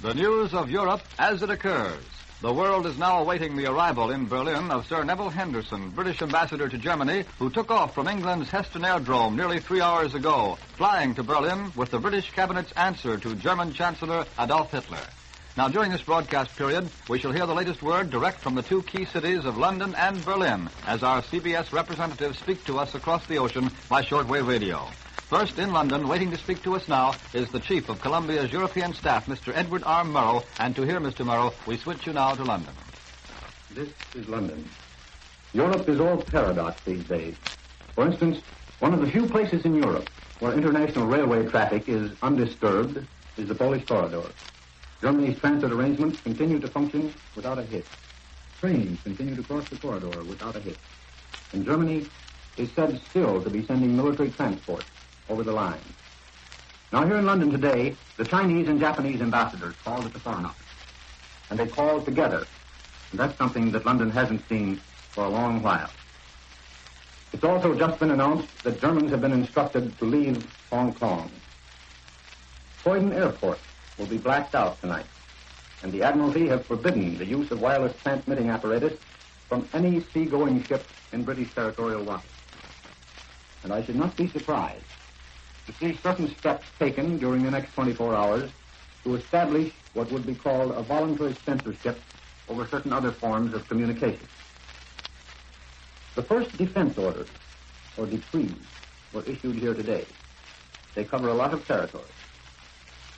The news of Europe as it occurs. The world is now awaiting the arrival in Berlin of Sir Neville Henderson, British ambassador to Germany, who took off from England's Heston Aerodrome nearly 3 hours ago, flying to Berlin with the British cabinet's answer to German Chancellor Adolf Hitler. Now, during this broadcast period, we shall hear the latest word direct from the two key cities of London and Berlin as our CBS representatives speak to us across the ocean by shortwave radio. First, in London, waiting to speak to us now, is the Chief of Columbia's European Staff, Mr. Edward R. Murrow. And to hear Mr. Murrow, we switch you now to London. This is London. Europe is all paradox these days. For instance, one of the few places in Europe where international railway traffic is undisturbed is the Polish corridor. Germany's transit arrangements continue to function without a hitch. Trains continue to cross the corridor without a hitch. And Germany is said still to be sending military transport over the line. Now, here in London today, the Chinese and Japanese ambassadors called at the Foreign Office. And they called together. And that's something that London hasn't seen for a long while. It's also just been announced that Germans have been instructed to leave Hong Kong. Croydon Airport will be blacked out tonight. And the Admiralty have forbidden the use of wireless transmitting apparatus from any seagoing ship in British territorial waters. And I should not be surprised to see certain steps taken during the next 24 hours to establish what would be called a voluntary censorship over certain other forms of communication. The first defense orders, or decrees, were issued here today. They cover a lot of territory.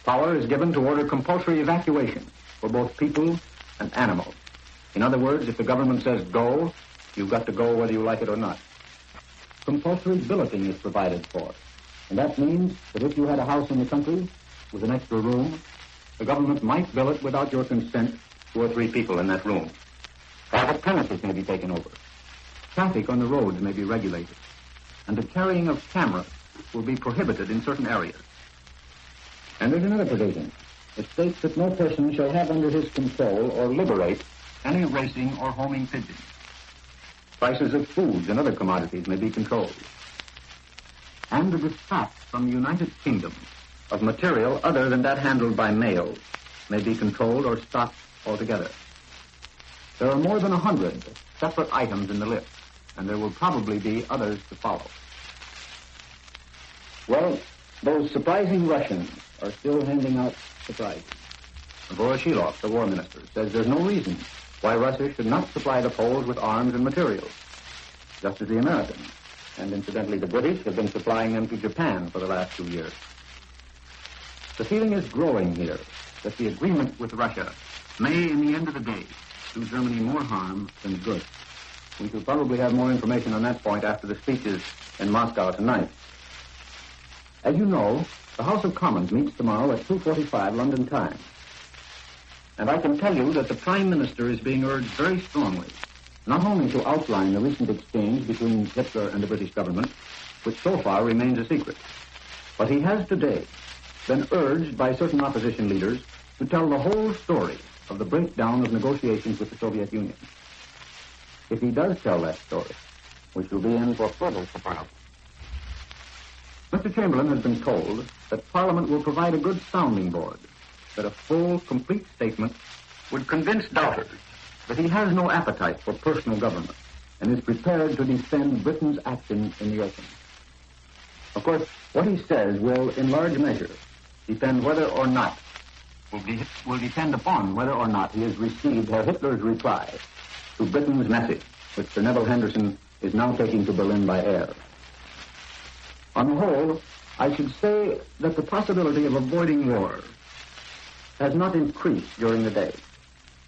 Power is given to order compulsory evacuation for both people and animals. In other words, if the government says go, you've got to go whether you like it or not. Compulsory billeting is provided for. And that means that if you had a house in the country with an extra room, the government might bill it without your consent 2 or 3 people in that room. Private premises may be taken over. Traffic on the roads may be regulated. And the carrying of cameras will be prohibited in certain areas. And there's another provision. It states that no person shall have under his control or liberate any racing or homing pigeons. Prices of foods and other commodities may be controlled. And the dispatch from the United Kingdom of material other than that handled by mail may be controlled or stopped altogether. There are more than 100 separate items in the list, and there will probably be others to follow. Well, those surprising Russians are still handing out surprises. Voroshilov, the war minister, says there's no reason why Russia should not supply the Poles with arms and materials, just as the Americans, and incidentally the British, have been supplying them to Japan for the last 2 years. The feeling is growing here that the agreement with Russia may, in the end of the day, do Germany more harm than good. We shall probably have more information on that point after the speeches in Moscow tonight. As you know, the House of Commons meets tomorrow at 2:45 London time. And I can tell you that the Prime Minister is being urged very strongly not only to outline the recent exchange between Hitler and the British government, which so far remains a secret, but he has today been urged by certain opposition leaders to tell the whole story of the breakdown of negotiations with the Soviet Union. If he does tell that story, we shall be in for further surprise. Mr. Chamberlain has been told that Parliament will provide a good sounding board, that a full, complete statement would convince doubters that he has no appetite for personal government and is prepared to defend Britain's action in the open. Of course, what he says will, in large measure, depend whether or not, will depend upon whether or not he has received Herr Hitler's reply to Britain's message, which Sir Neville Henderson is now taking to Berlin by air. On the whole, I should say that the possibility of avoiding war has not increased during the day.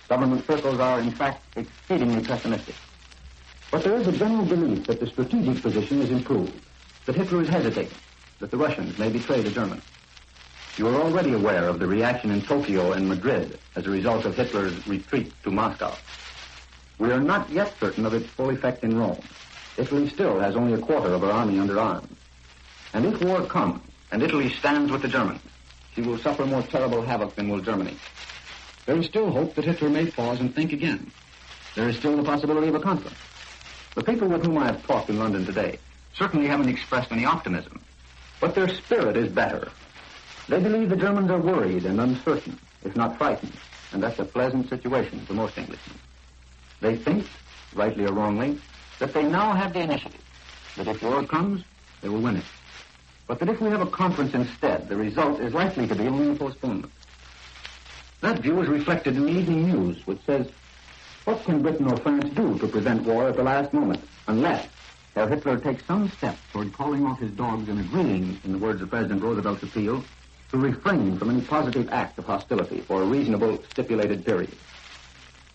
Government circles are, in fact, exceedingly pessimistic. But there is a general belief that the strategic position is improved, that Hitler is hesitating, that the Russians may betray the Germans. You are already aware of the reaction in Tokyo and Madrid as a result of Hitler's retreat to Moscow. We are not yet certain of its full effect in Rome. Italy still has only a quarter of her army under arms. And if war comes, and Italy stands with the Germans, she will suffer more terrible havoc than will Germany. There is still hope that Hitler may pause and think again. There is still the possibility of a conference. The people with whom I have talked in London today certainly haven't expressed any optimism, but their spirit is better. They believe the Germans are worried and uncertain, if not frightened, and that's a pleasant situation for most Englishmen. They think, rightly or wrongly, that they now have the initiative, that if war comes, they will win it. But that if we have a conference instead, the result is likely to be only a postponement. That view is reflected in the evening news, which says, what can Britain or France do to prevent war at the last moment, unless Herr Hitler takes some steps toward calling off his dogs and agreeing, in the words of President Roosevelt's appeal, to refrain from any positive act of hostility for a reasonable stipulated period.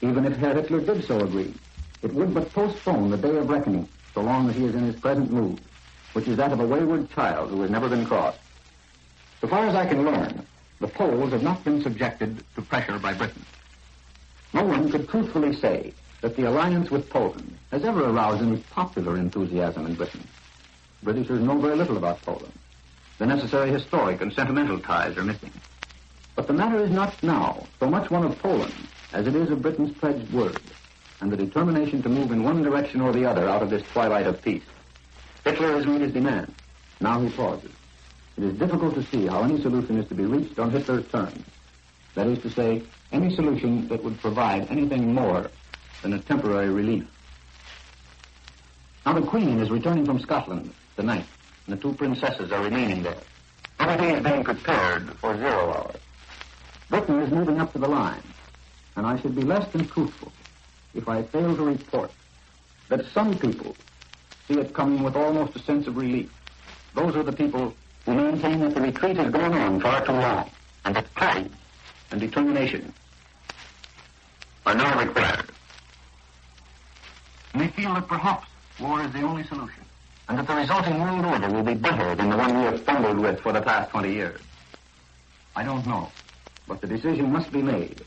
Even if Herr Hitler did so agree, it would but postpone the day of reckoning so long as he is in his present mood, which is that of a wayward child who has never been crossed. So far as I can learn, the Poles have not been subjected to pressure by Britain. No one could truthfully say that the alliance with Poland has ever aroused any popular enthusiasm in Britain. Britishers know very little about Poland. The necessary historic and sentimental ties are missing. But the matter is not now so much one of Poland as it is of Britain's pledged word and the determination to move in one direction or the other out of this twilight of peace. Hitler has made his demand. Now he pauses. It is difficult to see how any solution is to be reached on Hitler's terms. That is to say, any solution that would provide anything more than a temporary relief. Now the Queen is returning from Scotland tonight, and the two princesses are remaining there. Everything is being prepared for 0 hour. Britain is moving up to the line, and I should be less than truthful if I fail to report that some people see it coming with almost a sense of relief. Those are the people who maintain that the retreat has gone on far too long, and that courage and determination are now required. We feel that perhaps war is the only solution, and that the resulting world order will be better than the one we have fumbled with for the past 20 years. I don't know, but the decision must be made.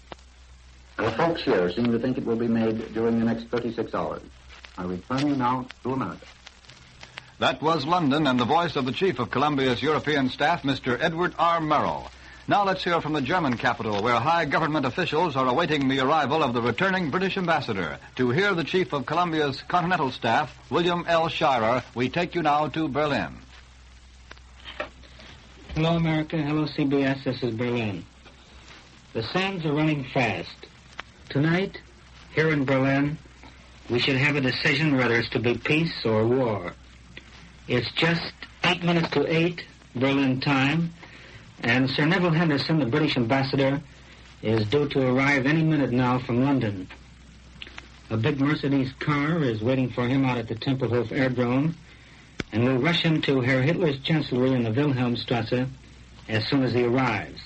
And the folks here seem to think it will be made during the next 36 hours. I return you now to America. That was London and the voice of the Chief of Columbia's European Staff, Mr. Edward R. Murrow. Now let's hear from the German capital, where high government officials are awaiting the arrival of the returning British ambassador. To hear the Chief of Columbia's Continental Staff, William L. Shirer, we take you now to Berlin. Hello, America. Hello, CBS. This is Berlin. The sands are running fast. Tonight, here in Berlin, we should have a decision whether it's to be peace or war. It's just 8 minutes to 8, Berlin time, and Sir Neville Henderson, the British ambassador, is due to arrive any minute now from London. A big Mercedes car is waiting for him out at the Tempelhof Airdrome, and will rush him to Herr Hitler's chancellery in the Wilhelmstrasse as soon as he arrives.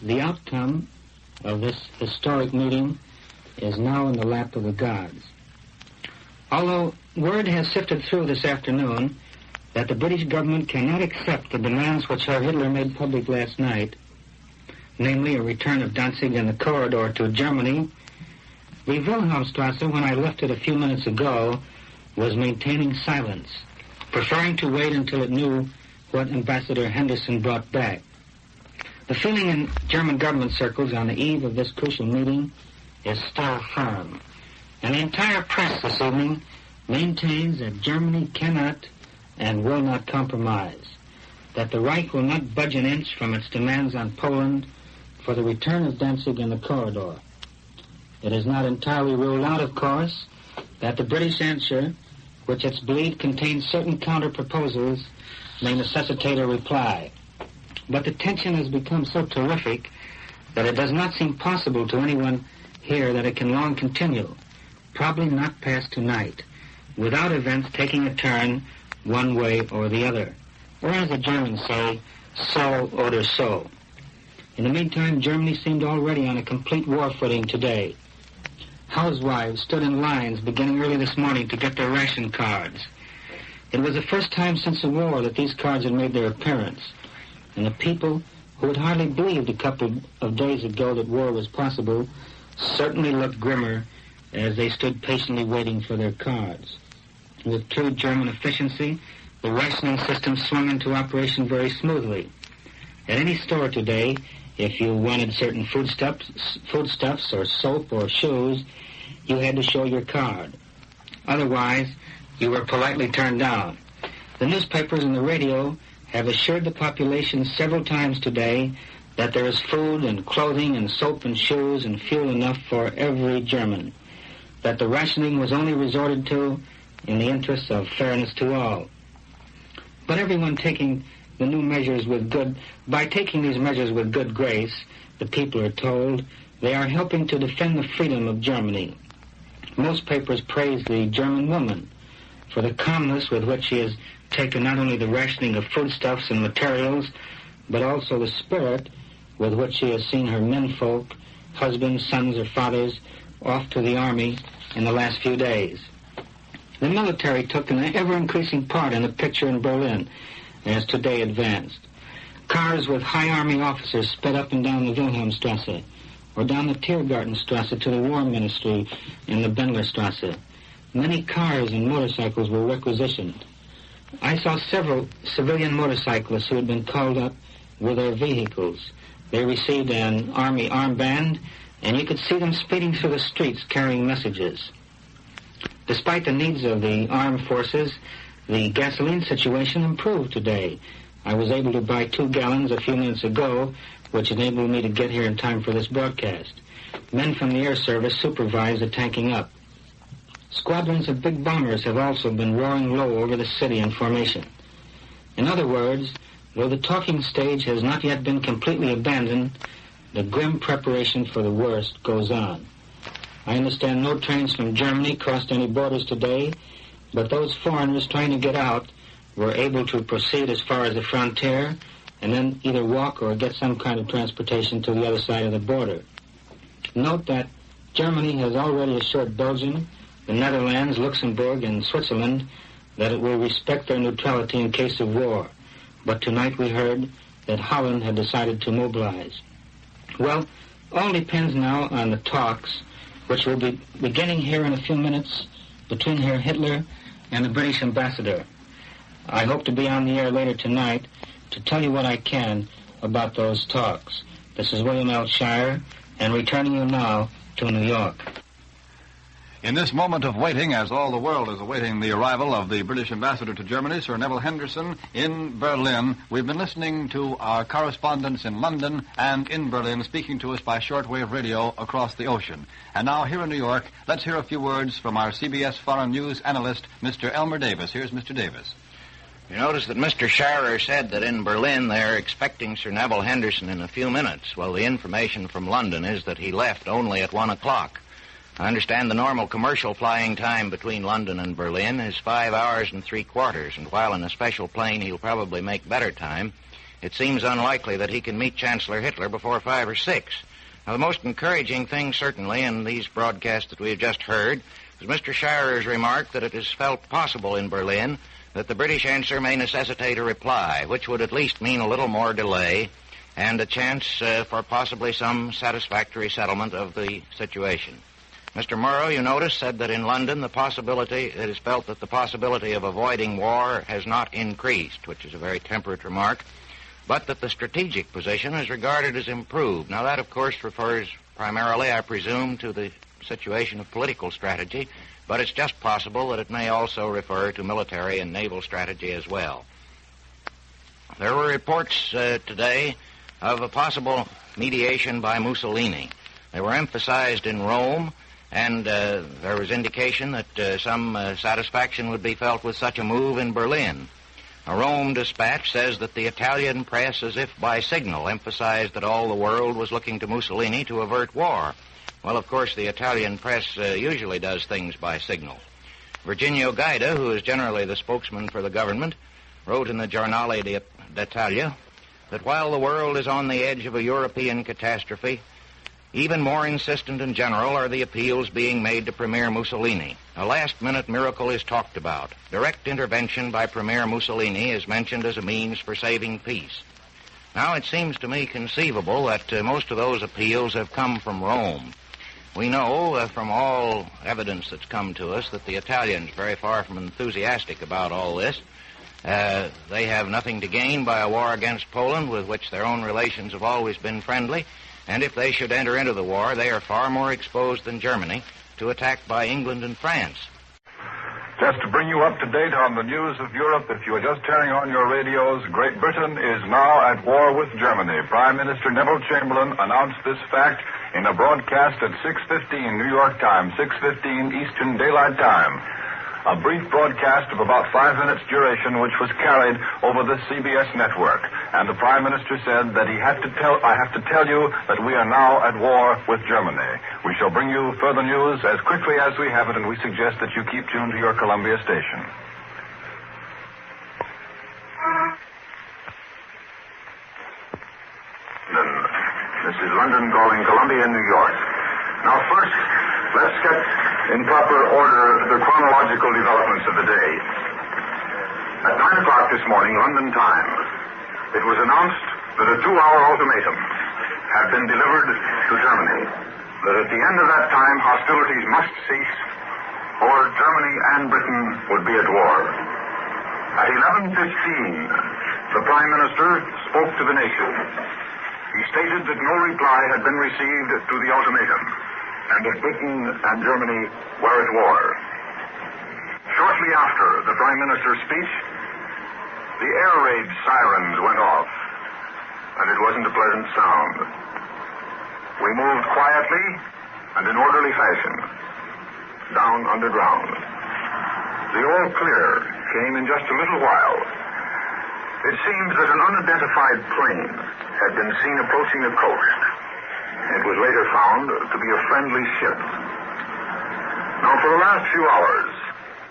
The outcome of this historic meeting is now in the lap of the gods. Although word has sifted through this afternoon that the British government cannot accept the demands which Herr Hitler made public last night, namely a return of Danzig and the corridor to Germany, the Wilhelmstrasse, when I left it a few minutes ago, was maintaining silence, preferring to wait until it knew what Ambassador Henderson brought back. The feeling in German government circles on the eve of this crucial meeting is still firm, and the entire press this evening maintains that Germany cannot and will not compromise, that the Reich will not budge an inch from its demands on Poland for the return of Danzig and the corridor. It is not entirely ruled out, of course, that the British answer, which it's believed contains certain counter-proposals, may necessitate a reply. But the tension has become so terrific that it does not seem possible to anyone here that it can long continue, probably not past tonight, without events taking a turn one way or the other, or as the Germans say, so oder so. In the meantime, Germany seemed already on a complete war footing today. Housewives stood in lines beginning early this morning to get their ration cards. It was the first time since the war that these cards had made their appearance, and the people who had hardly believed a couple of days ago that war was possible certainly looked grimmer as they stood patiently waiting for their cards. With true German efficiency, the rationing system swung into operation very smoothly. At any store today, if you wanted certain foodstuffs or soap or shoes, you had to show your card. Otherwise, you were politely turned down. The newspapers and the radio have assured the population several times today that there is food and clothing and soap and shoes and fuel enough for every German, that the rationing was only resorted to in the interests of fairness to all. But everyone taking the new measures by taking these measures with good grace, the people are told, they are helping to defend the freedom of Germany. Most papers praise the German woman for the calmness with which she has taken not only the rationing of foodstuffs and materials, but also the spirit with which she has seen her menfolk, husbands, sons, or fathers, off to the army in the last few days. The military took an ever-increasing part in the picture in Berlin as today advanced. Cars with high army officers sped up and down the Wilhelmstrasse, or down the Tiergartenstrasse to the War Ministry in the Bendlerstrasse. Many cars and motorcycles were requisitioned. I saw several civilian motorcyclists who had been called up with their vehicles. They received an army armband, and you could see them speeding through the streets carrying messages. Despite the needs of the armed forces, the gasoline situation improved today. I was able to buy 2 gallons a few minutes ago, which enabled me to get here in time for this broadcast. Men from the air service supervise the tanking up. Squadrons of big bombers have also been roaring low over the city in formation. In other words, though the talking stage has not yet been completely abandoned, the grim preparation for the worst goes on. I understand no trains from Germany crossed any borders today, but those foreigners trying to get out were able to proceed as far as the frontier and then either walk or get some kind of transportation to the other side of the border. Note that Germany has already assured Belgium, the Netherlands, Luxembourg, and Switzerland that it will respect their neutrality in case of war. But tonight we heard that Holland had decided to mobilize. Well, all depends now on the talks, which will be beginning here in a few minutes between Herr Hitler and the British ambassador. I hope to be on the air later tonight to tell you what I can about those talks. This is William L. Shire, and returning you now to New York. In this moment of waiting, as all the world is awaiting the arrival of the British ambassador to Germany, Sir Neville Henderson, in Berlin, we've been listening to our correspondents in London and in Berlin speaking to us by shortwave radio across the ocean. And now, here in New York, let's hear a few words from our CBS Foreign News analyst, Mr. Elmer Davis. Here's Mr. Davis. You notice that Mr. Sharer said that in Berlin they're expecting Sir Neville Henderson in a few minutes. Well, the information from London is that he left only at 1 o'clock. I understand the normal commercial flying time between London and Berlin is 5 hours and 3/4, and while in a special plane he'll probably make better time, it seems unlikely that he can meet Chancellor Hitler before 5 or 6. Now, the most encouraging thing, certainly, in these broadcasts that we have just heard, is Mr. Scherer's remark that it is felt possible in Berlin that the British answer may necessitate a reply, which would at least mean a little more delay and a chance for possibly some satisfactory settlement of the situation. Mr. Murrow, you notice, said that in London it is felt that the possibility of avoiding war has not increased, which is a very temperate remark, but that the strategic position is regarded as improved. Now, that, of course, refers primarily, I presume, to the situation of political strategy, but it's just possible that it may also refer to military and naval strategy as well. There were reports today of a possible mediation by Mussolini. They were emphasized in Rome, and there was indication that some satisfaction would be felt with such a move in Berlin. A Rome dispatch says that the Italian press, as if by signal, emphasized that all the world was looking to Mussolini to avert war. Well, of course, the Italian press usually does things by signal. Virginio Gaida, who is generally the spokesman for the government, wrote in the Giornale d'Italia that while the world is on the edge of a European catastrophe, even more insistent and general are the appeals being made to Premier Mussolini. A last-minute miracle is talked about. Direct intervention by Premier Mussolini is mentioned as a means for saving peace. Now, it seems to me conceivable that most of those appeals have come from Rome. We know from all evidence that's come to us that the Italians are very far from enthusiastic about all this. They have nothing to gain by a war against Poland, with which their own relations have always been friendly. And if they should enter into the war, they are far more exposed than Germany to attack by England and France. Just to bring you up to date on the news of Europe, if you are just turning on your radios, Great Britain is now at war with Germany. Prime Minister Neville Chamberlain announced this fact in a broadcast at 6:15 New York time, 6:15 Eastern Daylight Time. A brief broadcast of about 5 minutes duration, which was carried over the CBS network. And the Prime Minister said that I have to tell you that we are now at war with Germany. We shall bring you further news as quickly as we have it, and we suggest that you keep tuned to your Columbia station. This is London calling Columbia, New York. Now, first, let's get in proper order the chronological developments of the day. At 9 o'clock this morning, London time, it was announced that a 2-hour ultimatum had been delivered to Germany, that at the end of that time, hostilities must cease, or Germany and Britain would be at war. At 11:15, the Prime Minister spoke to the nation. He stated that no reply had been received to the ultimatum, and that Britain and Germany were at war. Shortly after the Prime Minister's speech, the air raid sirens went off, and it wasn't a pleasant sound. We moved quietly and in orderly fashion down underground. The all clear came in just a little while. It seems that an unidentified plane had been seen approaching the coast. It was later found to be a friendly ship. Now, for the last few hours,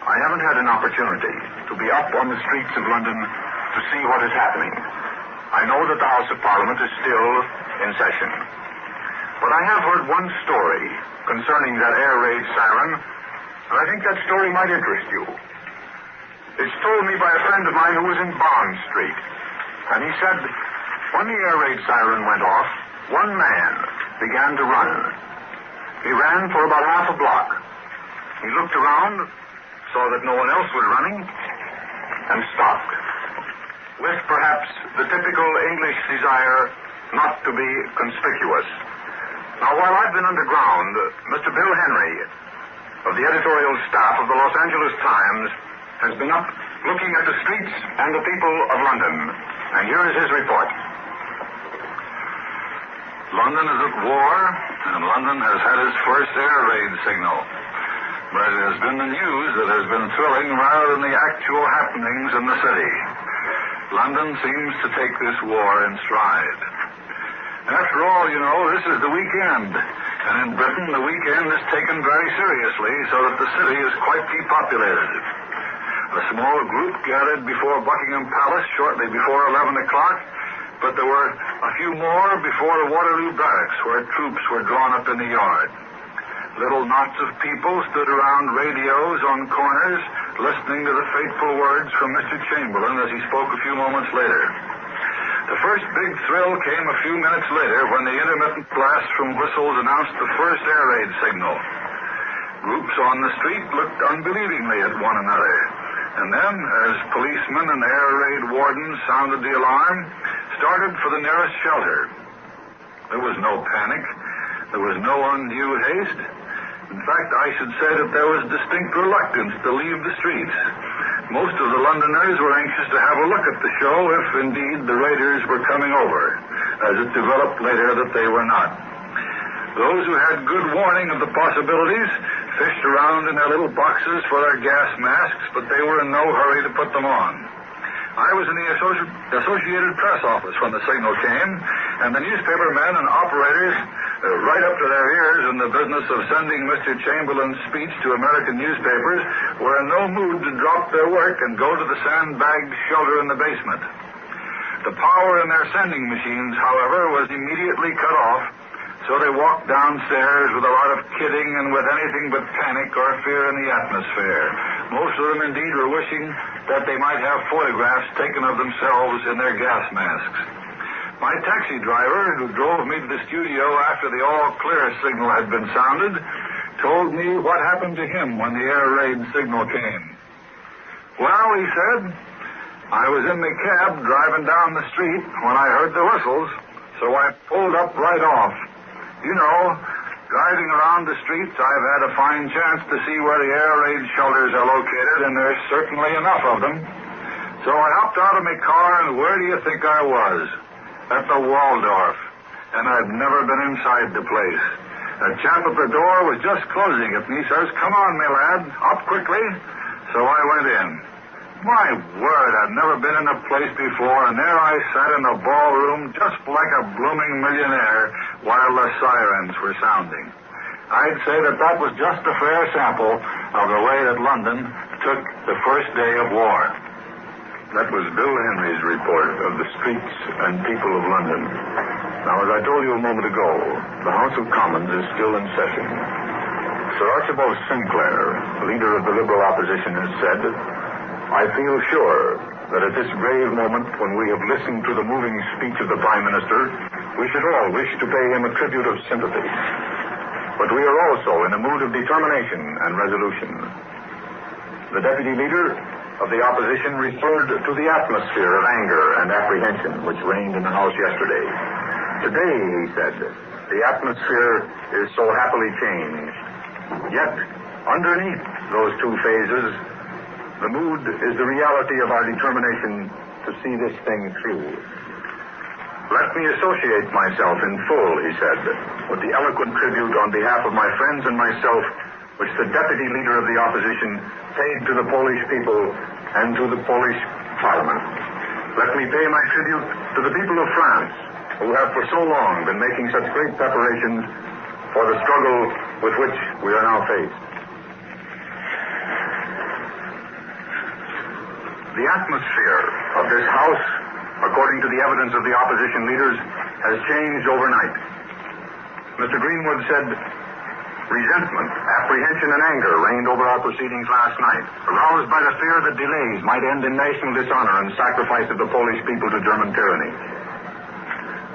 I haven't had an opportunity to be up on the streets of London to see what is happening. I know that the House of Parliament is still in session. But I have heard one story concerning that air raid siren, and I think that story might interest you. It's told me by a friend of mine who was in Bond Street. And he said, when the air raid siren went off, one man began to run. He ran for about half a block. He looked around, saw that no one else was running, and stopped, with perhaps the typical English desire not to be conspicuous. Now, while I've been underground, Mr. Bill Henry, of the editorial staff of the Los Angeles Times, has been up looking at the streets and the people of London. And here is his report. London is at war, and London has had its first air raid signal. But it has been the news that has been thrilling rather than the actual happenings in the city. London seems to take this war in stride. After all, you know, this is the weekend. And in Britain, the weekend is taken very seriously, so that the city is quite depopulated. A small group gathered before Buckingham Palace shortly before 11 o'clock, but there were a few more before the Waterloo Barracks, where troops were drawn up in the yard. Little knots of people stood around radios on corners, listening to the fateful words from Mr. Chamberlain as he spoke a few moments later. The first big thrill came a few minutes later when the intermittent blasts from whistles announced the first air raid signal. Groups on the street looked unbelievingly at one another. And then, as policemen and air raid wardens sounded the alarm, started for the nearest shelter. There was no panic. There was no undue haste. In fact, I should say that there was distinct reluctance to leave the streets. Most of the Londoners were anxious to have a look at the show if, indeed, the raiders were coming over, as it developed later that they were not. Those who had good warning of the possibilities fished around in their little boxes for their gas masks, but they were in no hurry to put them on. I was in the Associated Press office when the signal came, and the newspaper men and operators, right up to their ears in the business of sending Mr. Chamberlain's speech to American newspapers, were in no mood to drop their work and go to the sandbagged shelter in the basement. The power in their sending machines, however, was immediately cut off, so they walked downstairs with a lot of kidding and with anything but panic or fear in the atmosphere. Most of them, indeed, were wishing that they might have photographs taken of themselves in their gas masks. My taxi driver, who drove me to the studio after the all-clear signal had been sounded, told me what happened to him when the air raid signal came. Well, he said, I was in the cab driving down the street when I heard the whistles, so I pulled up right off. You know, Driving around the streets, I've had a fine chance to see where the air raid shelters are located, and there's certainly enough of them. So I hopped out of my car, and where do you think I was? At the Waldorf. And I've never been inside the place. A chap at the door was just closing it, and he says, "Come on, my lad, up quickly." So I went in. My word, I've never been in a place before, and there I sat in a ballroom just like a blooming millionaire while the sirens were sounding. I'd say that was just a fair sample of the way that London took the first day of war. That was Bill Henry's report of the streets and people of London. Now, as I told you a moment ago, the House of Commons is still in session. Sir Archibald Sinclair, leader of the Liberal opposition, has said, "I feel sure that at this grave moment when we have listened to the moving speech of the Prime Minister, we should all wish to pay him a tribute of sympathy. But we are also in a mood of determination and resolution." The Deputy Leader of the Opposition referred to the atmosphere of anger and apprehension which reigned in the House yesterday. "Today," he said, "the atmosphere is so happily changed. Yet, underneath those two phases, the mood is the reality of our determination to see this thing through. Let me associate myself in full," he said, "with the eloquent tribute on behalf of my friends and myself which the Deputy Leader of the Opposition paid to the Polish people and to the Polish Parliament. Let me pay my tribute to the people of France, who have for so long been making such great preparations for the struggle with which we are now faced." The atmosphere of this House, according to the evidence of the opposition leaders, has changed overnight. Mr. Greenwood said, "Resentment, apprehension, and anger reigned over our proceedings last night, aroused by the fear that delays might end in national dishonor and sacrifice of the Polish people to German tyranny.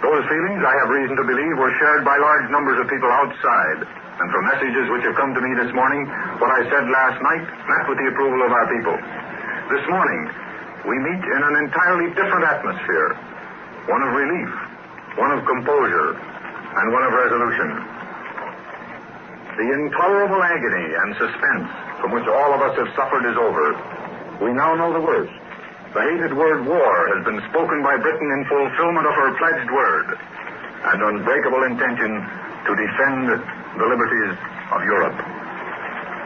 Those feelings, I have reason to believe, were shared by large numbers of people outside, and from messages which have come to me this morning, what I said last night met with the approval of our people. This morning, we meet in an entirely different atmosphere, one of relief, one of composure, and one of resolution. The intolerable agony and suspense from which all of us have suffered is over. We now know the worst. The hated word war has been spoken by Britain in fulfillment of her pledged word and unbreakable intention to defend the liberties of Europe.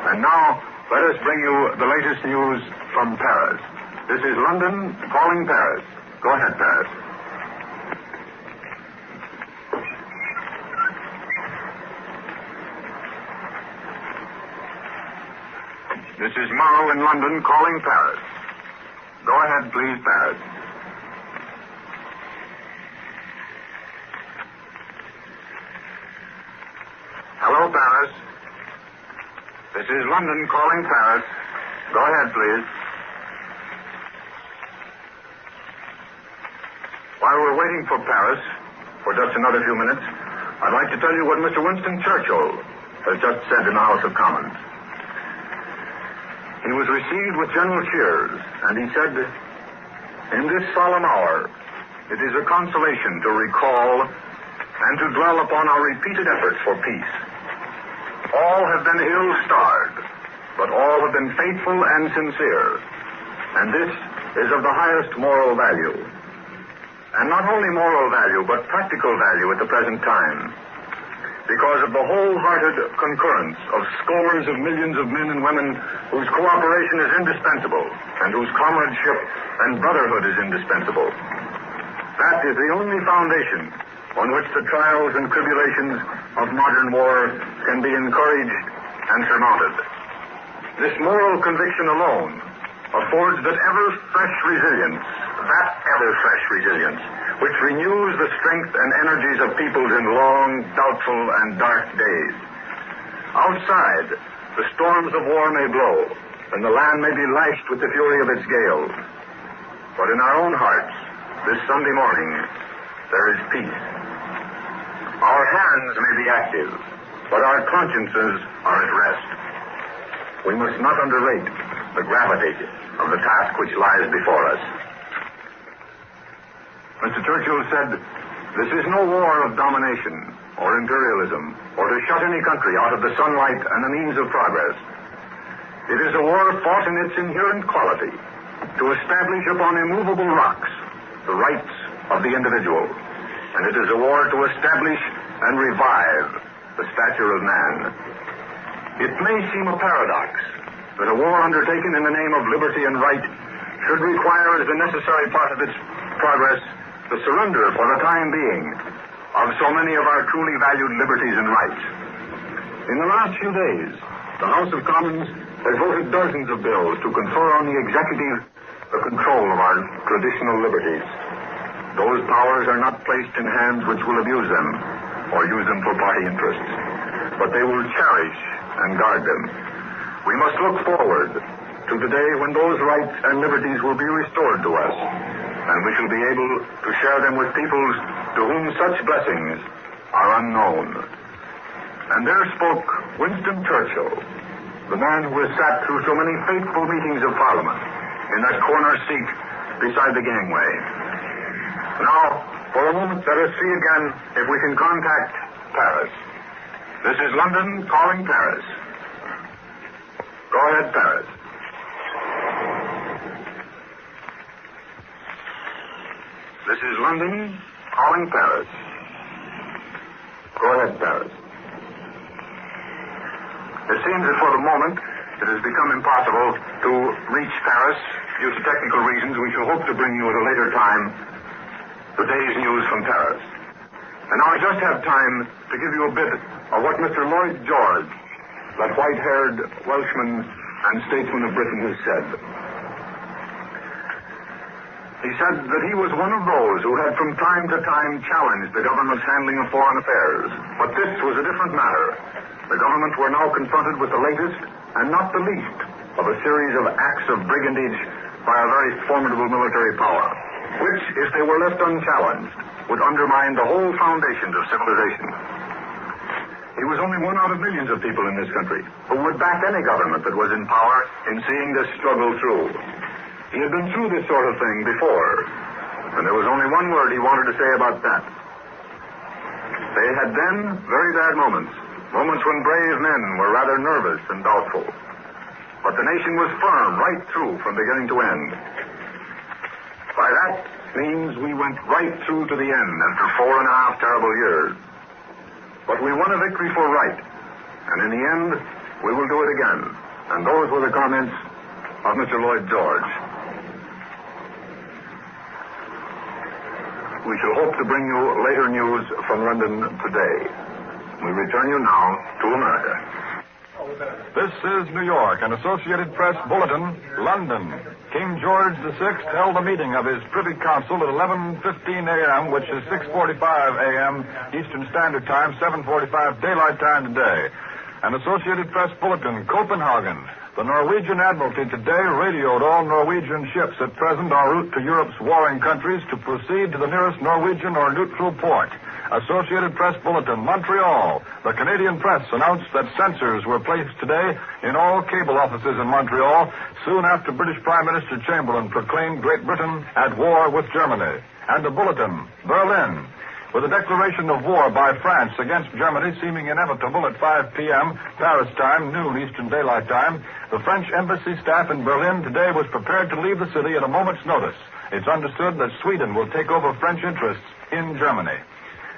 And now, let us bring you the latest news from Paris. This is London calling Paris. Go ahead, Paris. This is Morrow in London calling Paris. Go ahead, please, Paris. Hello, Paris. This is London calling Paris. Go ahead, please. While we're waiting for Paris, for just another few minutes, I'd like to tell you what Mr. Winston Churchill has just said in the House of Commons. He was received with general cheers, and he said, "In this solemn hour, it is a consolation to recall and to dwell upon our repeated efforts for peace. All have been ill-starred, but all have been faithful and sincere, and this is of the highest moral value. And not only moral value, but practical value at the present time, because of the wholehearted concurrence of scores of millions of men and women whose cooperation is indispensable and whose comradeship and brotherhood is indispensable. That is the only foundation on which the trials and tribulations of modern war can be encouraged and surmounted. This moral conviction alone affords that ever-fresh resilience, which renews the strength and energies of peoples in long, doubtful, and dark days. Outside, the storms of war may blow, and the land may be lashed with the fury of its gales. But in our own hearts, this Sunday morning, there is peace. Our hands may be active, but our consciences are at rest. We must not underrate the gravity of the task which lies before us." Mr. Churchill said, "This is no war of domination or imperialism, or to shut any country out of the sunlight and the means of progress. It is a war fought in its inherent quality to establish upon immovable rocks the rights of the individual. And it is a war to establish and revive the stature of man. It may seem a paradox that a war undertaken in the name of liberty and right should require as a necessary part of its progress the surrender for the time being of so many of our truly valued liberties and rights. In the last few days, the House of Commons has voted dozens of bills to confer on the executive the control of our traditional liberties. Those powers are not placed in hands which will abuse them or use them for party interests, but they will cherish and guard them. We must look forward to the day when those rights and liberties will be restored to us, and we shall be able to share them with peoples to whom such blessings are unknown. And there spoke Winston Churchill, the man who has sat through so many faithful meetings of Parliament in that corner seat beside the gangway. Now, for a moment, let us see again if we can contact Paris. This is London calling Paris. Go ahead, Paris. This is London calling Paris. Go ahead, Paris. It seems that for the moment it has become impossible to reach Paris due to technical reasons. We shall hope to bring you at a later time the day's news from Paris. And now I just have time to give you a bit of what Mr. Lloyd George, that white-haired Welshman and statesman of Britain, has said. He said that he was one of those who had from time to time challenged the government's handling of foreign affairs. But this was a different matter. The government were now confronted with the latest, and not the least, of a series of acts of brigandage by a very formidable military power, which, if they were left unchallenged, would undermine the whole foundations of civilization. He was only one out of millions of people in this country who would back any government that was in power in seeing this struggle through. He had been through this sort of thing before, and there was only one word he wanted to say about that. They had then very bad moments when brave men were rather nervous and doubtful. But the nation was firm right through from beginning to end. By that means we went right through to the end after 4.5 terrible years. But we won a victory for right, and in the end, we will do it again. And those were the comments of Mr. Lloyd George. We shall hope to bring you later news from London today. We return you now to America. This is New York, an Associated Press bulletin, London. King George VI held a meeting of his Privy Council at 11:15 a.m., which is 6:45 a.m. Eastern Standard Time, 7:45 Daylight Time today. An Associated Press bulletin, Copenhagen. The Norwegian Admiralty today radioed all Norwegian ships at present en route to Europe's warring countries to proceed to the nearest Norwegian or neutral port. Associated Press bulletin, Montreal. The Canadian press announced that censors were placed today in all cable offices in Montreal, soon after British Prime Minister Chamberlain proclaimed Great Britain at war with Germany. And the bulletin, Berlin. With a declaration of war by France against Germany seeming inevitable at 5 p.m. Paris time, noon Eastern Daylight Time, the French embassy staff in Berlin today was prepared to leave the city at a moment's notice. It's understood that Sweden will take over French interests in Germany.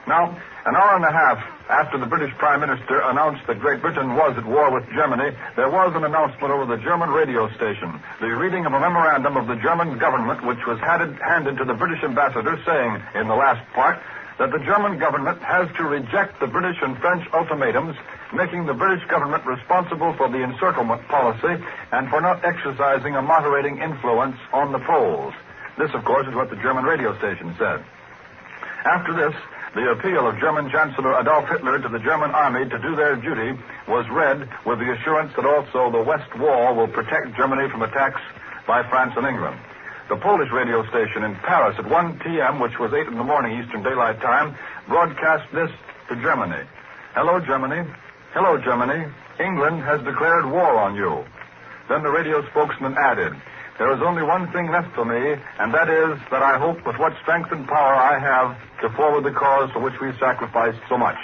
Now, an hour and a half after the British Prime Minister announced that Great Britain was at war with Germany, there was an announcement over the German radio station, the reading of a memorandum of the German government, which was handed to the British ambassador, saying, in the last part, that the German government has to reject the British and French ultimatums, making the British government responsible for the encirclement policy and for not exercising a moderating influence on the Poles. This, of course, is what the German radio station said. After this, the appeal of German Chancellor Adolf Hitler to the German army to do their duty was read with the assurance that also the West Wall will protect Germany from attacks by France and England. The Polish radio station in Paris at 1 p.m., which was 8 in the morning Eastern Daylight Time, broadcast this to Germany. Hello, Germany. Hello, Germany. England has declared war on you. Then the radio spokesman added, there is only one thing left for me, and that is that I hope with what strength and power I have to forward the cause for which we've sacrificed so much.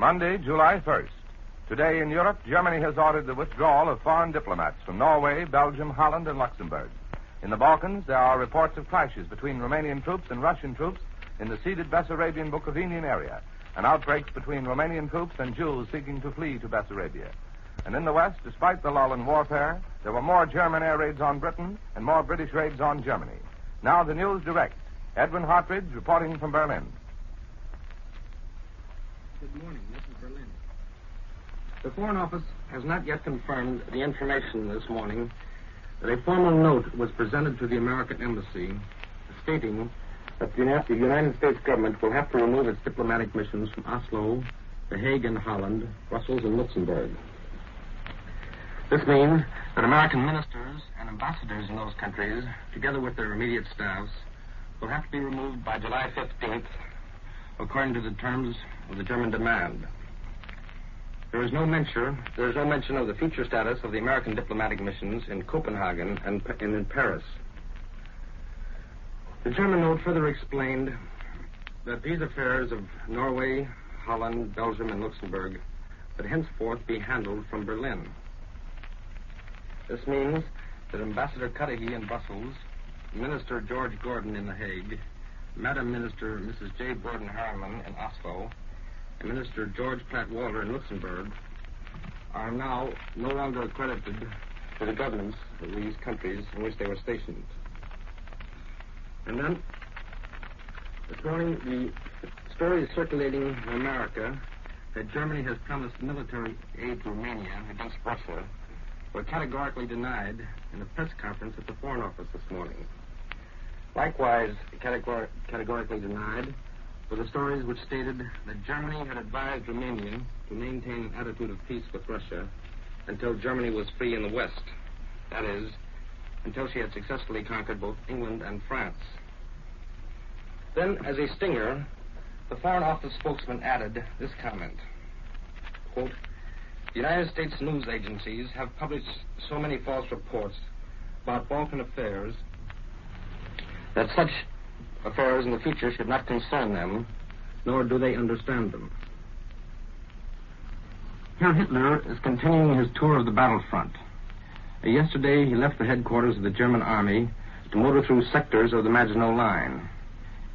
Monday, July 1st. Today in Europe, Germany has ordered the withdrawal of foreign diplomats from Norway, Belgium, Holland, and Luxembourg. In the Balkans, there are reports of clashes between Romanian troops and Russian troops in the ceded Bessarabian Bukovinian area, and outbreaks between Romanian troops and Jews seeking to flee to Bessarabia. And in the West, despite the lull in warfare, there were more German air raids on Britain and more British raids on Germany. Now the news direct. Edwin Hartridge reporting from Berlin. Good morning. This is Berlin. The Foreign Office has not yet confirmed the information this morning that a formal note was presented to the American Embassy stating that the United States government will have to remove its diplomatic missions from Oslo, The Hague in Holland, Brussels, and Luxembourg. This means that American ministers and ambassadors in those countries, together with their immediate staffs, will have to be removed by July 15th, according to the terms of the German demand. There is no mention of the future status of the American diplomatic missions in Copenhagen and in Paris. The German note further explained that these affairs of Norway, Holland, Belgium, and Luxembourg would henceforth be handled from Berlin. This means that Ambassador Cudahy in Brussels, Minister George Gordon in The Hague, Madam Minister Mrs. J. Borden Harriman in Oslo, and Minister George Platt Walter in Luxembourg are now no longer accredited to the governments of these countries in which they were stationed. And then, this morning, the story is circulating in America that Germany has promised military aid to Romania against Russia were categorically denied in a press conference at the Foreign Office this morning. Likewise, categorically denied were the stories which stated that Germany had advised Romania to maintain an attitude of peace with Russia until Germany was free in the West. That is, until she had successfully conquered both England and France. Then, as a stinger, the Foreign Office spokesman added this comment, quote, "The United States news agencies have published so many false reports about Balkan affairs that such affairs in the future should not concern them, nor do they understand them." Herr Hitler is continuing his tour of the battlefront. Yesterday, he left the headquarters of the German army to motor through sectors of the Maginot Line.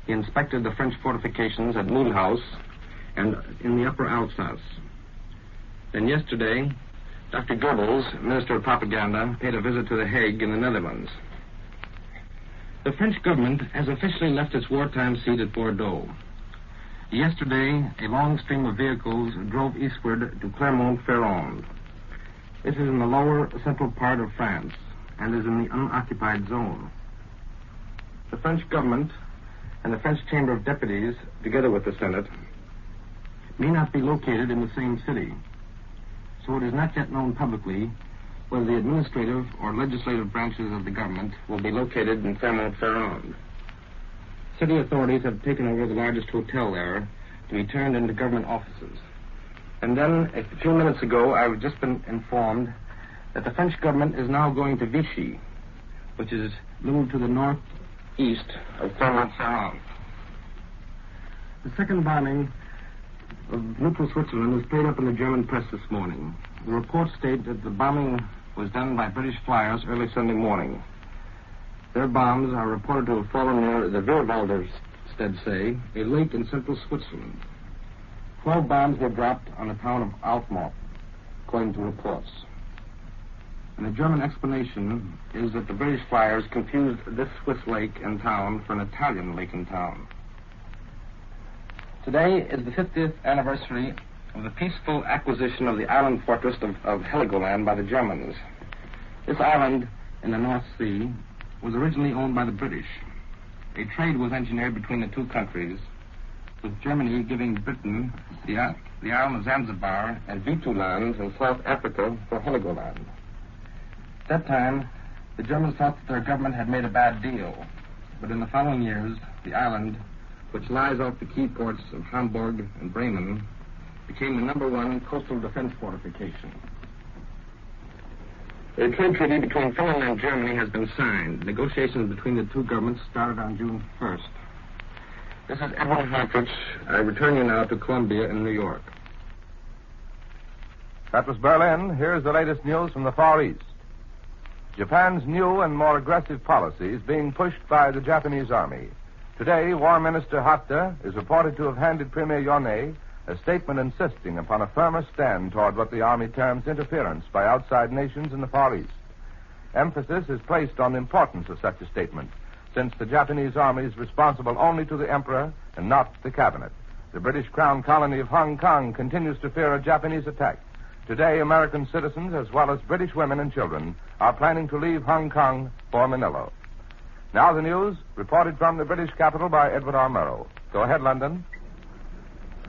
He inspected the French fortifications at Mulhouse and in the Upper Alsace. Then yesterday, Dr. Goebbels, Minister of Propaganda, paid a visit to The Hague in the Netherlands. The French government has officially left its wartime seat at Bordeaux. Yesterday, a long stream of vehicles drove eastward to Clermont-Ferrand. This is in the lower central part of France and is in the unoccupied zone. The French government and the French Chamber of Deputies, together with the Senate, may not be located in the same city. So it is not yet known publicly whether the administrative or legislative branches of the government will be located in Clermont-Ferrand. City authorities have taken over the largest hotel there to be turned into government offices. And then, a few minutes ago, I've just been informed that the French government is now going to Vichy, which is a little to the northeast of Clermont-Ferrand. The second bombing of neutral Switzerland was played up in the German press this morning. The reports state that the bombing was done by British flyers early Sunday morning. Their bombs are reported to have fallen near the Vierwalderstedsee, a lake in central Switzerland. 12 bombs were dropped on the town of Altmark, according to reports. And the German explanation is that the British flyers confused this Swiss lake and town for an Italian lake and town. Today is the 50th anniversary of the peaceful acquisition of the island fortress of Heligoland by the Germans. This island in the North Sea was originally owned by the British. A trade was engineered between the two countries, with Germany giving Britain the island of Zanzibar and Betuland in South Africa for Heligoland. At that time, the Germans thought that their government had made a bad deal, but in the following years, the island, which lies off the key ports of Hamburg and Bremen, became the #1 coastal defense fortification. A trade treaty between Finland and Germany has been signed. Negotiations between the two governments started on June 1st. This is Edwin Hartridge. I return you now to Columbia in New York. That was Berlin. Here's the latest news from the Far East. Japan's new and more aggressive policy is being pushed by the Japanese army. Today, War Minister Hatta is reported to have handed Premier Yonei a statement insisting upon a firmer stand toward what the army terms interference by outside nations in the Far East. Emphasis is placed on the importance of such a statement, since the Japanese army is responsible only to the emperor and not the cabinet. The British Crown colony of Hong Kong continues to fear a Japanese attack. Today, American citizens, as well as British women and children, are planning to leave Hong Kong for Manila. Now the news, reported from the British capital by Edward R. Murrow. Go ahead, London.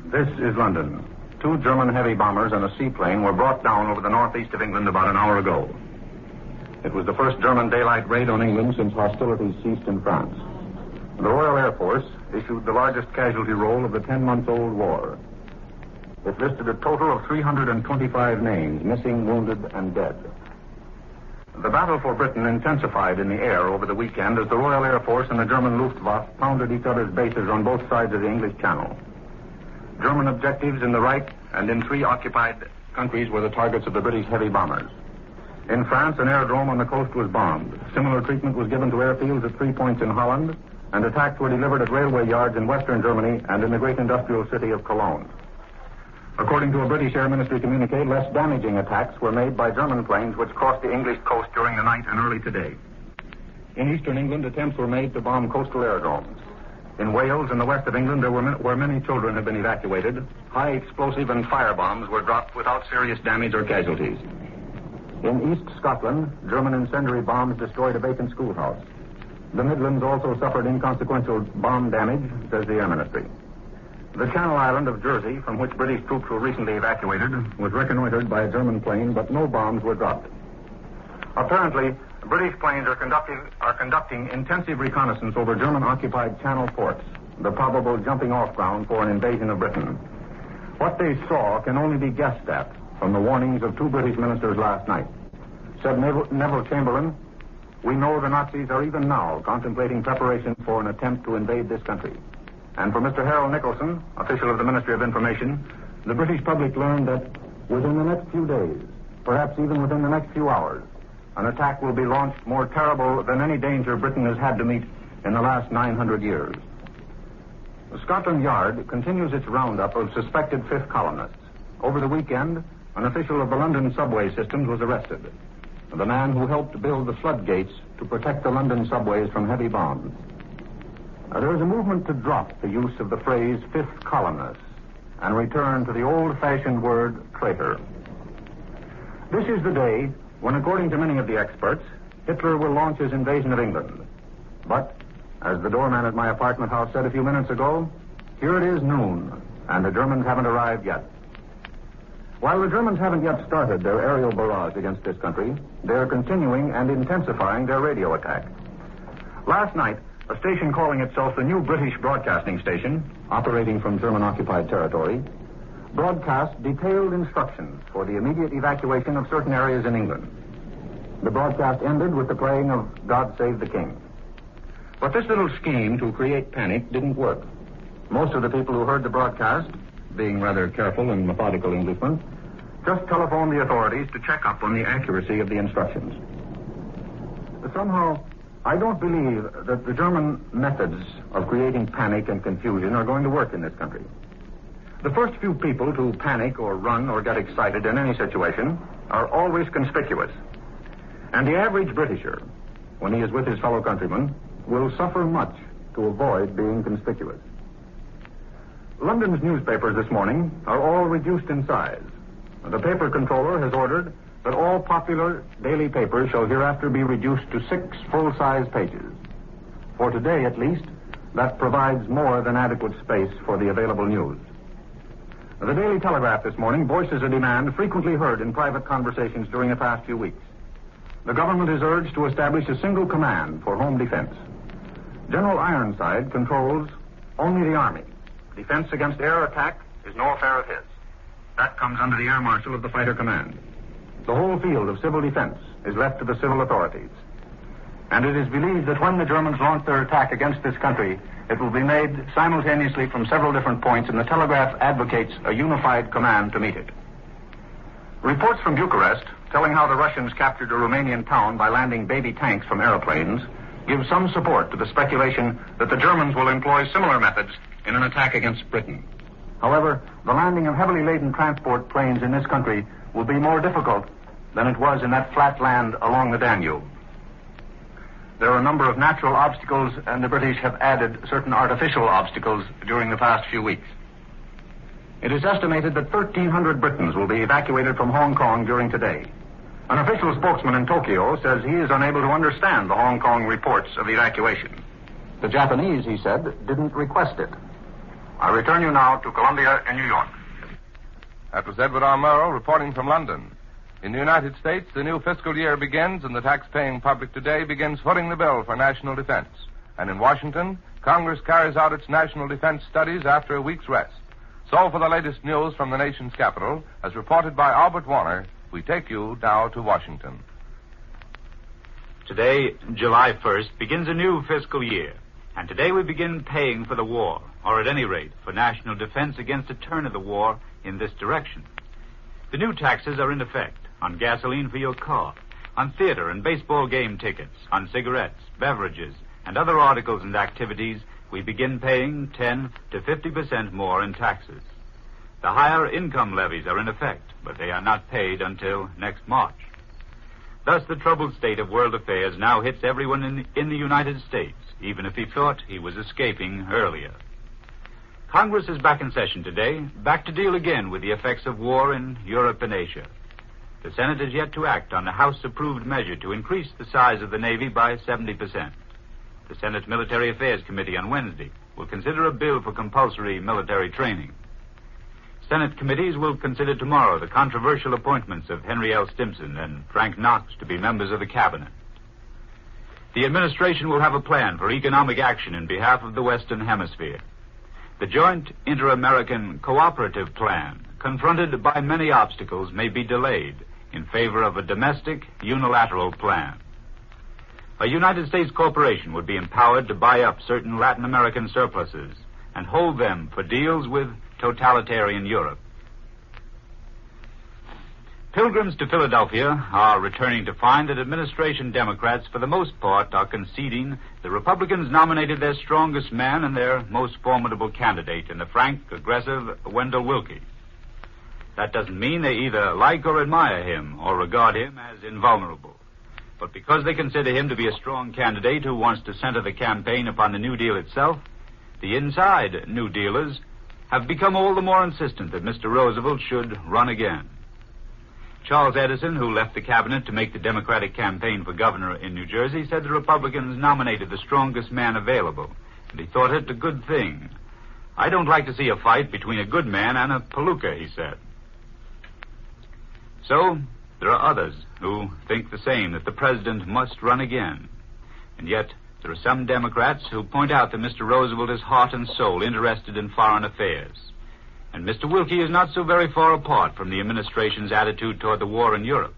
This is London. 2 German heavy bombers and a seaplane were brought down over the northeast of England about an hour ago. It was the first German daylight raid on England since hostilities ceased in France. The Royal Air Force issued the largest casualty roll of the 10-month-old war. It listed a total of 325 names, missing, wounded, and dead. The battle for Britain intensified in the air over the weekend as the Royal Air Force and the German Luftwaffe pounded each other's bases on both sides of the English Channel. German objectives in the Reich and in 3 occupied countries were the targets of the British heavy bombers. In France, an aerodrome on the coast was bombed. Similar treatment was given to airfields at 3 points in Holland, and attacks were delivered at railway yards in western Germany and in the great industrial city of Cologne. According to a British Air Ministry communique, less damaging attacks were made by German planes which crossed the English coast during the night and early today. In eastern England, attempts were made to bomb coastal aerodromes. In Wales and the west of England, where many children have been evacuated, high explosive and fire bombs were dropped without serious damage or casualties. In East Scotland, German incendiary bombs destroyed a vacant schoolhouse. The Midlands also suffered inconsequential bomb damage, says the Air Ministry. The Channel Island of Jersey, from which British troops were recently evacuated, was reconnoitered by a German plane, but no bombs were dropped. Apparently, British planes are conducting intensive reconnaissance over German-occupied Channel ports, the probable jumping-off ground for an invasion of Britain. What they saw can only be guessed at from the warnings of 2 British ministers last night. Said Neville Chamberlain, "We know the Nazis are even now contemplating preparation for an attempt to invade this country." And from Mr. Harold Nicholson, official of the Ministry of Information, the British public learned that within the next few days, perhaps even within the next few hours, an attack will be launched more terrible than any danger Britain has had to meet in the last 900 years. Scotland Yard continues its roundup of suspected fifth columnists. Over the weekend, an official of the London subway systems was arrested. The man who helped build the floodgates to protect the London subways from heavy bombs. There is a movement to drop the use of the phrase fifth columnist and return to the old-fashioned word traitor. This is the day when, according to many of the experts, Hitler will launch his invasion of England. But, as the doorman at my apartment house said a few minutes ago, here it is noon, and the Germans haven't arrived yet. While the Germans haven't yet started their aerial barrage against this country, they're continuing and intensifying their radio attack. Last night, a station calling itself the New British Broadcasting Station, operating from German-occupied territory, broadcast detailed instructions for the immediate evacuation of certain areas in England. The broadcast ended with the playing of God Save the King. But this little scheme to create panic didn't work. Most of the people who heard the broadcast, being rather careful and methodical Englishmen, just telephoned the authorities to check up on the accuracy of the instructions. Somehow, I don't believe that the German methods of creating panic and confusion are going to work in this country. The first few people to panic or run or get excited in any situation are always conspicuous. And the average Britisher, when he is with his fellow countrymen, will suffer much to avoid being conspicuous. London's newspapers this morning are all reduced in size. The paper controller has ordered that all popular daily papers shall hereafter be reduced to 6 full-size pages. For today, at least, that provides more than adequate space for the available news. The Daily Telegraph this morning voices a demand frequently heard in private conversations during the past few weeks. The government is urged to establish a single command for home defense. General Ironside controls only the Army. Defense against air attack is no affair of his. That comes under the Air Marshal of the Fighter Command. The whole field of civil defense is left to the civil authorities. And it is believed that when the Germans launch their attack against this country, it will be made simultaneously from several different points, and the Telegraph advocates a unified command to meet it. Reports from Bucharest telling how the Russians captured a Romanian town by landing baby tanks from airplanes give some support to the speculation that the Germans will employ similar methods in an attack against Britain. However, the landing of heavily laden transport planes in this country will be more difficult than it was in that flat land along the Danube. There are a number of natural obstacles, and the British have added certain artificial obstacles during the past few weeks. It is estimated that 1,300 Britons will be evacuated from Hong Kong during today. An official spokesman in Tokyo says he is unable to understand the Hong Kong reports of evacuation. The Japanese, he said, didn't request it. I return you now to Columbia and New York. That was Edward R. Murrow reporting from London. In the United States, the new fiscal year begins, and the tax-paying public today begins footing the bill for national defense. And in Washington, Congress carries out its national defense studies after a week's rest. So for the latest news from the nation's capital, as reported by Albert Warner, we take you now to Washington. Today, July 1st, begins a new fiscal year. And today we begin paying for the war, or at any rate, for national defense against a turn of the war in this direction. The new taxes are in effect on gasoline for your car, on theater and baseball game tickets, on cigarettes, beverages, and other articles and activities. We begin paying 10 to 50% more in taxes. The higher income levies are in effect, but they are not paid until next March. Thus, the troubled state of world affairs now hits everyone in the United States, even if he thought he was escaping earlier. Congress is back in session today, back to deal again with the effects of war in Europe and Asia. The Senate is yet to act on the House-approved measure to increase the size of the Navy by 70%. The Senate Military Affairs Committee on Wednesday will consider a bill for compulsory military training. Senate committees will consider tomorrow the controversial appointments of Henry L. Stimson and Frank Knox to be members of the Cabinet. The administration will have a plan for economic action in behalf of the Western Hemisphere. The Joint Inter-American Cooperative Plan, confronted by many obstacles, may be delayed in favor of a domestic unilateral plan. A United States corporation would be empowered to buy up certain Latin American surpluses and hold them for deals with totalitarian Europe. Pilgrims to Philadelphia are returning to find that administration Democrats, for the most part, are conceding the Republicans nominated their strongest man and their most formidable candidate in the frank, aggressive Wendell Willkie. That doesn't mean they either like or admire him or regard him as invulnerable. But because they consider him to be a strong candidate who wants to center the campaign upon the New Deal itself, the inside New Dealers have become all the more insistent that Mr. Roosevelt should run again. Charles Edison, who left the cabinet to make the Democratic campaign for governor in New Jersey, said the Republicans nominated the strongest man available, and he thought it a good thing. I don't like to see a fight between a good man and a palooka, he said. So, there are others who think the same, that the president must run again. And yet, there are some Democrats who point out that Mr. Roosevelt is heart and soul interested in foreign affairs. And Mr. Willkie is not so very far apart from the administration's attitude toward the war in Europe.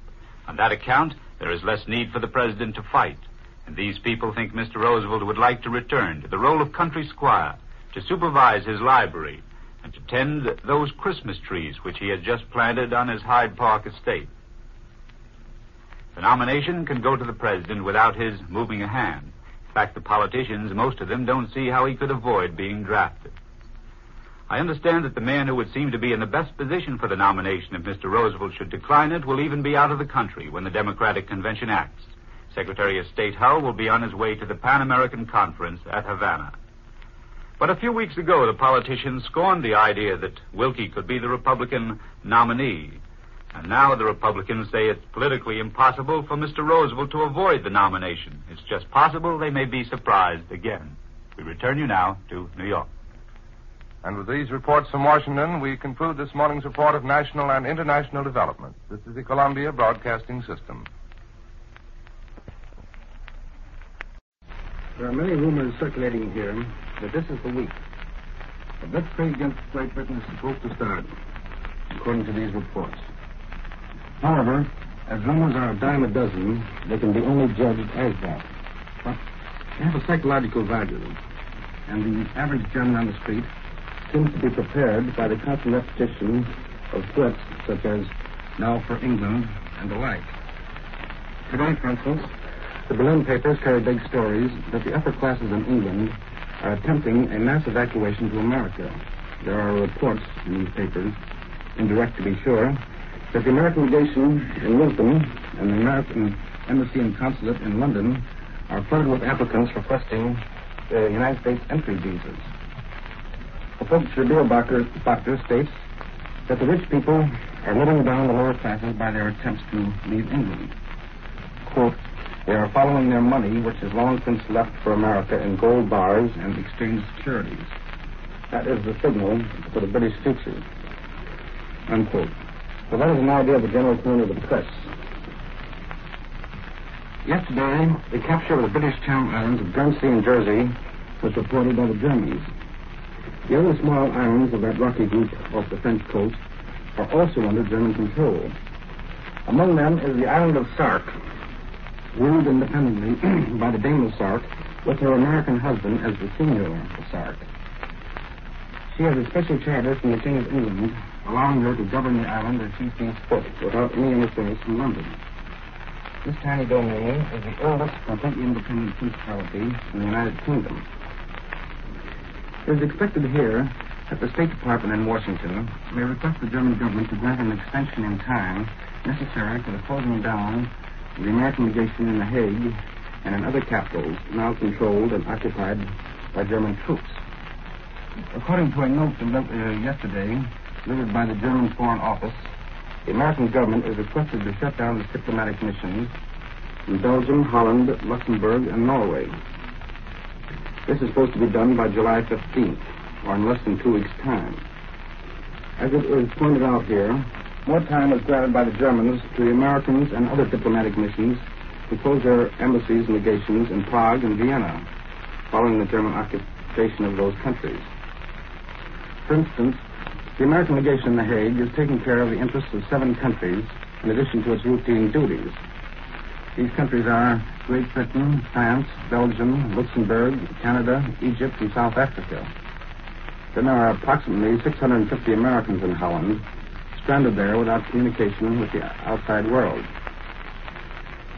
On that account, there is less need for the president to fight. And these people think Mr. Roosevelt would like to return to the role of country squire, to supervise his library, and to tend those Christmas trees which he has just planted on his Hyde Park estate. The nomination can go to the president without his moving a hand. In fact, the politicians, most of them, don't see how he could avoid being drafted. I understand that the man who would seem to be in the best position for the nomination if Mr. Roosevelt should decline it will even be out of the country when the Democratic Convention acts. Secretary of State Hull will be on his way to the Pan American Conference at Havana. But a few weeks ago, the politicians scorned the idea that Willkie could be the Republican nominee. And now the Republicans say it's politically impossible for Mr. Roosevelt to avoid the nomination. It's just possible they may be surprised again. We return you now to New York. And with these reports from Washington, we conclude this morning's report of national and international development. This is the Columbia Broadcasting System. There are many rumors circulating here that this is the week. The Blitzkrieg against Great Britain is supposed to start, according to these reports. However, as rumors are a dime a dozen, they can be only judged as that. But they have a psychological value, and the average German on the street seems to be prepared by the constant repetition of threats such as, now for England, and the like. Today, for instance, the Berlin papers carry big stories that the upper classes in England are attempting a mass evacuation to America. There are reports in these papers, indirect to be sure, that the American legation in Lisbon and the American embassy and consulate in London are flooded with applicants requesting the United States entry visas. The Folksher Beerbacher states that the rich people are letting down the lower classes by their attempts to leave England. Quote, they are following their money, which has long since left for America in gold bars and exchange securities. That is the signal for the British future. Unquote. So that is an idea of the general tone of the press. Yesterday, the capture of the British Channel Islands of Guernsey and Jersey was reported by the Germans. The other small islands of that rocky group off the French coast are also under German control. Among them is the island of Sark, ruled independently by the Dame of Sark, with her American husband as the senior of Sark. She has a special charter from the King of England, allowing her to govern the island as she sees fit, without any interference from London. This tiny domain is the oldest completely independent principality in the United Kingdom. It is expected here that the State Department in Washington may request the German government to grant an extension in time necessary for the closing down of the American legation in The Hague and in other capitals now controlled and occupied by German troops. According to a note yesterday delivered by the German Foreign Office, the American government is requested to shut down its diplomatic missions in Belgium, Holland, Luxembourg, and Norway. This is supposed to be done by July 15th, or in less than 2 weeks' time. As it is pointed out here, more time is granted by the Germans to the Americans and other diplomatic missions to close their embassies and legations in Prague and Vienna, following the German occupation of those countries. For instance, the American legation in The Hague is taking care of the interests of 7 countries in addition to its routine duties. These countries are Great Britain, France, Belgium, Luxembourg, Canada, Egypt, and South Africa. Then there are approximately 650 Americans in Holland, stranded there without communication with the outside world.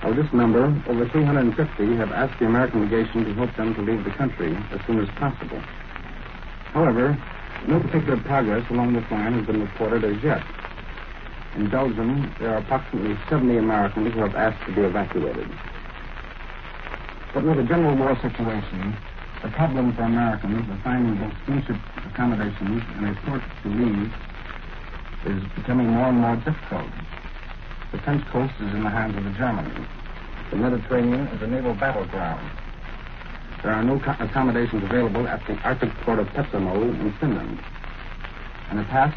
Of this number, over 350 have asked the American legation to help them to leave the country as soon as possible. However, no particular progress along this line has been reported as yet. In Belgium, there are approximately 70 Americans who have asked to be evacuated. But with a general war situation, the problem for Americans of finding both steamship accommodations and a port to leave is becoming more and more difficult. The French coast is in the hands of the Germans. The Mediterranean is a naval battleground. There are no accommodations available at the Arctic port of Petsamo in Finland. And the task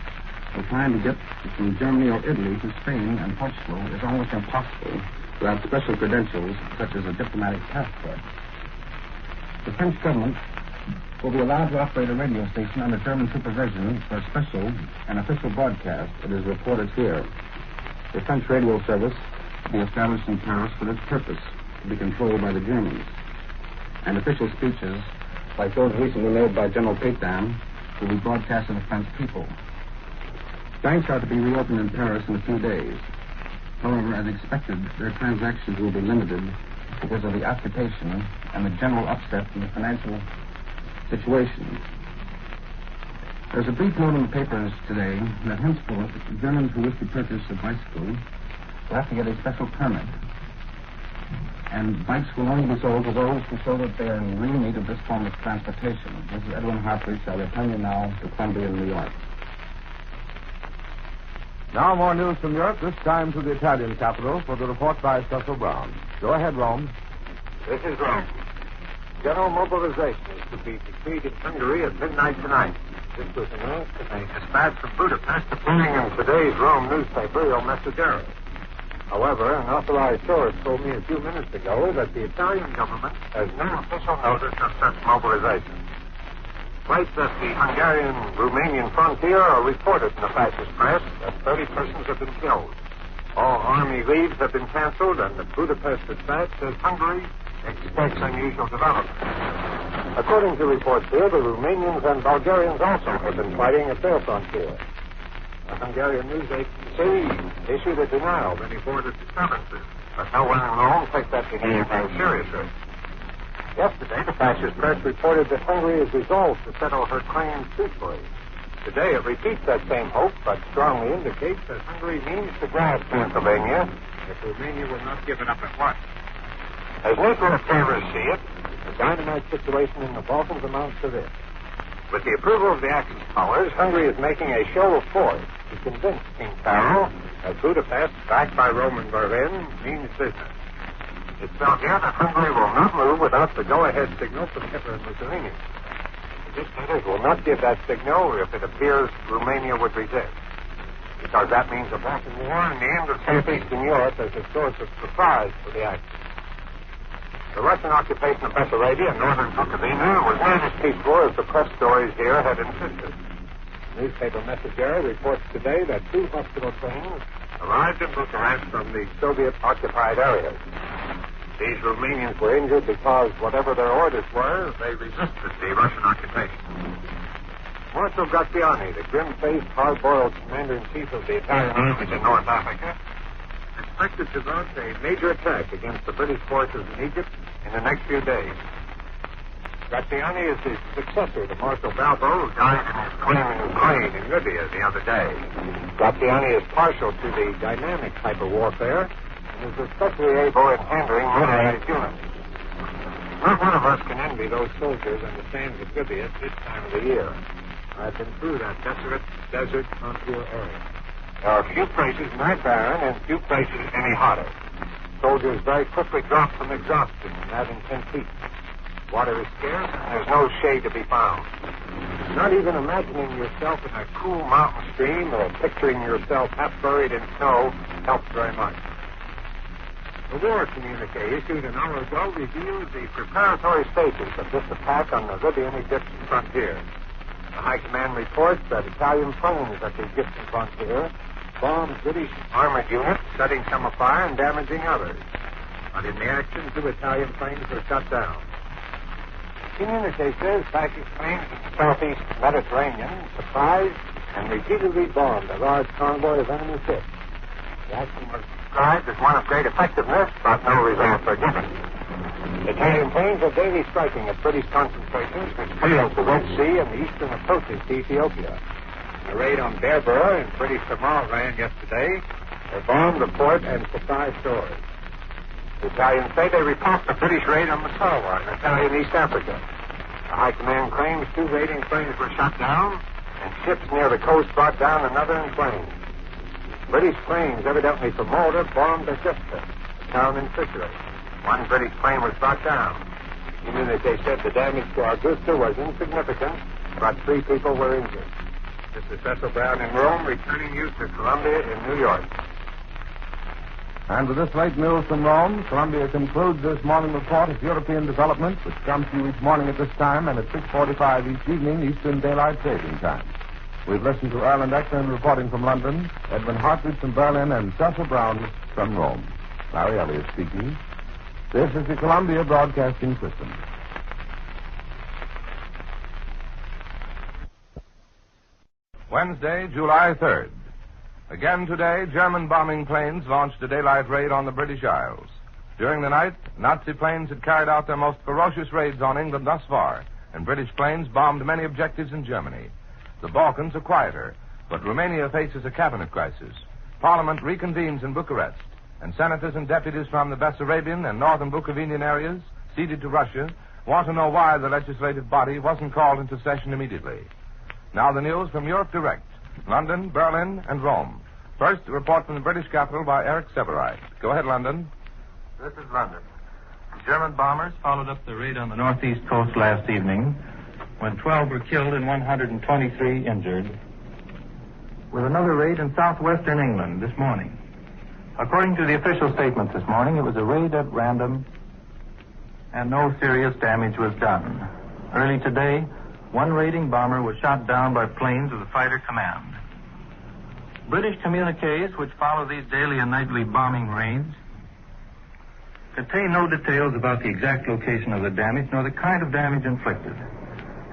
of trying to get from Germany or Italy to Spain and Portugal is almost impossible without special credentials such as a diplomatic passport. The French government will be allowed to operate a radio station under German supervision for a special and official broadcast, it is reported here. The French radio service will be established in Paris for this purpose, to be controlled by the Germans. And official speeches, like those recently made by General Pétain, will be broadcast to the French people. Banks are to be reopened in Paris in a few days. However, as expected, their transactions will be limited because of the occupation and the general upset in the financial situation. There's a brief note in the papers today that henceforth Germans who wish to purchase a bicycle will have to get a special permit. And bikes will only be sold to those who show that they are in real need of this form of transportation. This is Edwin Hartridge. I return you now to Columbia, New York. Now more news from Europe, this time to the Italian capital for the report by Cecil Brown. Go ahead, Rome. This is Rome. General mobilization is to be decreed in Hungary at midnight tonight. This was announced in a dispatch from Budapest appearing in today's Rome newspaper, Il Messaggero. However, an authorized source told me a few minutes ago that the Italian government has no official notice of such mobilization. Flights at the Hungarian-Romanian frontier are reported in the fascist press that 30 persons have been killed. All army leaves have been canceled, and the Budapest dispatch says Hungary expects unusual developments. According to reports here, the Romanians and Bulgarians also have been fighting at their frontier. The Hungarian news agency issued a denial of any border disturbances, but no one in Rome takes that behavior very seriously. Yesterday, the fascist press reported that Hungary is resolved to settle her claims peacefully. Today, it repeats that same hope, but strongly indicates that Hungary means to grab Pennsylvania if Romania will not give it up at once. As neutral observers see it, the dynamite situation in the Balkans amounts to this. With the approval of the Axis powers, Hungary is making a show of force to convince King Carol that Budapest, backed by Rome and Berlin, means business. It's felt here that Hungary will not move without the go-ahead signal from Hitler and Mussolini. The dictators will not give that signal if it appears Romania would resist, because that means a Balkan war and the end of southeastern Europe as a source of surprise for the Axis. The Russian occupation of Bessarabia and northern Bukovina was not as peaceful as the press stories here had insisted. Newspaper Messager reports today that 2 hospital trains arrived in Bucharest from the Soviet-occupied areas. These Romanians were injured because, whatever their orders were, they resisted the Russian occupation. Marshal Graziani, the grim-faced, hard-boiled commander-in-chief of the Italian armies in North Africa, expected to launch a major attack against the British forces in Egypt in the next few days. Graziani is the successor to Marshal Balbo, who died in his claim in Ukraine in Libya the other day. Graziani is partial to the dynamic type of warfare and is especially able in handling motorized units. Not one of us can envy those soldiers on the sands of Libya at this time of the year. I've been through that desolate desert frontier area. There are few places more barren and few places any hotter. Soldiers very quickly drop from exhaustion in that intense heat. Water is scarce and there's no shade to be found. Not even imagining yourself in a cool mountain stream or picturing yourself half buried in snow helps very much. The war communique issued an hour ago reveals the preparatory stages of this attack on the Libyan-Egyptian frontier. The High Command reports that Italian planes at the Egyptian frontier bombed British armored units, setting some afire and damaging others. But in the action, 2 Italian planes were shot down. The communique says fascist planes in the southeast Mediterranean surprised and repeatedly bombed a large convoy of enemy ships. The action was described as one of great effectiveness, but no results are given. Italian planes are daily striking at British concentrations which trail the Red Sea and the eastern approaches to Ethiopia. A raid on Berbera in British Somaliland yesterday, they bombed the port and supply stores. The Italians say they repulsed a British raid on Massawa in Italian East Africa. The High Command claims 2 raiding planes were shot down, and ships near the coast brought down another in flames. British planes, evidently from Malta, bombed Augusta, a town in Sicily. 1 British plane was brought down. The communique said the damage to Augusta was insignificant, but 3 people were injured. This is Cecil Brown in Rome, returning you to Columbia in New York. And with this late news from Rome, Columbia concludes this morning report of European developments, which comes to you each morning at this time and at 6:45 each evening Eastern Daylight Saving Time. We've listened to Erland Eckman reporting from London, Edwin Hartridge from Berlin, and Cecil Brown from Rome. Larry Elliott speaking. This is the Columbia Broadcasting System. Wednesday, July 3rd. Again today, German bombing planes launched a daylight raid on the British Isles. During the night, Nazi planes had carried out their most ferocious raids on England thus far, and British planes bombed many objectives in Germany. The Balkans are quieter, but Romania faces a cabinet crisis. Parliament reconvenes in Bucharest, and senators and deputies from the Bessarabian and northern Bukovinian areas, ceded to Russia, want to know why the legislative body wasn't called into session immediately. Now the news from Europe Direct, London, Berlin, and Rome. First, a report from the British capital by Eric Severide. Go ahead, London. This is London. German bombers followed up the raid on the northeast coast last evening, when 12 were killed and 123 injured, with another raid in southwestern England this morning. According to the official statement this morning, it was a raid at random, and no serious damage was done. Early today, 1 raiding bomber was shot down by planes of the Fighter Command. British communiques, which follow these daily and nightly bombing raids, contain no details about the exact location of the damage nor the kind of damage inflicted,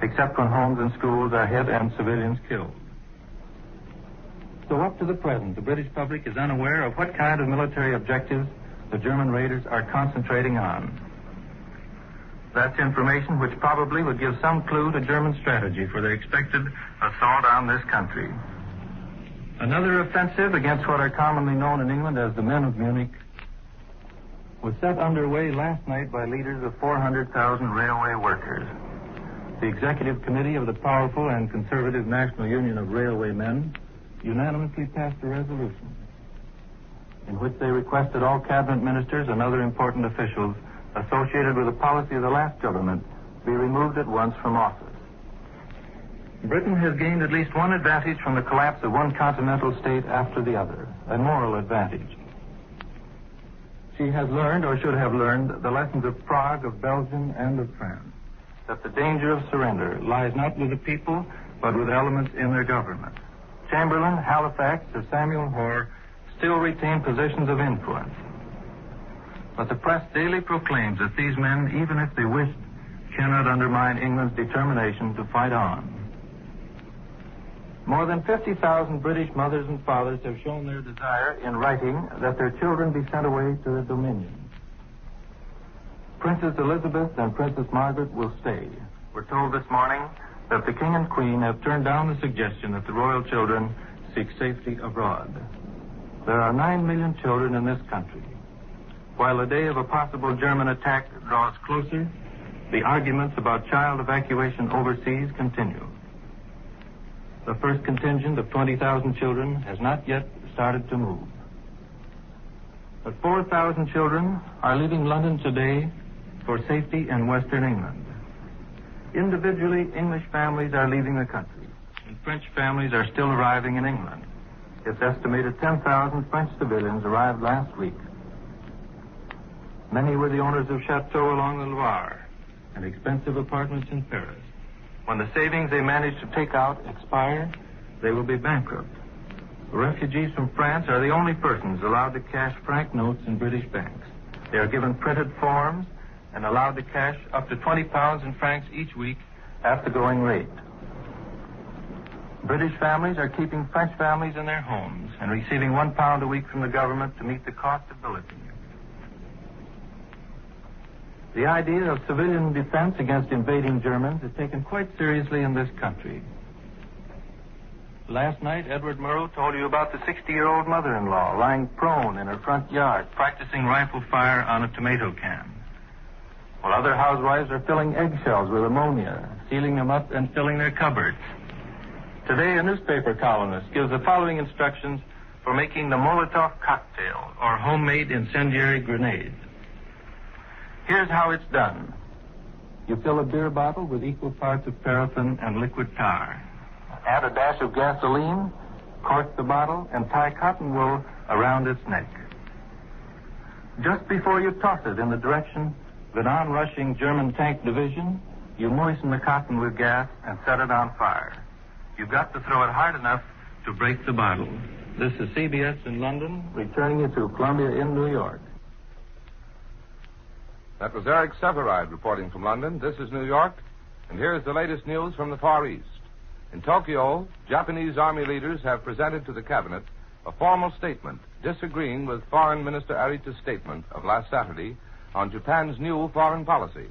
except when homes and schools are hit and civilians killed. So up to the present, the British public is unaware of what kind of military objectives the German raiders are concentrating on. That's information which probably would give some clue to German strategy for their expected assault on this country. Another offensive against what are commonly known in England as the Men of Munich was set underway last night by leaders of 400,000 railway workers. The Executive Committee of the powerful and conservative National Union of Railway Men unanimously passed a resolution in which they requested all cabinet ministers and other important officials associated with the policy of the last government be removed at once from office. Britain has gained at least one advantage from the collapse of one continental state after the other, a moral advantage. She has learned, or should have learned, the lessons of Prague, of Belgium, and of France, that the danger of surrender lies not with the people, but with elements in their government. Chamberlain, Halifax, or Samuel Hoare still retain positions of influence. But the press daily proclaims that these men, even if they wished, cannot undermine England's determination to fight on. More than 50,000 British mothers and fathers have shown their desire in writing that their children be sent away to the Dominions. Princess Elizabeth and Princess Margaret will stay. We're told this morning that the King and Queen have turned down the suggestion that the royal children seek safety abroad. There are 9 million children in this country. While the day of a possible German attack draws closer, the arguments about child evacuation overseas continue. The first contingent of 20,000 children has not yet started to move. But 4,000 children are leaving London today for safety in Western England. Individually, English families are leaving the country, and French families are still arriving in England. It's estimated 10,000 French civilians arrived last week. Many were the owners of chateaux along the Loire and expensive apartments in Paris. When the savings they manage to take out expire, they will be bankrupt. Refugees from France are the only persons allowed to cash franc notes in British banks. They are given printed forms and allowed to cash up to 20 pounds in francs each week at the going rate. British families are keeping French families in their homes and receiving £1 a week from the government to meet the cost of billeting. The idea of civilian defense against invading Germans is taken quite seriously in this country. Last night, Edward Murrow told you about the 60-year-old mother-in-law lying prone in her front yard, practicing rifle fire on a tomato can. While other housewives are filling eggshells with ammonia, sealing them up and filling their cupboards. Today, a newspaper columnist gives the following instructions for making the Molotov cocktail, or homemade incendiary grenade. Here's how it's done. You fill a beer bottle with equal parts of paraffin and liquid tar. Add a dash of gasoline, cork the bottle, and tie cotton wool around its neck. Just before you toss it in the direction of an onrushing German tank division, you moisten the cotton with gas and set it on fire. You've got to throw it hard enough to break the bottle. This is CBS in London, returning you to Columbia in New York. That was Eric Severide reporting from London. This is New York, and here's the latest news from the Far East. In Tokyo, Japanese army leaders have presented to the cabinet a formal statement disagreeing with Foreign Minister Arita's statement of last Saturday on Japan's new foreign policy.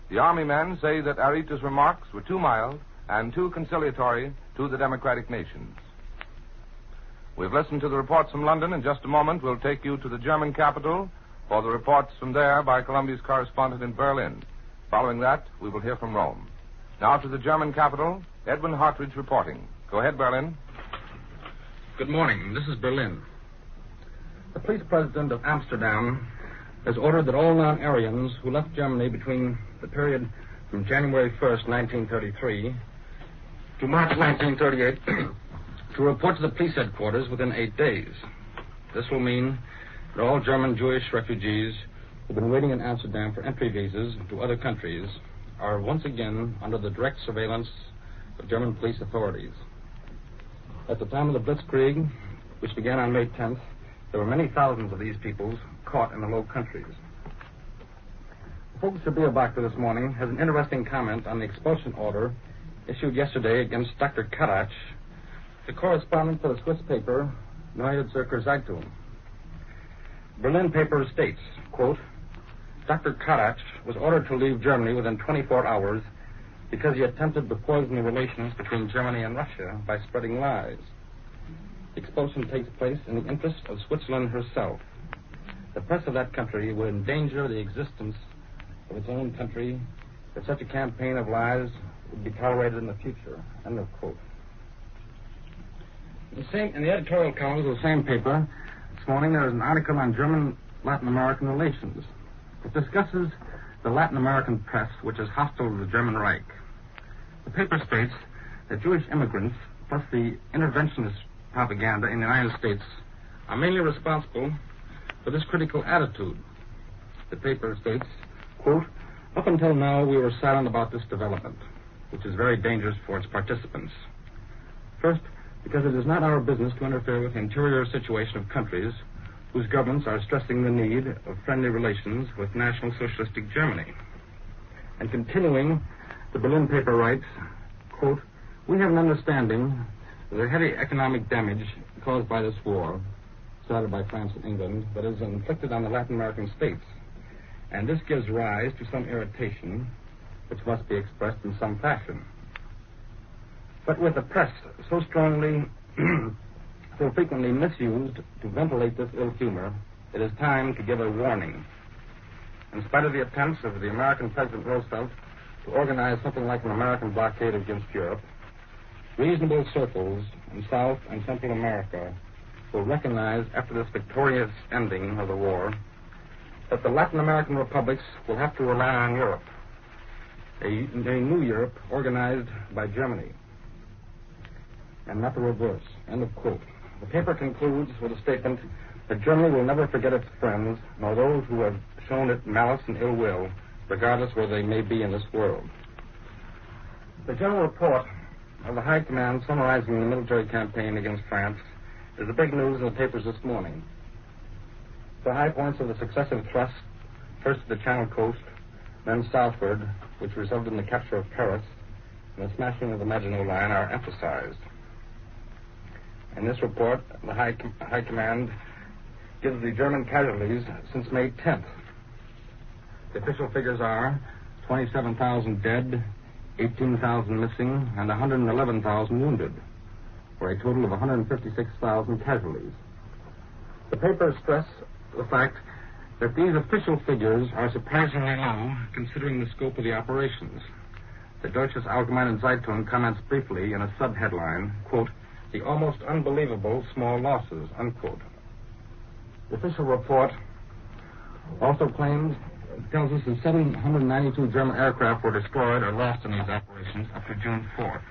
The army men say that Arita's remarks were too mild and too conciliatory to the democratic nations. We've listened to the reports from London. In just a moment, we'll take you to the German capital for the reports from there by Columbia's correspondent in Berlin. Following that, we will hear from Rome. Now to the German capital, Edwin Hartridge reporting. Go ahead, Berlin. Good morning. This is Berlin. The police president of Amsterdam has ordered that all non-Aryans who left Germany between the period from January 1st, 1933 to March 1938 to report to the police headquarters within 8 days. This will mean that all German Jewish refugees who have been waiting in Amsterdam for entry visas to other countries are once again under the direct surveillance of German police authorities. At the time of the Blitzkrieg, which began on May 10th, there were many thousands of these people caught in the Low Countries. The Focus Beobachter this morning has an interesting comment on the expulsion order issued yesterday against Dr. Karach The correspondent for the Swiss paper, Neue Zürcher Zeitung. Berlin paper states, quote, Dr. Karach was ordered to leave Germany within 24 hours because he attempted to poison the relations between Germany and Russia by spreading lies. The expulsion takes place in the interest of Switzerland herself. The press of that country would endanger the existence of its own country if such a campaign of lies would be tolerated in the future. End of quote. In the editorial columns of the same paper, this morning there is an article on German-Latin American relations. It discusses the Latin American press, which is hostile to the German Reich. The paper states that Jewish immigrants, plus the interventionist propaganda in the United States, are mainly responsible for this critical attitude. The paper states, quote, up until now we were silent about this development, which is very dangerous for its participants. First, because it is not our business to interfere with the interior situation of countries whose governments are stressing the need of friendly relations with National Socialistic Germany. And continuing, the Berlin paper writes, quote, we have an understanding of the heavy economic damage caused by this war, started by France and England, that is inflicted on the Latin American states. And this gives rise to some irritation, which must be expressed in some fashion. But with the press so strongly, so frequently misused to ventilate this ill humor, it is time to give a warning. In spite of the attempts of the American President Roosevelt to organize something like an American blockade against Europe, reasonable circles in South and Central America will recognize after this victorious ending of the war that the Latin American republics will have to rely on Europe, a new Europe organized by Germany, and not the reverse. End of quote. The paper concludes with a statement that Germany will never forget its friends, nor those who have shown it malice and ill will, regardless where they may be in this world. The general report of the High Command summarizing the military campaign against France is the big news in the papers this morning. The high points of the successive thrusts, first to the Channel coast, then southward, which resulted in the capture of Paris and the smashing of the Maginot Line, are emphasized. In this report, the High Command gives the German casualties since May 10th. The official figures are 27,000 dead, 18,000 missing, and 111,000 wounded, for a total of 156,000 casualties. The papers stress the fact that these official figures are surprisingly low considering the scope of the operations. The Deutsche Allgemeine Zeitung comments briefly in a sub-headline, quote, the almost unbelievable small losses, unquote. The official report also tells us that 792 German aircraft were destroyed or lost in these operations up to June 4th.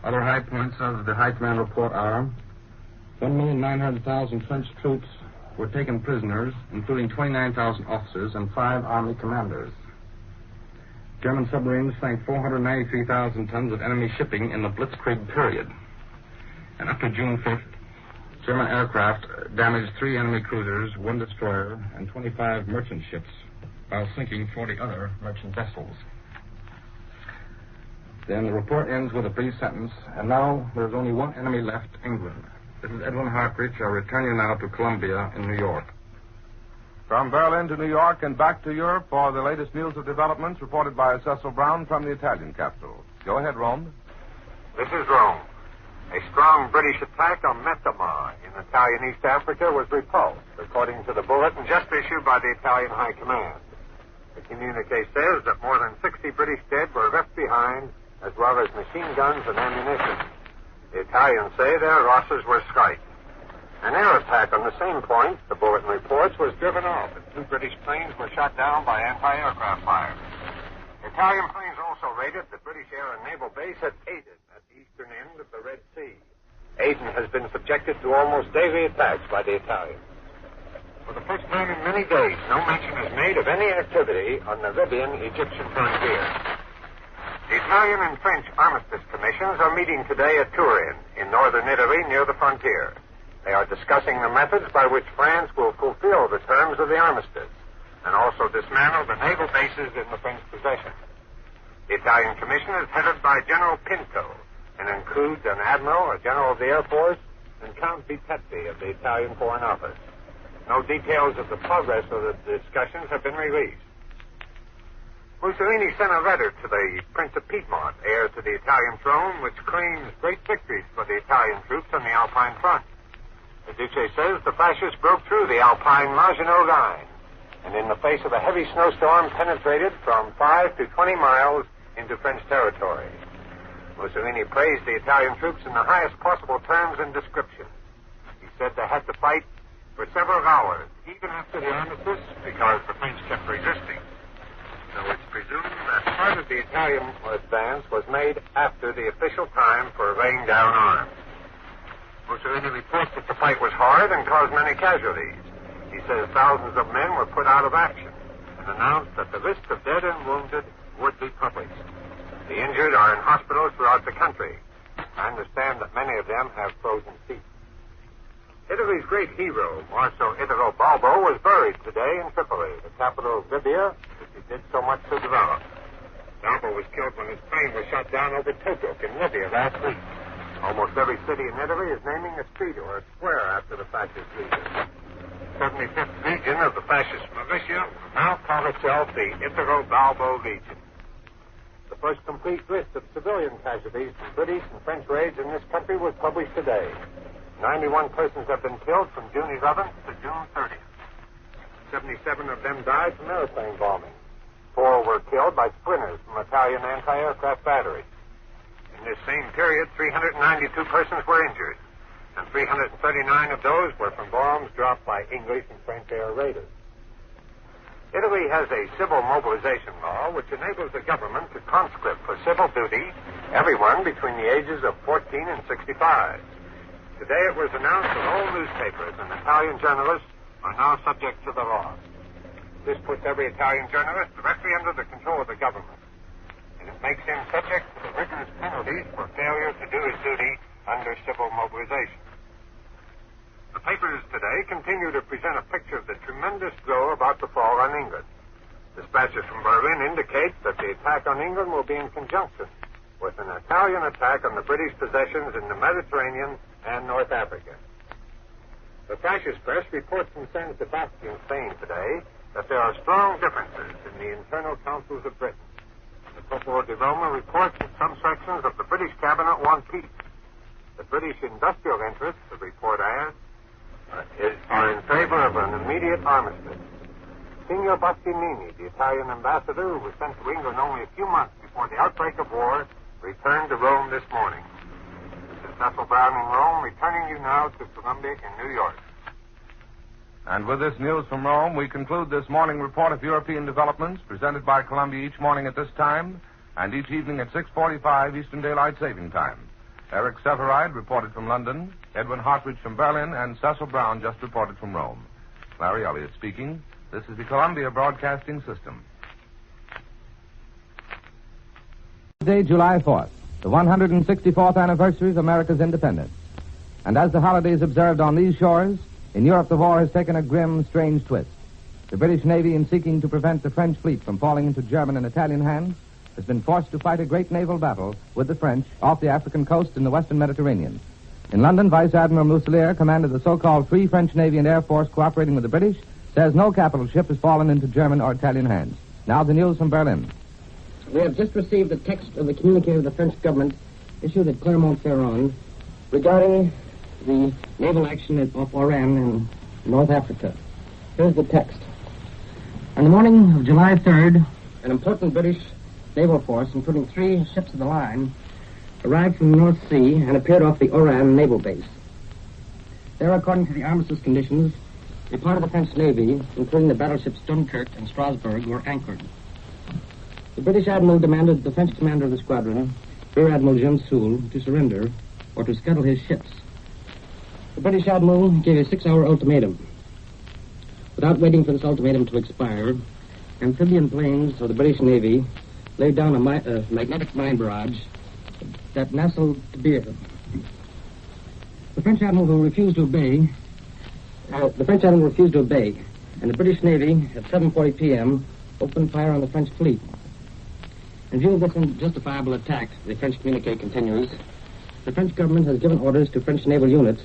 Other high points of the High Command report are 1,900,000 French troops were taken prisoners, including 29,000 officers and 5 army commanders. German submarines sank 493,000 tons of enemy shipping in the Blitzkrieg period. And up to June 5th, German aircraft damaged 3 enemy cruisers, 1 destroyer, and 25 merchant ships, while sinking 40 other merchant vessels. Then the report ends with a brief sentence, and now there's only one enemy left, England. This is Edwin Hartridge. I return you now to Columbia in New York. From Berlin to New York and back to Europe for the latest news of developments reported by Cecil Brown from the Italian capital. Go ahead, Rome. This is Rome. A strong British attack on Metama in Italian East Africa was repulsed, according to the bulletin just issued by the Italian High Command. The communique says that more than 60 British dead were left behind, as well as machine guns and ammunition. The Italians say their losses were slight. An air attack on the same point, the bulletin reports, was driven off, and 2 British planes were shot down by anti-aircraft fire. Italian planes also raided the British air and naval base at Aden, at the eastern end of the Red Sea. Aden has been subjected to almost daily attacks by the Italians. For the first time in many days, no mention is made of any activity on the Libyan-Egyptian frontier. The Italian and French armistice commissions are meeting today at Turin, in northern Italy, near the frontier. They are discussing the methods by which France will fulfill the terms of the armistice, and also dismantle the naval bases in the French possession. The Italian Commission is headed by General Pinto, and includes an admiral, a general of the Air Force, and Count Vitetzi of the Italian Foreign Office. No details of the progress of the discussions have been released. Mussolini sent a letter to the Prince of Piedmont, heir to the Italian throne, which claims great victories for the Italian troops on the Alpine front. The Duce says the fascists broke through the Alpine Maginot Line, and in the face of a heavy snowstorm penetrated from 5 to 20 miles into French territory. Mussolini praised the Italian troops in the highest possible terms and description. He said they had to fight for several hours, even after the armistice, because the French kept resisting. So it's presumed that part of the Italian advance was made after the official time for laying down arms. Mussolini reports that the fight was hard and caused many casualties. He says thousands of men were put out of action and announced that the list of dead and wounded would be published. The injured are in hospitals throughout the country. I understand that many of them have frozen feet. Italy's great hero, Marshal Italo Balbo, was buried today in Tripoli, the capital of Libya, which he did so much to develop. Balbo was killed when his plane was shot down over Tobruk in Libya last week. Almost every city in Italy is naming a street or a square after the fascist leader. 75th Legion of the fascist militia will now call itself the Italo Balbo Legion. The first complete list of civilian casualties from British and French raids in this country was published today. 91 persons have been killed from June 11th to June 30th. 77 of them died from airplane bombing. 4 were killed by splinters from Italian anti-aircraft batteries. In this same period, 392 persons were injured, and 339 of those were from bombs dropped by English and French air raiders. Italy has a civil mobilization law which enables the government to conscript for civil duty everyone between the ages of 14 and 65. Today it was announced that all newspapers and Italian journalists are now subject to the law. This puts every Italian journalist directly under the control of the government, and it makes him subject to the rigorous penalties for failure to do his duty under civil mobilization. The papers today continue to present a picture of the tremendous blow about to fall on England. Dispatches from Berlin indicate that the attack on England will be in conjunction with an Italian attack on the British possessions in the Mediterranean and North Africa. The fascist press reports from San Sebastian, Spain today that there are strong differences in the internal councils of Britain. The Popolo di Roma reports that some sections of the British cabinet want peace. The British industrial interests, the report adds, are in favor of an immediate armistice. Signor Bastianini, the Italian ambassador who was sent to England only a few months before the outbreak of war, returned to Rome this morning. This is Cecil Brown in Rome, returning you now to Columbia in New York. And with this news from Rome, we conclude this morning report of European developments presented by Columbia each morning at this time and each evening at 6:45 Eastern Daylight Saving Time. Eric Severide reported from London, Edwin Hartridge from Berlin, and Cecil Brown just reported from Rome. Larry Elliott speaking. This is the Columbia Broadcasting System. Tuesday, July 4th, the 164th anniversary of America's independence. And as the holidays observed on these shores, in Europe the war has taken a grim, strange twist. The British Navy, in seeking to prevent the French fleet from falling into German and Italian hands, has been forced to fight a great naval battle with the French off the African coast in the western Mediterranean. In London, Vice Admiral Muselier, commander of the so-called Free French Navy and Air Force cooperating with the British, says no capital ship has fallen into German or Italian hands. Now the news from Berlin. We have just received the text of the communique of the French government issued at Clermont-Ferrand regarding the naval action off Oran in North Africa. Here's the text. On the morning of July 3rd, an important British naval force, including 3 ships of the line, arrived from the North Sea and appeared off the Oran naval base. There, according to the armistice conditions, a part of the French Navy, including the battleships Dunkirk and Strasbourg, were anchored. The British admiral demanded the French commander of the squadron, Rear Admiral James Soule, to surrender or to scuttle his ships. The British admiral gave a 6-hour ultimatum. Without waiting for this ultimatum to expire, amphibian planes of the British Navy laid down a magnetic mine barrage that nestled to beer. The French admiral refused to obey, and the British Navy, at 7:40 p.m., opened fire on the French fleet. In view of this unjustifiable attack, the French communique continues, the French government has given orders to French naval units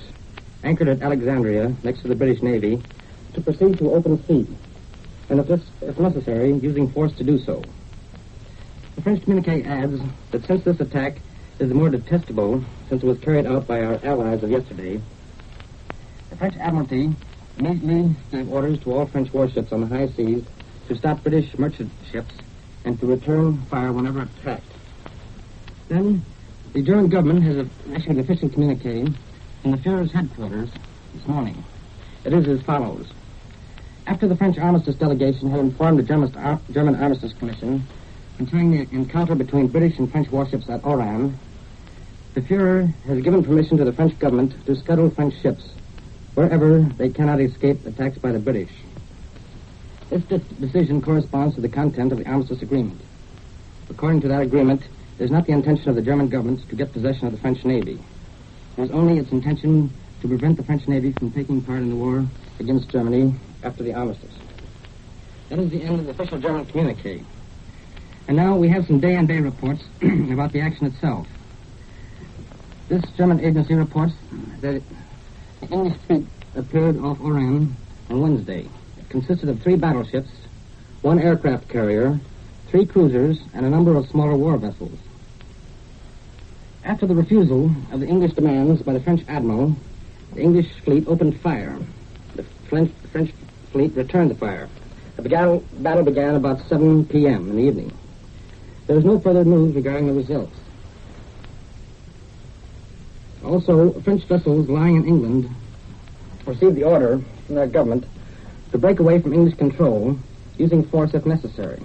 anchored at Alexandria next to the British Navy to proceed to open sea, and if necessary, using force to do so. The French communique adds that since this attack is the more detestable since it was carried out by our allies of yesterday, the French Admiralty immediately gave orders to all French warships on the high seas to stop British merchant ships and to return fire whenever attacked. Then, the German government has issued an official communique from the Führer's headquarters this morning. It is as follows. After the French Armistice delegation had informed the German Armistice Commission concerning the encounter between British and French warships at Oran, the Führer has given permission to the French government to scuttle French ships wherever they cannot escape attacks by the British. This decision corresponds to the content of the Armistice Agreement. According to that agreement, it is not the intention of the German government to get possession of the French Navy. It is only its intention to prevent the French Navy from taking part in the war against Germany after the armistice. That is the end of the official German communique. And now we have some day-and-day reports about the action itself. This German agency reports that the English fleet appeared off Oran on Wednesday. It consisted of 3 battleships, 1 aircraft carrier, 3 cruisers, and a number of smaller war vessels. After the refusal of the English demands by the French admiral, the English fleet opened fire. The French fleet returned the fire. The battle began about 7 p.m. in the evening. There is no further news regarding the results. Also, French vessels lying in England received the order from their government to break away from English control, using force if necessary.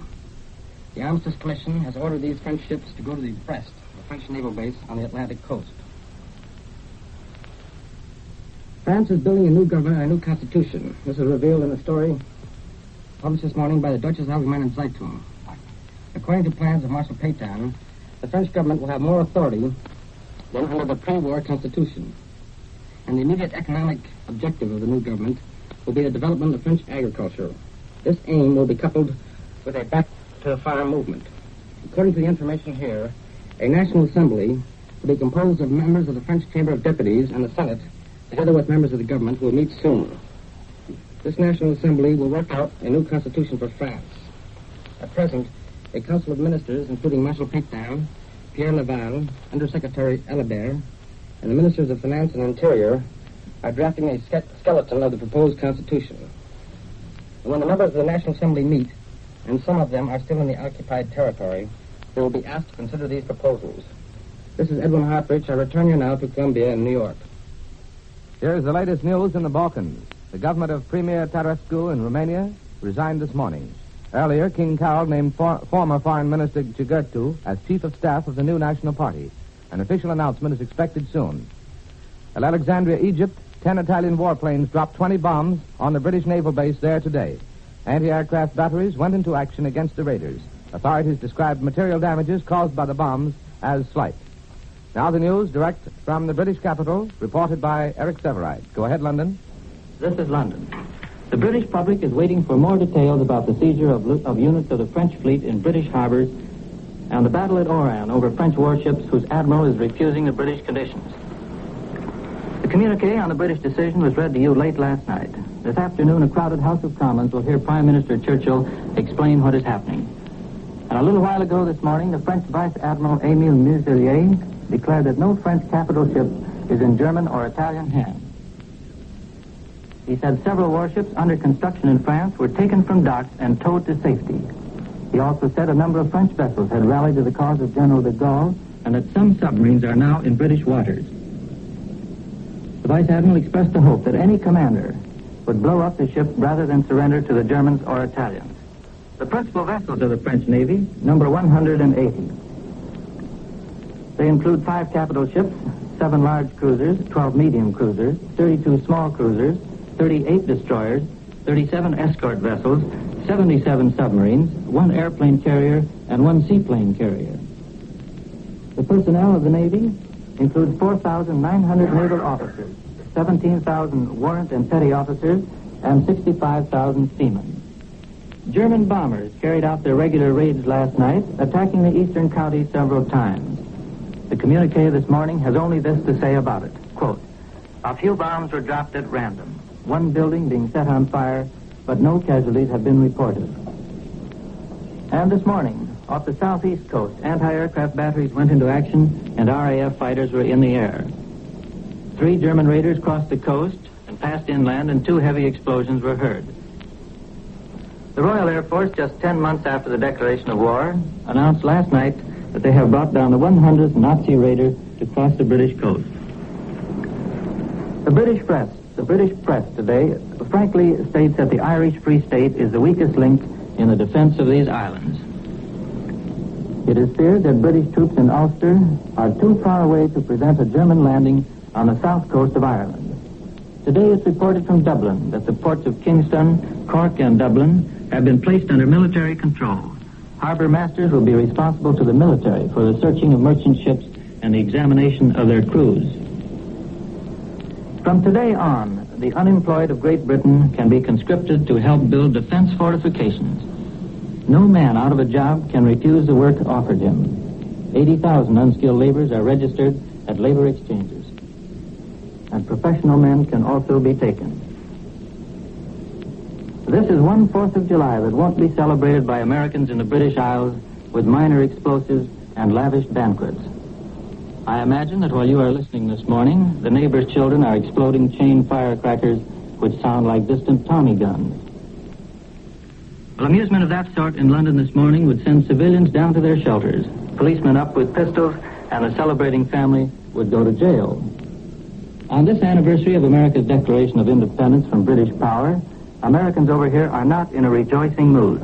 The Armistice Commission has ordered these French ships to go to the Brest, a French naval base on the Atlantic coast. France is building a new government and a new constitution. This is revealed in a story published this morning by the Deutsche Allgemeine Zeitung. According to plans of Marshal Pétain, the French government will have more authority than under the pre-war constitution. And the immediate economic objective of the new government will be the development of French agriculture. This aim will be coupled with a back-to-the-farm movement. According to the information here, a National Assembly will be composed of members of the French Chamber of Deputies and the Senate, together with members of the government, will meet soon. This National Assembly will work out a new constitution for France. At present, a council of ministers, including Marshal Pétain, Pierre Laval, Undersecretary Elibert, and the ministers of Finance and Interior, are drafting a skeleton of the proposed constitution. And when the members of the National Assembly meet, and some of them are still in the occupied territory, they will be asked to consider these proposals. This is Edwin Hartridge. I return you now to Columbia in New York. Here's the latest news in the Balkans. The government of Premier Tarescu in Romania resigned this morning. Earlier, King Carol named former Foreign Minister Gibraltar as Chief of Staff of the new National Party. An official announcement is expected soon. At Alexandria, Egypt, 10 Italian warplanes dropped 20 bombs on the British naval base there today. Anti-aircraft batteries went into action against the raiders. Authorities described material damages caused by the bombs as slight. Now the news direct from the British capital, reported by Eric Severide. Go ahead, London. This is London. The British public is waiting for more details about the seizure of units of the French fleet in British harbors and the battle at Oran over French warships whose admiral is refusing the British conditions. The communique on the British decision was read to you late last night. This afternoon, a crowded House of Commons will hear Prime Minister Churchill explain what is happening. And a little while ago this morning, the French Vice Admiral Émile Muselier declared that no French capital ship is in German or Italian hands. He said several warships under construction in France were taken from docks and towed to safety. He also said a number of French vessels had rallied to the cause of General de Gaulle and that some submarines are now in British waters. The Vice Admiral expressed the hope that any commander would blow up the ship rather than surrender to the Germans or Italians. The principal vessels of the French Navy number 180. They include 5 capital ships, 7 large cruisers, 12 medium cruisers, 32 small cruisers, 38 destroyers, 37 escort vessels, 77 submarines, 1 airplane carrier, and 1 seaplane carrier. The personnel of the Navy includes 4,900 naval officers, 17,000 warrant and petty officers, and 65,000 seamen. German bombers carried out their regular raids last night, attacking the eastern counties several times. The communique this morning has only this to say about it. Quote, a few bombs were dropped at random, one building being set on fire, but no casualties have been reported. And this morning, off the southeast coast, anti-aircraft batteries went into action and RAF fighters were in the air. 3 German raiders crossed the coast and passed inland, and 2 heavy explosions were heard. The Royal Air Force, just 10 months after the declaration of war, announced last night that they have brought down the 100th Nazi raider to cross the British coast. The British press today frankly states that the Irish Free State is the weakest link in the defense of these islands. It is feared that British troops in Ulster are too far away to prevent a German landing on the south coast of Ireland. Today it's reported from Dublin that the ports of Kingston, Cork, and Dublin have been placed under military control. Harbor masters will be responsible to the military for the searching of merchant ships and the examination of their crews. From today on, the unemployed of Great Britain can be conscripted to help build defense fortifications. No man out of a job can refuse the work offered him. 80,000 unskilled laborers are registered at labor exchanges. And professional men can also be taken. This is one 4th of July that won't be celebrated by Americans in the British Isles with minor explosives and lavish banquets. I imagine that while you are listening this morning, the neighbors' children are exploding chain firecrackers which sound like distant Tommy guns. Well, amusement of that sort in London this morning would send civilians down to their shelters, policemen up with pistols, and the celebrating family would go to jail. On this anniversary of America's declaration of independence from British power, Americans over here are not in a rejoicing mood.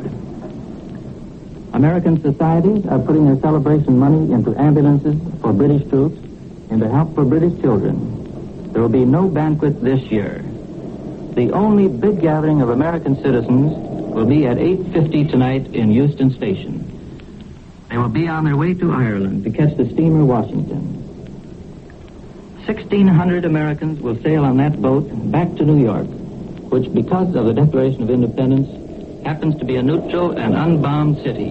American societies are putting their celebration money into ambulances for British troops, into help for British children. There will be no banquet this year. The only big gathering of American citizens will be at 8:50 tonight in Euston Station. They will be on their way to Ireland to catch the steamer Washington. 1,600 Americans will sail on that boat back to New York, which, because of the Declaration of Independence, happens to be a neutral and unbombed city.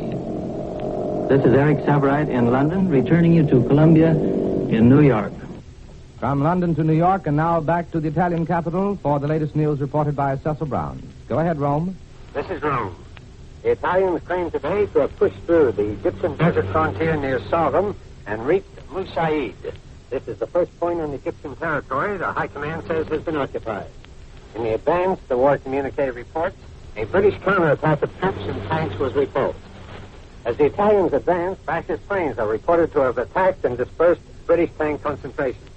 This is Eric Savarite in London, returning you to Columbia in New York. From London to New York, and now back to the Italian capital for the latest news reported by Cecil Brown. Go ahead, Rome. This is Rome. The Italians claim today to have pushed through the Egyptian desert frontier near Salem and reached Musaid. This is the first point on Egyptian territory the High Command says has been occupied. In the advance, the war communique reports, a British counterattack of troops and tanks was repulsed. As the Italians advance, fascist planes are reported to have attacked and dispersed British tank concentrations.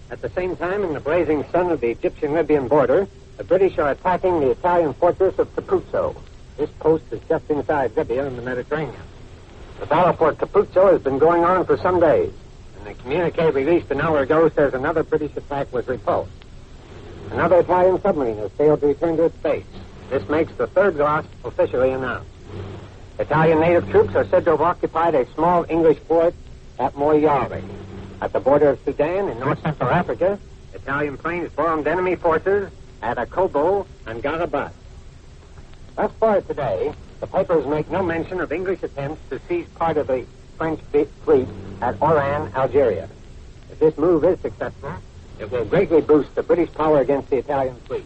At the same time, in the blazing sun of the Egyptian-Libyan border, the British are attacking the Italian fortress of Capuzzo. This post is just inside Libya in the Mediterranean. The battle for Capuzzo has been going on for some days, and the communique released an hour ago says another British attack was repulsed. Another Italian submarine has failed to return to its base. This makes the third loss officially announced. Italian native troops are said to have occupied a small English fort at Moyari. At the border of Sudan in north-central Africa, Italian planes bombed enemy forces at Akobo and Garabat. Thus far today, the papers make no mention of English attempts to seize part of the French fleet at Oran, Algeria. If this move is successful, it will greatly boost the British power against the Italian fleet,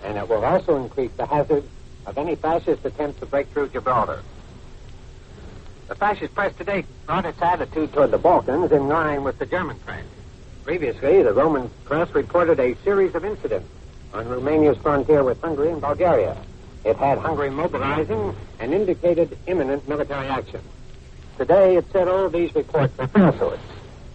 and it will also increase the hazard of any fascist attempt to break through Gibraltar. The fascist press today brought its attitude toward the Balkans in line with the German press. Previously, the Roman press reported a series of incidents on Romania's frontier with Hungary and Bulgaria. It had Hungary mobilizing and indicated imminent military action. Today, it said all of these reports are falsehoods.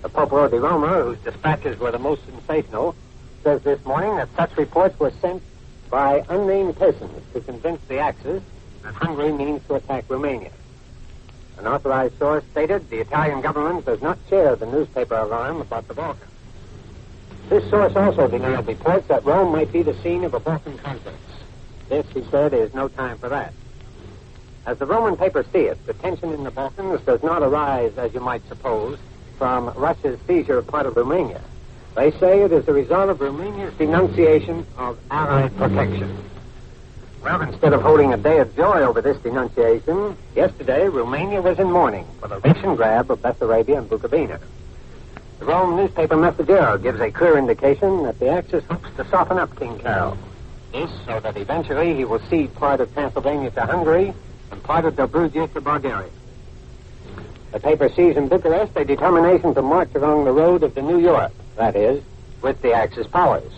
The Popolo di Roma, whose dispatches were the most sensational, says this morning that such reports were sent by unnamed persons to convince the Axis that Hungary means to attack Romania. An authorized source stated the Italian government does not share the newspaper alarm about the Balkans. This source also denied reports that Rome might be the scene of a Balkan conflict. This, he said, is no time for that. As the Roman papers see it, the tension in the Balkans does not arise, as you might suppose, from Russia's seizure of part of Romania. They say it is a result of Romania's denunciation of Allied protection. Well, instead of holding a day of joy over this denunciation, yesterday Romania was in mourning for the Russian grab of Bessarabia and Bukovina. The Rome newspaper Messaggero gives a clear indication that the Axis hopes to soften up King Carol. This so that eventually he will cede part of Transylvania to Hungary and part of Dobruja to Bulgaria. The paper sees in Bucharest a determination to march along the road of the New Europe, that is, with the Axis powers.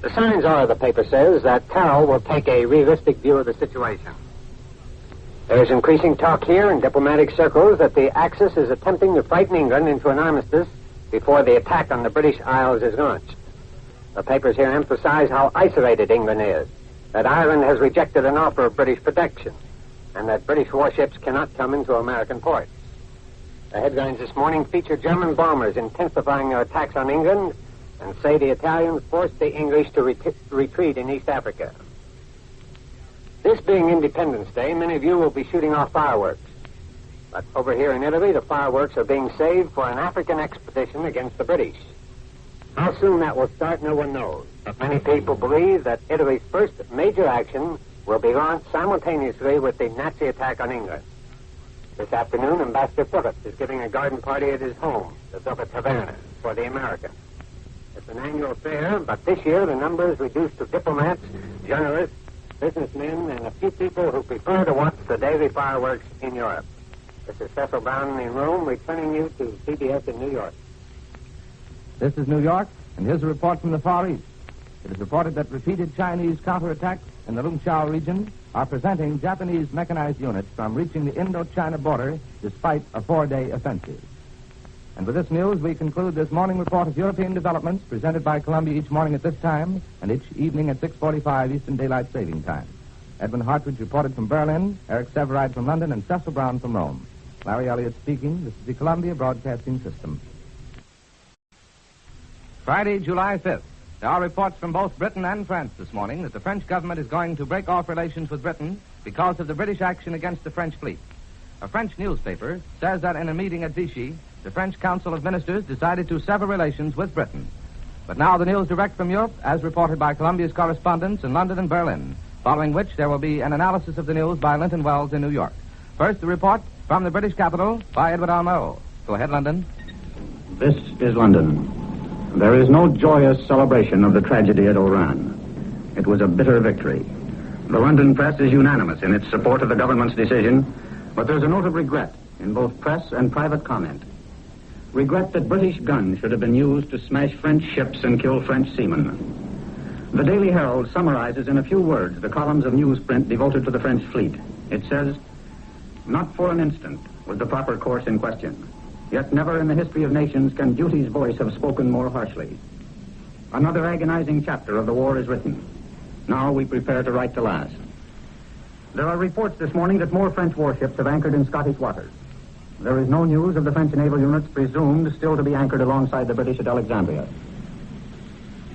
The signs are, the paper says, that Carroll will take a realistic view of the situation. There is increasing talk here in diplomatic circles that the Axis is attempting to frighten England into an armistice before the attack on the British Isles is launched. The papers here emphasize how isolated England is, that Ireland has rejected an offer of British protection, and that British warships cannot come into American ports. The headlines this morning feature German bombers intensifying their attacks on England and say the Italians forced the English to retreat in East Africa. This being Independence Day, many of you will be shooting off fireworks. But over here in Italy, the fireworks are being saved for an African expedition against the British. How soon that will start, no one knows. But many people believe that Italy's first major action will be launched simultaneously with the Nazi attack on England. This afternoon, Ambassador Phillips is giving a garden party at his home, the Villa Taverna, for the Americans. It's an annual affair, but this year the number is reduced to diplomats, journalists, businessmen, and a few people who prefer to watch the daily fireworks in Europe. This is Cecil Brown in Rome, returning you to CBS in New York. This is New York, and here's a report from the Far East. It is reported that repeated Chinese counterattacks in the Lungchao region are preventing Japanese mechanized units from reaching the Indo-China border despite a 4-day offensive. And with this news, we conclude this morning report of European developments presented by Columbia each morning at this time and each evening at 6:45 Eastern Daylight Saving Time. Edwin Hartridge reported from Berlin, Eric Severide from London, and Cecil Brown from Rome. Larry Elliott speaking. This is the Columbia Broadcasting System. Friday, July 5th. There are reports from both Britain and France this morning that the French government is going to break off relations with Britain because of the British action against the French fleet. A French newspaper says that in a meeting at Vichy, the French Council of Ministers decided to sever relations with Britain. But now the news direct from Europe, as reported by Columbia's correspondents in London and Berlin, following which there will be an analysis of the news by Linton Wells in New York. First, the report from the British capital by Edward Almero. Go ahead, London. This is London. There is no joyous celebration of the tragedy at Oran. It was a bitter victory. The London press is unanimous in its support of the government's decision, but there's a note of regret in both press and private comment. Regret that British guns should have been used to smash French ships and kill French seamen. The Daily Herald summarizes in a few words the columns of newsprint devoted to the French fleet. It says, "Not for an instant was the proper course in question. Yet never in the history of nations can duty's voice have spoken more harshly. Another agonizing chapter of the war is written. Now we prepare to write the last." There are reports this morning that more French warships have anchored in Scottish waters. There is no news of the French naval units presumed still to be anchored alongside the British at Alexandria.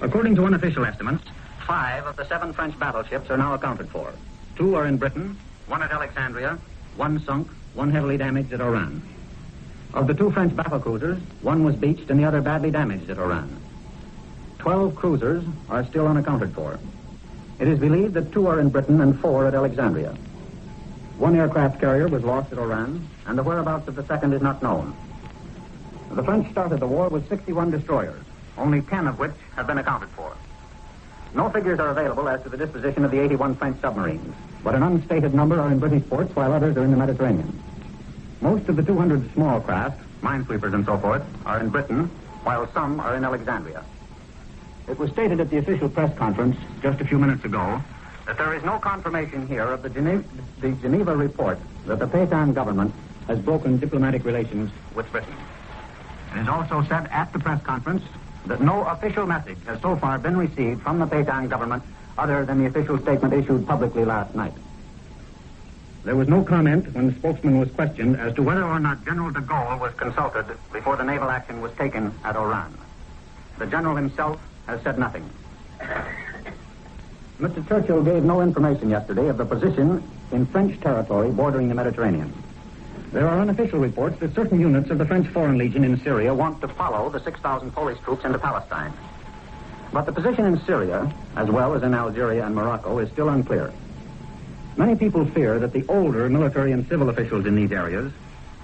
According to unofficial estimates, 5 of the 7 French battleships are now accounted for. 2 are in Britain, 1 at Alexandria, 1 sunk, 1 heavily damaged at Oran. Of the 2 French battlecruisers, 1 was beached and the other badly damaged at Oran. 12 cruisers are still unaccounted for. It is believed that 2 are in Britain and 4 at Alexandria. 1 aircraft carrier was lost at Oran, and the whereabouts of the second is not known. The French started the war with 61 destroyers, only 10 of which have been accounted for. No figures are available as to the disposition of the 81 French submarines, but an unstated number are in British ports while others are in the Mediterranean. Most of the 200 small craft, minesweepers and so forth, are in Britain, while some are in Alexandria. It was stated at the official press conference just a few minutes ago that there is no confirmation here of the Geneva report that the Pétain government has broken diplomatic relations with Britain. It is also said at the press conference that no official message has so far been received from the Pétain government other than the official statement issued publicly last night. There was no comment when the spokesman was questioned as to whether or not General de Gaulle was consulted before the naval action was taken at Oran. The general himself has said nothing. Mr. Churchill gave no information yesterday of the position in French territory bordering the Mediterranean. There are unofficial reports that certain units of the French Foreign Legion in Syria want to follow the 6,000 Polish troops into Palestine. But the position in Syria, as well as in Algeria and Morocco, is still unclear. Many people fear that the older military and civil officials in these areas,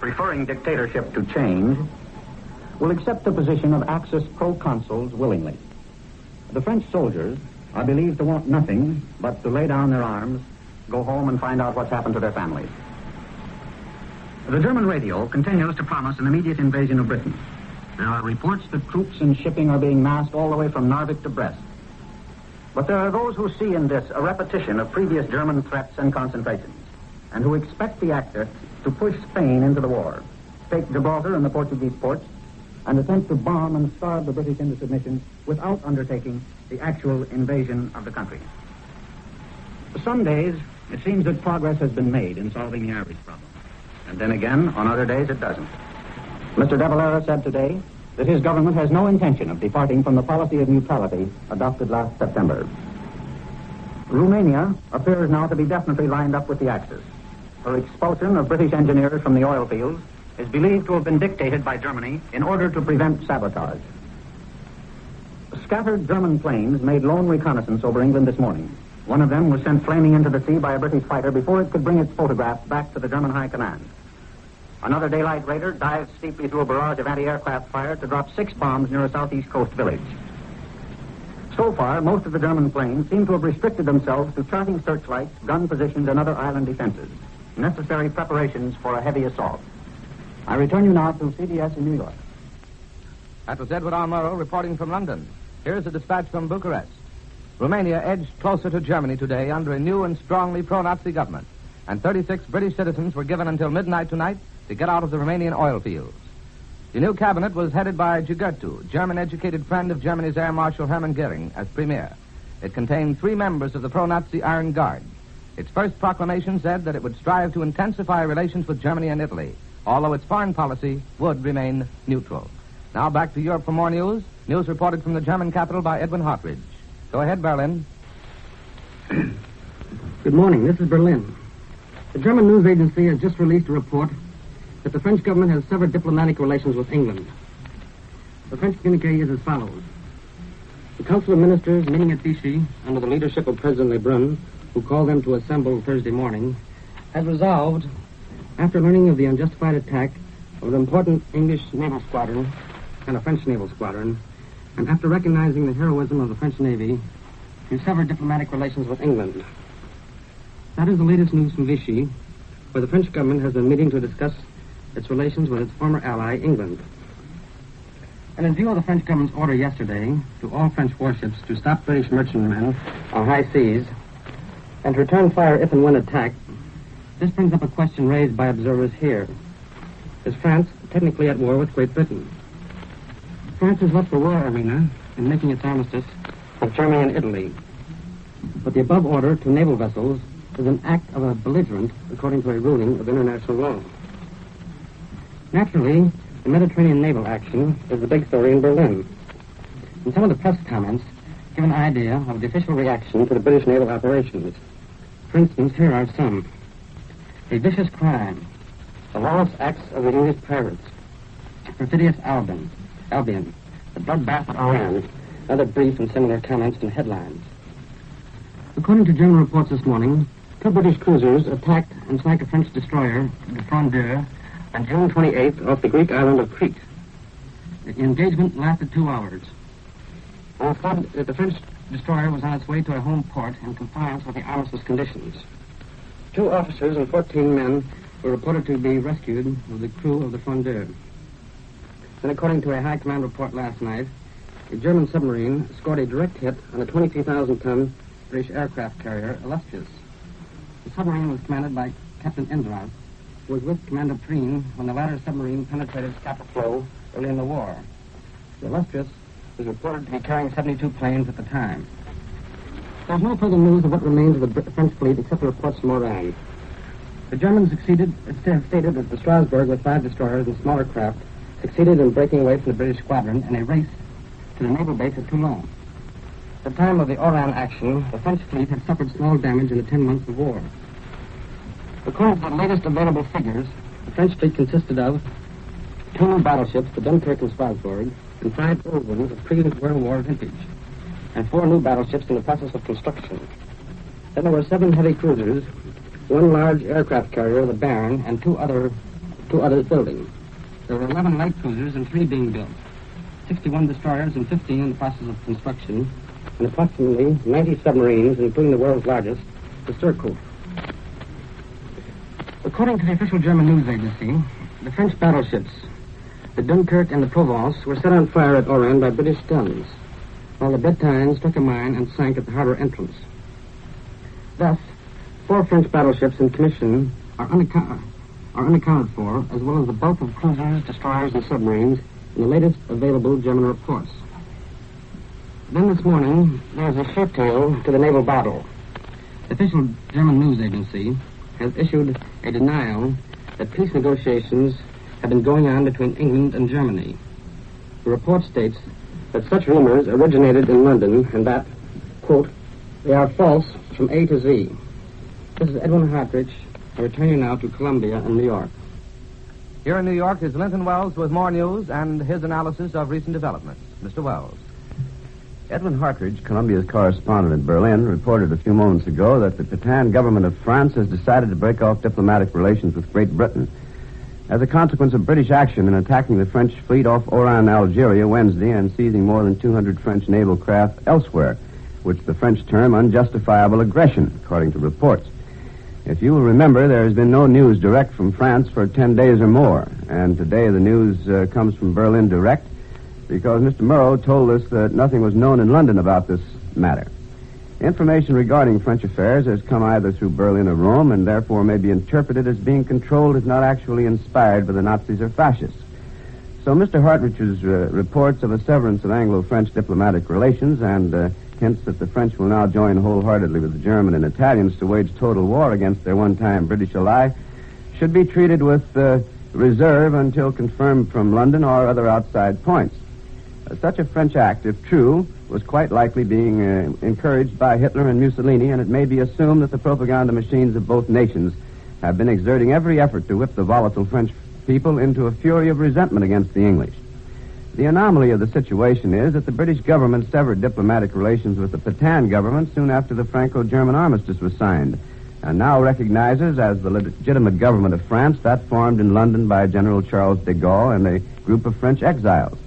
preferring dictatorship to change, will accept the position of Axis proconsuls willingly. The French soldiers are believed to want nothing but to lay down their arms, go home, and find out what's happened to their families. The German radio continues to promise an immediate invasion of Britain. There are reports that troops and shipping are being massed all the way from Narvik to Brest. But there are those who see in this a repetition of previous German threats and concentrations, and who expect the actor to push Spain into the war, take Gibraltar and the Portuguese ports, and attempt to bomb and starve the British into submission without undertaking the actual invasion of the country. Some days, it seems that progress has been made in solving the Irish problem. And then again, on other days, it doesn't. Mr. De Valera said today that his government has no intention of departing from the policy of neutrality adopted last September. Romania appears now to be definitely lined up with the Axis. Her expulsion of British engineers from the oil fields is believed to have been dictated by Germany in order to prevent sabotage. Scattered German planes made lone reconnaissance over England this morning. One of them was sent flaming into the sea by a British fighter before it could bring its photographs back to the German High Command. Another daylight raider dived steeply through a barrage of anti-aircraft fire to drop 6 bombs near a southeast coast village. So far, most of the German planes seem to have restricted themselves to charting searchlights, gun positions, and other island defenses, necessary preparations for a heavy assault. I return you now to CBS in New York. That was Edward R. Murrow reporting from London. Here's a dispatch from Bucharest. Romania edged closer to Germany today under a new and strongly pro-Nazi government, and 36 British citizens were given until midnight tonight to get out of the Romanian oil fields. The new cabinet was headed by Govt, German-educated friend of Germany's Air Marshal Hermann Goering, as premier. It contained 3 members of the pro-Nazi Iron Guard. Its first proclamation said that it would strive to intensify relations with Germany and Italy, although its foreign policy would remain neutral. Now back to Europe for more news. News reported from the German capital by Edwin Hartridge. Go ahead, Berlin. Good morning. This is Berlin. The German news agency has just released a report that the French government has severed diplomatic relations with England. The French communiqué is as follows. The Council of Ministers meeting at Vichy under the leadership of President Lebrun, who called them to assemble Thursday morning, has resolved, after learning of the unjustified attack of an important English naval squadron and a French naval squadron, and after recognizing the heroism of the French Navy, to sever diplomatic relations with England. That is the latest news from Vichy, where the French government has been meeting to discuss its relations with its former ally, England. And in view of the French government's order yesterday to all French warships to stop British merchantmen on high seas and to return fire if and when attacked, this brings up a question raised by observers here. Is France technically at war with Great Britain? France has left the war arena in making its armistice with Germany and Italy. But the above order to naval vessels is an act of a belligerent according to a ruling of international law. Naturally, the Mediterranean naval action is the big story in Berlin. And some of the press comments give an idea of the official reaction to the British naval operations. For instance, here are some. A vicious crime. The lawless acts of the English pirates. Perfidious Albion. The bloodbath at Oran. Other brief and similar comments and headlines. According to German reports this morning, 2 British cruisers attacked and sank a French destroyer, the Frondeur, on June 28th off the Greek island of Crete. The engagement lasted 2 hours. It was thought that the French destroyer was on its way to a home port in compliance with the armistice conditions. 2 officers and 14 men were reported to be rescued with the crew of the Frondeur. Then, according to a high command report last night, a German submarine scored a direct hit on a 23,000-ton British aircraft carrier, Illustrious. The submarine was commanded by Captain Endras, who was with Commander Preen when the latter submarine penetrated Scapa Flow early in the war. The Illustrious was reported to be carrying 72 planes at the time. There's no further news of what remains of the French fleet except reports from Oran. The Germans have stated that the Strasbourg with 5 destroyers and smaller craft succeeded in breaking away from the British squadron in a race to the naval base at Toulon. At the time of the Oran action, the French fleet had suffered small damage in the 10 months of war. According to the latest available figures, the French fleet consisted of 2 new battleships, the Dunkirk and Strasbourg, and 5 old ones of previous World War vintage, and 4 new battleships in the process of construction. Then there were 7 heavy cruisers, 1 large aircraft carrier, the Baron, and two others building. There were 11 light cruisers and 3 being built, 61 destroyers and 15 in the process of construction, and approximately 90 submarines, including the world's largest, the Surcouf. According to the official German news agency, the French battleships, the Dunkirk and the Provence, were set on fire at Oran by British guns, while the Bretagne struck a mine and sank at the harbor entrance. Thus, 4 French battleships in commission are unaccounted for, as well as the bulk of cruisers, destroyers, and submarines in the latest available German reports. Then this morning, there is a short tale to the naval battle. The official German news agency has issued a denial that peace negotiations have been going on between England and Germany. The report states that such rumors originated in London and that, quote, they are false from A to Z. This is Edwin Hartridge. I return you now to Columbia and New York. Here in New York is Linton Wells with more news and his analysis of recent developments. Mr. Wells. Edwin Hartridge, Columbia's correspondent in Berlin, reported a few moments ago that the Pétain government of France has decided to break off diplomatic relations with Great Britain as a consequence of British action in attacking the French fleet off Oran, Algeria, Wednesday, and seizing more than 200 French naval craft elsewhere, which the French term unjustifiable aggression, according to reports. If you will remember, there has been no news direct from France for 10 days or more, and today the news comes from Berlin direct, because Mr. Murrow told us that nothing was known in London about this matter. Information regarding French affairs has come either through Berlin or Rome, and therefore may be interpreted as being controlled if not actually inspired by the Nazis or fascists. So Mr. Hartridge's reports of a severance of Anglo-French diplomatic relations and hints that the French will now join wholeheartedly with the German and Italians to wage total war against their one-time British ally should be treated with reserve until confirmed from London or other outside points. Such a French act, if true, was quite likely being encouraged by Hitler and Mussolini, and it may be assumed that the propaganda machines of both nations have been exerting every effort to whip the volatile French people into a fury of resentment against the English. The anomaly of the situation is that the British government severed diplomatic relations with the Pétain government soon after the Franco-German armistice was signed, and now recognizes as the legitimate government of France that formed in London by General Charles de Gaulle and a group of French exiles.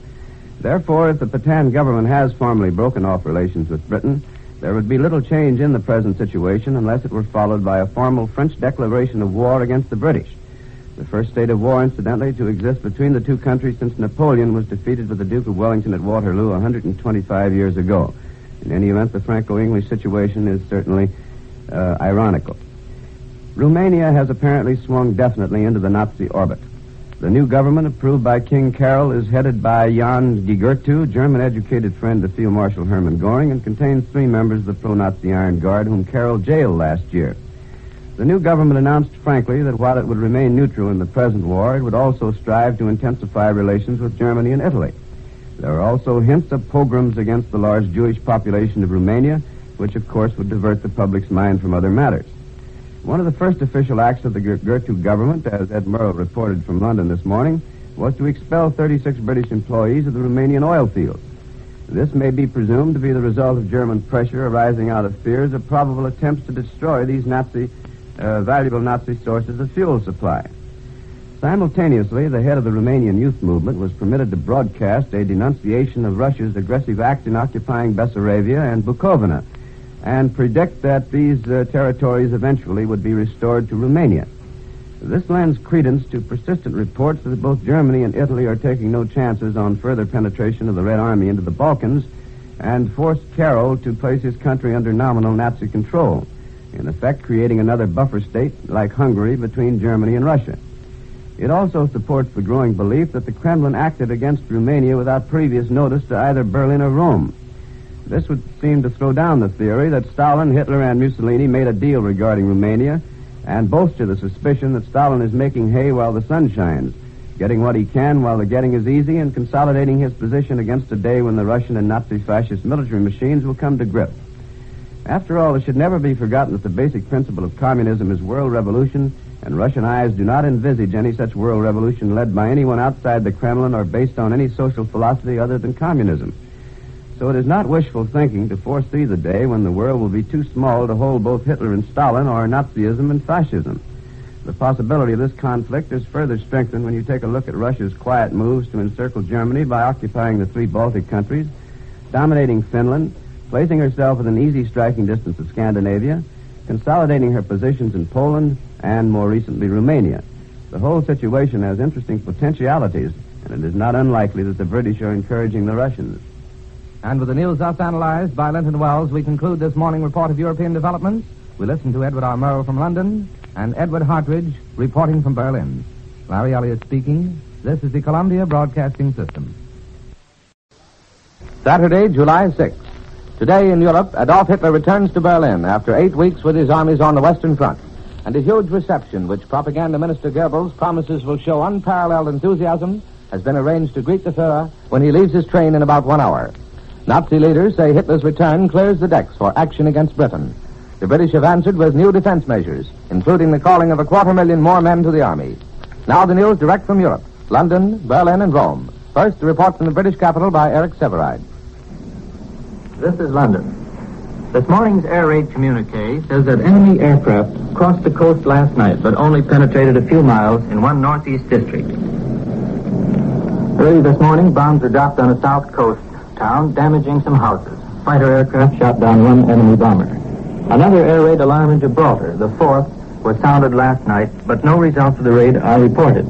Therefore, if the Pétain government has formally broken off relations with Britain, there would be little change in the present situation unless it were followed by a formal French declaration of war against the British. The first state of war, incidentally, to exist between the two countries since Napoleon was defeated with the Duke of Wellington at Waterloo 125 years ago. In any event, the Franco-English situation is certainly ironical. Romania has apparently swung definitely into the Nazi orbit. The new government, approved by King Carol, is headed by Jan Gigertu, German-educated friend of Field Marshal Hermann Göring, and contains 3 members of the pro-Nazi Iron Guard whom Carol jailed last year. The new government announced frankly that while it would remain neutral in the present war, it would also strive to intensify relations with Germany and Italy. There are also hints of pogroms against the large Jewish population of Romania, which of course would divert the public's mind from other matters. One of the first official acts of the Gertu government, as Ed Murrow reported from London this morning, was to expel 36 British employees of the Romanian oil fields. This may be presumed to be the result of German pressure arising out of fears of probable attempts to destroy these valuable Nazi sources of fuel supply. Simultaneously, the head of the Romanian youth movement was permitted to broadcast a denunciation of Russia's aggressive act in occupying Bessarabia and Bukovina, and predict that these territories eventually would be restored to Romania. This lends credence to persistent reports that both Germany and Italy are taking no chances on further penetration of the Red Army into the Balkans and forced Carol to place his country under nominal Nazi control, in effect creating another buffer state like Hungary between Germany and Russia. It also supports the growing belief that the Kremlin acted against Romania without previous notice to either Berlin or Rome. This would seem to throw down the theory that Stalin, Hitler, and Mussolini made a deal regarding Romania and bolster the suspicion that Stalin is making hay while the sun shines, getting what he can while the getting is easy and consolidating his position against a day when the Russian and Nazi fascist military machines will come to grip. After all, it should never be forgotten that the basic principle of communism is world revolution, and Russian eyes do not envisage any such world revolution led by anyone outside the Kremlin or based on any social philosophy other than communism. So it is not wishful thinking to foresee the day when the world will be too small to hold both Hitler and Stalin or Nazism and fascism. The possibility of this conflict is further strengthened when you take a look at Russia's quiet moves to encircle Germany by occupying the 3 Baltic countries, dominating Finland, placing herself within easy striking distance of Scandinavia, consolidating her positions in Poland, and more recently Romania. The whole situation has interesting potentialities, and it is not unlikely that the British are encouraging the Russians. And with the news thus analyzed by Linton Wells, we conclude this morning report of European developments. We listen to Edward R. Murrow from London and Edward Hartridge reporting from Berlin. Larry Elliott speaking. This is the Columbia Broadcasting System. Saturday, July 6th. Today in Europe, Adolf Hitler returns to Berlin after 8 weeks with his armies on the Western Front. And a huge reception, which Propaganda Minister Goebbels promises will show unparalleled enthusiasm, has been arranged to greet the Führer when he leaves his train in about 1 hour. Nazi leaders say Hitler's return clears the decks for action against Britain. The British have answered with new defense measures, including the calling of 250,000 more men to the army. Now the news direct from Europe, London, Berlin, and Rome. First, the report from the British capital by Eric Severide. This is London. This morning's air raid communique says that enemy aircraft crossed the coast last night, but only penetrated a few miles in one northeast district. Early this morning, bombs were dropped on a south coast town, damaging some houses. Fighter aircraft shot down one enemy bomber. Another air raid alarm in Gibraltar, the 4th, was sounded last night, but no results of the raid are reported.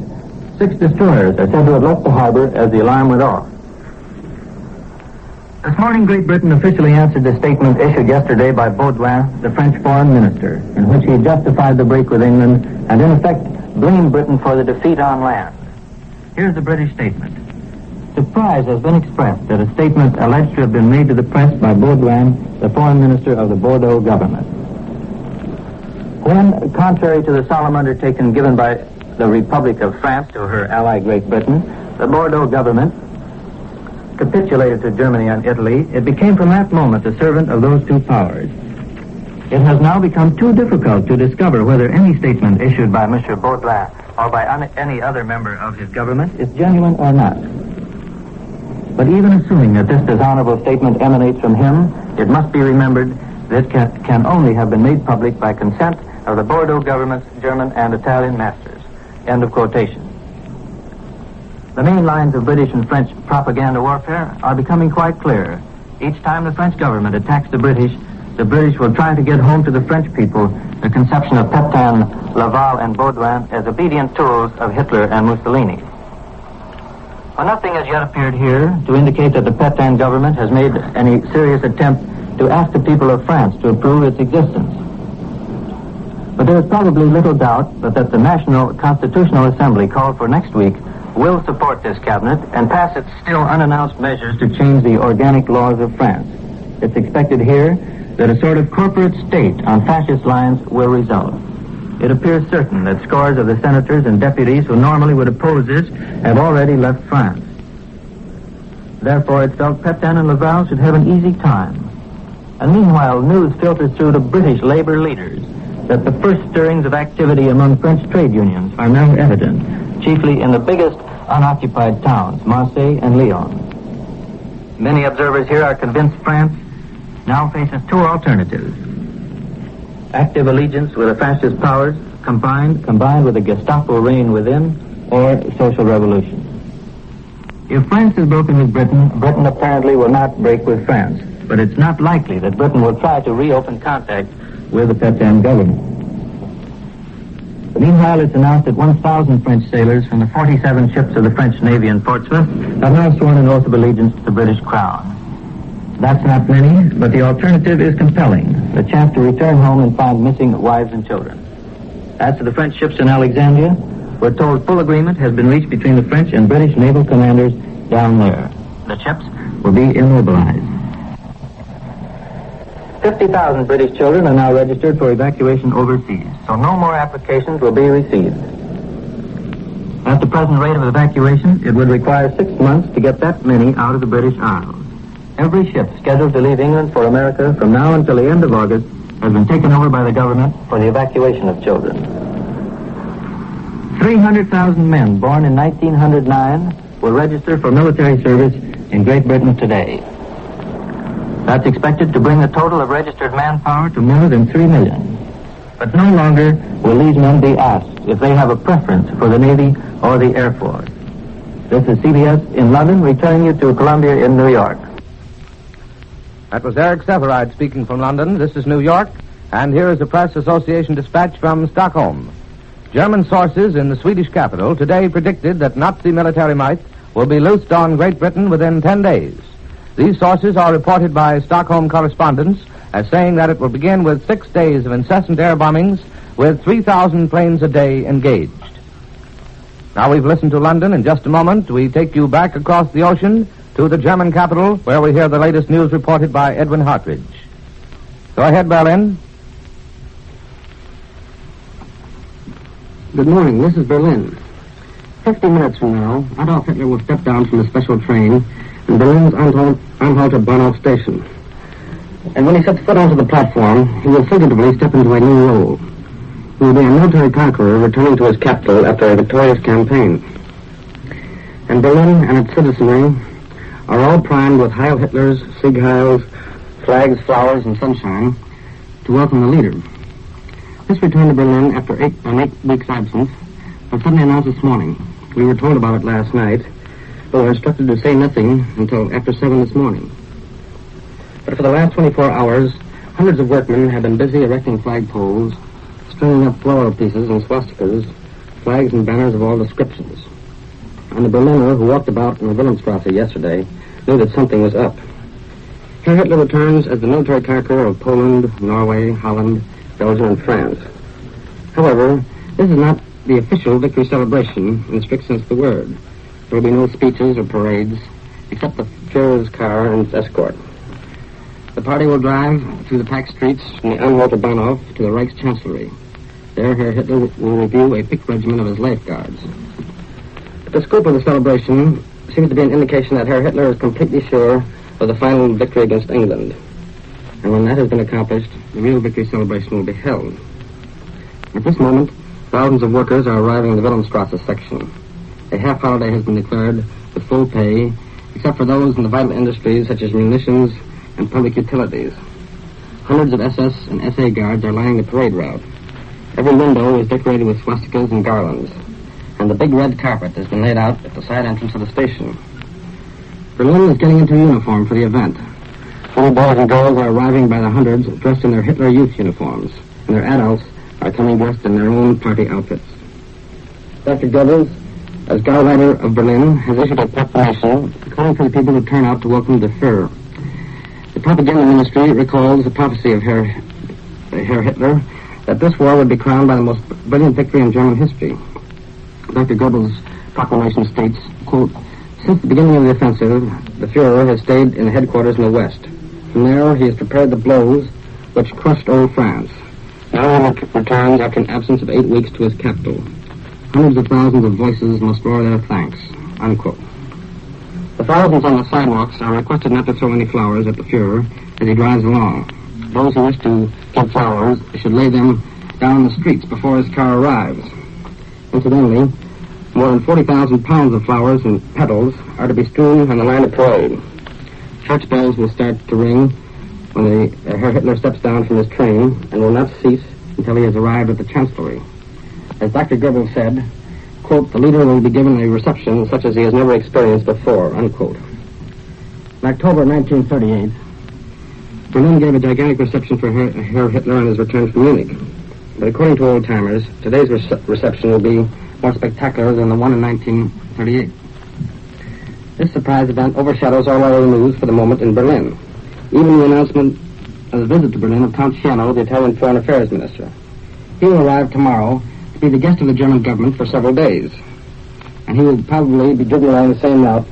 6 destroyers are said to have left the harbor as the alarm went off. This morning, Great Britain officially answered the statement issued yesterday by Baudouin, the French foreign minister, in which he justified the break with England and, in effect, blamed Britain for the defeat on land. Here's the British statement. Surprise has been expressed at a statement alleged to have been made to the press by Baudouin, the foreign minister of the Bordeaux government. When, contrary to the solemn undertaking given by the Republic of France to her ally Great Britain, the Bordeaux government capitulated to Germany and Italy, it became from that moment the servant of those two powers. It has now become too difficult to discover whether any statement issued by M. Baudouin or by any other member of his government is genuine or not. But even assuming that this dishonorable statement emanates from him, it must be remembered that it can only have been made public by consent of the Bordeaux government's German and Italian masters. End of quotation. The main lines of British and French propaganda warfare are becoming quite clear. Each time the French government attacks the British will try to get home to the French people the conception of Pétain, Laval, and Baudouin as obedient tools of Hitler and Mussolini. Well, nothing has yet appeared here to indicate that the Pétain government has made any serious attempt to ask the people of France to approve its existence. But there is probably little doubt that the National Constitutional Assembly called for next week will support this cabinet and pass its still unannounced measures to change the organic laws of France. It's expected here that a sort of corporate state on fascist lines will result. It appears certain that scores of the senators and deputies who normally would oppose this have already left France. Therefore, it's felt Pétain and Laval should have an easy time. And meanwhile, news filters through to British labor leaders that the first stirrings of activity among French trade unions are now evident, chiefly in the biggest unoccupied towns, Marseille and Lyon. Many observers here are convinced France now faces two alternatives. Active allegiance with the fascist powers combined with a Gestapo reign within, or social revolution. If France is broken with Britain, Britain apparently will not break with France. But it's not likely that Britain will try to reopen contact with the Pétain government. Meanwhile, it's announced that 1,000 French sailors from the 47 ships of the French Navy in Portsmouth have now sworn an oath of allegiance to the British Crown. That's not many, but the alternative is compelling, the chance to return home and find missing wives and children. As to the French ships in Alexandria, we're told full agreement has been reached between the French and British naval commanders down there. The ships will be immobilized. 50,000 British children are now registered for evacuation overseas, so no more applications will be received. At the present rate of evacuation, it would require 6 months to get that many out of the British Isles. Every ship scheduled to leave England for America from now until the end of August has been taken over by the government for the evacuation of children. 300,000 men born in 1909 will register for military service in Great Britain today. That's expected to bring the total of registered manpower to more than 3 million. But no longer will these men be asked if they have a preference for the Navy or the Air Force. This is CBS in London, returning you to Columbia in New York. That was Eric Severide speaking from London. This is New York, and here is a Press Association dispatch from Stockholm. German sources in the Swedish capital today predicted that Nazi military might will be loosed on Great Britain within 10 days. These sources are reported by Stockholm correspondents as saying that it will begin with 6 days of incessant air bombings with 3,000 planes a day engaged. Now we've listened to London. In just a moment, we take you back across the ocean to the German capital, where we hear the latest news reported by Edwin Hartridge. Go ahead, Berlin. Good morning. This is Berlin. 50 minutes from now, Adolf Hitler will step down from the special train in Berlin's unhalted Bahnhof station. And when he sets foot onto the platform, he will figuratively step into a new role. He will be a military conqueror returning to his capital after a victorious campaign. And Berlin and its citizenry are all primed with Heil Hitlers, Sieg Heils, flags, flowers, and sunshine to welcome the leader. This return to Berlin after an 8 weeks absence was suddenly announced this morning. We were told about it last night, but were instructed to say nothing until after 7 this morning. But for the last 24 hours, hundreds of workmen have been busy erecting flagpoles, stringing up floral pieces and swastikas, flags and banners of all descriptions. And the Berliner who walked about in the Wilhelmstrasse yesterday knew that something was up. Herr Hitler returns as the military conqueror of Poland, Norway, Holland, Belgium, and France. However, this is not the official victory celebration in the strict sense of the word. There will be no speeches or parades, except the Führer's car and its escort. The party will drive through the packed streets from the unhalted Bahnhof to the Reichschancellery. There, Herr Hitler will review a picked regiment of his life guards. But the scope of the celebration seems to be an indication that Herr Hitler is completely sure of the final victory against England. And when that has been accomplished, the real victory celebration will be held. At this moment, thousands of workers are arriving in the Wilhelmstrasse section. A half-holiday has been declared with full pay, except for those in the vital industries such as munitions and public utilities. Hundreds of SS and SA guards are lining the parade route. Every window is decorated with swastikas and garlands, and the big red carpet has been laid out at the side entrance of the station. Berlin is getting into uniform for the event. Little boys and girls are arriving by the hundreds dressed in their Hitler Youth uniforms, and their adults are coming dressed in their own party outfits. Dr. Goebbels, as Gauleiter of Berlin, has issued a proclamation calling for the people to turn out to welcome the Führer. The propaganda ministry recalls the prophecy of Herr Hitler that this war would be crowned by the most brilliant victory in German history. Dr. Goebbels' proclamation states, quote, "Since the beginning of the offensive, the Führer has stayed in the headquarters in the West. From there, he has prepared the blows which crushed old France. Now he returns after an absence of 8 weeks to his capital. Hundreds of thousands of voices must roar their thanks," unquote. The thousands on the sidewalks are requested not to throw any flowers at the Führer as he drives along. Those who wish to give flowers should lay them down in the streets before his car arrives. Incidentally, more than 40,000 pounds of flowers and petals are to be strewn on the line of parade. Church bells will start to ring when Herr Hitler steps down from his train and will not cease until he has arrived at the Chancellery. As Dr. Goebbels said, quote, "The leader will be given a reception such as he has never experienced before," unquote. In October 1938, Berlin gave a gigantic reception for Herr Hitler on his return from Munich. But according to old-timers, today's reception will be more spectacular than the one in 1938. This surprise event overshadows all other news for the moment in Berlin. Even the announcement of the visit to Berlin of Count Schiano, the Italian Foreign Affairs Minister. He will arrive tomorrow to be the guest of the German government for several days. And he will probably be driven along the same route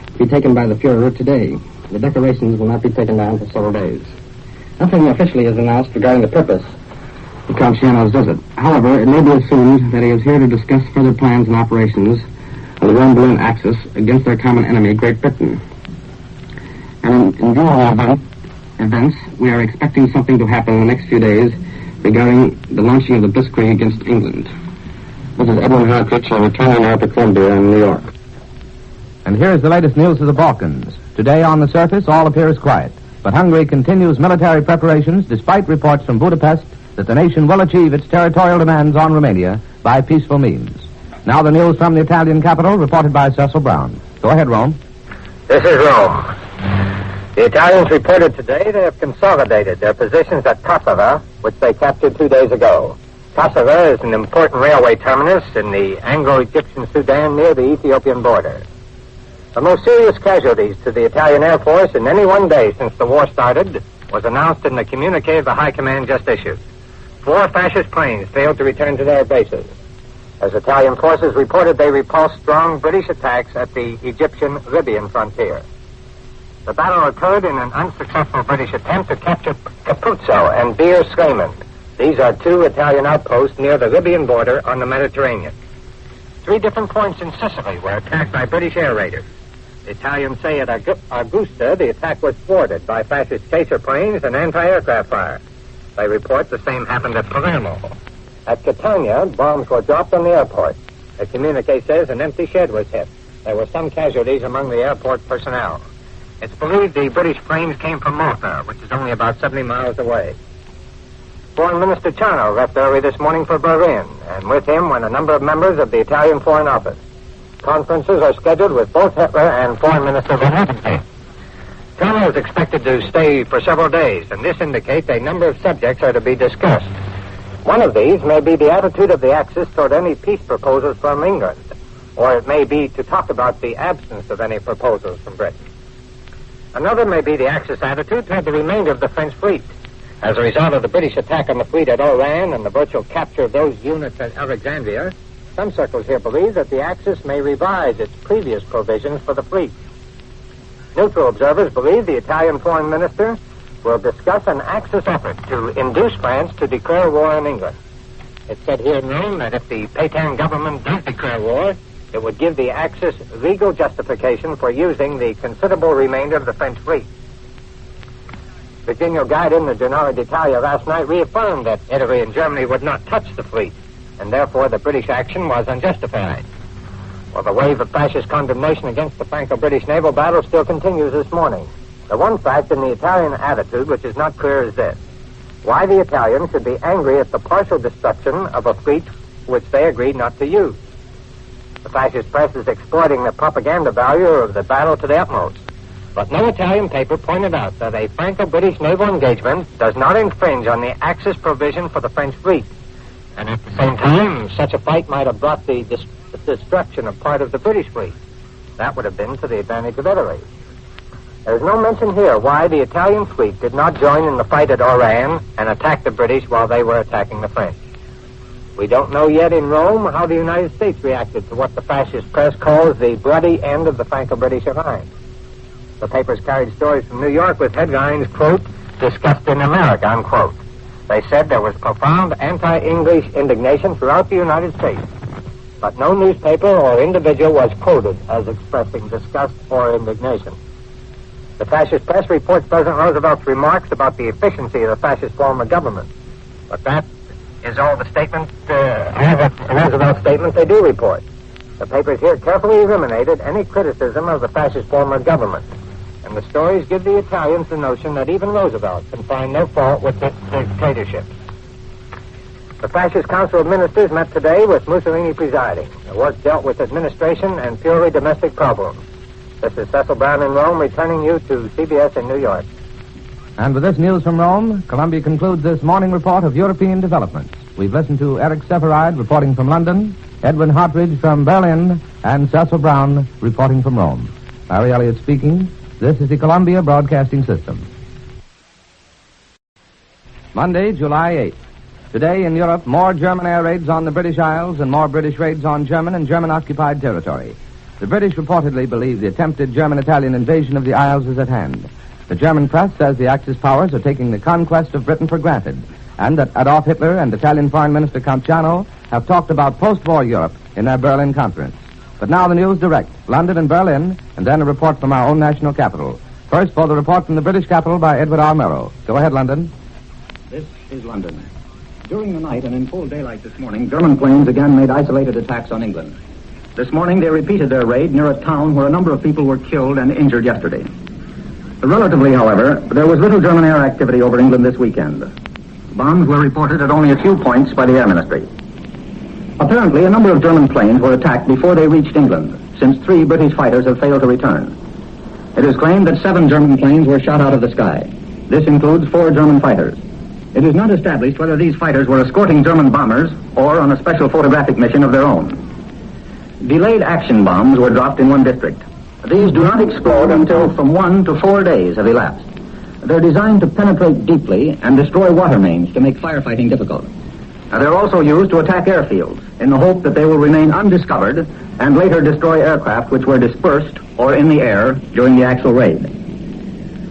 to be taken by the Führer today. The decorations will not be taken down for several days. Nothing officially is announced regarding the purpose of Count Schiano's visit. However, it may be assumed that he is here to discuss further plans and operations on the Rome-Berlin axis against their common enemy, Great Britain. And in view of the events, we are expecting something to happen in the next few days regarding the launching of the Blitzkrieg against England. This is Edwin Hartridge, returning now to Columbia in New York. And here's the latest news of the Balkans. Today, on the surface, all appears quiet. But Hungary continues military preparations despite reports from Budapest that the nation will achieve its territorial demands on Romania by peaceful means. Now the news from the Italian capital, reported by Cecil Brown. Go ahead, Rome. This is Rome. The Italians reported today they have consolidated their positions at Kosovo, which they captured 2 days ago. Kosovo is an important railway terminus in the Anglo-Egyptian Sudan near the Ethiopian border. The most serious casualties to the Italian Air Force in any one day since the war started was announced in the communique the High Command just issued. 4 fascist planes failed to return to their bases. As Italian forces reported, they repulsed strong British attacks at the Egyptian-Libyan frontier. The battle occurred in an unsuccessful British attempt to capture Capuzzo and Bir Sleiman. These are 2 Italian outposts near the Libyan border on the Mediterranean. 3 different points in Sicily were attacked by British air raiders. The Italians say at Augusta the attack was thwarted by fascist chaser planes and anti-aircraft fire. They report the same happened at Palermo. At Catania, bombs were dropped on the airport. The communique says an empty shed was hit. There were some casualties among the airport personnel. It's believed the British planes came from Malta, which is only about 70 miles away. Foreign Minister Ciano left early this morning for Berlin, and with him went a number of members of the Italian Foreign Office. Conferences are scheduled with both Hitler and Foreign Minister Renominate. Ciano is expected to stay for several days, and this indicates a number of subjects are to be discussed. One of these may be the attitude of the Axis toward any peace proposals from England, or it may be to talk about the absence of any proposals from Britain. Another may be the Axis attitude toward the remainder of the French fleet. As a result of the British attack on the fleet at Oran and the virtual capture of those units at Alexandria, some circles here believe that the Axis may revise its previous provisions for the fleet. Neutral observers believe the Italian foreign minister will discuss an Axis effort to induce France to declare war on England. It's said here in Rome that if the Pétain government does declare war, it would give the Axis legal justification for using the considerable remainder of the French fleet. Virginia Guide in the Giornale d'Italia last night reaffirmed that Italy and Germany would not touch the fleet, and therefore the British action was unjustified. Well, the wave of fascist condemnation against the Franco-British naval battle still continues this morning. The one fact in the Italian attitude which is not clear is this: why the Italians should be angry at the partial destruction of a fleet which they agreed not to use. The fascist press is exploiting the propaganda value of the battle to the utmost. But no Italian paper pointed out that a Franco-British naval engagement does not infringe on the Axis provision for the French fleet. And at the same time, such a fight might have brought the destruction of part of the British fleet. That would have been to the advantage of Italy. There's no mention here why the Italian fleet did not join in the fight at Oran and attack the British while they were attacking the French. We don't know yet in Rome how the United States reacted to what the fascist press calls the bloody end of the Franco-British alliance. The papers carried stories from New York with headlines, quote, "Discussed in America," unquote. They said there was profound anti-English indignation throughout the United States. But no newspaper or individual was quoted as expressing disgust or indignation. The fascist press reports President Roosevelt's remarks about the efficiency of the fascist form of government. But that is all the statement, Roosevelt's statement they do report. The papers here carefully eliminated any criticism of the fascist form of government. And the stories give the Italians the notion that even Roosevelt can find no fault with the dictatorship. The fascist Council of Ministers met today with Mussolini presiding. The work dealt with administration and purely domestic problems. This is Cecil Brown in Rome, returning you to CBS in New York. And with this news from Rome, Columbia concludes this morning report of European developments. We've listened to Eric Seferide reporting from London, Edwin Hartridge from Berlin, and Cecil Brown reporting from Rome. Larry Elliott speaking. This is the Columbia Broadcasting System. Monday, July 8th. Today in Europe, more German air raids on the British Isles and more British raids on German and German-occupied territory. The British reportedly believe the attempted German-Italian invasion of the Isles is at hand. The German press says the Axis powers are taking the conquest of Britain for granted, and that Adolf Hitler and Italian Foreign Minister Count Ciano have talked about post-war Europe in their Berlin conference. But now the news direct, London and Berlin, and then a report from our own national capital. First, for the report from the British capital by Edward R. Murrow. Go ahead, London. This is London. During the night and in full daylight this morning, German planes again made isolated attacks on England. This morning, they repeated their raid near a town where a number of people were killed and injured yesterday. Relatively, however, there was little German air activity over England this weekend. bombs were reported at only a few points by the Air Ministry. Apparently, a number of German planes were attacked before they reached England, since 3 British fighters have failed to return. It is claimed that 7 German planes were shot out of the sky. This includes 4 German fighters. It is not established whether these fighters were escorting German bombers or on a special photographic mission of their own. Delayed action bombs were dropped in one district. These do not explode until from 1 to 4 days have elapsed. They're designed to penetrate deeply and destroy water mains to make firefighting difficult. They're also used to attack airfields in the hope that they will remain undiscovered and later destroy aircraft which were dispersed or in the air during the actual raid.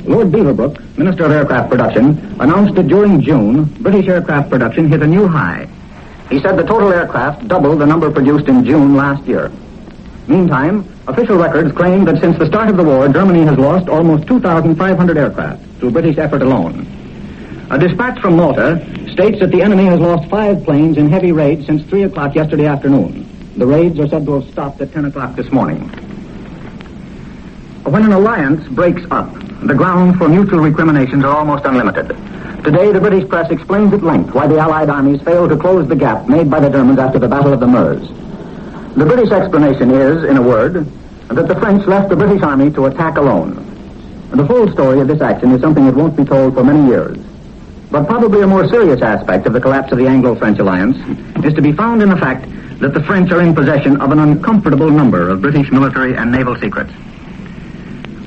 Lord Beaverbrook, Minister of Aircraft Production, announced that during June, British aircraft production hit a new high. He said the total aircraft doubled the number produced in June last year. Meantime, official records claim that since the start of the war, Germany has lost almost 2,500 aircraft through British effort alone. A dispatch from Malta states that the enemy has lost 5 planes in heavy raids since 3 o'clock yesterday afternoon. The raids are said to have stopped at 10 o'clock this morning. When an alliance breaks up, the grounds for mutual recriminations are almost unlimited. Today, the British press explains at length why the Allied armies failed to close the gap made by the Germans after the Battle of the Meuse. The British explanation is, in a word, that the French left the British army to attack alone. The full story of this action is something that won't be told for many years. But probably a more serious aspect of the collapse of the Anglo-French alliance is to be found in the fact that the French are in possession of an uncomfortable number of British military and naval secrets.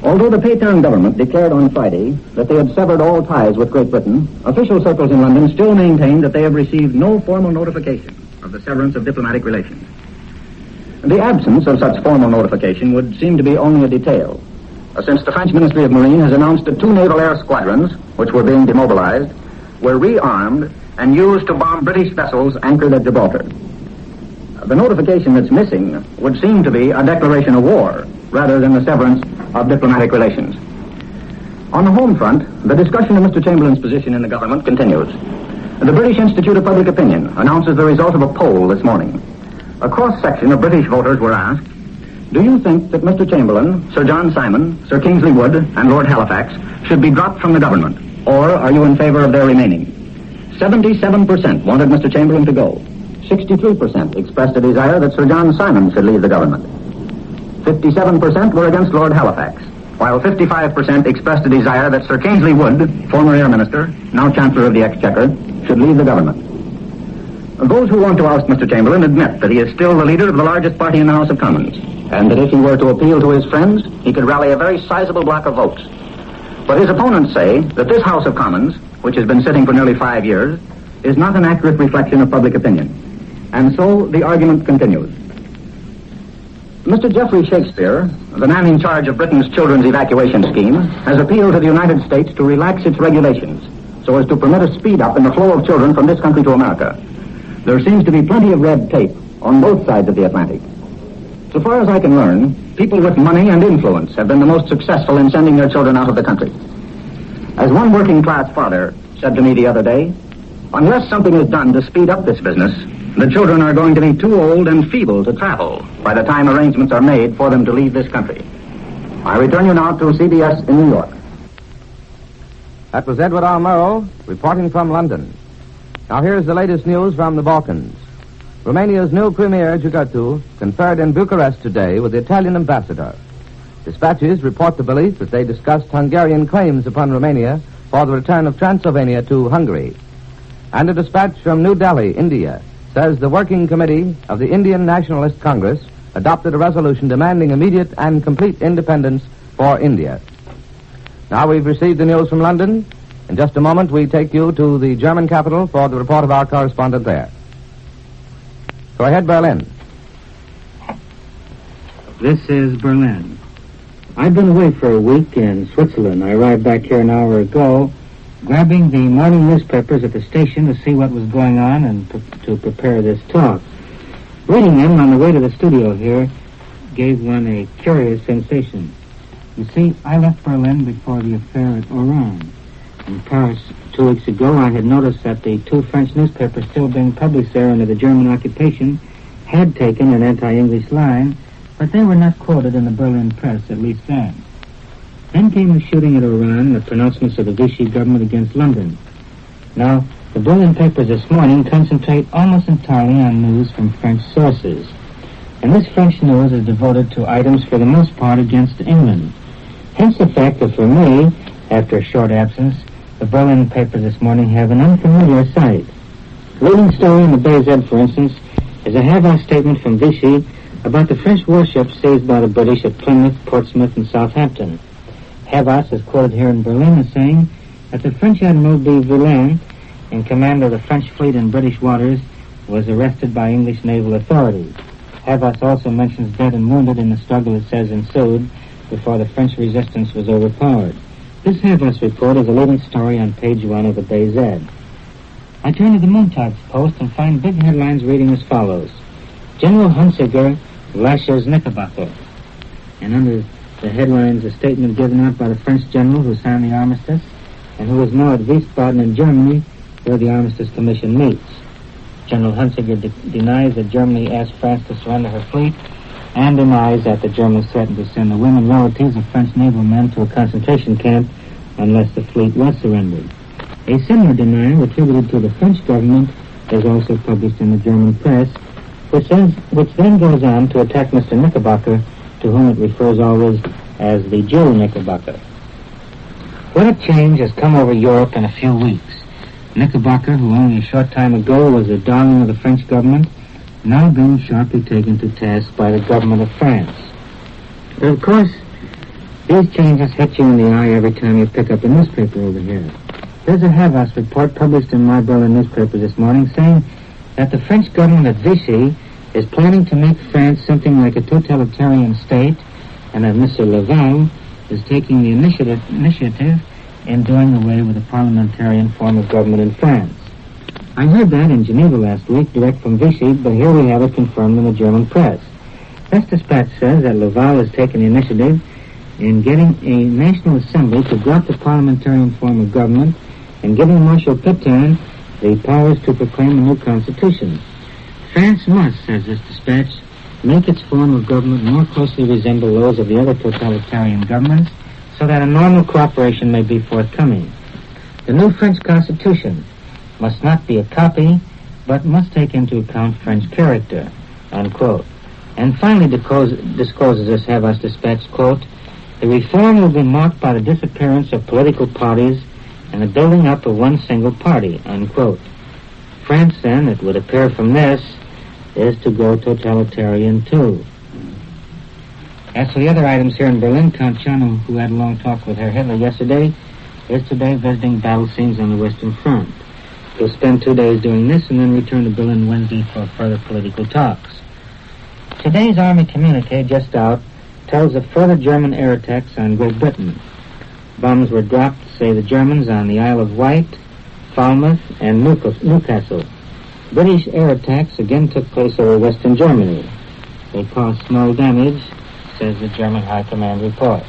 Although the Pétain government declared on Friday that they had severed all ties with Great Britain, official circles in London still maintain that they have received no formal notification of the severance of diplomatic relations. The absence of such formal notification would seem to be only a detail, since the French Ministry of Marine has announced that 2 naval air squadrons, which were being demobilized, were rearmed and used to bomb British vessels anchored at Gibraltar. The notification that's missing would seem to be a declaration of war rather than the severance of diplomatic relations. On the home front, the discussion of Mr. Chamberlain's position in the government continues. The British Institute of Public Opinion announces the result of a poll this morning. A cross-section of British voters were asked, do you think that Mr. Chamberlain, Sir John Simon, Sir Kingsley Wood, and Lord Halifax should be dropped from the government, or are you in favor of their remaining? 77% wanted Mr. Chamberlain to go. 63% expressed a desire that Sir John Simon should leave the government. 57% were against Lord Halifax, while 55% expressed a desire that Sir Kingsley Wood, former Air Minister, now Chancellor of the Exchequer, should leave the government. Those who want to oust Mr. Chamberlain admit that he is still the leader of the largest party in the House of Commons, and that if he were to appeal to his friends, he could rally a very sizable block of votes. But his opponents say that this House of Commons, which has been sitting for nearly 5 years, is not an accurate reflection of public opinion. And so the argument continues. Mr. Geoffrey Shakespeare, the man in charge of Britain's children's evacuation scheme, has appealed to the United States to relax its regulations so as to permit a speed up in the flow of children from this country to America. There seems to be plenty of red tape on both sides of the Atlantic. So far as I can learn, people with money and influence have been the most successful in sending their children out of the country. As one working-class father said to me the other day, unless something is done to speed up this business, the children are going to be too old and feeble to travel by the time arrangements are made for them to leave this country. I return you now to CBS in New York. That was Edward R. Murrow reporting from London. Now here's the latest news from the Balkans. Romania's new premier, Gibraltar, conferred in Bucharest today with the Italian ambassador. Dispatches report the belief that they discussed Hungarian claims upon Romania for the return of Transylvania to Hungary. And a dispatch from New Delhi, India, says the Working Committee of the Indian Nationalist Congress adopted a resolution demanding immediate and complete independence for India. Now we've received the news from London. In just a moment, we take you to the German capital for the report of our correspondent there. Go ahead, Berlin. This is Berlin. I've been away for a week in Switzerland. I arrived back here an hour ago, grabbing the morning newspapers at the station to see what was going on and to prepare this talk. Reading them on the way to the studio here gave one a curious sensation. You see, I left Berlin before the affair at Oran. In Paris 2 weeks ago, I had noticed that the 2 French newspapers still being published there under the German occupation had taken an anti-English line, but they were not quoted in the Berlin press, at least then. Then came the shooting at Oran, the pronouncements of the Vichy government against London. Now, The Berlin papers this morning concentrate almost entirely on news from French sources. And this French news is devoted to items for the most part against England. Hence the fact that for me, after a short absence, the Berlin papers this morning have an unfamiliar sight. The leading story in the BZ, for instance, is a have-off statement from Vichy about the French warships seized by the British at Plymouth, Portsmouth, and Southampton. Havas is quoted here in Berlin as saying that the French Admiral de Villain, in command of the French fleet in British waters, was arrested by English naval authorities. Havas also mentions dead and wounded in the struggle, it says, ensued before the French resistance was overpowered. This Havas report is a leading story on page 1 of the BZ. I turn to the Montagspost and find big headlines reading as follows. General Hunziker lashes Knickerbocker. And under the headlines, a statement given out by the French general who signed the armistice and who is now at Wiesbaden in Germany, where the Armistice Commission meets. General Hunziker denies that Germany asked France to surrender her fleet and denies that the Germans threatened to send the women relatives of French naval men to a concentration camp unless the fleet was surrendered. A similar denial attributed to the French government is also published in the German press, which then goes on to attack Mr. Knickerbocker, to whom it refers always as the Jew Knickerbocker. What a change has come over Europe in a few weeks. Knickerbocker, who only a short time ago was the darling of the French government, now being sharply taken to task by the government of France. But of course, these changes hit you in the eye every time you pick up a newspaper over here. There's a Havas report published in my Berlin newspaper this morning saying that the French government at Vichy is planning to make France something like a totalitarian state, and that Mr. Laval is taking the initiative in doing away with the parliamentarian form of government in France. I heard that in Geneva last week, direct from Vichy, but here we have it confirmed in the German press. This dispatch says that Laval has taken the initiative in getting a National Assembly to drop the parliamentarian form of government and giving Marshal Pétain the powers to proclaim a new constitution. France must, says this dispatch, make its form of government more closely resemble those of the other totalitarian governments so that a normal cooperation may be forthcoming. The new French constitution must not be a copy, but must take into account French character, unquote. And finally discloses this Havas dispatch, quote, the reform will be marked by the disappearance of political parties and the building up of one single party, unquote. France, then, it would appear from this, is to go totalitarian, too. As for the other items here in Berlin, Count Chano, who had a long talk with Herr Hitler yesterday, is today visiting battle scenes on the Western Front. He'll spend 2 days doing this and then return to Berlin Wednesday for further political talks. Today's Army communique, just out, tells of further German air attacks on Great Britain. Bombs were dropped, say the Germans, on the Isle of Wight, Falmouth, and Newcastle. British air attacks again took place over Western Germany. They caused small damage, says the German High Command report.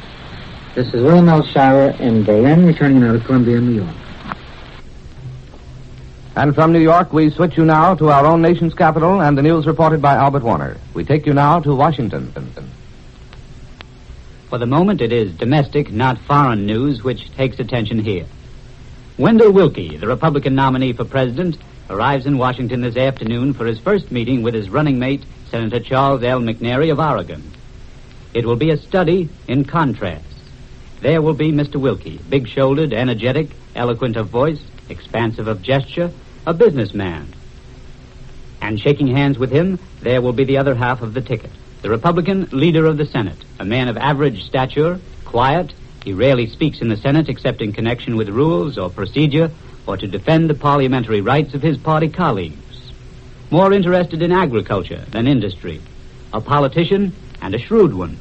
This is William L. Shirer in Berlin, returning now to Columbia, New York. And from New York, we switch you now to our own nation's capital and the news reported by Albert Warner. We take you now to Washington. For the moment, it is domestic, not foreign news, which takes attention here. Wendell Willkie, the Republican nominee for president, arrives in Washington this afternoon for his first meeting with his running mate, Senator Charles L. McNary of Oregon. It will be a study in contrasts. There will be Mr. Willkie, big-shouldered, energetic, eloquent of voice, expansive of gesture, a businessman. And shaking hands with him, there will be the other half of the ticket, the Republican leader of the Senate, a man of average stature, quiet. He rarely speaks in the Senate except in connection with rules or procedure or to defend the parliamentary rights of his party colleagues. More interested in agriculture than industry. A politician and a shrewd one.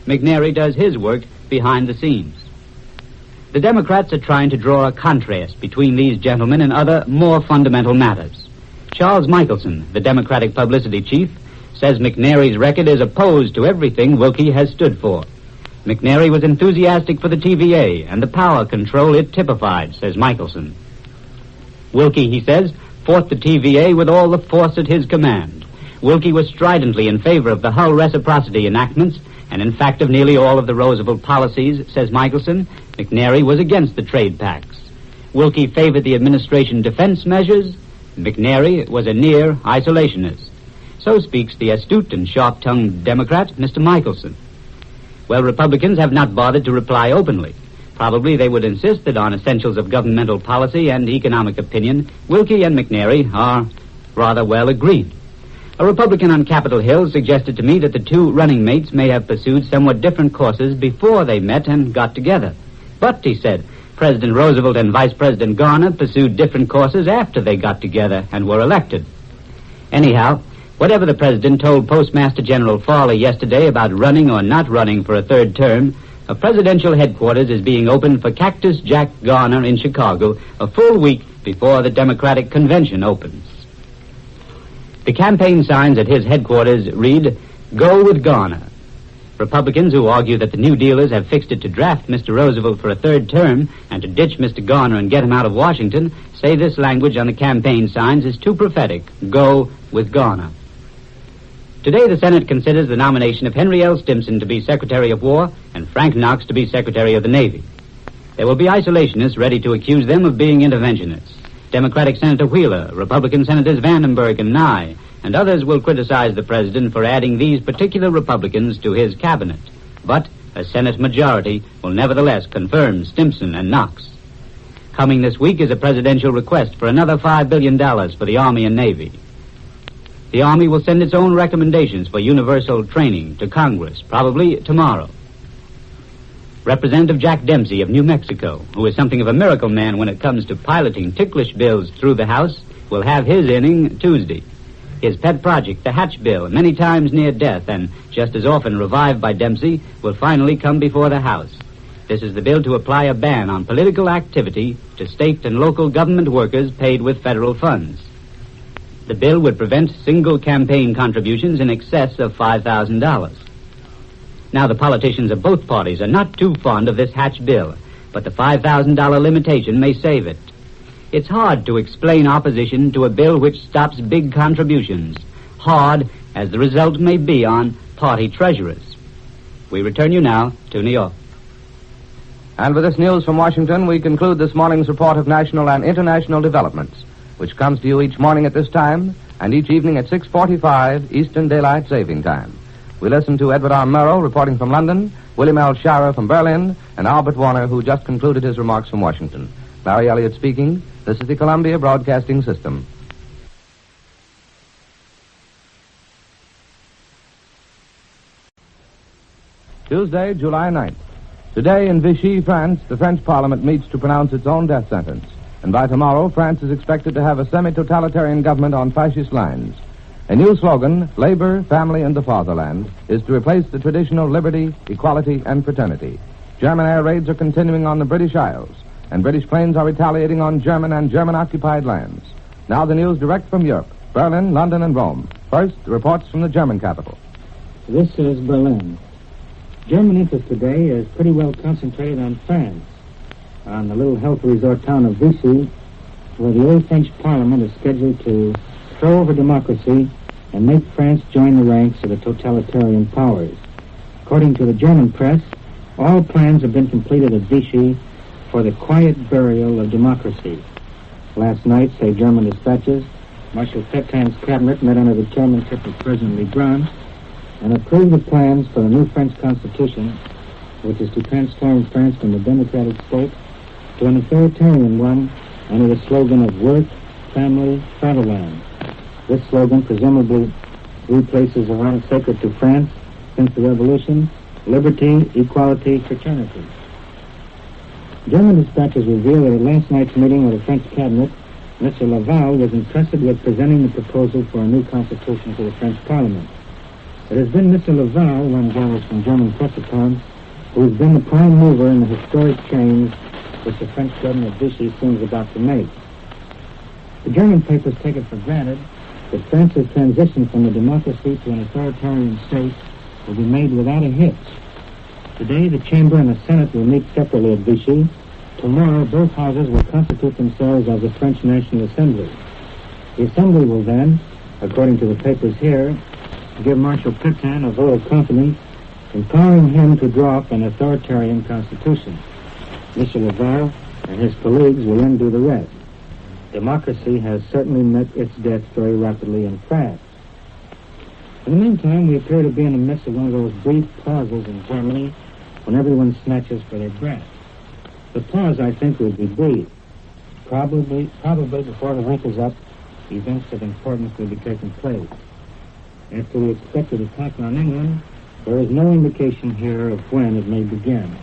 McNary does his work behind the scenes. The Democrats are trying to draw a contrast between these gentlemen and other more fundamental matters. Charles Michelson, the Democratic publicity chief, says McNary's record is opposed to everything Willkie has stood for. McNary was enthusiastic for the TVA and the power control it typified, says Michelson. Willkie, he says, fought the TVA with all the force at his command. Willkie was stridently in favor of the Hull reciprocity enactments, and in fact of nearly all of the Roosevelt policies, says Michelson. McNary was against the trade pacts. Wilkie favored the administration defense measures. McNary was a near isolationist. So speaks the astute and sharp-tongued Democrat, Mr. Michelson. Well, Republicans have not bothered to reply openly. Probably they would insist that on essentials of governmental policy and economic opinion, Wilkie and McNary are rather well agreed. A Republican on Capitol Hill suggested to me that the two running mates may have pursued somewhat different courses before they met and got together. But, he said, President Roosevelt and Vice President Garner pursued different courses after they got together and were elected. Anyhow, whatever the president told Postmaster General Farley yesterday about running or not running for a third term, a presidential headquarters is being opened for Cactus Jack Garner in Chicago a full week before the Democratic Convention opens. The campaign signs at his headquarters read, "Go with Garner." Republicans who argue that the New Dealers have fixed it to draft Mr. Roosevelt for a third term and to ditch Mr. Garner and get him out of Washington say this language on the campaign signs is too prophetic. Go with Garner. Today, the Senate considers the nomination of Henry L. Stimson to be Secretary of War and Frank Knox to be Secretary of the Navy. There will be isolationists ready to accuse them of being interventionists. Democratic Senator Wheeler, Republican Senators Vandenberg and Nye, and others will criticize the president for adding these particular Republicans to his cabinet. But a Senate majority will nevertheless confirm Stimson and Knox. Coming this week is a presidential request for another $5 billion for the Army and Navy. The Army will send its own recommendations for universal training to Congress, probably tomorrow. Representative Jack Dempsey of New Mexico, who is something of a miracle man when it comes to piloting ticklish bills through the House, will have his inning Tuesday. His pet project, the Hatch Bill, many times near death and just as often revived by Dempsey, will finally come before the House. This is the bill to apply a ban on political activity to state and local government workers paid with federal funds. The bill would prevent single campaign contributions in excess of $5,000. Now, the politicians of both parties are not too fond of this Hatch bill, but the $5,000 limitation may save it. It's hard to explain opposition to a bill which stops big contributions, hard as the result may be on party treasurers. We return you now to New York. And with this news from Washington, we conclude this morning's report of national and international developments, which comes to you each morning at this time and each evening at 6:45 Eastern Daylight Saving Time. We listen to Edward R. Murrow reporting from London, William L. Scharrer from Berlin, and Albert Warner, who just concluded his remarks from Washington. Larry Elliott speaking. This is the Columbia Broadcasting System. Tuesday, July 9th. Today in Vichy, France, the French Parliament meets to pronounce its own death sentence. And by tomorrow, France is expected to have a semi-totalitarian government on fascist lines. A new slogan, Labor, Family, and the Fatherland, is to replace the traditional liberty, equality, and fraternity. German air raids are continuing on the British Isles, and British planes are retaliating on German and German-occupied lands. Now the news direct from Europe, Berlin, London, and Rome. First, the reports from the German capital. This is Berlin. German interest today is pretty well concentrated on France, on the little health resort town of Vichy, where the old French Parliament is scheduled to throw over democracy and make France join the ranks of the totalitarian powers. According to the German press, all plans have been completed at Vichy for the quiet burial of democracy. Last night, say German dispatches, Marshal Pétain's cabinet met under the chairmanship of President Lebrun and approved the plans for a new French constitution, which is to transform France from a democratic state to an authoritarian one under the slogan of Work, Family, Fatherland. This slogan presumably replaces the one sacred to France since the Revolution, liberty, equality, fraternity. German dispatches reveal that at last night's meeting with the French cabinet, Mr. Laval was entrusted with presenting the proposal for a new constitution to the French Parliament. It has been Mr. Laval, one gathers from German press accounts, who has been the prime mover in the historic change which the French government of Vichy seems about to make. The German papers take it for granted that France's transition from a democracy to an authoritarian state will be made without a hitch. Today, the Chamber and the Senate will meet separately at Vichy. Tomorrow, both houses will constitute themselves as the French National Assembly. The Assembly will then, according to the papers here, give Marshal Pétain a vote of confidence, empowering him to draw up an authoritarian constitution. Mr. Laval and his colleagues will then do the rest. Democracy has certainly met its death very rapidly and fast. In the meantime, we appear to be in the midst of one of those brief pauses in Germany when everyone snatches for their breath. The pause, I think, will be brief. Probably before the week is up, events of importance will be taking place. After the expected attack on England, there is no indication here of when it may begin.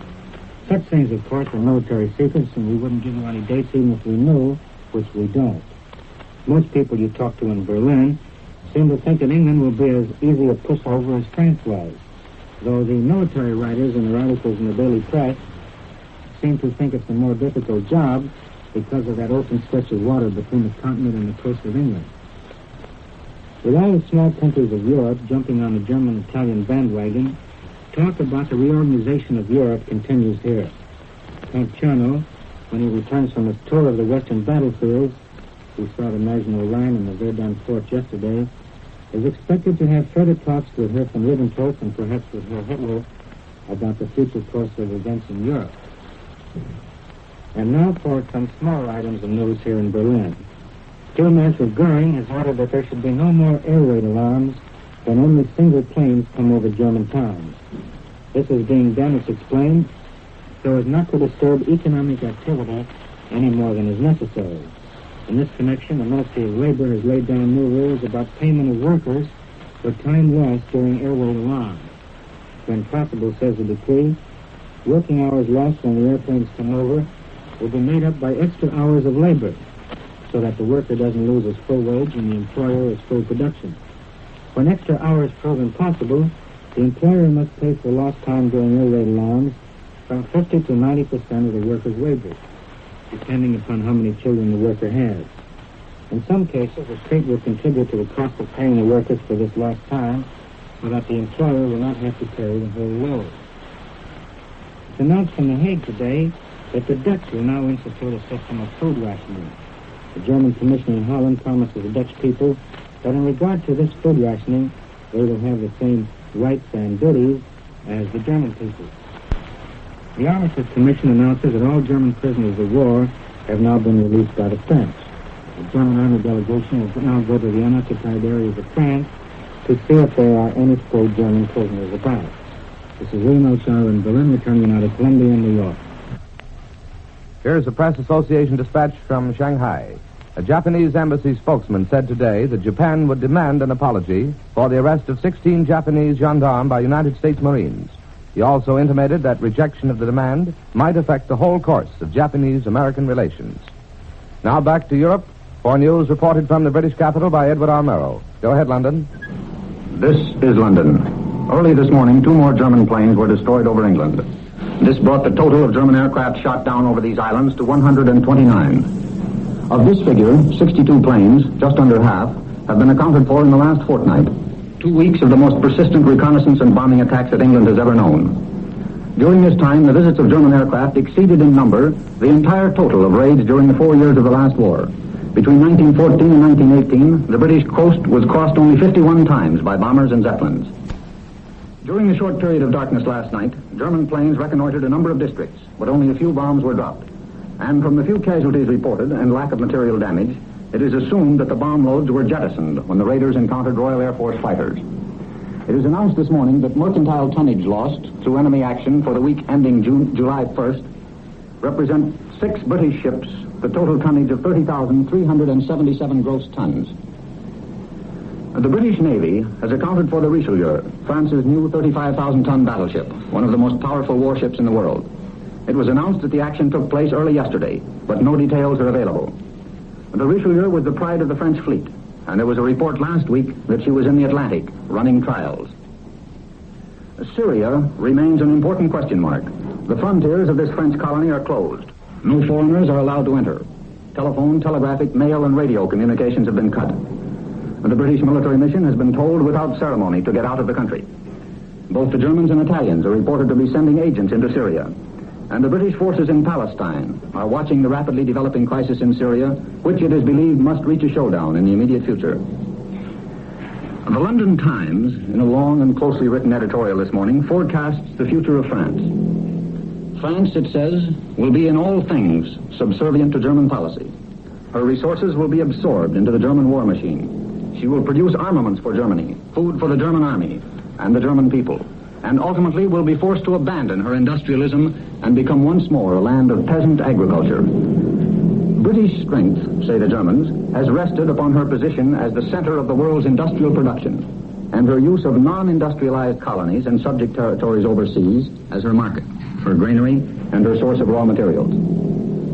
Such things, of course, are military secrets, and we wouldn't give you any dates even if we knew, which we don't. Most people you talk to in Berlin seem to think that England will be as easy a pushover as France was, though the military writers in their articles in the daily press seem to think it's a more difficult job because of that open stretch of water between the continent and the coast of England. With all the small countries of Europe jumping on the German-Italian bandwagon, talk about the reorganization of Europe continues here. Count Chernow, when he returns from his tour of the western battlefields, we saw the Maginot Line and the Verdun Fort yesterday, is expected to have further talks with Herr von Ribbentrop and perhaps with Herr Hitler about the future course of events in Europe. And now for some small items of news here in Berlin. Diplomats with Goering has ordered that there should be no more air raid alarms when only single planes come over German towns. This is being done, it's explained, so as not to disturb economic activity any more than is necessary. In this connection, the Ministry of Labor has laid down new rules about payment of workers for time lost during air raid alarms. When possible, says the decree, working hours lost when the airplanes come over will be made up by extra hours of labor, so that the worker doesn't lose his full wage and the employer his full production. When extra hours prove impossible, the employer must pay for lost time during air raid alarms from 50 to 90% of the worker's wages, depending upon how many children the worker has. In some cases, the state will contribute to the cost of paying the workers for this lost time, so that the employer will not have to carry the whole load. It's announced from The Hague today that the Dutch will now institute a system of food rationing. The German Commission in Holland promises the Dutch people that in regard to this food rationing, they will have the same rights and duties as the German people. The Armistice Commission announces that all German prisoners of war have now been released by the French. The German Army delegation will now go to the unoccupied areas of France to see if there are any full German prisoners about. This is Reno Char in Berlin, returning out of Columbia, New York. Here's a press association dispatch from Shanghai. A Japanese embassy spokesman said today that Japan would demand an apology for the arrest of 16 Japanese gendarmes by United States Marines. He also intimated that rejection of the demand might affect the whole course of Japanese-American relations. Now back to Europe for news reported from the British capital by Edward R. Murrow. Go ahead, London. This is London. Early this morning, 2 more German planes were destroyed over England. This brought the total of German aircraft shot down over these islands to 129. Of this figure, 62 planes, just under half, have been accounted for in the last fortnight. 2 weeks of the most persistent reconnaissance and bombing attacks that England has ever known. During this time, the visits of German aircraft exceeded in number the entire total of raids during the 4 years of the last war. Between 1914 and 1918, the British coast was crossed only 51 times by bombers and Zeppelins. During the short period of darkness last night, German planes reconnoitered a number of districts, but only a few bombs were dropped. And from the few casualties reported and lack of material damage, it is assumed that the bomb loads were jettisoned when the raiders encountered Royal Air Force fighters. It is announced this morning that mercantile tonnage lost through enemy action for the week ending July 1st represent 6 British ships, the total tonnage of 30,377 gross tons. The British Navy has accounted for the Richelieu, France's new 35,000-ton battleship, one of the most powerful warships in the world. It was announced that the action took place early yesterday, but no details are available. The Richelieu was the pride of the French fleet, and there was a report last week that she was in the Atlantic, running trials. Syria remains an important question mark. The frontiers of this French colony are closed. No foreigners are allowed to enter. Telephone, telegraphic, mail, and radio communications have been cut. The British military mission has been told without ceremony to get out of the country. Both the Germans and Italians are reported to be sending agents into Syria. And the British forces in Palestine are watching the rapidly developing crisis in Syria, which it is believed must reach a showdown in the immediate future. The London Times, in a long and closely written editorial this morning, forecasts the future of France. France, it says, will be in all things subservient to German policy. Her resources will be absorbed into the German war machine. She will produce armaments for Germany, food for the German army and the German people, and ultimately will be forced to abandon her industrialism and become once more a land of peasant agriculture. British strength, say the Germans, has rested upon her position as the center of the world's industrial production, and her use of non-industrialized colonies and subject territories overseas as her market, her granary, and her source of raw materials.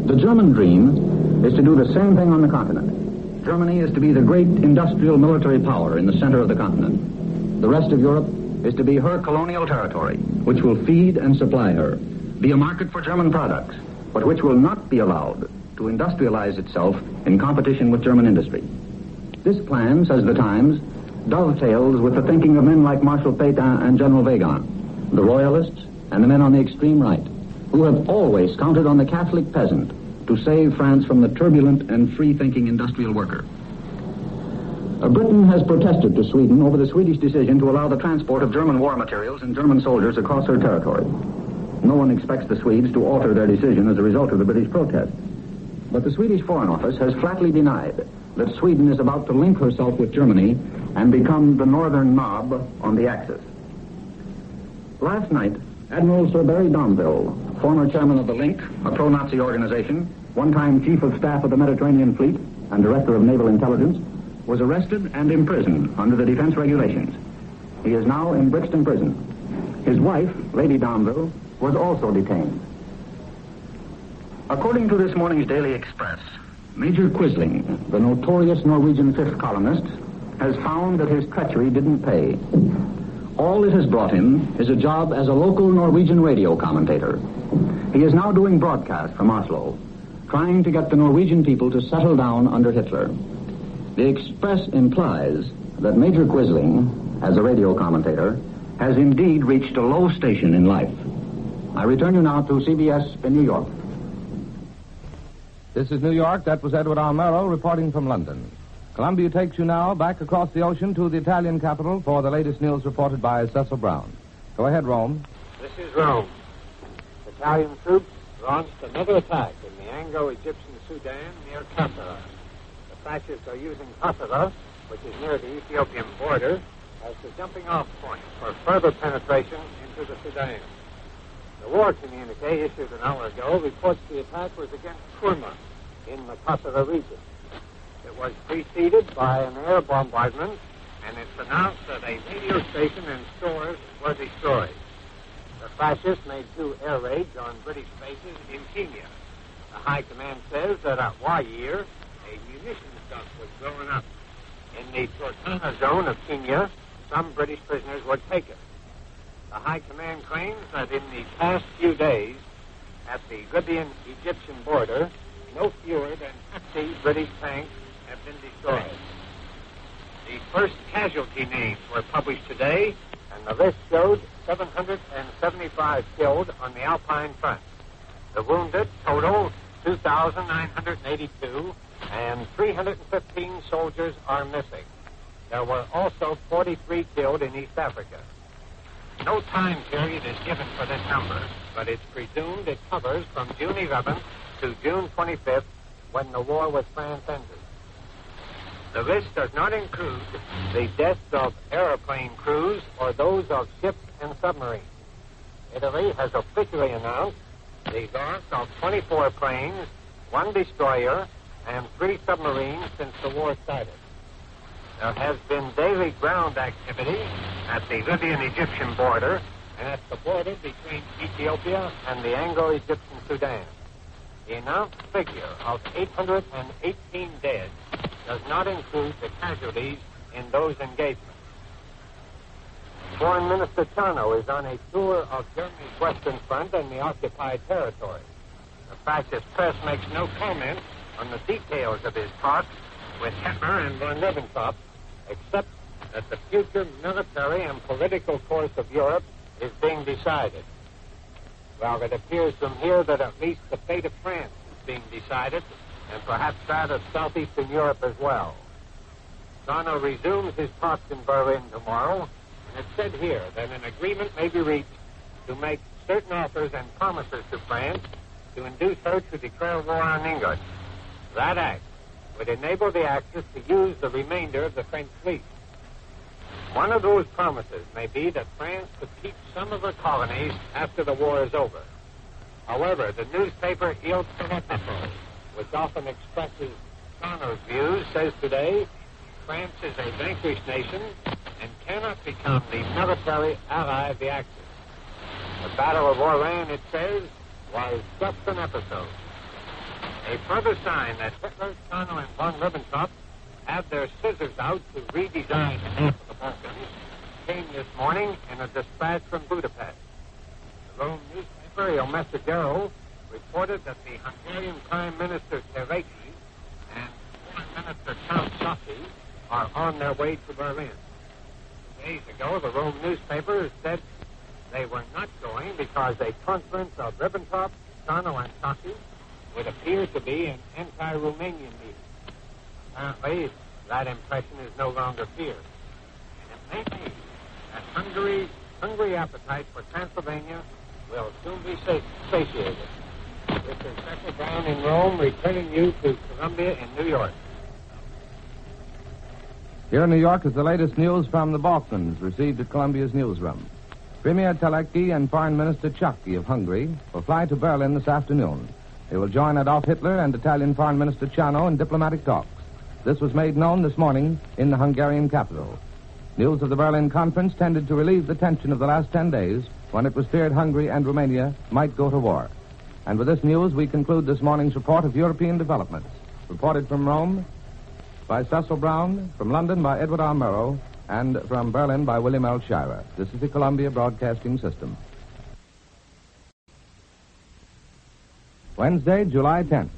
The German dream is to do the same thing on the continent. Germany is to be the great industrial military power in the center of the continent. The rest of Europe is to be her colonial territory, which will feed and supply her, be a market for German products, but which will not be allowed to industrialize itself in competition with German industry. This plan, says the Times, dovetails with the thinking of men like Marshal Pétain and General Weygand, the royalists and the men on the extreme right, who have always counted on the Catholic peasant to save France from the turbulent and free-thinking industrial worker. Britain has protested to Sweden over the Swedish decision to allow the transport of German war materials and German soldiers across her territory. No one expects the Swedes to alter their decision as a result of the British protest. But the Swedish Foreign Office has flatly denied that Sweden is about to link herself with Germany and become the northern knob on the Axis. Last night, Admiral Sir Barry Domville, former chairman of the Link, a pro-Nazi organization, one-time chief of staff of the Mediterranean Fleet and director of naval intelligence, was arrested and imprisoned under the defense regulations. He is now in Brixton Prison. His wife, Lady Domville, was also detained. According to this morning's Daily Express, Major Quisling, the notorious Norwegian fifth columnist, has found that his treachery didn't pay. All it has brought him is a job as a local Norwegian radio commentator. He is now doing broadcasts from Oslo, trying to get the Norwegian people to settle down under Hitler. The Express implies that Major Quisling, as a radio commentator, has indeed reached a low station in life. I return you now to CBS in New York. This is New York. That was Edward R. Murrow reporting from London. Columbia takes you now back across the ocean to the Italian capital for the latest news reported by Cecil Brown. Go ahead, Rome. This is Rome. Italian troops launched another attack in the Anglo-Egyptian Sudan near Kasserah. The fascists are using Kasserah, which is near the Ethiopian border, as the jumping-off point for further penetration into the Sudan. The war communique issued an hour ago reports the attack was against Kurma in the Kasserah region. It was preceded by an air bombardment, and it's announced that a radio station and stores were destroyed. The fascists made 2 air raids on British bases in Kenya. The High Command says that at Wajir, a munitions dump was blown up. In the Turkana zone of Kenya, some British prisoners were taken. The High Command claims that in the past few days, at the Libyan-Egyptian border, no fewer than 50 British tanks have been destroyed. The first casualty names were published today, and the list showed 775 killed on the Alpine front. The wounded total 2,982, and 315 soldiers are missing. There were also 43 killed in East Africa. No time period is given for this number, but it's presumed it covers from June 11th to June 25th, when the war with France ended. The list does not include the deaths of airplane crews or those of ships and submarines. Italy has officially announced the loss of 24 planes, 1 destroyer, and 3 submarines since the war started. There has been daily ground activity at the Libyan-Egyptian border and at the border between Ethiopia and the Anglo-Egyptian Sudan. The announced figure of 818 dead does not include the casualties in those engagements. Foreign Minister Chano is on a tour of Germany's Western Front and the occupied territory. The fascist press makes no comment on the details of his talks with Hitler and von Ribbentrop, except that the future military and political course of Europe is being decided. Well, it appears from here that at least the fate of France is being decided, and perhaps that of southeastern Europe as well. Chano resumes his talks in Berlin tomorrow, and it's said here that an agreement may be reached to make certain offers and promises to France to induce her to declare war on England. That act would enable the Axis to use the remainder of the French fleet. One of those promises may be that France could keep some of her colonies after the war is over. However, the newspaper Il Telegraph, which often expresses Connors' views, says today France is a vanquished nation and cannot become the military ally of the Axis. The Battle of Oran, it says, was just an episode. A further sign that Hitler, Connor, and von Ribbentrop had their scissors out to redesign the map of the Balkans came this morning in a dispatch from Budapest. The Rome newspaper Il Messaggero reported that the Hungarian Prime Minister Frech and Foreign Minister Count Sassi are on their way to Berlin. 2 days ago, the Rome newspaper said they were not going because a conference of Ribbentrop, Connor, and Sassi would appear to be an anti-Romanian meeting. Apparently, that impression is no longer feared. And it may be that Hungary's hungry appetite for Transylvania will soon be satiated. This is Cecil Brown in Rome, returning you to Columbia in New York. Here in New York is the latest news from the Balkans, received at Columbia's newsroom. Premier Teleki and Foreign Minister Chaki of Hungary will fly to Berlin this afternoon. They will join Adolf Hitler and Italian Foreign Minister Ciano in diplomatic talks. This was made known this morning in the Hungarian capital. News of the Berlin conference tended to relieve the tension of the last 10 days when it was feared Hungary and Romania might go to war. And with this news, we conclude this morning's report of European developments. Reported from Rome by Cecil Brown, from London by Edward R. Murrow, and from Berlin by William L. Shirer. This is the Columbia Broadcasting System. Wednesday, July 10th.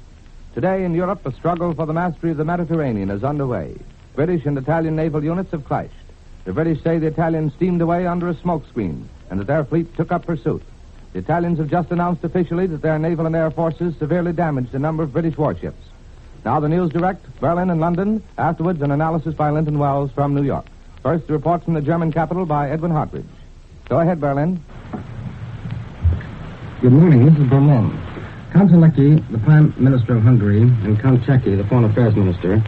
Today in Europe, a struggle for the mastery of the Mediterranean is underway. British and Italian naval units have clashed. The British say the Italians steamed away under a smokescreen and that their fleet took up pursuit. The Italians have just announced officially that their naval and air forces severely damaged a number of British warships. Now the news direct, Berlin and London. Afterwards, an analysis by Linton Wells from New York. First, the report from the German capital by Edwin Hartridge. Go ahead, Berlin. Good morning. This is Berlin. Count Teleki, the Prime Minister of Hungary, and Count Chaki, the Foreign Affairs Minister,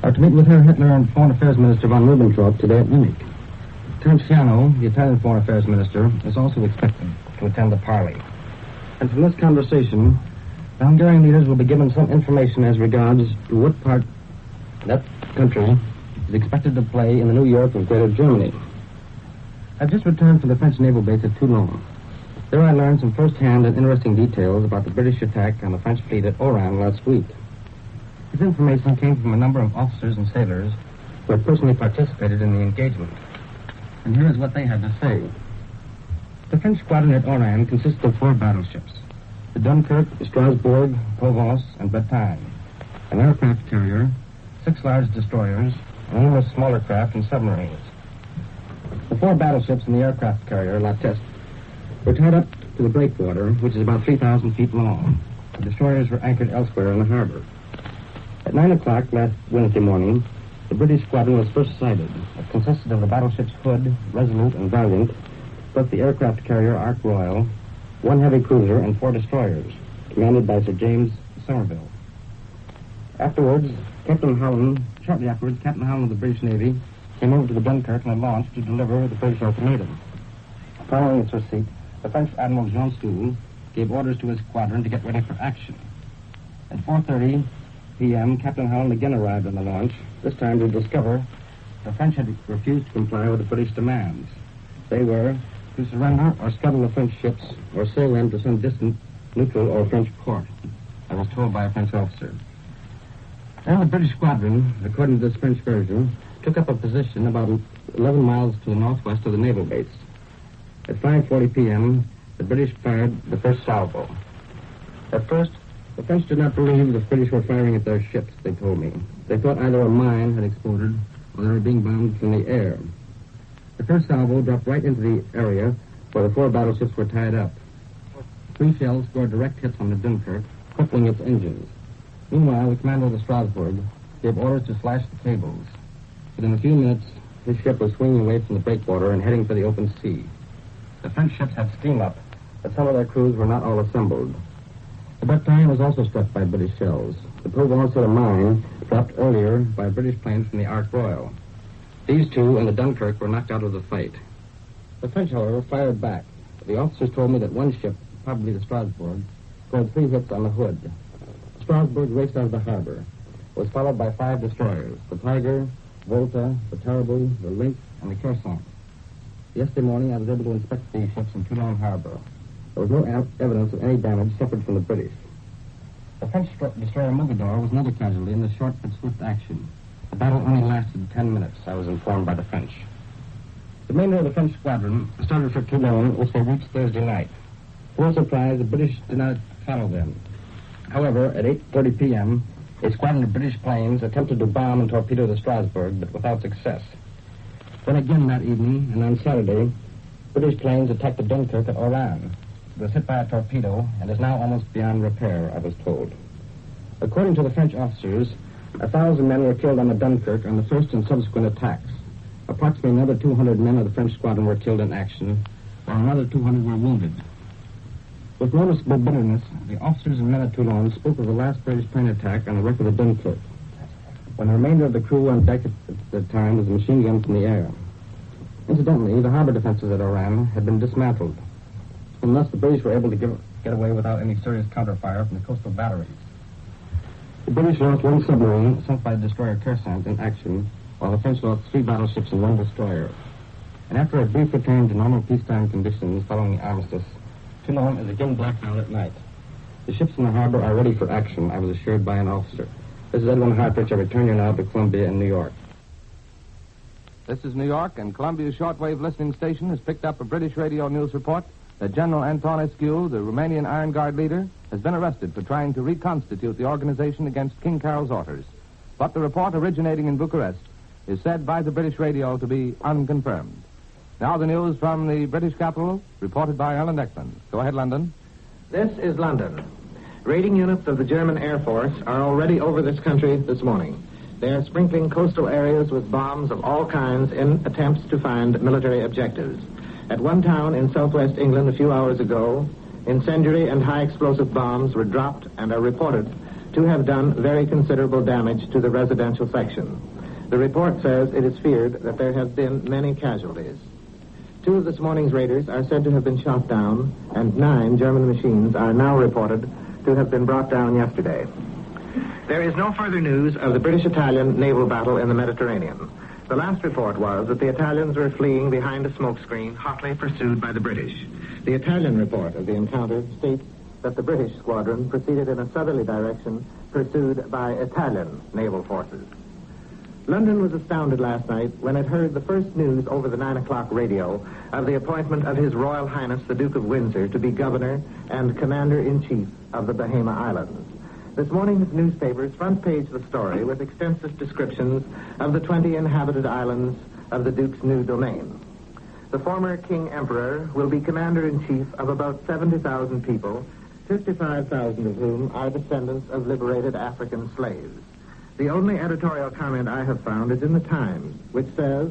are to meet with Herr Hitler and Foreign Affairs Minister von Ribbentrop today at Munich. Count Ciano, the Italian Foreign Affairs Minister, is also expected to attend the parley. And from this conversation, the Hungarian leaders will be given some information as regards to what part that country is expected to play in the new Europe of Greater Germany. I've just returned from the French naval base at Toulon. There I learned some first-hand and interesting details about the British attack on the French fleet at Oran last week. This information came from a number of officers and sailors who had personally participated in the engagement. And here is what they had to say. The French squadron at Oran consists of 4 battleships: the Dunkirk, Strasbourg, Provence, and Bretagne, an aircraft carrier, 6 large destroyers, and numerous smaller craft and submarines. The 4 battleships and the aircraft carrier, La Teste, were tied up to the breakwater, which is about 3,000 feet long. The destroyers were anchored elsewhere in the harbor. At 9 o'clock last Wednesday morning, the British squadron was first sighted. It consisted of the battleships Hood, Resolute, and Valiant, plus the aircraft carrier Ark Royal, 1 heavy cruiser, and 4 destroyers, commanded by Sir James Somerville. Shortly afterwards, Captain Holland of the British Navy came over to the Dunkirk in a launch to deliver the British ultimatum. Following its receipt, the French Admiral Jean Stoul gave orders to his squadron to get ready for action. At 4:30 p.m., Captain Holland again arrived on the launch, this time to discover the French had refused to comply with the British demands. They were to surrender or scuttle the French ships or sail them to some distant neutral or French port, I was told by a French officer. Then the British squadron, according to this French version, took up a position about 11 miles to the northwest of the naval base. At 5:40 p.m., the British fired the first salvo. At first, the French did not believe the British were firing at their ships, they told me. They thought either a mine had exploded or they were being bombed from the air. The first salvo dropped right into the area where the 4 battleships were tied up. 3 shells scored direct hits on the Dunkirk, crippling its engines. Meanwhile, the commander of the Strasbourg gave orders to slash the cables. Within a few minutes, his ship was swinging away from the breakwater and heading for the open sea. The French ships had steam up but some of their crews were not all assembled. The Nightime was also struck by British shells. The Provence had a mine dropped earlier by British planes from the Ark Royal. These two and the Dunkirk were knocked out of the fight. The French, however, fired back. The officers told me that one ship, probably the Strasbourg, scored 3 hits on the hood. The Strasbourg raced out of the harbor. It was followed by 5 destroyers, the Tiger, Volta, the Terrible, the Lynx, and the Kersant. Yesterday morning, I was able to inspect these ships in Toulon Harbor. There was no evidence of any damage suffered from the British. The French destroyer Mogador was another casualty in the short but swift action. The battle only lasted 10 minutes, I was informed by the French. The remainder of the French squadron started for Toulon, which they reached Thursday night. To their surprise, the British did not follow them. However, at 8:30 p.m., a squadron of British planes attempted to bomb and torpedo the Strasbourg, but without success. Then again that evening, and on Saturday, British planes attacked the Dunkirk at Oran. It was hit by a torpedo and is now almost beyond repair, I was told. According to the French officers, 1,000 men were killed on the Dunkirk on the first and subsequent attacks. Approximately another 200 men of the French squadron were killed in action, while another 200 were wounded. With noticeable bitterness, the officers and men at Toulon spoke of the last British plane attack on the wreck of the Dunkirk, when the remainder of the crew on deck at the time was a machine gun from the air. Incidentally, the harbor defenses at Oran had been dismantled, and thus the British were able to get away without any serious counterfire from the coastal batteries. The British lost 1 submarine sunk by the destroyer Kersant in action, while the French lost 3 battleships and 1 destroyer. And after a brief return to normal peacetime conditions following the armistice, Toulon is again blacked out at night. The ships in the harbor are ready for action, I was assured by an officer. This is Edwin Hartridge. I return you now to Columbia in New York. This is New York, and Columbia's shortwave listening station has picked up a British radio news report that General Antonescu, the Romanian Iron Guard leader, has been arrested for trying to reconstitute the organization against King Carol's orders. But the report, originating in Bucharest, is said by the British radio to be unconfirmed. Now the news from the British capital, reported by Ellen Eckman. Go ahead, London. This is London. Raiding units of the German Air Force are already over this country this morning. They are sprinkling coastal areas with bombs of all kinds in attempts to find military objectives. At one town in southwest England a few hours ago, incendiary and high explosive bombs were dropped and are reported to have done very considerable damage to the residential section. The report says it is feared that there have been many casualties. 2 of this morning's raiders are said to have been shot down, and 9 German machines are now reported to have been brought down yesterday. There is no further news of the British-Italian naval battle in the Mediterranean. The last report was that the Italians were fleeing behind a smokescreen, hotly pursued by the British. The Italian report of the encounter states that the British squadron proceeded in a southerly direction, pursued by Italian naval forces. London was astounded last night when it heard the first news over the 9 o'clock radio of the appointment of His Royal Highness the Duke of Windsor to be Governor and Commander-in-Chief of the Bahama Islands. This morning's newspapers front page the story with extensive descriptions of the 20 inhabited islands of the Duke's new domain. The former King Emperor will be Commander-in-Chief of about 70,000 people, 55,000 of whom are descendants of liberated African slaves. The only editorial comment I have found is in the Times, which says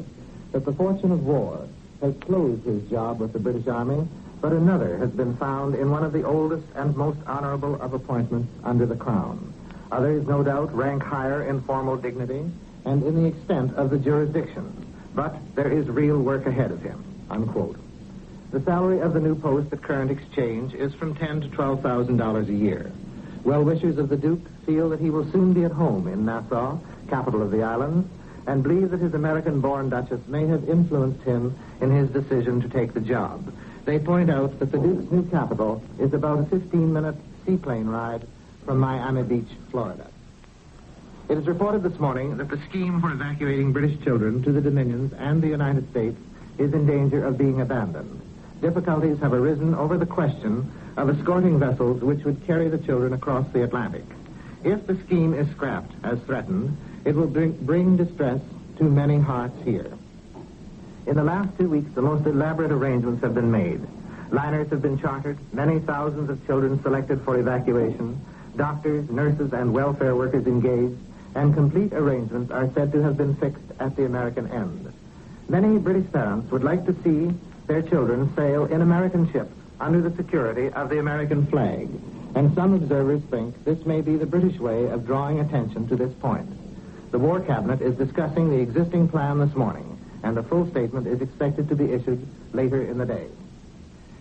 that the fortune of war has closed his job with the British Army, but another has been found in one of the oldest and most honorable of appointments under the Crown. Others, no doubt, rank higher in formal dignity and in the extent of the jurisdiction, but there is real work ahead of him, unquote. The salary of the new post at current exchange is from $10,000 to $12,000 a year. Well-wishers of the Duke feel that he will soon be at home in Nassau, capital of the islands, and believe that his American-born Duchess may have influenced him in his decision to take the job. They point out that the Duke's new capital is about a 15-minute seaplane ride from Miami Beach, Florida. It is reported this morning that the scheme for evacuating British children to the Dominions and the United States is in danger of being abandoned. Difficulties have arisen over the question of escorting vessels which would carry the children across the Atlantic. If the scheme is scrapped, as threatened, it will bring distress to many hearts here. In the last 2 weeks, the most elaborate arrangements have been made. Liners have been chartered, many thousands of children selected for evacuation, doctors, nurses, and welfare workers engaged, and complete arrangements are said to have been fixed at the American end. Many British parents would like to see their children sail in American ships under the security of the American flag, and some observers think this may be the British way of drawing attention to this point. The War Cabinet is discussing the existing plan this morning, and a full statement is expected to be issued later in the day.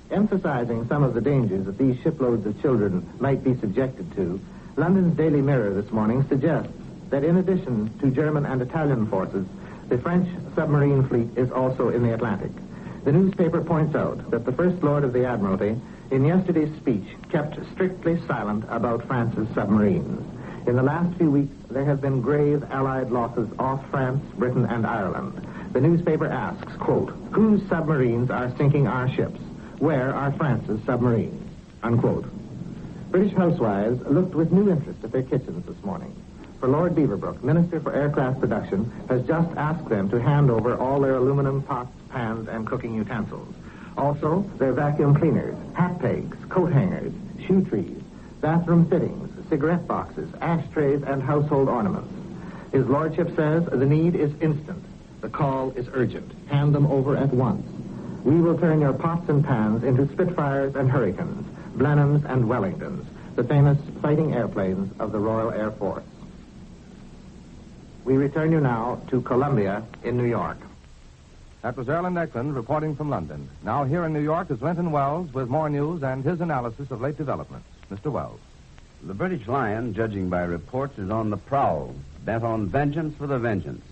Emphasizing some of the dangers that these shiploads of children might be subjected to, London's Daily Mirror this morning suggests that in addition to German and Italian forces, the French submarine fleet is also in the Atlantic. The newspaper points out that the First Lord of the Admiralty, in yesterday's speech, kept strictly silent about France's submarines. In the last few weeks, there have been grave Allied losses off France, Britain, and Ireland. The newspaper asks, quote, whose submarines are sinking our ships? Where are France's submarines? Unquote. British housewives looked with new interest at their kitchens this morning. For Lord Beaverbrook, Minister for Aircraft Production, has just asked them to hand over all their aluminum pots, pans, and cooking utensils. Also, their vacuum cleaners, hat pegs, coat hangers, shoe trees, bathroom fittings, cigarette boxes, ashtrays, and household ornaments. His Lordship says the need is instant. The call is urgent. Hand them over at once. We will turn your pots and pans into Spitfires and Hurricanes, Blenheims and Wellingtons, the famous fighting airplanes of the Royal Air Force. We return you now to Columbia in New York. That was Erland Eklund reporting from London. Now here in New York is Linton Wells with more news and his analysis of late developments. Mr. Wells. The British Lion, judging by reports, is on the prowl, bent on vengeance for the vengeance.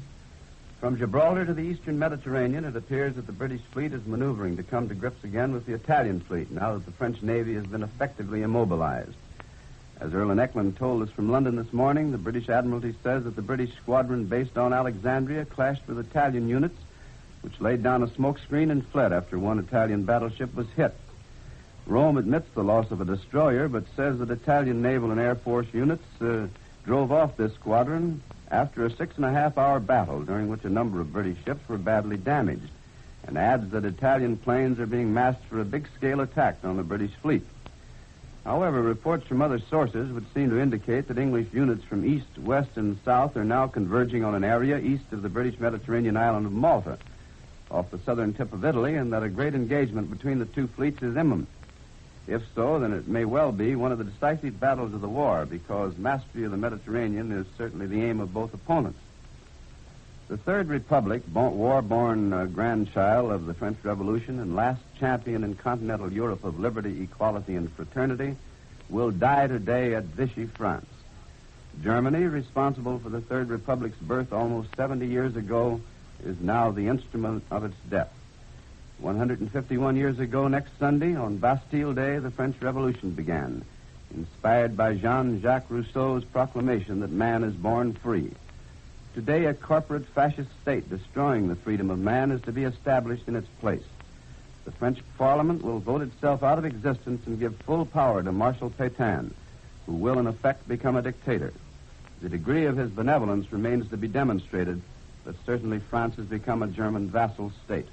From Gibraltar to the eastern Mediterranean, it appears that the British fleet is maneuvering to come to grips again with the Italian fleet now that the French Navy has been effectively immobilized. As Erland Eklund told us from London this morning, the British Admiralty says that the British squadron based on Alexandria clashed with Italian units, which laid down a smokescreen and fled after one Italian battleship was hit. Rome admits the loss of a destroyer, but says that Italian naval and air force units drove off this squadron after a 6.5-hour battle during which a number of British ships were badly damaged, and adds that Italian planes are being massed for a big-scale attack on the British fleet. However, reports from other sources would seem to indicate that English units from east, west, and south are now converging on an area east of the British Mediterranean island of Malta, off the southern tip of Italy, and that a great engagement between the two fleets is imminent. If so, then it may well be one of the decisive battles of the war, because mastery of the Mediterranean is certainly the aim of both opponents. The Third Republic, war-born grandchild of the French Revolution and last champion in continental Europe of liberty, equality, and fraternity, will die today at Vichy, France. Germany, responsible for the Third Republic's birth almost 70 years ago, is now the instrument of its death. 151 years ago next Sunday, on Bastille Day, the French Revolution began, inspired by Jean-Jacques Rousseau's proclamation that man is born free. Today, a corporate fascist state destroying the freedom of man is to be established in its place. The French Parliament will vote itself out of existence and give full power to Marshal Pétain, who will in effect become a dictator. The degree of his benevolence remains to be demonstrated, but certainly France has become a German vassal state.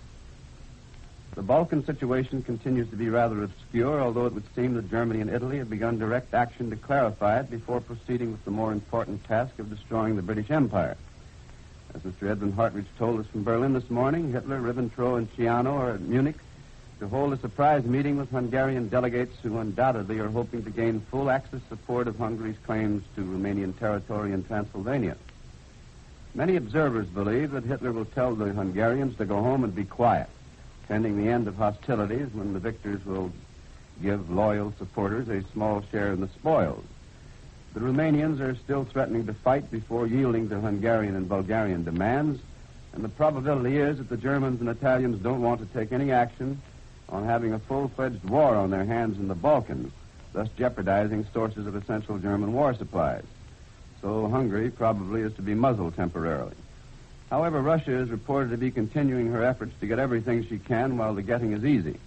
The Balkan situation continues to be rather obscure, although it would seem that Germany and Italy have begun direct action to clarify it before proceeding with the more important task of destroying the British Empire. As Mr. Edwin Hartridge told us from Berlin this morning, Hitler, Ribbentrop, and Ciano are at Munich to hold a surprise meeting with Hungarian delegates who undoubtedly are hoping to gain full access support of Hungary's claims to Romanian territory in Transylvania. Many observers believe that Hitler will tell the Hungarians to go home and be quiet, pending the end of hostilities when the victors will give loyal supporters a small share in the spoils. The Romanians are still threatening to fight before yielding to Hungarian and Bulgarian demands, and the probability is that the Germans and Italians don't want to take any action on having a full-fledged war on their hands in the Balkans, thus jeopardizing sources of essential German war supplies. So Hungary probably is to be muzzled temporarily. However, Russia is reported to be continuing her efforts to get everything she can while the getting is easy.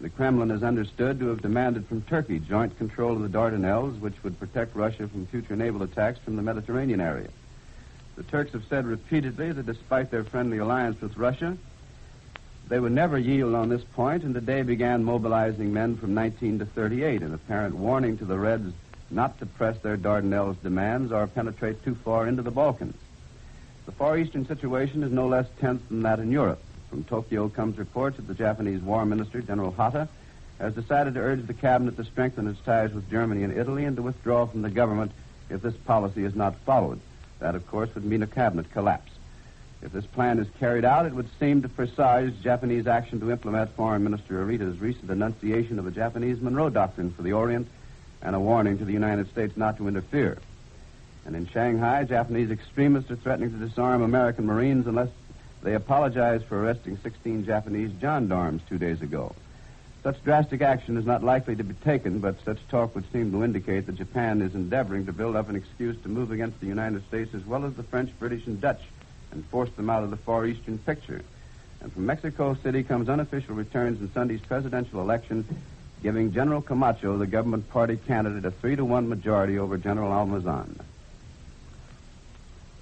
The Kremlin is understood to have demanded from Turkey joint control of the Dardanelles, which would protect Russia from future naval attacks from the Mediterranean area. The Turks have said repeatedly that despite their friendly alliance with Russia, they would never yield on this point, and today began mobilizing men from 19 to 38, in apparent warning to the Reds not to press their Dardanelles demands or penetrate too far into the Balkans. The Far Eastern situation is no less tense than that in Europe. From Tokyo comes reports that the Japanese War Minister, General Hata, has decided to urge the cabinet to strengthen its ties with Germany and Italy and to withdraw from the government if this policy is not followed. That, of course, would mean a cabinet collapse. If this plan is carried out, it would seem to presage Japanese action to implement Foreign Minister Arita's recent enunciation of a Japanese Monroe Doctrine for the Orient and a warning to the United States not to interfere. And in Shanghai, Japanese extremists are threatening to disarm American Marines unless they apologize for arresting 16 Japanese gendarmes 2 days ago. Such drastic action is not likely to be taken, but such talk would seem to indicate that Japan is endeavoring to build up an excuse to move against the United States as well as the French, British, and Dutch and force them out of the Far Eastern picture. And from Mexico City comes unofficial returns in Sunday's presidential election, giving General Camacho, the government party candidate, a 3-1 majority over General Almazan.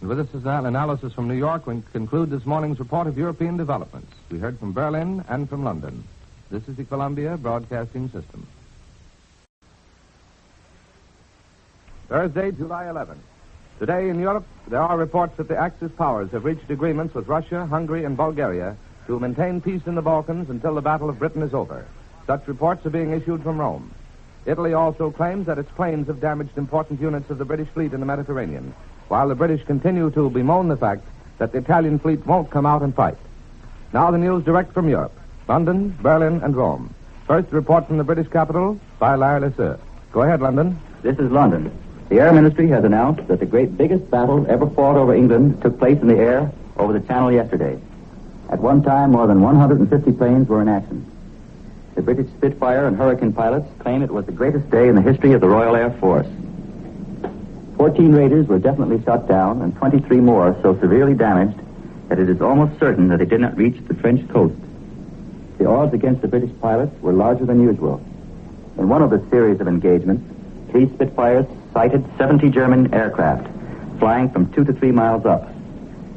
And with this is an analysis from New York, we conclude this morning's report of European developments. We heard from Berlin and from London. This is the Columbia Broadcasting System. Thursday, July 11th. Today in Europe, there are reports that the Axis powers have reached agreements with Russia, Hungary, and Bulgaria to maintain peace in the Balkans until the Battle of Britain is over. Such reports are being issued from Rome. Italy also claims that its planes have damaged important units of the British fleet in the Mediterranean, while the British continue to bemoan the fact that the Italian fleet won't come out and fight. Now the news direct from Europe. London, Berlin, and Rome. First, report from the British capital by Larry Lesseur. Go ahead, London. This is London. The Air Ministry has announced that the biggest battle ever fought over England took place in the air over the Channel yesterday. At one time, more than 150 planes were in action. The British Spitfire and Hurricane pilots claim it was the greatest day in the history of the Royal Air Force. 14 raiders were definitely shot down and 23 more so severely damaged that it is almost certain that they did not reach the French coast. The odds against the British pilots were larger than usual. In one of the series of engagements, 3 Spitfires sighted 70 German aircraft, flying from 2 to 3 miles up.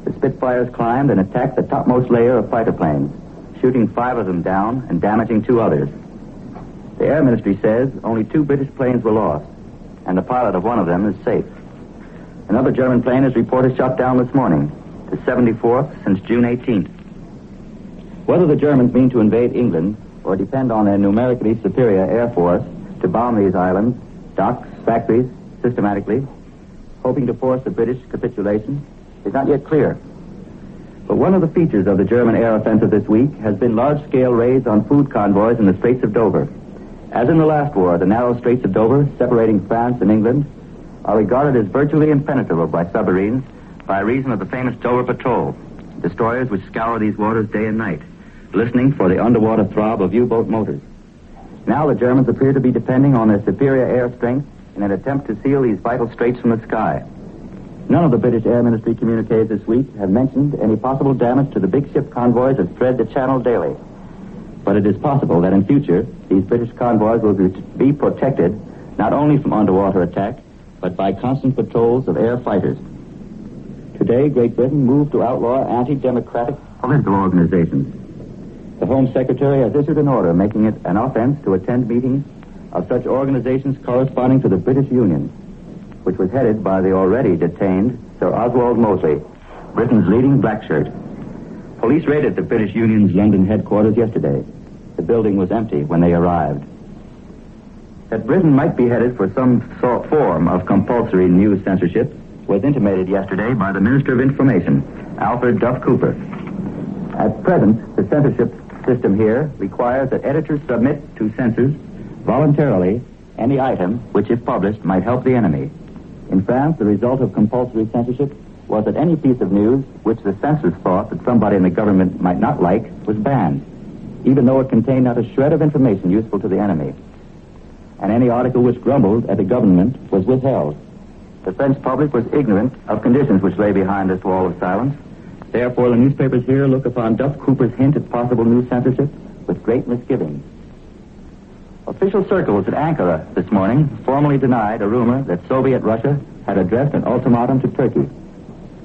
The Spitfires climbed and attacked the topmost layer of fighter planes, shooting 5 of them down and damaging 2 others. The Air Ministry says only 2 British planes were lost, and the pilot of one of them is safe. Another German plane is reported shot down this morning, the 74th since June 18th. Whether the Germans mean to invade England or depend on their numerically superior air force to bomb these islands, docks, factories, systematically, hoping to force the British capitulation, is not yet clear. But one of the features of the German air offensive this week has been large-scale raids on food convoys in the Straits of Dover. As in the last war, the narrow Straits of Dover, separating France and England, are regarded as virtually impenetrable by submarines by reason of the famous Dover Patrol, destroyers which scour these waters day and night, listening for the underwater throb of U-boat motors. Now the Germans appear to be depending on their superior air strength in an attempt to seal these vital straits from the sky. None of the British Air Ministry communiques this week have mentioned any possible damage to the big ship convoys that thread the Channel daily. But it is possible that in future, these British convoys will be protected not only from underwater attack, but by constant patrols of air fighters. Today, Great Britain moved to outlaw anti-democratic political organizations. The Home Secretary has issued an order making it an offense to attend meetings of such organizations corresponding to the British Union, which was headed by the already detained Sir Oswald Mosley, Britain's leading blackshirt. Police raided the British Union's London headquarters yesterday. The building was empty when they arrived. That Britain might be headed for some form of compulsory news censorship was intimated yesterday by the Minister of Information, Alfred Duff Cooper. At present, the censorship system here requires that editors submit to censors voluntarily any item which, if published, might help the enemy. In France, the result of compulsory censorship was that any piece of news which the censors thought that somebody in the government might not like was banned, even though it contained not a shred of information useful to the enemy. And any article which grumbled at the government was withheld. The French public was ignorant of conditions which lay behind this wall of silence. Therefore, the newspapers here look upon Duff Cooper's hint at possible news censorship with great misgivings. Official circles at Ankara this morning formally denied a rumor that Soviet Russia had addressed an ultimatum to Turkey.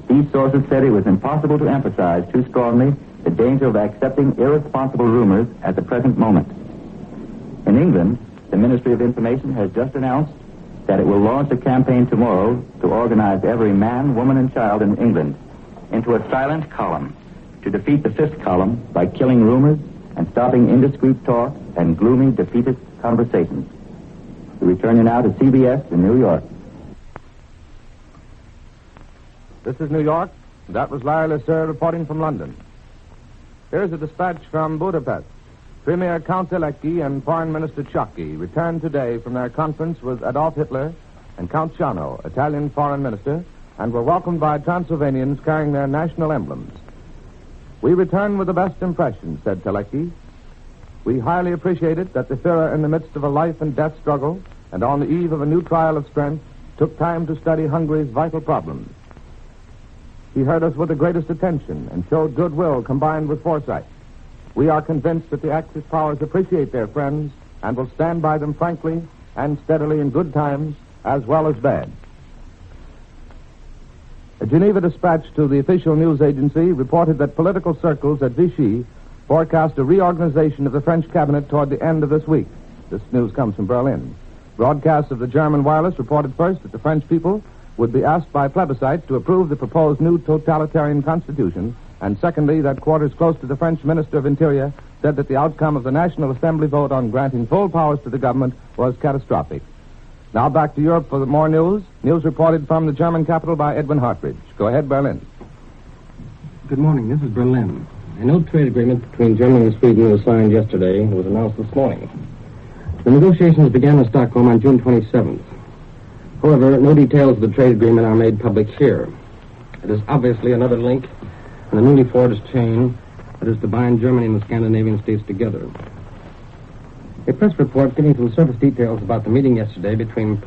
These sources said it was impossible to emphasize too strongly the danger of accepting irresponsible rumors at the present moment. In England, the Ministry of Information has just announced that it will launch a campaign tomorrow to organize every man, woman, and child in England into a silent column to defeat the fifth column by killing rumors and stopping indiscreet talk and gloomy, defeatist conversations. We return you now to CBS in New York. This is New York. That was Larry Lasser reporting from London. Here's a dispatch from Budapest. Premier Count Telecki and Foreign Minister Ciocchi returned today from their conference with Adolf Hitler and Count Ciano, Italian Foreign Minister, and were welcomed by Transylvanians carrying their national emblems. We return with the best impression, said Telecki. We highly appreciate it that the Führer, in the midst of a life and death struggle and on the eve of a new trial of strength, took time to study Hungary's vital problems. He heard us with the greatest attention and showed goodwill combined with foresight. We are convinced that the Axis powers appreciate their friends and will stand by them frankly and steadily in good times as well as bad. A Geneva dispatch to the official news agency reported that political circles at Vichy forecast a reorganization of the French cabinet toward the end of this week. This news comes from Berlin. Broadcasts of the German wireless reported first that the French people would be asked by plebiscite to approve the proposed new totalitarian constitution, and secondly, that quarters close to the French Minister of Interior said that the outcome of the National Assembly vote on granting full powers to the government was catastrophic. Now back to Europe for more news. News reported from the German capital by Edwin Hartridge. Go ahead, Berlin. Good morning. This is Berlin. A no trade agreement between Germany and Sweden was signed yesterday and was announced this morning. The negotiations began in Stockholm on June 27th. However, no details of the trade agreement are made public here. It is obviously another link in the newly forged chain that is to bind Germany and the Scandinavian states together. A press report giving some surface details about the meeting yesterday between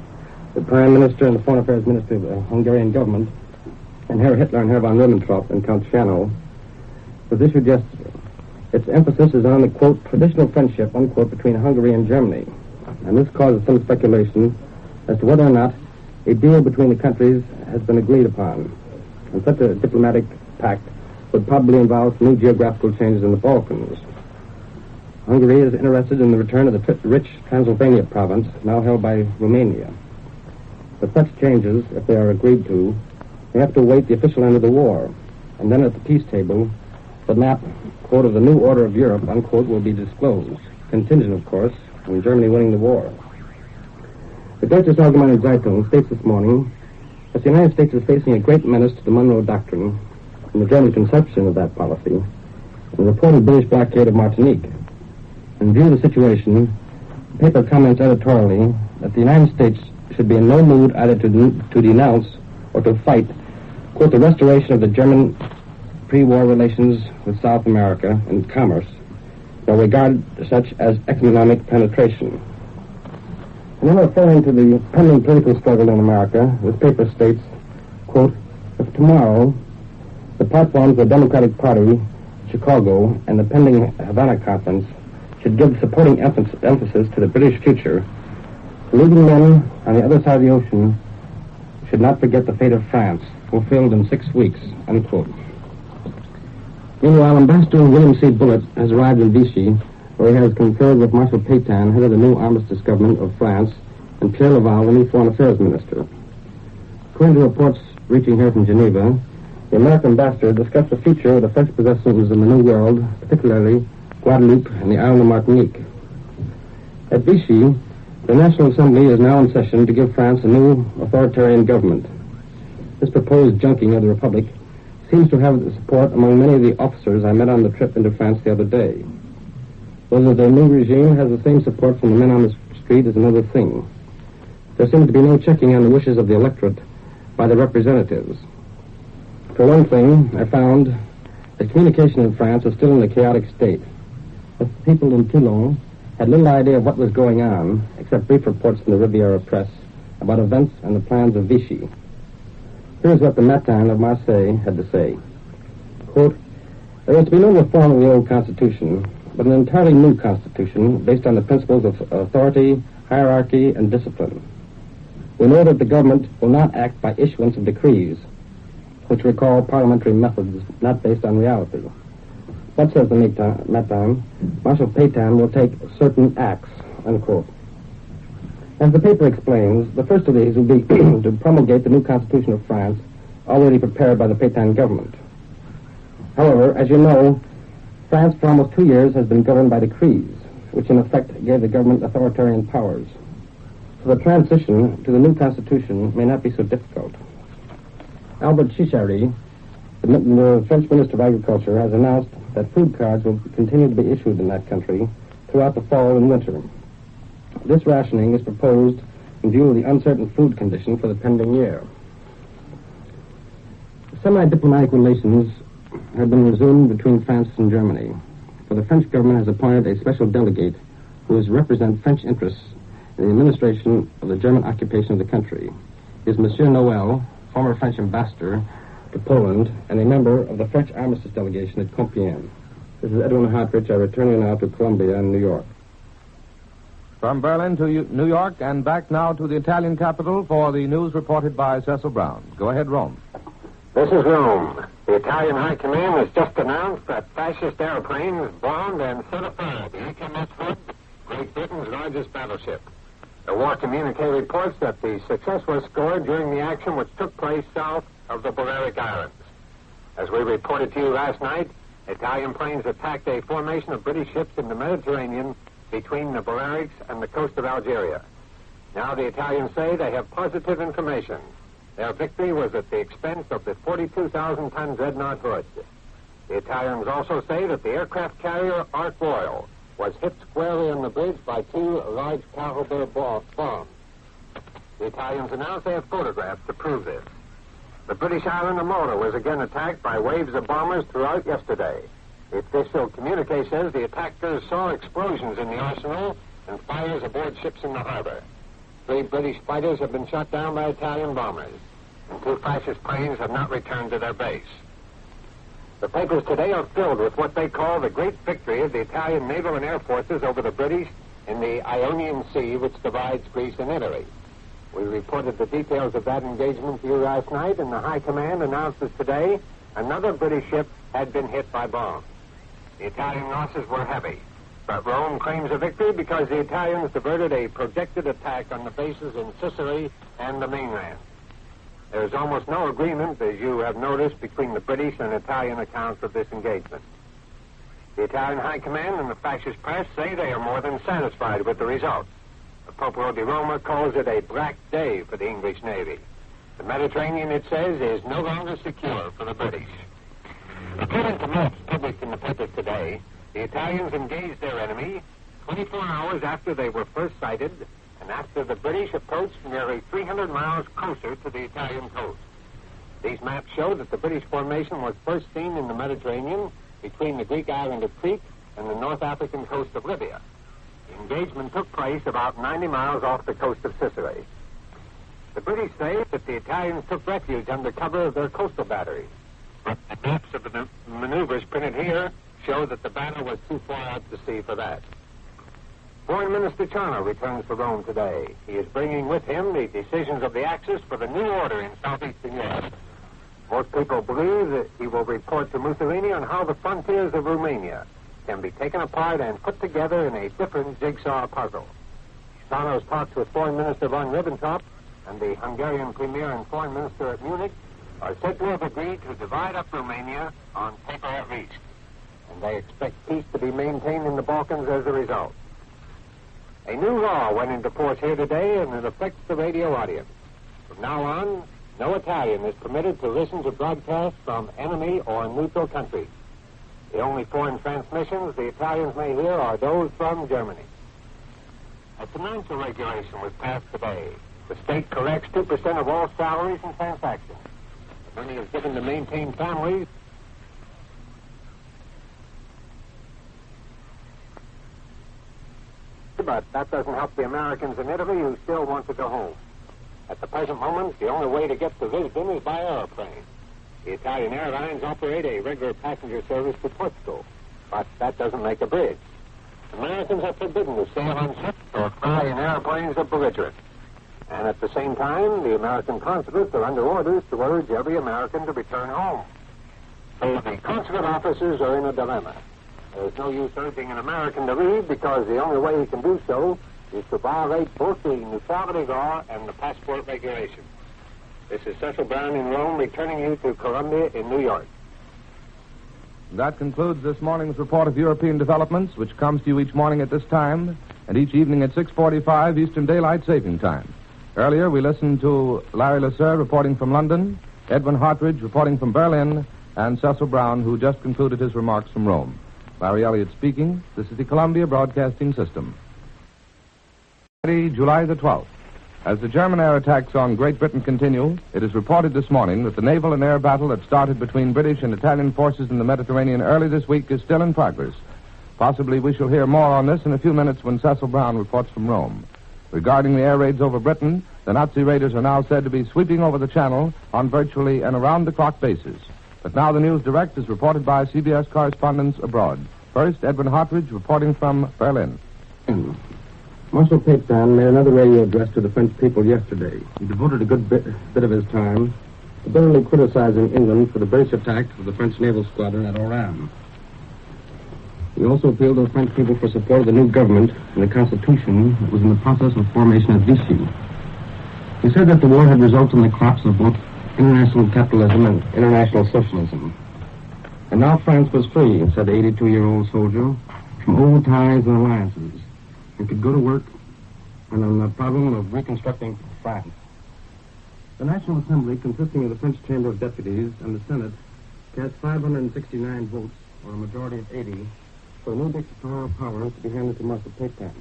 the Prime Minister and the Foreign Affairs Minister of the Hungarian government and Herr Hitler and Herr von Ribbentrop and Count Ciano was issued yesterday. Its emphasis is on the, quote, traditional friendship, unquote, between Hungary and Germany. And this causes some speculation as to whether or not a deal between the countries has been agreed upon. And such a diplomatic pact would probably involve new geographical changes in the Balkans. Hungary is interested in the return of the rich Transylvania province, now held by Romania. But such changes, if they are agreed to, they have to await the official end of the war. And then at the peace table, the map, quote, of the new order of Europe, unquote, will be disclosed. Contingent, of course, on Germany winning the war. The Deutsche Allgemeine Zeitung states this morning that the United States is facing a great menace to the Monroe Doctrine and the German conception of that policy, and the reported British blockade of Martinique. In view of the situation, the paper comments editorially that the United States should be in no mood either to denounce or to fight, quote, the restoration of the German pre-war relations with South America and commerce, nor regard such as economic penetration. And then referring to the pending political struggle in America, this paper states, quote, if tomorrow the platforms of the Democratic Party, Chicago, and the pending Havana Conference should give supporting emphasis to the British future, the leading men on the other side of the ocean should not forget the fate of France, fulfilled in 6 weeks, unquote. Meanwhile, Ambassador William C. Bullitt has arrived in Vichy, where he has conferred with Marshal Pétain, head of the new armistice government of France, and Pierre Laval, the new Foreign Affairs Minister. According to reports reaching here from Geneva, the American ambassador discussed the future of the French possessions in the New World, particularly Guadeloupe and the island of Martinique. At Vichy, the National Assembly is now in session to give France a new authoritarian government. This proposed junking of the Republic seems to have support among many of the officers I met on the trip into France the other day. Whether the new regime has the same support from the men on the street is another thing. There seems to be no checking on the wishes of the electorate by the representatives. For one thing, I found that communication in France is still in a chaotic state. The people in Toulon had little idea of what was going on, except brief reports from the Riviera press about events and the plans of Vichy. Here's what the Nightime of Marseille had to say. Quote, there is to be no reform of the old Constitution, but an entirely new Constitution based on the principles of authority, hierarchy, and discipline. We know that the government will not act by issuance of decrees, which recall parliamentary methods not based on reality. But, says the Nightime, Marshal Pétain will take certain acts, unquote. As the paper explains, the first of these will be to promulgate the new Constitution of France, already prepared by the Pétain government. However, as you know, France for almost 2 years has been governed by decrees, which in effect gave the government authoritarian powers. So the transition to the new constitution may not be so difficult. Albert Chichary, the French Minister of Agriculture, has announced that food cards will continue to be issued in that country throughout the fall and winter. This rationing is proposed in view of the uncertain food condition for the pending year. Semi-diplomatic relations have been resumed between France and Germany, for the French government has appointed a special delegate who is to represent French interests in the administration of the German occupation of the country. He is Monsieur Noël, former French ambassador to Poland and a member of the French armistice delegation at Compiègne. This is Edwin Hartridge. I return you now to Columbia and New York. From Berlin to New York and back now to the Italian capital for the news reported by Cecil Brown. Go ahead, Rome. This is Rome. The Italian High Command has just announced that fascist airplanes bombed and set afire the HMS Hood, Great Britain's largest battleship. The war communique reports that the success was scored during the action which took place south of the Balearic Islands. As we reported to you last night, Italian planes attacked a formation of British ships in the Mediterranean between the Balearics and the coast of Algeria. Now the Italians say they have positive information. Their victory was at the expense of the 42,000-ton dreadnought Hood. The Italians also say that the aircraft carrier Ark Royal was hit squarely on the bridge by 2 large caliber bombs. The Italians announced they have photographs to prove this. The British island of Malta was again attacked by waves of bombers throughout yesterday. The official communique says the attackers saw explosions in the arsenal and fires aboard ships in the harbor. 3 British fighters have been shot down by Italian bombers, and 2 fascist planes have not returned to their base. The papers today are filled with what they call the great victory of the Italian naval and air forces over the British in the Ionian Sea, which divides Greece and Italy. We reported the details of that engagement to you last night, and the High Command announces today another British ship had been hit by bombs. The Italian losses were heavy, but Rome claims a victory because the Italians diverted a projected attack on the bases in Sicily and the mainland. There is almost no agreement, as you have noticed, between the British and Italian accounts of this engagement. The Italian High Command and the fascist press say they are more than satisfied with the result. The Popolo di Roma calls it a black day for the English Navy. The Mediterranean, it says, is no longer secure for the British. According to maps published in the papers today, the Italians engaged their enemy 24 hours after they were first sighted and after the British approached nearly 300 miles closer to the Italian coast. These maps show that the British formation was first seen in the Mediterranean between the Greek island of Crete and the North African coast of Libya. The engagement took place about 90 miles off the coast of Sicily. The British say that the Italians took refuge under cover of their coastal batteries. But the maps of the maneuvers printed here show that the battle was too far out to sea for that. Foreign Minister Charno returns to Rome today. He is bringing with him the decisions of the Axis for the new order in southeastern Europe. Most people believe that he will report to Mussolini on how the frontiers of Romania can be taken apart and put together in a different jigsaw puzzle. Charno's talks with Foreign Minister von Ribbentrop and the Hungarian Premier and Foreign Minister at Munich are said to have agreed to divide up Romania on paper at least. And they expect peace to be maintained in the Balkans as a result. A new law went into force here today, and it affects the radio audience. From now on, no Italian is permitted to listen to broadcasts from enemy or neutral countries. The only foreign transmissions the Italians may hear are those from Germany. A financial regulation was passed today. The state collects 2% of all salaries and transactions. The money is given to maintain families. But that doesn't help the Americans in Italy who still want to go home. At the present moment, the only way to get to Lisbon is by airplane. The Italian Airlines operate a regular passenger service to Portugal, but that doesn't make a bridge. Americans are forbidden to sail on ships or fly in airplanes of belligerents. And at the same time, the American consulates are under orders to urge every American to return home. So the consulate officers are in a dilemma. There's no use urging an American to leave because the only way he can do so is to violate both the neutrality law and the passport regulations. This is Cecil Brown in Rome, returning you to Columbia in New York. That concludes this morning's report of European developments, which comes to you each morning at this time and each evening at 6:45 Eastern Daylight Saving Time. Earlier, we listened to Larry Lasser reporting from London, Edwin Hartridge reporting from Berlin, and Cecil Brown, who just concluded his remarks from Rome. Larry Elliott speaking. This is the Columbia Broadcasting System. July the 12th. As the German air attacks on Great Britain continue, it is reported this morning that the naval and air battle that started between British and Italian forces in the Mediterranean early this week is still in progress. Possibly we shall hear more on this in a few minutes when Cecil Brown reports from Rome. Regarding the air raids over Britain, the Nazi raiders are now said to be sweeping over the channel on virtually an around-the-clock basis. But now the news direct is reported by CBS correspondents abroad. First, Edwin Hartridge reporting from Berlin. Marshal Pétain made another radio address to the French people yesterday. He devoted a good bit of his time to bitterly criticizing England for the British attack of the French naval squadron at Oran. He also appealed to the French people for support of the new government and the Constitution that was in the process of formation at Vichy. He said that the war had resulted in the collapse of both international capitalism and international socialism. And now France was free, said the 82-year-old soldier, from old ties and alliances, and could go to work on the problem of reconstructing France. The National Assembly, consisting of the French Chamber of Deputies and the Senate, cast 569 votes, or a majority of 80, for a new dictatorial power to be handed to Marshal Pétain.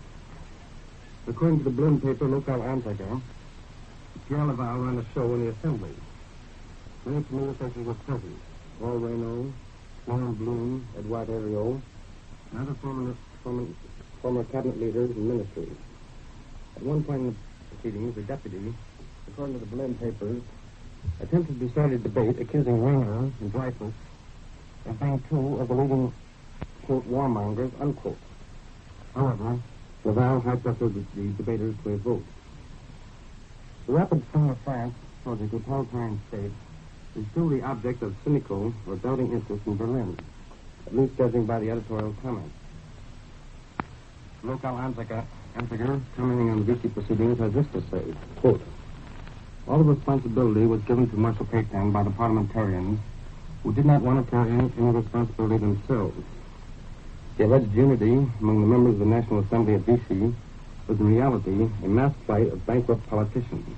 According to the Berlin paper, Local Anzeiger, Pierre Laval ran a show in the Assembly. Many familiar officials were present. Paul Reynaud, Warren Bloom, Edouard Herriot, and other former cabinet leaders and ministers. At one point in the proceedings, the deputy, according to the Berlin papers, attempted to start a debate accusing Reynaud and Dreyfus of being two of the leading, quote, warmongers, unquote. However, Laval hyped up the debaters to a vote. The rapid swing of France towards a totalitarian state is still the object of cynical or doubting interest in Berlin, at least judging by the editorial comments. Local Anzeiger, commenting on the Vichy proceedings, has this to say, quote, all the responsibility was given to Marshal Pétain by the parliamentarians who did not want to carry any responsibility themselves. The alleged unity among the members of the National Assembly at Vichy was in reality a mass flight of bankrupt politicians.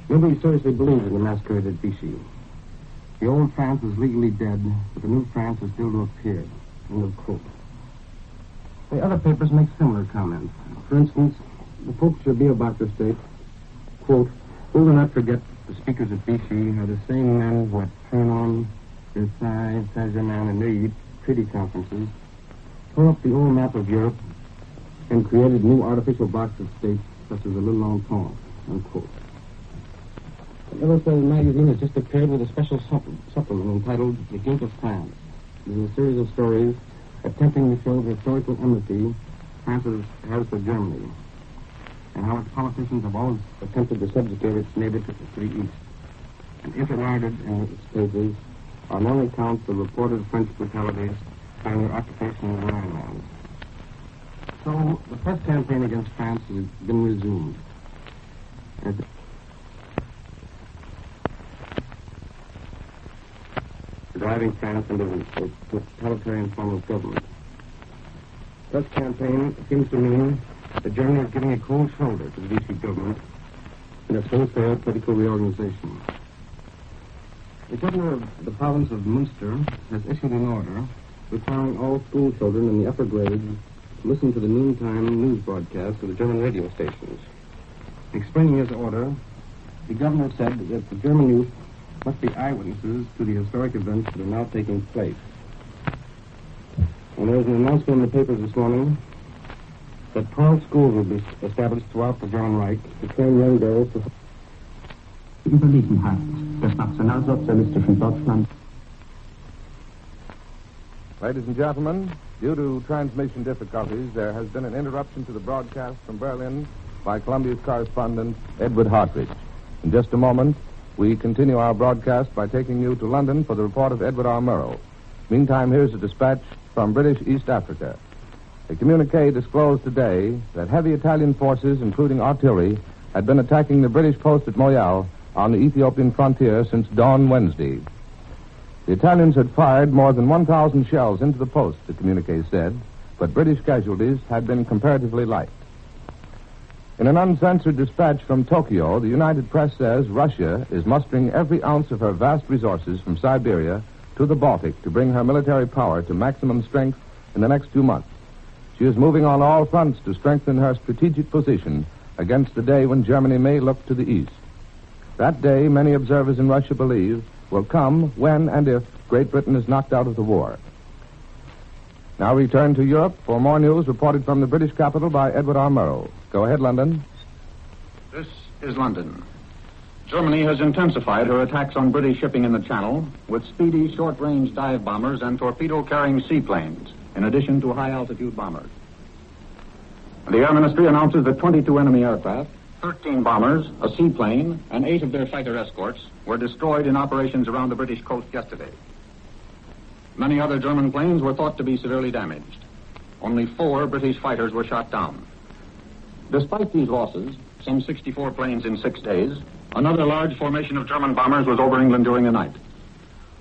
Nobody seriously believes in the masquerade at Vichy. The old France is legally dead, but the new France is still to appear. End of quote. The other papers make similar comments. For instance, the Pope Beobachter states, quote, we will not forget the speakers at Vichy are the same men who at Trianon, Versailles, Saint-Germain, and Neuilly treaty conferences tore up the old map of Europe and created new artificial blocks of states such as the Little Entente, unquote. The Illustrated magazine has just appeared with a special supplement entitled The Gate of France. It is a series of stories attempting to show the historical enmity France has for Germany, and how its politicians have always attempted to subjugate its neighbor to the east. And interlarded in its pages are long accounts of reported French brutalities during their occupation of the Rhineland. So, the press campaign against France has been resumed. Driving France into a totalitarian form of government. This campaign seems to mean that Germany is giving a cold shoulder to the Vichy government in its wholesale political reorganization. The governor of the province of Munster has issued an order requiring all school children in the upper grades to listen to the noontime news broadcasts of the German radio stations. Explaining his order, the governor said that the German youth must be eyewitnesses to the historic events that are now taking place. And there was an announcement in the papers this morning that 12 schools will be established throughout the German Reich to train young girls to Überlegenheit des Nationalsozialistischen Deutschland. Ladies and gentlemen, due to transmission difficulties, there has been an interruption to the broadcast from Berlin by Columbia's correspondent, Edward Hartridge. In just a moment, we continue our broadcast by taking you to London for the report of Edward R. Murrow. Meantime, here's a dispatch from British East Africa. A communique disclosed today that heavy Italian forces, including artillery, had been attacking the British post at Moyal on the Ethiopian frontier since dawn Wednesday. The Italians had fired more than 1,000 shells into the post, the communique said, but British casualties had been comparatively light. In an uncensored dispatch from Tokyo, the United Press says Russia is mustering every ounce of her vast resources from Siberia to the Baltic to bring her military power to maximum strength in the next 2 months. She is moving on all fronts to strengthen her strategic position against the day when Germany may look to the east. That day, many observers in Russia believe, will come when and if Great Britain is knocked out of the war. Now return to Europe for more news reported from the British capital by Edward R. Murrow. Go ahead, London. This is London. Germany has intensified her attacks on British shipping in the Channel with speedy short-range dive bombers and torpedo-carrying seaplanes, in addition to high-altitude bombers. The Air Ministry announces that 22 enemy aircraft, 13 bombers, a seaplane, and 8 of their fighter escorts were destroyed in operations around the British coast yesterday. Many other German planes were thought to be severely damaged. Only 4 British fighters were shot down. Despite these losses, some 64 planes in 6 days, another large formation of German bombers was over England during the night.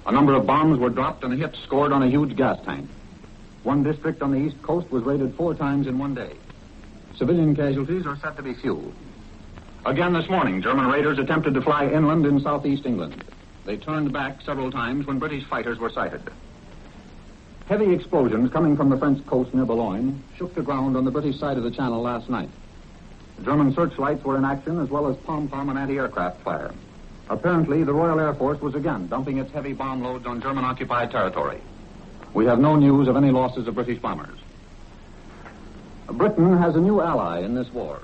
A number of bombs were dropped and hits scored on a huge gas tank. One district on the east coast was raided 4 times in one day. Civilian casualties are said to be few. Again this morning, German raiders attempted to fly inland in southeast England. They turned back several times when British fighters were sighted. Heavy explosions coming from the French coast near Boulogne shook the ground on the British side of the Channel last night. German searchlights were in action as well as pom-pom and anti-aircraft fire. Apparently, the Royal Air Force was again dumping its heavy bomb loads on German-occupied territory. We have no news of any losses of British bombers. Britain has a new ally in this war.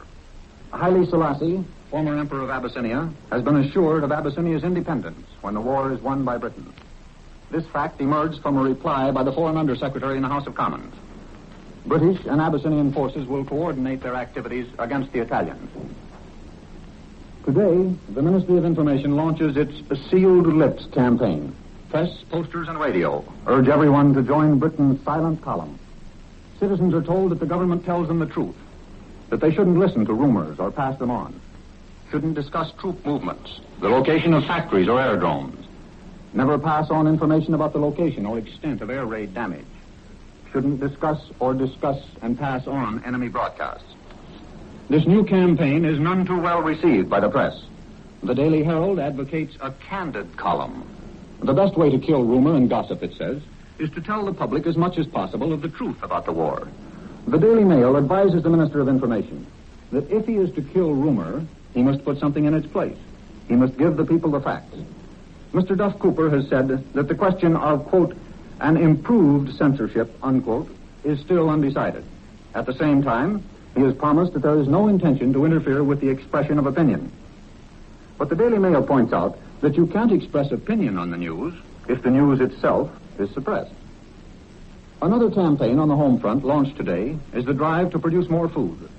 Haile Selassie, former Emperor of Abyssinia, has been assured of Abyssinia's independence when the war is won by Britain. This fact emerged from a reply by the Foreign Undersecretary in the House of Commons. British and Abyssinian forces will coordinate their activities against the Italians. Today, the Ministry of Information launches its Sealed Lips campaign. Press, posters, and radio urge everyone to join Britain's silent column. Citizens are told that the government tells them the truth, that they shouldn't listen to rumors or pass them on, shouldn't discuss troop movements, the location of factories or aerodromes, never pass on information about the location or extent of air raid damage, shouldn't discuss and pass on enemy broadcasts. This new campaign is none too well received by the press. The Daily Herald advocates a candid column. The best way to kill rumor and gossip, it says, is to tell the public as much as possible of the truth about the war. The Daily Mail advises the Minister of Information that if he is to kill rumor, he must put something in its place. He must give the people the facts. Mr. Duff Cooper has said that the question of, quote, an improved censorship, unquote, is still undecided. At the same time, he has promised that there is no intention to interfere with the expression of opinion. But the Daily Mail points out that you can't express opinion on the news if the news itself is suppressed. Another campaign on the home front launched today is the drive to produce more food.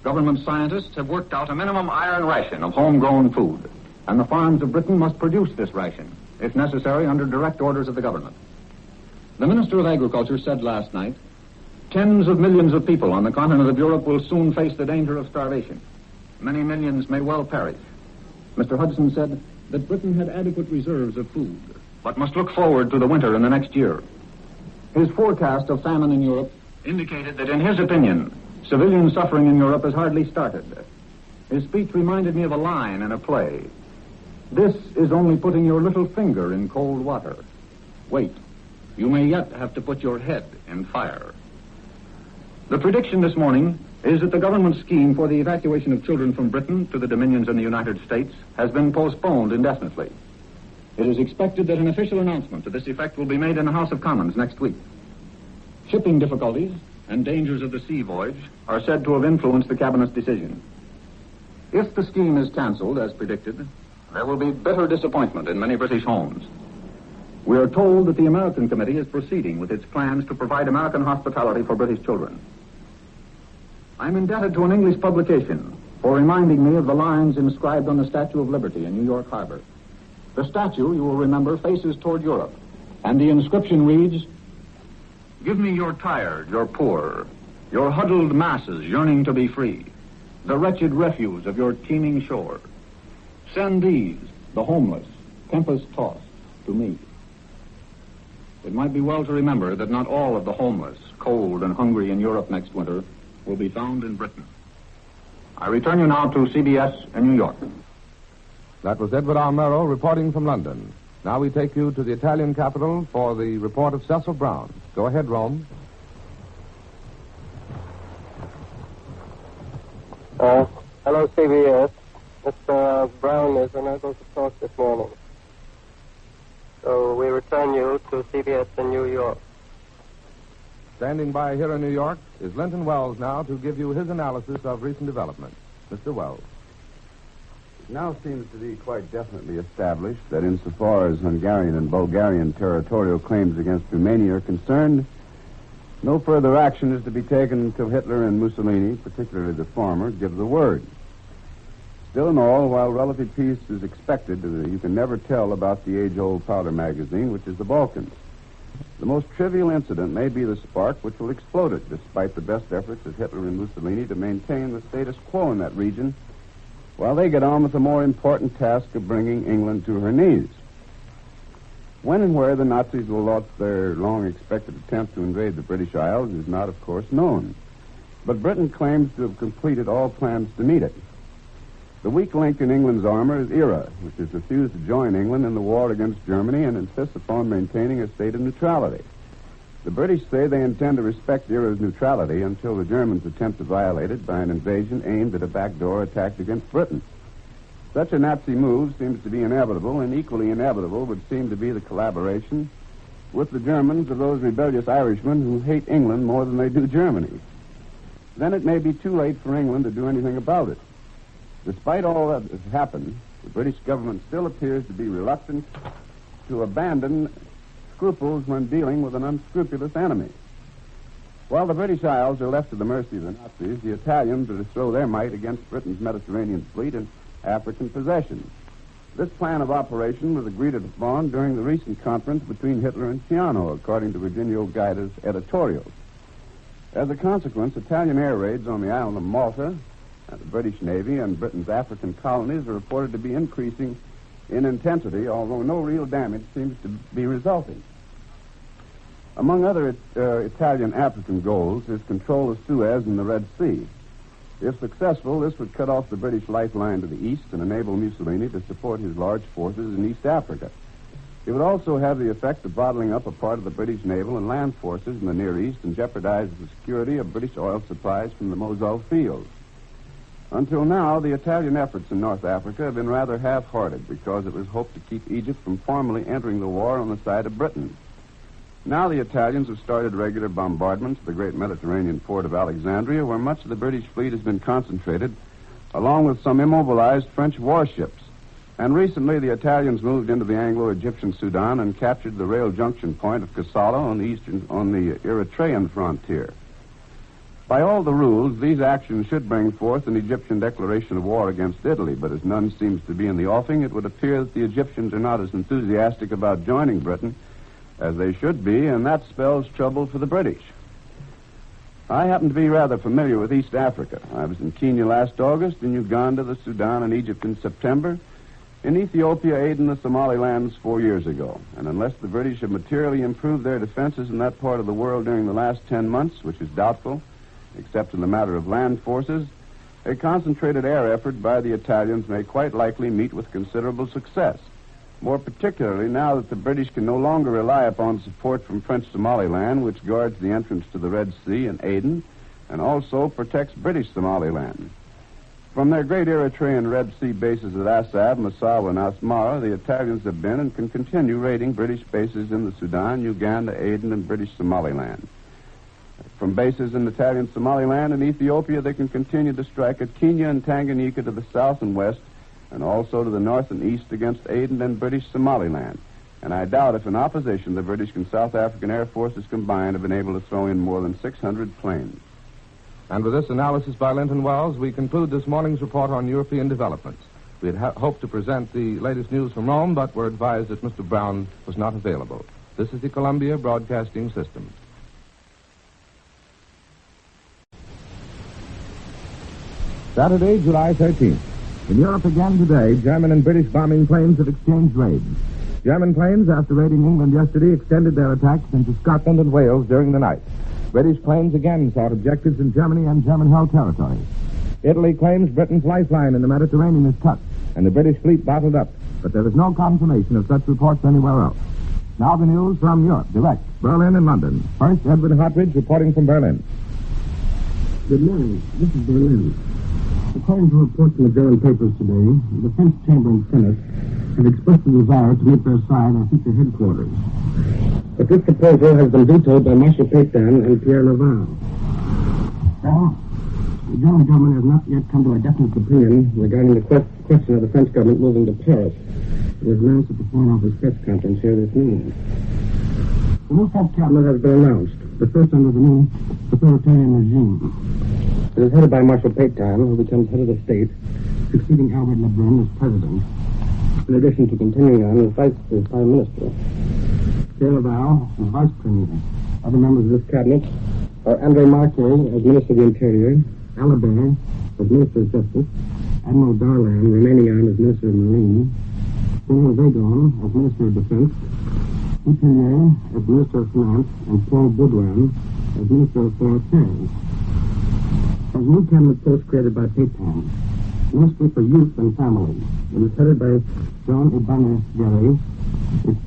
Government scientists have worked out a minimum iron ration of homegrown food, and the farms of Britain must produce this ration, if necessary, under direct orders of the government. The Minister of Agriculture said last night, tens of millions of people on the continent of Europe will soon face the danger of starvation. Many millions may well perish. Mr. Hudson said that Britain had adequate reserves of food, but must look forward to the winter in the next year. His forecast of famine in Europe indicated that, in his opinion, civilian suffering in Europe has hardly started. His speech reminded me of a line in a play. This is only putting your little finger in cold water. Wait. You may yet have to put your head in fire. The prediction this morning is that the government scheme for the evacuation of children from Britain to the dominions in the United States has been postponed indefinitely. It is expected that an official announcement to this effect will be made in the House of Commons next week. Shipping difficulties and dangers of the sea voyage are said to have influenced the Cabinet's decision. If the scheme is canceled, as predicted, there will be bitter disappointment in many British homes. We are told that the American Committee is proceeding with its plans to provide American hospitality for British children. I'm indebted to an English publication for reminding me of the lines inscribed on the Statue of Liberty in New York Harbor. The statue, you will remember, faces toward Europe, and the inscription reads, "Give me your tired, your poor, your huddled masses yearning to be free, the wretched refuse of your teeming shore. Send these, the homeless, tempest-tossed, to me." it might be well to remember that not all of the homeless, cold, and hungry in Europe next winter will be found in Britain. I return you now to CBS in New York. That was Edward R. Murrow reporting from London. Now we take you to the Italian capital for the report of Cecil Brown. Go ahead, Rome. Hello, CBS. Mr. Brown is unable to talk this morning. So we return you to CBS in New York. Standing by here in New York is Linton Wells now to give you his analysis of recent developments. Mr. Wells. It now seems to be quite definitely established that insofar as Hungarian and Bulgarian territorial claims against Romania are concerned, no further action is to be taken until Hitler and Mussolini, particularly the former, give the word. Still in all, while relative peace is expected, you can never tell about the age-old powder magazine, which is the Balkans. The most trivial incident may be the spark which will explode it, despite the best efforts of Hitler and Mussolini to maintain the status quo in that region, while they get on with the more important task of bringing England to her knees. When and where the Nazis will launch their long-expected attempt to invade the British Isles is not, of course, known. But Britain claims to have completed all plans to meet it. The weak link in England's armor is IRA, which has refused to join England in the war against Germany and insists upon maintaining a state of neutrality. The British say they intend to respect IRA's neutrality until the Germans attempt to violate it by an invasion aimed at a backdoor attack against Britain. Such a Nazi move seems to be inevitable, and equally inevitable would seem to be the collaboration with the Germans of those rebellious Irishmen who hate England more than they do Germany. Then it may be too late for England to do anything about it. Despite all that has happened, the British government still appears to be reluctant to abandon scruples when dealing with an unscrupulous enemy. While the British Isles are left to the mercy of the Nazis, the Italians are to throw their might against Britain's Mediterranean fleet and African possessions. This plan of operation was agreed upon during the recent conference between Hitler and Ciano, according to Virginio Gaida's editorials. As a consequence, Italian air raids on the island of Malta, and the British Navy and Britain's African colonies are reported to be increasing in intensity, although no real damage seems to be resulting. Among other Italian African goals is control of Suez and the Red Sea. If successful, this would cut off the British lifeline to the east and enable Mussolini to support his large forces in East Africa. It would also have the effect of bottling up a part of the British naval and land forces in the Near East and jeopardize the security of British oil supplies from the Mosul fields. Until now, the Italian efforts in North Africa have been rather half-hearted because it was hoped to keep Egypt from formally entering the war on the side of Britain. Now the Italians have started regular bombardments of the great Mediterranean port of Alexandria, where much of the British fleet has been concentrated, along with some immobilized French warships. And recently the Italians moved into the Anglo-Egyptian Sudan and captured the rail junction point of Kassala on the Eritrean frontier. By all the rules, these actions should bring forth an Egyptian declaration of war against Italy, but as none seems to be in the offing, it would appear that the Egyptians are not as enthusiastic about joining Britain as they should be, and that spells trouble for the British. I happen to be rather familiar with East Africa. I was in Kenya last August, in Uganda, the Sudan, and Egypt in September, in Ethiopia, Aden, the Somalilands 4 years ago. And unless the British have materially improved their defenses in that part of the world during the last 10 months, which is doubtful, except in the matter of land forces, a concentrated air effort by the Italians may quite likely meet with considerable success. More particularly now that the British can no longer rely upon support from French Somaliland, which guards the entrance to the Red Sea and Aden, and also protects British Somaliland. From their great Eritrean Red Sea bases at Assab, Massawa, and Asmara, the Italians have been and can continue raiding British bases in the Sudan, Uganda, Aden, and British Somaliland. From bases in Italian Somaliland and Ethiopia, they can continue to strike at Kenya and Tanganyika to the south and west, and also to the north and east against Aden and British Somaliland. And I doubt if in opposition the British and South African Air Forces combined have been able to throw in more than 600 planes. And with this analysis by Linton Wells, we conclude this morning's report on European developments. We had hoped to present the latest news from Rome, but were advised that Mr. Brown was not available. This is the Columbia Broadcasting System. Saturday, July 13th. In Europe again today, German and British bombing planes have exchanged raids. German planes, after raiding England yesterday, extended their attacks into Scotland and Wales during the night. British planes again sought objectives in Germany and German-held territory. Italy claims Britain's lifeline in the Mediterranean is cut, and the British fleet bottled up, but there is no confirmation of such reports anywhere else. Now the news from Europe, direct, Berlin and London. First, Edward Hartridge reporting from Berlin. Good morning. This is Berlin. According to reports in the German papers today, the French Chamber and Senate have expressed a desire to meet their side at future headquarters. But this proposal has been vetoed by Marshal Pétain and Pierre Laval. Well, the German government has not yet come to a definite opinion regarding the question of the French government moving to Paris. It was announced at the Foreign Office press conference here this noon. The new French cabinet has been announced, the first under the new authoritarian regime. It is headed by Marshal Pétain, who becomes head of the state, succeeding Albert Lebrun as president, in addition to continuing on as prime minister. Pierre Laval as vice premier. Other members of this cabinet are André Marquet as minister of the interior, Alabert as minister of justice, Admiral Darlan remaining on as minister of marine, General Vagon as minister of defense, Dupillier as minister of finance, and Paul Baudouin as minister of foreign affairs. As new cabinet post created by Pétain, Ministry for Youth and Family. It is headed by Jean Ibanez-Guerre,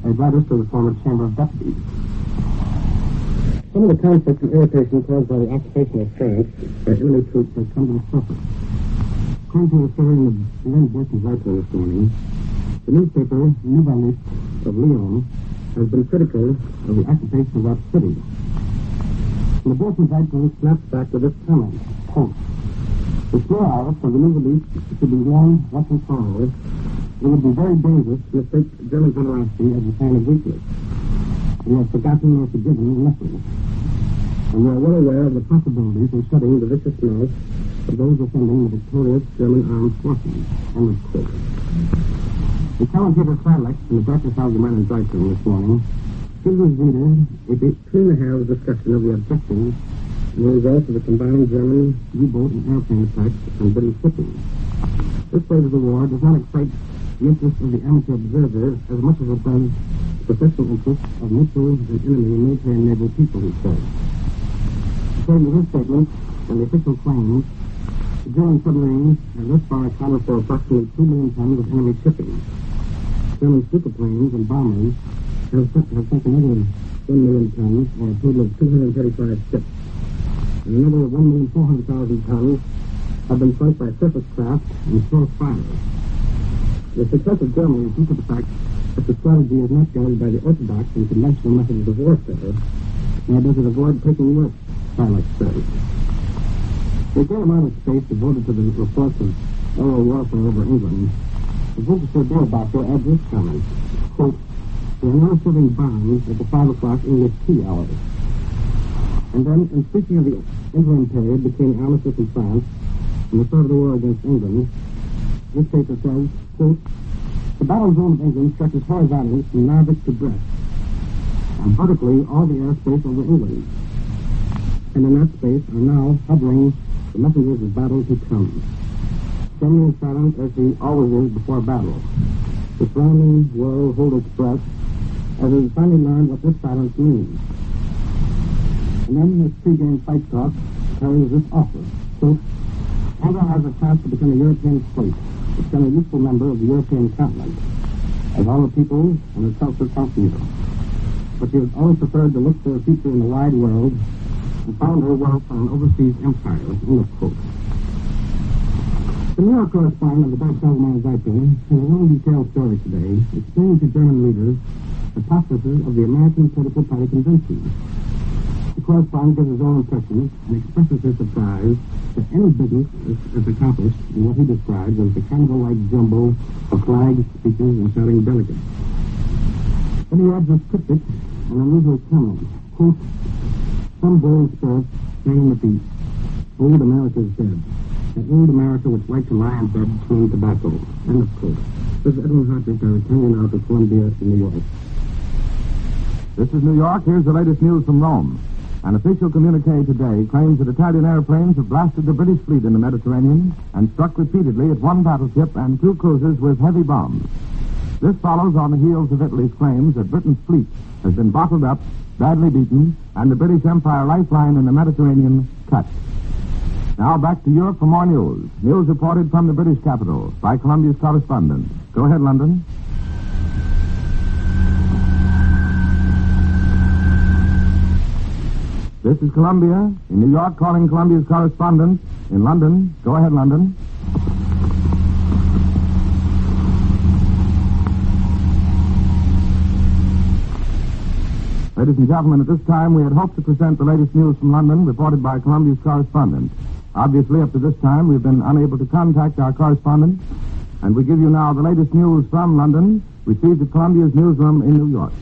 a register of the former Chamber of Deputies. Some of the conflict and irritation caused by the occupation of France by enemy troops has come to the surface. According to a story in the Berlin Zeitung this morning, the newspaper Nominate of Lyon has been critical of the occupation of that city. And the Berlin Zeitung snaps back with this comment, quote, "The snow hours of the new release should be worn once and for all. It would be very dangerous to mistake German generosity as a sign of weakness. We have forgotten or forgiven nothing. And we are well aware of the possibilities of shutting the vicious mouth of those defending the victorious German armed forces." End of quote. The commentator Frech in the Deutsche Allgemeine Zeitung this morning gives his reader a between-the-halves discussion of the objectives and the results of the combined German U-boat and airplane attacks on British shipping. This phase of the war does not excite the interest of the amateur observer as much as it does the professional interest of neutral and enemy military and naval people, he says. According to his statement and the official claims, the German submarines have thus far accounted for approximately 2 million tons of enemy shipping. German superplanes and bombers have sunk another 1 million tons, or a total of 235 ships. And another 1,400,000 tons have been sunk by surface craft and shore fire. The success of Germany is due to the fact that the strategy is not guided by the orthodox and conventional methods of warfare, nor does it avoid taking risks, Frech says. The great amount of space devoted to the reports of aerial warfare over England, the Winchester Bear Doctor adds this comment, quote, "We are now serving bombs at the 5 o'clock English tea hour." And then, in speaking of the interim period between armistice in France and the start of the war against England, this paper says, quote, "The battle zone of England stretches horizontally from Narvik to Brest, and vertically all the airspace over England. And in that space are now hovering the messengers of battle to come. Germany is silent as she always is before battle. The surrounding world hold its breath as it has finally learned what this silence means." And then this pre-game fight talk carries this offer. Quote, "England has a chance to become a European state, to become a useful member of the European continent, as all the peoples and itself would conceive. But she has always preferred to look for a future in the wide world and found her wealth on an overseas empire." End of quote. The New York correspondent of the Deutsche Allgemeine Zeitung has a long detailed story today explaining to German readers the processes of the American political party convention. The correspondent gives his own impressions and expresses his surprise that any business is accomplished in what he describes as the carnival-like jumble of flags, speeches, and shouting delegates. Then he adds this cryptic and unusual comment, quote, "Some bold spirit saying that the old America is dead. That old America which liked to lie in bed chewing tobacco." End of quote. This is Edwin Hartridge, returning now to Columbia in New York. This is New York. Here's the latest news from Rome. An official communique today claims that Italian airplanes have blasted the British fleet in the Mediterranean and struck repeatedly at one battleship and 2 cruisers with heavy bombs. This follows on the heels of Italy's claims that Britain's fleet has been bottled up, badly beaten, and the British Empire lifeline in the Mediterranean cut. Now back to Europe for more news. News reported from the British capital by Columbia's correspondent. Go ahead, London. This is Columbia. In New York, calling Columbia's correspondent. In London. Go ahead, London. Ladies and gentlemen, at this time we had hoped to present the latest news from London reported by Columbia's correspondent. Obviously, up to this time, we've been unable to contact our correspondent, and we give you now the latest news from London, received at Columbia's newsroom in New York.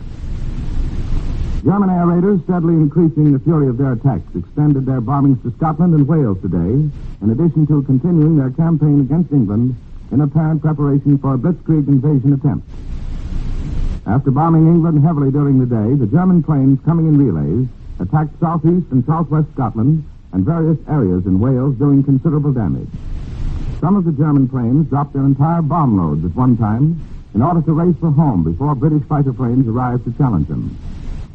German air raiders, steadily increasing the fury of their attacks, extended their bombings to Scotland and Wales today, in addition to continuing their campaign against England in apparent preparation for a Blitzkrieg invasion attempt. After bombing England heavily during the day, the German planes coming in relays attacked southeast and southwest Scotland and various areas in Wales, doing considerable damage. Some of the German planes dropped their entire bomb loads at one time in order to race for home before British fighter planes arrived to challenge them.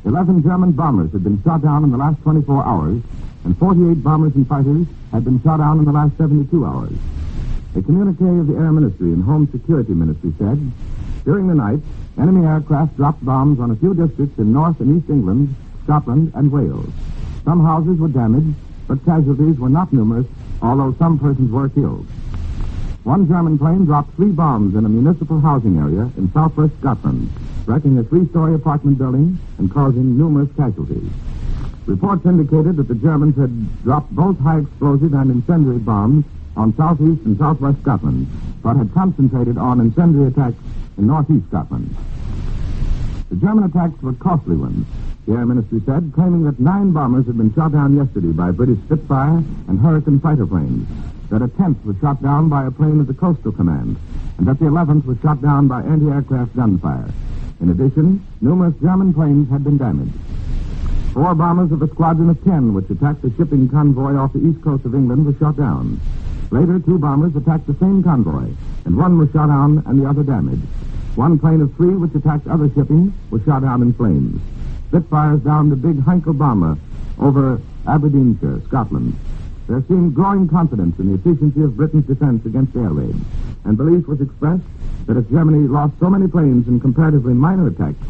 11 German bombers had been shot down in the last 24 hours, and 48 bombers and fighters had been shot down in the last 72 hours. A communique of the Air Ministry and Home Security Ministry said, during the night, enemy aircraft dropped bombs on a few districts in North and East England, Scotland, and Wales. Some houses were damaged, but casualties were not numerous, although some persons were killed. One German plane dropped 3 bombs in a municipal housing area in southwest Scotland, wrecking a 3-story apartment building and causing numerous casualties. Reports indicated that the Germans had dropped both high explosive and incendiary bombs on southeast and southwest Scotland, but had concentrated on incendiary attacks in northeast Scotland. The German attacks were costly ones, the Air Ministry said, claiming that 9 bombers had been shot down yesterday by British Spitfire and Hurricane fighter planes, that a 10th was shot down by a plane of the Coastal Command, and that the 11th was shot down by anti-aircraft gunfire. In addition, numerous German planes had been damaged. 4 bombers of a squadron of 10, which attacked a shipping convoy off the east coast of England, were shot down. Later, 2 bombers attacked the same convoy, and 1 was shot down and the other damaged. 1 plane of 3, which attacked other shipping, was shot down in flames. Spitfires downed a big Heinkel bomber over Aberdeenshire, Scotland. There seemed growing confidence in the efficiency of Britain's defense against air raids, and belief was expressed that if Germany lost so many planes in comparatively minor attacks,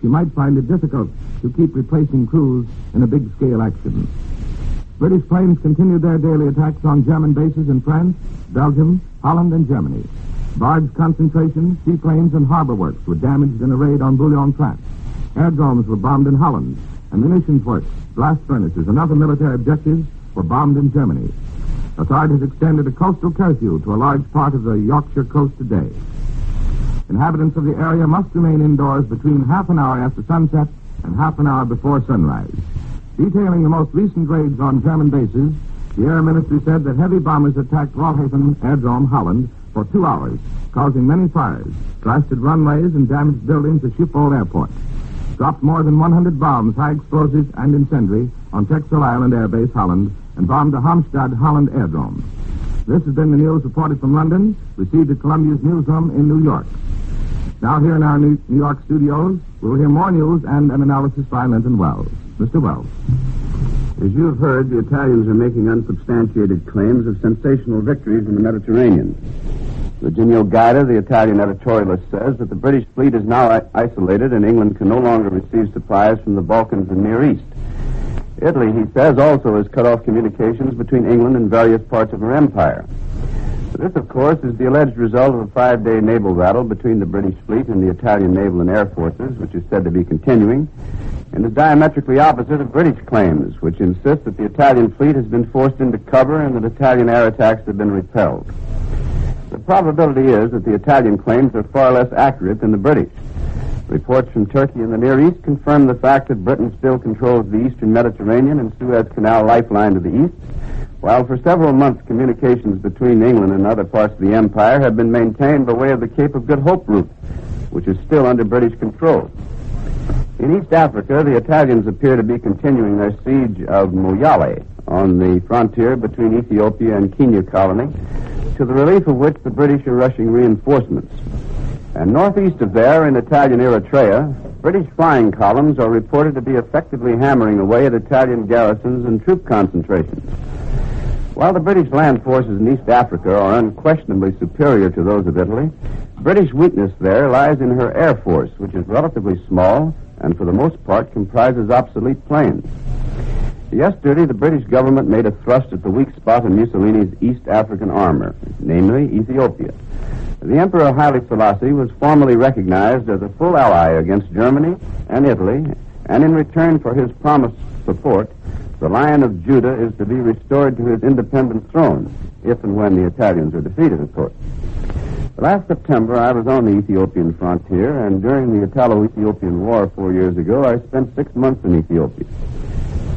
she might find it difficult to keep replacing crews in a big-scale action. British planes continued their daily attacks on German bases in France, Belgium, Holland, and Germany. Barge concentrations, seaplanes, and harbor works were damaged in a raid on Boulogne, France. Aerodromes were bombed in Holland, and munitions works, blast furnaces, and other military objectives were bombed in Germany. Authorities extended a coastal curfew to a large part of the Yorkshire coast today. Inhabitants of the area must remain indoors between half an hour after sunset and half an hour before sunrise. Detailing the most recent raids on German bases, the Air Ministry said that heavy bombers attacked Walhaven Aerodrome, Holland, for 2 hours, causing many fires, blasted runways, and damaged buildings at Schiphol Airport. Dropped more than 100 bombs, high explosives, and incendiary on Texel Island Air Base, Holland, and bombed the Hampstead, Holland Aerodrome. This has been the news reported from London, received at Columbia's newsroom in New York. Now, here in our New York studios, we'll hear more news and an analysis by Linton Wells. Mr. Wells. As you have heard, the Italians are making unsubstantiated claims of sensational victories in the Mediterranean. Virginio Gaeta, the Italian editorialist, says that the British fleet is now isolated and England can no longer receive supplies from the Balkans and Near East. Italy, he says, also has cut off communications between England and various parts of her empire. This, of course, is the alleged result of a 5-day naval battle between the British fleet and the Italian naval and air forces, which is said to be continuing, and is diametrically opposite of British claims, which insist that the Italian fleet has been forced into cover and that Italian air attacks have been repelled. The probability is that the Italian claims are far less accurate than the British. Reports from Turkey and the Near East confirm the fact that Britain still controls the eastern Mediterranean and Suez Canal lifeline to the east, while for several months communications between England and other parts of the empire have been maintained by way of the Cape of Good Hope route, which is still under British control. In East Africa, the Italians appear to be continuing their siege of Moyale on the frontier between Ethiopia and Kenya colony, to the relief of which the British are rushing reinforcements. And northeast of there, in Italian Eritrea, British flying columns are reported to be effectively hammering away at Italian garrisons and troop concentrations. While the British land forces in East Africa are unquestionably superior to those of Italy, British weakness there lies in her air force, which is relatively small and for the most part comprises obsolete planes. Yesterday, the British government made a thrust at the weak spot in Mussolini's East African armor, namely Ethiopia. The Emperor Haile Selassie was formally recognized as a full ally against Germany and Italy, and in return for his promised support, the Lion of Judah is to be restored to his independent throne, if and when the Italians are defeated, of course. Last September, I was on the Ethiopian frontier, and during the Italo-Ethiopian War 4 years ago, I spent 6 months in Ethiopia.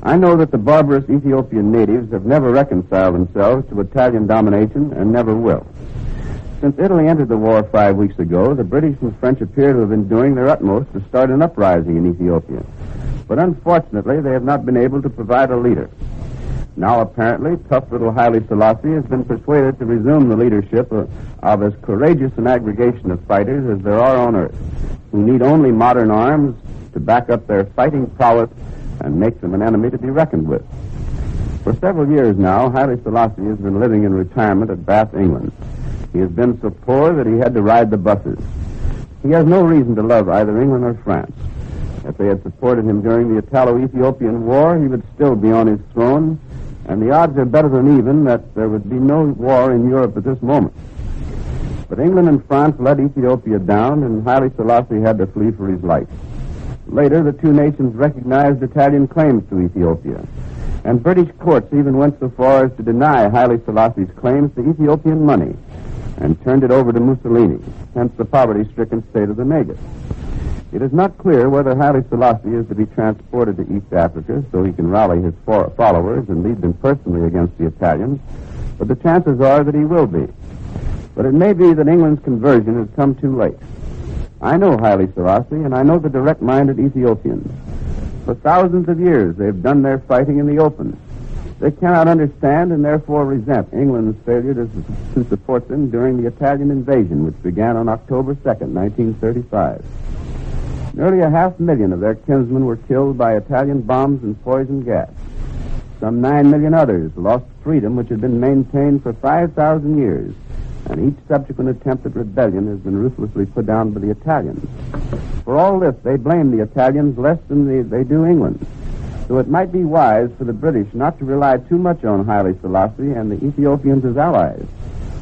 I know that the barbarous Ethiopian natives have never reconciled themselves to Italian domination and never will. Since Italy entered the war 5 weeks ago, the British and French appear to have been doing their utmost to start an uprising in Ethiopia. But unfortunately, they have not been able to provide a leader. Now, apparently, tough little Haile Selassie has been persuaded to resume the leadership of as courageous an aggregation of fighters as there are on earth, who need only modern arms to back up their fighting prowess and make them an enemy to be reckoned with. For several years now, Haile Selassie has been living in retirement at Bath, England. He has been so poor that he had to ride the buses. He has no reason to love either England or France. If they had supported him during the Italo-Ethiopian War, he would still be on his throne, and the odds are better than even that there would be no war in Europe at this moment. But England and France let Ethiopia down, and Haile Selassie had to flee for his life. Later, the two nations recognized Italian claims to Ethiopia, and British courts even went so far as to deny Haile Selassie's claims to Ethiopian money and turned it over to Mussolini, hence the poverty-stricken state of the Negus. It is not clear whether Haile Selassie is to be transported to East Africa so he can rally his followers and lead them personally against the Italians, but the chances are that he will be. But it may be that England's conversion has come too late. I know Haile Selassie, and I know the direct-minded Ethiopians. For thousands of years, they've done their fighting in the open. They cannot understand and therefore resent England's failure to support them during the Italian invasion, which began on October 2nd, 1935. Nearly 500,000 of their kinsmen were killed by Italian bombs and poison gas. Some 9 million others lost freedom which had been maintained for 5,000 years, and each subsequent attempt at rebellion has been ruthlessly put down by the Italians. For all this, they blame the Italians less than they do England. So it might be wise for the British not to rely too much on Haile Selassie and the Ethiopians as allies,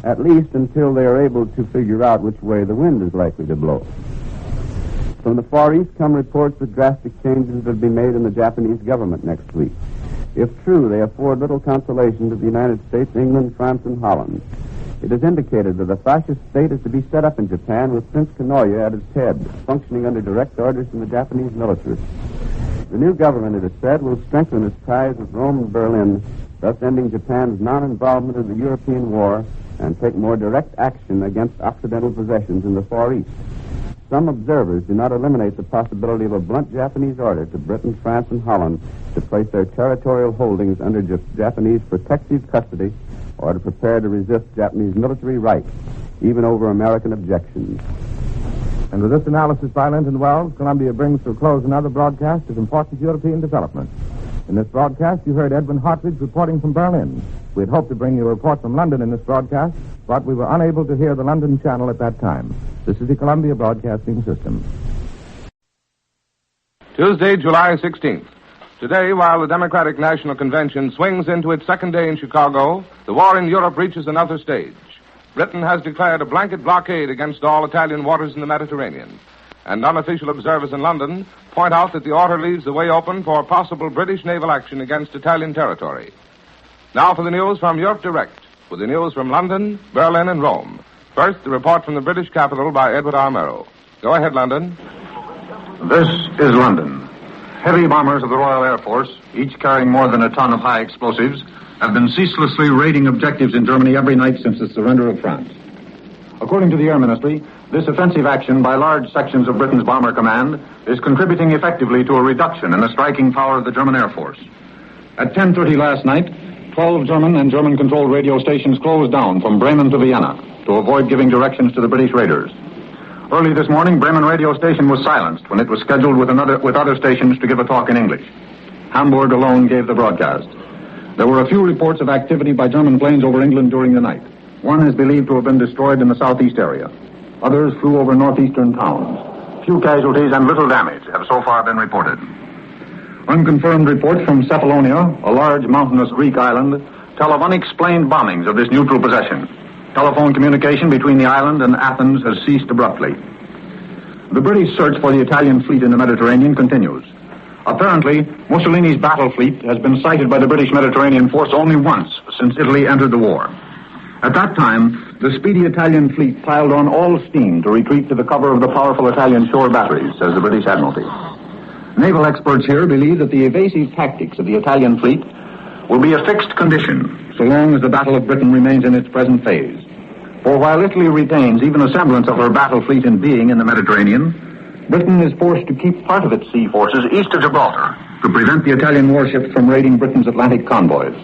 at least until they are able to figure out which way the wind is likely to blow. From the Far East come reports that drastic changes will be made in the Japanese government next week. If true, they afford little consolation to the United States, England, France, and Holland. It is indicated that a fascist state is to be set up in Japan with Prince Kanoya at its head, functioning under direct orders from the Japanese military. The new government, it is said, will strengthen its ties with Rome and Berlin, thus ending Japan's non-involvement in the European war and take more direct action against Occidental possessions in the Far East. Some observers do not eliminate the possibility of a blunt Japanese order to Britain, France, and Holland to place their territorial holdings under Japanese protective custody or to prepare to resist Japanese military right, even over American objections. And with this analysis by Linton Wells, Columbia brings to a close another broadcast of important European developments. In this broadcast, you heard Edwin Hartridge reporting from Berlin. We had hoped to bring you a report from London in this broadcast, but we were unable to hear the London channel at that time. This is the Columbia Broadcasting System. Tuesday, July 16th. Today, while the Democratic National Convention swings into its second day in Chicago, the war in Europe reaches another stage. Britain has declared a blanket blockade against all Italian waters in the Mediterranean. And unofficial observers in London point out that the order leaves the way open for possible British naval action against Italian territory. Now for the news from Europe Direct, with the news from London, Berlin, and Rome. First, the report from the British capital by Edward R. Murrow. Go ahead, London. This is London. Heavy bombers of the Royal Air Force, each carrying more than a ton of high explosives, have been ceaselessly raiding objectives in Germany every night since the surrender of France. According to the Air Ministry, this offensive action by large sections of Britain's Bomber Command is contributing effectively to a reduction in the striking power of the German Air Force. At 10:30 last night, 12 German and German-controlled radio stations closed down from Bremen to Vienna to avoid giving directions to the British raiders. Early this morning, Bremen radio station was silenced when it was scheduled with other stations to give a talk in English. Hamburg alone gave the broadcast. There were a few reports of activity by German planes over England during the night. One is believed to have been destroyed in the southeast area. Others flew over northeastern towns. Few casualties and little damage have so far been reported. Unconfirmed reports from Cephalonia, a large mountainous Greek island, tell of unexplained bombings of this neutral possession. Telephone communication between the island and Athens has ceased abruptly. The British search for the Italian fleet in the Mediterranean continues. Apparently, Mussolini's battle fleet has been sighted by the British Mediterranean force only once since Italy entered the war. At that time, the speedy Italian fleet piled on all steam to retreat to the cover of the powerful Italian shore batteries, says the British Admiralty. Naval experts here believe that the evasive tactics of the Italian fleet will be a fixed condition so long as the Battle of Britain remains in its present phase. For while Italy retains even a semblance of her battle fleet in being in the Mediterranean, Britain is forced to keep part of its sea forces east of Gibraltar to prevent the Italian warships from raiding Britain's Atlantic convoys.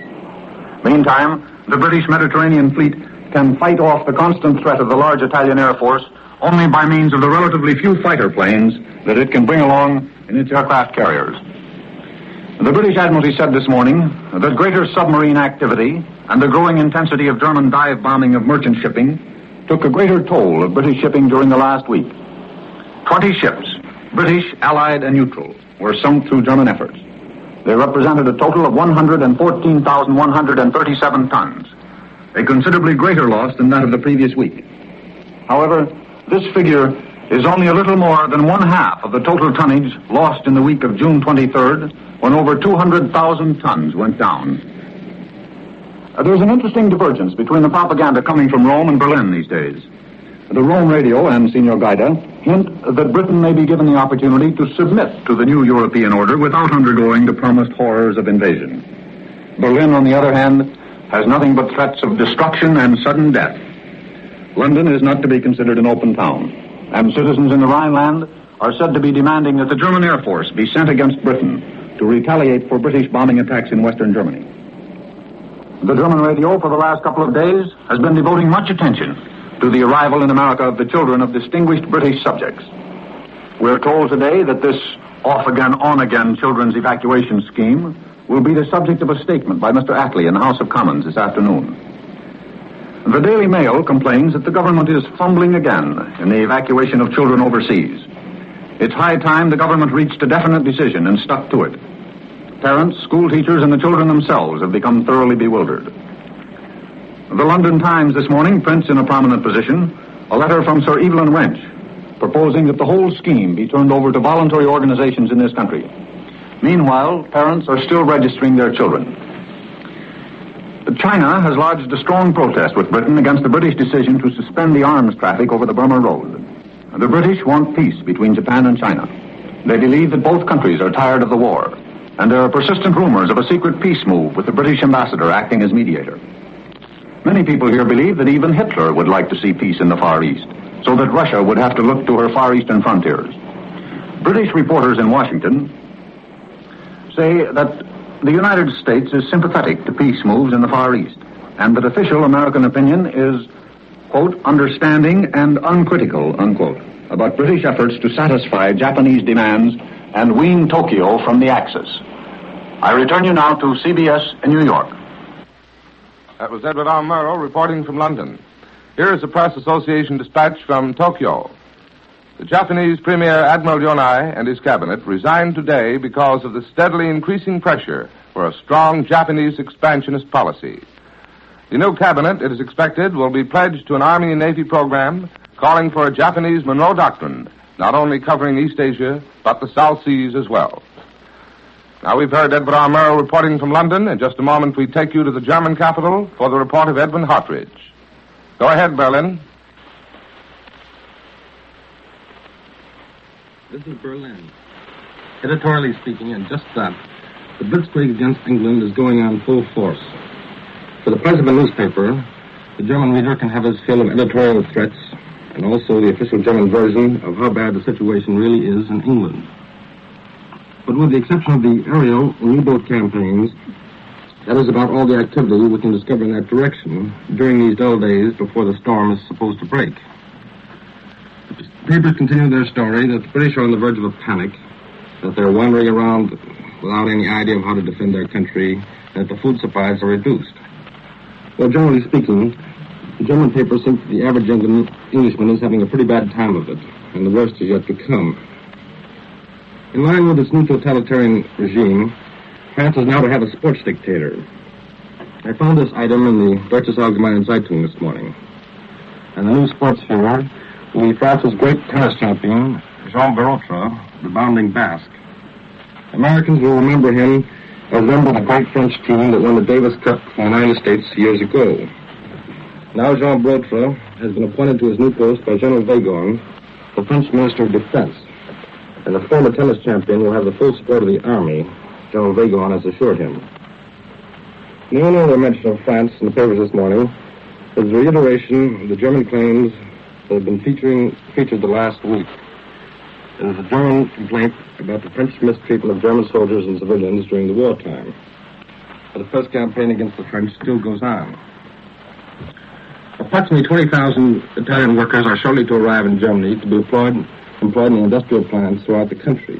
Meantime, the British Mediterranean fleet can fight off the constant threat of the large Italian Air Force only by means of the relatively few fighter planes that it can bring along in its aircraft carriers. The British Admiralty said this morning that greater submarine activity and the growing intensity of German dive bombing of merchant shipping took a greater toll of British shipping during the last week. 20 ships, British, Allied, and neutral, were sunk through German efforts. They represented a total of 114,137 tons, a considerably greater loss than that of the previous week. However, this figure is only a little more than one-half of the total tonnage lost in the week of June 23rd, when over 200,000 tons went down. There's an interesting divergence between the propaganda coming from Rome and Berlin these days. The Rome radio and Signor Gaida hint that Britain may be given the opportunity to submit to the new European order without undergoing the promised horrors of invasion. Berlin, on the other hand, has nothing but threats of destruction and sudden death. London is not to be considered an open town, and citizens in the Rhineland are said to be demanding that the German Air Force be sent against Britain to retaliate for British bombing attacks in Western Germany. The German radio for the last couple of days has been devoting much attention to the arrival in America of the children of distinguished British subjects. We're told today that this off-again, on-again children's evacuation scheme will be the subject of a statement by Mr. Attlee in the House of Commons this afternoon. The Daily Mail complains that the government is fumbling again in the evacuation of children overseas. It's high time the government reached a definite decision and stuck to it. Parents, school teachers, and the children themselves have become thoroughly bewildered. The London Times this morning prints in a prominent position a letter from Sir Evelyn Wrench proposing that the whole scheme be turned over to voluntary organizations in this country. Meanwhile, parents are still registering their children. China has lodged a strong protest with Britain against the British decision to suspend the arms traffic over the Burma Road. The British want peace between Japan and China. They believe that both countries are tired of the war, and there are persistent rumors of a secret peace move with the British ambassador acting as mediator. Many people here believe that even Hitler would like to see peace in the Far East, so that Russia would have to look to her Far Eastern frontiers. British reporters in Washington say that the United States is sympathetic to peace moves in the Far East, and that official American opinion is, quote, understanding and uncritical, unquote, about British efforts to satisfy Japanese demands and wean Tokyo from the Axis. I return you now to CBS in New York. That was Edward R. Murrow reporting from London. Here is a Press Association dispatch from Tokyo. The Japanese Premier Admiral Yonai and his cabinet resigned today because of the steadily increasing pressure for a strong Japanese expansionist policy. The new cabinet, it is expected, will be pledged to an Army and Navy program calling for a Japanese Monroe Doctrine, not only covering East Asia, but the South Seas as well. Now, we've heard Edward R. Murrow reporting from London. In just a moment, we take you to the German capital for the report of Edwin Hartridge. Go ahead, Berlin. This is Berlin. Editorially speaking, and just that, the Blitzkrieg against England is going on full force. For the price of a newspaper, the German reader can have his fill of editorial threats and also the official German version of how bad the situation really is in England. But with the exception of the aerial and U-boat campaigns, that is about all the activity we can discover in that direction during these dull days before the storm is supposed to break. The papers continue their story that the British are on the verge of a panic, that they're wandering around without any idea of how to defend their country, and that the food supplies are reduced. Well, generally speaking, the German papers think that the average Englishman is having a pretty bad time of it, and the worst is yet to come. In line with its new totalitarian regime, France is now to have a sports dictator. I found this item in the Deutsches Allgemeine Zeitung this morning. And the new sports hero will be France's great tennis champion, Gibraltar, the bounding Basque. Americans will remember him as member of the great French team that won the Davis Cup in the United States years ago. Now Gibraltar has been appointed to his new post by General Vagon, the French Minister of Defense. And the former tennis champion will have the full support of the army, General Vagon has assured him. The only other mention of France in the papers this morning is the reiteration of the German claims that have been featured the last week. It is a German complaint about the French mistreatment of German soldiers and civilians during the wartime. But the press campaign against the French still goes on. Approximately 20,000 Italian workers are shortly to arrive in Germany to be employed in the industrial plants throughout the country.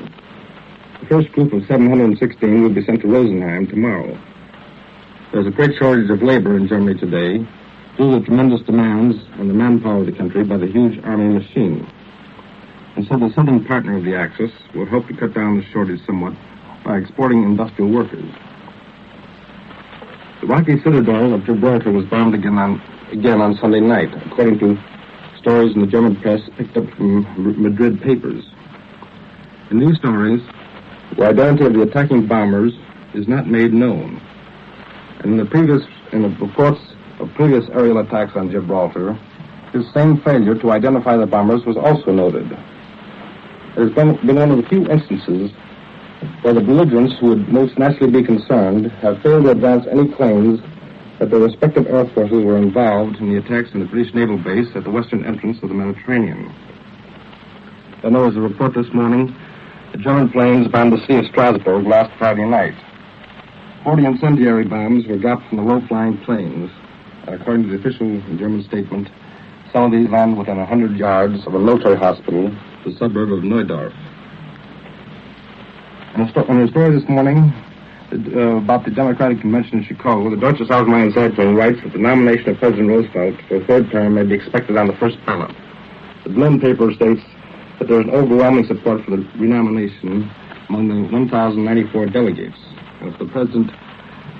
The first group of 716 will be sent to Rosenheim tomorrow. There's a great shortage of labor in Germany today due to the tremendous demands on the manpower of the country by the huge army machine. And so the southern partner of the Axis will help to cut down the shortage somewhat by exporting industrial workers. The rocky citadel of Gibraltar was bombed again on Sunday night, according to stories in the German press picked up from Madrid papers. In these stories, the identity of the attacking bombers is not made known. And in the reports of previous aerial attacks on Gibraltar, this same failure to identify the bombers was also noted. It has been one of the few instances where the belligerents who would most naturally be concerned have failed to advance any claims that their respective air forces were involved in the attacks on the British naval base at the western entrance of the Mediterranean. Then there was a report this morning that German planes bombed the Sea of Strasbourg last Friday night. 40 incendiary bombs were dropped from the low-flying planes. According to the official German statement, some of these landed within 100 yards of a military hospital, the suburb of Neudorf. In a story this morning about the Democratic Convention in Chicago, the Deutsches Allgemeine Zeitung writes that the nomination of President Roosevelt for a third term may be expected on the first ballot. The Berlin paper states that there is overwhelming support for the renomination among the 1,094 delegates. And if the president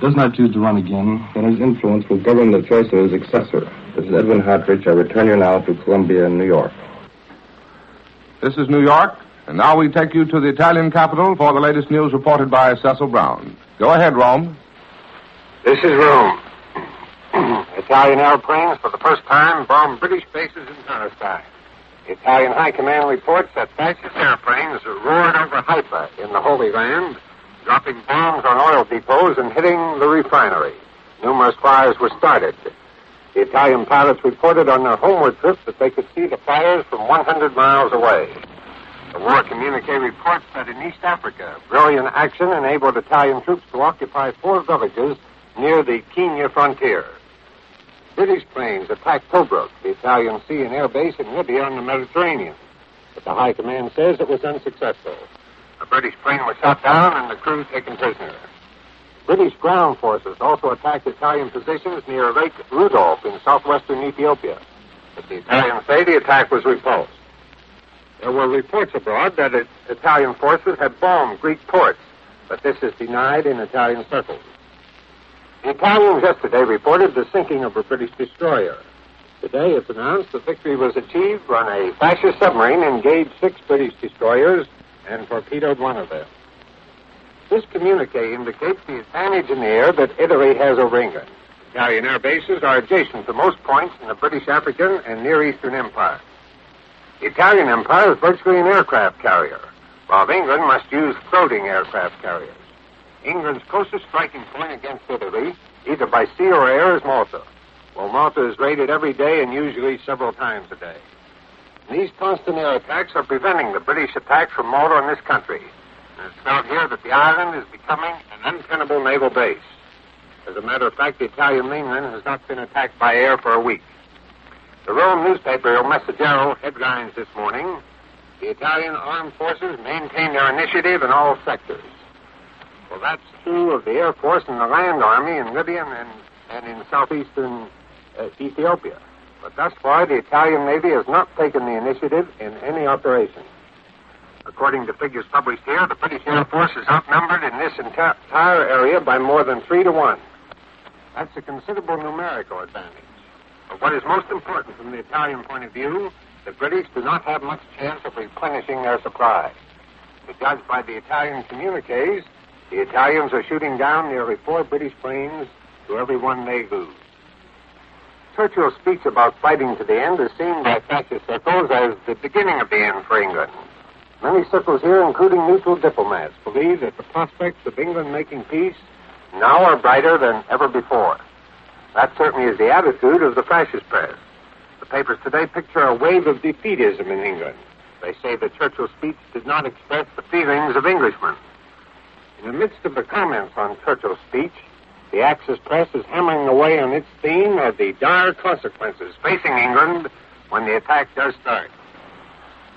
does not choose to run again, then his influence will govern the choice of his successor. This is Edwin Hartridge. I return you now to Columbia, New York. This is New York, and now we take you to the Italian capital for the latest news reported by Cecil Brown. Go ahead, Rome. This is Rome. Italian airplanes for the first time bomb British bases in Palestine. The Italian High Command reports that fascist airplanes roared over Haifa in the Holy Land, dropping bombs on oil depots and hitting the refinery. Numerous fires were started. The Italian pilots reported on their homeward trip that they could see the fires from 100 miles away. The war communique reports that in East Africa, brilliant action enabled Italian troops to occupy 4 villages near the Kenya frontier. British planes attacked Tobruk, the Italian sea and air base in Libya on the Mediterranean. But the High Command says it was unsuccessful. A British plane was shot down and the crew taken prisoner. British ground forces also attacked Italian positions near Lake Rudolph in southwestern Ethiopia. But the Italians say the attack was repulsed. There were reports abroad that Italian forces had bombed Greek ports, but this is denied in Italian circles. The Italians yesterday reported the sinking of a British destroyer. Today it's announced the victory was achieved when a fascist submarine engaged 6 British destroyers and torpedoed one of them. This communique indicates the advantage in the air that Italy has over England. Italian air bases are adjacent to most points in the British African and Near Eastern Empire. The Italian Empire is virtually an aircraft carrier, while England must use floating aircraft carriers. England's closest striking point against Italy, either by sea or air, is Malta. Well, Malta is raided every day and usually several times a day. And these constant air attacks are preventing the British attack from Malta on this country. And it's felt here that the island is becoming an untenable naval base. As a matter of fact, the Italian mainland has not been attacked by air for a week. The Rome newspaper Il Messaggero headlines this morning, the Italian armed forces maintain their initiative in all sectors. Well, that's true of the Air Force and the Land Army in Libya and in southeastern Ethiopia. But thus far, the Italian Navy has not taken the initiative in any operation. According to figures published here, the British Air Force is outnumbered in this entire area by more than 3-1. That's a considerable numerical advantage. But what is most important from the Italian point of view, the British do not have much chance of replenishing their supply. To judge by the Italian communiques, the Italians are shooting down nearly 4 British planes to every one they lose. Churchill's speech about fighting to the end is seen by fascist circles as the beginning of the end for England. Many circles here, including neutral diplomats, believe that the prospects of England making peace now are brighter than ever before. That certainly is the attitude of the fascist press. The papers today picture a wave of defeatism in England. They say that Churchill's speech did not express the feelings of Englishmen. In the midst of the comments on Churchill's speech, the Axis press is hammering away on its theme of the dire consequences facing England when the attack does start.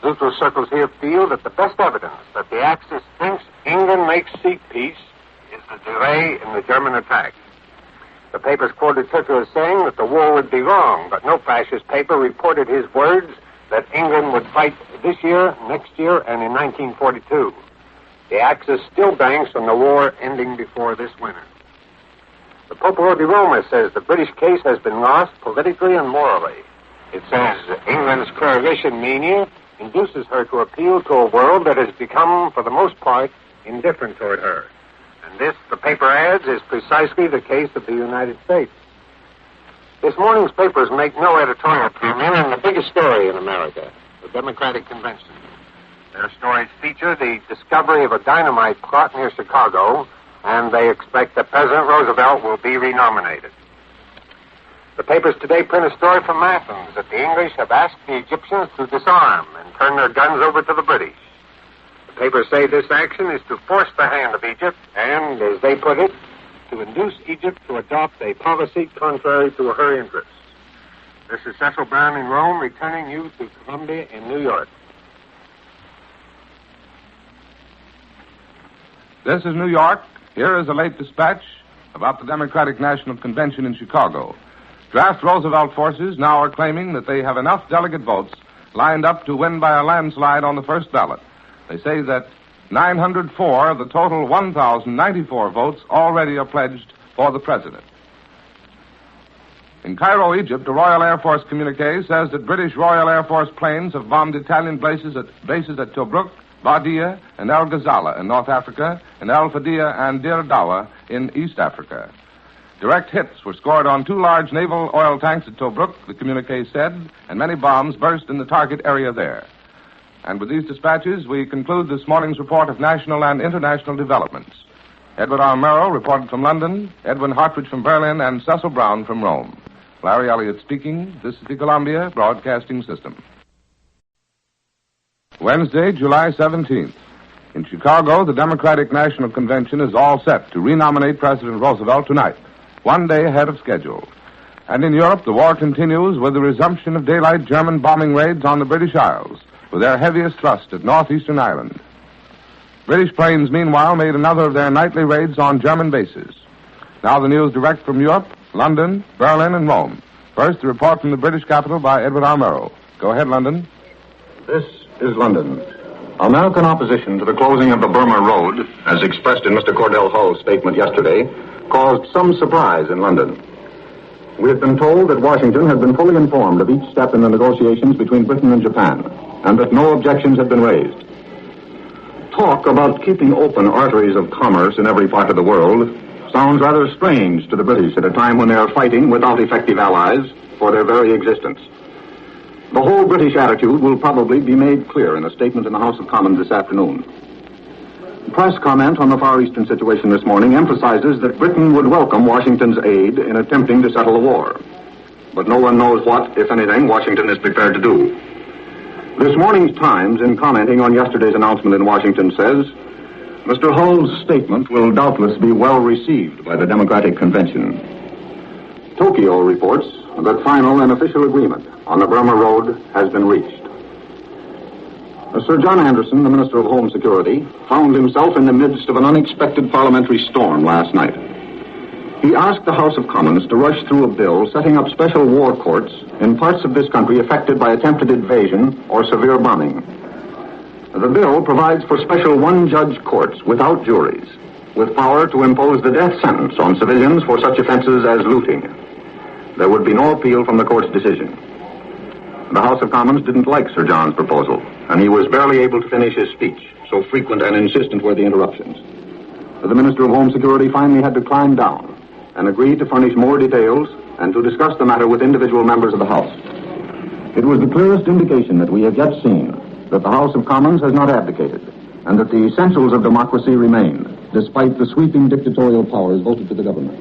Neutral circles here feel that the best evidence that the Axis thinks England makes seek peace is the delay in the German attack. The papers quoted Churchill as saying that the war would be long, but no fascist paper reported his words that England would fight this year, next year, and in 1942. The Axis still banks on the war ending before this winter. The Popolo di Roma says the British case has been lost politically and morally. It says England's coalition mania induces her to appeal to a world that has become, for the most part, indifferent toward her. And this, the paper adds, is precisely the case of the United States. This morning's papers make no editorial comment on the biggest story in America, the Democratic Convention. Their stories feature the discovery of a dynamite plot near Chicago, and they expect that President Roosevelt will be renominated. The papers today print a story from Athens that the English have asked the Egyptians to disarm and turn their guns over to the British. The papers say this action is to force the hand of Egypt and, as they put it, to induce Egypt to adopt a policy contrary to her interests. This is Cecil Brown in Rome, returning you to Columbia in New York. This is New York. Here is a late dispatch about the Democratic National Convention in Chicago. Draft Roosevelt forces now are claiming that they have enough delegate votes lined up to win by a landslide on the first ballot. They say that 904 of the total 1,094 votes already are pledged for the president. In Cairo, Egypt, a Royal Air Force communique says that British Royal Air Force planes have bombed Italian bases at Tobruk, Badia, and El Ghazala in North Africa, and El Fadia and Dir Dawa in East Africa. Direct hits were scored on 2 large naval oil tanks at Tobruk, the communique said, and many bombs burst in the target area there. And with these dispatches, we conclude this morning's report of national and international developments. Edward R. Murrow reported from London, Edwin Hartridge from Berlin, and Cecil Brown from Rome. Larry Elliott speaking. This is the Columbia Broadcasting System. Wednesday, July 17th. In Chicago, the Democratic National Convention is all set to renominate President Roosevelt tonight, 1 day ahead of schedule. And in Europe, the war continues with the resumption of daylight German bombing raids on the British Isles, with their heaviest thrust at northeastern Ireland. British planes, meanwhile, made another of their nightly raids on German bases. Now the news direct from Europe, London, Berlin, and Rome. First, the report from the British capital by Edward R. Murrow. Go ahead, London. This is London. American opposition to the closing of the Burma Road, as expressed in Mr. Cordell Hull's statement yesterday, caused some surprise in London. We had been told that Washington had been fully informed of each step in the negotiations between Britain and Japan, and that no objections had been raised. Talk about keeping open arteries of commerce in every part of the world sounds rather strange to the British at a time when they are fighting without effective allies for their very existence. The whole British attitude will probably be made clear in a statement in the House of Commons this afternoon. Press comment on the Far Eastern situation this morning emphasizes that Britain would welcome Washington's aid in attempting to settle the war. But no one knows what, if anything, Washington is prepared to do. This morning's Times, in commenting on yesterday's announcement in Washington, says, Mr. Hull's statement will doubtless be well received by the Democratic Convention. Tokyo reports that final and official agreement on the Burma Road has been reached. Sir John Anderson, the Minister of Home Security, found himself in the midst of an unexpected parliamentary storm last night. He asked the House of Commons to rush through a bill setting up special war courts in parts of this country affected by attempted invasion or severe bombing. The bill provides for special one-judge courts without juries, with power to impose the death sentence on civilians for such offenses as looting. There would be no appeal from the court's decision. The House of Commons didn't like Sir John's proposal, and he was barely able to finish his speech, so frequent and insistent were the interruptions. The Minister of Home Security finally had to climb down and agreed to furnish more details and to discuss the matter with individual members of the House. It was the clearest indication that we have yet seen that the House of Commons has not abdicated, and that the essentials of democracy remain, despite the sweeping dictatorial powers voted to the government.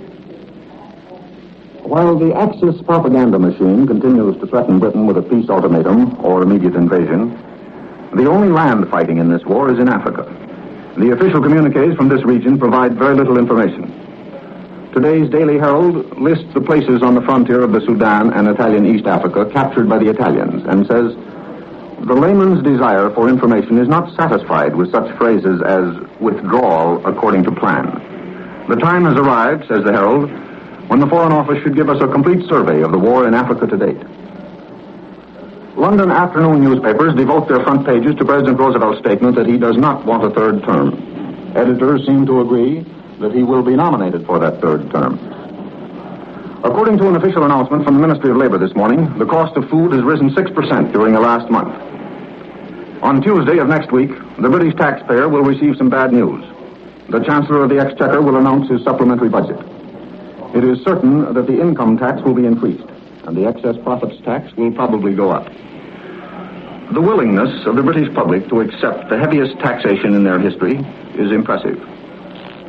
While the Axis propaganda machine continues to threaten Britain with a peace ultimatum or immediate invasion, the only land fighting in this war is in Africa. The official communiques from this region provide very little information. Today's Daily Herald lists the places on the frontier of the Sudan and Italian East Africa captured by the Italians and says, the layman's desire for information is not satisfied with such phrases as withdrawal according to plan. The time has arrived, says the Herald, when the Foreign Office should give us a complete survey of the war in Africa to date. London afternoon newspapers devote their front pages to President Roosevelt's statement that he does not want a third term. Editors seem to agree that he will be nominated for that third term. According to an official announcement from the Ministry of Labor this morning, the cost of food has risen 6% during the last month. On Tuesday of next week, the British taxpayer will receive some bad news. The Chancellor of the Exchequer will announce his supplementary budget. It is certain that the income tax will be increased, and the excess profits tax will probably go up. The willingness of the British public to accept the heaviest taxation in their history is impressive.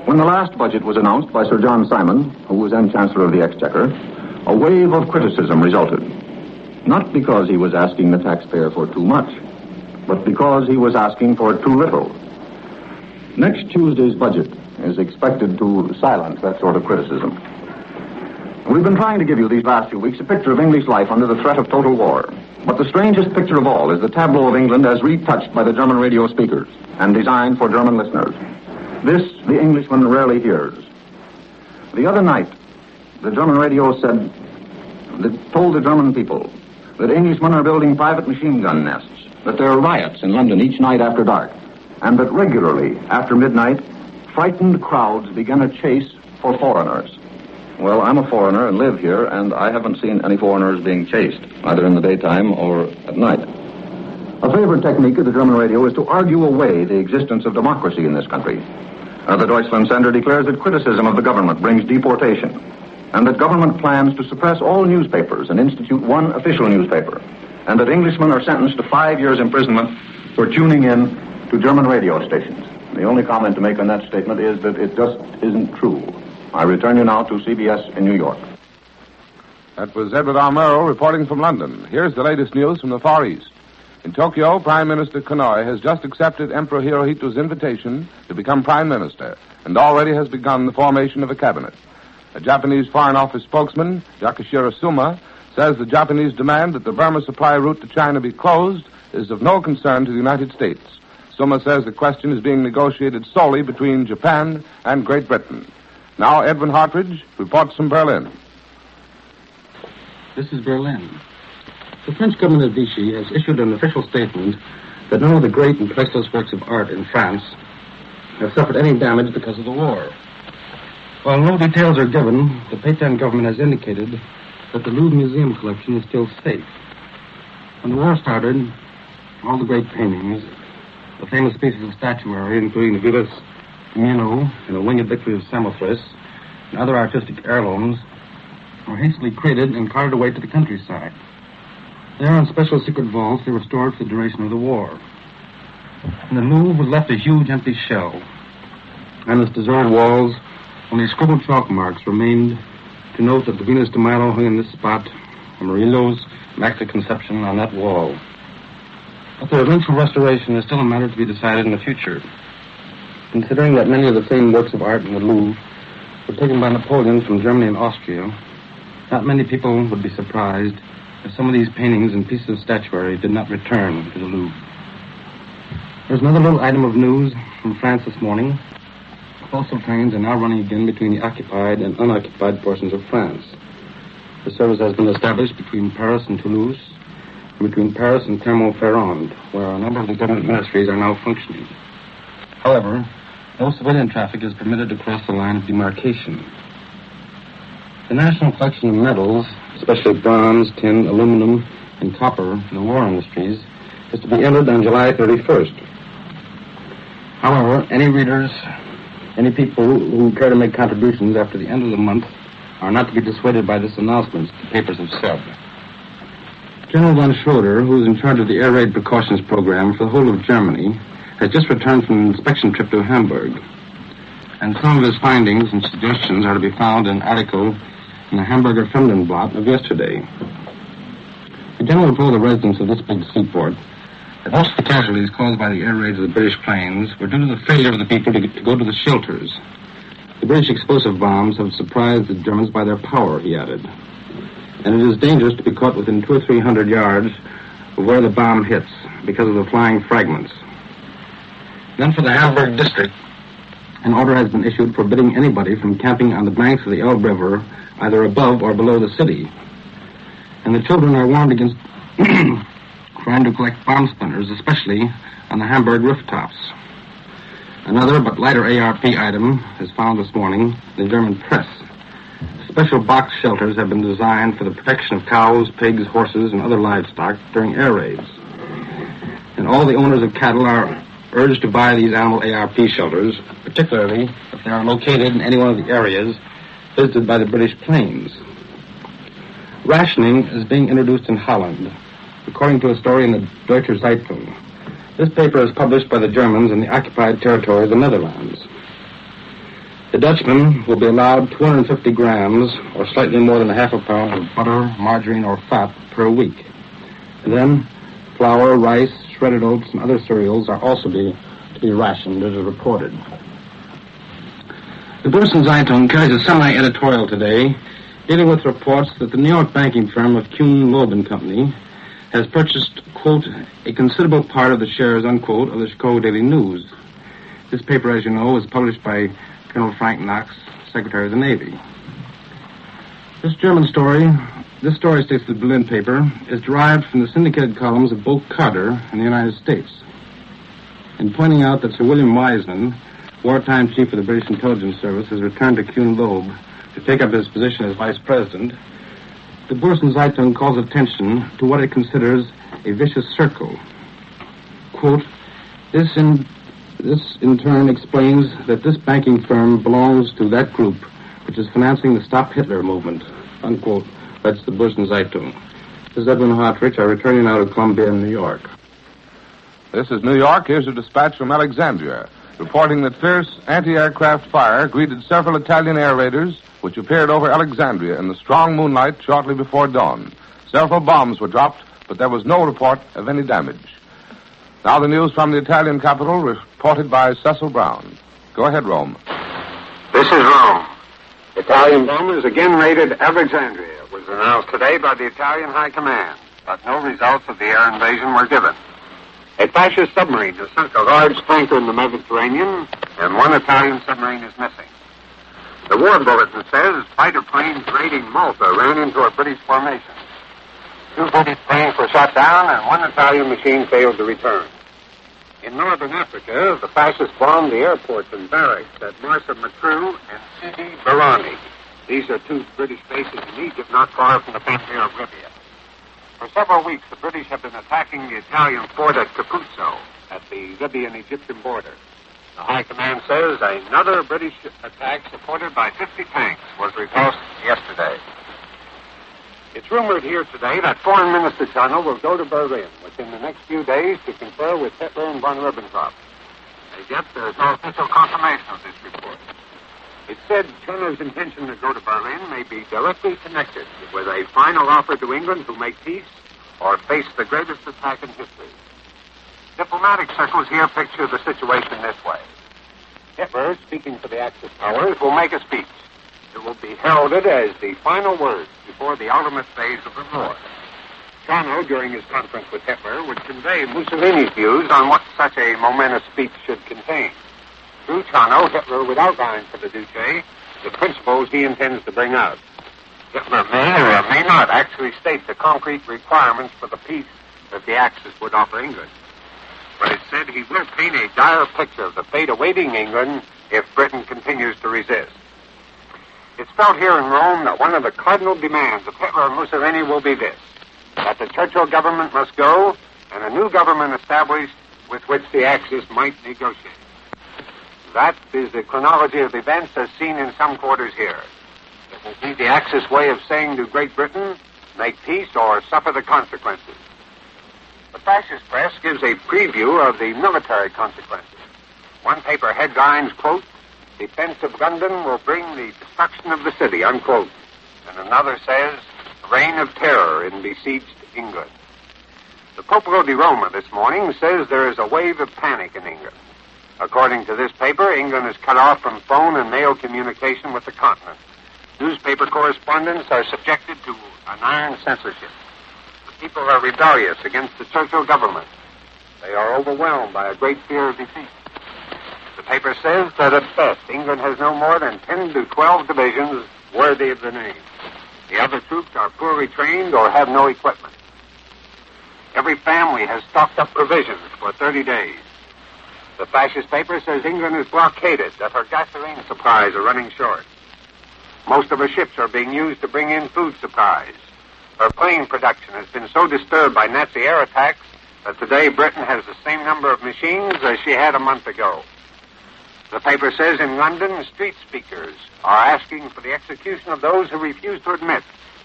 When the last budget was announced by Sir John Simon, who was then Chancellor of the Exchequer, a wave of criticism resulted. Not because he was asking the taxpayer for too much, but because he was asking for too little. Next Tuesday's budget is expected to silence that sort of criticism. We've been trying to give you these last few weeks a picture of English life under the threat of total war. But the strangest picture of all is the tableau of England as retouched by the German radio speakers and designed for German listeners. This, the Englishman rarely hears. The other night, the German radio told the German people that Englishmen are building private machine gun nests, that there are riots in London each night after dark, and that regularly, after midnight, frightened crowds begin a chase for foreigners. Well, I'm a foreigner and live here, and I haven't seen any foreigners being chased, either in the daytime or at night. A favorite technique of the German radio is to argue away the existence of democracy in this country. The Deutschlandsender declares that criticism of the government brings deportation, and that government plans to suppress all newspapers and institute one official newspaper, and that Englishmen are sentenced to 5 years imprisonment for tuning in to German radio stations. The only comment to make on that statement is that it just isn't true. I return you now to CBS in New York. That was Edward R. Murrow reporting from London. Here's the latest news from the Far East. In Tokyo, Prime Minister Konoe has just accepted Emperor Hirohito's invitation to become Prime Minister and already has begun the formation of a cabinet. A Japanese Foreign Office spokesman, Yakashiro Suma, says the Japanese demand that the Burma supply route to China be closed is of no concern to the United States. Suma says the question is being negotiated solely between Japan and Great Britain. Now, Edwin Hartridge reports from Berlin. This is Berlin. The French government of Vichy has issued an official statement that none of the great and priceless works of art in France have suffered any damage because of the war. While no details are given, the Pétain government has indicated that the Louvre Museum collection is still safe. When the war started, all the great paintings, the famous pieces of statuary, including the Venus de Milo and the Winged Victory of Samothrace, and other artistic heirlooms, were hastily crated and carted away to the countryside. There, in special secret vaults, they were stored for the duration of the war. And the Louvre was left a huge empty shell. On its deserted walls, only scribbled chalk marks remained to note that the Venus de Milo hung in this spot, and Murillo's Immaculate Conception on that wall. But their eventual restoration is still a matter to be decided in the future. Considering that many of the same works of art in the Louvre were taken by Napoleon from Germany and Austria, Not many people would be surprised if some of these paintings and pieces of statuary did not return to the Louvre. There's another little item of news from France this morning. Postal trains are now running again between the occupied and unoccupied portions of France. The service has been established between Paris and Toulouse, and between Paris and Clermont-Ferrand, where a number of the government ministries are now functioning. However, no civilian traffic is permitted to cross the line of demarcation. The national collection of metals, especially bronze, tin, aluminum, and copper for the war industries, is to be entered on July 31st. However, any people who care to make contributions after the end of the month are not to be dissuaded by this announcement, the papers have said. General von Schroeder, who is in charge of the air raid precautions program for the whole of Germany, has just returned from an inspection trip to Hamburg. And some of his findings and suggestions are to be found in an article in the Hamburger Fremdenblatt of yesterday. The general told the residents of this big seaport that most of the casualties caused by the air raids of the British planes were due to the failure of the people to go to the shelters. The British explosive bombs have surprised the Germans by their power, he added. And it is dangerous to be caught within 200 or 300 yards of where the bomb hits because of the flying fragments. Then for the Hamburg district, an order has been issued forbidding anybody from camping on the banks of the Elbe River, either above or below the city. And the children are warned against trying to collect bomb splinters, especially on the Hamburg rooftops. Another but lighter ARP item is found this morning in the German press. Special box shelters have been designed for the protection of cows, pigs, horses, and other livestock during air raids. And all the owners of cattle are urged to buy these animal ARP shelters, particularly if they are located in any one of the areas visited by the British planes. Rationing is being introduced in Holland, according to a story in the Deutsche Zeitung. This paper is published by the Germans in the occupied territory of the Netherlands. The Dutchmen will be allowed 250 grams, or slightly more than a half a pound, of butter, margarine, or fat per week. And then flour, rice, shredded oats, and other cereals are also to be rationed, as is reported. The Boston Zeitung carries a semi-editorial today dealing with reports that the New York banking firm of Kuhn, Loeb & Company has purchased, quote, a considerable part of the shares, unquote, of the Chicago Daily News. This paper, as you know, is published by Colonel Frank Knox, Secretary of the Navy. This story, states the Berlin paper, is derived from the syndicated columns of Bo Carter in the United States. In pointing out that Sir William Wiseman, wartime chief of the British Intelligence Service, has returned to Kuhn Loeb to take up his position as vice president, the Boston Zeitung calls attention to what it considers a vicious circle. Quote, this in turn explains that this banking firm belongs to that group which is financing the Stop Hitler movement, unquote. That's the Boston Zeitung. This is Edwin Hartridge. I return you now to Columbia, New York. This is New York. Here's a dispatch from Alexandria, reporting that fierce anti-aircraft fire greeted several Italian air raiders which appeared over Alexandria in the strong moonlight shortly before dawn. Several bombs were dropped, but there was no report of any damage. Now the news from the Italian capital, reported by Cecil Brown. Go ahead, Rome. This is Rome. Italian bombers again raided Alexandria. It was announced today by the Italian High Command, but no results of the air invasion were given. A fascist submarine has sunk a large tanker in the Mediterranean, and one Italian submarine is missing. The war bulletin says fighter planes raiding Malta ran into a British formation. 2 British planes were shot down, and one Italian machine failed to return. In northern Africa, the fascists bombed the airports and barracks at Marsa Matruh and Sidi Barani. These are 2 British bases in Egypt, not far from the frontier of Libya. For several weeks, the British have been attacking the Italian fort at Capuzzo, at the Libyan-Egyptian border. The High Command says another British attack supported by 50 tanks was repulsed yesterday. It's rumored here today that Foreign Minister Tunnel will go to Berlin within the next few days to confer with Hitler and von Ribbentrop. As yet, there is no official confirmation of this report. It's said Tunnel's intention to go to Berlin may be directly connected with a final offer to England to make peace or face the greatest attack in history. Diplomatic circles here picture the situation this way. Hitler, speaking for the Axis powers, will make a speech. It will be heralded as the final word before the ultimate phase of the war. Chano, during his conference with Hitler, would convey Mussolini's views on what such a momentous speech should contain. Through Chano, Hitler would outline for the Duce the principles he intends to bring out. Hitler may or may not actually state the concrete requirements for the peace that the Axis would offer England. But it's said he will paint a dire picture of the fate awaiting England if Britain continues to resist. It's felt here in Rome that one of the cardinal demands of Hitler and Mussolini will be this, that the Churchill government must go and a new government established with which the Axis might negotiate. That is the chronology of events as seen in some quarters here. It will be the Axis way of saying to Great Britain, make peace or suffer the consequences. The fascist press gives a preview of the military consequences. One paper headlines, quote, "Defense of London will bring the destruction of the city," unquote. And another says, "Reign of terror in besieged England." The Popolo di Roma this morning says there is a wave of panic in England. According to this paper, England is cut off from phone and mail communication with the continent. Newspaper correspondents are subjected to an iron censorship. The people are rebellious against the Churchill government. They are overwhelmed by a great fear of defeat. The paper says that at best, England has no more than 10 to 12 divisions worthy of the name. The other troops are poorly trained or have no equipment. Every family has stocked up provisions for 30 days. The fascist paper says England is blockaded, that her gasoline supplies are running short. Most of her ships are being used to bring in food supplies. Her plane production has been so disturbed by Nazi air attacks that today Britain has the same number of machines as she had a month ago. The paper says in London, street speakers are asking for the execution of those who refuse to admit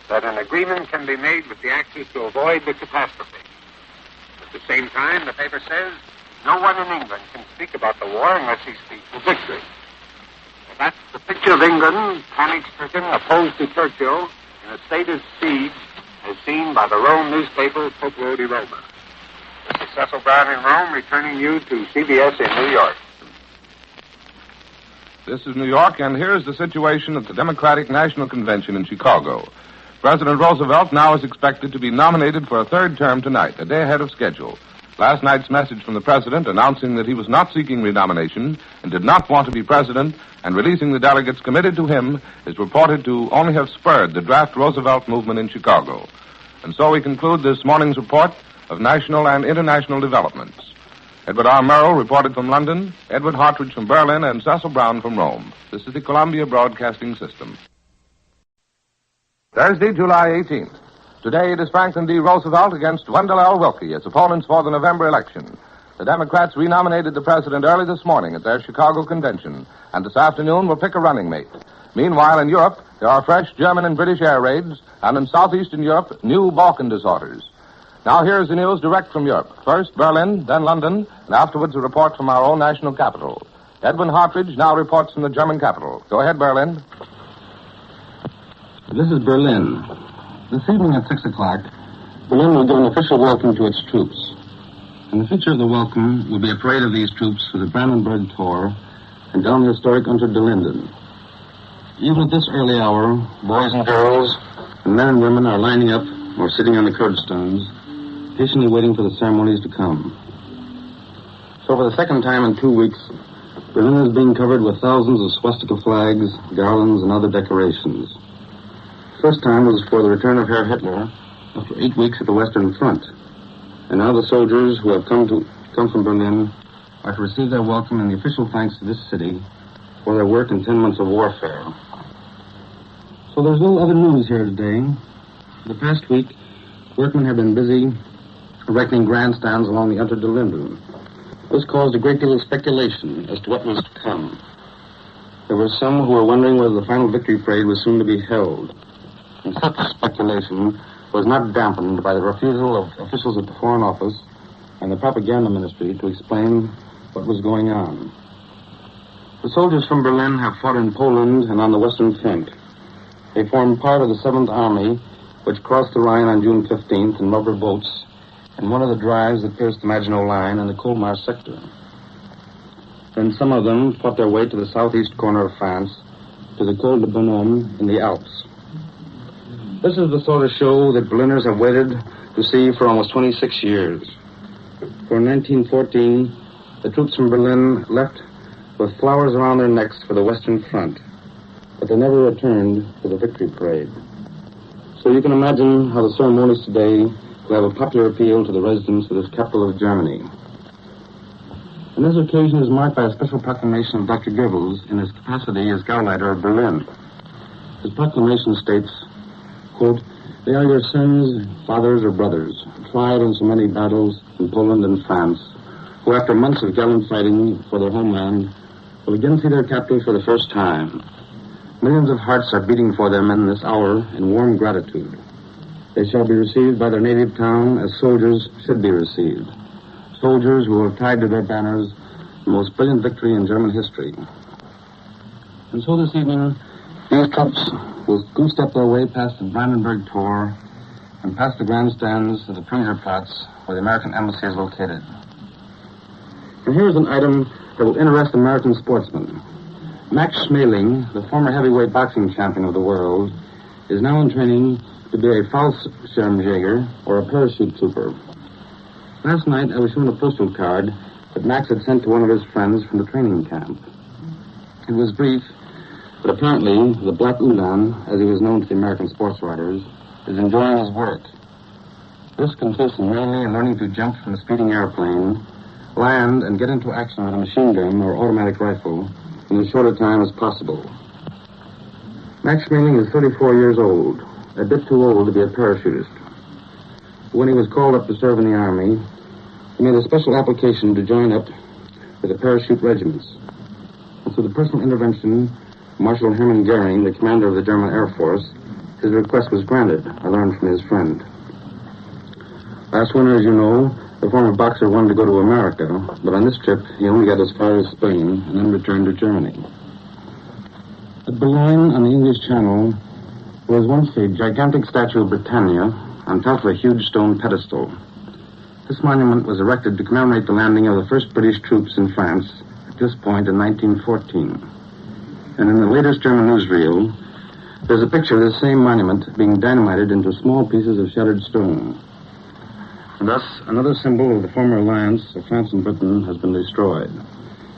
that an agreement can be made with the Axis to avoid the catastrophe. At the same time, the paper says no one in England can speak about the war unless he speaks of victory. And that's the picture of England, panic-stricken, opposed to Churchill, in a state of siege, as seen by the Rome newspaper, Popolo di Roma. This is Cecil Brown in Rome, returning you to CBS in New York. This is New York, and here's the situation at the Democratic National Convention in Chicago. President Roosevelt now is expected to be nominated for a third term tonight, a day ahead of schedule. Last night's message from the president announcing that he was not seeking renomination and did not want to be president and releasing the delegates committed to him is reported to only have spurred the draft Roosevelt movement in Chicago. And so we conclude this morning's report of national and international developments. Edward R. Murrow reported from London, Edward Hartridge from Berlin, and Cecil Brown from Rome. This is the Columbia Broadcasting System. Thursday, July 18th. Today it is Franklin D. Roosevelt against Wendell L. Willkie as opponents for the November election. The Democrats renominated the president early this morning at their Chicago convention, and this afternoon will pick a running mate. Meanwhile, in Europe, there are fresh German and British air raids, and in southeastern Europe, new Balkan disorders. Now here's the news direct from Europe. First Berlin, then London, and afterwards a report from our own national capital. Edwin Hartridge now reports from the German capital. Go ahead, Berlin. This is Berlin. This evening at 6 o'clock, Berlin will give an official welcome to its troops. And the feature of the welcome will be a parade of these troops with the Brandenburg Tor and down the historic Unter den Linden. Even at this early hour, boys and girls and men and women are lining up or sitting on the curbstones, patiently waiting for the ceremonies to come. So for the second time in 2 weeks, Berlin is being covered with thousands of swastika flags, garlands, and other decorations. First time was for the return of Herr Hitler after 8 weeks at the Western Front. And now the soldiers who have come from Berlin are to receive their welcome and the official thanks to this city for their work in 10 months of warfare. So there's little other news here today. The past week, workmen have been busy erecting grandstands along the Unter den Linden. This caused a great deal of speculation as to what was to come. There were some who were wondering whether the final victory parade was soon to be held. And such speculation was not dampened by the refusal of officials at the Foreign Office and the Propaganda Ministry to explain what was going on. The soldiers from Berlin have fought in Poland and on the Western Front. They form part of the 7th Army, which crossed the Rhine on June 15th in rubber boats in one of the drives that pierced the Maginot Line in the Colmar sector. Then some of them fought their way to the southeast corner of France, to the Col de Bonhomme in the Alps. This is the sort of show that Berliners have waited to see for almost 26 years. For in 1914, the troops from Berlin left with flowers around their necks for the Western Front, but they never returned for the victory parade. So you can imagine how the ceremonies today will have a popular appeal to the residents of this capital of Germany. And this occasion is marked by a special proclamation of Dr. Goebbels in his capacity as Gauleiter of Berlin. His proclamation states, quote, "They are your sons, fathers, or brothers, tried in so many battles in Poland and France, who after months of gallant fighting for their homeland will again see their capital for the first time. Millions of hearts are beating for them in this hour in warm gratitude. They shall be received by their native town as soldiers should be received. Soldiers who have tied to their banners the most brilliant victory in German history." And so this evening, these troops will goose-step their way past the Brandenburg Tor and past the grandstands of the Prinzerplatz, where the American embassy is located. And here's an item that will interest American sportsmen. Max Schmeling, the former heavyweight boxing champion of the world, is now in training to be a Fallschirmjäger, or a parachute trooper. Last night, I was shown a postal card that Max had sent to one of his friends from the training camp. It was brief, but apparently the Black Ulan, as he was known to the American sports writers, is enjoying his work. This consists mainly in learning to jump from a speeding airplane, land, and get into action with a machine gun or automatic rifle in as short a time as possible. Max Schmeling is 34 years old, a bit too old to be a parachutist. When he was called up to serve in the Army, he made a special application to join up with the parachute regiments. And through the personal intervention of Marshal Hermann Goering, the commander of the German Air Force, his request was granted, I learned from his friend. Last winter, as you know, the former boxer wanted to go to America, but on this trip, he only got as far as Spain and then returned to Germany. At Boulogne, on the English Channel, there was once a gigantic statue of Britannia on top of a huge stone pedestal. This monument was erected to commemorate the landing of the first British troops in France at this point in 1914. And in the latest German newsreel, there's a picture of this same monument being dynamited into small pieces of shattered stone. And thus, another symbol of the former alliance of France and Britain has been destroyed.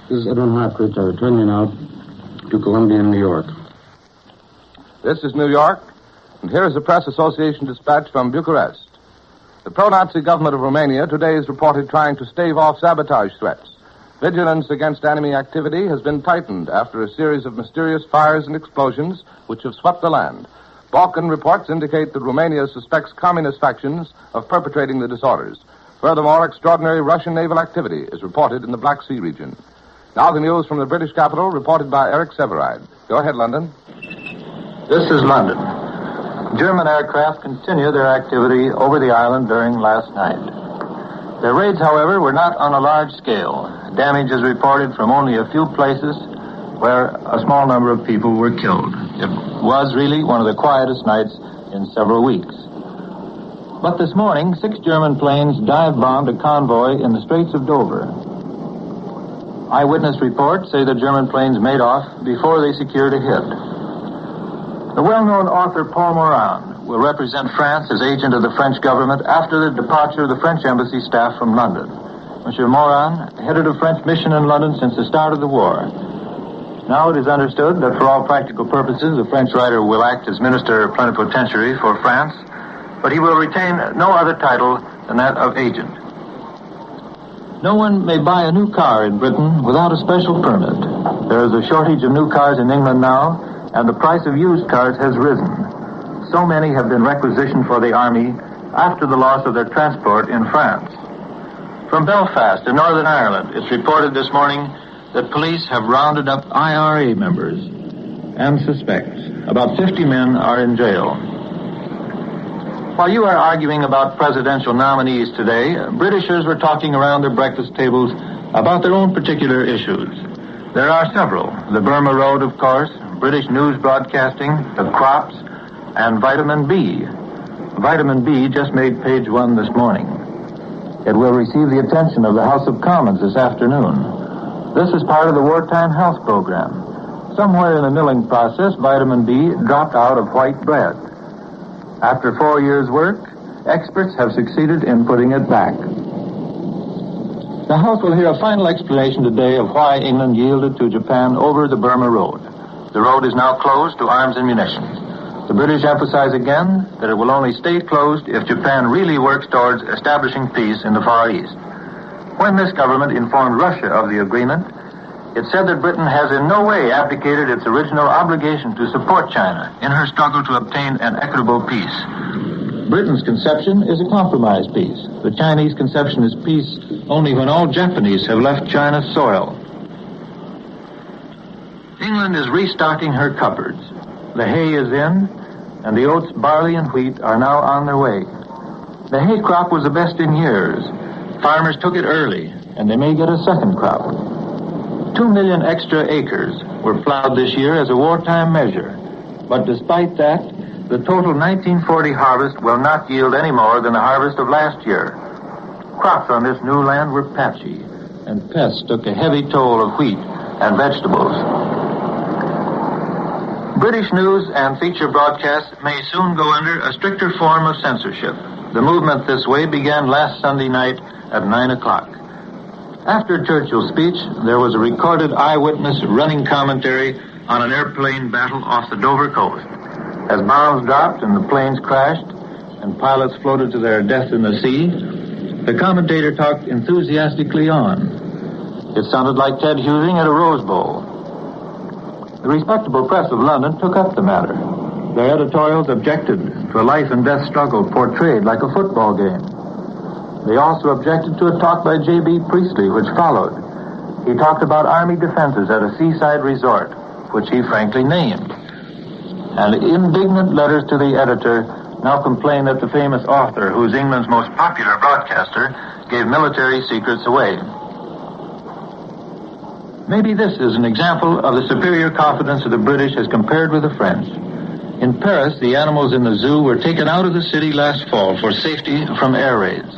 This is Edwin Hartridge. I return you now to Columbia, New York. This is New York, and here is a Press Association dispatch from Bucharest. The pro-Nazi government of Romania today is reported trying to stave off sabotage threats. Vigilance against enemy activity has been tightened after a series of mysterious fires and explosions which have swept the land. Balkan reports indicate that Romania suspects communist factions of perpetrating the disorders. Furthermore, extraordinary Russian naval activity is reported in the Black Sea region. Now the news from the British capital, reported by Eric Severide. Go ahead, London. This is London. German aircraft continue their activity over the island during last night. Their raids, however, were not on a large scale. Damage is reported from only a few places where a small number of people were killed. It was really one of the quietest nights in several weeks. But this morning, 6 German planes dive-bombed a convoy in the Straits of Dover. Eyewitness reports say the German planes made off before they secured a hit. The well-known author Paul Morand will represent France as agent of the French government after the departure of the French embassy staff from London. Monsieur Morand headed a French mission in London since the start of the war. Now it is understood that for all practical purposes, the French writer will act as minister plenipotentiary for France, but he will retain no other title than that of agent. No one may buy a new car in Britain without a special permit. There is a shortage of new cars in England now, and the price of used cars has risen. So many have been requisitioned for the Army after the loss of their transport in France. From Belfast in Northern Ireland, it's reported this morning that police have rounded up IRA members and suspects. About 50 men are in jail. While you are arguing about presidential nominees today, Britishers were talking around their breakfast tables about their own particular issues. There are several. The Burma Road, of course, British news broadcasting, the crops, and vitamin B. Vitamin B just made page 1 this morning. It will receive the attention of the House of Commons this afternoon. This is part of the wartime health program. somewhere in the milling process, vitamin B dropped out of white bread. After 4 years' work, experts have succeeded in putting it back. The House will hear a final explanation today of why England yielded to Japan over the Burma Road. The road is now closed to arms and munitions. The British emphasize again that it will only stay closed if Japan really works towards establishing peace in the Far East. When this government informed Russia of the agreement, it said that Britain has in no way abdicated its original obligation to support China in her struggle to obtain an equitable peace. Britain's conception is a compromise peace. The Chinese conception is peace only when all Japanese have left China's soil. England is restocking her cupboards. The hay is in, and the oats, barley, and wheat are now on their way. The hay crop was the best in years. Farmers took it early, and they may get a second crop. 2 million extra acres were plowed this year as a wartime measure. But despite that, the total 1940 harvest will not yield any more than the harvest of last year. Crops on this new land were patchy, and pests took a heavy toll of wheat and vegetables. British news and feature broadcasts may soon go under a stricter form of censorship. The movement this way began last Sunday night at 9 o'clock. After Churchill's speech, there was a recorded eyewitness running commentary on an airplane battle off the Dover coast. As bombs dropped and the planes crashed and pilots floated to their death in the sea, the commentator talked enthusiastically on. It sounded like Ted Husing at a Rose Bowl. The respectable press of London took up the matter. Their editorials objected to a life and death struggle portrayed like a football game. They also objected to a talk by J.B. Priestley, which followed. He talked about army defenses at a seaside resort, which he frankly named. And indignant letters to the editor now complain that the famous author, who's England's most popular broadcaster, gave military secrets away. Maybe this is an example of the superior confidence of the British as compared with the French. In Paris, the animals in the zoo were taken out of the city last fall for safety from air raids.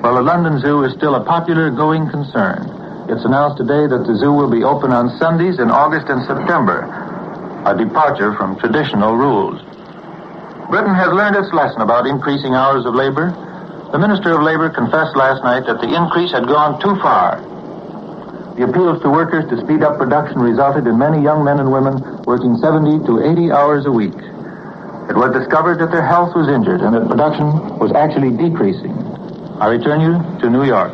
While the London Zoo is still a popular going concern, it's announced today that the zoo will be open on Sundays in August and September, a departure from traditional rules. Britain has learned its lesson about increasing hours of labor. The Minister of Labor confessed last night that the increase had gone too far. The appeals to workers to speed up production resulted in many young men and women working 70 to 80 hours a week. It was discovered that their health was injured and that production was actually decreasing. I return you to New York.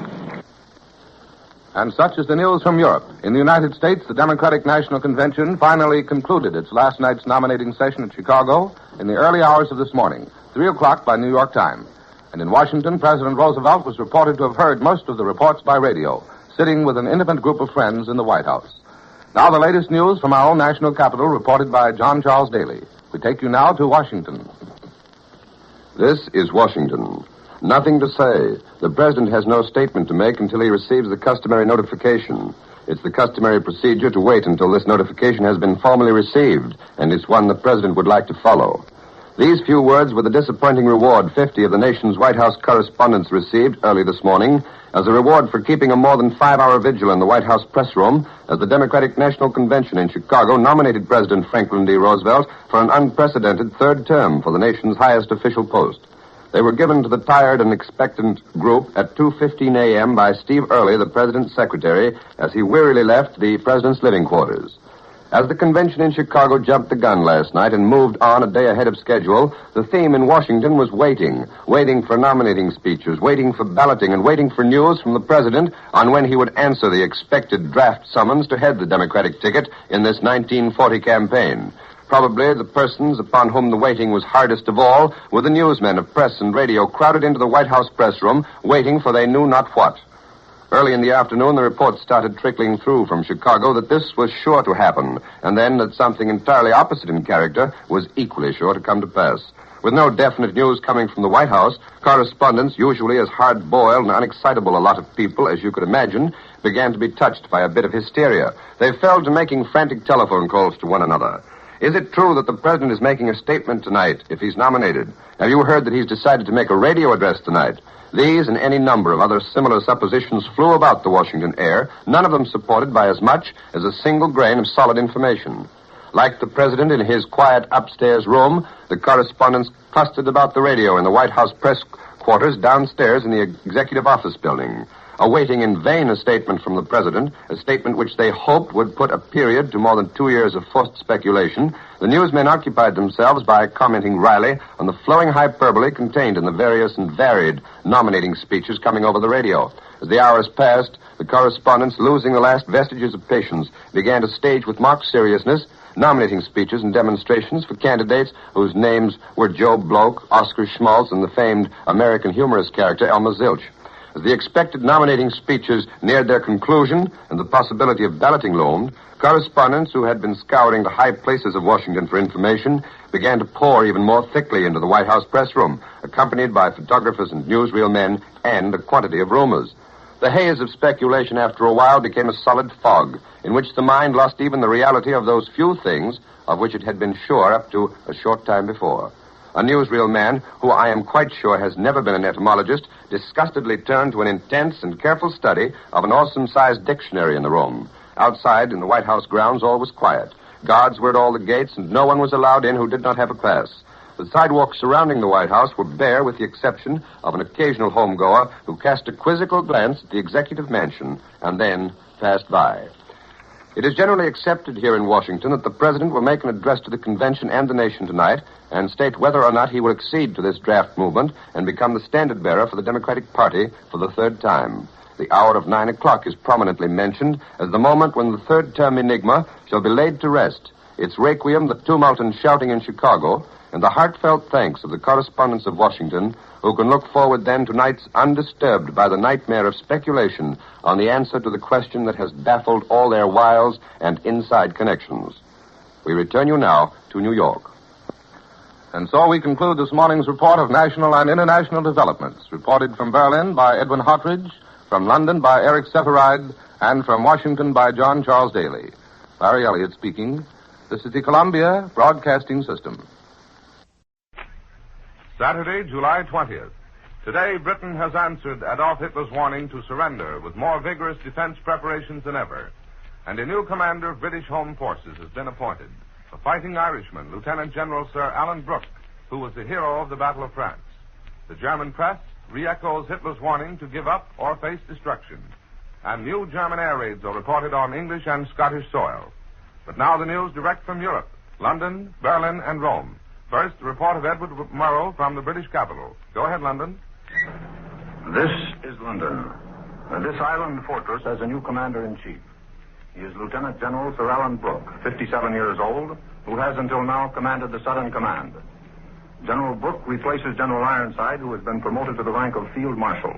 And such is the news from Europe. In the United States, the Democratic National Convention finally concluded its last night's nominating session at Chicago in the early hours of this morning, 3 o'clock by New York time. And in Washington, President Roosevelt was reported to have heard most of the reports by radio, sitting with an intimate group of friends in the White House. Now the latest news from our own national capital, reported by John Charles Daly. We take you now to Washington. This is Washington. Nothing to say. The president has no statement to make until he receives the customary notification. It's the customary procedure to wait until this notification has been formally received, and it's one the president would like to follow. These few words were the disappointing reward 50 of the nation's White House correspondents received early this morning as a reward for keeping a more than 5-hour vigil in the White House press room as the Democratic National Convention in Chicago nominated President Franklin D. Roosevelt for an unprecedented third term for the nation's highest official post. They were given to the tired and expectant group at 2:15 a.m. by Steve Early, the president's secretary, as he wearily left the president's living quarters. As the convention in Chicago jumped the gun last night and moved on a day ahead of schedule, the theme in Washington was waiting for nominating speeches, waiting for balloting, and waiting for news from the president on when he would answer the expected draft summons to head the Democratic ticket in this 1940 campaign. Probably the persons upon whom the waiting was hardest of all were the newsmen of press and radio crowded into the White House press room, waiting for they knew not what. Early in the afternoon, the reports started trickling through from Chicago that this was sure to happen, and then that something entirely opposite in character was equally sure to come to pass. With no definite news coming from the White House, correspondents, usually as hard-boiled and unexcitable a lot of people as you could imagine, began to be touched by a bit of hysteria. They fell to making frantic telephone calls to one another. Is it true that the president is making a statement tonight if he's nominated? Have you heard that he's decided to make a radio address tonight? These and any number of other similar suppositions flew about the Washington air, none of them supported by as much as a single grain of solid information. Like the president in his quiet upstairs room, the correspondents clustered about the radio in the White House press quarters downstairs in the executive office building, awaiting in vain a statement from the president, a statement which they hoped would put a period to more than 2 years of forced speculation. The newsmen occupied themselves by commenting wryly on the flowing hyperbole contained in the various and varied nominating speeches coming over the radio. As the hours passed, the correspondents, losing the last vestiges of patience, began to stage with mock seriousness nominating speeches and demonstrations for candidates whose names were Joe Bloke, Oscar Schmaltz, and the famed American humorist character Elmer Zilch. As the expected nominating speeches neared their conclusion and the possibility of balloting loomed, correspondents who had been scouring the high places of Washington for information began to pour even more thickly into the White House press room, accompanied by photographers and newsreel men and a quantity of rumors. The haze of speculation after a while became a solid fog, in which the mind lost even the reality of those few things of which it had been sure up to a short time before. A newsreel man, who I am quite sure has never been an etymologist, disgustedly turned to an intense and careful study of an awesome-sized dictionary in the room. Outside, in the White House grounds, all was quiet. Guards were at all the gates, and no one was allowed in who did not have a pass. The sidewalks surrounding the White House were bare with the exception of an occasional homegoer who cast a quizzical glance at the executive mansion and then passed by. It is generally accepted here in Washington that the president will make an address to the convention and the nation tonight and state whether or not he will accede to this draft movement and become the standard-bearer for the Democratic Party for the third time. The hour of 9 o'clock is prominently mentioned as the moment when the third-term enigma shall be laid to rest. Its requiem, the tumult and shouting in Chicago, and the heartfelt thanks of the correspondents of Washington, who can look forward then to nights undisturbed by the nightmare of speculation on the answer to the question that has baffled all their wiles and inside connections. We return you now to New York. And so we conclude this morning's report of national and international developments, reported from Berlin by Edwin Hartridge, from London by Eric Sefferide, and from Washington by John Charles Daly. Larry Elliott speaking. This is the Columbia Broadcasting System. Saturday, July 20th. Today, Britain has answered Adolf Hitler's warning to surrender with more vigorous defense preparations than ever. And a new commander of British Home Forces has been appointed, a fighting Irishman, Lieutenant General Sir Alan Brooke, who was the hero of the Battle of France. The German press re-echoes Hitler's warning to give up or face destruction. And new German air raids are reported on English and Scottish soil. But now the news direct from Europe, London, Berlin, and Rome. First, the report of Edward Murrow from the British capital. Go ahead, London. This is London. This island fortress has a new commander-in-chief. He is Lieutenant General Sir Alan Brooke, 57 years old, who has until now commanded the Southern Command. General Brooke replaces General Ironside, who has been promoted to the rank of Field Marshal.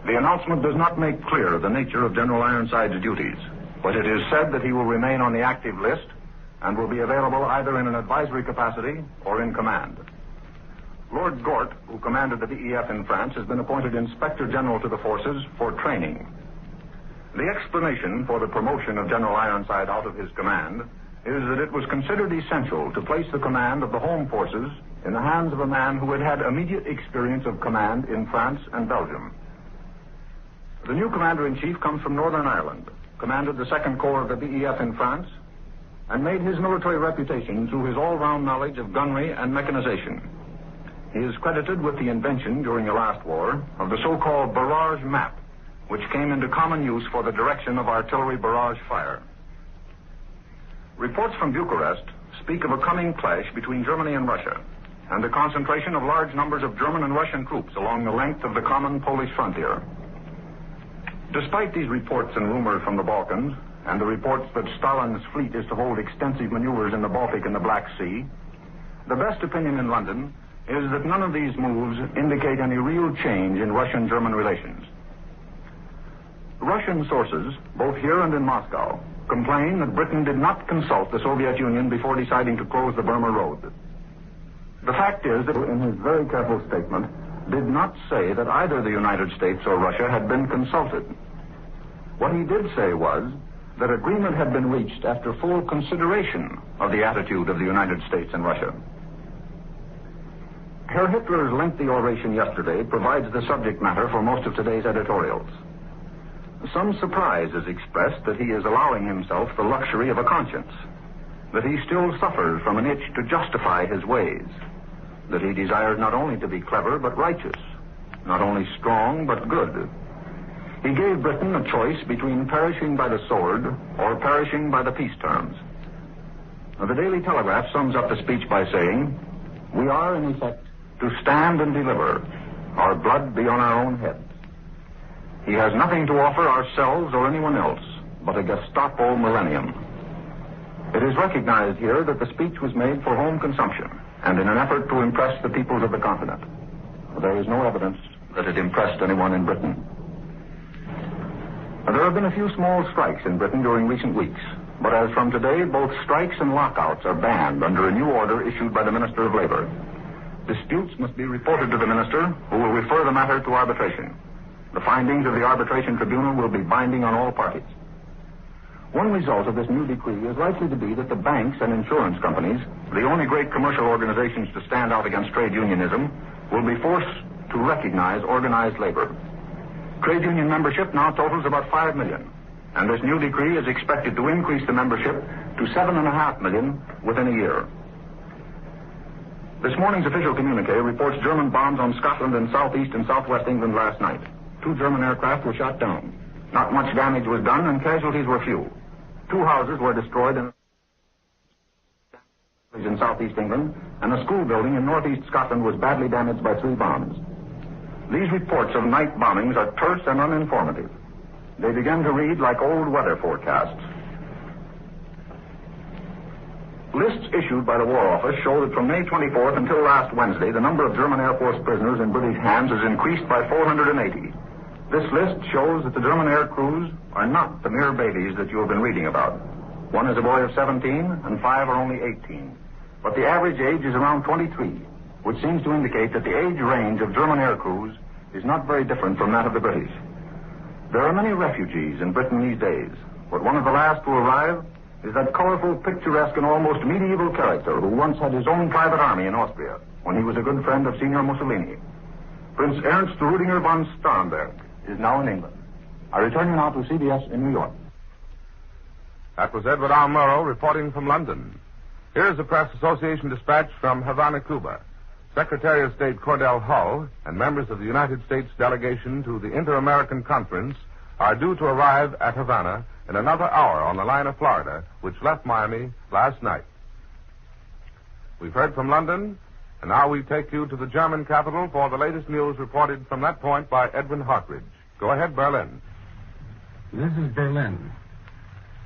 The announcement does not make clear the nature of General Ironside's duties, but it is said that he will remain on the active list and will be available either in an advisory capacity or in command. Lord Gort, who commanded the VEF in France, has been appointed Inspector General to the forces for training. The explanation for the promotion of General Ironside out of his command is that it was considered essential to place the command of the home forces in the hands of a man who had had immediate experience of command in France and Belgium. The new commander-in-chief comes from Northern Ireland, commanded the 2nd Corps of the VEF in France, and made his military reputation through his all-round knowledge of gunnery and mechanization. He is credited with the invention during the last war of the so-called barrage map, which came into common use for the direction of artillery barrage fire. Reports from Bucharest speak of a coming clash between Germany and Russia, and the concentration of large numbers of German and Russian troops along the length of the common Polish frontier. Despite these reports and rumors from the Balkans, and the reports that Stalin's fleet is to hold extensive maneuvers in the Baltic and the Black Sea, the best opinion in London is that none of these moves indicate any real change in Russian-German relations. Russian sources, both here and in Moscow, complain that Britain did not consult the Soviet Union before deciding to close the Burma Road. The fact is that in his very careful statement did not say that either the United States or Russia had been consulted. What he did say was that agreement had been reached after full consideration of the attitude of the United States and Russia. Herr Hitler's lengthy oration yesterday provides the subject matter for most of today's editorials. Some surprise is expressed that he is allowing himself the luxury of a conscience. that he still suffers from an itch to justify his ways, that he desires not only to be clever but righteous, not only strong but good. He gave Britain a choice between perishing by the sword or perishing by the peace terms. Now, the Daily Telegraph sums up the speech by saying, "We are, in effect, to stand and deliver, our blood be on our own heads. He has nothing to offer ourselves or anyone else but a Gestapo millennium." It is recognized here that the speech was made for home consumption and in an effort to impress the peoples of the continent. There is no evidence that it impressed anyone in Britain. There have been a few small strikes in Britain during recent weeks, but as from today, both strikes and lockouts are banned under a new order issued by the Minister of Labor. Disputes must be reported to the minister, who will refer the matter to arbitration. The findings of the arbitration tribunal will be binding on all parties. One result of this new decree is likely to be that the banks and insurance companies, the only great commercial organizations to stand out against trade unionism, will be forced to recognize organized labor. Trade union membership now totals about 5 million, and this new decree is expected to increase the membership to 7.5 million within a year. This morning's official communique reports German bombs on Scotland and southeast and southwest England last night. 2 German aircraft were shot down. Not much damage was done, and casualties were few. 2 houses were destroyed in southeast England, and a school building in northeast Scotland was badly damaged by 3 bombs. These reports of night bombings are terse and uninformative. They begin to read like old weather forecasts. Lists issued by the War Office show that from May 24th until last Wednesday, the number of German Air Force prisoners in British hands has increased by 480. This list shows that the German air crews are not the mere babies that you have been reading about. One is a boy of 17, and 5 are only 18. But the average age is around 23, which seems to indicate that the age range of German air crews is not very different from that of the British. There are many refugees in Britain these days, but one of the last to arrive is that colorful, picturesque, and almost medieval character who once had his own private army in Austria when he was a good friend of Signor Mussolini. Prince Ernst Rudiger von Starnberg is now in England. I return you now to CBS in New York. That was Edward R. Murrow reporting from London. Here is a Press Association dispatch from Havana, Cuba. Secretary of State Cordell Hull and members of the United States delegation to the Inter-American Conference are due to arrive at Havana in another hour on the line of Florida, which left Miami last night. We've heard from London, and now we take you to the German capital for the latest news reported from that point by Edwin Hartridge. Go ahead, Berlin. This is Berlin.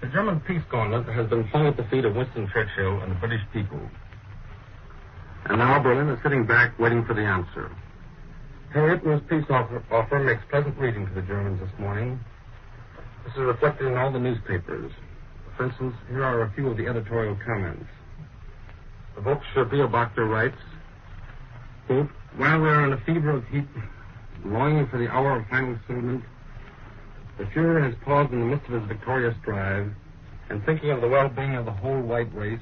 The German peace gauntlet has been flung at the feet of Winston Churchill and the British people. And now Berlin is sitting back waiting for the answer. Herr Hitler's peace offer makes pleasant reading to the Germans this morning. This is reflected in all the newspapers. For instance, here are a few of the editorial comments. The Volkscher Beobachter writes, quote, "While we are in a fever of heat, longing for the hour of final settlement, the Fuhrer has paused in the midst of his victorious drive, and thinking of the well-being of the whole white race,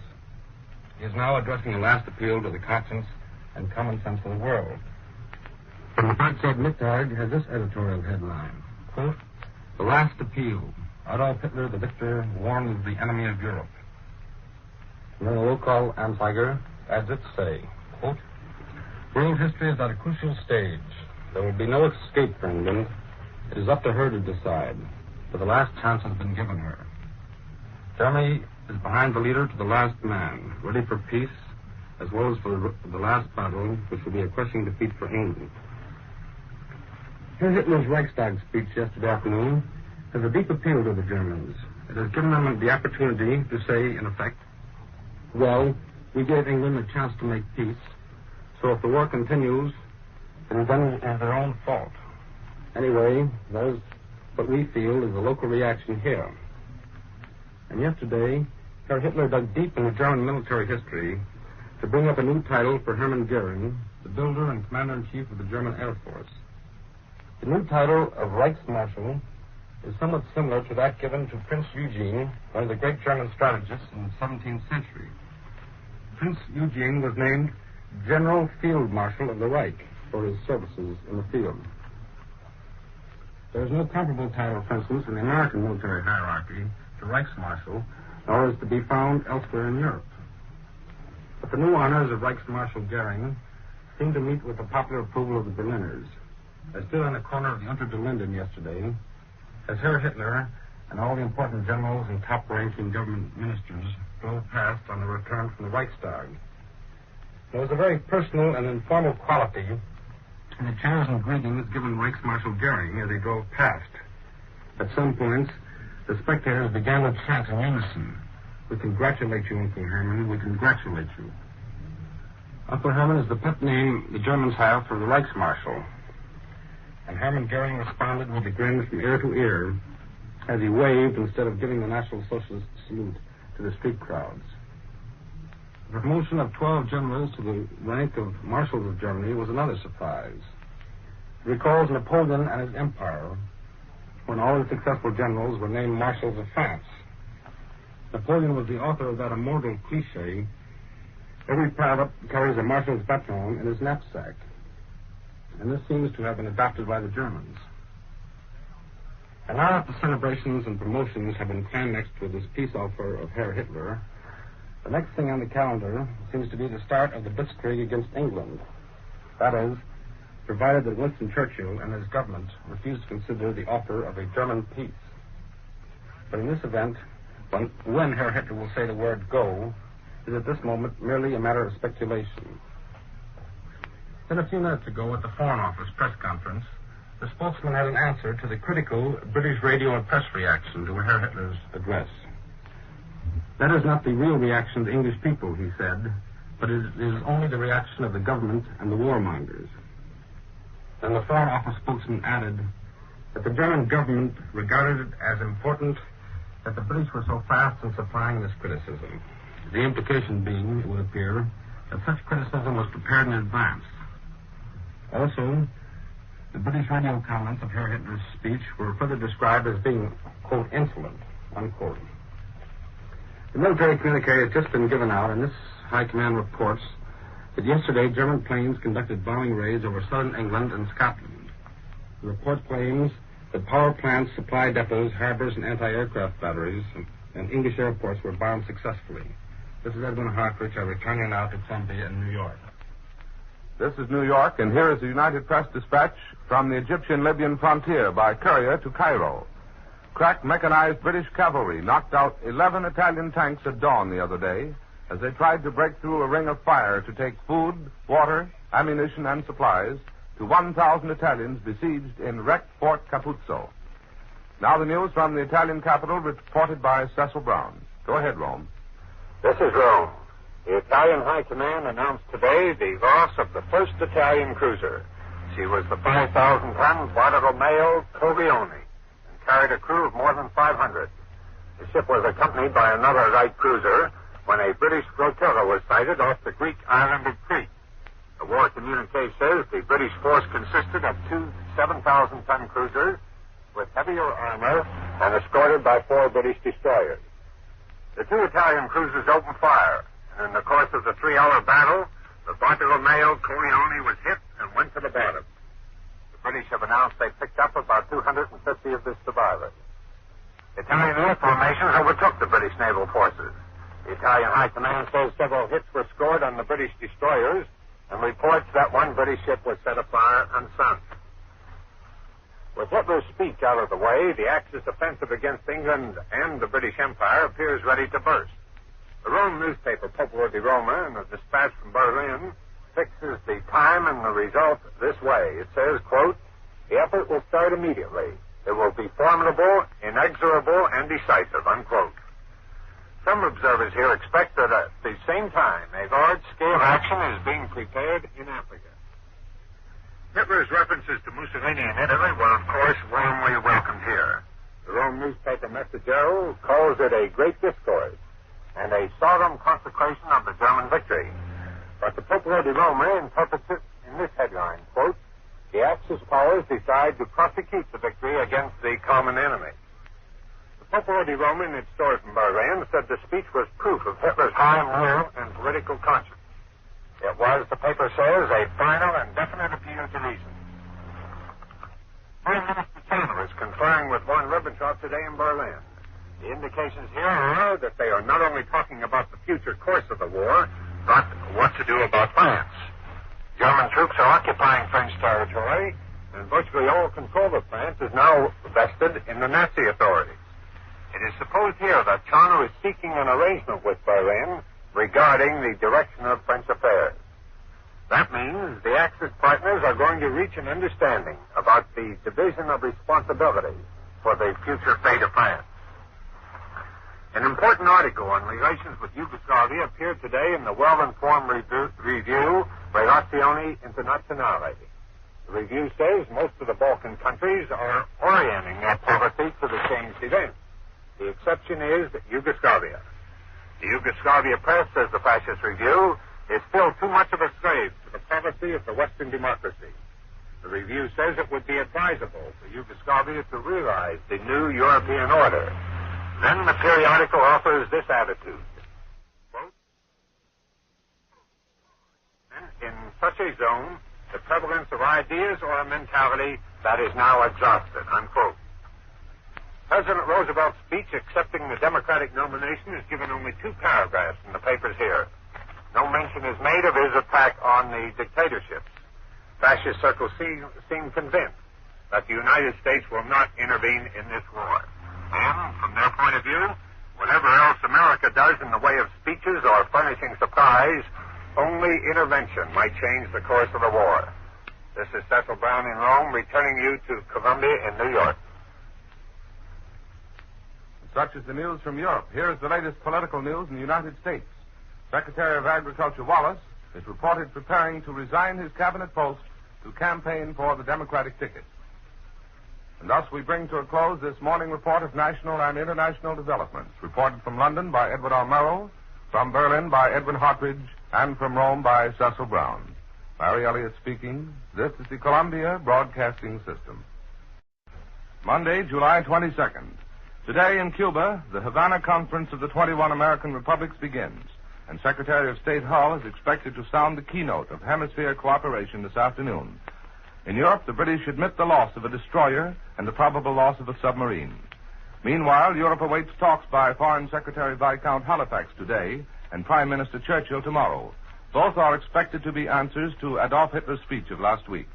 he is now addressing a last appeal to the conscience and common sense of the world." The Frankfurt Mittag has this editorial headline, quote, "The last appeal. Adolf Hitler, the victor, warns the enemy of Europe." And then the local Anzeiger adds its say, quote, "World history is at a crucial stage. There will be no escape for England. It is up to her to decide, but the last chance has been given her. Germany is behind the leader to the last man, ready for peace, as well as for the last battle, which will be a crushing defeat for England." Herr Hitler's Reichstag speech yesterday afternoon has a deep appeal to the Germans. It has given them the opportunity to say, in effect, well, we gave England a chance to make peace, so if the war continues, then it is their own fault. Anyway, that is what we feel is the local reaction here. And yesterday, Herr Hitler dug deep into German military history to bring up a new title for Hermann Goering, the builder and commander-in-chief of the German Air Force. The new title of Reichsmarschall is somewhat similar to that given to Prince Eugene, one of the great German strategists in the 17th century. Prince Eugene was named General Field Marshal of the Reich for his services in the field. There is no comparable title, for instance, in the American military hierarchy to Reichsmarschall, nor is to be found elsewhere in Europe. But the new honors of Reichsmarshal Goering seemed to meet with the popular approval of the Berliners. I stood on the corner of the Unter den Linden yesterday as Herr Hitler and all the important generals and top-ranking government ministers drove past on the return from the Reichstag. There was a very personal and informal quality in the cheers and greetings given Reichsmarshal Goering as he drove past. At some points, the spectators began to chant in unison, "We congratulate you, Uncle Hermann, we congratulate you." Uncle Hermann is the pet name the Germans have for the Reichsmarshal. And Hermann Goering responded with a grin from ear to ear as he waved instead of giving the National Socialist salute to the street crowds. The promotion of 12 generals to the rank of marshals of Germany was another surprise. It recalls Napoleon and his empire, when all the successful generals were named marshals of France. Napoleon was the author of that immortal cliché, "Every private carries a marshal's baton in his knapsack." And this seems to have been adopted by the Germans. And now that the celebrations and promotions have been climaxed with this peace offer of Herr Hitler, the next thing on the calendar seems to be the start of the Blitzkrieg against England. That is, provided that Winston Churchill and his government refuse to consider the offer of a German peace. But in this event, when Herr Hitler will say the word go is at this moment merely a matter of speculation. Then a few minutes ago at the Foreign Office press conference, the spokesman had an answer to the critical British radio and press reaction to Herr Hitler's address. That is not the real reaction of the English people, he said, but it is only the reaction of the government and the warmongers. Then the Foreign Office spokesman added that the German government regarded it as important that the British were so fast in supplying this criticism. The implication being, it would appear, that such criticism was prepared in advance. Also, the British radio comments of Herr Hitler's speech were further described as being, quote, insolent, unquote. The military communique has just been given out, and this high command reports that yesterday German planes conducted bombing raids over southern England and Scotland. The report claims that power plants, supply depots, harbors, and anti-aircraft batteries and English airports were bombed successfully. This is Edwin Hartridge. I return you now to Columbia in New York. This is New York, and here is a United Press dispatch from the Egyptian-Libyan frontier by courier to Cairo. Crack mechanized British cavalry knocked out 11 Italian tanks at dawn the other day as they tried to break through a ring of fire to take food, water, ammunition, and supplies to 1,000 Italians besieged in wrecked Fort Capuzzo. Now the news from the Italian capital reported by Cecil Brown. Go ahead, Rome. This is Rome. The Italian High Command announced today the loss of the first Italian cruiser. She was the 5,000-ton Bartolomeo Colleone and carried a crew of more than 500. The ship was accompanied by another light cruiser when a British flotilla was sighted off the Greek island of Crete. The war communique says the British force consisted of two 7,000-ton cruisers with heavier armor and escorted by 4 British destroyers. The 2 Italian cruisers opened fire, and in the course of the 3-hour battle, the Bartolomeo Colleone was hit and went to the bottom. The British have announced they picked up about 250 of the survivors. Italian air formations overtook the British naval forces. The Italian High Command says several hits were scored on the British destroyers and reports that one British ship was set afire and sunk. With Hitler's speech out of the way, the Axis offensive against England and the British Empire appears ready to burst. The Rome newspaper, Popolo di Roma, in a dispatch from Berlin, fixes the time and the result this way. It says, quote, "The effort will start immediately. It will be formidable, inexorable, and decisive," unquote. Some observers here expect that at the same time a large-scale action is being prepared in Africa. Hitler's references to Mussolini in Italy were, of course, warmly welcomed here. The Rome newspaper Messaggero calls it a great discourse and a solemn consecration of the German victory. But the Popolo di Roma interprets it in this headline, quote, "The Axis powers decide to prosecute the victory against the common enemy." The Popolo di Roma, in its story from Berlin, said the speech was proof of Hitler's high moral and political conscience. It was, the paper says, a final and definite appeal to reason. Prime Minister Tanner is conferring with von Ribbentrop today in Berlin. The indications here are that they are not only talking about the future course of the war, but what to do about France. German troops are occupying French territory, and virtually all control of France is now vested in the Nazi authorities. It is supposed here that China is seeking an arrangement with Berlin regarding the direction of French affairs. That means the Axis partners are going to reach an understanding about the division of responsibility for the future fate of France. An important article on relations with Yugoslavia appeared today in the well-informed review Relazioni Internazionali. The review says most of the Balkan countries are orienting their policy to the changed events. The exception is Yugoslavia. The Yugoslavia press, says the fascist review, is still too much of a slave to the policy of the Western democracy. The review says it would be advisable for Yugoslavia to realize the new European order. Then the periodical offers this attitude. Quote, in such a zone, the prevalence of ideas or a mentality that is now exhausted, unquote. President Roosevelt's speech accepting the Democratic nomination is given only 2 paragraphs in the papers here. No mention is made of his attack on the dictatorships. Fascist circles seem convinced that the United States will not intervene in this war. And, from their point of view, whatever else America does in the way of speeches or furnishing supplies, only intervention might change the course of the war. This is Cecil Brown in Rome, returning you to Columbia in New York. Such is the news from Europe. Here is the latest political news in the United States. Secretary of Agriculture Wallace is reported preparing to resign his cabinet post to campaign for the Democratic ticket. And thus we bring to a close this morning report of national and international developments, reported from London by Edward R. Murrow, from Berlin by Edwin Hartridge, and from Rome by Cecil Brown. Larry Elliott speaking. This is the Columbia Broadcasting System. Monday, July 22nd. Today in Cuba, the Havana Conference of the 21 American Republics begins, and Secretary of State Hull is expected to sound the keynote of hemisphere cooperation this afternoon. In Europe, the British admit the loss of a destroyer and the probable loss of a submarine. Meanwhile, Europe awaits talks by Foreign Secretary Viscount Halifax today and Prime Minister Churchill tomorrow. Both are expected to be answers to Adolf Hitler's speech of last week.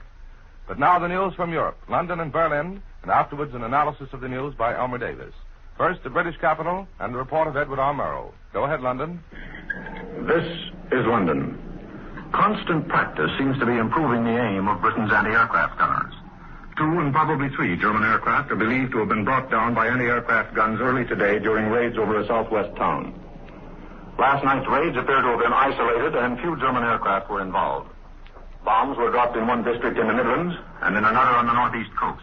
But now the news from Europe, London and Berlin, and afterwards an analysis of the news by Elmer Davis. First, the British capital and the report of Edward R. Murrow. Go ahead, London. This is London. Constant practice seems to be improving the aim of Britain's anti-aircraft gunners. 2 and probably 3 German aircraft are believed to have been brought down by anti-aircraft guns early today during raids over a southwest town. Last night's raids appear to have been isolated, and few German aircraft were involved. Bombs were dropped in one district in the Midlands and in another on the northeast coast.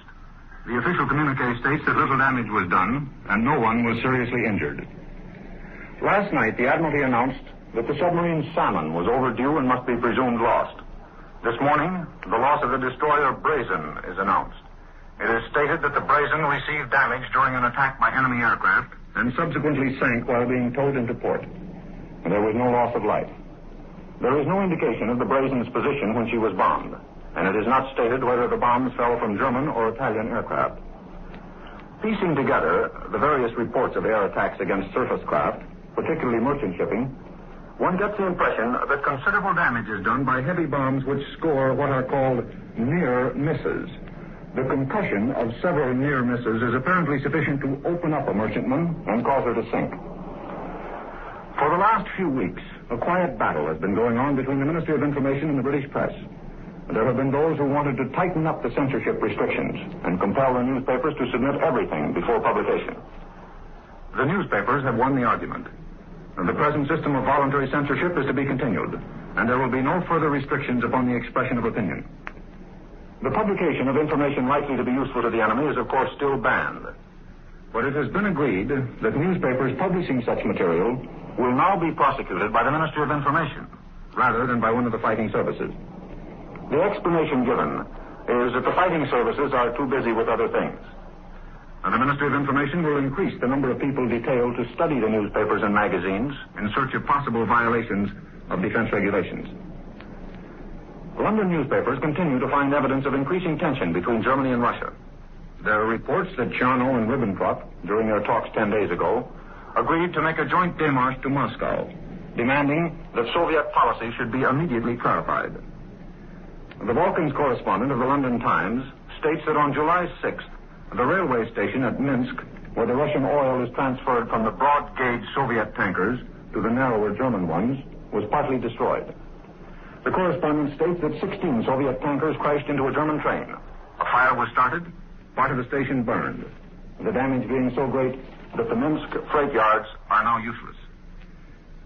The official communique states that little damage was done and no one was seriously injured. Last night, the Admiralty announced that the submarine Salmon was overdue and must be presumed lost. This morning, the loss of the destroyer Brazen is announced. It is stated that the Brazen received damage during an attack by enemy aircraft and subsequently sank while being towed into port. And there was no loss of life. There is no indication of the Brazen's position when she was bombed, and it is not stated whether the bombs fell from German or Italian aircraft. Piecing together the various reports of air attacks against surface craft, particularly merchant shipping, one gets the impression that considerable damage is done by heavy bombs which score what are called near misses. The concussion of several near misses is apparently sufficient to open up a merchantman and cause her to sink. For the last few weeks, a quiet battle has been going on between the Ministry of Information and the British press. There have been those who wanted to tighten up the censorship restrictions and compel the newspapers to submit everything before publication. The newspapers have won the argument. And the present system of voluntary censorship is to be continued, and there will be no further restrictions upon the expression of opinion. The publication of information likely to be useful to the enemy is, of course, still banned. But it has been agreed that newspapers publishing such material will now be prosecuted by the Ministry of Information, rather than by one of the fighting services. The explanation given is that the fighting services are too busy with other things. And the Ministry of Information will increase the number of people detailed to study the newspapers and magazines in search of possible violations of defense regulations. London newspapers continue to find evidence of increasing tension between Germany and Russia. There are reports that Jarnow and Ribbentrop during their talks 10 days ago, agreed to make a joint démarche to Moscow, demanding that Soviet policy should be immediately clarified. The Balkans correspondent of the London Times states that on July 6th, the railway station at Minsk, where the Russian oil is transferred from the broad-gauge Soviet tankers to the narrower German ones, was partly destroyed. The correspondent states that 16 Soviet tankers crashed into a German train. A fire was started, part of the station burned, the damage being so great that the Minsk freight yards are now useless.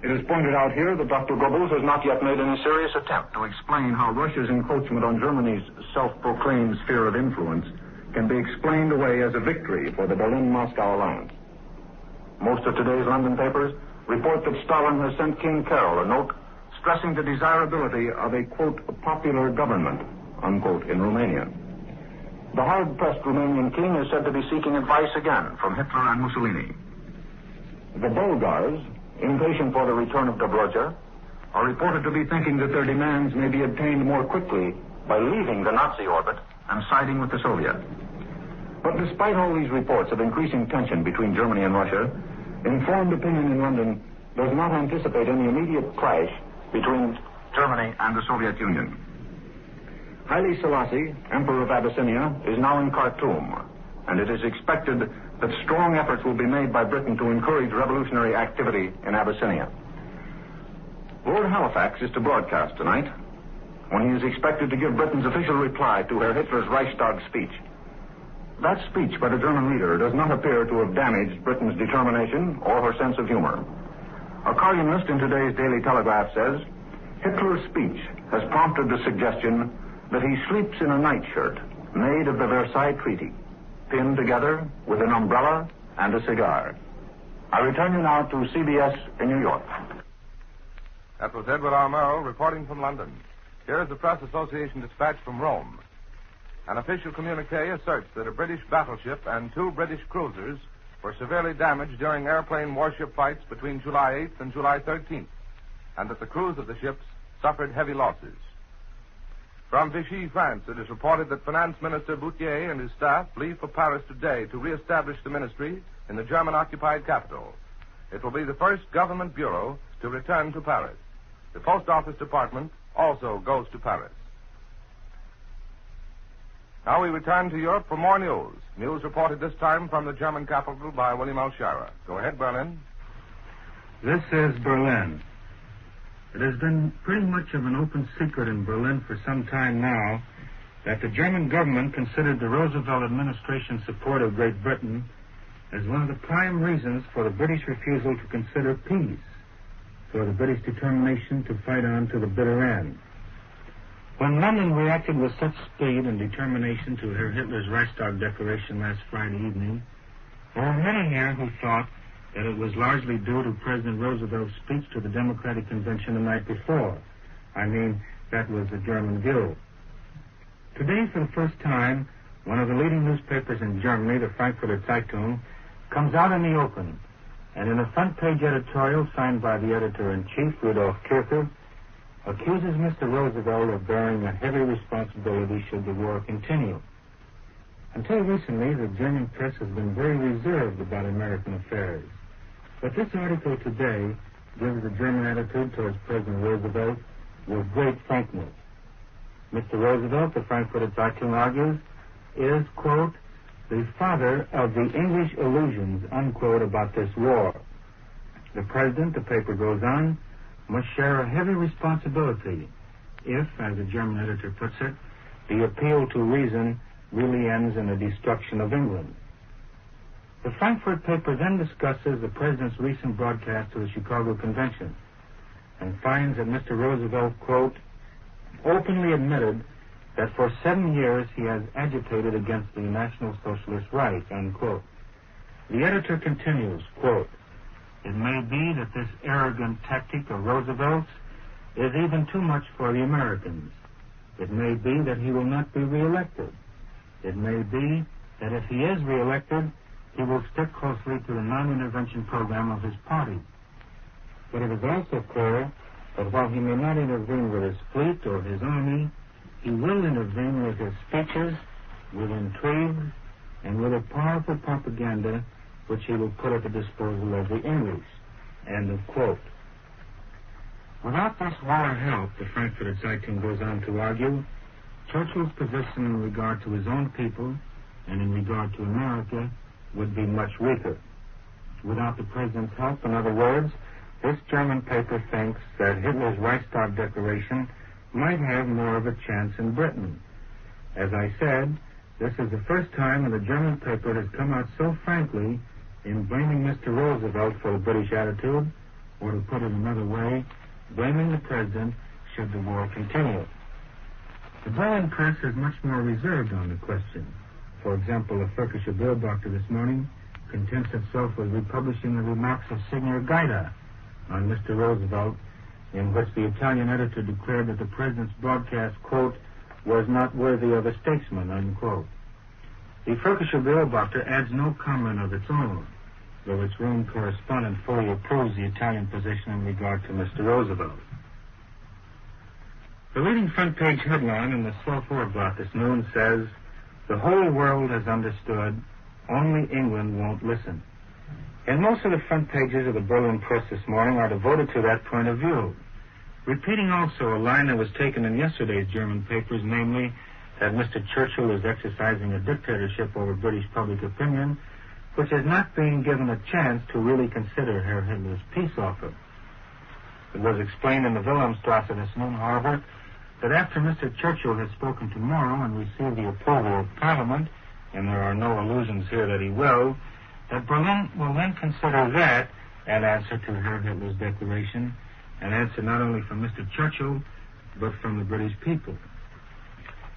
It is pointed out here that Dr. Goebbels has not yet made any serious attempt to explain how Russia's encroachment on Germany's self-proclaimed sphere of influence can be explained away as a victory for the Berlin-Moscow alliance. Most of today's London papers report that Stalin has sent King Carol a note stressing the desirability of a, quote, popular government, unquote, in Romania. The hard-pressed Romanian king is said to be seeking advice again from Hitler and Mussolini. The Bulgars, impatient for the return of Gibraltar, are reported to be thinking that their demands may be obtained more quickly by leaving the Nazi orbit and siding with the Soviet. But despite all these reports of increasing tension between Germany and Russia, informed opinion in London does not anticipate any immediate clash between Germany and the Soviet Union. Haile Selassie, Emperor of Abyssinia, is now in Khartoum, and it is expected that strong efforts will be made by Britain to encourage revolutionary activity in Abyssinia. Lord Halifax is to broadcast tonight, when he is expected to give Britain's official reply to Herr Hitler's Reichstag speech. That speech by the German leader does not appear to have damaged Britain's determination or her sense of humor. A columnist in today's Daily Telegraph says, Hitler's speech has prompted the suggestion that he sleeps in a nightshirt made of the Versailles Treaty, pinned together with an umbrella and a cigar. I return you now to CBS in New York. That was Edward R. Murrow reporting from London. Here is the Press Association dispatch from Rome. An official communique asserts that a British battleship and 2 British cruisers were severely damaged during airplane warship fights between July 8th and July 13th, and that the crews of the ships suffered heavy losses. From Vichy, France, it is reported that Finance Minister Boutier and his staff leave for Paris today to re-establish the ministry in the German-occupied capital. It will be the first government bureau to return to Paris. The Post Office Department also goes to Paris. Now we return to Europe for more news. News reported this time from the German capital by William L. Schara. Go ahead, Berlin. This is Berlin. It has been pretty much of an open secret in Berlin for some time now that the German government considered the Roosevelt administration's support of Great Britain as one of the prime reasons for the British refusal to consider peace, for the British determination to fight on to the bitter end. When London reacted with such speed and determination to Herr Hitler's Reichstag declaration last Friday evening, there were many here who thought that it was largely due to President Roosevelt's speech to the Democratic Convention the night before. I mean, that was the German Guild. Today, for the first time, one of the leading newspapers in Germany, the Frankfurter Zeitung, comes out in the open, and in a front-page editorial signed by the editor-in-chief, Rudolf Kircher, accuses Mr. Roosevelt of bearing a heavy responsibility should the war continue. Until recently, the German press has been very reserved about American affairs. But this article today gives the German attitude towards President Roosevelt with great frankness. Mr. Roosevelt, the Frankfurter Zeitung argues, is, quote, the father of the English illusions, unquote, about this war. The president, the paper goes on, must share a heavy responsibility if, as the German editor puts it, the appeal to reason really ends in the destruction of England. The Frankfurt paper then discusses the president's recent broadcast to the Chicago Convention and finds that Mr. Roosevelt, quote, openly admitted that for 7 years he has agitated against the National Socialist right, unquote. The editor continues, quote, it may be that this arrogant tactic of Roosevelt's is even too much for the Americans. It may be that he will not be reelected. It may be that if he is reelected, he will stick closely to the non-intervention program of his party. But it is also clear that while he may not intervene with his fleet or his army, he will intervene with his speeches, with intrigue, and with a powerful propaganda which he will put at the disposal of the English. End of quote. Without this war help, the Frankfurter Zeitung goes on to argue, Churchill's position in regard to his own people and in regard to America would be much weaker. Without the president's help, in other words, this German paper thinks that Hitler's Reichstag Declaration might have more of a chance in Britain. As I said, this is the first time that a German paper has come out so frankly in blaming Mr. Roosevelt for the British attitude, or to put it another way, blaming the president should the war continue. The Berlin press is much more reserved on the question. For example, the Völkische Beobachter this morning contents itself with republishing the remarks of Signor Gaida on Mr. Roosevelt, in which the Italian editor declared that the president's broadcast, quote, was not worthy of a statesman, unquote. The Völkische Beobachter adds no comment of its own, though its Rome correspondent fully approves the Italian position in regard to Mr. Roosevelt. The leading front page headline in the Self-Orblatt this noon says, "The whole world has understood, only England won't listen." And most of the front pages of the Berlin press this morning are devoted to that point of view, repeating also a line that was taken in yesterday's German papers, namely that Mr. Churchill is exercising a dictatorship over British public opinion, which is not being given a chance to really consider Herr Hitler's peace offer. It was explained in the Wilhelmstrasse this noon, however, that after Mr. Churchill has spoken tomorrow and received the approval of Parliament, and there are no illusions here that he will, that Berlin will then consider that an answer to Herr Hitler's declaration, an answer not only from Mr. Churchill, but from the British people.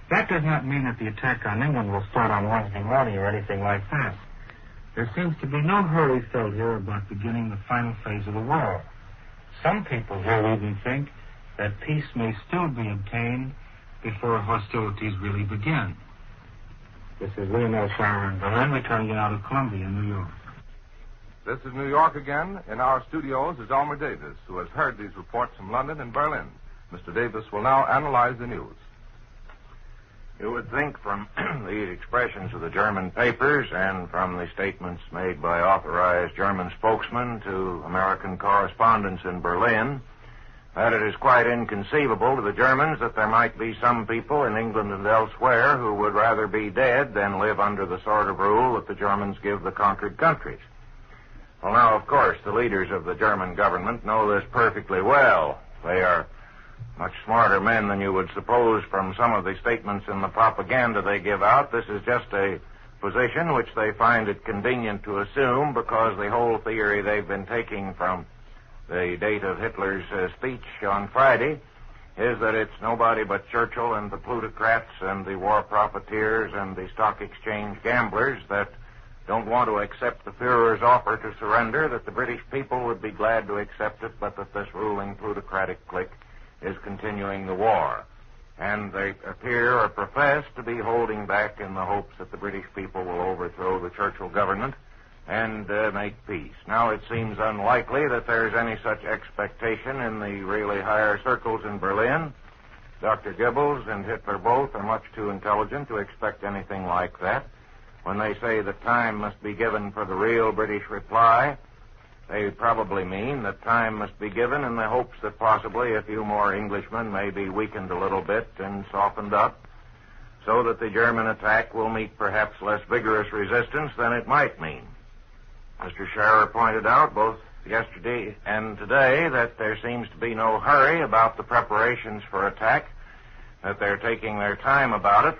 That does not mean that the attack on England will start on Wednesday morning or anything like that. There seems to be no hurry felt here about beginning the final phase of the war. Some people here even think that peace may still be obtained before hostilities really begin. This is Lionel Schauer in Berlin, returning out of Columbia, New York. This is New York again. In our studios is Elmer Davis, who has heard these reports from London and Berlin. Mr. Davis will now analyze the news. You would think from the expressions of the German papers and from the statements made by authorized German spokesmen to American correspondents in Berlin that it is quite inconceivable to the Germans that there might be some people in England and elsewhere who would rather be dead than live under the sort of rule that the Germans give the conquered countries. Well, now, of course, the leaders of the German government know this perfectly well. They are much smarter men than you would suppose from some of the statements in the propaganda they give out. This is just a position which they find it convenient to assume because the whole theory they've been taking from the date of Hitler's speech on Friday is that it's nobody but Churchill and the plutocrats and the war profiteers and the stock exchange gamblers that don't want to accept the Führer's offer to surrender, that the British people would be glad to accept it, but that this ruling plutocratic clique is continuing the war. And they appear or profess to be holding back in the hopes that the British people will overthrow the Churchill government and make peace. Now, it seems unlikely that there's any such expectation in the really higher circles in Berlin. Dr. Goebbels and Hitler both are much too intelligent to expect anything like that. When they say that time must be given for the real British reply, they probably mean that time must be given in the hopes that possibly a few more Englishmen may be weakened a little bit and softened up, so that the German attack will meet perhaps less vigorous resistance than it might mean. Mr. Scherer pointed out both yesterday and today that there seems to be no hurry about the preparations for attack, that they're taking their time about it.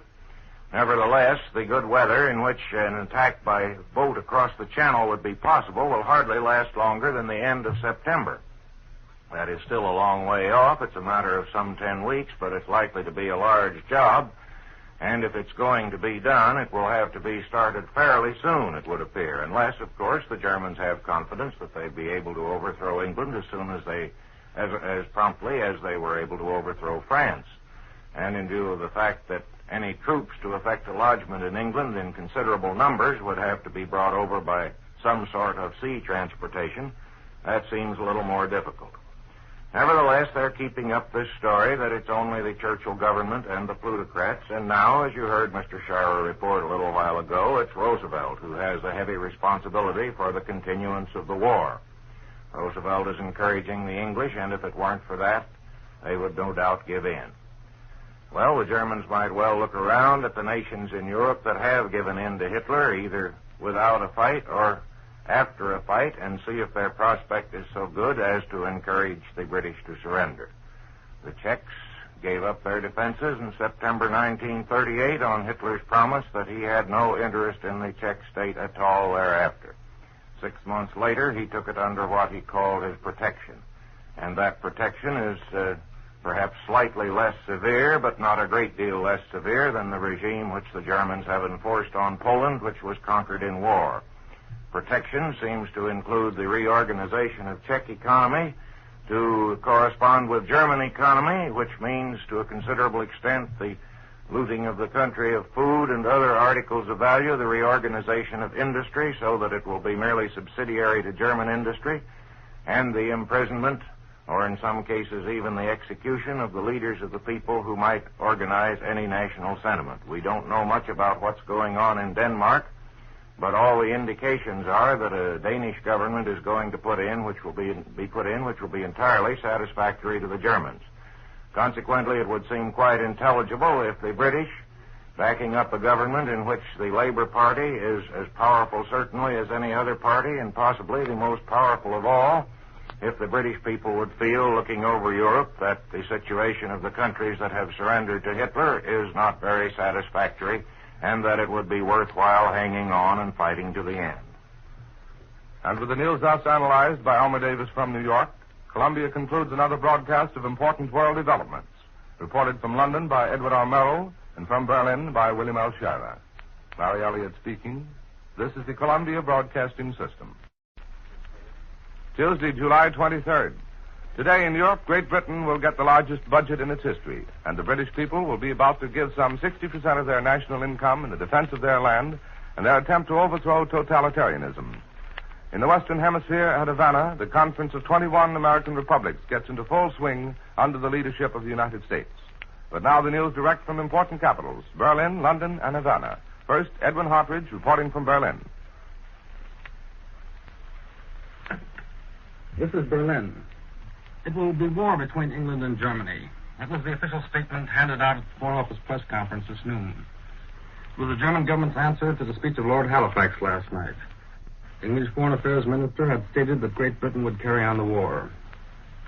Nevertheless, the good weather in which an attack by boat across the channel would be possible will hardly last longer than the end of September. That is still a long way off. It's a matter of some 10 weeks, but it's likely to be a large job. And if it's going to be done, it will have to be started fairly soon, it would appear, unless, of course, the Germans have confidence that they'd be able to overthrow England as soon as as promptly as they were able to overthrow France. And in view of the fact that any troops to effect a lodgment in England in considerable numbers would have to be brought over by some sort of sea transportation, that seems a little more difficult. Nevertheless, they're keeping up this story that it's only the Churchill government and the plutocrats, and now, as you heard Mr. Sharer report a little while ago, it's Roosevelt who has the heavy responsibility for the continuance of the war. Roosevelt is encouraging the English, and if it weren't for that, they would no doubt give in. Well, the Germans might well look around at the nations in Europe that have given in to Hitler, either without a fight or after a fight, and see if their prospect is so good as to encourage the British to surrender. The Czechs gave up their defenses in September 1938 on Hitler's promise that he had no interest in the Czech state at all thereafter. 6 months later, he took it under what he called his protection. And that protection is perhaps slightly less severe, but not a great deal less severe than the regime which the Germans have enforced on Poland, which was conquered in war. Protection seems to include the reorganization of Czech economy to correspond with German economy, which means to a considerable extent the looting of the country of food and other articles of value, the reorganization of industry so that it will be merely subsidiary to German industry, and the imprisonment, or in some cases even the execution of the leaders of the people who might organize any national sentiment. We don't know much about what's going on in Denmark, but all the indications are that a Danish government is going to put in, which will be entirely satisfactory to the Germans. Consequently, it would seem quite intelligible if the British, backing up a government in which the Labour Party is as powerful certainly as any other party, and possibly the most powerful of all, if the British people would feel, looking over Europe, that the situation of the countries that have surrendered to Hitler is not very satisfactory, and that it would be worthwhile hanging on and fighting to the end. And with the news thus analyzed by Elmer Davis from New York, Columbia concludes another broadcast of important world developments. Reported from London by Edward R. Merrill and from Berlin by William L. Schuyler. Larry Elliott speaking. This is the Columbia Broadcasting System. Tuesday, July 23rd. Today in Europe, Great Britain will get the largest budget in its history, and the British people will be about to give some 60% of their national income in the defense of their land and their attempt to overthrow totalitarianism. In the Western Hemisphere at Havana, the conference of 21 American republics gets into full swing under the leadership of the United States. But now the news direct from important capitals, Berlin, London, and Havana. First, Edwin Hartridge reporting from Berlin. This is Berlin. It will be war between England and Germany. That was the official statement handed out at the Foreign Office press conference this noon. It was the German government's answer to the speech of Lord Halifax last night. The English Foreign Affairs Minister had stated that Great Britain would carry on the war.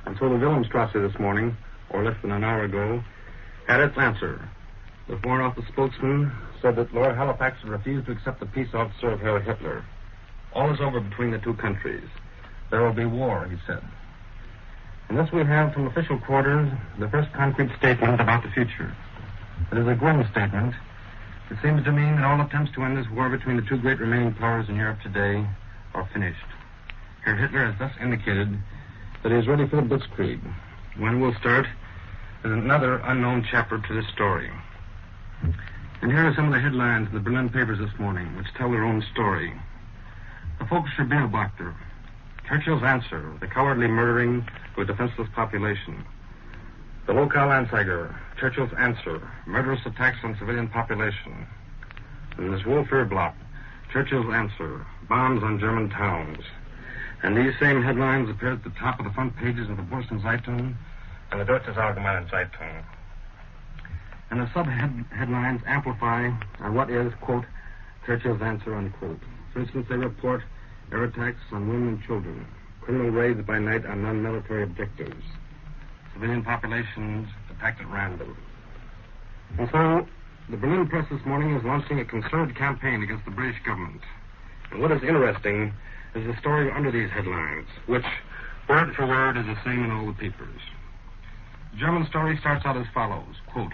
And so the Wilhelmstrasse this morning, or less than an hour ago, had its answer. The Foreign Office spokesman said that Lord Halifax had refused to accept the peace officer of Herr Hitler. All is over between the two countries. There will be war, he said. And thus we have from official quarters the first concrete statement about the future. It is a grim statement. It seems to mean that all attempts to end this war between the two great remaining powers in Europe today are finished. Herr Hitler has thus indicated that he is ready for the Blitzkrieg. When we'll start is another unknown chapter to this story. And here are some of the headlines in the Berlin papers this morning, which tell their own story. The Volkscher Beobachter, Churchill's answer, the cowardly murdering of a defenseless population. The Lokalanzeiger, Churchill's answer, murderous attacks on civilian population. And this Wohlführblatt, Churchill's answer, bombs on German towns. And these same headlines appear at the top of the front pages of the Burschen Zeitung and the Deutsche Allgemeine Zeitung. And the sub-headlines amplify on what is, quote, Churchill's answer, unquote. For instance, they report air attacks on women and children, criminal raids by night on non-military objectives, civilian populations attacked at random. And so, the Berlin press this morning is launching a concerted campaign against the British government. And what is interesting is the story under these headlines, which, word for word, is the same in all the papers. The German story starts out as follows, quote,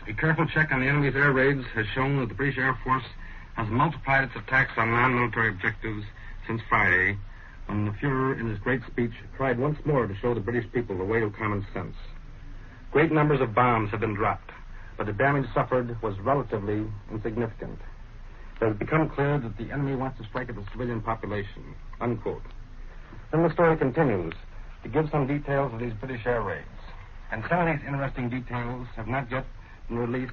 a careful check on the enemy's air raids has shown that the British Air Force has multiplied its attacks on non-military objectives since Friday, when the Fuhrer, in his great speech, tried once more to show the British people the way of common sense. Great numbers of bombs have been dropped, but the damage suffered was relatively insignificant. It has become clear that the enemy wants to strike at the civilian population, unquote. Then the story continues. to give some details of these British air raids. And some of these interesting details have not yet been released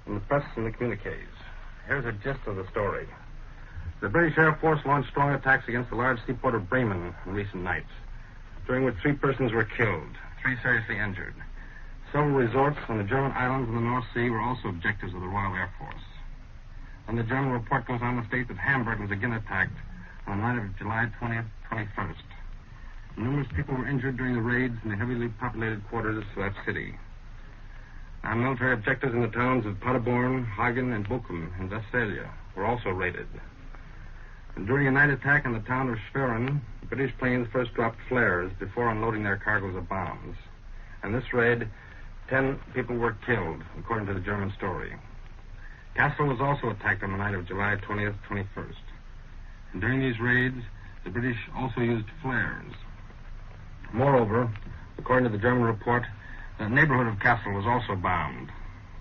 in the press and the communiques. Here's a gist of the story. The British Air Force launched strong attacks against the large seaport of Bremen in recent nights, during which 3 persons were killed, 3 seriously injured. Several resorts on the German islands in the North Sea were also objectives of the Royal Air Force. And the German report goes on to state that Hamburg was again attacked on the night of July 20th, 21st. Numerous people were injured during the raids in the heavily populated quarters of that city. Our military objectives in the towns of Paderborn, Hagen, and Bochum in Westphalia were also raided. And during a night attack on the town of Schwerin, British planes first dropped flares before unloading their cargoes of bombs. In this raid, 10 people were killed, according to the German story. Kassel was also attacked on the night of July 20th, 21st. And during these raids, the British also used flares. Moreover, according to the German report, the neighborhood of Kassel was also bombed.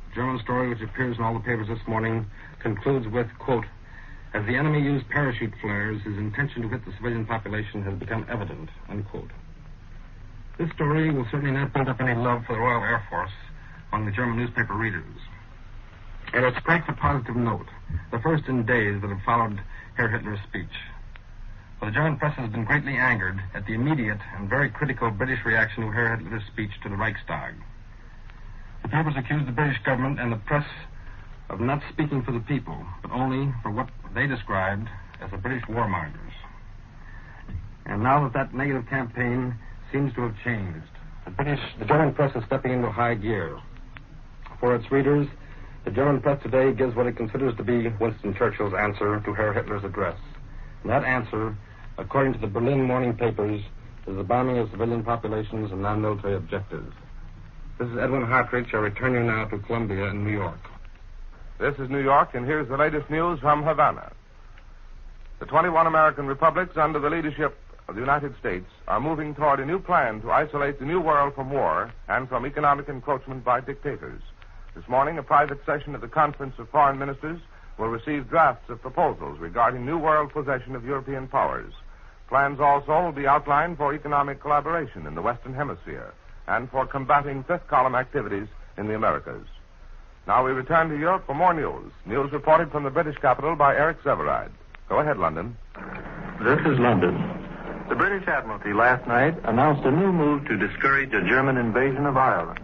The German story, which appears in all the papers this morning, concludes with, quote, as the enemy used parachute flares, his intention to hit the civilian population has become evident, unquote. This story will certainly not build up any love for the Royal Air Force among the German newspaper readers. And it strikes a positive note, the first in days that have followed Herr Hitler's speech. For the German press has been greatly angered at the immediate and very critical British reaction to Herr Hitler's speech to the Reichstag. The papers accuse the British government and the press of not speaking for the people, but only for what they described as the British warmongers. And now that negative campaign seems to have changed, the German press is stepping into high gear. For its readers, the German press today gives what it considers to be Winston Churchill's answer to Herr Hitler's address. And that answer, according to the Berlin morning papers, is the bombing of civilian populations and non-military objectives. This is Edwin Hartridge. I return you now to Columbia in New York. This is New York, and here's the latest news from Havana. The 21 American republics under the leadership of the United States are moving toward a new plan to isolate the New World from war and from economic encroachment by dictators. This morning, a private session of the Conference of Foreign Ministers will receive drafts of proposals regarding New World possession of European powers. Plans also will be outlined for economic collaboration in the Western Hemisphere and for combating fifth-column activities in the Americas. Now we return to Europe for more news. News reported from the British capital by Eric Severide. Go ahead, London. This is London. The British Admiralty last night announced a new move to discourage a German invasion of Ireland.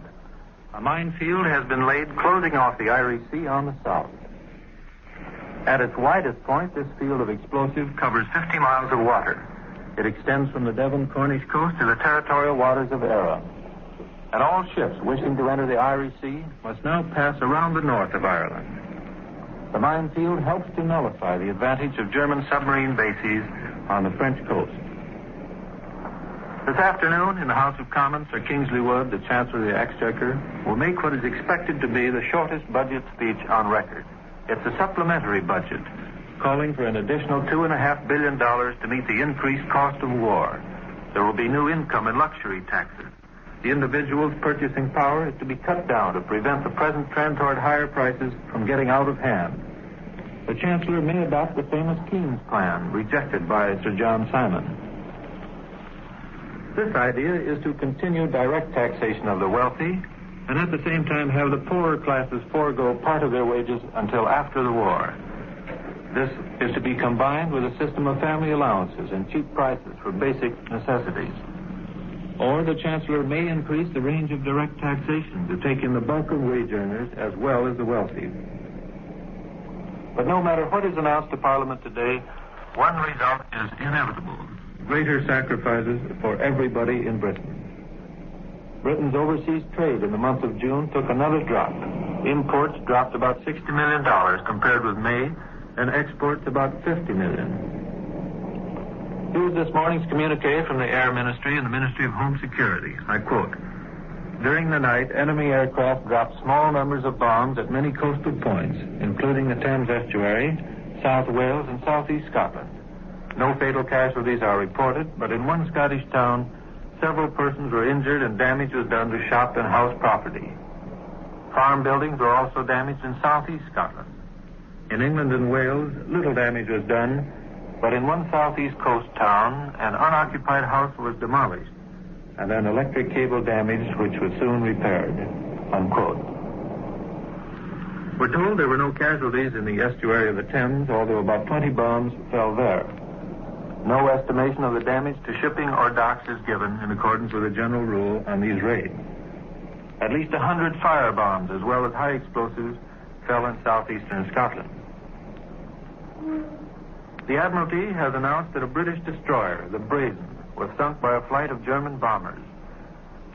A minefield has been laid closing off the Irish Sea on the south. At its widest point, this field of explosive covers 50 miles of water. It extends from the Devon Cornish coast to the territorial waters of Eire. And all ships wishing to enter the Irish Sea must now pass around the north of Ireland. The minefield helps to nullify the advantage of German submarine bases on the French coast. This afternoon, in the House of Commons, Sir Kingsley Wood, the Chancellor of the Exchequer, will make what is expected to be the shortest budget speech on record. It's a supplementary budget, calling for an additional $2.5 billion to meet the increased cost of war. There will be new income and luxury taxes. The individual's purchasing power is to be cut down to prevent the present trend toward higher prices from getting out of hand. The Chancellor may adopt the famous Keynes plan, rejected by Sir John Simon. This idea is to continue direct taxation of the wealthy and at the same time have the poorer classes forego part of their wages until after the war. This is to be combined with a system of family allowances and cheap prices for basic necessities. Or the Chancellor may increase the range of direct taxation to take in the bulk of wage earners as well as the wealthy. But no matter what is announced to Parliament today, one result is inevitable: greater sacrifices for everybody in Britain. Britain's overseas trade in the month of June took another drop. Imports dropped about $60 million compared with May, and exports about $50 million. Here's this morning's communique from the Air Ministry and the Ministry of Home Security. I quote, during the night, enemy aircraft dropped small numbers of bombs at many coastal points, including the Thames Estuary, South Wales, and southeast Scotland. No fatal casualties are reported, but in one Scottish town, several persons were injured and damage was done to shop and house property. Farm buildings were also damaged in southeast Scotland. In England and Wales, little damage was done, but in one southeast coast town, an unoccupied house was demolished, and an electric cable damaged which was soon repaired, unquote. We're told there were no casualties in the estuary of the Thames, although about 20 bombs fell there. No estimation of the damage to shipping or docks is given in accordance with the general rule on these raids. At least 100 firebombs as well as high explosives fell in southeastern Scotland. The Admiralty has announced that a British destroyer, the Brazen, was sunk by a flight of German bombers.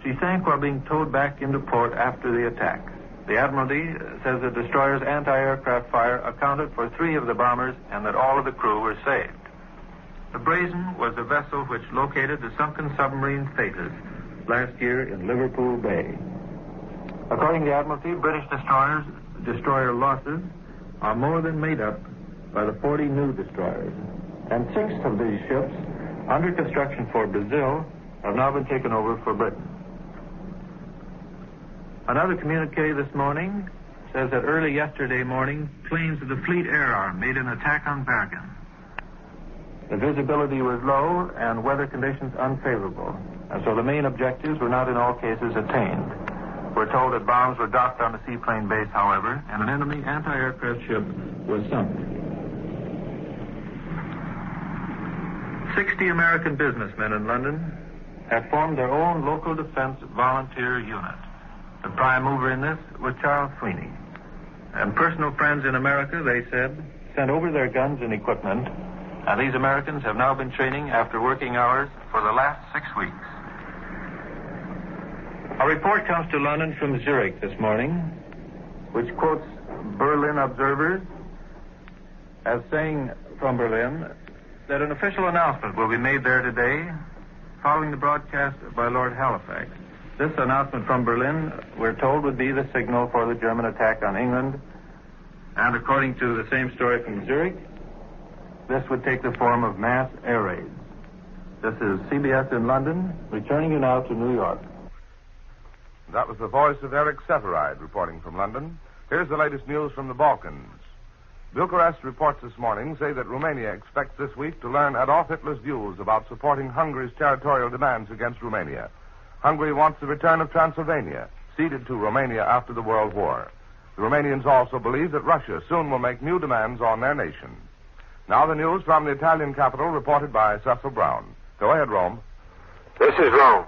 She sank while being towed back into port after the attack. The Admiralty says the destroyer's anti-aircraft fire accounted for 3 of the bombers and that all of the crew were saved. The Brazen was a vessel which located the sunken submarine Thetis last year in Liverpool Bay. According to the Admiralty, British destroyer losses are more than made up by the 40 new destroyers. And 6 of these ships, under construction for Brazil, have now been taken over for Britain. Another communique this morning says that early yesterday morning, planes of the Fleet Air Arm made an attack on Bergen. The visibility was low and weather conditions unfavorable, and so the main objectives were not in all cases attained. We're told that bombs were docked on the seaplane base, however, and an enemy anti-aircraft ship was sunk. 60 American businessmen in London have formed their own local defense volunteer unit. The prime mover in this was Charles Sweeney. And personal friends in America, they said, sent over their guns and equipment, and these Americans have now been training after working hours for the last 6 weeks. A report comes to London from Zurich this morning, which quotes Berlin observers as saying from Berlin that an official announcement will be made there today following the broadcast by Lord Halifax. This announcement from Berlin, we're told, would be the signal for the German attack on England. And according to the same story from Zurich, this would take the form of mass air raids. This is CBS in London, returning you now to New York. That was the voice of Eric Seferide reporting from London. Here's the latest news from the Balkans. Bucharest reports this morning say that Romania expects this week to learn Adolf Hitler's views about supporting Hungary's territorial demands against Romania. Hungary wants the return of Transylvania, ceded to Romania after the World War. The Romanians also believe that Russia soon will make new demands on their nation. Now the news from the Italian capital, reported by Cecil Brown. Go ahead, Rome. This is Rome.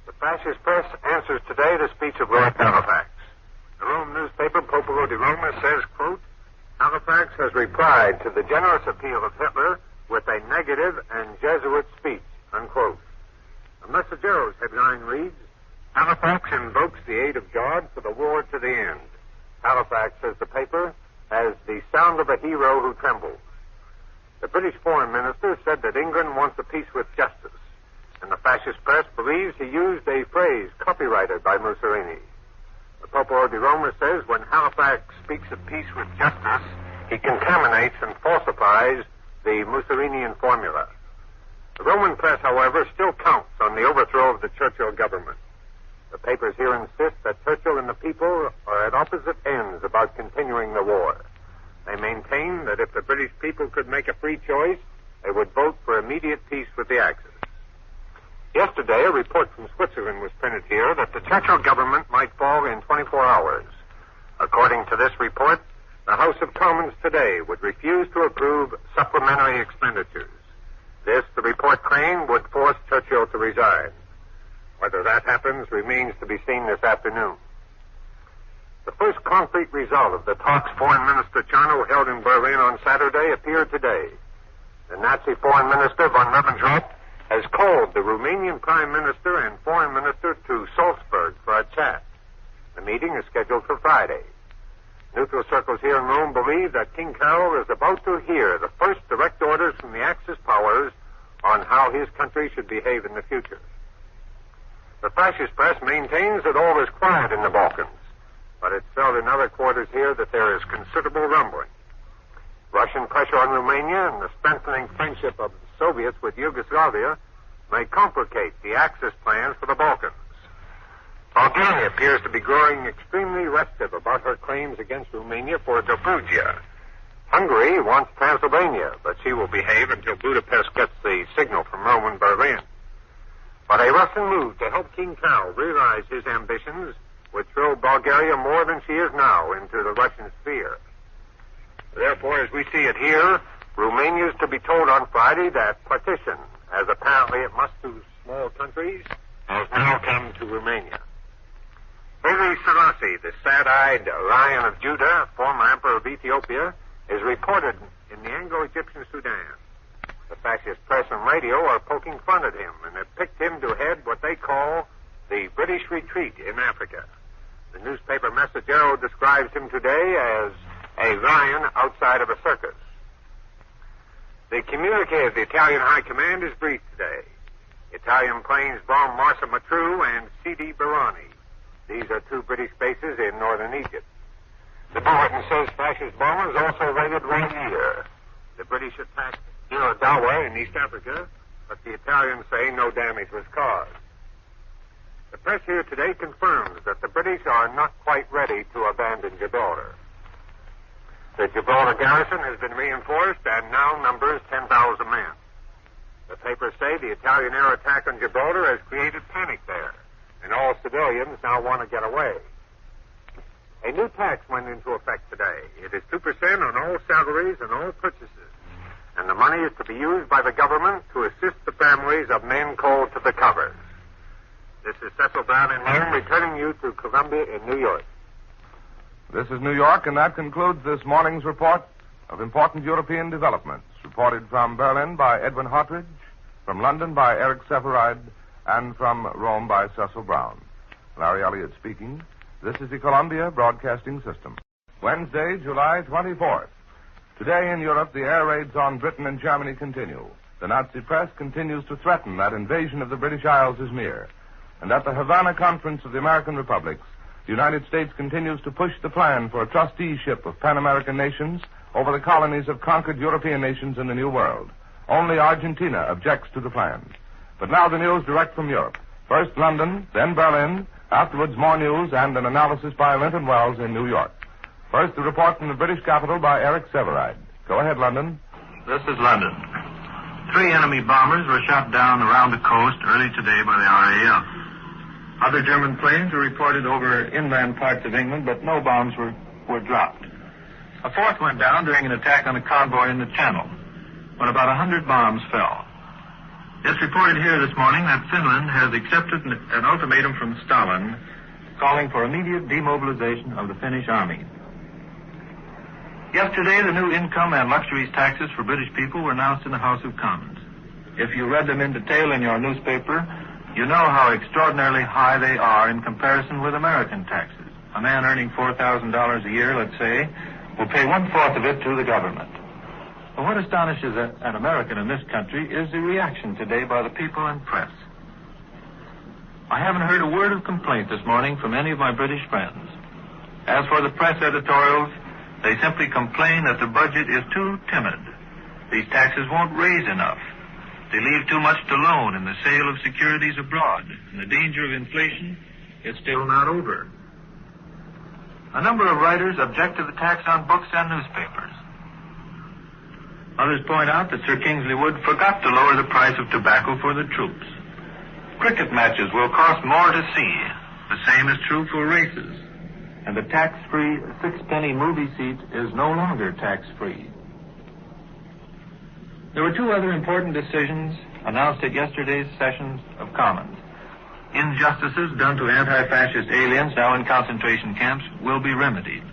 The fascist press answers today the speech of Lord Halifax. The Rome newspaper, Popolo di Roma, says, quote, Halifax has replied to the generous appeal of Hitler with a negative and Jesuit speech, unquote. The Messageiro's headline reads, Halifax invokes the aid of God for the war to the end. Halifax, says the paper, has the sound of a hero who trembles. The British foreign minister said that England wants a peace with justice, and the fascist press believes he used a phrase copyrighted by Mussolini. The Popolo di Roma says when Halifax speaks of peace with justice, he contaminates and falsifies the Mussolinian formula. The Roman press, however, still counts on the overthrow of the Churchill government. The papers here insist that Churchill and the people are at opposite ends about continuing the war. They maintain that if the British people could make a free choice, they would vote for immediate peace with the Axis. Yesterday, a report from Switzerland was printed here that the Churchill government might fall in 24 hours. According to this report, the House of Commons today would refuse to approve supplementary expenditures. This, the report claimed, would force Churchill to resign. Whether that happens remains to be seen this afternoon. The first concrete result of the talks Foreign Minister Charnow held in Berlin on Saturday appeared today. The Nazi Foreign Minister von Ribbentrop has called the Romanian Prime Minister and Foreign Minister to Salzburg for a chat. The meeting is scheduled for Friday. Neutral circles here in Rome believe that King Carol is about to hear the first direct orders from the Axis powers on how his country should behave in the future. The fascist press maintains that all is quiet in the Balkans, but it's felt in other quarters here that there is considerable rumbling. Russian pressure on Romania and the strengthening friendship of the Soviets with Yugoslavia may complicate the Axis plans for the Balkans. Bulgaria appears to be growing extremely restive about her claims against Romania for Dobruja. Hungary wants Transylvania, but she will behave until Budapest gets the signal from Rome and Berlin. But a Russian move to help King Karl realize his ambitions would throw Bulgaria more than she is now into the Russian sphere. Therefore, as we see it here, Romania is to be told on Friday that partition, as apparently it must to small countries, has now come to Romania. Haile Selassie, the sad-eyed Lion of Judah, former emperor of Ethiopia, is reported in the Anglo-Egyptian Sudan. The fascist press and radio are poking fun at him and have picked him to head what they call the British retreat in Africa. The newspaper Messaggero describes him today as a lion outside of a circus. The communique of the Italian High Command is brief today. Italian planes bombed Marsa Matruh and Sidi Barrani. These are two British bases in northern Egypt. The bulletin says fascist bombers also raided Ranier. The British attacked Dawa in East Africa, but the Italians say no damage was caused. The press here today confirms that the British are not quite ready to abandon Gibraltar. The Gibraltar garrison has been reinforced and now numbers 10,000 men. The papers say the Italian air attack on Gibraltar has created panic there, and all civilians now want to get away. A new tax went into effect today. It is 2% on all salaries and all purchases, and the money is to be used by the government to assist the families of men called to the covers. This is Cecil Brown in Maine, returning you to Columbia in New York. This is New York, and that concludes this morning's report of important European developments, reported from Berlin by Edwin Hartridge, from London by Eric Seferide, and from Rome by Cecil Brown. Larry Elliott speaking. This is the Columbia Broadcasting System. Wednesday, July 24th. Today in Europe, the air raids on Britain and Germany continue. The Nazi press continues to threaten that invasion of the British Isles is near. And at the Havana Conference of the American Republics, the United States continues to push the plan for a trusteeship of Pan-American nations over the colonies of conquered European nations in the New World. Only Argentina objects to the plan. But now the news direct from Europe. First London, then Berlin, afterwards more news and an analysis by Linton Wells in New York. First, the report from the British capital by Eric Seferide. Go ahead, London. This is London. 3 enemy bombers were shot down around the coast early today by the RAF. Other German planes were reported over inland parts of England, but no bombs were dropped. A 4th went down during an attack on a convoy in the Channel, when about 100 bombs fell. It's reported here this morning that Finland has accepted an ultimatum from Stalin calling for immediate demobilization of the Finnish army. Yesterday, the new income and luxuries taxes for British people were announced in the House of Commons. If you read them in detail in your newspaper, you know how extraordinarily high they are in comparison with American taxes. A man earning $4,000 a year, let's say, will pay 1/4 of it to the government. But what astonishes an American in this country is the reaction today by the people and press. I haven't heard a word of complaint this morning from any of my British friends. As for the press editorials, they simply complain that the budget is too timid. These taxes won't raise enough. They leave too much to loan in the sale of securities abroad, and the danger of inflation is still not over. A number of writers object to the tax on books and newspapers. Others point out that Sir Kingsley Wood forgot to lower the price of tobacco for the troops. Cricket matches will cost more to see. The same is true for races. And the tax-free 6-penny movie seat is no longer tax-free. There were 2 other important decisions announced at yesterday's sessions of Commons. Injustices done to anti-fascist aliens now in concentration camps will be remedied,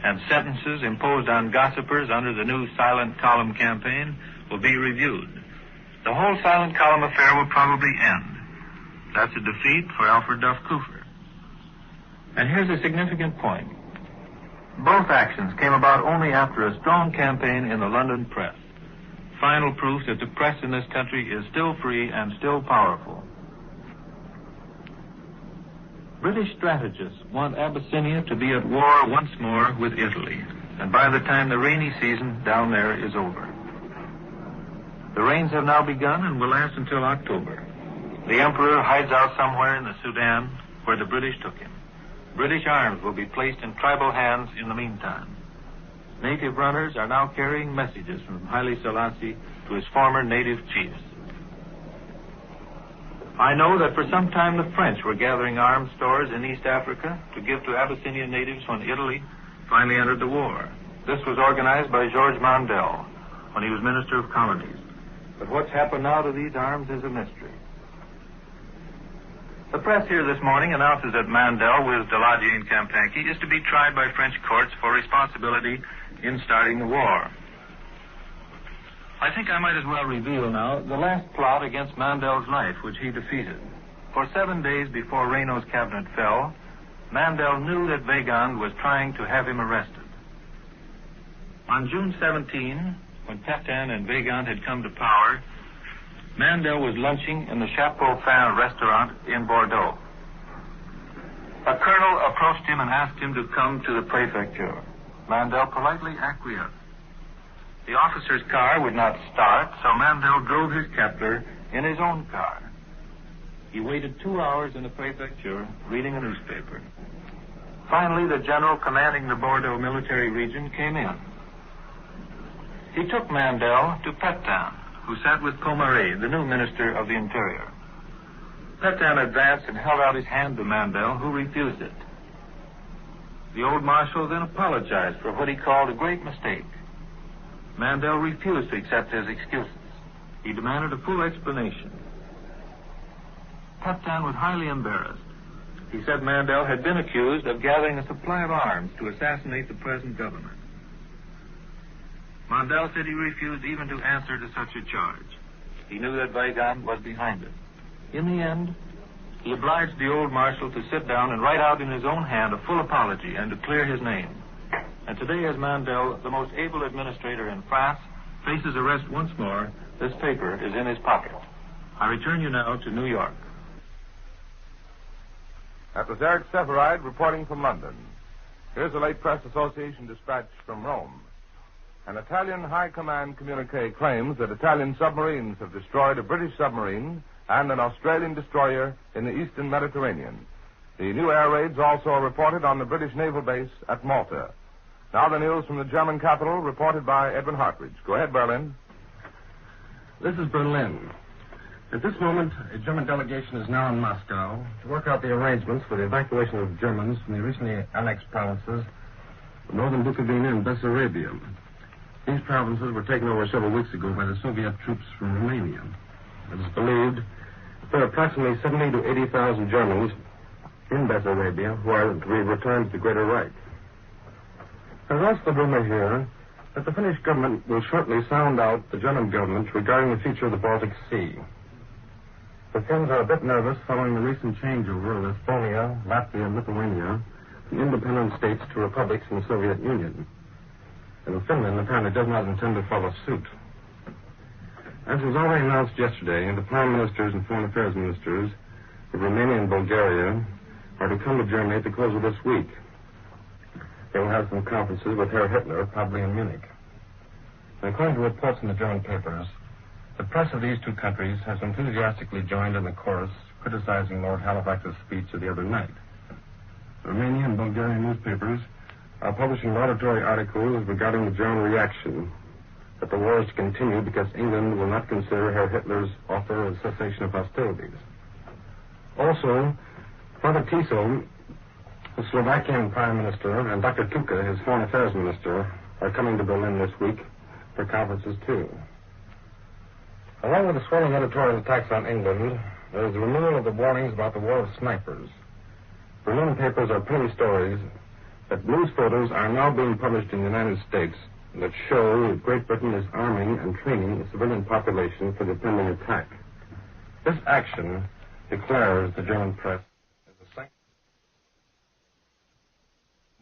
and sentences imposed on gossipers under the new Silent Column campaign will be reviewed. The whole Silent Column affair will probably end. That's a defeat for Alfred Duff Cooper. And here's a significant point. Both actions came about only after a strong campaign in the London press. Final proof that the press in this country is still free and still powerful. British strategists want Abyssinia to be at war once more with Italy, and by the time the rainy season down there is over. The rains have now begun and will last until October. The Emperor hides out somewhere in the Sudan where the British took him. British arms will be placed in tribal hands in the meantime. Native runners are now carrying messages from Haile Selassie to his former native chiefs. I know that for some time the French were gathering arms stores in East Africa to give to Abyssinian natives when Italy finally entered the war. This was organized by Georges Mandel when he was Minister of Colonies. But what's happened now to these arms is a mystery. The press here this morning announces that Mandel, with Daladier and Campanki, is to be tried by French courts for responsibility in starting the war. I think I might as well reveal now the last plot against Mandel's life, which he defeated. For 7 days before Reynaud's cabinet fell, Mandel knew that Weygand was trying to have him arrested. On June 17, when Pétain and Weygand had come to power, Mandel was lunching in the Chapeau Fin restaurant in Bordeaux. A colonel approached him and asked him to come to the prefecture. Mandel politely acquiesced. The officer's car would not start, so Mandel drove his captor in his own car. He waited 2 hours in the prefecture, reading a newspaper. Finally, the general commanding the Bordeaux military region came in. He took Mandel to Pétain, who sat with Comaret, the new Minister of the Interior. Pétain advanced and held out his hand to Mandel, who refused it. The old marshal then apologized for what he called a great mistake. Mandel refused to accept his excuses. He demanded a full explanation. Pétain was highly embarrassed. He said Mandel had been accused of gathering a supply of arms to assassinate the present government. Mandel said he refused even to answer to such a charge. He knew that Weygand was behind it. In the end, he obliged the old marshal to sit down and write out in his own hand a full apology and to clear his name. And today, as Mandel, the most able administrator in France, faces arrest once more, this paper is in his pocket. I return you now to New York. That was Eric Severide reporting from London. Here's a late Press Association dispatch from Rome. An Italian High Command communique claims that Italian submarines have destroyed a British submarine and an Australian destroyer in the eastern Mediterranean. The new air raids also are reported on the British naval base at Malta. Now the news from the German capital, reported by Edwin Hartridge. Go ahead, Berlin. This is Berlin. At this moment, a German delegation is now in Moscow to work out the arrangements for the evacuation of Germans from the recently annexed provinces of northern Bukovina and Bessarabia. These provinces were taken over several weeks ago by the Soviet troops from Romania. It is believed that there are approximately 70,000 to 80,000 Germans in Bessarabia who are to be returned to the Greater Reich. There's also the rumor here that the Finnish government will shortly sound out the German government regarding the future of the Baltic Sea. The Finns are a bit nervous following the recent changeover of Estonia, Latvia, and Lithuania from independent states to republics in the Soviet Union. And Finland apparently does not intend to follow suit. As was already announced yesterday, the prime ministers and foreign affairs ministers of Romania and Bulgaria are to come to Germany at the close of this week. They will have some conferences with Herr Hitler, probably in Munich. And according to reports in the German papers, the press of these two countries has enthusiastically joined in the chorus criticizing Lord Halifax's speech of the other night. The Romanian and Bulgarian newspapers are publishing laudatory articles regarding the German reaction that the war is to continue because England will not consider Herr Hitler's offer of cessation of hostilities. Also, Father Tiso, the Slovakian Prime Minister, and Dr. Tuka, his Foreign Affairs Minister, are coming to Berlin this week for conferences, too. Along with the swelling editorial attacks on England, there is the renewal of the warnings about the war of snipers. Berlin papers are printing stories that news photos are now being published in the United States that show that Great Britain is arming and training the civilian population for the pending attack. This action declares the German press as a sanction.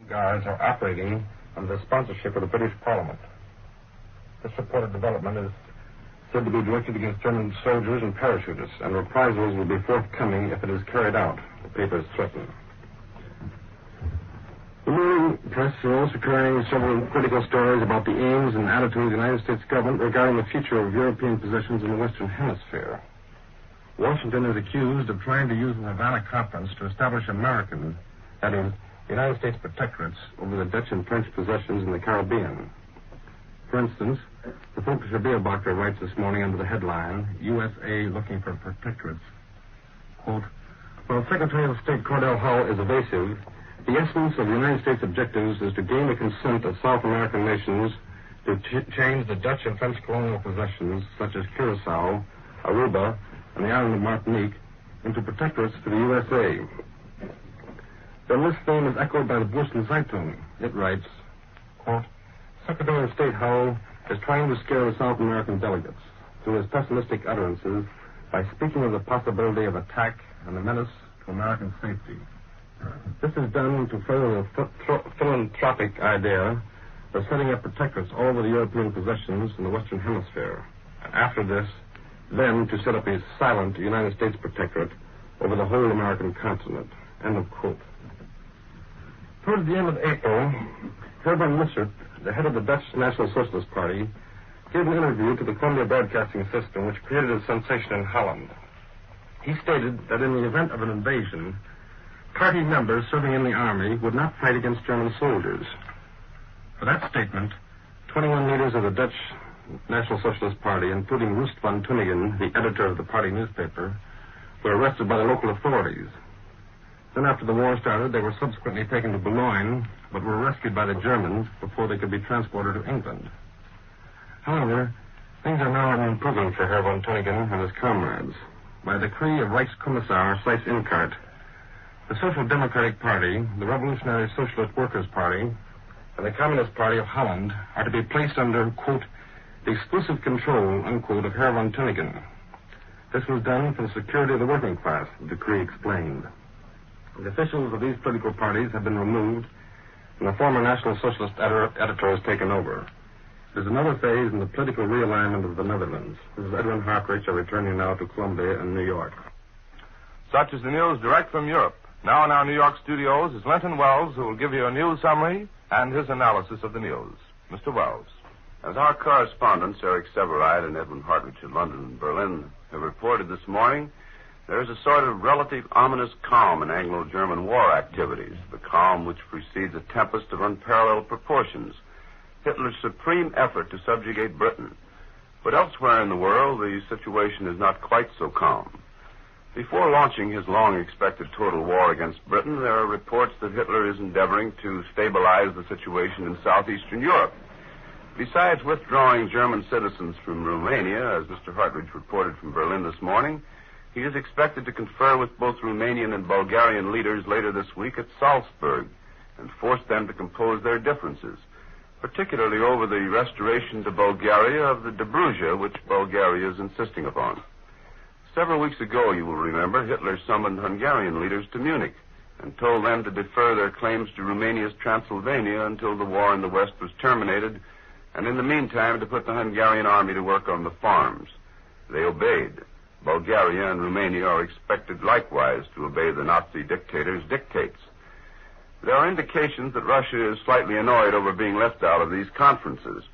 Guards are operating under the sponsorship of the British Parliament. This reported development is said to be directed against German soldiers and parachutists, and reprisals will be forthcoming if it is carried out, the papers threaten. The morning press are also carrying several critical stories about the aims and attitude of the United States government regarding the future of European possessions in the Western Hemisphere. Washington is accused of trying to use the Havana Conference to establish American, that is, United States protectorates over the Dutch and French possessions in the Caribbean. For instance, the Volkswagen writes this morning under the headline, USA looking for protectorates. Quote, while Secretary of State Cordell Hull is evasive, the essence of the United States objectives is to gain the consent of South American nations to change the Dutch and French colonial possessions, such as Curacao, Aruba, and the island of Martinique, into protectorates for the USA. Then this theme is echoed by the Boston Zeitung. It writes, quote, Secretary of State Hull is trying to scare the South American delegates through his pessimistic utterances by speaking of the possibility of attack and the menace to American safety. This is done to further the philanthropic idea of setting up protectorates all over the European possessions in the Western Hemisphere. And after this, then to set up a silent United States protectorate over the whole American continent. End of quote. Towards the end of April, Herman Mussert, the head of the Dutch National Socialist Party, gave an interview to the Columbia Broadcasting System, which created a sensation in Holland. He stated that in the event of an invasion, party members serving in the army would not fight against German soldiers. For that statement, 21 leaders of the Dutch National Socialist Party, including Roest van Tuningen, the editor of the party newspaper, were arrested by the local authorities. Then after the war started, they were subsequently taken to Boulogne, but were rescued by the Germans before they could be transported to England. However, things are now improving for Herr von Tuningen and his comrades. By decree of Reichskommissar Seyss-Inquart, the Social Democratic Party, the Revolutionary Socialist Workers' Party, and the Communist Party of Holland are to be placed under, quote, the exclusive control, unquote, of Herr von Tuningen. This was done for the security of the working class, the decree explained. The officials of these political parties have been removed, and the former National Socialist editor has taken over. There's another phase in the political realignment of the Netherlands. This is Edwin Harkrich, returning now to Columbia and New York. Such is the news direct from Europe. Now in our New York studios is Linton Wells, who will give you a news summary and his analysis of the news. Mr. Wells. As our correspondents, Eric Severide and Edwin Hartridge in London and Berlin, have reported this morning, there is a sort of relative ominous calm in Anglo-German war activities, the calm which precedes a tempest of unparalleled proportions, Hitler's supreme effort to subjugate Britain. But elsewhere in the world, the situation is not quite so calm. Before launching his long-expected total war against Britain, there are reports that Hitler is endeavoring to stabilize the situation in southeastern Europe. Besides withdrawing German citizens from Romania, as Mr. Hartridge reported from Berlin this morning, he is expected to confer with both Romanian and Bulgarian leaders later this week at Salzburg and force them to compose their differences, particularly over the restoration to Bulgaria of the Dobruja, which Bulgaria is insisting upon. Several weeks ago, you will remember, Hitler summoned Hungarian leaders to Munich and told them to defer their claims to Romania's Transylvania until the war in the West was terminated, and in the meantime to put the Hungarian army to work on the farms. They obeyed. Bulgaria and Romania are expected likewise to obey the Nazi dictator's dictates. There are indications that Russia is slightly annoyed over being left out of these conferences,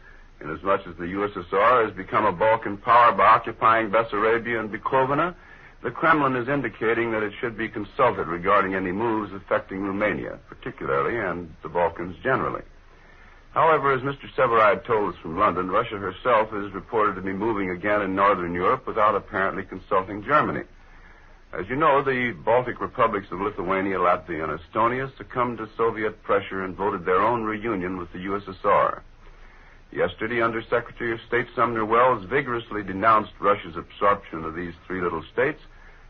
inasmuch as the USSR has become a Balkan power by occupying Bessarabia and Bukovina. The Kremlin is indicating that it should be consulted regarding any moves affecting Romania, particularly, and the Balkans generally. However, as Mr. Severide told us from London, Russia herself is reported to be moving again in northern Europe without apparently consulting Germany. As you know, the Baltic republics of Lithuania, Latvia, and Estonia succumbed to Soviet pressure and voted their own reunion with the USSR. Yesterday, Under-Secretary of State Sumner Welles vigorously denounced Russia's absorption of these three little states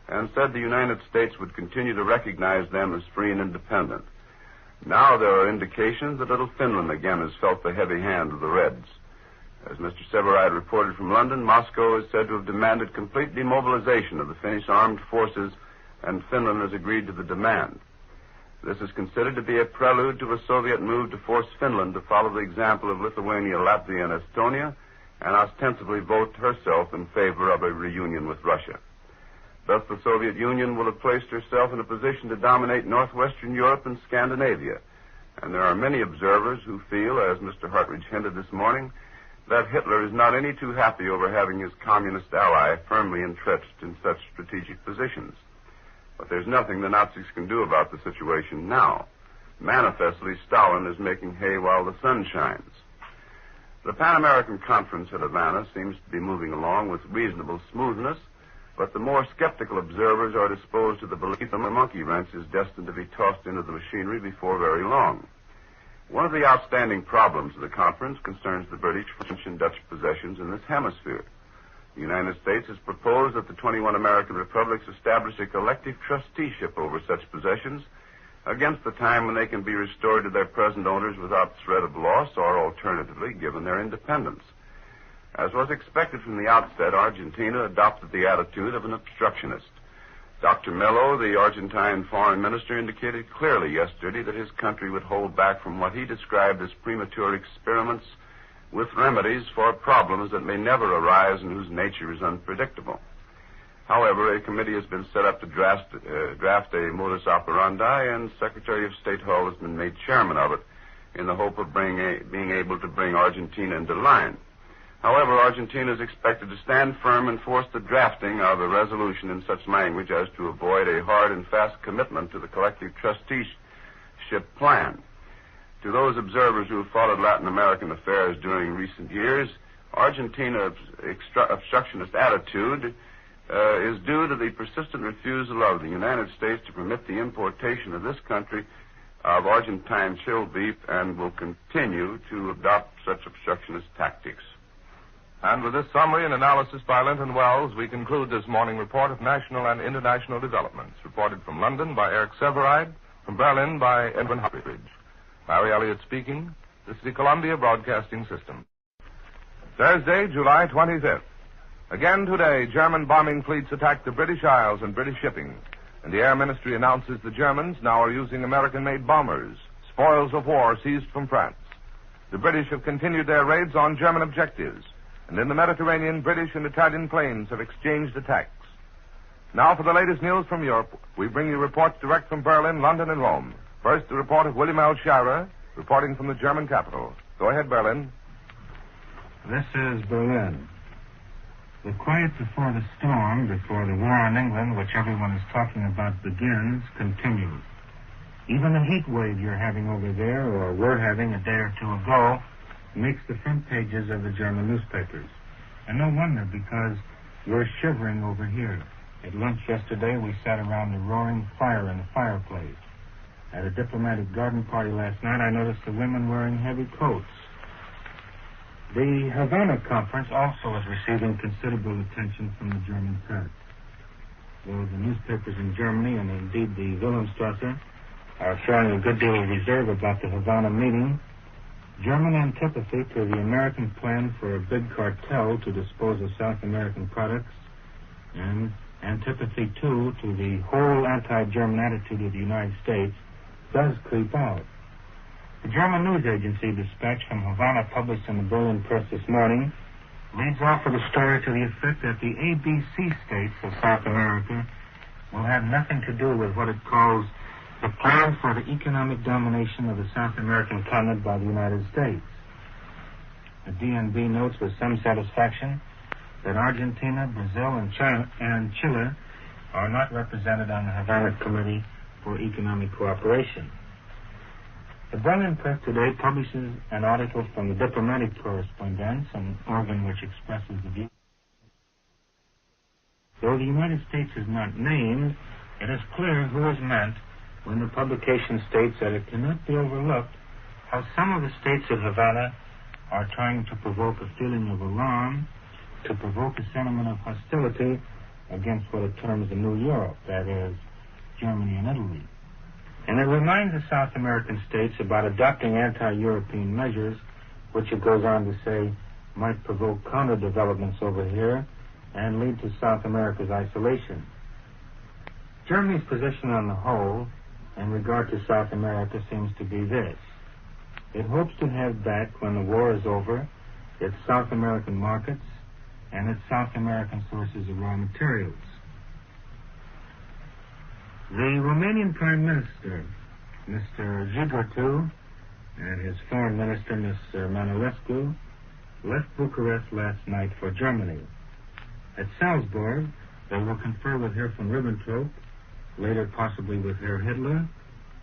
and said the United States would continue to recognize them as free and independent. Now there are indications that little Finland again has felt the heavy hand of the Reds. As Mr. Severide reported from London, Moscow is said to have demanded complete demobilization of the Finnish armed forces, and Finland has agreed to the demand. This is considered to be a prelude to a Soviet move to force Finland to follow the example of Lithuania, Latvia, and Estonia, and ostensibly vote herself in favor of a reunion with Russia. Thus, the Soviet Union will have placed herself in a position to dominate northwestern Europe and Scandinavia. And there are many observers who feel, as Mr. Hartridge hinted this morning, that Hitler is not any too happy over having his communist ally firmly entrenched in such strategic positions. But there's nothing the Nazis can do about the situation now. Manifestly, Stalin is making hay while the sun shines. The Pan American Conference at Havana seems to be moving along with reasonable smoothness, but the more skeptical observers are disposed to the belief that the monkey wrench is destined to be tossed into the machinery before very long. One of the outstanding problems of the conference concerns the British, French, and Dutch possessions in this hemisphere. The United States has proposed that the 21 American republics establish a collective trusteeship over such possessions against the time when they can be restored to their present owners without threat of loss or, alternatively, given their independence. As was expected from the outset, Argentina adopted the attitude of an obstructionist. Dr. Mello, the Argentine foreign minister, indicated clearly yesterday that his country would hold back from what he described as premature experiments with remedies for problems that may never arise and whose nature is unpredictable. However, a committee has been set up to draft a modus operandi, and Secretary of State Hull has been made chairman of it in the hope of being able to bring Argentina into line. However, Argentina is expected to stand firm and force the drafting of a resolution in such language as to avoid a hard and fast commitment to the collective trusteeship plan. To those observers who have followed Latin American affairs during recent years, Argentina's obstructionist attitude is due to the persistent refusal of the United States to permit the importation of this country of Argentine chilled beef, and will continue to adopt such obstructionist tactics. And with this summary and analysis by Linton Wells, we conclude this morning report of national and international developments. Reported from London by Eric Severide, from Berlin by Edwin Hartridge. Larry Elliott speaking. This is the Columbia Broadcasting System. Thursday, July 25th. Again today, German bombing fleets attacked the British Isles and British shipping, and the Air Ministry announces the Germans now are using American-made bombers, spoils of war seized from France. The British have continued their raids on German objectives, and in the Mediterranean, British and Italian planes have exchanged attacks. Now for the latest news from Europe, we bring you reports direct from Berlin, London, and Rome. First, the report of William L. Shirer, reporting from the German capital. Go ahead, Berlin. This is Berlin. The quiet before the storm, before the war in England, which everyone is talking about, begins, continues. Even the heat wave you're having over there, or were having a day or two ago, makes the front pages of the German newspapers. And no wonder, because we're shivering over here. At lunch yesterday, we sat around the roaring fire in the fireplace. At a diplomatic garden party last night, I noticed the women wearing heavy coats. The Havana conference also is receiving considerable attention from the German press. Though the newspapers in Germany, and indeed the Wilhelmstrasse, are showing a good deal of reserve about the Havana meeting, German antipathy to the American plan for a big cartel to dispose of South American products, and antipathy, too, to the whole anti-German attitude of the United States, does creep out. The German news agency dispatch from Havana, published in the Berlin press this morning, leads off with a story to the effect that the ABC states of South America will have nothing to do with what it calls the plan for the economic domination of the South American continent by the United States. The DNB notes with some satisfaction that Argentina, Brazil, and Chile are not represented on the Havana Committee for Economic Cooperation. The Berlin press today publishes an article from the Diplomatic Correspondence, an organ which expresses the view. Though the United States is not named, it is clear who is meant when the publication states that it cannot be overlooked how some of the states of Havana are trying to provoke a feeling of alarm, to provoke a sentiment of hostility against what it terms the New Europe, that is, Germany and Italy. And it reminds the South American states about adopting anti-European measures, which it goes on to say might provoke counter-developments over here and lead to South America's isolation. Germany's position on the whole in regard to South America seems to be this. It hopes to have back, when the war is over, its South American markets and its South American sources of raw materials. The Romanian Prime Minister, Mr. Gibraltar, and his Foreign Minister, Mr. Manolescu, left Bucharest last night for Germany. At Salzburg, they will confer with Herr von Ribbentrop, later possibly with Herr Hitler,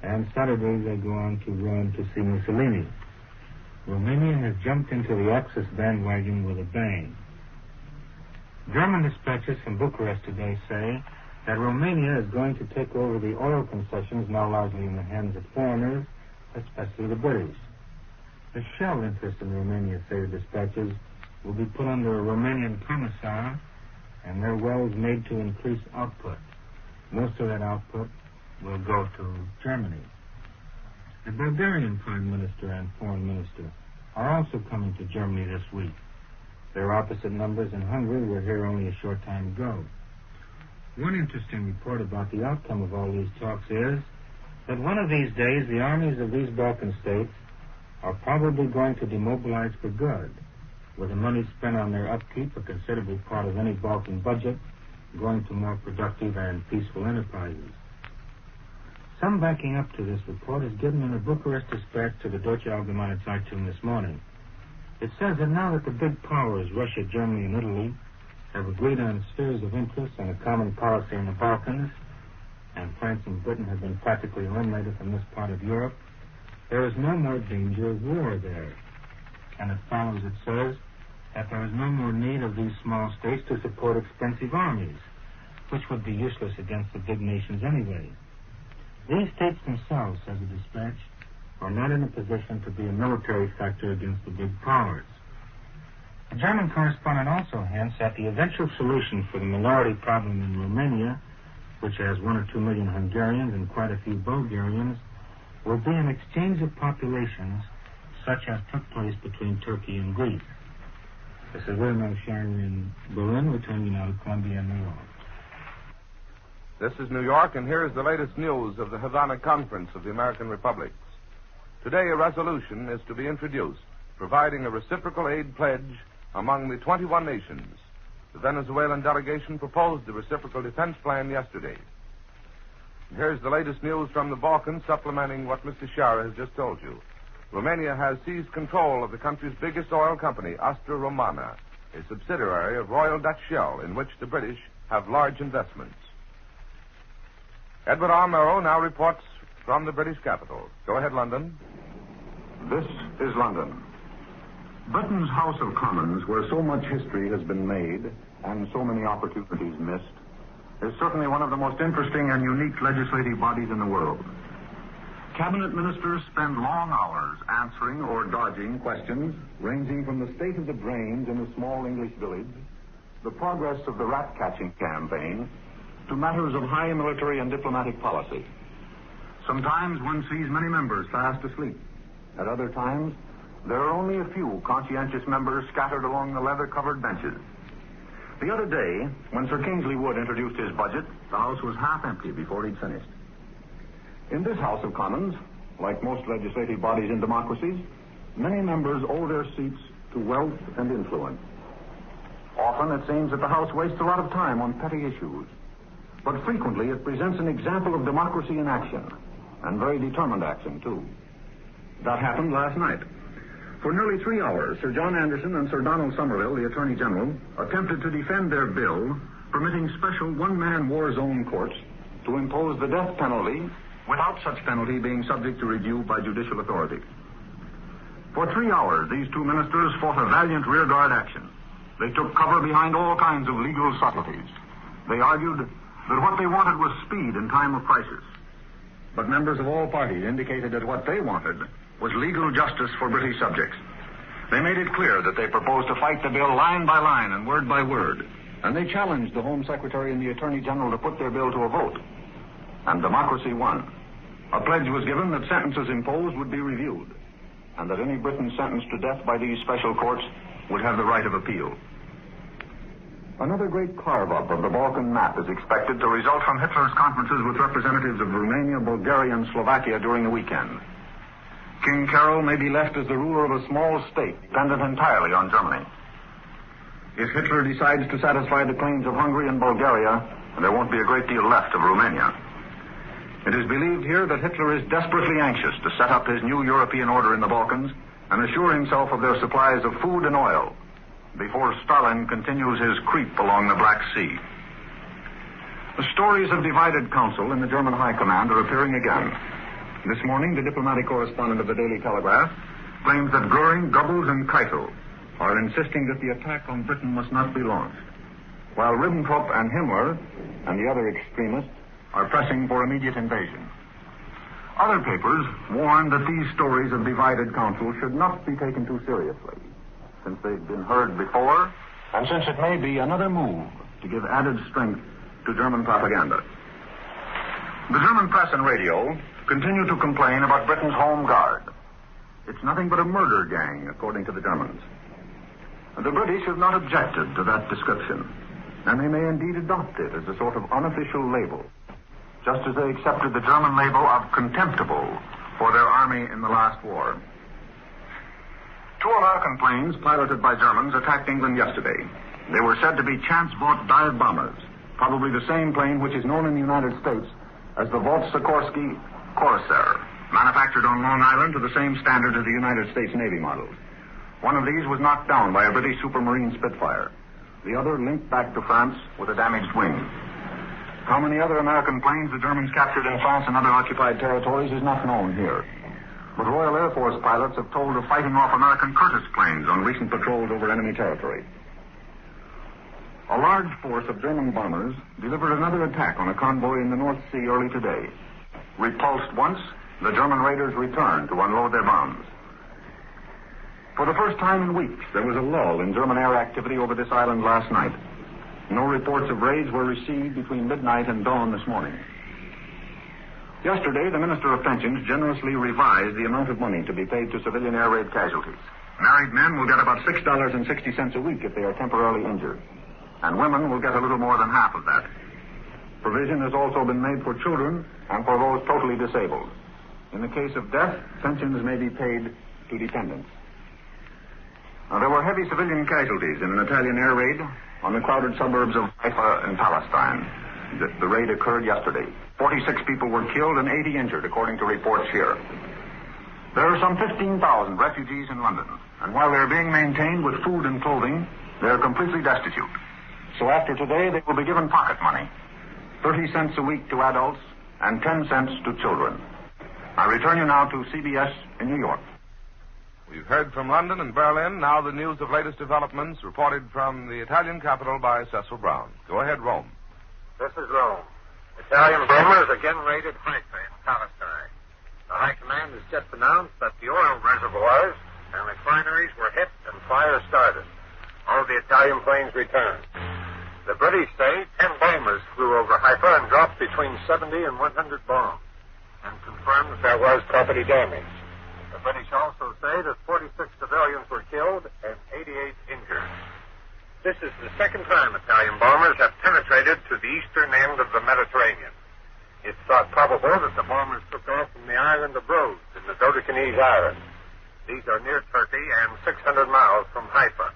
and Saturday they go on to Rome to see Mussolini. Romania has jumped into the Axis bandwagon with a bang. German dispatches from Bucharest today say that Romania is going to take over the oil concessions now largely in the hands of foreigners, especially the British. The Shell interest in Romania, say the dispatches, will be put under a Romanian commissar and their wells made to increase output. Most of that output will go to Germany. The Bulgarian Prime Minister and Foreign Minister are also coming to Germany this week. Their opposite numbers in Hungary were here only a short time ago. One interesting report about the outcome of all these talks is that one of these days the armies of these Balkan states are probably going to demobilize for good, with the money spent on their upkeep, a considerable part of any Balkan budget, going to more productive and peaceful enterprises. Some backing up to this report is given in a Bucharest dispatch to the Deutsche Allgemeine Zeitung this morning. It says that now that the big powers, Russia, Germany, and Italy, have agreed on spheres of interest and a common policy in the Balkans, and France and Britain have been practically eliminated from this part of Europe, there is no more danger of war there. And it follows, it says, that there is no more need of these small states to support expensive armies, which would be useless against the big nations anyway. These states themselves, says the dispatch, are not in a position to be a military factor against the big powers. The German correspondent also hints that the eventual solution for the minority problem in Romania, which has 1 or 2 million Hungarians and quite a few Bulgarians, will be an exchange of populations such as took place between Turkey and Greece. This is William Sharer in Berlin, returning out of Columbia and New York. This is New York, and here is the latest news of the Havana Conference of the American Republics. Today, a resolution is to be introduced, providing a reciprocal aid pledge among the 21 nations. The Venezuelan delegation proposed the reciprocal defense plan yesterday. And here's the latest news from the Balkans, supplementing what Mr. Sharer has just told you. Romania has seized control of the country's biggest oil company, Astra Romana, a subsidiary of Royal Dutch Shell, in which the British have large investments. Edward R. Murrow now reports from the British capital. Go ahead, London. This is London. Britain's House of Commons, where so much history has been made and so many opportunities missed, is certainly one of the most interesting and unique legislative bodies in the world. Cabinet ministers spend long hours answering or dodging questions ranging from the state of the drains in a small English village, the progress of the rat-catching campaign, to matters of high military and diplomatic policy. Sometimes one sees many members fast asleep. At other times, there are only a few conscientious members scattered along the leather-covered benches. The other day, when Sir Kingsley Wood introduced his budget, the House was half empty before he'd finished. In this House of Commons, like most legislative bodies in democracies, many members owe their seats to wealth and influence. Often it seems that the House wastes a lot of time on petty issues, but frequently it presents an example of democracy in action, and very determined action, too. That happened last night. For nearly 3 hours, Sir John Anderson and Sir Donald Somerville, the Attorney General, attempted to defend their bill permitting special one-man war zone courts to impose the death penalty without such penalty being subject to review by judicial authority. For 3 hours, these two ministers fought a valiant rearguard action. They took cover behind all kinds of legal subtleties. They argued that what they wanted was speed in time of crisis. But members of all parties indicated that what they wanted was legal justice for British subjects. They made it clear that they proposed to fight the bill line by line and word by word. And they challenged the Home Secretary and the Attorney General to put their bill to a vote. And democracy won. A pledge was given that sentences imposed would be reviewed, and that any Briton sentenced to death by these special courts would have the right of appeal. Another great carve-up of the Balkan map is expected to result from Hitler's conferences with representatives of Romania, Bulgaria, and Slovakia during the weekend. King Carol may be left as the ruler of a small state, dependent entirely on Germany. If Hitler decides to satisfy the claims of Hungary and Bulgaria, there won't be a great deal left of Romania. It is believed here that Hitler is desperately anxious to set up his new European order in the Balkans and assure himself of their supplies of food and oil before Stalin continues his creep along the Black Sea. The stories of divided counsel in the German High Command are appearing again. This morning, the diplomatic correspondent of the Daily Telegraph claims that Goering, Goebbels, and Keitel are insisting that the attack on Britain must not be launched. while Ribbentrop and Himmler and the other extremists are pressing for immediate invasion. Other papers warn that these stories of divided counsel should not be taken too seriously, since they've been heard before, and since it may be another move to give added strength to German propaganda. The German press and radio continue to complain about Britain's Home Guard. It's nothing but a murder gang, according to the Germans. The British have not objected to that description, and they may indeed adopt it as a sort of unofficial label, just as they accepted the German label of contemptible for their army in the last war. 2 American planes piloted by Germans attacked England yesterday. They were said to be chance-bought dive bombers, probably the same plane which is known in the United States as the Sikorsky Corsair, manufactured on Long Island to the same standard as the United States Navy models. One of these was knocked down by a British Supermarine Spitfire. The other limped back to France with a damaged wing. How many other American planes the Germans captured in France and other occupied territories is not known here. But Royal Air Force pilots have told of fighting off American Curtiss planes on recent patrols over enemy territory. A large force of German bombers delivered another attack on a convoy in the North Sea early today. Repulsed once, the German raiders returned to unload their bombs. For the first time in weeks, there was a lull in German air activity over this island last night. No reports of raids were received between midnight and dawn this morning. Yesterday, the Minister of Pensions generously revised the amount of money to be paid to civilian air raid casualties. Married men will get about $6.60 a week if they are temporarily injured, and women will get a little more than half of that. Provision has also been made for children and for those totally disabled. In the case of death, pensions may be paid to dependents. Now, there were heavy civilian casualties in an Italian air raid on the crowded suburbs of Haifa in Palestine. The raid occurred yesterday. 46 people were killed and 80 injured, according to reports here. There are some 15,000 refugees in London, and while they're being maintained with food and clothing, they're completely destitute. So after today, they will be given pocket money, 30 cents a week to adults and 10 cents to children. I return you now to CBS in New York. We've heard from London and Berlin. Now the news of latest developments reported from the Italian capital by Cecil Brown. Go ahead, Rome. This is Rome. Italian bombers again raided Haifa in Palestine. The High Command has just announced that the oil reservoirs and refineries were hit and fire started. All the Italian planes returned. The British say 10 bombers flew over Haifa and dropped between 70 and 100 bombs, and confirmed that there was property damage. The British also say that 46 civilians were killed and 88 injured. This is the second time Italian bombers have penetrated to the eastern end of the Mediterranean. It's thought probable that the bombers took off from the island of Rhodes in the Dodecanese Islands. These are near Turkey and 600 miles from Haifa.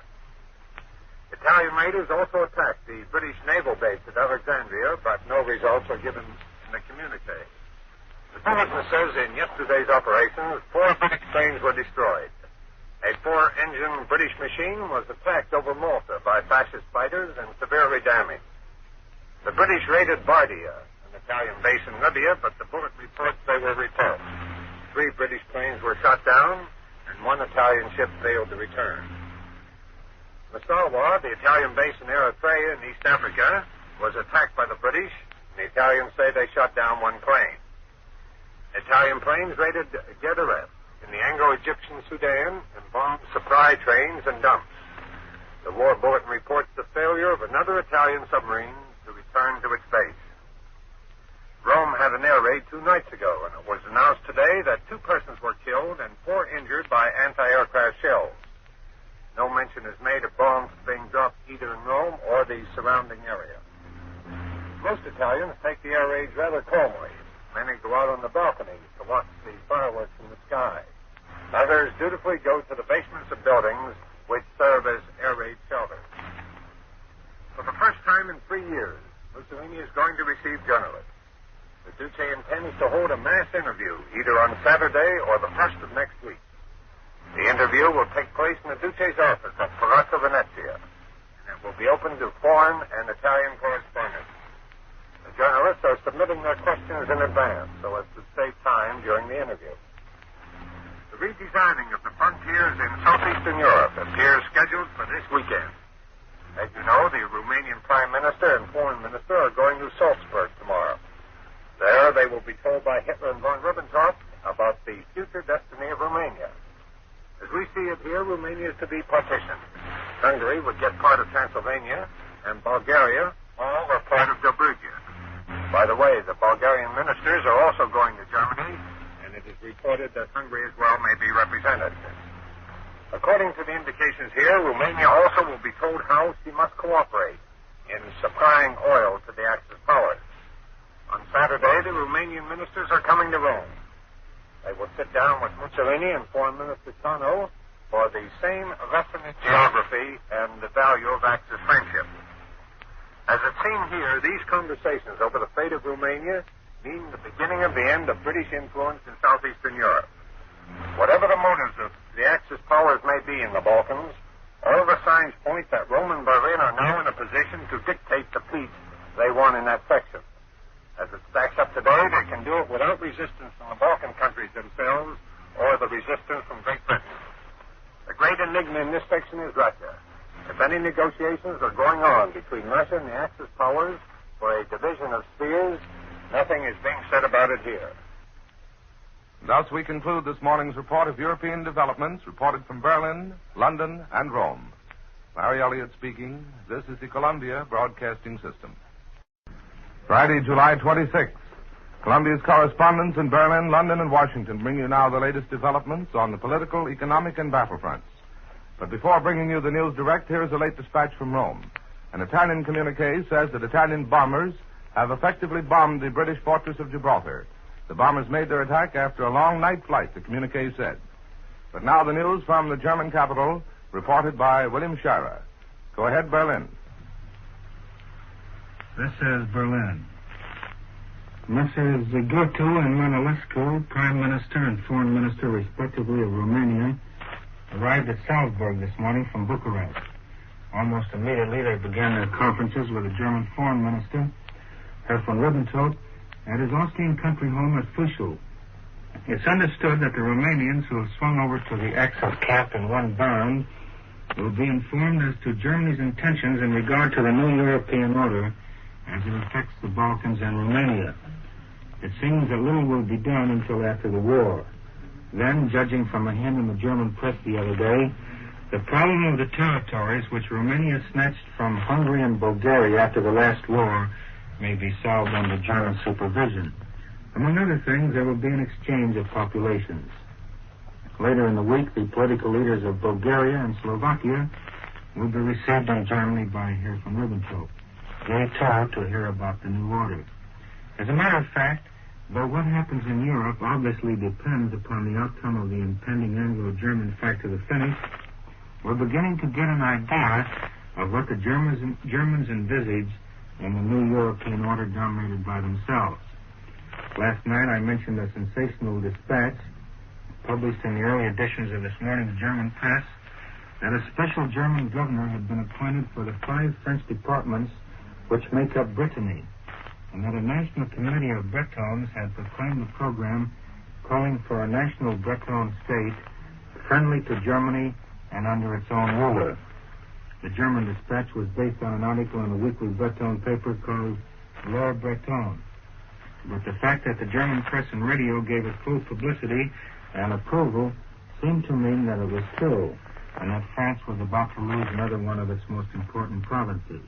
Italian raiders also attacked the British naval base at Alexandria, but no results are given in the communique. The bulletin says in yesterday's operations, 4 British planes were destroyed. A 4-engine British machine was attacked over Malta by fascist fighters and severely damaged. The British raided Bardia, an Italian base in Libya, but the bulletin reports they were repulsed. 3 British planes were shot down, and 1 Italian ship failed to return. Massawa, the Italian base in Eritrea in East Africa, was attacked by the British, and the Italians say they shot down 1 plane. Italian planes raided Gedaref in the Anglo-Egyptian Sudan and bombed supply trains and dumps. The war bulletin reports the failure of another Italian submarine to return to its base. Rome had an air raid 2 nights ago, and it was announced today that 2 persons were killed and 4 injured by anti-aircraft shells. No mention is made of bombs being dropped either in Rome or the surrounding area. Most Italians take the air raids rather calmly. Many go out on the balconies to watch the fireworks in the sky. Others dutifully go to the basements of buildings which serve as air raid shelters. For the first time in 3 years, Mussolini is going to receive journalists. The Duce intends to hold a mass interview either on Saturday or the 1st of next week. The interview will take place in the Duce's office at Palazzo Venezia, and it will be open to foreign and Italian correspondents. The journalists are submitting their questions in advance so as to save time during the interview. The redesigning of the frontiers in southeastern Europe appears scheduled for this weekend. As you know, the Romanian Prime Minister and Foreign Minister are going to Salzburg tomorrow. There they will be told by Hitler and von Ribbentrop about the future destiny of Romania. As we see it here, Romania is to be partitioned. Hungary would get part of Transylvania, and Bulgaria all or part of Dobruja. By the way, the Bulgarian ministers are also going to Germany, and it is reported that Hungary as well may be represented. According to the indications here, Romania also will be told how she must cooperate in supplying oil to the Axis powers. On Saturday, the Romanian ministers are coming to Rome. They will sit down with Mussolini and Foreign Minister Tano for the same lesson in geography and the value of Axis friendship. As it's seen here, these conversations over the fate of Romania mean the beginning of the end of British influence in southeastern Europe. Whatever the motives of the Axis powers may be in the Balkans, all the signs point that Rome and Berlin are now in a position to dictate the peace they want in that section. As it stacks up today, they can do it without resistance from the Balkan countries themselves or the resistance from Great Britain. The great enigma in this section is Russia. If any negotiations are going on between Russia and the Axis powers for a division of spheres, nothing is being said about it here. Thus we conclude this morning's report of European developments reported from Berlin, London, and Rome. Larry Elliott speaking. This is the Columbia Broadcasting System. Friday, July 26th. Columbia's correspondents in Berlin, London, and Washington bring you now the latest developments on the political, economic, and battlefronts. But before bringing you the news direct, here is a late dispatch from Rome. An Italian communique says that Italian bombers have effectively bombed the British fortress of Gibraltar. The bombers made their attack after a long night flight, the communique said. But now the news from the German capital, reported by William Schira. Go ahead, Berlin. This is Berlin. Messrs. Govt and Manolescu, Prime Minister and Foreign Minister, respectively, of Romania, arrived at Salzburg this morning from Bucharest. Almost immediately, they began their conferences with the German Foreign Minister, Herr von Ribbentrop, at his Austrian country home at Fuschl. It's understood that the Romanians who have swung over to the Axis camp in one bound will be informed as to Germany's intentions in regard to the new European order as it affects the Balkans and Romania. It seems that little will be done until after the war. Then, judging from a hint in the German press the other day, the problem of the territories which Romania snatched from Hungary and Bulgaria after the last war may be solved under German supervision. Among other things, there will be an exchange of populations. Later in the week, the political leaders of Bulgaria and Slovakia will be received in Germany by Herr von Ribbentrop. They too to hear about the new order. As a matter of fact, though what happens in Europe obviously depends upon the outcome of the impending Anglo-German fight to the finish, we're beginning to get an idea of what the Germans envisage in the new European order dominated by themselves. Last night I mentioned a sensational dispatch published in the early editions of this morning's German press that a special German governor had been appointed for the 5 French departments which make up Brittany, and that a national committee of Bretons had proclaimed a program calling for a national Breton state friendly to Germany and under its own ruler. The German dispatch was based on an article in a weekly Breton paper called L'Or Breton. But the fact that the German press and radio gave it full publicity and approval seemed to mean that it was true, and that France was about to lose another one of its most important provinces.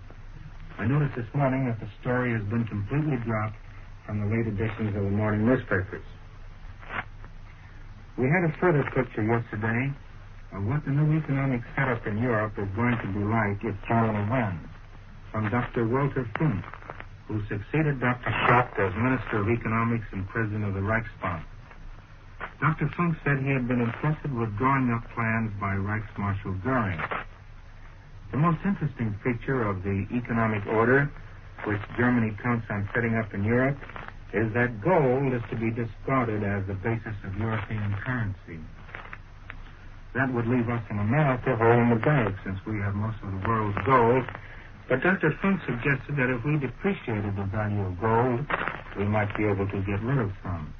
I noticed this morning that the story has been completely dropped from the late editions of the morning newspapers. We had a further picture yesterday of what the new economic setup in Europe is going to be like if Germany wins, from Dr. Walter Funk, who succeeded Dr. Schacht as Minister of Economics and President of the Reichsbank. Dr. Funk said he had been entrusted with drawing up plans by Reichsmarshal Goering. The most interesting feature of the economic order which Germany counts on setting up in Europe is that gold is to be discarded as the basis of European currency. That would leave us in America holding the bag since we have most of the world's gold. But Dr. Funk suggested that if we depreciated the value of gold, we might be able to get rid of some.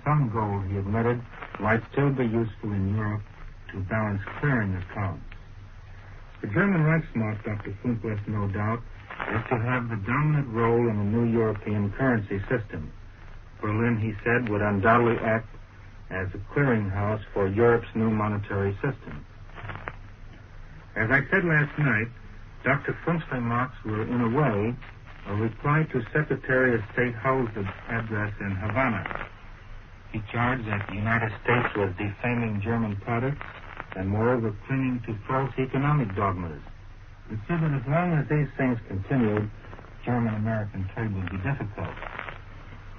Some gold, he admitted, might still be useful in Europe to balance clearing accounts. The German Reichsmark, Dr. Funk left no doubt, is to have the dominant role in the new European currency system. Berlin, he said, would undoubtedly act as a clearinghouse for Europe's new monetary system. As I said last night, Dr. Funk's remarks were, in a way, a reply to Secretary of State Hull's address in Havana. He charged that the United States was defaming German products and, moreover, clinging to false economic dogmas. He said that as long as these things continued, German-American trade would be difficult.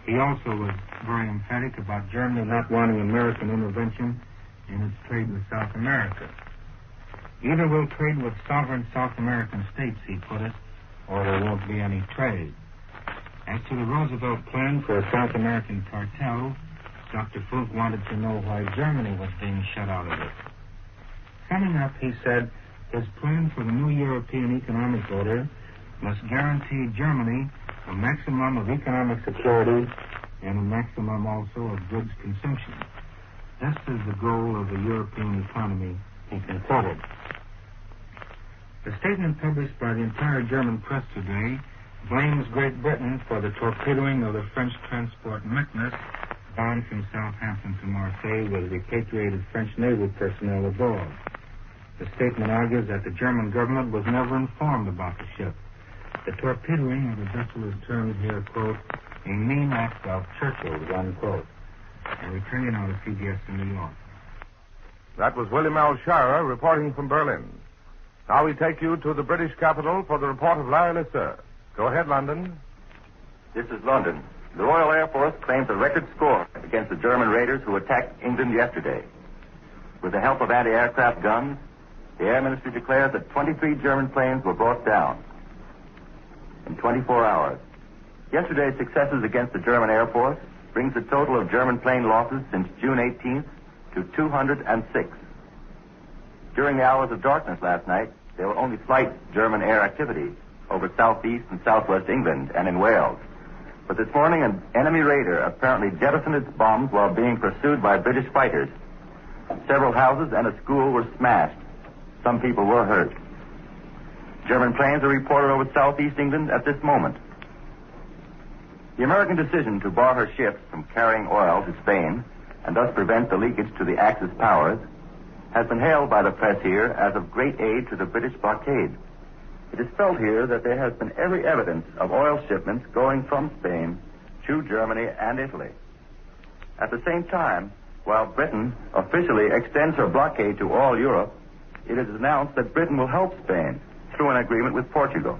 He also was very emphatic about Germany not wanting American intervention in its trade with South America. Either we'll trade with sovereign South American states, he put it, or there won't be any trade. As to the Roosevelt plan for a South American cartel, Dr. Funk wanted to know why Germany was being shut out of it. Summing up, he said, his plan for the new European economic order must guarantee Germany a maximum of economic security and a maximum also of goods consumption. This is the goal of the European economy, he concluded. The statement published by the entire German press today blames Great Britain for the torpedoing of the French transport Meknes bound from Southampton to Marseille with repatriated French naval personnel aboard. The statement argues that the German government was never informed about the ship. The torpedoing of the vessel is termed here, quote, a mean act of Churchill's, unquote. And returning now to CBS in New York. That was William L. Shirer reporting from Berlin. Now we take you to the British capital for the report of Larry Lisseur. Go ahead, London. This is London. The Royal Air Force claims a record score against the German raiders who attacked England yesterday. With the help of anti-aircraft guns, the Air Ministry declares that 23 German planes were brought down in 24 hours. Yesterday's successes against the German Air Force brings the total of German plane losses since June 18th to 206. During the hours of darkness last night, there were only slight German air activity over southeast and southwest England and in Wales. But this morning, an enemy raider apparently jettisoned its bombs while being pursued by British fighters. Several houses and a school were smashed. Some people were hurt. German planes are reported over southeast England at this moment. The American decision to bar her ships from carrying oil to Spain and thus prevent the leakage to the Axis powers has been hailed by the press here as of great aid to the British blockade. It is felt here that there has been every evidence of oil shipments going from Spain to Germany and Italy. At the same time, while Britain officially extends her blockade to all Europe, it is announced that Britain will help Spain through an agreement with Portugal.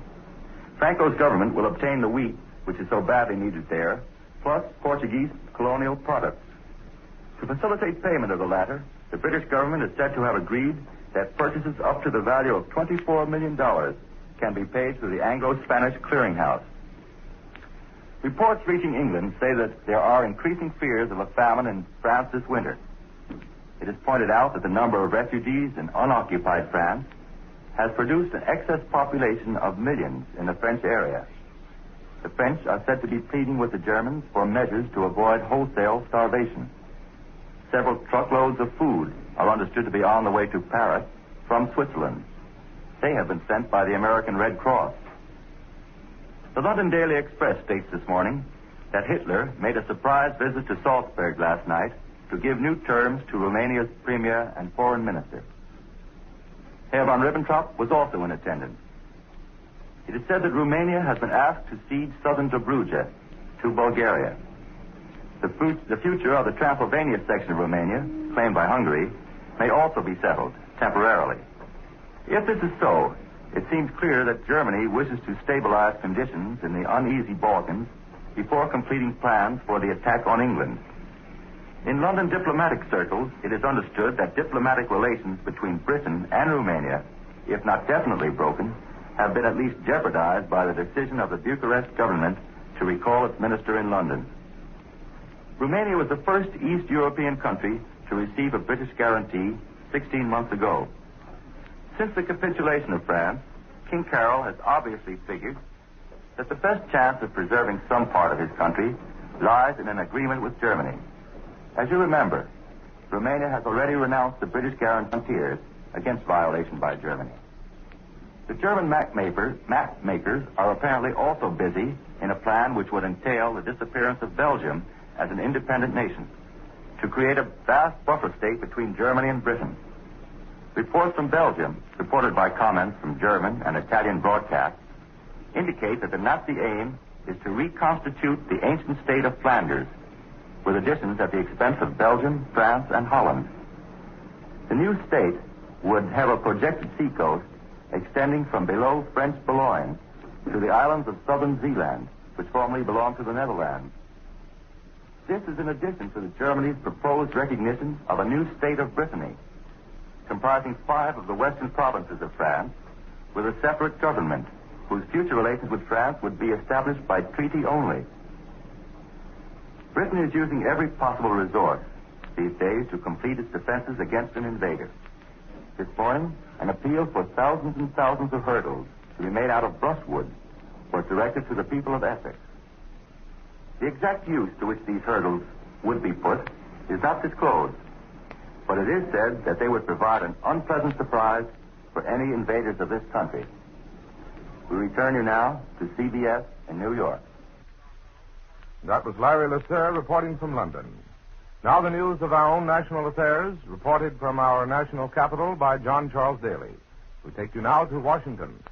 Franco's government will obtain the wheat, which is so badly needed there, plus Portuguese colonial products. To facilitate payment of the latter, the British government is said to have agreed that purchases up to the value of $24 million can be paid through the Anglo-Spanish clearinghouse. Reports reaching England say that there are increasing fears of a famine in France this winter. It is pointed out that the number of refugees in unoccupied France has produced an excess population of millions in the French area. The French are said to be pleading with the Germans for measures to avoid wholesale starvation. Several truckloads of food are understood to be on the way to Paris from Switzerland. They have been sent by the American Red Cross. The London Daily Express states this morning that Hitler made a surprise visit to Salzburg last night to give new terms to Romania's premier and foreign minister. Herr von Ribbentrop was also in attendance. It is said that Romania has been asked to cede southern Dobruja to Bulgaria. The future of the Transylvania section of Romania, claimed by Hungary, may also be settled temporarily. If this is so, it seems clear that Germany wishes to stabilize conditions in the uneasy Balkans before completing plans for the attack on England. In London diplomatic circles, it is understood that diplomatic relations between Britain and Romania, if not definitely broken, have been at least jeopardized by the decision of the Bucharest government to recall its minister in London. Romania was the first East European country to receive a British guarantee 16 months ago. Since the capitulation of France, King Carol has obviously figured that the best chance of preserving some part of his country lies in an agreement with Germany. As you remember, Romania has already renounced the British guarantees against violation by Germany. The German map makers are apparently also busy in a plan which would entail the disappearance of Belgium as an independent nation, to create a vast buffer state between Germany and Britain. Reports from Belgium, supported by comments from German and Italian broadcasts, indicate that the Nazi aim is to reconstitute the ancient state of Flanders, with additions at the expense of Belgium, France, and Holland. The new state would have a projected seacoast extending from below French Boulogne to the islands of southern Zeeland, which formerly belonged to the Netherlands. This is in addition to Germany's proposed recognition of a new state of Brittany, comprising 5 of the western provinces of France, with a separate government, whose future relations with France would be established by treaty only. Britain is using every possible resource these days to complete its defenses against an invader. This morning, an appeal for thousands and thousands of hurdles to be made out of brushwood was directed to the people of Essex. The exact use to which these hurdles would be put is not disclosed, but it is said that they would provide an unpleasant surprise for any invaders of this country. We return you now to CBS in New York. That was Larry Lasser reporting from London. Now the news of our own national affairs, reported from our national capital by John Charles Daly. We take you now to Washington.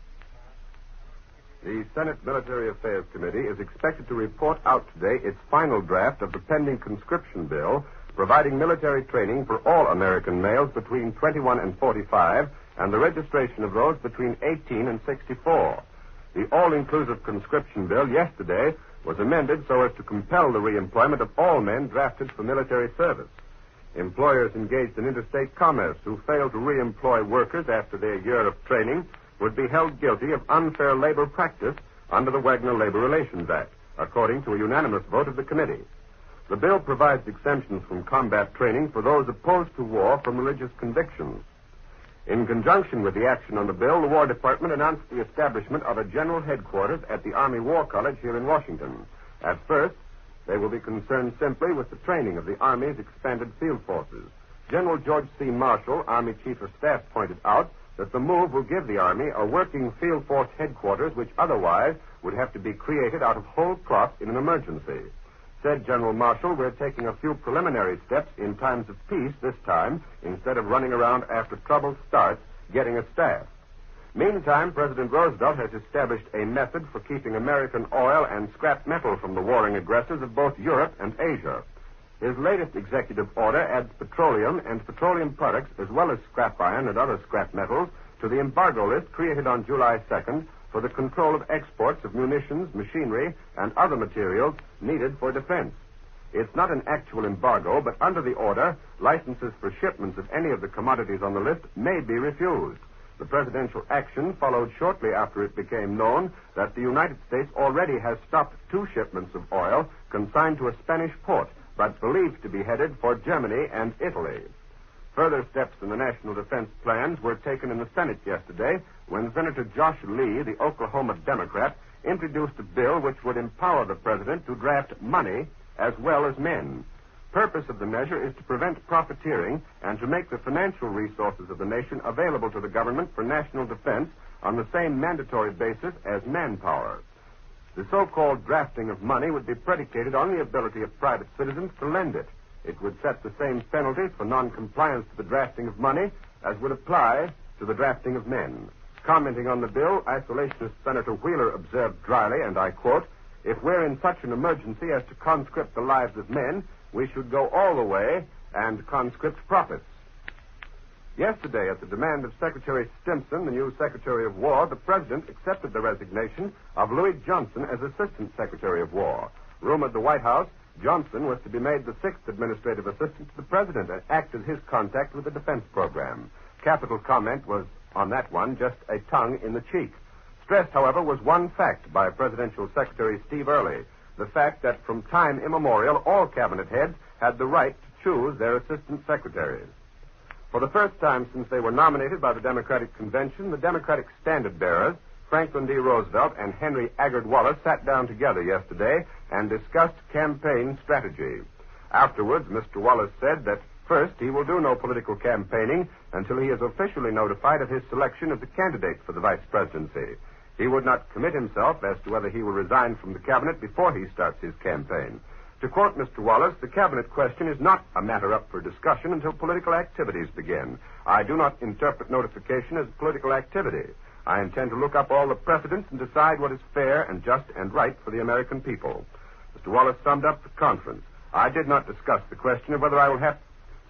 The Senate Military Affairs Committee is expected to report out today its final draft of the pending conscription bill, providing military training for all American males between 21 and 45, and the registration of those between 18 and 64. The all-inclusive conscription bill yesterday was amended so as to compel the reemployment of all men drafted for military service. Employers engaged in interstate commerce who fail to reemploy workers after their year of training would be held guilty of unfair labor practice under the Wagner Labor Relations Act, according to a unanimous vote of the committee. The bill provides exemptions from combat training for those opposed to war from religious convictions. In conjunction with the action on the bill, the War Department announced the establishment of a general headquarters at the Army War College here in Washington. At first, they will be concerned simply with the training of the Army's expanded field forces. General George C. Marshall, Army Chief of Staff, pointed out that the move will give the Army a working field force headquarters which otherwise would have to be created out of whole cloth in an emergency. Said General Marshall, we're taking a few preliminary steps in times of peace this time, instead of running around after trouble starts getting a staff. Meantime, President Roosevelt has established a method for keeping American oil and scrap metal from the warring aggressors of both Europe and Asia. His latest executive order adds petroleum and petroleum products, as well as scrap iron and other scrap metals, to the embargo list created on July 2nd for the control of exports of munitions, machinery, and other materials needed for defense. It's not an actual embargo, but under the order, licenses for shipments of any of the commodities on the list may be refused. The presidential action followed shortly after it became known that the United States already has stopped 2 shipments of oil consigned to a Spanish port, but believed to be headed for Germany and Italy. Further steps in the national defense plans were taken in the Senate yesterday when Senator Josh Lee, the Oklahoma Democrat, introduced a bill which would empower the president to draft money as well as men. Purpose of the measure is to prevent profiteering and to make the financial resources of the nation available to the government for national defense on the same mandatory basis as manpower. The so-called drafting of money would be predicated on the ability of private citizens to lend it. It would set the same penalties for non-compliance to the drafting of money as would apply to the drafting of men. Commenting on the bill, isolationist Senator Wheeler observed dryly, and I quote, "If we're in such an emergency as to conscript the lives of men, we should go all the way and conscript profits." Yesterday, at the demand of Secretary Stimson, the new Secretary of War, the President accepted the resignation of Louis Johnson as Assistant Secretary of War. Rumored the White House, Johnson was to be made the 6th administrative assistant to the President and act as his contact with the defense program. Capital comment was, on that one, just a tongue in the cheek. Stressed, however, was one fact by Presidential Secretary Steve Early, the fact that from time immemorial, all cabinet heads had the right to choose their assistant secretaries. For the first time since they were nominated by the Democratic Convention, the Democratic standard-bearers, Franklin D. Roosevelt and Henry Aggard Wallace, sat down together yesterday and discussed campaign strategy. Afterwards, Mr. Wallace said that First, he will do no political campaigning until he is officially notified of his selection as a candidate for the vice presidency. He would not commit himself as to whether he will resign from the cabinet before he starts his campaign. To quote Mr. Wallace, the cabinet question is not a matter up for discussion until political activities begin. I do not interpret notification as political activity. I intend to look up all the precedents and decide what is fair and just and right for the American people. Mr. Wallace summed up the conference. I did not discuss the question of whether I will have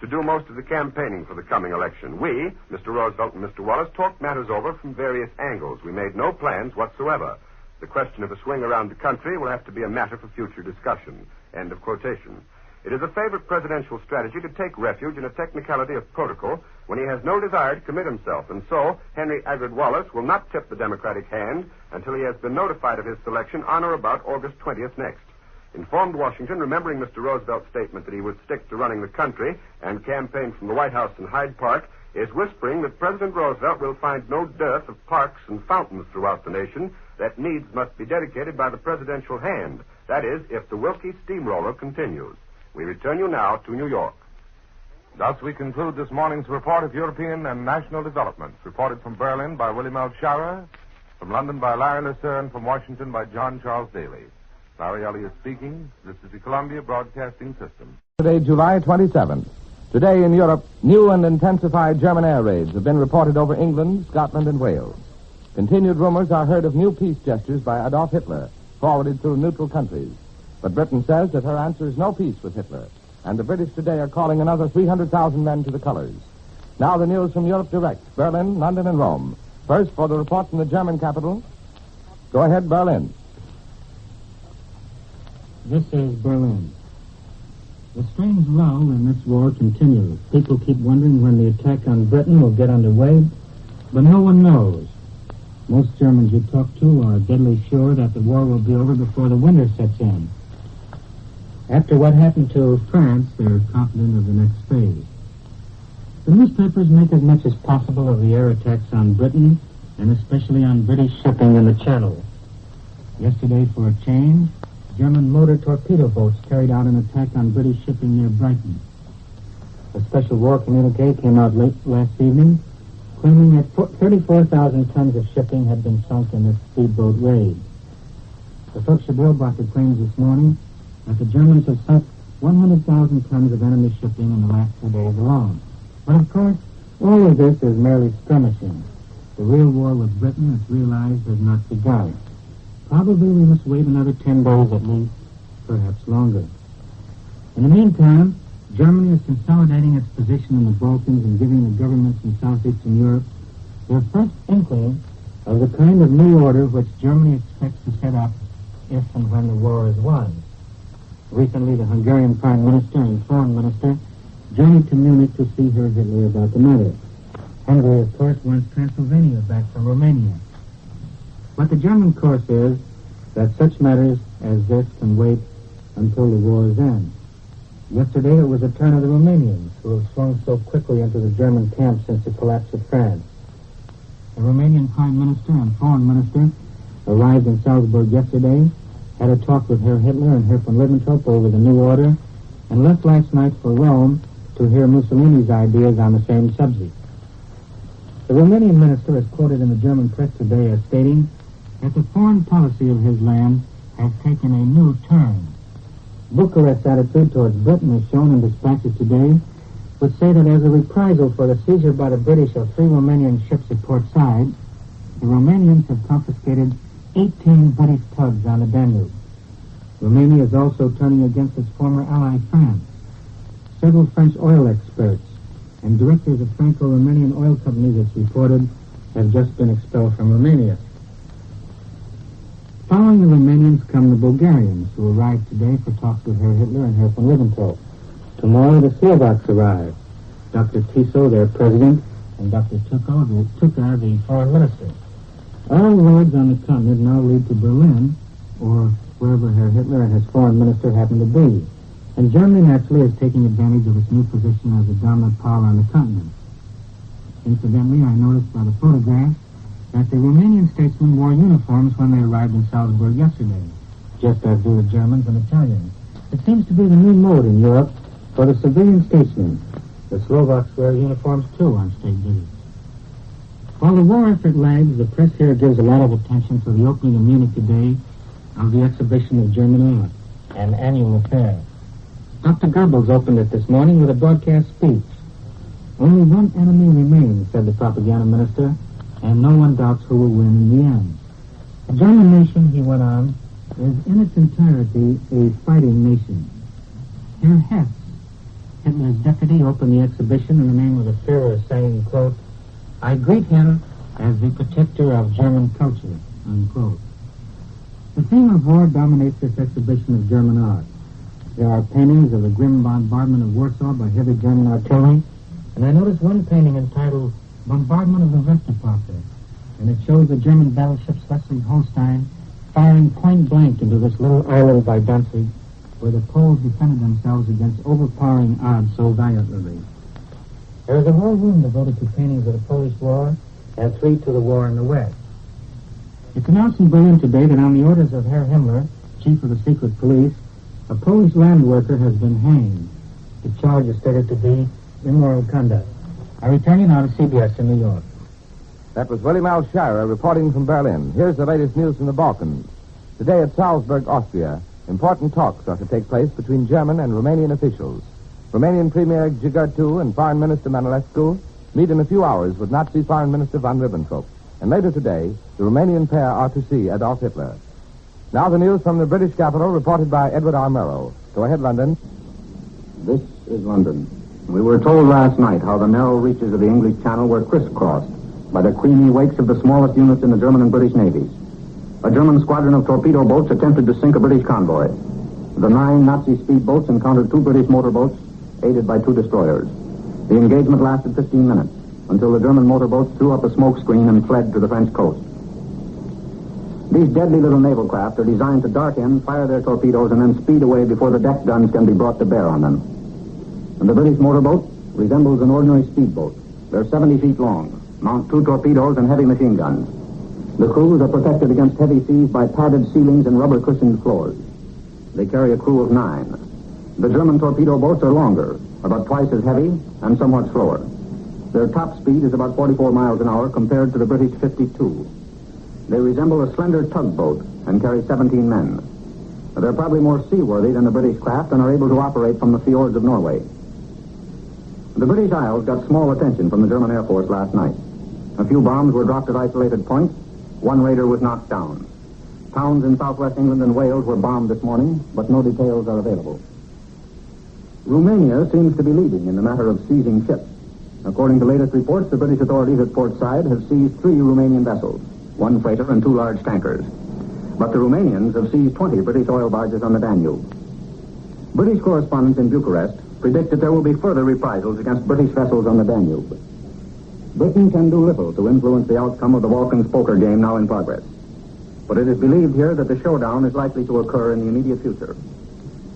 to do most of the campaigning for the coming election. We, Mr. Roosevelt and Mr. Wallace, talked matters over from various angles. We made no plans whatsoever. The question of a swing around the country will have to be a matter for future discussion. End of quotation. It is a favorite presidential strategy to take refuge in a technicality of protocol when he has no desire to commit himself, and so Henry Agard Wallace will not tip the Democratic hand until he has been notified of his selection on or about August 20th next. Informed Washington, remembering Mr. Roosevelt's statement that he would stick to running the country and campaign from the White House in Hyde Park, is whispering that President Roosevelt will find no dearth of parks and fountains throughout the nation that needs must be dedicated by the presidential hand. That is, if the Wilkie steamroller continues. We return you now to New York. Thus we conclude this morning's report of European and national developments, reported from Berlin by William L. Schauer, from London by Larry Lasser, and from Washington by John Charles Daly. Larry Elliott speaking. This is the Columbia Broadcasting System. Today, July 27th. Today in Europe, new and intensified German air raids have been reported over England, Scotland, and Wales. Continued rumors are heard of new peace gestures by Adolf Hitler, forwarded through neutral countries. But Britain says that her answer is no peace with Hitler, and the British today are calling another 300,000 men to the colors. Now the news from Europe direct, Berlin, London, and Rome. First, for the report from the German capital. Go ahead, Berlin. This is Berlin. The strange lull in this war continues. People keep wondering when the attack on Britain will get underway, but no one knows. Most Germans you talk to are deadly sure that the war will be over before the winter sets in. After what happened to France, they're confident of the next phase. The newspapers make as much as possible of the air attacks on Britain, and especially on British shipping in the Channel. Yesterday, for a change, German motor torpedo boats carried out an attack on British shipping near Brighton. A special war communique came out late last evening, claiming that 34,000 tons of shipping had been sunk in this speedboat raid. The Volksche Beobachter claims this morning that the Germans have sunk 100,000 tons of enemy shipping in the last 2 days alone. But of course, all of this is merely skirmishing. The real war with Britain, it's realized, has not begun. Probably we must wait another 10 days at least, perhaps longer. In the meantime, Germany is consolidating its position in the Balkans and giving the governments in southeastern Europe their first inkling of the kind of new order which Germany expects to set up if and when the war is won. Recently, the Hungarian Prime Minister and Foreign Minister journeyed to Munich to see Herr Hitler about the matter. Hungary, of course, wants Transylvania back from Romania. But the German course is that such matters as this can wait until the war's end. Yesterday it was a turn of the Romanians, who have swung so quickly into the German camp since the collapse of France. The Romanian Prime Minister and Foreign Minister arrived in Salzburg yesterday, had a talk with Herr Hitler and Herr von Ribbentrop over the new order, and left last night for Rome to hear Mussolini's ideas on the same subject. The Romanian minister is quoted in the German press today as stating that the foreign policy of his land has taken a new turn. Bucharest's attitude towards Britain, as shown in dispatches today, would say that as a reprisal for the seizure by the British of 3 Romanian ships at Port Said, the Romanians have confiscated 18 British tugs on the Danube. Romania is also turning against its former ally France. Several French oil experts and directors of Franco-Romanian oil companies, it's reported, have just been expelled from Romania. Following the Romanians come the Bulgarians, who arrived today for talks with Herr Hitler and Herr von Ribbentrop. Tomorrow the Slovaks arrive. Dr. Tiso, their president, and Dr. Tukar, the foreign minister. All roads on the continent now lead to Berlin, or wherever Herr Hitler and his foreign minister happen to be. And Germany, naturally, is taking advantage of its new position as a dominant power on the continent. Incidentally, I noticed by the photograph that the Romanian statesmen wore uniforms when they arrived in Salzburg yesterday, just as do the Germans and Italians. It seems to be the new mode in Europe for the civilian statesmen The Slovaks wear uniforms, too, on state duty. While the war effort lags, the press here gives a lot of attention to the opening in Munich today of the exhibition of German art, an annual affair. Dr. Goebbels opened it this morning with a broadcast speech. Only one enemy remains, said the propaganda minister, and no one doubts who will win in the end. The German nation, he went on, is in its entirety a fighting nation. Herr Hess, Hitler's deputy, opened the exhibition in the name of the Führer, saying, quote, I greet him as the protector of German culture, unquote. The theme of war dominates this exhibition of German art. There are paintings of the grim bombardment of Warsaw by heavy German artillery, and I noticed one painting entitled Bombardment of the Westerplatte, and it shows the German battleship Schleswig-Holstein firing point blank into this little island by Danzig, where the Poles defended themselves against overpowering odds so valiantly. There is a whole room devoted to paintings of the Polish War and 3 to the war in the West. It's announced in Berlin today that on the orders of Herr Himmler, chief of the secret police, a Polish land worker has been hanged. The charge is stated to be immoral conduct. I return you now to CBS in New York. That was William L. Shirer reporting from Berlin. Here's the latest news from the Balkans. Today at Salzburg, Austria, important talks are to take place between German and Romanian officials. Romanian Premier Gibraltar and Foreign Minister Manolescu meet in a few hours with Nazi Foreign Minister von Ribbentrop. And later today, the Romanian pair are to see Adolf Hitler. Now the news from the British capital, reported by Edward R. Murrow. Go ahead, London. This is London. We were told last night how the narrow reaches of the English Channel were crisscrossed by the creamy wakes of the smallest units in the German and British navies. A German squadron of torpedo boats attempted to sink a British convoy. The 9 Nazi speedboats encountered 2 British motorboats, aided by 2 destroyers. The engagement lasted 15 minutes, until the German motorboats threw up a smoke screen and fled to the French coast. These deadly little naval craft are designed to dart in, fire their torpedoes, and then speed away before the deck guns can be brought to bear on them. And the British motorboat resembles an ordinary speedboat. They're 70 feet long, mount 2 torpedoes and heavy machine guns. The crews are protected against heavy seas by padded ceilings and rubber-cushioned floors. They carry a crew of 9. The German torpedo boats are longer, about twice as heavy, and somewhat slower. Their top speed is about 44 miles an hour compared to the British 52. They resemble a slender tugboat and carry 17 men. They're probably more seaworthy than the British craft and are able to operate from the fjords of Norway. The British Isles got small attention from the German Air Force last night. A few bombs were dropped at isolated points. 1 raider was knocked down. Towns in southwest England and Wales were bombed this morning, but no details are available. Romania seems to be leading in the matter of seizing ships. According to latest reports, the British authorities at Port Said have seized 3 Romanian vessels, 1 freighter and 2 large tankers. But the Romanians have seized 20 British oil barges on the Danube. British correspondents in Bucharest predict that there will be further reprisals against British vessels on the Danube. Britain can do little to influence the outcome of the Balkans poker game now in progress. But it is believed here that the showdown is likely to occur in the immediate future.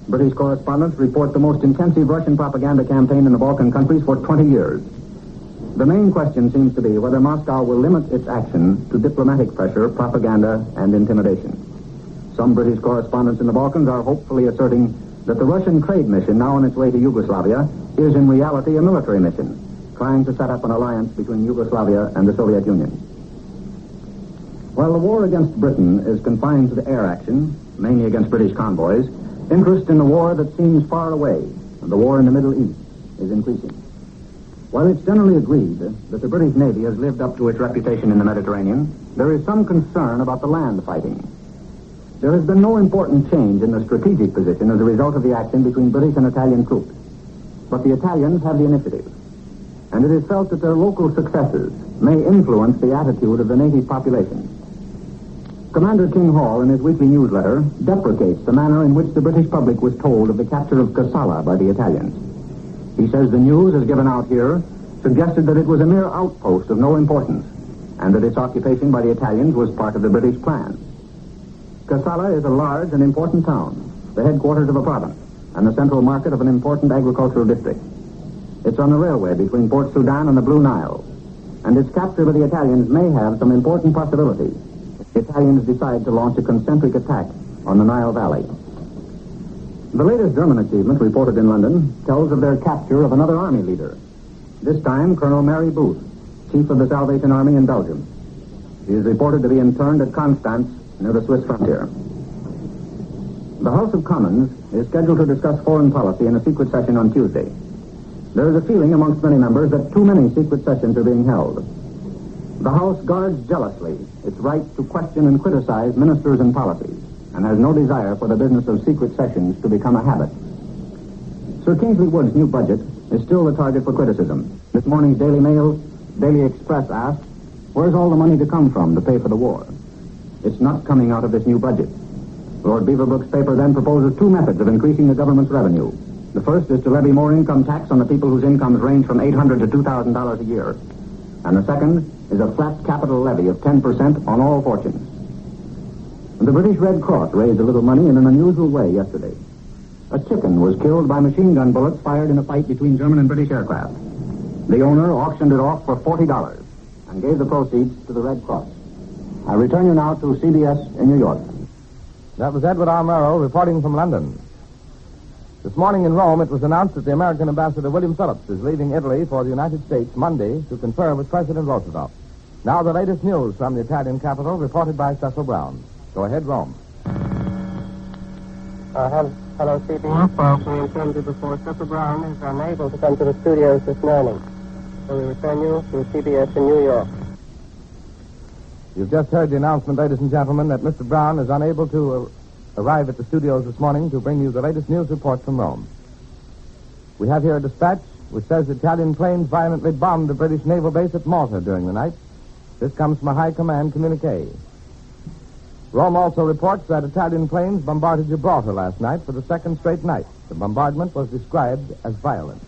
British correspondents report the most intensive Russian propaganda campaign in the Balkan countries for 20 years. The main question seems to be whether Moscow will limit its action to diplomatic pressure, propaganda, and intimidation. Some British correspondents in the Balkans are hopefully asserting that the Russian trade mission now on its way to Yugoslavia is in reality a military mission, trying to set up an alliance between Yugoslavia and the Soviet Union. While the war against Britain is confined to the air action, mainly against British convoys, interest in the war that seems far away, the war in the Middle East, is increasing. While it's generally agreed that the British Navy has lived up to its reputation in the Mediterranean, there is some concern about the land fighting. There has been no important change in the strategic position as a result of the action between British and Italian troops. But the Italians have the initiative, and it is felt that their local successes may influence the attitude of the native population. Commander King Hall, in his weekly newsletter, deprecates the manner in which the British public was told of the capture of Kassala by the Italians. He says the news as given out here suggested that it was a mere outpost of no importance, and that its occupation by the Italians was part of the British plan. Kassala is a large and important town, the headquarters of a province, and the central market of an important agricultural district. It's on the railway between Port Sudan and the Blue Nile, and its capture by the Italians may have some important possibilities if the Italians decide to launch a concentric attack on the Nile Valley. The latest German achievement reported in London tells of their capture of another army leader, This time, Colonel Mary Booth, chief of the Salvation Army in Belgium. She is reported to be interned at Constance, near the Swiss frontier. The House of Commons is scheduled to discuss foreign policy in a secret session on Tuesday. There is a feeling amongst many members that too many secret sessions are being held. The House guards jealously its right to question and criticize ministers and policies, and has no desire for the business of secret sessions to become a habit. Sir Kingsley Wood's new budget is still the target for criticism. This morning's Daily Express asked, where's all the money to come from to pay for the war? It's not coming out of this new budget. Lord Beaverbrook's paper then proposes two methods of increasing the government's revenue. The first is to levy more income tax on the people whose incomes range from $800 to $2,000 a year. And the second is a flat capital levy of 10% on all fortunes. The British Red Cross raised a little money in an unusual way yesterday. A chicken was killed by machine gun bullets fired in a fight between German and British aircraft. The owner auctioned it off for $40 and gave the proceeds to the Red Cross. I return you now to CBS in New York. That was Edward Armero reporting from London. This morning in Rome, it was announced that the American ambassador William Phillips is leaving Italy for the United States Monday to confer with President Roosevelt. Now the latest news from the Italian capital, reported by Cecil Brown. Go ahead, Rome. Hello, CBS. We informed you before Cecil Brown is unable to come to the studios this morning. So we return you to CBS in New York. You've just heard the announcement, ladies and gentlemen, that Mr. Brown is unable to arrive at the studios this morning to bring you the latest news report from Rome. We have here a dispatch which says Italian planes violently bombed the British naval base at Malta during the night. This comes from a high command communique. Rome also reports that Italian planes bombarded Gibraltar last night for the second straight night. The bombardment was described as violent.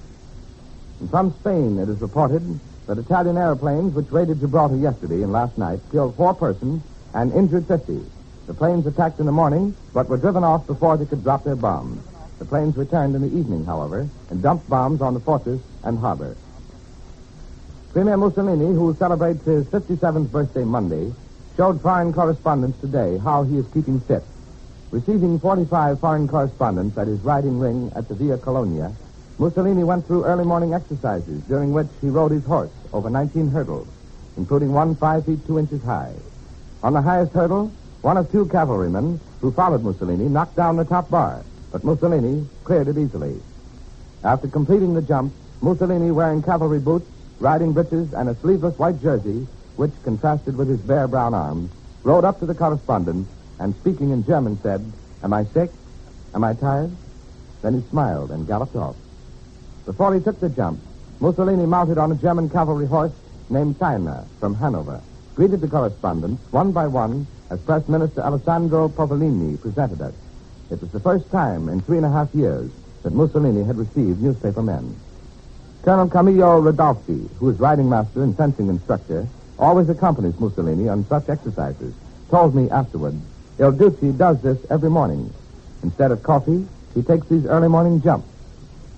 And from Spain, it is reported that Italian airplanes which raided Gibraltar yesterday and last night killed 4 persons and injured 50. The planes attacked in the morning, but were driven off before they could drop their bombs. The planes returned in the evening, however, and dumped bombs on the fortress and harbor. Premier Mussolini, who celebrates his 57th birthday Monday, showed foreign correspondents today how he is keeping fit. Receiving 45 foreign correspondents at his riding ring at the Via Colonia, Mussolini went through early morning exercises, during which he rode his horse over 19 hurdles, including one 5 feet 2 inches high. On the highest hurdle, one of 2 cavalrymen who followed Mussolini knocked down the top bar, but Mussolini cleared it easily. After completing the jump, Mussolini, wearing cavalry boots, riding breeches, and a sleeveless white jersey, which contrasted with his bare brown arms, rode up to the correspondent and, speaking in German, said, "Am I sick? Am I tired?" Then he smiled and galloped off. Before he took the jump, Mussolini, mounted on a German cavalry horse named Taina from Hanover, greeted the correspondents one by one as Press Minister Alessandro Popolini presented us. It was the first time in 3.5 years that Mussolini had received newspaper men. Colonel Camillo Rodolfi, who is riding master and fencing instructor, always accompanies Mussolini on such exercises, told me afterward, Il Duce does this every morning. Instead of coffee, he takes these early morning jumps.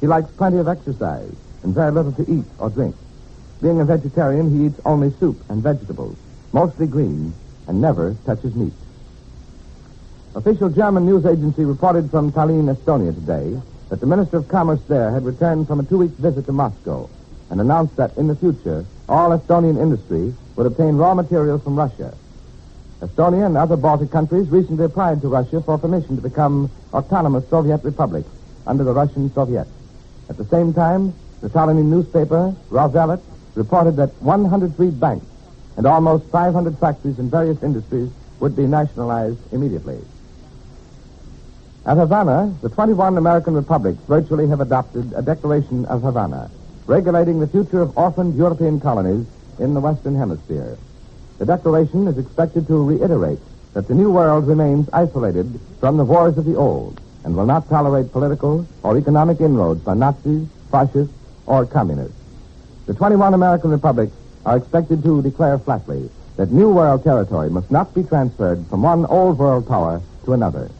He likes plenty of exercise and very little to eat or drink. Being a vegetarian, he eats only soup and vegetables, mostly greens, and never touches meat. Official German news agency reported from Tallinn, Estonia today that the Minister of Commerce there had returned from a 2-week visit to Moscow and announced that in the future, all Estonian industry would obtain raw materials from Russia. Estonia and other Baltic countries recently applied to Russia for permission to become autonomous Soviet republics under the Russian Soviet. At the same time, the Tallinn newspaper, Roosevelt, reported that 103 banks and almost 500 factories in various industries would be nationalized immediately. At Havana, the 21 American republics virtually have adopted a Declaration of Havana, regulating the future of orphaned European colonies in the Western Hemisphere. The Declaration is expected to reiterate that the New World remains isolated from the wars of the old and will not tolerate political or economic inroads by Nazis, fascists, or communists. The 21 American republics are expected to declare flatly that New World territory must not be transferred from one old world power to another.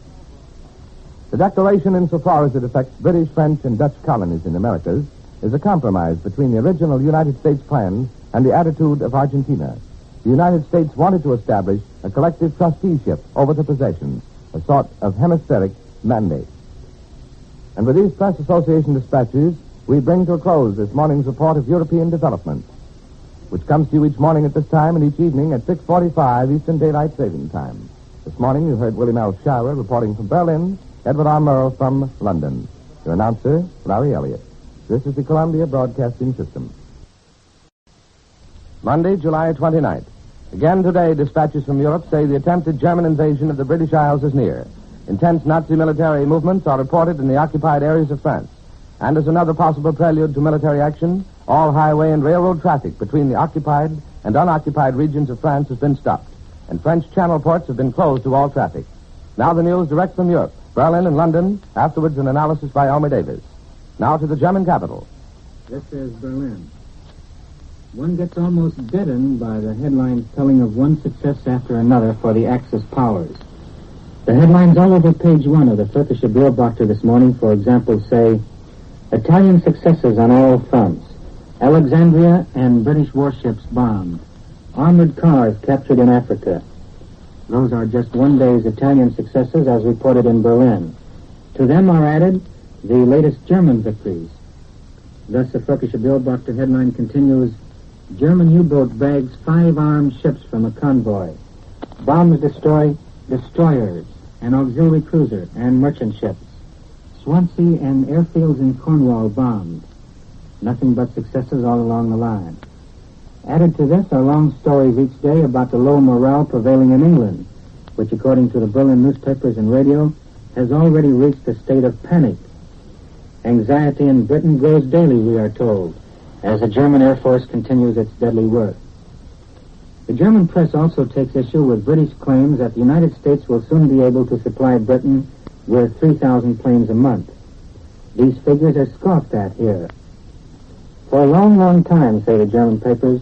The Declaration, insofar as it affects British, French, and Dutch colonies in the Americas, is a compromise between the original United States plan and the attitude of Argentina. The United States wanted to establish a collective trusteeship over the possessions, a sort of hemispheric mandate. And with these Press Association dispatches, we bring to a close this morning's report of European developments, which comes to you each morning at this time and each evening at 6:45 Eastern Daylight Saving Time. This morning you heard William L. Schauer reporting from Berlin, Edward R. Murrow from London. Your announcer, Larry Elliott. This is the Columbia Broadcasting System. Monday, July 29th. Again today, dispatches from Europe say the attempted German invasion of the British Isles is near. Intense Nazi military movements are reported in the occupied areas of France. And as another possible prelude to military action, all highway and railroad traffic between the occupied and unoccupied regions of France has been stopped, and French channel ports have been closed to all traffic. Now the news direct from Europe, Berlin and London, afterwards an analysis by Elmer Davis. Now to the German capital. This is Berlin. One gets almost deadened by the headlines telling of one success after another for the Axis powers. The headlines all over page 1 of the Völkische Beobachter this morning, for example, say, Italian successes on all fronts. Alexandria and British warships bombed. Armored cars captured in Africa. Those are just one day's Italian successes as reported in Berlin. To them are added the latest German victories. Thus the Völkische Beobachter headline continues, German U-boat bags 5 armed ships from a convoy. Bombs destroy destroyers, an auxiliary cruiser, and merchant ships. Swansea and airfields in Cornwall bombed. Nothing but successes all along the line. Added to this are long stories each day about the low morale prevailing in England, which, according to the Berlin newspapers and radio, has already reached a state of panic. Anxiety in Britain grows daily, we are told, as the German Air Force continues its deadly work. The German press also takes issue with British claims that the United States will soon be able to supply Britain with 3,000 planes a month. These figures are scoffed at here. For a long, long time, say the German papers,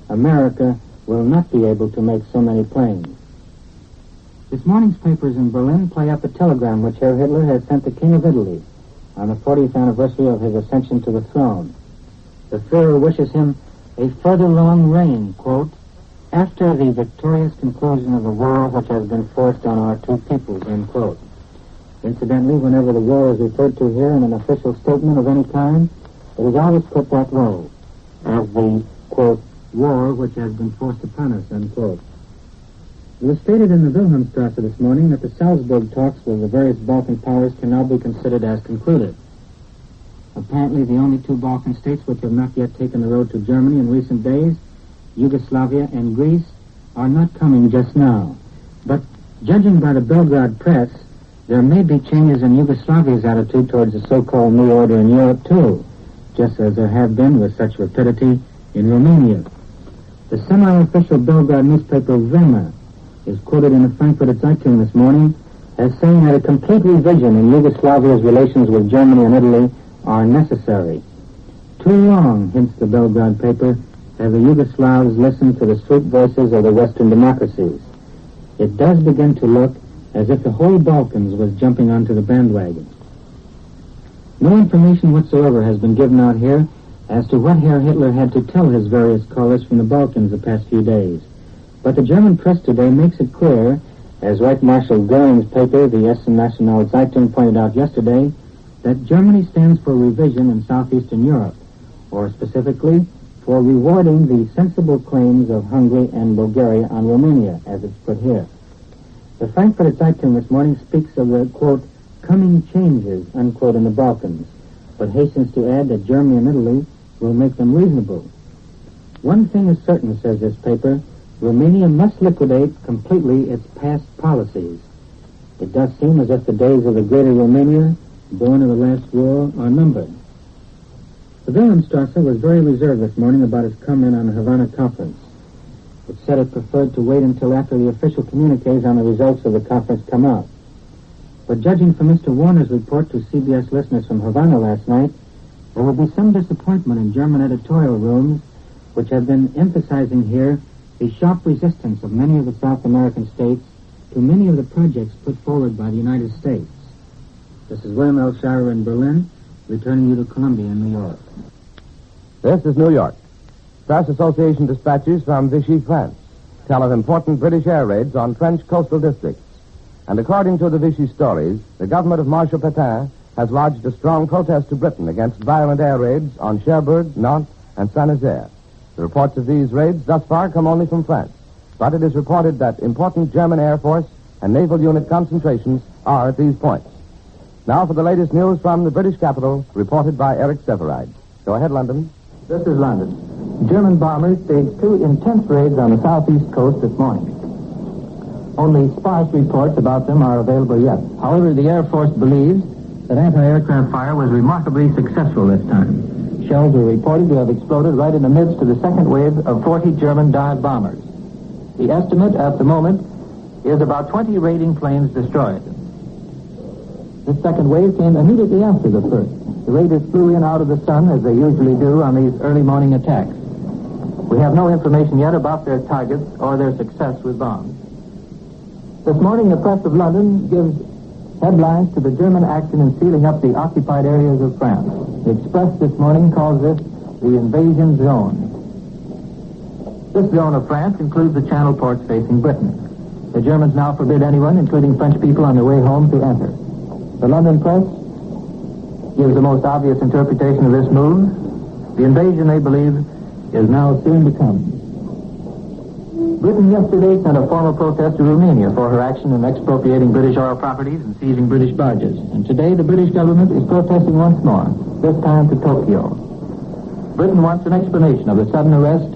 America will not be able to make so many planes. This morning's papers in Berlin play up a telegram which Herr Hitler has sent the King of Italy on the 40th anniversary of his ascension to the throne. The Führer wishes him a further long reign, quote, after the victorious conclusion of the war which has been forced on our two peoples, end quote. Incidentally, whenever the war is referred to here in an official statement of any kind, it is always put that way, as the, quote, war which has been forced upon us, unquote. It was stated in the Wilhelmstrasse this morning that the Salzburg talks with the various Balkan powers can now be considered as concluded. Apparently, the only 2 Balkan states which have not yet taken the road to Germany in recent days, Yugoslavia and Greece, are not coming just now. But judging by the Belgrade press, there may be changes in Yugoslavia's attitude towards the so-called New Order in Europe, too, just as there have been with such rapidity in Romania. The semi-official Belgrade newspaper Vremya is quoted in the Frankfurter Zeitung this morning as saying that a complete revision in Yugoslavia's relations with Germany and Italy are necessary. Too long, hints the Belgrade paper, have the Yugoslavs listened to the sweet voices of the Western democracies. It does begin to look as if the whole Balkans was jumping onto the bandwagon. No information whatsoever has been given out here as to what Herr Hitler had to tell his various callers from the Balkans the past few days. But the German press today makes it clear, as Reich Marshal Goering's paper, the Essen National Zeitung, pointed out yesterday, that Germany stands for revision in southeastern Europe, or specifically for rewarding the sensible claims of Hungary and Bulgaria on Romania, as it's put here. The Frankfurter Zeitung this morning speaks of the, quote, coming changes, unquote, in the Balkans, but hastens to add that Germany and Italy will make them reasonable. One thing is certain, says this paper, Romania must liquidate completely its past policies. It does seem as if the days of the greater Romania, born of the last war, are numbered. The Wilhelmstrasse was very reserved this morning about its comment on the Havana conference. It said it preferred to wait until after the official communiques on the results of the conference come out. But judging from Mr. Warner's report to CBS listeners from Havana last night, there will be some disappointment in German editorial rooms, which have been emphasizing here the sharp resistance of many of the South American states to many of the projects put forward by the United States. This is William L. Schauer in Berlin, returning you to Columbia in New York. This is New York. Press Association dispatches from Vichy, France, tell of important British air raids on French coastal districts. And according to the Vichy stories, the government of Marshal Pétain has lodged a strong protest to Britain against violent air raids on Cherbourg, Nantes, and Saint-Nazaire. The reports of these raids thus far come only from France, but it is reported that important German Air Force and naval unit concentrations are at these points. Now for the latest news from the British capital, reported by Eric Severide. Go ahead, London. This is London. German bombers staged 2 intense raids on the southeast coast this morning. Only sparse reports about them are available yet. However, the Air Force believes that anti-aircraft fire was remarkably successful this time. Shells were reported to have exploded right in the midst of the second wave of 40 German dive bombers. The estimate at the moment is about 20 raiding planes destroyed. This second wave came immediately after the first. The raiders flew in out of the sun, as they usually do on these early morning attacks. We have no information yet about their targets or their success with bombs. This morning, the press of London gives headlines to the German action in sealing up the occupied areas of France. The Express this morning calls this the invasion zone. This zone of France includes the channel ports facing Britain. The Germans now forbid anyone, including French people on their way home, to enter. The London press gives the most obvious interpretation of this move. The invasion, they believe, is now soon to come. Britain yesterday sent a formal protest to Romania for her action in expropriating British oil properties and seizing British barges. And today the British government is protesting once more, this time to Tokyo. Britain wants an explanation of the sudden arrest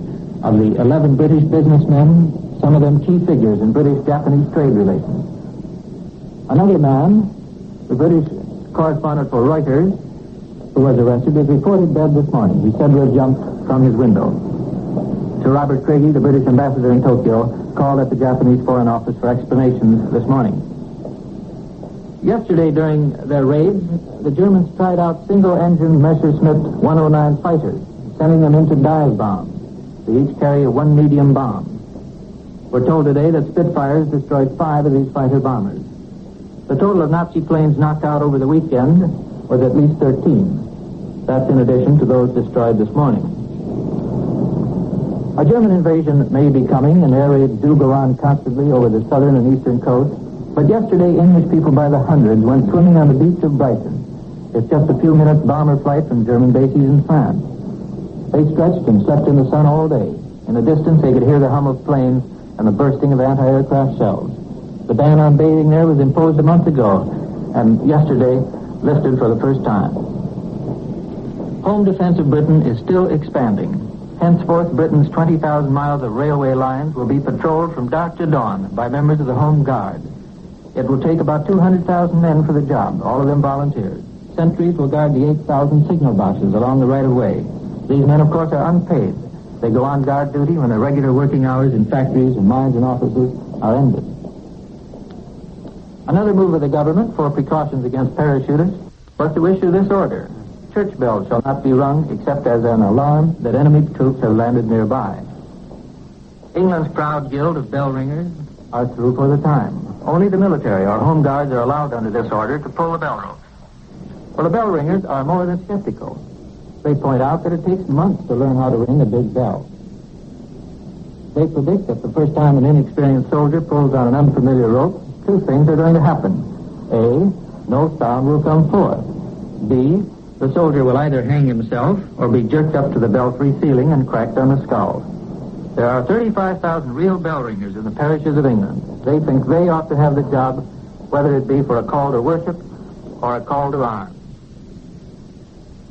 of the 11 British businessmen, some of them key figures in British-Japanese trade relations. Another man, the British correspondent for Reuters, who was arrested, is reported dead this morning. He said to have jumped from his window. Sir Robert Craigie, the British ambassador in Tokyo, called at the Japanese Foreign Office for explanations this morning. Yesterday, during their raids, the Germans tried out single-engine Messerschmitt 109 fighters, sending them into dive bombs. They each carry 1 medium bomb. We're told today that Spitfires destroyed 5 of these fighter bombers. The total of Nazi planes knocked out over the weekend was at least 13. That's in addition to those destroyed this morning. A German invasion may be coming, and air raids do go on constantly over the southern and eastern coast. But yesterday, English people by the hundreds went swimming on the beach of Brighton. It's just a few minutes bomber flight from German bases in France. They stretched and slept in the sun all day. In the distance, they could hear the hum of planes and the bursting of anti-aircraft shells. The ban on bathing there was imposed a month ago, and yesterday lifted for the first time. Home defense of Britain is still expanding. Henceforth, Britain's 20,000 miles of railway lines will be patrolled from dark to dawn by members of the Home Guard. It will take about 200,000 men for the job, all of them volunteers. Sentries will guard the 8,000 signal boxes along the right-of-way. These men, of course, are unpaid. They go on guard duty when their regular working hours in factories and mines and offices are ended. Another move of the government for precautions against parachutists was to issue this order. Church bells shall not be rung except as an alarm that enemy troops have landed nearby. England's proud guild of bell ringers are through for the time. Only the military or home guards are allowed under this order to pull the bell ropes. Well, the bell ringers are more than skeptical. They point out that it takes months to learn how to ring a big bell. They predict that the first time an inexperienced soldier pulls on an unfamiliar rope, 2 things are going to happen. A, no sound will come forth. B, the soldier will either hang himself or be jerked up to the belfry ceiling and cracked on the skull. There are 35,000 real bell ringers in the parishes of England. They think they ought to have the job, whether it be for a call to worship or a call to arms.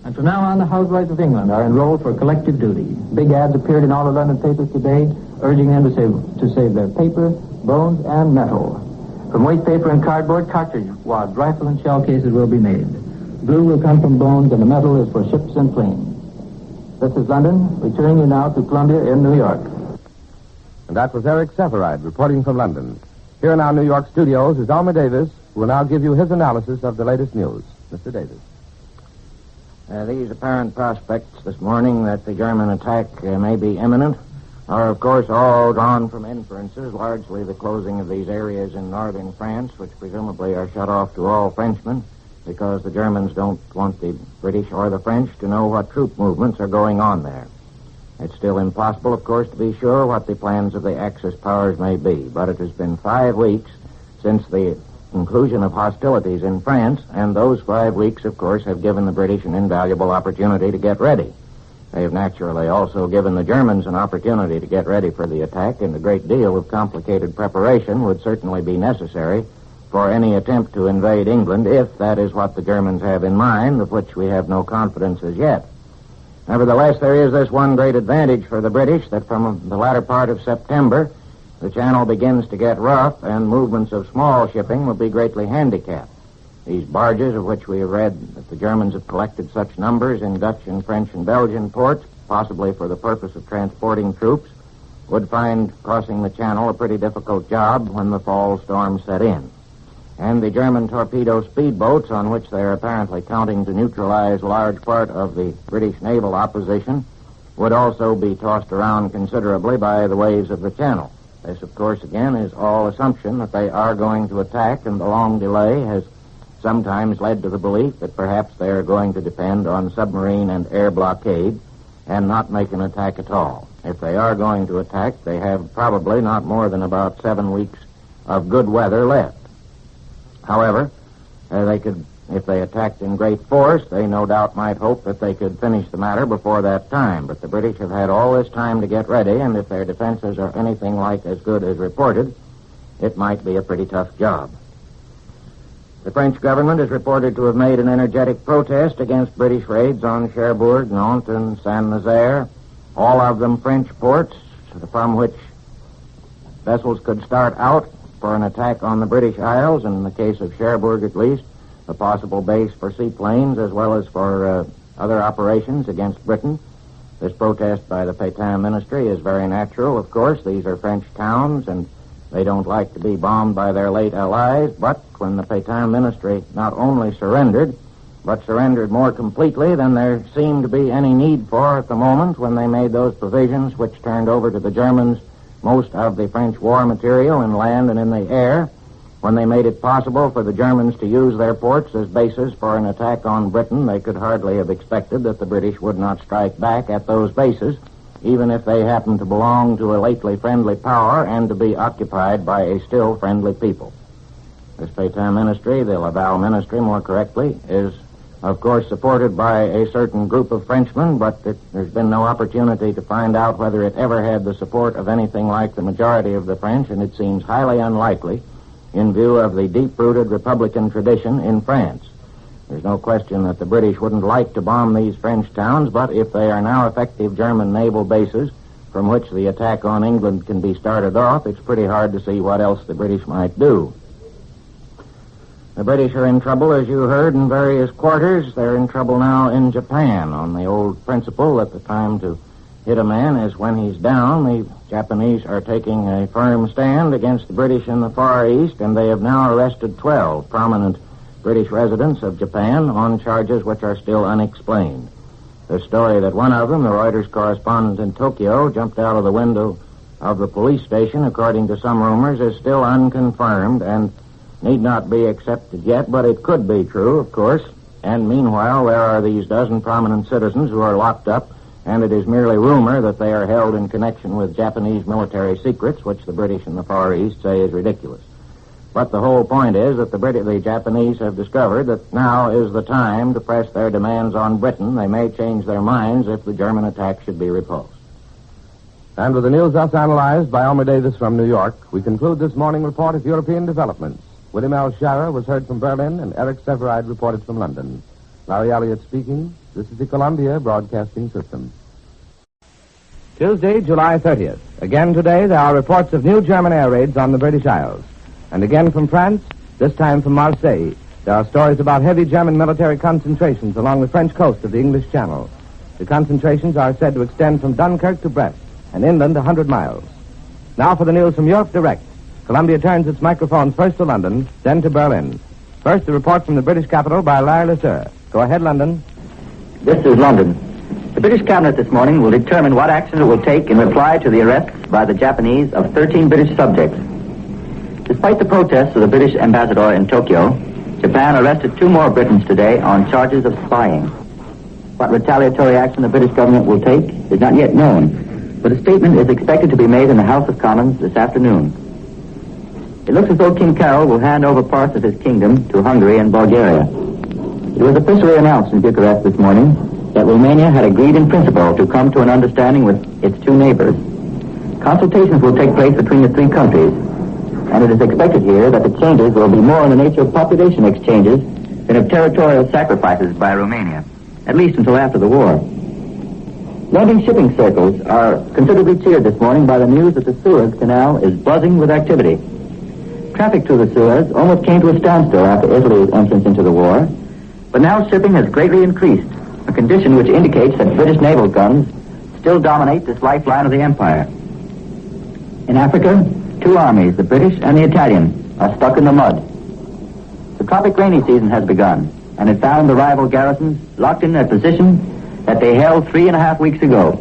And from now on, the housewives of England are enrolled for collective duty. Big ads appeared in all the London papers today, urging them to save their paper, bones, and metal. From waste paper and cardboard, cartridge-wads, rifle and shell cases will be made. Glue will come from bones, and the metal is for ships and planes. This is London, returning you now to Columbia in New York. And that was Eric Severide reporting from London. Here in our New York studios is Elmer Davis, who will now give you his analysis of the latest news. Mr. Davis. These apparent prospects this morning that the German attack may be imminent are, of course, all drawn from inferences, largely the closing of these areas in northern France, which presumably are shut off to all Frenchmen, because the Germans don't want the British or the French to know what troop movements are going on there. It's still impossible, of course, to be sure what the plans of the Axis powers may be, but it has been 5 weeks since the conclusion of hostilities in France, and those 5 weeks, of course, have given the British an invaluable opportunity to get ready. They have naturally also given the Germans an opportunity to get ready for the attack, and a great deal of complicated preparation would certainly be necessary for any attempt to invade England, if that is what the Germans have in mind, of which we have no confidence as yet. Nevertheless, there is this one great advantage for the British, that from the latter part of September, the channel begins to get rough, and movements of small shipping will be greatly handicapped. These barges, of which we have read that the Germans have collected such numbers in Dutch and French and Belgian ports, possibly for the purpose of transporting troops, would find crossing the channel a pretty difficult job when the fall storm set in. And the German torpedo speedboats, on which they are apparently counting to neutralize a large part of the British naval opposition, would also be tossed around considerably by the waves of the channel. This, of course, again, is all assumption that they are going to attack, and the long delay has sometimes led to the belief that perhaps they are going to depend on submarine and air blockade and not make an attack at all. If they are going to attack, they have probably not more than about 7 weeks of good weather left. However, if they attacked in great force, they no doubt might hope that they could finish the matter before that time. But the British have had all this time to get ready, and if their defenses are anything like as good as reported, it might be a pretty tough job. The French government is reported to have made an energetic protest against British raids on Cherbourg, Nantes, and Saint-Nazaire, all of them French ports from which vessels could start out for an attack on the British Isles, and in the case of Cherbourg at least, a possible base for seaplanes as well as for other operations against Britain. This protest by the Pétain ministry is very natural, of course. These are French towns, and they don't like to be bombed by their late allies, but when the Pétain ministry not only surrendered, but surrendered more completely than there seemed to be any need for at the moment when they made those provisions which turned over to the Germans most of the French war material in land and in the air, when they made it possible for the Germans to use their ports as bases for an attack on Britain, they could hardly have expected that the British would not strike back at those bases, even if they happened to belong to a lately friendly power and to be occupied by a still friendly people. This Pétain ministry, the Laval ministry more correctly, is of course supported by a certain group of Frenchmen, but there's been no opportunity to find out whether it ever had the support of anything like the majority of the French, and it seems highly unlikely in view of the deep-rooted Republican tradition in France. There's no question that the British wouldn't like to bomb these French towns, but if they are now effective German naval bases from which the attack on England can be started off, it's pretty hard to see what else the British might do. The British are in trouble, as you heard, in various quarters. They're in trouble now in Japan on the old principle that the time to hit a man is when he's down. The Japanese are taking a firm stand against the British in the Far East, and they have now arrested 12 prominent British residents of Japan on charges which are still unexplained. The story that one of them, the Reuters correspondent in Tokyo, jumped out of the window of the police station, according to some rumors, is still unconfirmed and need not be accepted yet, but it could be true, of course. And meanwhile, there are these dozen prominent citizens who are locked up, and it is merely rumor that they are held in connection with Japanese military secrets, which the British in the Far East say is ridiculous. But the whole point is that the Japanese have discovered that now is the time to press their demands on Britain. They may change their minds if the German attack should be repulsed. And with the news thus analyzed by Elmer Davis from New York, we conclude this morning report of European developments. William L. Scharrer was heard from Berlin, and Eric Severide reported from London. Larry Elliott speaking. This is the Columbia Broadcasting System. Tuesday, July 30th. Again today, there are reports of new German air raids on the British Isles. And again from France, this time from Marseille, there are stories about heavy German military concentrations along the French coast of the English Channel. The concentrations are said to extend from Dunkirk to Brest, and inland 100 miles. Now for the news from Europe Direct. Columbia turns its microphones first to London, then to Berlin. First, the report from the British capital by Larry Lesseur. Go ahead, London. This is London. The British cabinet this morning will determine what action it will take in reply to the arrests by the Japanese of 13 British subjects. Despite the protests of the British ambassador in Tokyo, Japan arrested 2 more Britons today on charges of spying. What retaliatory action the British government will take is not yet known, but a statement is expected to be made in the House of Commons this afternoon. It looks as though King Carol will hand over parts of his kingdom to Hungary and Bulgaria. It was officially announced in Bucharest this morning that Romania had agreed in principle to come to an understanding with its two neighbors. Consultations will take place between the three countries, and it is expected here that the changes will be more in the nature of population exchanges than of territorial sacrifices by Romania, at least until after the war. London shipping circles are considerably cheered this morning by the news that the Suez Canal is buzzing with activity. Traffic through the Suez almost came to a standstill after Italy's entrance into the war, but now shipping has greatly increased, a condition which indicates that British naval guns still dominate this lifeline of the empire. In Africa, two armies, the British and the Italian, are stuck in the mud. The tropic rainy season has begun, and it found the rival garrisons locked in a position that they held 3.5 weeks ago.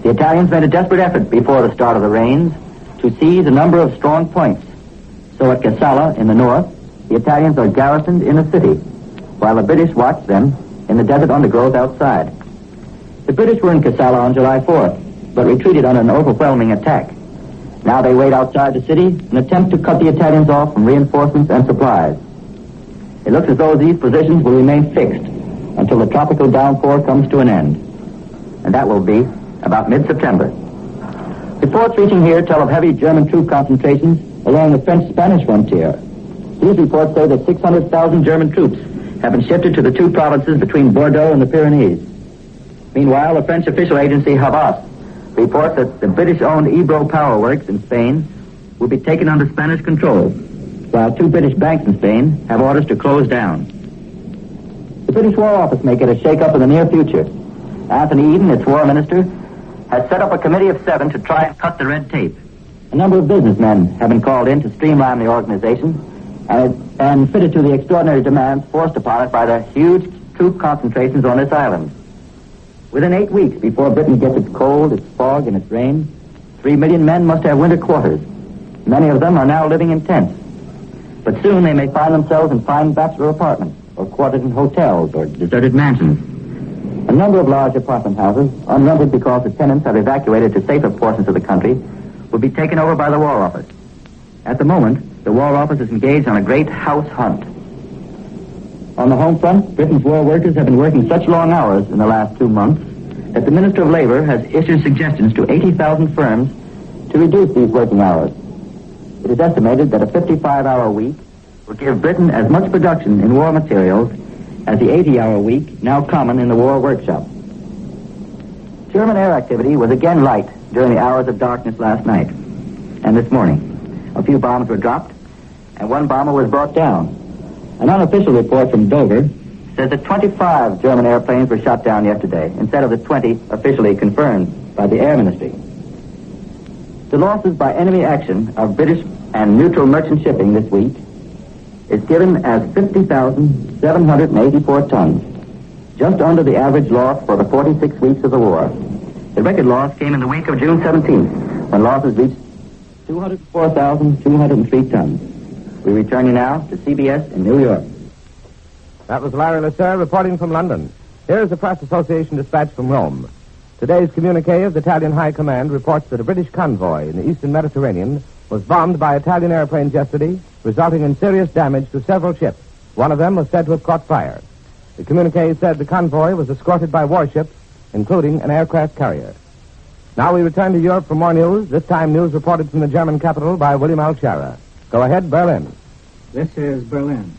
The Italians made a desperate effort before the start of the rains to seize a number of strong points. So at Kassala in the north, the Italians are garrisoned in a city, while the British watch them in the desert undergrowth outside. The British were in Kassala on July 4th, but retreated under an overwhelming attack. Now they wait outside the city and attempt to cut the Italians off from reinforcements and supplies. It looks as though these positions will remain fixed until the tropical downpour comes to an end. And that will be about mid-September. Reports reaching here tell of heavy German troop concentrations along the French-Spanish frontier. These reports say that 600,000 German troops have been shifted to the two provinces between Bordeaux and the Pyrenees. Meanwhile, the French official agency Havas reports that the British-owned Ebro Power Works in Spain will be taken under Spanish control, while two British banks in Spain have orders to close down. The British War Office may get a shake-up in the near future. Anthony Eden, its war minister, has set up a committee of 7 to try and cut the red tape. A number of businessmen have been called in to streamline the organization and fitted to the extraordinary demands forced upon it by the huge troop concentrations on this island. Within 8 weeks before Britain gets its cold, its fog, and its rain, 3 million men must have winter quarters. Many of them are now living in tents. But soon they may find themselves in fine bachelor apartments or quartered in hotels or deserted mansions. A number of large apartment houses, unrented because the tenants have evacuated to safer portions of the country, will be taken over by the War Office. At the moment, the War Office is engaged on a great house hunt. On the home front, Britain's war workers have been working such long hours in the last 2 months that the Minister of Labor has issued suggestions to 80,000 firms to reduce these working hours. It is estimated that a 55-hour week will give Britain as much production in war materials as the 80-hour week now common in the war workshop. German air activity was again light during the hours of darkness last night and this morning. A few bombs were dropped, and one bomber was brought down. An unofficial report from Dover says that 25 German airplanes were shot down yesterday, instead of the 20 officially confirmed by the Air Ministry. The losses by enemy action of British and neutral merchant shipping this week is given as 50,784 tons, just under the average loss for the 46 weeks of the war. The record loss came in the week of June 17th, when losses reached 204,203 tons. We return you now to CBS in New York. That was Larry Lasser reporting from London. Here is the Press Association dispatch from Rome. Today's communique of the Italian High Command reports that a British convoy in the eastern Mediterranean was bombed by Italian airplanes yesterday, resulting in serious damage to several ships. One of them was said to have caught fire. The communique said the convoy was escorted by warships, including an aircraft carrier. Now we return to Europe for more news, this time news reported from the German capital by William Alshara. Go ahead, Berlin. This is Berlin.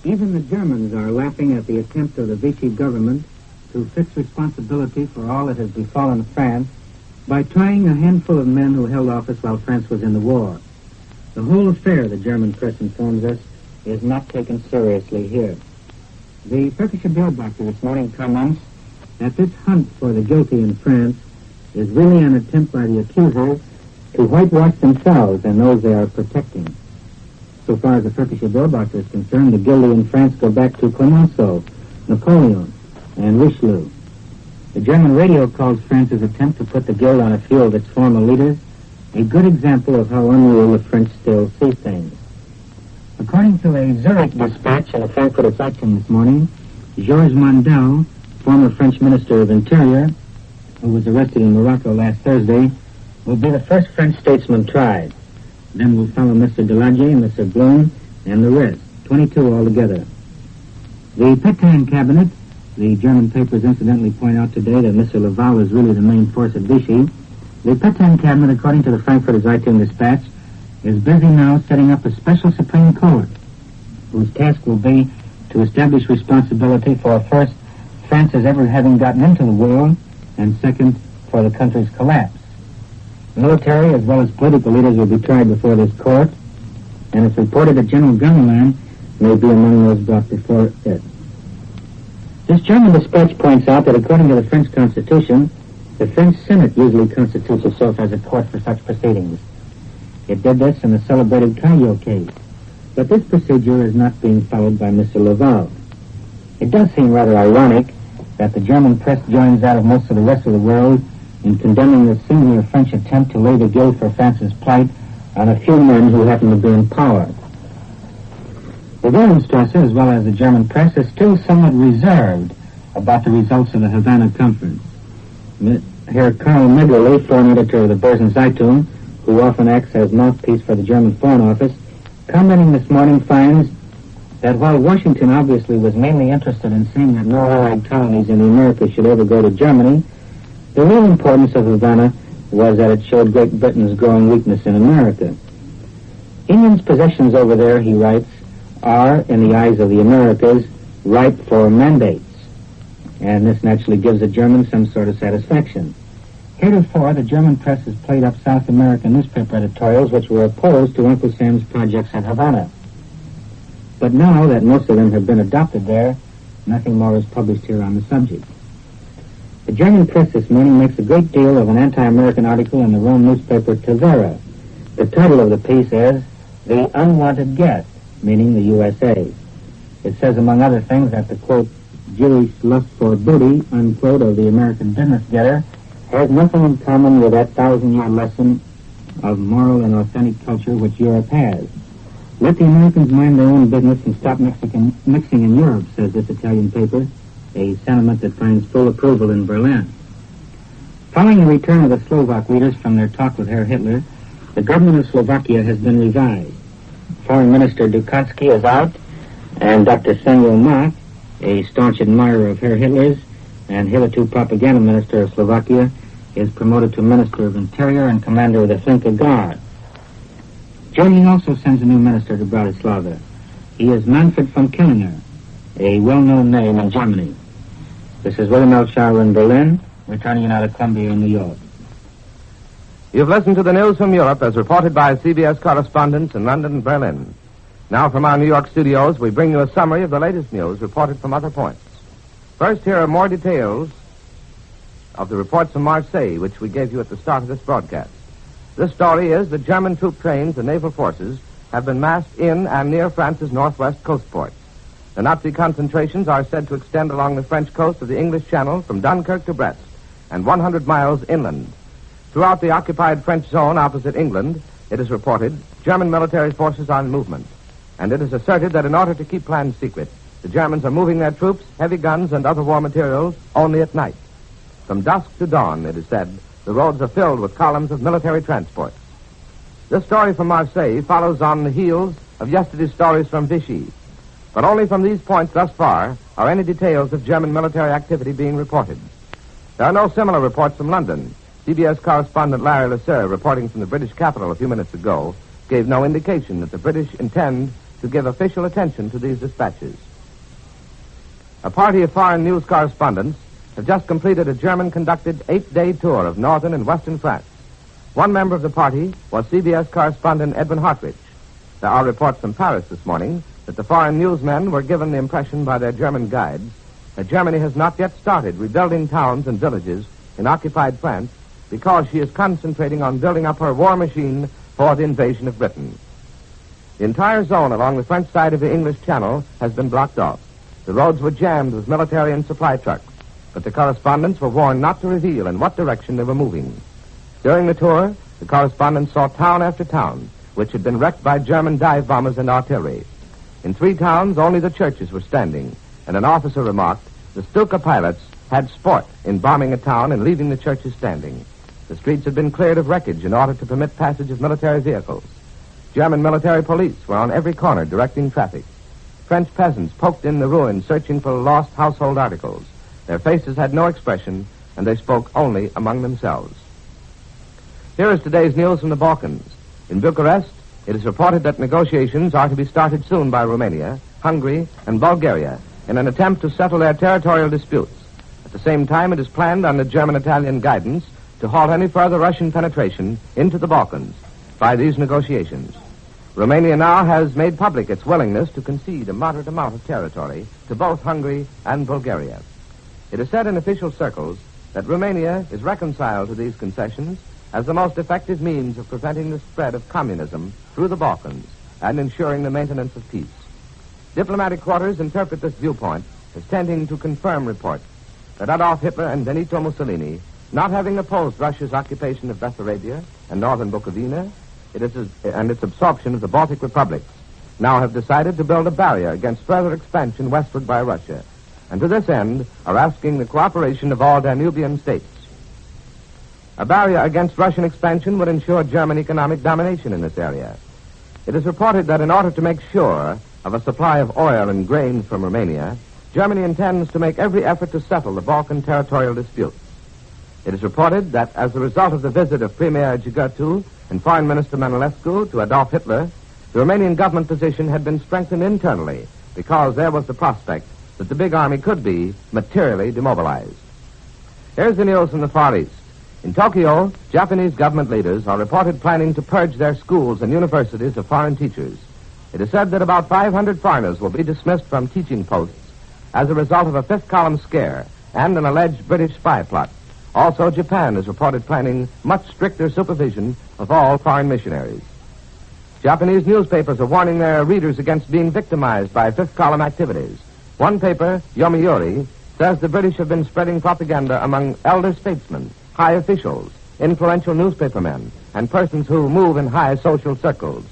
Even the Germans are laughing at the attempt of the Vichy government to fix responsibility for all that has befallen France by trying a handful of men who held office while France was in the war. The whole affair, the German press informs us, is not taken seriously here. The Turkish Beobachter this morning comments that this hunt for the guilty in France is really an attempt by the accusers to whitewash themselves and those they are protecting. So far as the Turkish Beobachter is concerned, the guilty in France go back to Clemenceau, Napoleon, and Richelieu. The German radio calls France's attempt to put the guilt on a few of its former leaders a good example of how unreal the French still see things. According to a Zurich dispatch and a Frankfurter Zeitung this morning, Georges Mandel, former French Minister of Interior, who was arrested in Morocco last Thursday, will be the first French statesman tried. Then will follow Mr. Delage, Mr. Bloom, and the rest, 22 altogether. The Petain cabinet, the German papers incidentally point out today that Mr. Laval is really the main force at Vichy. The Petain cabinet, according to the Frankfurter Zeitung Dispatch, is busy now setting up a special Supreme Court, whose task will be to establish responsibility for, first, France's ever having gotten into the war, and second, for the country's collapse. Military as well as political leaders will be tried before this court, and it's reported that General Gunnerland may be among those brought before it. This German dispatch points out that according to the French Constitution, the French Senate usually constitutes itself as a court for such proceedings. It did this in the celebrated Caillot case, but this procedure is not being followed by Mr. Laval. It does seem rather ironic that the German press joins that of most of the rest of the world in condemning the singular French attempt to lay the guilt for France's plight on a few men who happen to be in power. The Wilhelmstrasse, as well as the German press, is still somewhat reserved about the results of the Havana Conference. Herr Karl Megerle, foreign editor of the Börsen Zeitung, who often acts as mouthpiece for the German Foreign Office, commenting this morning, finds that while Washington obviously was mainly interested in seeing that no Allied colonies in the Americas should ever go to Germany, the real importance of Havana was that it showed Great Britain's growing weakness in America. England's possessions over there, he writes, are, in the eyes of the Americas, ripe for mandates. And this naturally gives the Germans some sort of satisfaction. Heretofore, the German press has played up South American newspaper editorials which were opposed to Uncle Sam's projects at Havana. But now that most of them have been adopted there, nothing more is published here on the subject. The German press this morning makes a great deal of an anti-American article in the Rome newspaper Tavera. The title of the piece is The Unwanted Guest, meaning the USA. It says, among other things, that the, quote, Jewish lust for booty, unquote, of the American business getter has nothing in common with that 1,000-year lesson of moral and authentic culture which Europe has. Let the Americans mind their own business and stop mixing in Europe, says this Italian paper, a sentiment that finds full approval in Berlin. Following the return of the Slovak leaders from their talk with Herr Hitler, the government of Slovakia has been revised. Foreign Minister Dukansky is out, and Dr. Samuel Mach, a staunch admirer of Herr Hitler's and hitherto propaganda minister of Slovakia, is promoted to Minister of Interior and commander of the Flinka Guard. Germany also sends a new minister to Bratislava. He is Manfred von Killinger, a well-known name in Germany. This is William L. Schauer in Berlin, returning you now to Columbia in New York. You've listened to the news from Europe as reported by CBS correspondents in London and Berlin. Now from our New York studios, we bring you a summary of the latest news reported from other points. First, here are more details of the reports from Marseille, which we gave you at the start of this broadcast. This story is that German troop trains and naval forces have been massed in and near France's northwest coast ports. The Nazi concentrations are said to extend along the French coast of the English Channel from Dunkirk to Brest and 100 miles inland. Throughout the occupied French zone opposite England, it is reported, German military forces are in movement. And it is asserted that in order to keep plans secret, the Germans are moving their troops, heavy guns, and other war materials only at night. From dusk to dawn, it is said, the roads are filled with columns of military transport. This story from Marseille follows on the heels of yesterday's stories from Vichy. But only from these points thus far are any details of German military activity being reported. There are no similar reports from London. CBS correspondent Larry Lasser, reporting from the British capital a few minutes ago, gave no indication that the British intend to give official attention to these dispatches. A party of foreign news correspondents have just completed a German-conducted 8-day tour of northern and western France. One member of the party was CBS correspondent Edwin Hartridge. There are reports from Paris this morning that the foreign newsmen were given the impression by their German guides that Germany has not yet started rebuilding towns and villages in occupied France because she is concentrating on building up her war machine for the invasion of Britain. The entire zone along the French side of the English Channel has been blocked off. The roads were jammed with military and supply trucks, but the correspondents were warned not to reveal in what direction they were moving. During the tour, the correspondents saw town after town, which had been wrecked by German dive bombers and artillery. In 3 towns, only the churches were standing, and an officer remarked, the Stuka pilots had sport in bombing a town and leaving the churches standing. The streets had been cleared of wreckage in order to permit passage of military vehicles. German military police were on every corner directing traffic. French peasants poked in the ruins searching for lost household articles. Their faces had no expression, and they spoke only among themselves. Here is today's news from the Balkans. In Bucharest, it is reported that negotiations are to be started soon by Romania, Hungary, and Bulgaria in an attempt to settle their territorial disputes. At the same time, it is planned under German-Italian guidance to halt any further Russian penetration into the Balkans by these negotiations. Romania now has made public its willingness to concede a moderate amount of territory to both Hungary and Bulgaria. It is said in official circles that Romania is reconciled to these concessions as the most effective means of preventing the spread of communism through the Balkans and ensuring the maintenance of peace. Diplomatic quarters interpret this viewpoint as tending to confirm reports that Adolf Hitler and Benito Mussolini, not having opposed Russia's occupation of Bessarabia and northern Bukovina and its absorption of the Baltic republics, now have decided to build a barrier against further expansion westward by Russia, and to this end are asking the cooperation of all Danubian states. A barrier against Russian expansion would ensure German economic domination in this area. It is reported that in order to make sure of a supply of oil and grain from Romania, Germany intends to make every effort to settle the Balkan territorial disputes. It is reported that as a result of the visit of Premier Gibraltar and Foreign Minister Manolescu to Adolf Hitler, the Romanian government position had been strengthened internally because there was the prospect that the big army could be materially demobilized. Here's the news from the Far East. In Tokyo, Japanese government leaders are reported planning to purge their schools and universities of foreign teachers. It is said that about 500 foreigners will be dismissed from teaching posts as a result of a fifth-column scare and an alleged British spy plot. Also, Japan is reported planning much stricter supervision of all foreign missionaries. Japanese newspapers are warning their readers against being victimized by fifth-column activities. One paper, Yomiuri, says the British have been spreading propaganda among elder statesmen, high officials, influential newspapermen, and persons who move in high social circles.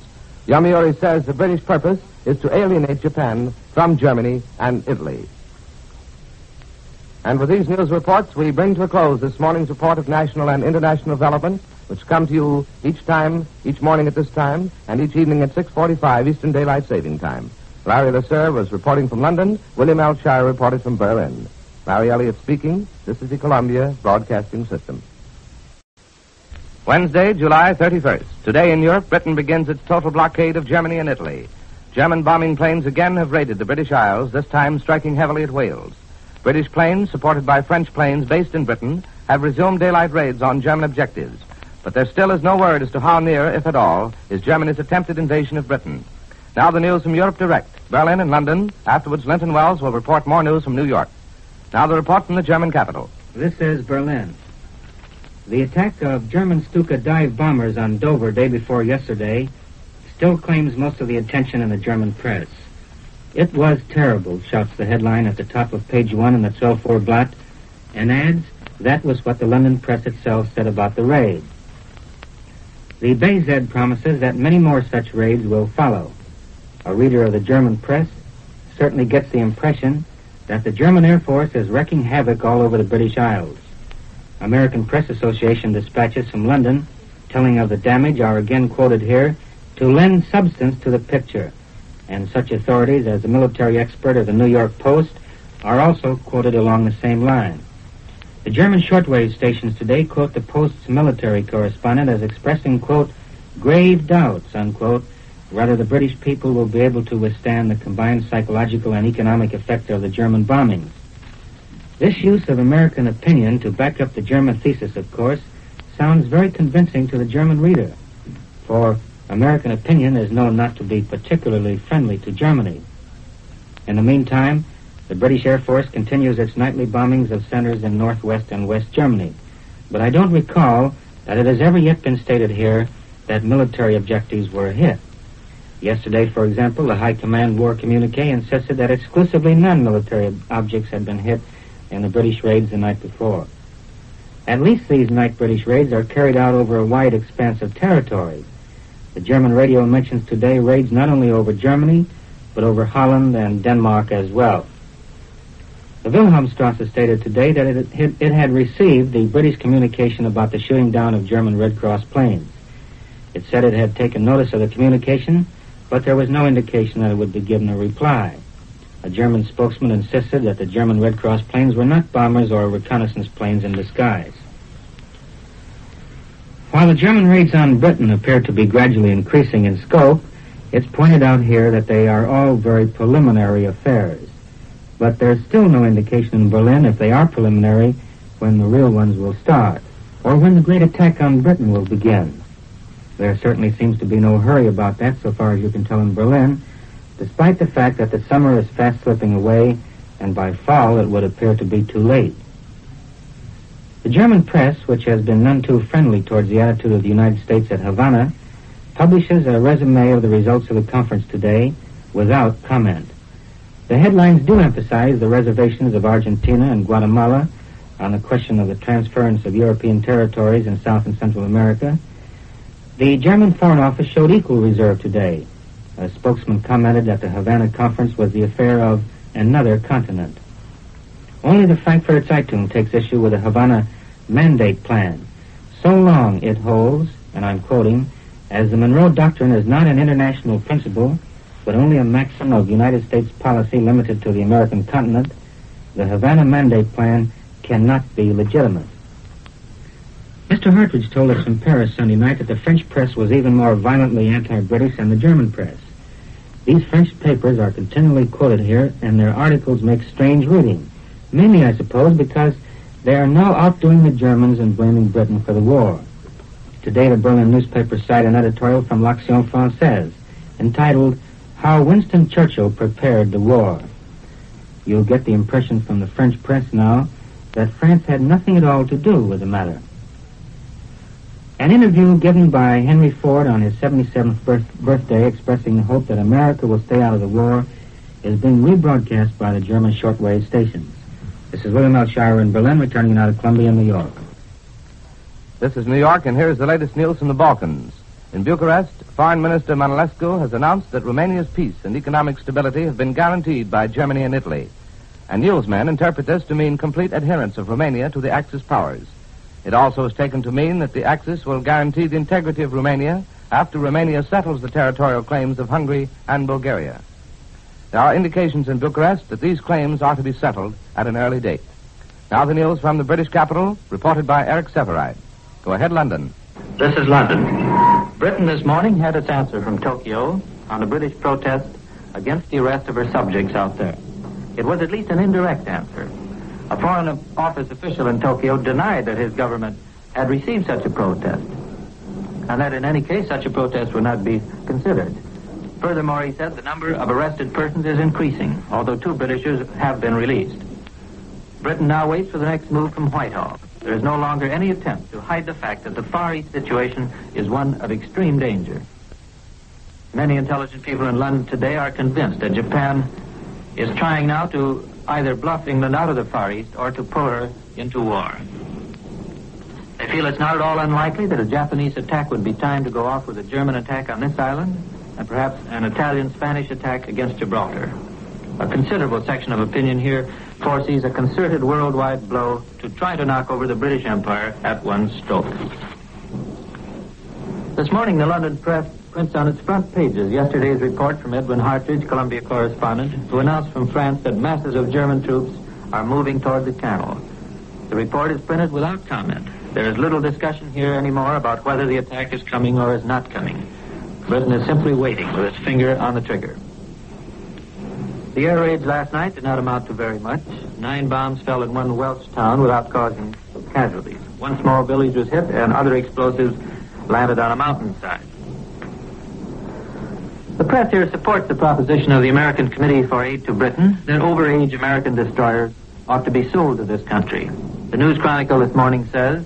Yomiuri says the British purpose is to alienate Japan from Germany and Italy. And with these news reports, we bring to a close this morning's report of national and international developments, which come to you each morning at this time, and each evening at 6:45 Eastern Daylight Saving Time. Larry Lasser was reporting from London. William L. Shire reported from Berlin. Larry Elliott speaking. This is the Columbia Broadcasting System. Wednesday, July 31st. Today in Europe, Britain begins its total blockade of Germany and Italy. German bombing planes again have raided the British Isles, this time striking heavily at Wales. British planes, supported by French planes based in Britain, have resumed daylight raids on German objectives. But there still is no word as to how near, if at all, is Germany's attempted invasion of Britain. Now the news from Europe direct. Berlin and London. Afterwards, Linton Wells will report more news from New York. Now the report from the German capital. This is Berlin. The attack of German Stuka dive bombers on Dover day before yesterday still claims most of the attention in the German press. It was terrible, shouts the headline at the top of page 1 in the 12-4 Blatt, and adds, that was what the London press itself said about the raid. The BZ promises that many more such raids will follow. A reader of the German press certainly gets the impression that the German Air Force is wreaking havoc all over the British Isles. American Press Association dispatches from London telling of the damage are again quoted here to lend substance to the picture, and such authorities as the military expert of the New York Post are also quoted along the same line. The German shortwave stations today quote the Post's military correspondent as expressing, quote, grave doubts, unquote, whether the British people will be able to withstand the combined psychological and economic effect of the German bombings. This use of American opinion to back up the German thesis, of course, sounds very convincing to the German reader, for American opinion is known not to be particularly friendly to Germany. In the meantime, the British Air Force continues its nightly bombings of centers in northwest and west Germany. But I don't recall that it has ever yet been stated here that military objectives were hit. Yesterday, for example, the High Command War Communique insisted that exclusively non-military objects had been hit in the British raids the night before. At least these night British raids are carried out over a wide expanse of territory. The German radio mentions today raids not only over Germany, but over Holland and Denmark as well. The Wilhelmstrasse stated today that it had received the British communication about the shooting down of German Red Cross planes. It said it had taken notice of the communication, but there was no indication that it would be given a reply. A German spokesman insisted that the German Red Cross planes were not bombers or reconnaissance planes in disguise. While the German raids on Britain appear to be gradually increasing in scope, it's pointed out here that they are all very preliminary affairs. But there's still no indication in Berlin, if they are preliminary, when the real ones will start, or when the great attack on Britain will begin. There certainly seems to be no hurry about that, so far as you can tell in Berlin, despite the fact that the summer is fast slipping away, and by fall it would appear to be too late. The German press, which has been none too friendly towards the attitude of the United States at Havana, publishes a resume of the results of the conference today without comment. The headlines do emphasize the reservations of Argentina and Guatemala on the question of the transference of European territories in South and Central America. The German Foreign Office showed equal reserve today. A spokesman commented that the Havana conference was the affair of another continent. Only the Frankfurter Zeitung takes issue with the Havana Mandate Plan. So long, it holds, and I'm quoting, as the Monroe Doctrine is not an international principle, but only a maxim of United States policy limited to the American continent, the Havana Mandate Plan cannot be legitimate. Mr. Hartridge told us in Paris Sunday night that the French press was even more violently anti-British than the German press. These French papers are continually quoted here, and their articles make strange reading. Mainly, I suppose, because they are now outdoing the Germans and blaming Britain for the war. Today, the Berlin newspapers cite an editorial from L'Action Française entitled, How Winston Churchill Prepared the War. You'll get the impression from the French press now that France had nothing at all to do with the matter. An interview given by Henry Ford on his 77th birthday expressing the hope that America will stay out of the war is being rebroadcast by the German shortwave stations. This is William L. Shirer in Berlin, returning out of Columbia, New York. This is New York, and here's the latest news from the Balkans. In Bucharest, Foreign Minister Manolescu has announced that Romania's peace and economic stability have been guaranteed by Germany and Italy. And newsmen interpret this to mean complete adherence of Romania to the Axis powers. It also is taken to mean that the Axis will guarantee the integrity of Romania after Romania settles the territorial claims of Hungary and Bulgaria. There are indications in Bucharest that these claims are to be settled at an early date. Now the news from the British capital, reported by Eric Severide. Go ahead, London. This is London. Britain this morning had its answer from Tokyo on the British protest against the arrest of her subjects out there. It was at least an indirect answer. A Foreign Office official in Tokyo denied that his government had received such a protest, and that in any case such a protest would not be considered. Furthermore, he said the number of arrested persons is increasing, although 2 Britishers have been released. Britain now waits for the next move from Whitehall. There is no longer any attempt to hide the fact that the Far East situation is one of extreme danger. Many intelligent people in London today are convinced that Japan is trying now to either bluff England out of the Far East or to pull her into war. They feel it's not at all unlikely that a Japanese attack would be timed to go off with a German attack on this island and perhaps an Italian-Spanish attack against Gibraltar. A considerable section of opinion here foresees a concerted worldwide blow to try to knock over the British Empire at one stroke. This morning, the London press prints on its front pages yesterday's report from Edwin Hartridge, Columbia correspondent, who announced from France that masses of German troops are moving toward the Channel. The report is printed without comment. There is little discussion here anymore about whether the attack is coming or is not coming. Britain is simply waiting with its finger on the trigger. The air raids last night did not amount to very much. 9 bombs fell in one Welsh town without causing casualties. One small village was hit, and other explosives landed on a mountainside. The press here supports the proposition of the American Committee for Aid to Britain that overage American destroyers ought to be sold to this country. The News Chronicle this morning says,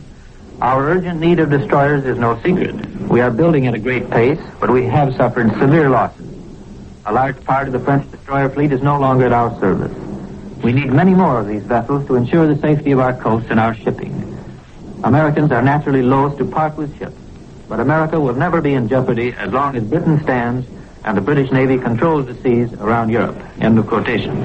Our urgent need of destroyers is no secret. We are building at a great pace, but we have suffered severe losses. A large part of the French destroyer fleet is no longer at our service. We need many more of these vessels to ensure the safety of our coasts and our shipping. Americans are naturally loath to part with ships, but America will never be in jeopardy as long as Britain stands and the British Navy controls the seas around Europe. End of quotation.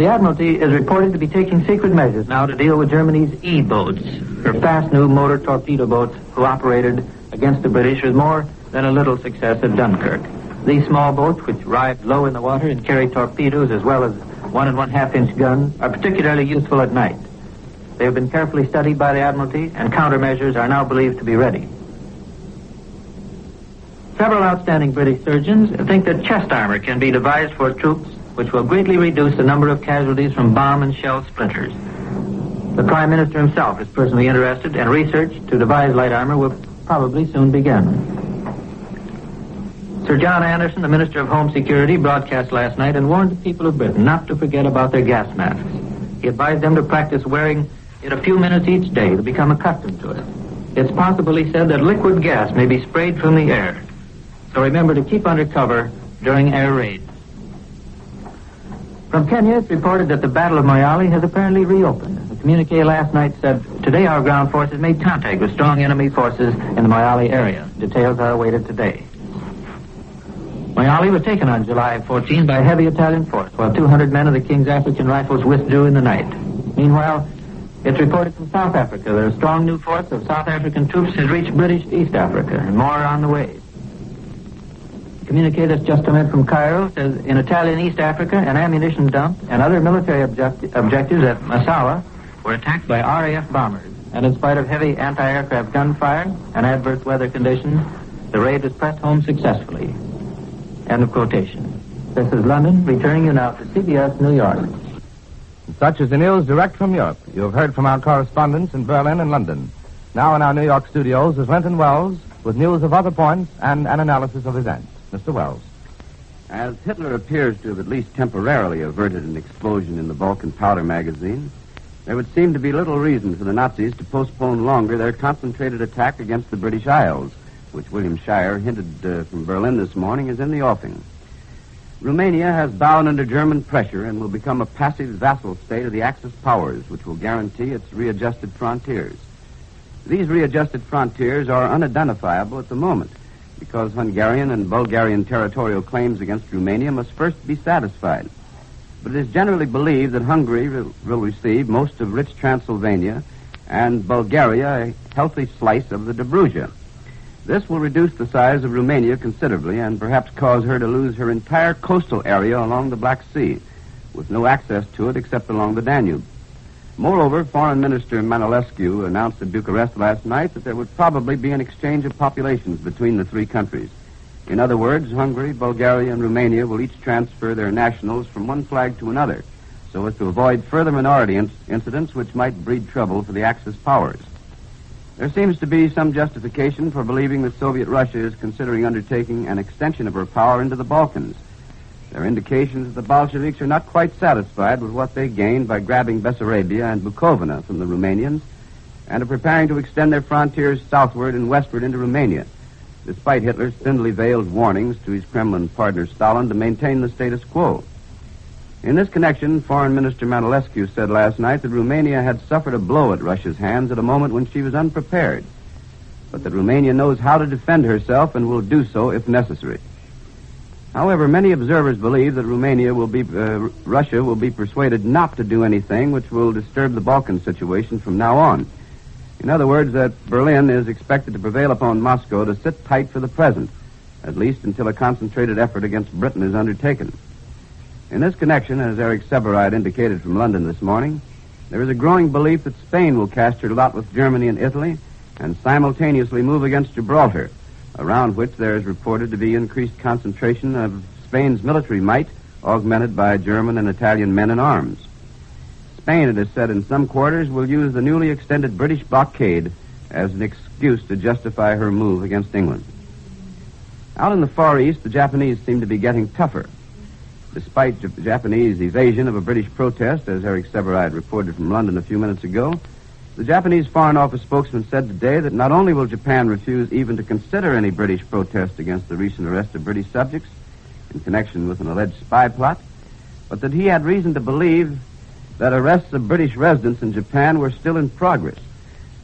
The Admiralty is reported to be taking secret measures now to deal with Germany's E-boats, her fast new motor torpedo boats who operated against the British with more than a little success at Dunkirk. These small boats, which ride low in the water and carry torpedoes as well as 1 1/2-inch guns, are particularly useful at night. They have been carefully studied by the Admiralty, and countermeasures are now believed to be ready. Several outstanding British surgeons think that chest armor can be devised for troops which will greatly reduce the number of casualties from bomb and shell splinters. The Prime Minister himself is personally interested, and research to devise light armor will probably soon begin. Sir John Anderson, the Minister of Home Security, broadcast last night and warned the people of Britain not to forget about their gas masks. He advised them to practice wearing it a few minutes each day to become accustomed to it. It's possible, he said, that liquid gas may be sprayed from the air. So remember to keep under cover during air raids. From Kenya, it's reported that the Battle of Moyale has apparently reopened. The communique last night said, today our ground forces made contact with strong enemy forces in the Moyale area. Details are awaited today. Moyale was taken on July 14 by a heavy Italian force, while 200 men of the King's African Rifles withdrew in the night. Meanwhile, it's reported from South Africa that a strong new force of South African troops has reached British East Africa, and more are on the way. The communique that's just come in from Cairo says in Italian East Africa, an ammunition dump and other military objectives at Massawa were attacked by RAF bombers, and in spite of heavy anti-aircraft gunfire and adverse weather conditions, the raid was pressed home successfully. End of quotation. This is London, returning you now to CBS, New York. Such is the news direct from Europe. You have heard from our correspondents in Berlin and London. Now in our New York studios is Linton Wells with news of other points and an analysis of events. Mr. Wells. As Hitler appears to have at least temporarily averted an explosion in the Balkan powder magazine, there would seem to be little reason for the Nazis to postpone longer their concentrated attack against the British Isles, which William Shire hinted from Berlin this morning is in the offing. Romania has bowed under German pressure and will become a passive vassal state of the Axis powers, which will guarantee its readjusted frontiers. These readjusted frontiers are unidentifiable at the moment, because Hungarian and Bulgarian territorial claims against Romania must first be satisfied. But it is generally believed that Hungary will receive most of rich Transylvania and Bulgaria a healthy slice of the Dobruja. This will reduce the size of Romania considerably and perhaps cause her to lose her entire coastal area along the Black Sea, with no access to it except along the Danube. Moreover, Foreign Minister Manolescu announced at Bucharest last night that there would probably be an exchange of populations between the three countries. In other words, Hungary, Bulgaria, and Romania will each transfer their nationals from one flag to another, so as to avoid further minority incidents which might breed trouble for the Axis powers. There seems to be some justification for believing that Soviet Russia is considering undertaking an extension of her power into the Balkans. There are indications that the Bolsheviks are not quite satisfied with what they gained by grabbing Bessarabia and Bukovina from the Romanians and are preparing to extend their frontiers southward and westward into Romania, despite Hitler's thinly veiled warnings to his Kremlin partner Stalin to maintain the status quo. In this connection, Foreign Minister Manolescu said last night that Romania had suffered a blow at Russia's hands at a moment when she was unprepared, but that Romania knows how to defend herself and will do so if necessary. However, many observers believe that Russia will be persuaded not to do anything which will disturb the Balkan situation from now on. In other words, that Berlin is expected to prevail upon Moscow to sit tight for the present, at least until a concentrated effort against Britain is undertaken. In this connection, as Eric Seberide indicated from London this morning, there is a growing belief that Spain will cast her lot with Germany and Italy and simultaneously move against Gibraltar, around which there is reported to be increased concentration of Spain's military might, augmented by German and Italian men in arms. Spain, it is said in some quarters, will use the newly extended British blockade as an excuse to justify her move against England. Out in the Far East, the Japanese seem to be getting tougher. Despite Japanese evasion of a British protest, as Eric Seberide reported from London a few minutes ago, the Japanese Foreign Office spokesman said today that not only will Japan refuse even to consider any British protest against the recent arrest of British subjects in connection with an alleged spy plot, but that he had reason to believe that arrests of British residents in Japan were still in progress.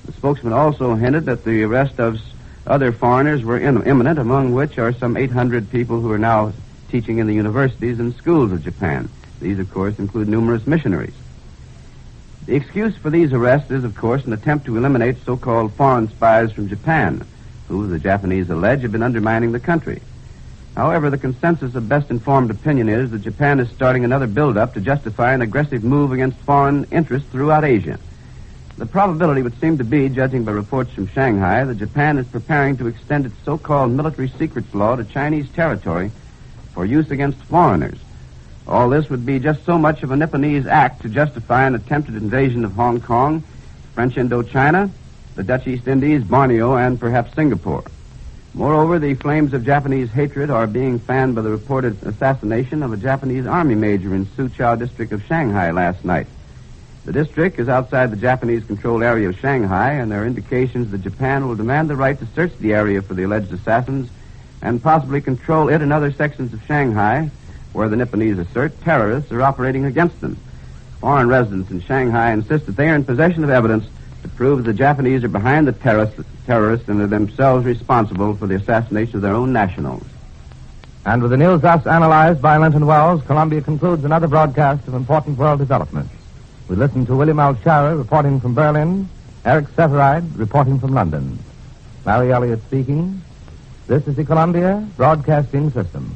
The spokesman also hinted that the arrest of other foreigners were imminent, among which are some 800 people who are now teaching in the universities and schools of Japan, These, of course, include numerous missionaries. The excuse for these arrests is, of course, an attempt to eliminate so-called foreign spies from Japan, who, the Japanese allege, have been undermining the country. However, the consensus of best-informed opinion is that Japan is starting another build-up to justify an aggressive move against foreign interests throughout Asia. The probability would seem to be, judging by reports from Shanghai, that Japan is preparing to extend its so-called military secrets law to Chinese territory for use against foreigners. All this would be just so much of a Nipponese act to justify an attempted invasion of Hong Kong, French Indochina, the Dutch East Indies, Borneo, and perhaps Singapore. Moreover, the flames of Japanese hatred are being fanned by the reported assassination of a Japanese army major in Suzhou district of Shanghai last night. The district is outside the Japanese-controlled area of Shanghai, and there are indications that Japan will demand the right to search the area for the alleged assassins and possibly control it and other sections of Shanghai where the Nipponese assert terrorists are operating against them. Foreign residents in Shanghai insist that they are in possession of evidence to prove the Japanese are behind the terrorists and are themselves responsible for the assassination of their own nationals. And with the news thus analyzed by Linton Wells, Columbia concludes another broadcast of important world developments. We listen to William L. Schara reporting from Berlin, Eric Setheride reporting from London. Larry Elliott speaking. This is the Columbia Broadcasting System.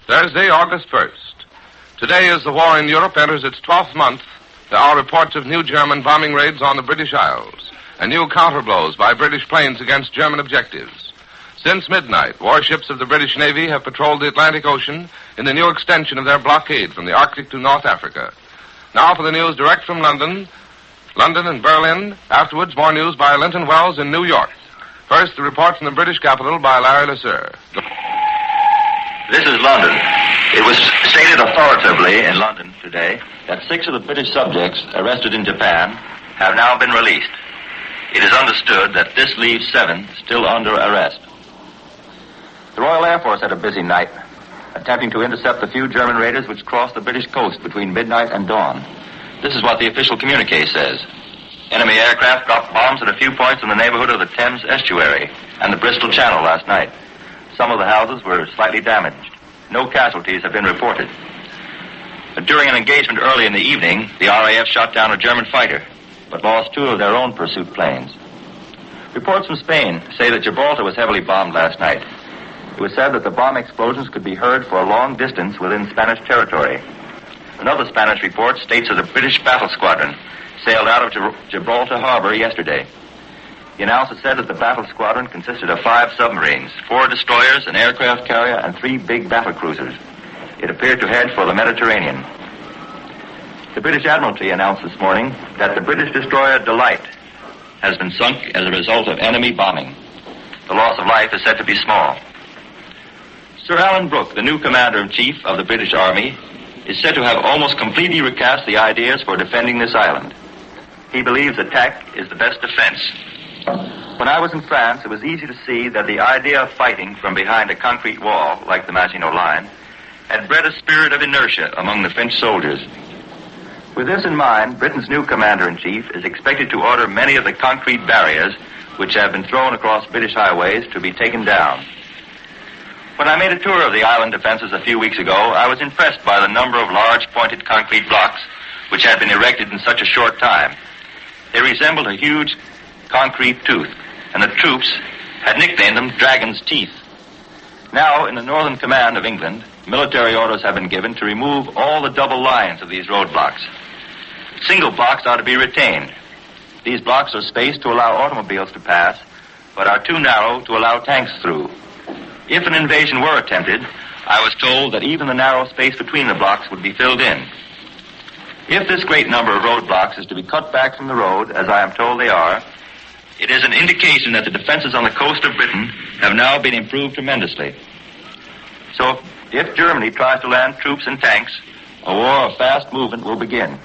Thursday, August 1st. Today, as the war in Europe enters its 12th month, there are reports of new German bombing raids on the British Isles and new counterblows by British planes against German objectives. Since midnight, warships of the British Navy have patrolled the Atlantic Ocean in the new extension of their blockade from the Arctic to North Africa. Now for the news direct from London and Berlin. Afterwards, more news by Linton Wells in New York. First, the report from the British capital by Larry Lesseur. This is London. It was stated authoritatively in London today that 6 of the British subjects arrested in Japan have now been released. It is understood that this leaves 7 still under arrest. The Royal Air Force had a busy night, attempting to intercept the few German raiders which crossed the British coast between midnight and dawn. This is what the official communique says. Enemy aircraft dropped bombs at a few points in the neighborhood of the Thames estuary and the Bristol Channel last night. Some of the houses were slightly damaged. No casualties have been reported. During an engagement early in the evening, the RAF shot down a German fighter, but lost 2 of their own pursuit planes. Reports from Spain say that Gibraltar was heavily bombed last night. It was said that the bomb explosions could be heard for a long distance within Spanish territory. Another Spanish report states that a British battle squadron sailed out of Gibraltar harbor yesterday. The announcer said that the battle squadron consisted of 5 submarines, 4 destroyers, an aircraft carrier, and 3 big battle cruisers. It appeared to head for the Mediterranean. The British Admiralty announced this morning that the British destroyer Delight has been sunk as a result of enemy bombing. The loss of life is said to be small. Sir Alan Brooke, the new Commander-in-Chief of the British Army, is said to have almost completely recast the ideas for defending this island. He believes attack is the best defense. When I was in France, it was easy to see that the idea of fighting from behind a concrete wall, like the Maginot Line, had bred a spirit of inertia among the French soldiers. With this in mind, Britain's new Commander-in-Chief is expected to order many of the concrete barriers which have been thrown across British highways to be taken down. When I made a tour of the island defenses a few weeks ago, I was impressed by the number of large pointed concrete blocks which had been erected in such a short time. They resembled a huge concrete tooth, and the troops had nicknamed them Dragon's Teeth. Now, in the Northern Command of England, military orders have been given to remove all the double lines of these roadblocks. Single blocks are to be retained. These blocks are spaced to allow automobiles to pass, but are too narrow to allow tanks through. If an invasion were attempted, I was told that even the narrow space between the blocks would be filled in. If this great number of roadblocks is to be cut back from the road, as I am told they are, it is an indication that the defenses on the coast of Britain have now been improved tremendously. So, if Germany tries to land troops and tanks, a war of fast movement will begin.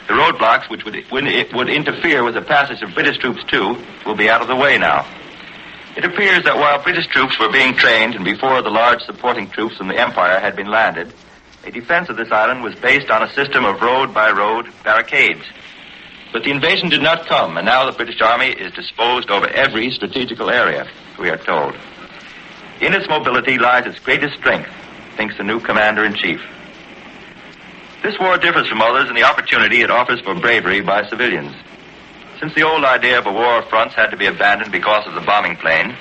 The roadblocks, which would interfere with the passage of British troops too, will be out of the way now. It appears that while British troops were being trained and before the large supporting troops from the Empire had been landed, a defense of this island was based on a system of road-by-road barricades. But the invasion did not come, and now the British Army is disposed over every strategical area, we are told. In its mobility lies its greatest strength, thinks the new commander-in-chief. This war differs from others in the opportunity it offers for bravery by civilians. Since the old idea of a war of fronts had to be abandoned because of the bombing plane,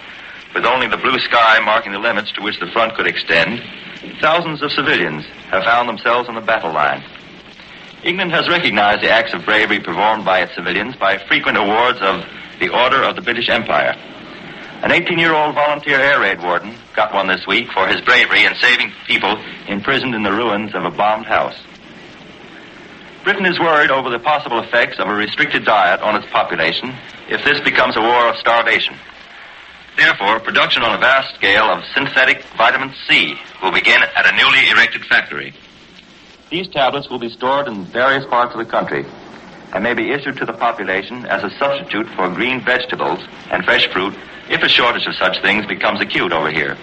with only the blue sky marking the limits to which the front could extend, thousands of civilians have found themselves on the battle line. England has recognized the acts of bravery performed by its civilians by frequent awards of the Order of the British Empire. An 18-year-old volunteer air raid warden got one this week for his bravery in saving people imprisoned in the ruins of a bombed house. Britain is worried over the possible effects of a restricted diet on its population if this becomes a war of starvation. Therefore, production on a vast scale of synthetic vitamin C will begin at a newly erected factory. These tablets will be stored in various parts of the country and may be issued to the population as a substitute for green vegetables and fresh fruit if a shortage of such things becomes acute over here.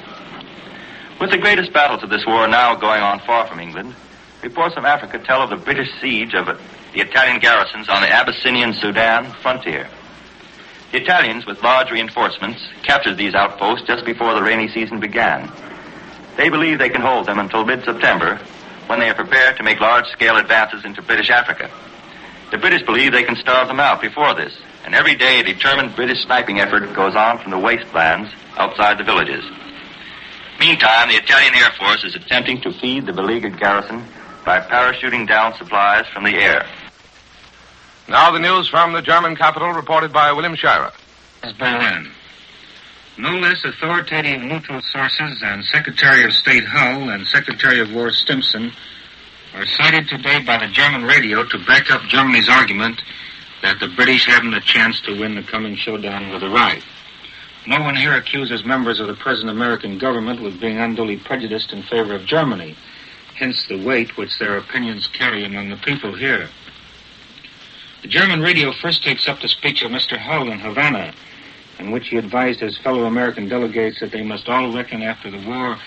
With the greatest battles of this war now going on far from England, reports from Africa tell of the British siege of the Italian garrisons on the Abyssinian-Sudan frontier. The Italians, with large reinforcements, captured these outposts just before the rainy season began. They believe they can hold them until mid-September, when they are prepared to make large-scale advances into British Africa. The British believe they can starve them out before this, and every day a determined British sniping effort goes on from the wastelands outside the villages. Meantime, the Italian Air Force is attempting to feed the beleaguered garrison by parachuting down supplies from the air. Now the news from the German capital, reported by William Shirer. Berlin. No less authoritative neutral sources and Secretary of State Hull and Secretary of War Stimson are cited today by the German radio to back up Germany's argument that the British haven't a chance to win the coming showdown with the right. No one here accuses members of the present American government with being unduly prejudiced in favor of Germany, hence the weight which their opinions carry among the people here. The German radio first takes up the speech of Mr. Hull in Havana, in which he advised his fellow American delegates that they must all reckon after the war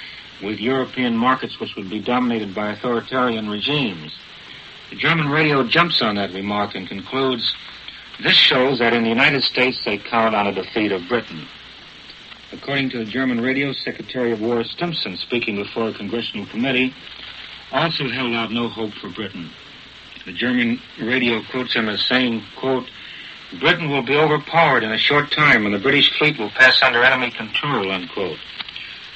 with European markets which would be dominated by authoritarian regimes. The German radio jumps on that remark and concludes, "This shows that in the United States they count on a defeat of Britain." According to the German radio, Secretary of War Stimson, speaking before a congressional committee, also held out no hope for Britain. The German radio quotes him as saying, quote, "Britain will be overpowered in a short time and the British fleet will pass under enemy control," unquote.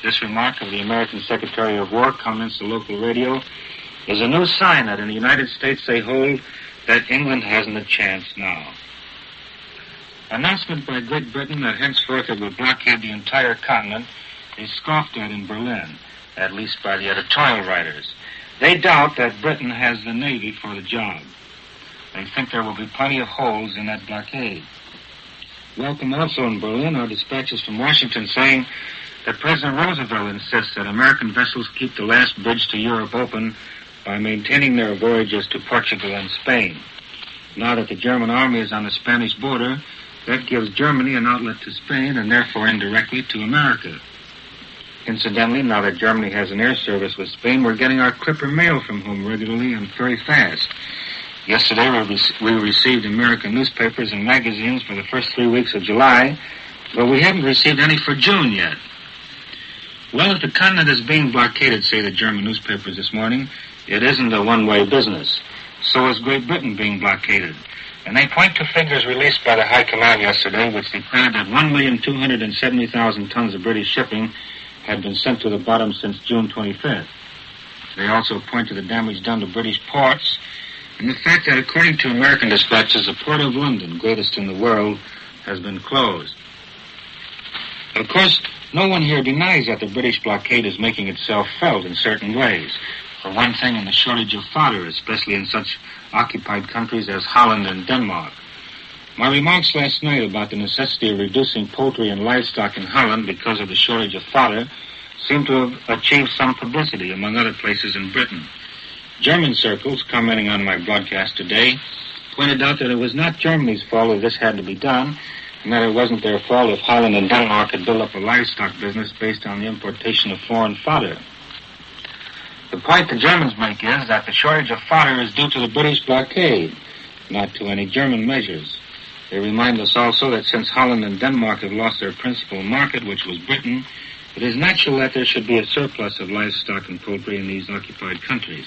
This remark of the American Secretary of War, comments the local radio, is a new sign that in the United States they hold that England hasn't a chance now. Announcement by Great Britain that henceforth it will blockade the entire continent is scoffed at in Berlin, at least by the editorial writers. They doubt that Britain has the Navy for the job. They think there will be plenty of holes in that blockade. Welcome also in Berlin are dispatches from Washington saying that President Roosevelt insists that American vessels keep the last bridge to Europe open by maintaining their voyages to Portugal and Spain. Now that the German army is on the Spanish border, that gives Germany an outlet to Spain and therefore indirectly to America. Incidentally, now that Germany has an air service with Spain, we're getting our clipper mail from home regularly and very fast. Yesterday, we received American newspapers and magazines for the first 3 weeks of July, but we haven't received any for June yet. Well, if the continent is being blockaded, say the German newspapers this morning, it isn't a one-way business. So is Great Britain being blockaded. And they point to figures released by the High Command yesterday, which declared that 1,270,000 tons of British shipping had been sent to the bottom since June 25th. They also point to the damage done to British ports and the fact that, according to American dispatches, the port of London, greatest in the world, has been closed. Of course, no one here denies that the British blockade is making itself felt in certain ways. For one thing, in the shortage of fodder, especially in such occupied countries as Holland and Denmark. My remarks last night about the necessity of reducing poultry and livestock in Holland because of the shortage of fodder seem to have achieved some publicity among other places in Britain. German circles, commenting on my broadcast today, pointed out that it was not Germany's fault that this had to be done, and that it wasn't their fault if Holland and Denmark had built up a livestock business based on the importation of foreign fodder. The point the Germans make is that the shortage of fodder is due to the British blockade, not to any German measures. They remind us also that since Holland and Denmark have lost their principal market, which was Britain, It is natural that there should be a surplus of livestock and poultry in these occupied countries.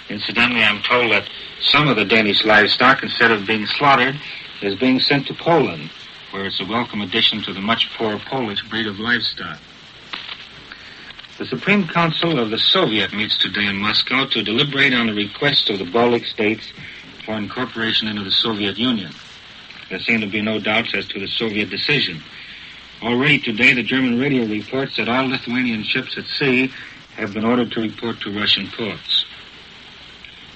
Incidentally, I'm told that some of the Danish livestock, instead of being slaughtered, is being sent to Poland, where it's a welcome addition to the much poorer Polish breed of livestock. The Supreme Council of the Soviet meets today in Moscow to deliberate on the request of the Baltic states for incorporation into the Soviet Union. There seem to be no doubts as to the Soviet decision. Already today, the German radio reports that all Lithuanian ships at sea have been ordered to report to Russian ports.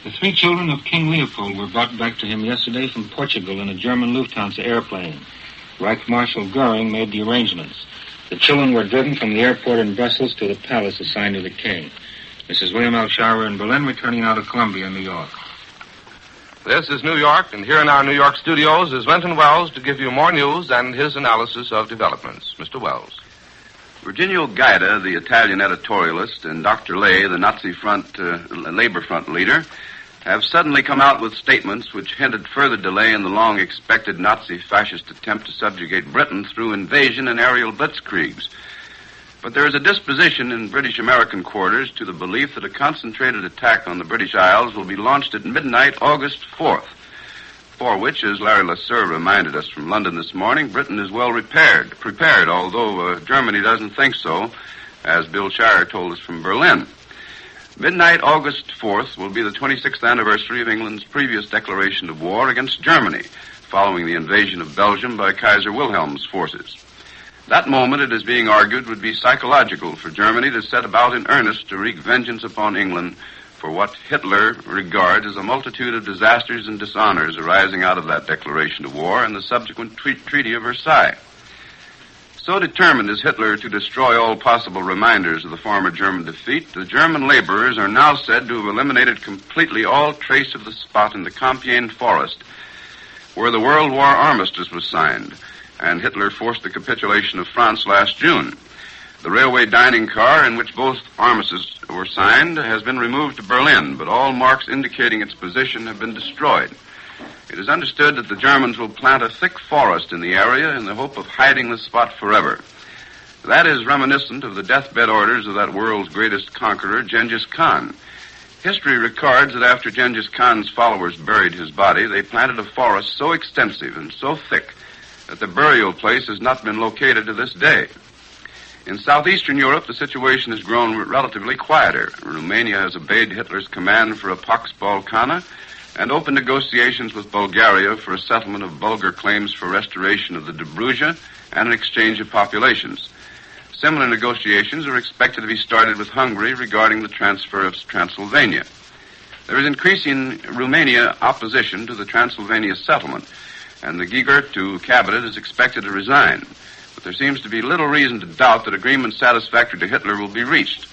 The 3 children of King Leopold were brought back to him yesterday from Portugal in a German Lufthansa airplane. Reich Marshal Goering made the arrangements. The children were driven from the airport in Brussels to the palace assigned to the king. This is William L. Schauer in Berlin, returning now to Columbia, New York. This is New York, and here in our New York studios is Linton Wells to give you more news and his analysis of developments. Mr. Wells. Virginio Gaeta, the Italian editorialist, and Dr. Ley, the Nazi Labor Front leader, have suddenly come out with statements which hinted further delay in the long-expected Nazi-fascist attempt to subjugate Britain through invasion and aerial blitzkriegs. But there is a disposition in British-American quarters to the belief that a concentrated attack on the British Isles will be launched at midnight, August 4th, for which, as Larry Lasser reminded us from London this morning, Britain is well prepared, although Germany doesn't think so, as Bill Shire told us from Berlin. Midnight, August 4th, will be the 26th anniversary of England's previous declaration of war against Germany, following the invasion of Belgium by Kaiser Wilhelm's forces. That moment, it is being argued, would be psychological for Germany to set about in earnest to wreak vengeance upon England for what Hitler regards as a multitude of disasters and dishonors arising out of that declaration of war and the subsequent Treaty of Versailles. So determined is Hitler to destroy all possible reminders of the former German defeat, the German laborers are now said to have eliminated completely all trace of the spot in the Compiègne forest where the World War armistice was signed, and Hitler forced the capitulation of France last June. The railway dining car in which both armistices were signed has been removed to Berlin, but all marks indicating its position have been destroyed. It is understood that the Germans will plant a thick forest in the area in the hope of hiding the spot forever. That is reminiscent of the deathbed orders of that world's greatest conqueror, Genghis Khan. History records that after Genghis Khan's followers buried his body, they planted a forest so extensive and so thick that the burial place has not been located to this day. In southeastern Europe, the situation has grown relatively quieter. Romania has obeyed Hitler's command for a Pax Balkana and opened negotiations with Bulgaria for a settlement of Bulgar claims for restoration of the Dobruja and an exchange of populations. Similar negotiations are expected to be started with Hungary regarding the transfer of Transylvania. There is increasing Romania opposition to the Transylvania settlement, and the Gibraltar cabinet is expected to resign. But there seems to be little reason to doubt that agreement satisfactory to Hitler will be reached.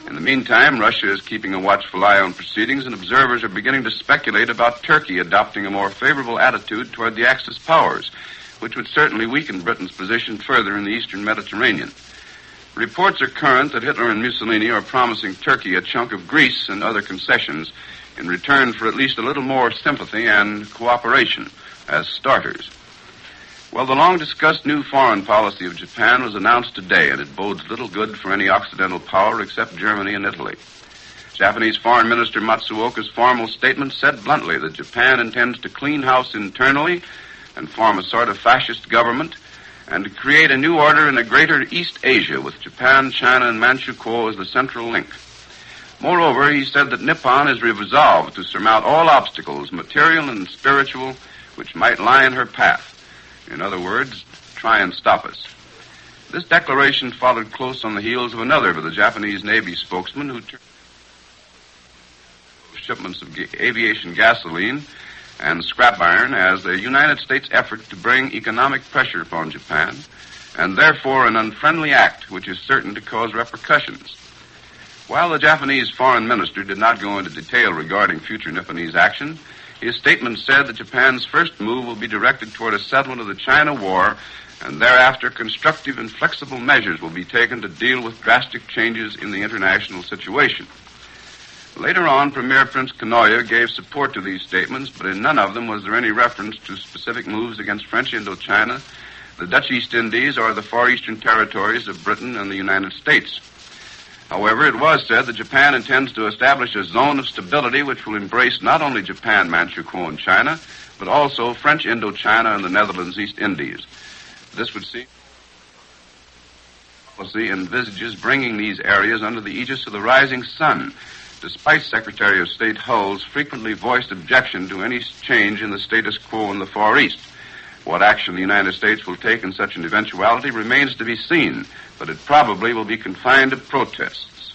In the meantime, Russia is keeping a watchful eye on proceedings, and observers are beginning to speculate about Turkey adopting a more favorable attitude toward the Axis powers, which would certainly weaken Britain's position further in the eastern Mediterranean. Reports are current that Hitler and Mussolini are promising Turkey a chunk of Greece and other concessions in return for at least a little more sympathy and cooperation as starters. Well, the long-discussed new foreign policy of Japan was announced today, and it bodes little good for any Occidental power except Germany and Italy. Japanese Foreign Minister Matsuoka's formal statement said bluntly that Japan intends to clean house internally and form a sort of fascist government and to create a new order in a greater East Asia with Japan, China, and Manchukuo as the central link. Moreover, he said that Nippon is resolved to surmount all obstacles, material and spiritual, which might lie in her path. In other words, try and stop us. This declaration followed close on the heels of another of the Japanese Navy spokesman who turned shipments of aviation gasoline and scrap iron as a United States effort to bring economic pressure upon Japan, and therefore an unfriendly act which is certain to cause repercussions. While the Japanese foreign minister did not go into detail regarding future Nipponese action, his statement said that Japan's first move will be directed toward a settlement of the China War, and thereafter constructive and flexible measures will be taken to deal with drastic changes in the international situation. Later on, Premier Prince Kanoya gave support to these statements, but in none of them was there any reference to specific moves against French Indochina, The Dutch East Indies are the far eastern territories of Britain and the United States. However, it was said that Japan intends to establish a zone of stability which will embrace not only Japan, Manchukuo, and China, but also French Indochina and the Netherlands East Indies. This would seem policy envisages bringing these areas under the aegis of the rising sun, despite Secretary of State Hull's frequently voiced objection to any change in the status quo in the Far East. What action the United States will take in such an eventuality remains to be seen, but it probably will be confined to protests.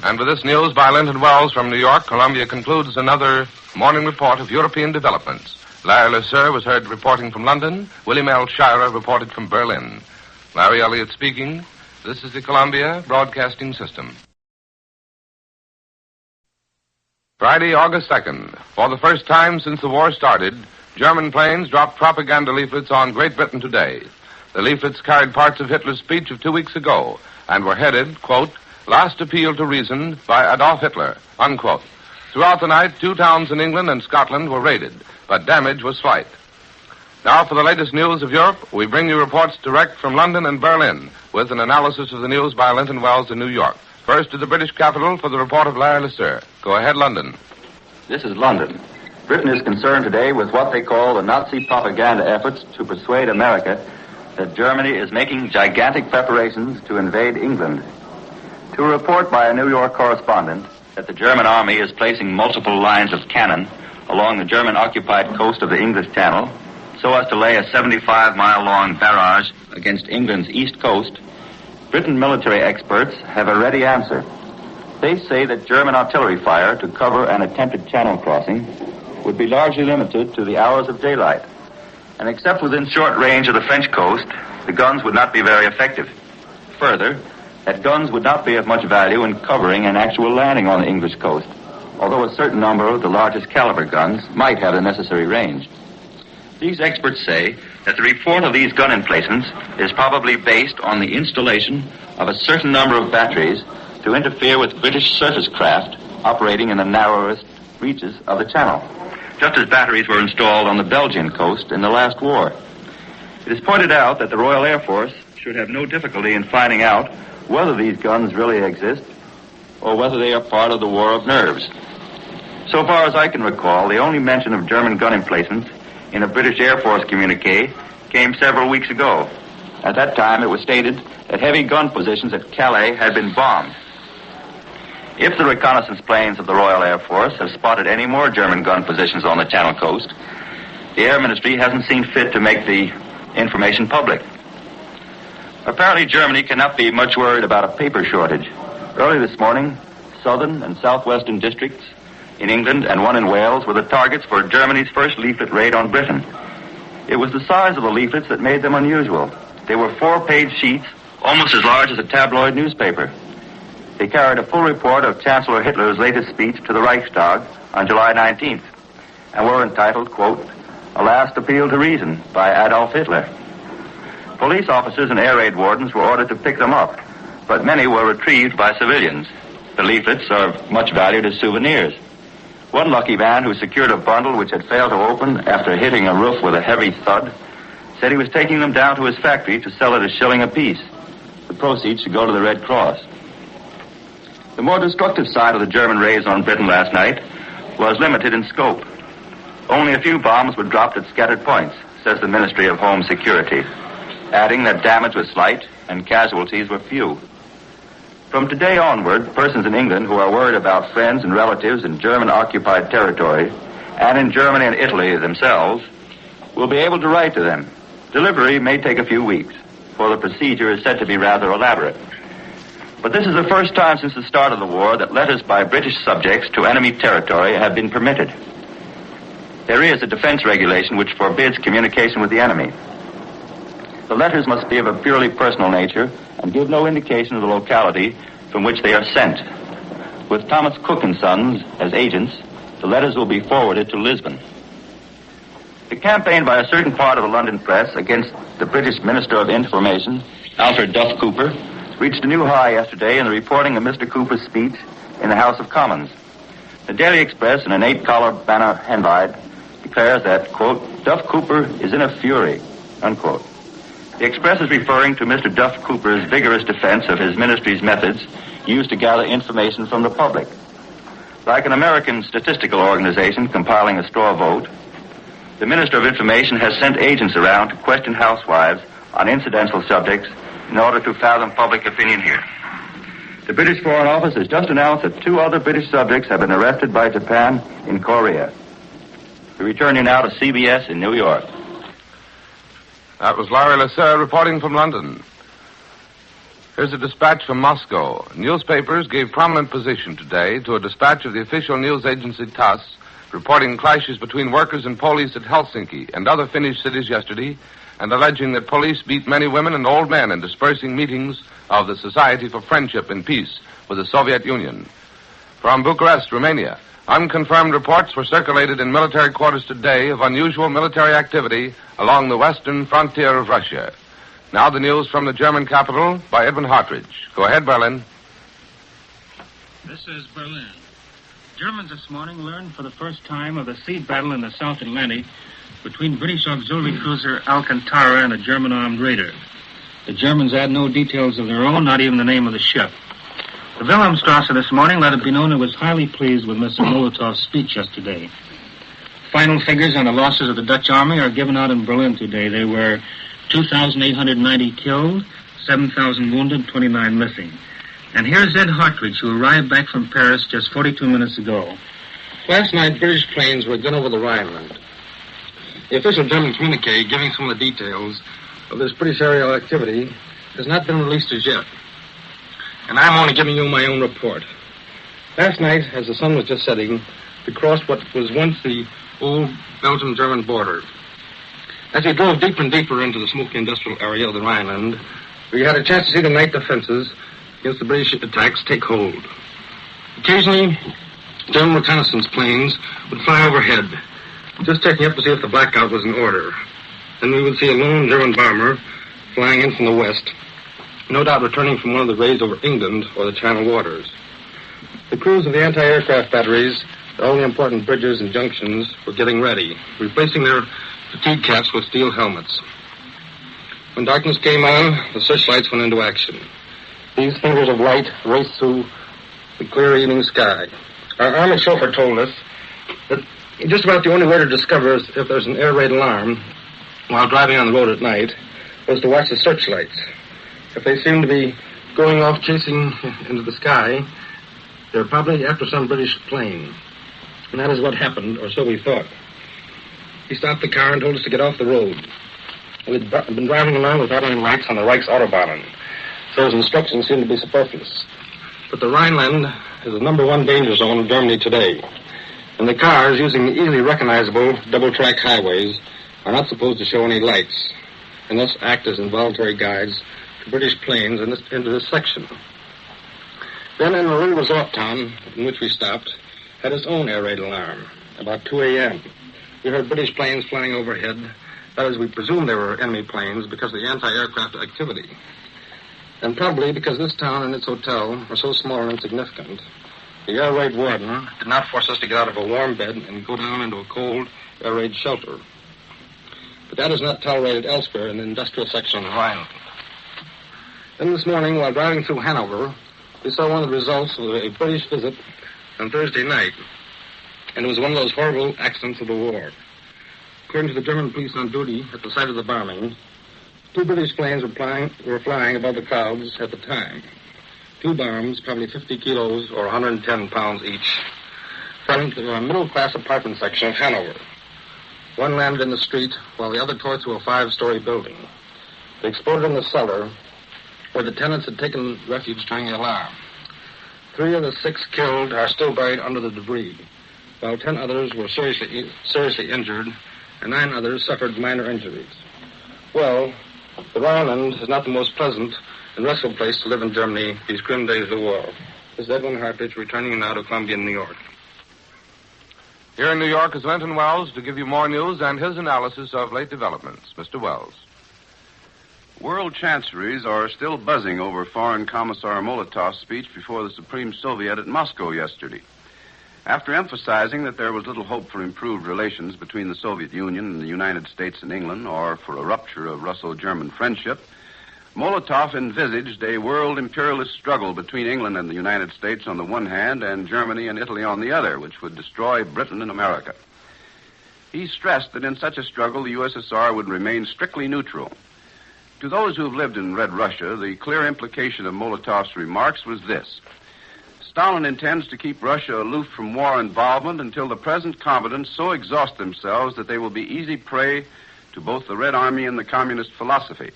And with this news by Linton Wells from New York, Columbia concludes another morning report of European developments. Larry LeSueur was heard reporting from London. William L. Shirer reported from Berlin. Larry Elliott speaking. This is the Columbia Broadcasting System. Friday, August 2nd. For the first time since the war started, German planes dropped propaganda leaflets on Great Britain today. The leaflets carried parts of Hitler's speech of 2 weeks ago and were headed, quote, "Last Appeal to Reason by Adolf Hitler," unquote. Throughout the night, 2 towns in England and Scotland were raided, but damage was slight. Now for the latest news of Europe, we bring you reports direct from London and Berlin with an analysis of the news by Linton Wells in New York. First to the British capital for the report of Larry LeSueur. Go ahead, London. This is London. Britain is concerned today with what they call the Nazi propaganda efforts to persuade America that Germany is making gigantic preparations to invade England. To a report by a New York correspondent that the German army is placing multiple lines of cannon along the German-occupied coast of the English Channel so as to lay a 75-mile-long barrage against England's east coast, Britain military experts have a ready answer. They say that German artillery fire to cover an attempted channel crossing would be largely limited to the hours of daylight. And except within short range of the French coast, the guns would not be very effective. Further, that guns would not be of much value in covering an actual landing on the English coast, although a certain number of the largest caliber guns might have the necessary range. These experts say that the report of these gun emplacements is probably based on the installation of a certain number of batteries to interfere with British surface craft operating in the narrowest reaches of the channel, just as batteries were installed on the Belgian coast in the last war. It is pointed out that the Royal Air Force should have no difficulty in finding out whether these guns really exist or whether they are part of the war of nerves. So far as I can recall, the only mention of German gun emplacements in a British Air Force communique came several weeks ago. At that time, it was stated that heavy gun positions at Calais had been bombed. If the reconnaissance planes of the Royal Air Force have spotted any more German gun positions on the Channel coast, the Air Ministry hasn't seen fit to make the information public. Apparently, Germany cannot be much worried about a paper shortage. Early this morning, southern and southwestern districts in England and one in Wales were the targets for Germany's first leaflet raid on Britain. It was the size of the leaflets that made them unusual. They were 4-page sheets, almost as large as a tabloid newspaper. They carried a full report of Chancellor Hitler's latest speech to the Reichstag on July 19th and were entitled, quote, "A Last Appeal to Reason by Adolf Hitler." Police officers and air raid wardens were ordered to pick them up, but many were retrieved by civilians. The leaflets are much valued as souvenirs. One lucky man who secured a bundle which had failed to open after hitting a roof with a heavy thud said he was taking them down to his factory to sell at a shilling apiece. The proceeds should go to the Red Cross. The more destructive side of the German raids on Britain last night was limited in scope. Only a few bombs were dropped at scattered points, says the Ministry of Home Security, adding that damage was slight and casualties were few. From today onward, persons in England who are worried about friends and relatives in German-occupied territory and in Germany and Italy themselves will be able to write to them. Delivery may take a few weeks, for the procedure is said to be rather elaborate. But this is the first time since the start of the war that letters by British subjects to enemy territory have been permitted. There is a defense regulation which forbids communication with the enemy. The letters must be of a purely personal nature and give no indication of the locality from which they are sent. With Thomas Cook & Sons as agents, the letters will be forwarded to Lisbon. The campaign by a certain part of the London press against the British Minister of Information, Alfred Duff Cooper, reached a new high yesterday in the reporting of Mr. Cooper's speech in the House of Commons. The Daily Express, in an 8-color banner headline, declares that, quote, "Duff Cooper is in a fury," unquote. The Express is referring to Mr. Duff Cooper's vigorous defense of his ministry's methods used to gather information from the public. Like an American statistical organization compiling a straw vote, the Minister of Information has sent agents around to question housewives on incidental subjects in order to fathom public opinion here. The British Foreign Office has just announced that 2 other British subjects have been arrested by Japan in Korea. We return you now to CBS in New York. That was Larry Lasser reporting from London. Here's a dispatch from Moscow. Newspapers gave prominent position today to a dispatch of the official news agency TASS reporting clashes between workers and police at Helsinki and other Finnish cities yesterday, and alleging that police beat many women and old men in dispersing meetings of the Society for Friendship and Peace with the Soviet Union. From Bucharest, Romania, unconfirmed reports were circulated in military quarters today of unusual military activity along the western frontier of Russia. Now the news from the German capital by Edwin Hartridge. Go ahead, Berlin. This is Berlin. Germans this morning learned for the first time of the sea battle in the South Atlantic between British auxiliary cruiser Alcantara and a German armed raider. The Germans add no details of their own, not even the name of the ship. The Wilhelmstrasse this morning let it be known it was highly pleased with Mr. Molotov's speech yesterday. Final figures on the losses of the Dutch army are given out in Berlin today. They were 2,890 killed, 7,000 wounded, 29 missing. And here's Ed Hartridge, who arrived back from Paris just 42 minutes ago. Last night, British planes were gun over the Rhineland. The official German communique giving some of the details of this British aerial activity has not been released as yet. And I'm only giving you my own report. Last night, as the sun was just setting, we crossed what was once the old Belgian-German border. As we drove deeper and deeper into the smoky industrial area of the Rhineland, we had a chance to see the night defenses against the British attacks take hold. Occasionally, German reconnaissance planes would fly overhead, just checking up to see if the blackout was in order. Then we would see a lone German bomber flying in from the west, no doubt returning from one of the raids over England or the Channel waters. The crews of the anti-aircraft batteries at all the important bridges and junctions were getting ready, replacing their fatigue caps with steel helmets. When darkness came on, the searchlights went into action. These fingers of light raced through the clear evening sky. Our army chauffeur told us that just about the only way to discover if there's an air raid alarm while driving on the road at night was to watch the searchlights. If they seemed to be going off chasing into the sky, they're probably after some British plane. And that is what happened, or so we thought. He stopped the car and told us to get off the road. We'd been driving along without any lights on the Reichsautobahn, so his instructions seemed to be superfluous. But the Rhineland is the number one danger zone of Germany today, and the cars using the easily recognizable double-track highways are not supposed to show any lights, and thus act as involuntary guides to British planes into this section. Then in the little resort town in which we stopped had its own air raid alarm. About 2 a.m., we heard British planes flying overhead. That is, we presumed they were enemy planes because of the anti-aircraft activity. And probably because this town and its hotel are so small and insignificant, the air raid warden did not force us to get out of a warm bed and go down into a cold air raid shelter. But that is not tolerated elsewhere in the industrial section of the Rhineland. Then this morning, while driving through Hanover, we saw one of the results of a British visit on Thursday night, and it was one of those horrible accidents of the war. According to the German police on duty at the site of the bombing, 2 British planes were flying above the clouds at the time. 2 bombs, probably 50 kilos or 110 pounds each, fell into a middle-class apartment section of Hanover. One landed in the street, while the other tore through a 5-story building. They exploded in the cellar, where the tenants had taken refuge during the alarm. 3 of the 6 killed are still buried under the debris, while 10 others were seriously injured, and 9 others suffered minor injuries. Well, the Rhineland is not the most pleasant and restful place to live in Germany these grim days of the war. This is Edwin Hartridge, returning now to Columbia, New York. Here in New York is Linton Wells to give you more news and his analysis of late developments. Mr. Wells. World chanceries are still buzzing over Foreign Commissar Molotov's speech before the Supreme Soviet at Moscow yesterday. After emphasizing that there was little hope for improved relations between the Soviet Union and the United States and England, or for a rupture of Russo-German friendship, Molotov envisaged a world imperialist struggle between England and the United States on the one hand and Germany and Italy on the other, which would destroy Britain and America. He stressed that in such a struggle, the USSR would remain strictly neutral. To those who have lived in Red Russia, the clear implication of Molotov's remarks was this: Stalin intends to keep Russia aloof from war involvement until the present combatants so exhaust themselves that they will be easy prey to both the Red Army and the communist philosophy.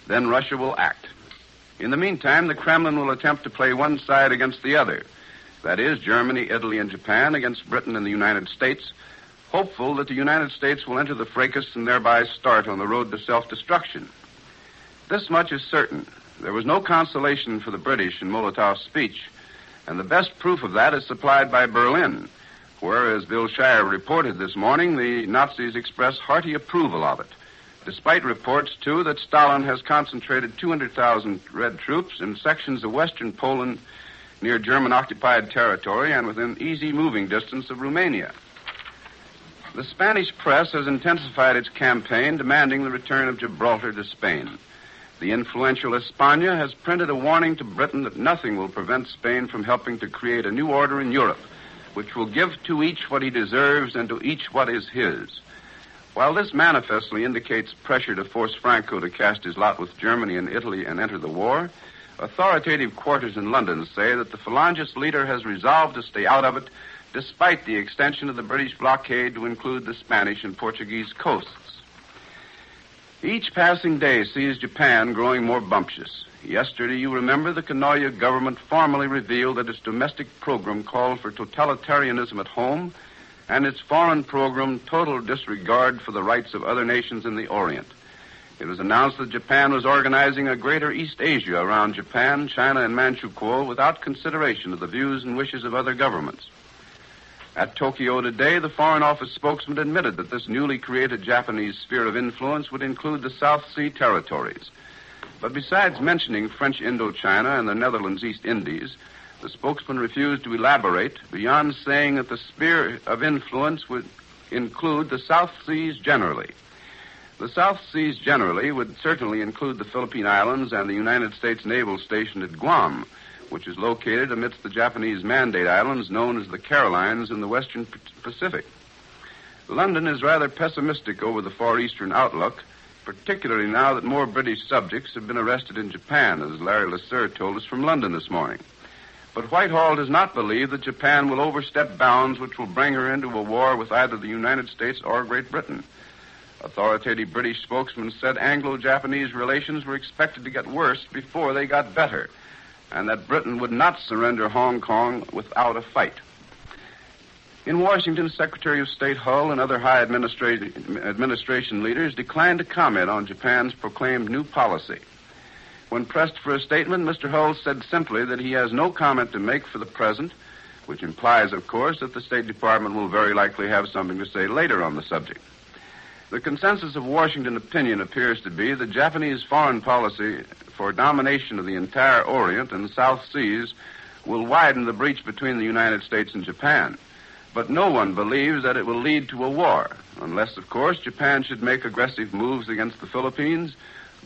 Then Russia will act. In the meantime, the Kremlin will attempt to play one side against the other. That is, Germany, Italy, and Japan against Britain and the United States, hopeful that the United States will enter the fracas and thereby start on the road to self-destruction. This much is certain. There was no consolation for the British in Molotov's speech, and the best proof of that is supplied by Berlin, where, as Bill Shire reported this morning, the Nazis express hearty approval of it, despite reports, too, that Stalin has concentrated 200,000 Red troops in sections of western Poland near German-occupied territory and within easy moving distance of Romania. The Spanish press has intensified its campaign demanding the return of Gibraltar to Spain. The influential España has printed a warning to Britain that nothing will prevent Spain from helping to create a new order in Europe, which will give to each what he deserves and to each what is his. While this manifestly indicates pressure to force Franco to cast his lot with Germany and Italy and enter the war, authoritative quarters in London say that the Falangist leader has resolved to stay out of it, despite the extension of the British blockade to include the Spanish and Portuguese coasts. Each passing day sees Japan growing more bumptious. Yesterday, you remember, the Kanoya government formally revealed that its domestic program called for totalitarianism at home and its foreign program total disregard for the rights of other nations in the Orient. It was announced that Japan was organizing a greater East Asia around Japan, China, and Manchukuo without consideration of the views and wishes of other governments. At Tokyo today, the Foreign Office spokesman admitted that this newly created Japanese sphere of influence would include the South Sea territories. But besides mentioning French Indochina and the Netherlands East Indies, the spokesman refused to elaborate beyond saying that the sphere of influence would include the South Seas generally. The South Seas generally would certainly include the Philippine Islands and the United States Naval Station at Guam, which is located amidst the Japanese Mandate Islands known as the Carolines in the Western Pacific. London is rather pessimistic over the Far Eastern outlook, particularly now that more British subjects have been arrested in Japan, as Larry Lasser told us from London this morning. But Whitehall does not believe that Japan will overstep bounds which will bring her into a war with either the United States or Great Britain. Authoritative British spokesmen said Anglo-Japanese relations were expected to get worse before they got better, and that Britain would not surrender Hong Kong without a fight. In Washington, Secretary of State Hull and other high administration leaders declined to comment on Japan's proclaimed new policy. When pressed for a statement, Mr. Hull said simply that he has no comment to make for the present, which implies, of course, that the State Department will very likely have something to say later on the subject. The consensus of Washington opinion appears to be that Japanese foreign policy for domination of the entire Orient and the South Seas will widen the breach between the United States and Japan. But no one believes that it will lead to a war, unless, of course, Japan should make aggressive moves against the Philippines,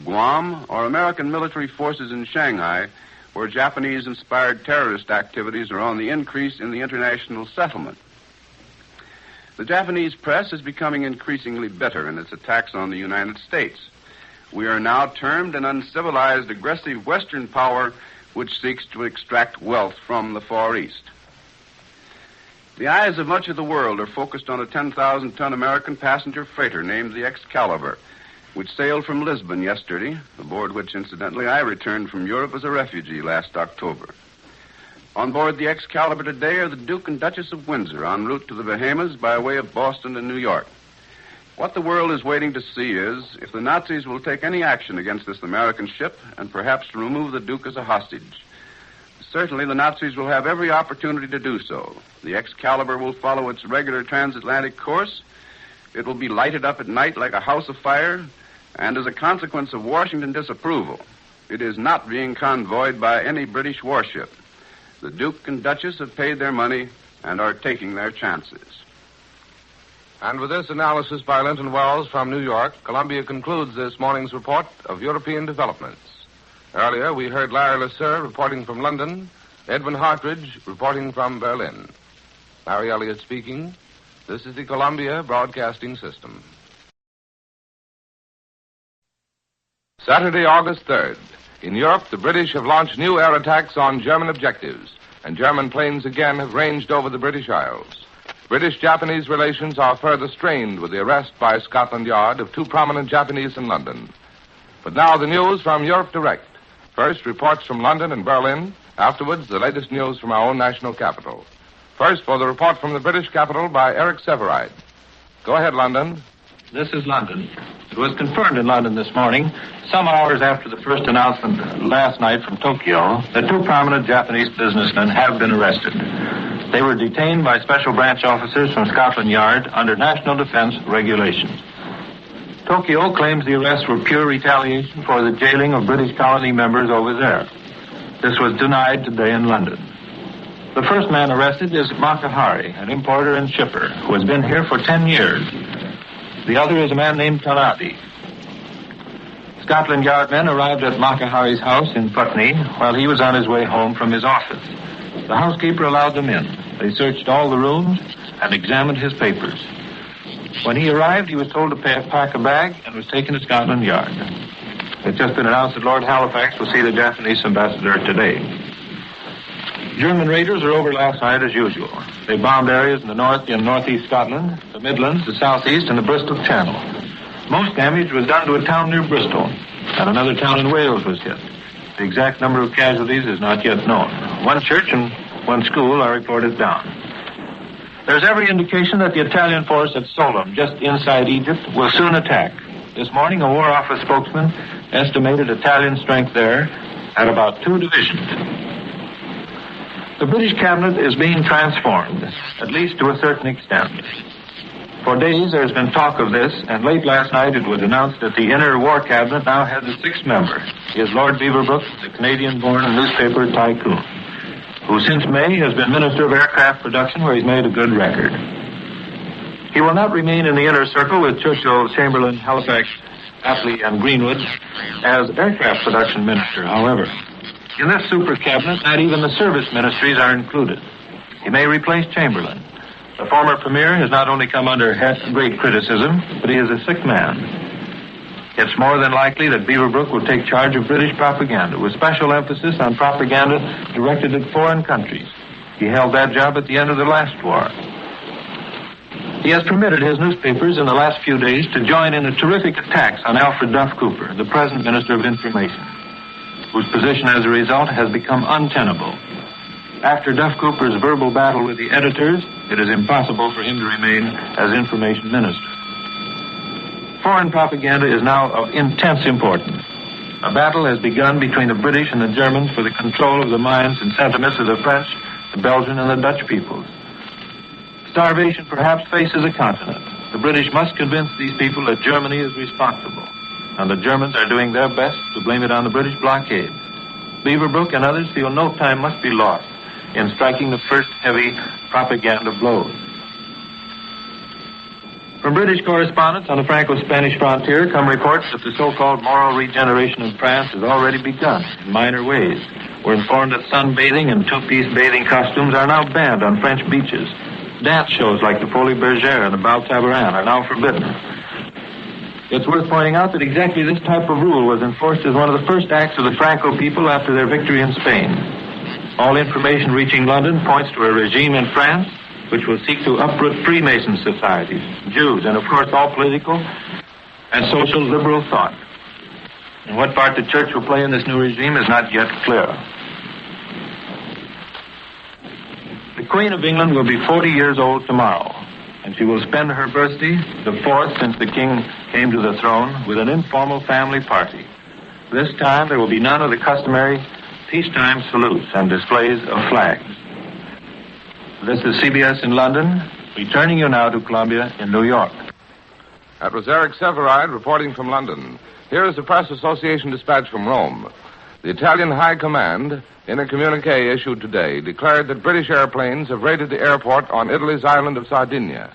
Guam, or American military forces in Shanghai, where Japanese-inspired terrorist activities are on the increase in the international settlement. The Japanese press is becoming increasingly bitter in its attacks on the United States. We are now termed an uncivilized, aggressive Western power which seeks to extract wealth from the Far East. The eyes of much of the world are focused on a 10,000-ton American passenger freighter named the Excalibur, which sailed from Lisbon yesterday, aboard which, incidentally, I returned from Europe as a refugee last October. On board the Excalibur today are the Duke and Duchess of Windsor, en route to the Bahamas by way of Boston and New York. What the world is waiting to see is if the Nazis will take any action against this American ship and perhaps remove the Duke as a hostage. Certainly, the Nazis will have every opportunity to do so. The Excalibur will follow its regular transatlantic course. It will be lighted up at night like a house of fire, and as a consequence of Washington disapproval, it is not being convoyed by any British warship. The Duke and Duchess have paid their money, and are taking their chances. And with this analysis by Linton Wells from New York, Columbia concludes this morning's report of European developments. Earlier, we heard Larry Lasser reporting from London, Edwin Hartridge reporting from Berlin. Larry Elliott speaking. This is the Columbia Broadcasting System. Saturday, August 3rd. In Europe, the British have launched new air attacks on German objectives, and German planes again have ranged over the British Isles. British-Japanese relations are further strained with the arrest by Scotland Yard of two prominent Japanese in London. But now the news from Europe Direct. First, reports from London and Berlin. Afterwards, the latest news from our own national capital. First, for the report from the British capital by Eric Severide. Go ahead, London. This is London. It was confirmed in London this morning, some hours after the first announcement last night from Tokyo, that two prominent Japanese businessmen have been arrested. They were detained by special branch officers from Scotland Yard under national defense regulations. Tokyo claims the arrests were pure retaliation for the jailing of British colony members over there. This was denied today in London. The first man arrested is Makahari, an importer and shipper, who has been here for 10 years. The other is a man named Kanadi. Scotland Yard men arrived at Makahari's house in Putney while he was on his way home from his office. The housekeeper allowed them in. They searched all the rooms and examined his papers. When he arrived, he was told to pack a bag and was taken to Scotland Yard. It's just been announced that Lord Halifax will see the Japanese ambassador today. German raiders are over last night as usual. They bombed areas in the north and northeast Scotland, the Midlands, the southeast, and the Bristol Channel. Most damage was done to a town near Bristol, and another town in Wales was hit. The exact number of casualties is not yet known. One church and one school are reported down. There's every indication that the Italian force at Solom, just inside Egypt, will soon attack. This morning, a War Office spokesman estimated Italian strength there at about 2 divisions. The British cabinet is being transformed, at least to a certain extent. For days, there's been talk of this, and late last night it was announced that the inner war cabinet now has a 6th member. He is Lord Beaverbrook, the Canadian-born newspaper tycoon, who since May has been Minister of Aircraft Production, where he's made a good record. He will not remain in the inner circle with Churchill, Chamberlain, Halifax, Attlee, and Greenwood as Aircraft Production Minister, however. In this super cabinet, not even the service ministries are included. He may replace Chamberlain. The former premier has not only come under great criticism, but he is a sick man. It's more than likely that Beaverbrook will take charge of British propaganda, with special emphasis on propaganda directed at foreign countries. He held that job at the end of the last war. He has permitted his newspapers in the last few days to join in the terrific attacks on Alfred Duff Cooper, the present Minister of Information, whose position as a result has become untenable. After Duff Cooper's verbal battle with the editors, it is impossible for him to remain as information minister. Foreign propaganda is now of intense importance. A battle has begun between the British and the Germans for the control of the minds and sentiments of the French, the Belgian, and the Dutch peoples. Starvation perhaps faces a continent. The British must convince these people that Germany is responsible, and the Germans are doing their best to blame it on the British blockade. Beaverbrook and others feel no time must be lost in striking the first heavy propaganda blows. From British correspondents on the Franco-Spanish frontier come reports that the so-called moral regeneration of France has already begun in minor ways. We're informed that sunbathing and two-piece bathing costumes are now banned on French beaches. Dance shows like the Folie Bergère and the Bal Tabarin are now forbidden. It's worth pointing out that exactly this type of rule was enforced as one of the first acts of the Franco people after their victory in Spain. All information reaching London points to a regime in France which will seek to uproot Freemason societies, Jews, and of course all political and social liberal thought. And what part the church will play in this new regime is not yet clear. The Queen of England will be 40 years old tomorrow, and she will spend her birthday, the 4th since the King came to the throne, with an informal family party. This time there will be none of the customary peacetime salutes and displays of flags. This is CBS in London, returning you now to Columbia in New York. That was Eric Severide reporting from London. Here is the Press Association dispatch from Rome. The Italian High Command, in a communique issued today, declared that British airplanes have raided the airport on Italy's island of Sardinia.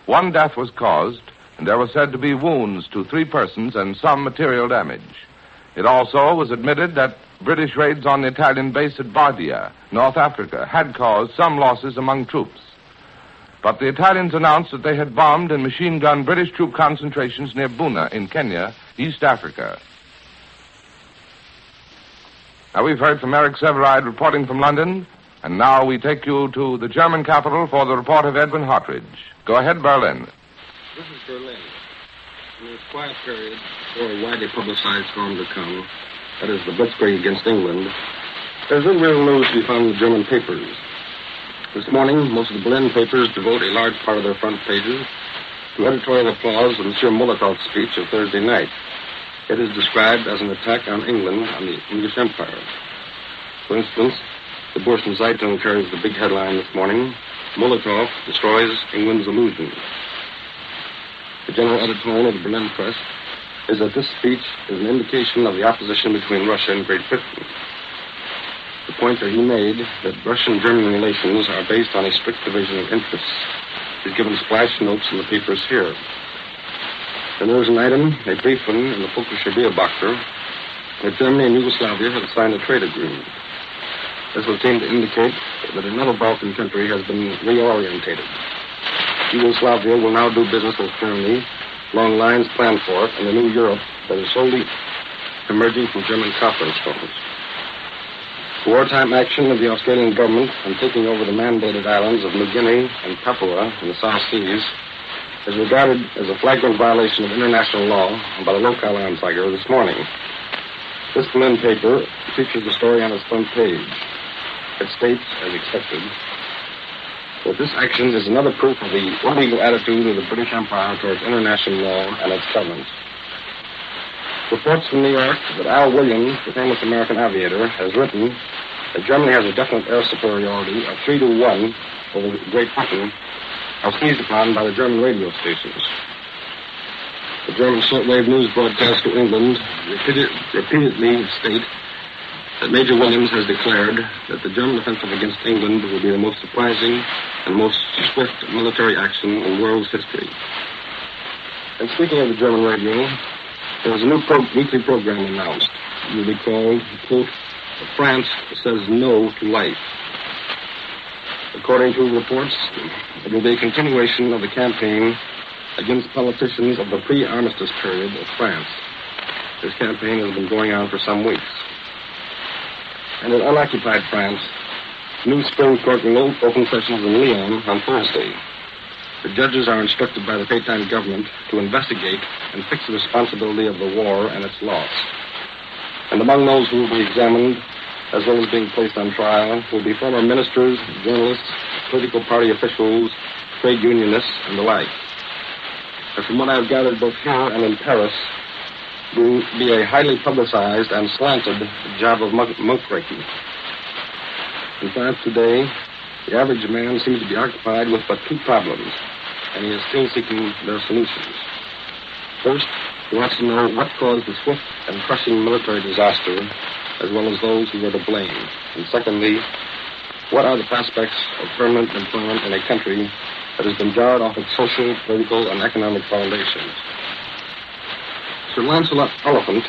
1 death was caused, and there were said to be wounds to 3 persons and some material damage. It also was admitted that British raids on the Italian base at Bardia, North Africa, had caused some losses among troops. But the Italians announced that they had bombed and machine-gunned British troop concentrations near Buna in Kenya, East Africa. Now, we've heard from Eric Severide reporting from London, and now we take you to the German capital for the report of Edwin Hartridge. Go ahead, Berlin. This is Berlin. In this quiet period before a widely publicized storm to come, that is the Blitzkrieg against England, there's no real news to be found in the German papers. This morning, most of the Berlin papers devote a large part of their front pages to editorial applause of M. Molotov's speech of Thursday night. It is described as an attack on England and the English Empire. For instance, the Burschen Zeitung carries the big headline this morning, Molotov destroys England's illusion. The general editorial of the Berlin press is that this speech is an indication of the opposition between Russia and Great Britain. The point that he made, that Russian-German relations are based on a strict division of interests, is given splash notes in the papers here. Then there is an item, a brief one, in the Völkische Beobachter, that Germany and Yugoslavia have signed a trade agreement. This would seem to indicate that another Balkan country has been reorientated. Yugoslavia will now do business with Germany along lines planned for it in the new Europe that is solely emerging from German conference rooms. The wartime action of the Australian government in taking over the mandated islands of New Guinea and Papua in the South Seas is regarded as a flagrant violation of international law by the local Anzeiger this morning. This Berlin paper features the story on its front page. It states, as expected, that this action is another proof of the illegal attitude of the British Empire towards international law and its governments. Reports from New York that Al Williams, the famous American aviator, has written that Germany has a definite air superiority of 3-1 over Great Britain are seized upon by the German radio stations. The German shortwave news broadcast to England repeatedly state that Major Williams has declared that the German offensive against England will be the most surprising and most swift military action in world's history. And speaking of the German radio, there was a new weekly program announced. It will be called, quote, France Says No to Life. According to reports, it will be a continuation of the campaign against politicians of the pre-armistice period of France. This campaign has been going on for some weeks. And in unoccupied France, new Supreme Court will open sessions in Lyon on Thursday. The judges are instructed by the Pétain government to investigate and fix the responsibility of the war and its loss. And among those who will be examined, as well as being placed on trial, will be former ministers, journalists, political party officials, trade unionists, and the like. And from what I've gathered both here and in Paris, will be a highly publicized and slanted job of muckraking. In France today, the average man seems to be occupied with but 2 problems, and he is still seeking their solutions. First, he wants to know what caused the swift and crushing military disaster, as well as those who were to blame. And secondly, what are the prospects of permanent employment in a country that has been jarred off its social, political, and economic foundations? Sir Lancelot Oliphant,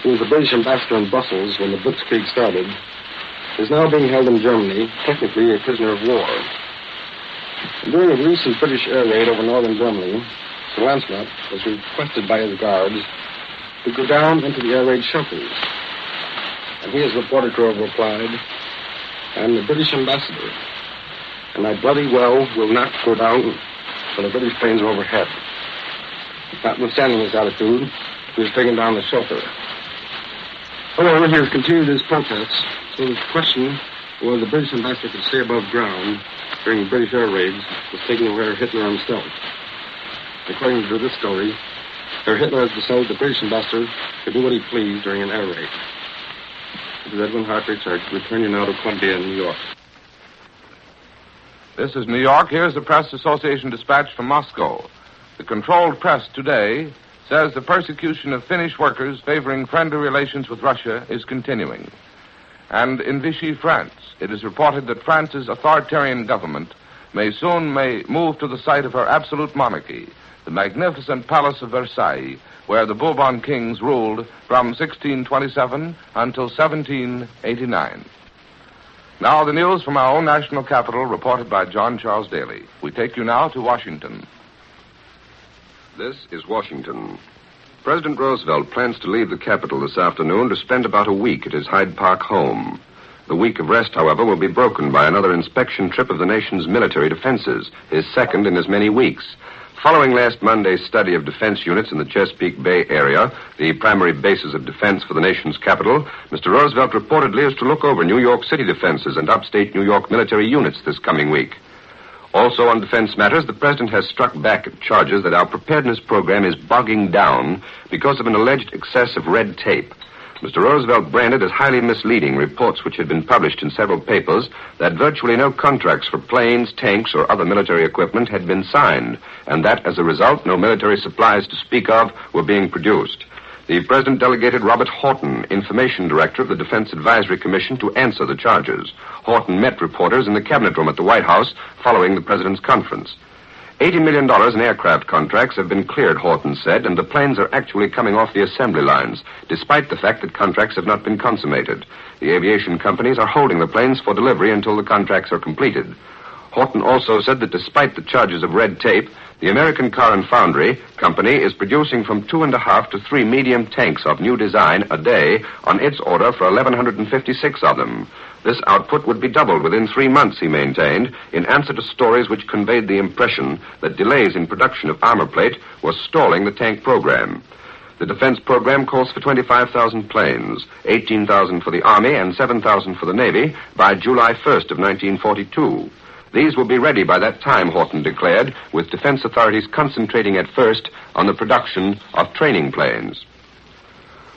who was the British ambassador in Brussels when the Blitzkrieg started, is now being held in Germany, technically a prisoner of war. And during a recent British air raid over northern Germany, Sir Lancelot was requested by his guards to go down into the air raid shelters. And he is reported to have replied, "I'm the British ambassador, and I bloody well will not go down till the British planes are overhead." Notwithstanding his attitude, he was taken down the shelter. However, he has continued his protests, so the question whether the British ambassador could stay above ground during British air raids was taken to Herr Hitler himself. According to this story, Herr Hitler has decided the British ambassador could do what he pleased during an air raid. This is Edwin Hartridge. I return you now to Columbia in New York. This is New York. Here's the Press Association dispatch from Moscow. The controlled press today says the persecution of Finnish workers favoring friendly relations with Russia is continuing. And in Vichy, France, it is reported that France's authoritarian government may move to the site of her absolute monarchy, the magnificent Palace of Versailles, where the Bourbon kings ruled from 1627 until 1789. Now the news from our own national capital, reported by John Charles Daly. We take you now to Washington. This is Washington. President Roosevelt plans to leave the capital this afternoon to spend about a week at his Hyde Park home. The week of rest, however, will be broken by another inspection trip of the nation's military defenses, his second in as many weeks. Following last Monday's study of defense units in the Chesapeake Bay area, the primary bases of defense for the nation's capital, Mr. Roosevelt reportedly is to look over New York City defenses and upstate New York military units this coming week. Also on defense matters, the President has struck back at charges that our preparedness program is bogging down because of an alleged excess of red tape. Mr. Roosevelt branded as highly misleading reports which had been published in several papers that virtually no contracts for planes, tanks, or other military equipment had been signed, and that, as a result, no military supplies to speak of were being produced. The President delegated Robert Horton, Information Director of the Defense Advisory Commission, to answer the charges. Horton met reporters in the Cabinet Room at the White House following the President's conference. $80 million in aircraft contracts have been cleared, Horton said, and the planes are actually coming off the assembly lines, despite the fact that contracts have not been consummated. The aviation companies are holding the planes for delivery until the contracts are completed. Horton also said that despite the charges of red tape, the American Car and Foundry Company is producing from 2.5 to 3 medium tanks of new design a day on its order for 1,156 of them. This output would be doubled within 3 months, he maintained, in answer to stories which conveyed the impression that delays in production of armor plate were stalling the tank program. The defense program calls for 25,000 planes, 18,000 for the Army and 7,000 for the Navy by July 1st of 1942. These will be ready by that time, Horton declared, with defense authorities concentrating at first on the production of training planes.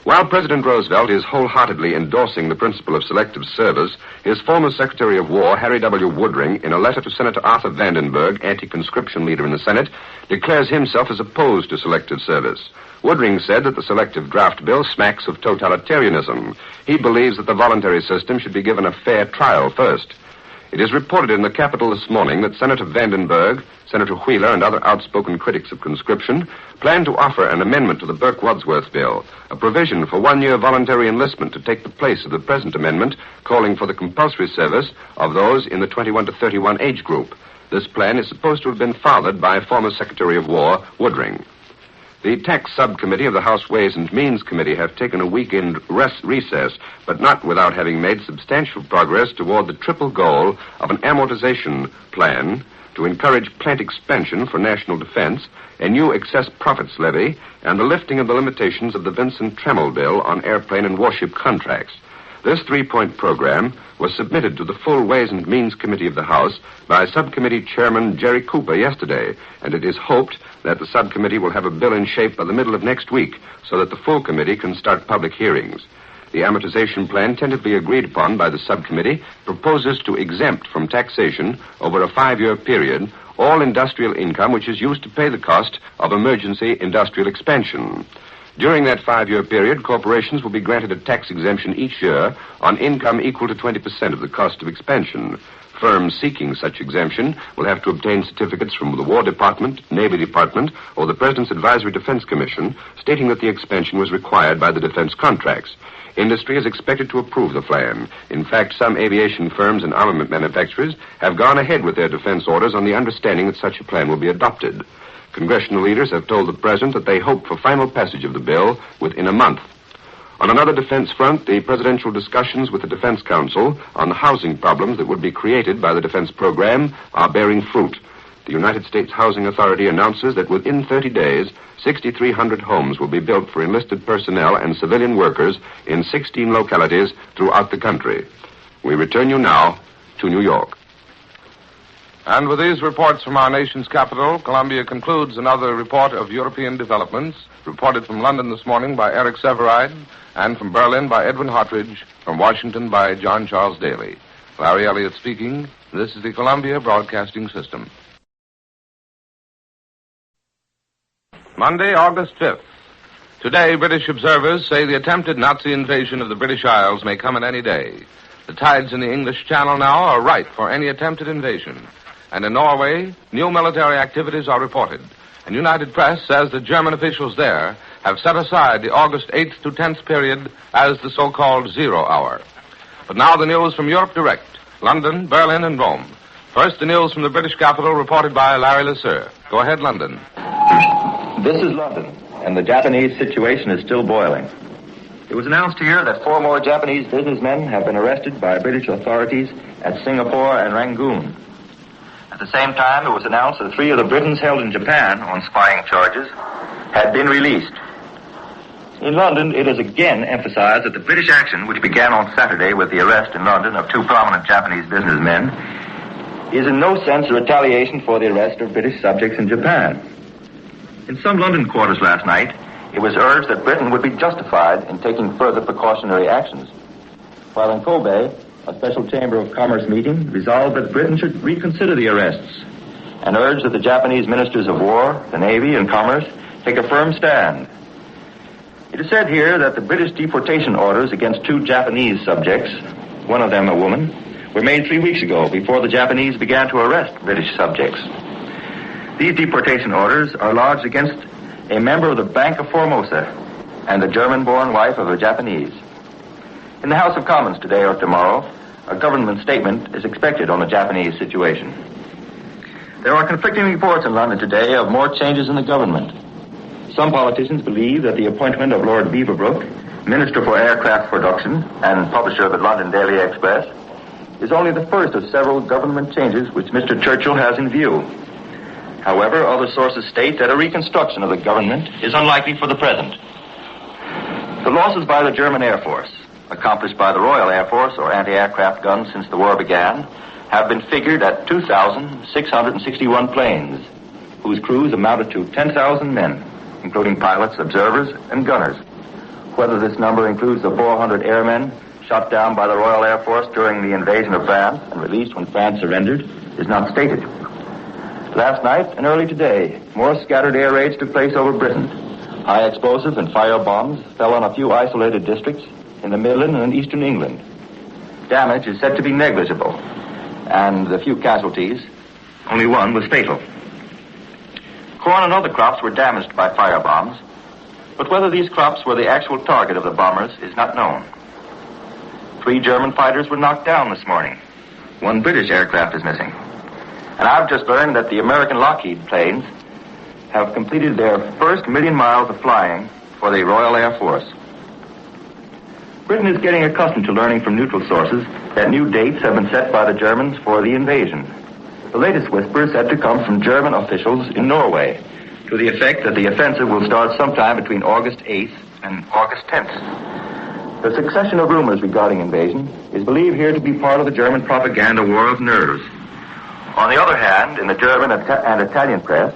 While President Roosevelt is wholeheartedly endorsing the principle of selective service, his former Secretary of War, Harry W. Woodring, in a letter to Senator Arthur Vandenberg, anti-conscription leader in the Senate, declares himself as opposed to selective service. Woodring said that the selective draft bill smacks of totalitarianism. He believes that the voluntary system should be given a fair trial first. It is reported in the Capitol this morning that Senator Vandenberg, Senator Wheeler, and other outspoken critics of conscription plan to offer an amendment to the Burke-Wadsworth bill, a provision for 1-year voluntary enlistment to take the place of the present amendment calling for the compulsory service of those in the 21 to 31 age group. This plan is supposed to have been fathered by former Secretary of War Woodring. The Tax Subcommittee of the House Ways and Means Committee have taken a weekend recess, but not without having made substantial progress toward the triple goal of an amortization plan to encourage plant expansion for national defense, a new excess profits levy, and the lifting of the limitations of the Vincent Tremel bill on airplane and warship contracts. This 3-point program was submitted to the full Ways and Means Committee of the House by Subcommittee Chairman Jerry Cooper yesterday, and it is hoped that the subcommittee will have a bill in shape by the middle of next week so that the full committee can start public hearings. The amortization plan, tentatively agreed upon by the subcommittee, proposes to exempt from taxation over a 5-year period all industrial income which is used to pay the cost of emergency industrial expansion. During that 5-year period, corporations will be granted a tax exemption each year on income equal to 20% of the cost of expansion. Firms seeking such exemption will have to obtain certificates from the War Department, Navy Department, or the President's Advisory Defense Commission, stating that the expansion was required by the defense contracts. Industry is expected to approve the plan. In fact, some aviation firms and armament manufacturers have gone ahead with their defense orders on the understanding that such a plan will be adopted. Congressional leaders have told the President that they hope for final passage of the bill within a month. On another defense front, the presidential discussions with the Defense Council on the housing problems that would be created by the defense program are bearing fruit. The United States Housing Authority announces that within 30 days, 6,300 homes will be built for enlisted personnel and civilian workers in 16 localities throughout the country. We return you now to New York. And with these reports from our nation's capital, Columbia concludes another report of European developments, reported from London this morning by Eric Severide, and from Berlin by Edwin Hartridge, from Washington by John Charles Daly. Larry Elliott speaking. This is the Columbia Broadcasting System. Monday, August 5th. Today, British observers say the attempted Nazi invasion of the British Isles may come at any day. The tides in the English Channel now are ripe for any attempted invasion. And in Norway, new military activities are reported. And United Press says the German officials there have set aside the August 8th to 10th period as the so-called 0 hour. But now the news from Europe direct, London, Berlin, and Rome. First, the news from the British capital reported by Larry Lesser. Go ahead, London. This is London, and the Japanese situation is still boiling. It was announced here that 4 more Japanese businessmen have been arrested by British authorities at Singapore and Rangoon. At the same time, it was announced that 3 of the Britons held in Japan on spying charges had been released. In London, it is again emphasized that the British action, which began on Saturday with the arrest in London of 2 prominent Japanese businessmen, is in no sense a retaliation for the arrest of British subjects in Japan. In some London quarters last night, it was urged that Britain would be justified in taking further precautionary actions, while in Kobe, a special Chamber of Commerce meeting resolved that Britain should reconsider the arrests and urged that the Japanese ministers of war, the Navy, and Commerce take a firm stand. It is said here that the British deportation orders against 2 Japanese subjects, one of them a woman, were made 3 weeks ago before the Japanese began to arrest British subjects. These deportation orders are lodged against a member of the Bank of Formosa and the German-born wife of a Japanese. In the House of Commons today or tomorrow, a government statement is expected on the Japanese situation. There are conflicting reports in London today of more changes in the government. Some politicians believe that the appointment of Lord Beaverbrook, Minister for Aircraft Production and publisher of the London Daily Express, is only the first of several government changes which Mr. Churchill has in view. However, other sources state that a reconstruction of the government is unlikely for the present. The losses by the German Air Force, accomplished by the Royal Air Force or anti-aircraft guns since the war began, have been figured at 2,661 planes, whose crews amounted to 10,000 men, including pilots, observers, and gunners. Whether this number includes the 400 airmen shot down by the Royal Air Force during the invasion of France and released when France surrendered is not stated. Last night and early today, more scattered air raids took place over Britain. High explosive and fire bombs fell on a few isolated districts in the Midland and eastern England. Damage is said to be negligible, and the few casualties, only one was fatal. Corn and other crops were damaged by fire bombs, but whether these crops were the actual target of the bombers is not known. 3 German fighters were knocked down this morning. 1 British aircraft is missing. And I've just learned that the American Lockheed planes have completed their first 1,000,000 miles of flying for the Royal Air Force. Britain is getting accustomed to learning from neutral sources that new dates have been set by the Germans for the invasion. The latest whisper is said to come from German officials in Norway, to the effect that the offensive will start sometime between August 8th and August 10th. The succession of rumors regarding invasion is believed here to be part of the German propaganda war of nerves. On the other hand, in the German and Italian press,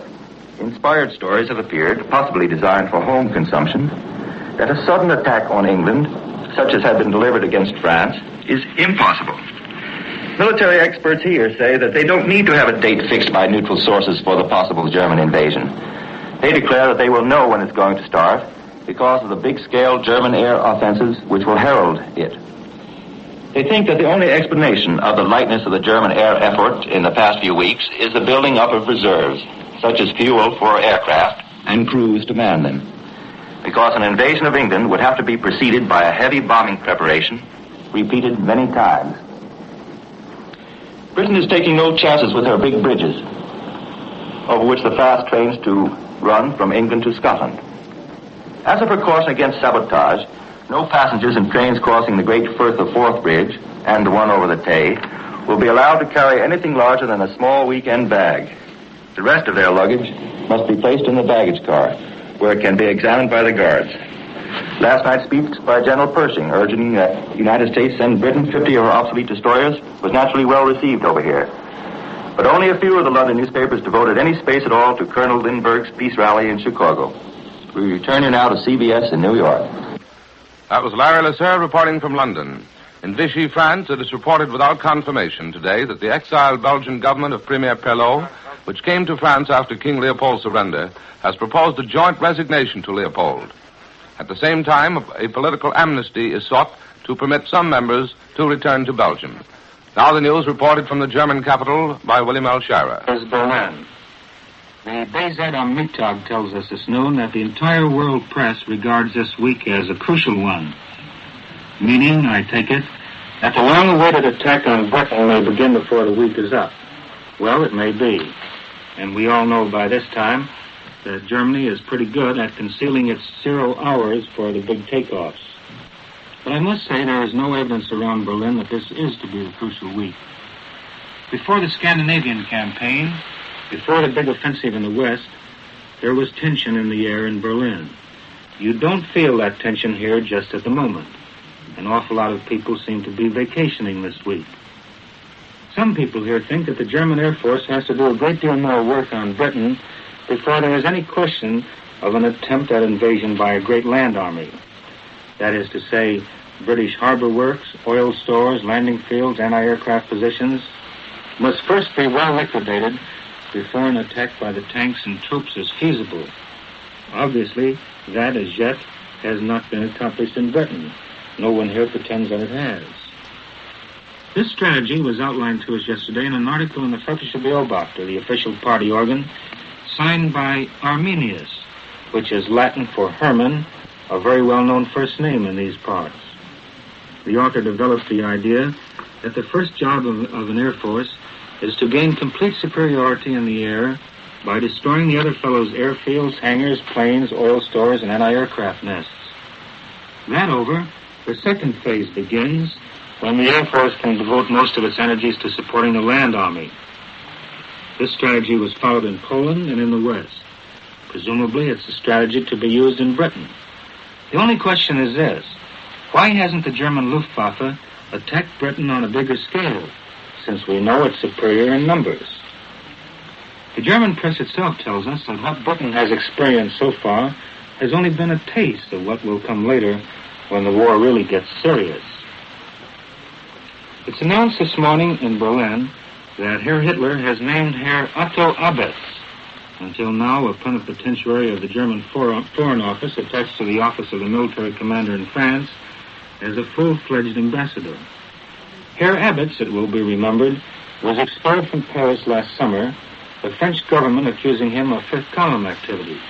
inspired stories have appeared, possibly designed for home consumption, that a sudden attack on England, such as had been delivered against France, is impossible. Military experts here say that they don't need to have a date fixed by neutral sources for the possible German invasion. They declare that they will know when it's going to start because of the big-scale German air offensives which will herald it. They think that the only explanation of the lightness of the German air effort in the past few weeks is the building up of reserves, such as fuel for aircraft and crews to man them. Because an invasion of England would have to be preceded by a heavy bombing preparation, repeated many times. Britain is taking no chances with her big bridges, over which the fast trains to run from England to Scotland. As a precaution against sabotage, no passengers in trains crossing the Great Firth of Forth Bridge and the one over the Tay will be allowed to carry anything larger than a small weekend bag. The rest of their luggage must be placed in the baggage car, where it can be examined by the guards. Last night's speech by General Pershing urging that the United States send Britain 50 of her obsolete destroyers was naturally well received over here. But only a few of the London newspapers devoted any space at all to Colonel Lindbergh's peace rally in Chicago. We return you now to CBS in New York. That was Larry Lesser reporting from London. In Vichy, France, it is reported without confirmation today that the exiled Belgian government of Premier Pelot, which came to France after King Leopold's surrender, has proposed a joint resignation to Leopold. At the same time, a political amnesty is sought to permit some members to return to Belgium. Now the news reported from the German capital by William L. Shirer. Is Berlin. The BZ am Mittag tells us this noon that the entire world press regards this week as a crucial one. Meaning, I take it, that the long-awaited attack on Britain may begin before the week is up. Well, it may be. And we all know by this time that Germany is pretty good at concealing its 0 hours for the big takeoffs. But I must say there is no evidence around Berlin that this is to be a crucial week. Before the Scandinavian campaign, before the big offensive in the West, there was tension in the air in Berlin. You don't feel that tension here just at the moment. An awful lot of people seem to be vacationing this week. Some people here think that the German Air Force has to do a great deal more work on Britain before there is any question of an attempt at invasion by a great land army. That is to say, British harbor works, oil stores, landing fields, anti-aircraft positions must first be well liquidated before an attack by the tanks and troops is feasible. Obviously, that as yet has not been accomplished in Britain. No one here pretends that it has. This strategy was outlined to us yesterday in an article in the Fränkische Beobachter, the official party organ, signed by Arminius, which is Latin for Herman, a very well-known first name in these parts. The author developed the idea that the first job of an Air Force is to gain complete superiority in the air by destroying the other fellow's airfields, hangars, planes, oil stores, and anti-aircraft nests. That over, the second phase begins when the Air Force can devote most of its energies to supporting the land army. This strategy was followed in Poland and in the West. Presumably, it's a strategy to be used in Britain. The only question is this: why hasn't the German Luftwaffe attacked Britain on a bigger scale, since we know it's superior in numbers? The German press itself tells us that what Britain has experienced so far has only been a taste of what will come later when the war really gets serious. It's announced this morning in Berlin that Herr Hitler has named Herr Otto Abetz, until now a plenipotentiary of the German Foreign Office attached to the office of the military commander in France, as a full-fledged ambassador. Herr Abetz, it will be remembered, was expelled from Paris last summer, the French government accusing him of fifth column activities.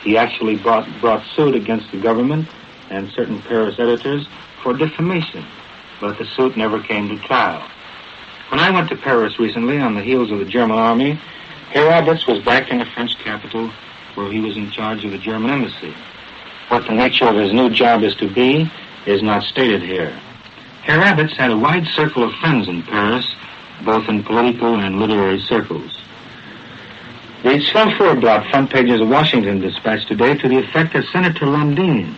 He actually brought suit against the government and certain Paris editors for defamation, but the suit never came to trial. When I went to Paris recently on the heels of the German army, Herr Abetz was back in the French capital where he was in charge of the German embassy. What the nature of his new job is to be is not stated here. Herr Abetz had a wide circle of friends in Paris, both in political and literary circles. The Schwellfuhrblatt front page of the Washington Dispatch today to the effect that Senator Lundin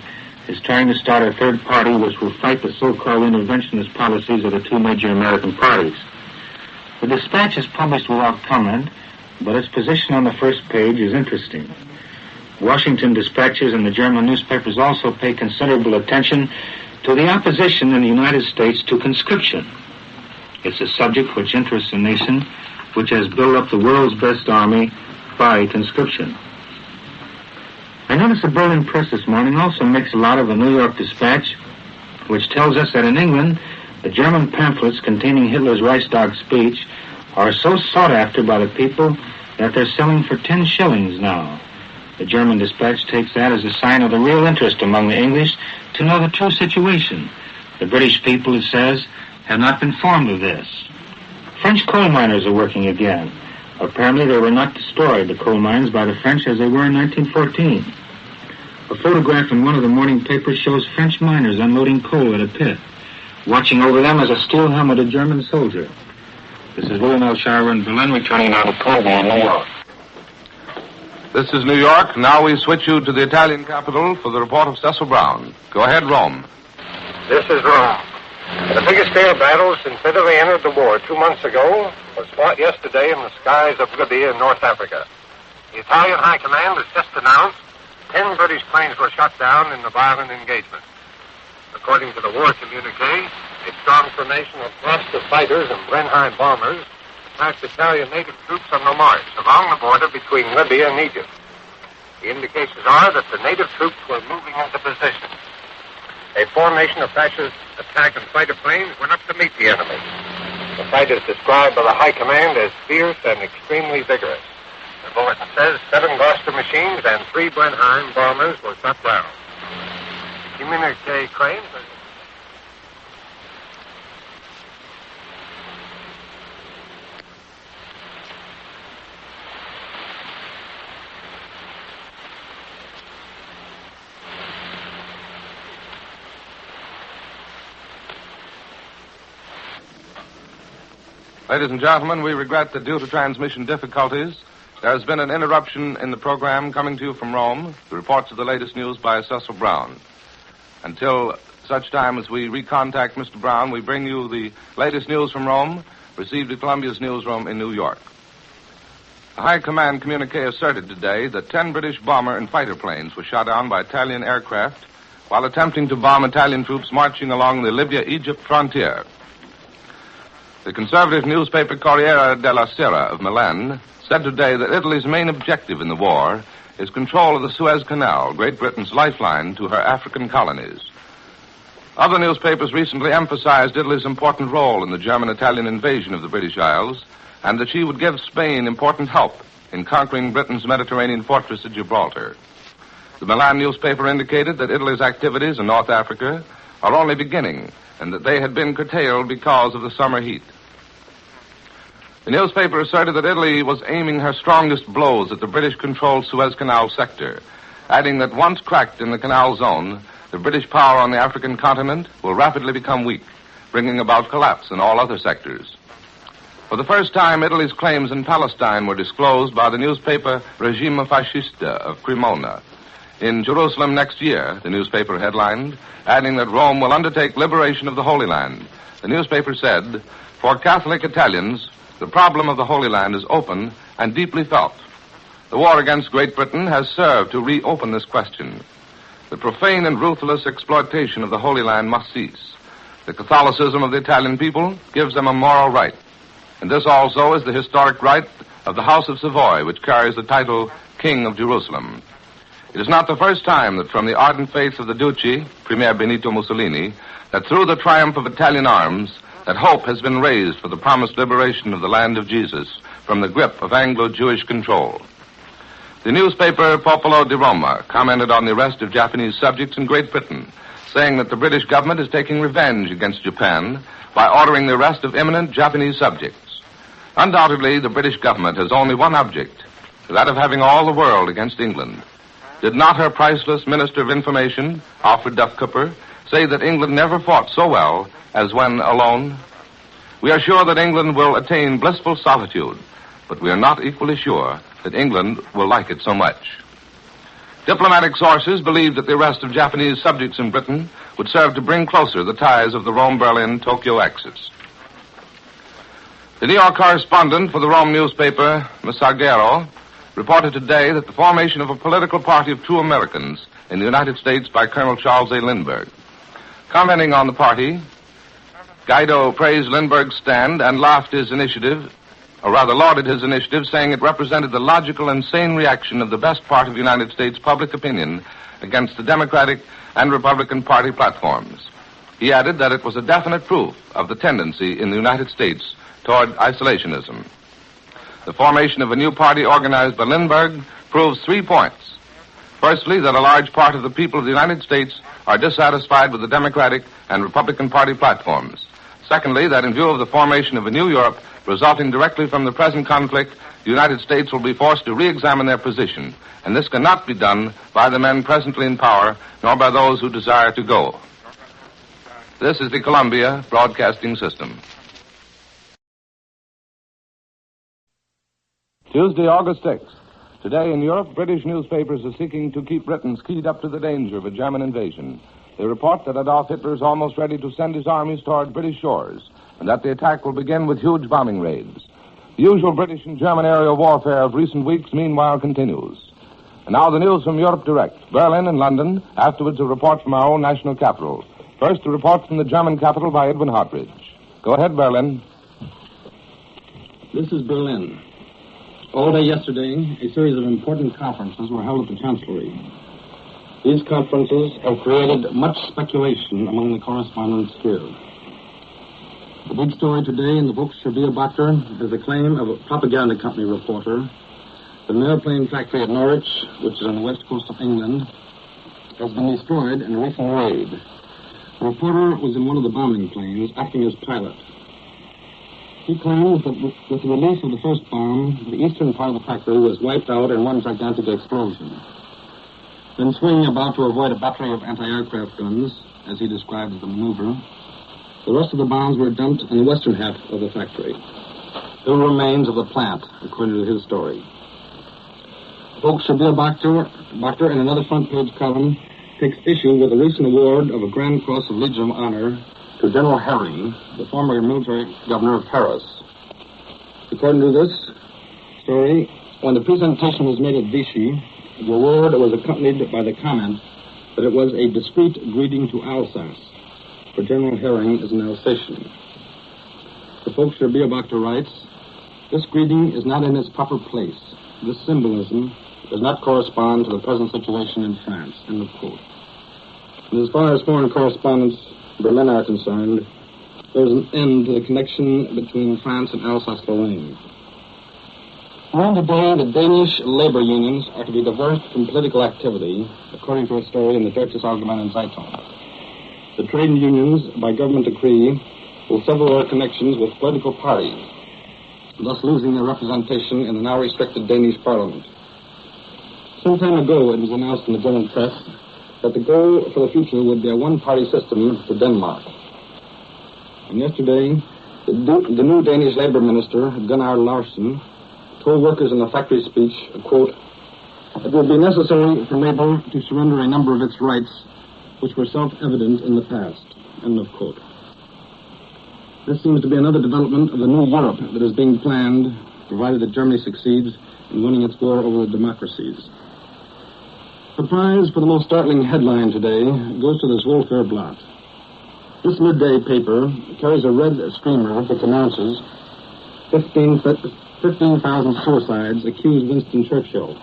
is trying to start a third party which will fight the so-called interventionist policies of the two major American parties. The Dispatch is published without comment, but its position on the first page is interesting. Washington dispatches and the German newspapers also pay considerable attention to the opposition in the United States to conscription. It's a subject which interests a nation which has built up the world's best army by conscription. I notice the Berlin press this morning also makes a lot of the New York Dispatch, which tells us that in England, the German pamphlets containing Hitler's Reichstag speech are so sought after by the people that they're selling for 10 shillings now. The German Dispatch takes that as a sign of the real interest among the English to know the true situation. The British people, it says, have not been informed of this. French coal miners are working again. Apparently they were not destroyed, the coal mines, by the French as they were in 1914. A photograph in one of the morning papers shows French miners unloading coal at a pit. Watching over them is a steel-helmeted German soldier. This is William L. Shirer in Berlin, returning now to Colby in New York. This is New York. Now we switch you to the Italian capital for the report of Cecil Brown. Go ahead, Rome. This is Rome. The biggest air battle since Italy entered the war 2 months ago was fought yesterday in the skies of Libya in North Africa. The Italian High Command has just announced 10 British planes were shot down in the violent engagement. According to the war communique, a strong formation of Gloster fighters and Blenheim bombers attacked Italian native troops on the march along the border between Libya and Egypt. The indications are that the native troops were moving into position. A formation of fascist attack and fighter planes went up to meet the enemy. The fight is described by the High Command as fierce and extremely vigorous. The bulletin says 7 Gloucester machines and 3 Blenheim bombers were shot down. Communique claims that... Ladies and gentlemen, we regret that due to transmission difficulties, there has been an interruption in the program coming to you from Rome, the reports of the latest news by Cecil Brown. Until such time as we recontact Mr. Brown, we bring you the latest news from Rome, received at Columbia's newsroom in New York. The High Command communique asserted today that 10 British bomber and fighter planes were shot down by Italian aircraft while attempting to bomb Italian troops marching along the Libya-Egypt frontier. The conservative newspaper Corriere della Sera of Milan said today that Italy's main objective in the war is control of the Suez Canal, Great Britain's lifeline to her African colonies. Other newspapers recently emphasized Italy's important role in the German-Italian invasion of the British Isles and that she would give Spain important help in conquering Britain's Mediterranean fortress at Gibraltar. The Milan newspaper indicated that Italy's activities in North Africa are only beginning and that they had been curtailed because of the summer heat. The newspaper asserted that Italy was aiming her strongest blows at the British-controlled Suez Canal sector, adding that once cracked in the canal zone, the British power on the African continent will rapidly become weak, bringing about collapse in all other sectors. For the first time, Italy's claims in Palestine were disclosed by the newspaper Regime Fascista of Cremona. In Jerusalem next year, the newspaper headlined, adding that Rome will undertake liberation of the Holy Land. The newspaper said, for Catholic Italians, the problem of the Holy Land is open and deeply felt. The war against Great Britain has served to reopen this question. The profane and ruthless exploitation of the Holy Land must cease. The Catholicism of the Italian people gives them a moral right. And this also is the historic right of the House of Savoy, which carries the title King of Jerusalem. It is not the first time that from the ardent faith of the Duce, Premier Benito Mussolini, that through the triumph of Italian arms, that hope has been raised for the promised liberation of the land of Jesus from the grip of Anglo-Jewish control. The newspaper Popolo di Roma commented on the arrest of Japanese subjects in Great Britain, saying that the British government is taking revenge against Japan by ordering the arrest of eminent Japanese subjects. Undoubtedly, the British government has only one object, that of having all the world against England. Did not her priceless Minister of Information, Alfred Duff Cooper, say that England never fought so well as when alone? We are sure that England will attain blissful solitude, but we are not equally sure that England will like it so much. Diplomatic sources believe that the arrest of Japanese subjects in Britain would serve to bring closer the ties of the Rome-Berlin-Tokyo axis. The New York correspondent for the Rome newspaper, Messaggero, reported today that the formation of a political party of true Americans in the United States by Colonel Charles A. Lindbergh. Commenting on the party, Guido praised Lindbergh's stand and lauded his initiative, saying it represented the logical and sane reaction of the best part of United States public opinion against the Democratic and Republican Party platforms. He added that it was a definite proof of the tendency in the United States toward isolationism. The formation of a new party organized by Lindbergh proves 3 points. Firstly, that a large part of the people of the United States are dissatisfied with the Democratic and Republican Party platforms. Secondly, that in view of the formation of a new Europe resulting directly from the present conflict, the United States will be forced to re-examine their position, and this cannot be done by the men presently in power, nor by those who desire to go. This is the Columbia Broadcasting System. Tuesday, August 6th. Today in Europe, British newspapers are seeking to keep Britons keyed up to the danger of a German invasion. They report that Adolf Hitler is almost ready to send his armies toward British shores, and that the attack will begin with huge bombing raids. The usual British and German aerial warfare of recent weeks, meanwhile, continues. And now the news from Europe Direct, Berlin and London, afterwards a report from our own national capital. First, a report from the German capital by Edwin Hartridge. Go ahead, Berlin. This is Berlin. All day yesterday, a series of important conferences were held at the Chancellery. These conferences have created much speculation among the correspondents here. The big story today in the Volkswagenbücher is the claim of a propaganda company reporter that an airplane factory at Norwich, which is on the west coast of England, has been destroyed in a recent raid. The reporter was in one of the bombing planes, acting as pilot. He claims that with the release of the first bomb, the eastern part of the factory was wiped out in one gigantic explosion. Then swinging about to avoid a battery of anti-aircraft guns, as he described the maneuver, the rest of the bombs were dumped in the western half of the factory. Still remains of the plant, according to his story. Volkswagenbücher, in another front-page column, takes issue with the recent award of a Grand Cross of Legion of Honor to General Herring, the former military governor of Paris. According to this story, when the presentation was made at Vichy, the award was accompanied by the comment that it was a discreet greeting to Alsace, for General Herring is an Alsatian. The Volkswagenbücher writes, "This greeting is not in its proper place. This symbolism does not correspond to the present situation in France." End of quote. And as far as foreign correspondents Berlin are concerned, there's an end to the connection between France and Alsace-Lorraine. During the day, the Danish labor unions are to be diverted from political activity, according to a story in the Deutsches Allgemeine Zeitung. The trade unions, by government decree, will sever their connections with political parties, thus losing their representation in the now restricted Danish parliament. Some time ago, it was announced in the German press that the goal for the future would be a one-party system for Denmark. And yesterday, the new Danish labor minister, Gunnar Larsen, told workers in a factory speech, quote, "It will be necessary for labor to surrender a number of its rights which were self-evident in the past." End of quote. This seems to be another development of the new Europe that is being planned, provided that Germany succeeds in winning its war over the democracies. The prize for the most startling headline today goes to the Volkswagenbücher. This midday paper carries a red streamer which announces 15,000 suicides accuse Winston Churchill.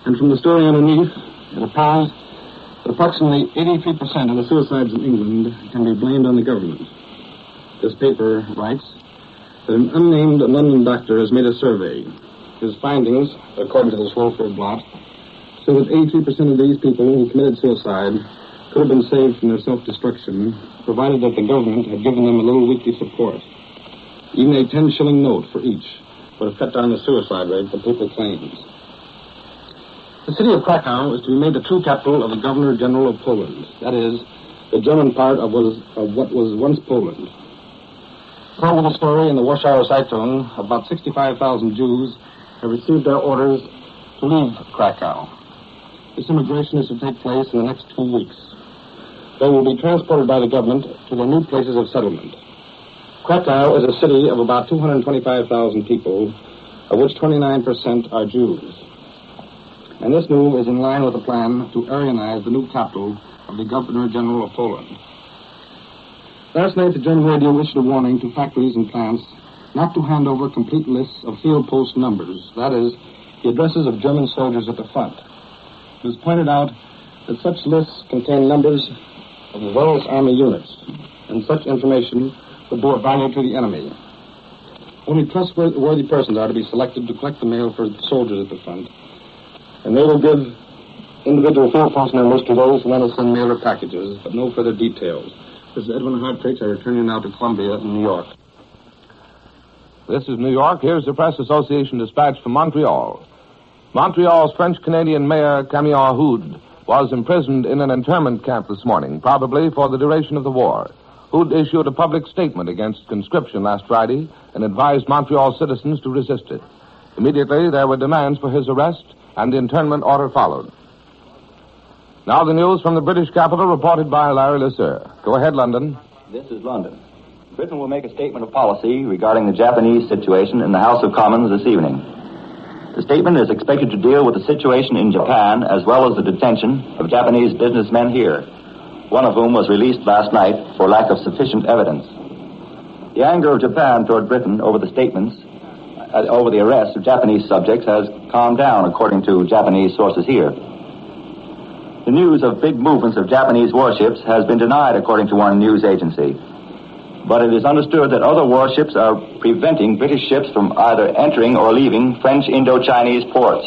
And from the story underneath, it appears that approximately 83% of the suicides in England can be blamed on the government. This paper writes that an unnamed London doctor has made a survey. His findings, according to the Volkswagenbücher, so that 83% of these people who committed suicide could have been saved from their self-destruction, provided that the government had given them a little weekly support. Even a 10-shilling note for each would have cut down the suicide rate, the paper claims. The city of Krakow is to be made the true capital of the Governor-General of Poland. That is, the German part of what was once Poland. According to the story in the Warschauer Zeitung, about 65,000 Jews have received their orders to leave Krakow. This immigration is to take place in the next 2 weeks. They will be transported by the government to their new places of settlement. Krakow is a city of about 225,000 people, of which 29% are Jews. And this move is in line with the plan to Aryanize the new capital of the Governor-General of Poland. Last night, the German radio issued a warning to factories and plants not to hand over complete lists of field post numbers, that is, the addresses of German soldiers at the front. It was pointed out that such lists contain numbers of the various army units, and such information would be of value to the enemy. Only trustworthy persons are to be selected to collect the mail for the soldiers at the front, and they will give individual field post numbers to those who want to send mail or packages, but no further details. This is Edwin Hartridge. I return you now to Columbia in New York. This is New York. Here's the Press Association dispatch from Montreal. Montreal's French-Canadian mayor, Camille Houde, was imprisoned in an internment camp this morning, probably for the duration of the war. Houde issued a public statement against conscription last Friday and advised Montreal citizens to resist it. Immediately, there were demands for his arrest, and the internment order followed. Now the news from the British capital, reported by Larry Lesseur. Go ahead, London. This is London. Britain will make a statement of policy regarding the Japanese situation in the House of Commons this evening. The statement is expected to deal with the situation in Japan as well as the detention of Japanese businessmen here, one of whom was released last night for lack of sufficient evidence. The anger of Japan toward Britain over the statements over the arrest of Japanese subjects has calmed down, according to Japanese sources here. The news of big movements of Japanese warships has been denied, according to one news agency. But it is understood that other warships are preventing British ships from either entering or leaving French Indo-Chinese ports.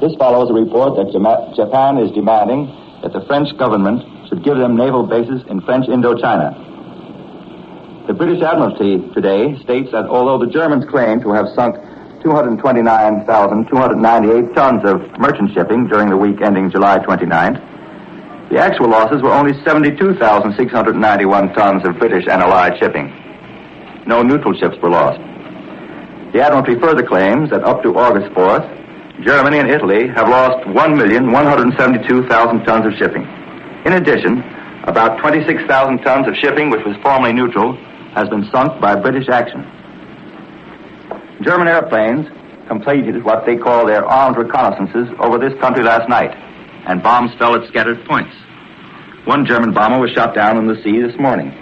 This follows a report that Japan is demanding that the French government should give them naval bases in French Indochina. The British Admiralty today states that although the Germans claim to have sunk 229,298 tons of merchant shipping during the week ending July 29th, the actual losses were only 72,691 tons of British and Allied shipping. No neutral ships were lost. The Admiralty further claims that up to August 4th, Germany and Italy have lost 1,172,000 tons of shipping. In addition, about 26,000 tons of shipping, which was formerly neutral, has been sunk by British action. German airplanes completed what they call their armed reconnaissances over this country last night, and bombs fell at scattered points. One German bomber was shot down in the sea this morning.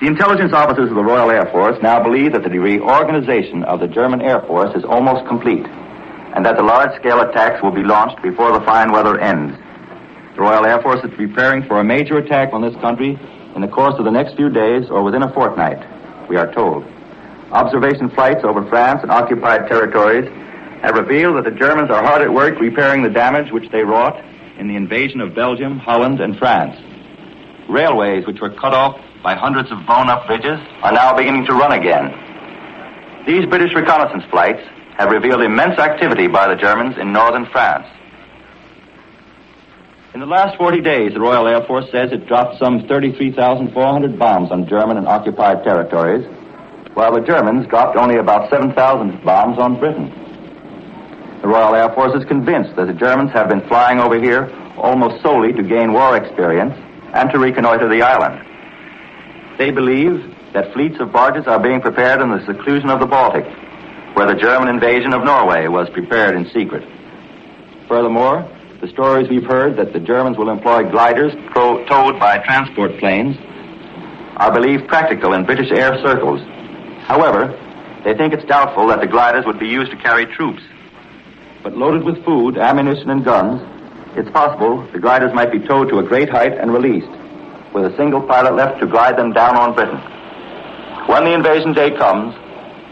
The intelligence officers of the Royal Air Force now believe that the reorganization of the German Air Force is almost complete, and that the large-scale attacks will be launched before the fine weather ends. The Royal Air Force is preparing for a major attack on this country in the course of the next few days or within a fortnight, we are told. Observation flights over France and occupied territories have revealed that the Germans are hard at work repairing the damage which they wrought in the invasion of Belgium, Holland, and France. Railways which were cut off by hundreds of blown-up bridges are now beginning to run again. These British reconnaissance flights have revealed immense activity by the Germans in northern France. In the last 40 days, the Royal Air Force says it dropped some 33,400 bombs on German and occupied territories, while the Germans dropped only about 7,000 bombs on Britain. The Royal Air Force is convinced that the Germans have been flying over here almost solely to gain war experience and to reconnoiter the island. They believe that fleets of barges are being prepared in the seclusion of the Baltic, where the German invasion of Norway was prepared in secret. Furthermore, the stories we've heard that the Germans will employ gliders towed by transport planes are believed practical in British air circles. However, they think it's doubtful that the gliders would be used to carry troops. But loaded with food, ammunition, and guns, it's possible the gliders might be towed to a great height and released, with a single pilot left to glide them down on Britain. When the invasion day comes,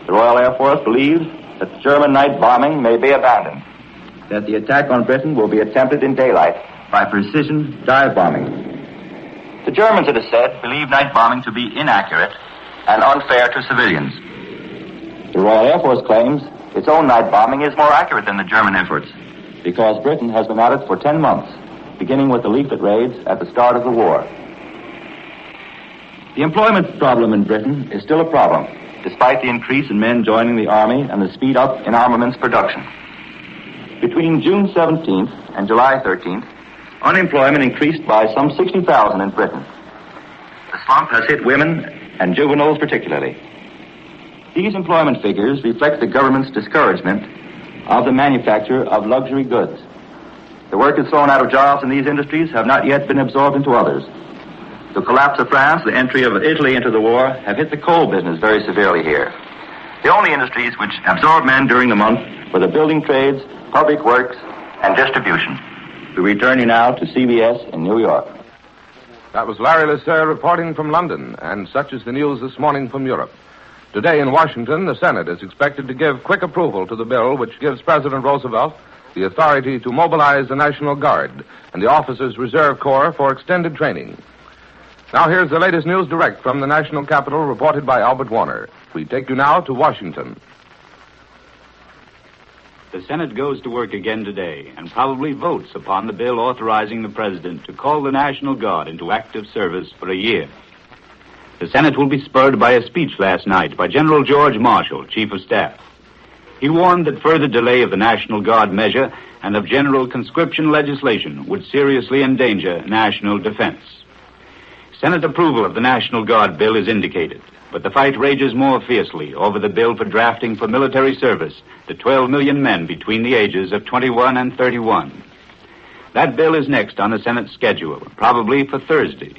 the Royal Air Force believes that German night bombing may be abandoned, that the attack on Britain will be attempted in daylight by precision dive bombing. The Germans, it is said, believe night bombing to be inaccurate and unfair to civilians. The Royal Air Force claims its own night bombing is more accurate than the German efforts, because Britain has been at it for 10 months, beginning with the Leaflet raids at the start of the war. The employment problem in Britain is still a problem, despite the increase in men joining the Army and the speed up in armaments production. Between June 17th and July 13th, unemployment increased by some 60,000 in Britain. The slump has hit women and juveniles particularly. These employment figures reflect the government's discouragement of the manufacture of luxury goods. The workers thrown out of jobs in these industries have not yet been absorbed into others. The collapse of France, the entry of Italy into the war, have hit the coal business very severely here. The only industries which absorbed men during the month were the building trades, public works, and distribution. We return you now to CBS in New York. That was Larry Lasser reporting from London, and such is the news this morning from Europe. Today in Washington, the Senate is expected to give quick approval to the bill which gives President Roosevelt the authority to mobilize the National Guard and the Officers' Reserve Corps for extended training. Now here's the latest news direct from the National Capital, reported by Albert Warner. We take you now to Washington. The Senate goes to work again today and probably votes upon the bill authorizing the President to call the National Guard into active service for a year. The Senate will be spurred by a speech last night by General George Marshall, Chief of Staff. He warned that further delay of the National Guard measure and of general conscription legislation would seriously endanger national defense. Senate approval of the National Guard bill is indicated, but the fight rages more fiercely over the bill for drafting for military service the 12 million men between the ages of 21 and 31. That bill is next on the Senate schedule, probably for Thursday.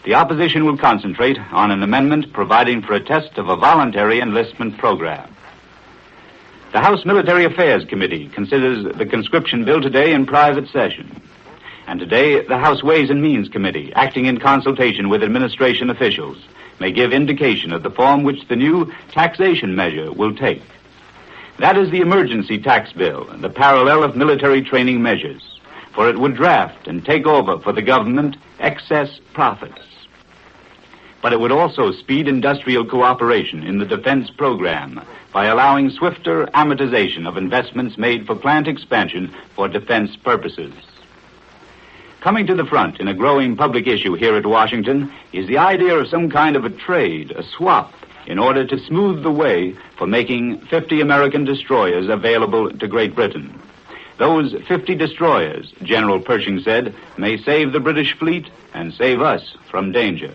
The opposition will concentrate on an amendment providing for a test of a voluntary enlistment program. The House Military Affairs Committee considers the conscription bill today in private session. And today, the House Ways and Means Committee, acting in consultation with administration officials, may give indication of the form which the new taxation measure will take. That is the emergency tax bill, the parallel of military training measures, for it would draft and take over for the government excess profits. But it would also speed industrial cooperation in the defense program by allowing swifter amortization of investments made for plant expansion for defense purposes. Coming to the front in a growing public issue here at Washington is the idea of some kind of a trade, a swap, in order to smooth the way for making 50 American destroyers available to Great Britain. Those 50 destroyers, General Pershing said, may save the British fleet and save us from danger.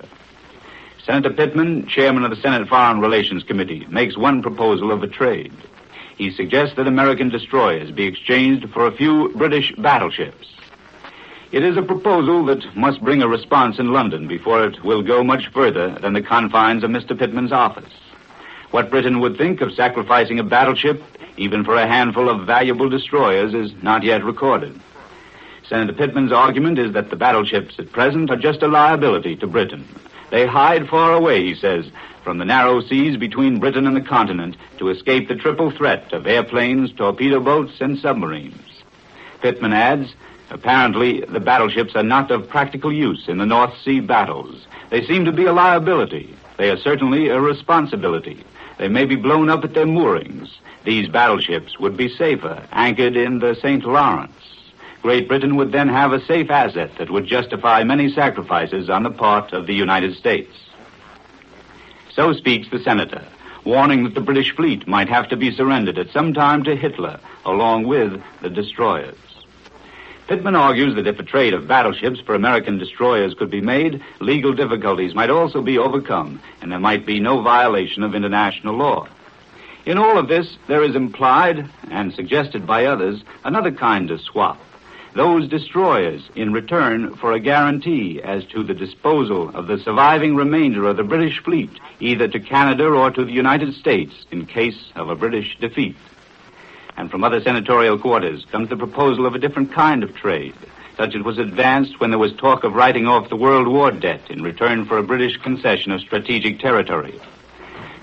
Senator Pittman, chairman of the Senate Foreign Relations Committee, makes one proposal of a trade. He suggests that American destroyers be exchanged for a few British battleships. It is a proposal that must bring a response in London before it will go much further than the confines of Mr. Pittman's office. What Britain would think of sacrificing a battleship, even for a handful of valuable destroyers, is not yet recorded. Senator Pittman's argument is that the battleships at present are just a liability to Britain. They hide far away, he says, from the narrow seas between Britain and the continent to escape the triple threat of airplanes, torpedo boats, and submarines. Pittman adds, apparently, the battleships are not of practical use in the North Sea battles. They seem to be a liability. They are certainly a responsibility. They may be blown up at their moorings. These battleships would be safer, anchored in the St. Lawrence. Great Britain would then have a safe asset that would justify many sacrifices on the part of the United States. So speaks the senator, warning that the British fleet might have to be surrendered at some time to Hitler, along with the destroyers. Pittman argues that if a trade of battleships for American destroyers could be made, legal difficulties might also be overcome, and there might be no violation of international law. In all of this, there is implied, and suggested by others, another kind of swap. Those destroyers in return for a guarantee as to the disposal of the surviving remainder of the British fleet, either to Canada or to the United States in case of a British defeat. And from other senatorial quarters comes the proposal of a different kind of trade, such as was advanced when there was talk of writing off the World War debt in return for a British concession of strategic territory.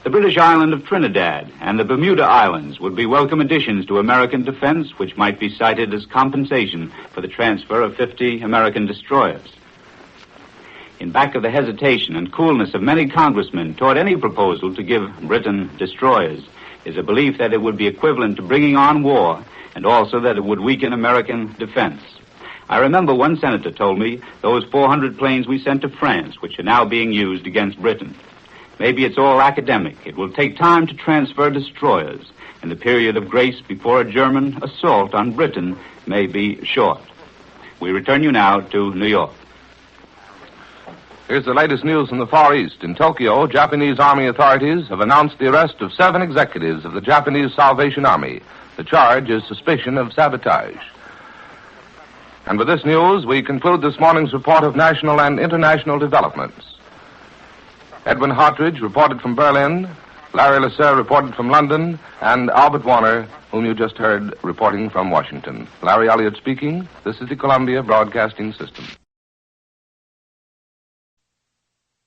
The British island of Trinidad and the Bermuda Islands would be welcome additions to American defense, which might be cited as compensation for the transfer of 50 American destroyers. In back of the hesitation and coolness of many congressmen toward any proposal to give Britain destroyers is a belief that it would be equivalent to bringing on war, and also that it would weaken American defense. I remember one senator told me those 400 planes we sent to France, which are now being used against Britain. Maybe it's all academic. It will take time to transfer destroyers, and the period of grace before a German assault on Britain may be short. We return you now to New York. Here's the latest news from the Far East. In Tokyo, Japanese Army authorities have announced the arrest of 7 executives of the Japanese Salvation Army. The charge is suspicion of sabotage. And with this news, we conclude this morning's report of national and international developments. Edwin Hartridge reported from Berlin, Larry Lasser reported from London, and Albert Warner, whom you just heard, reporting from Washington. Larry Elliott speaking. This is the Columbia Broadcasting System.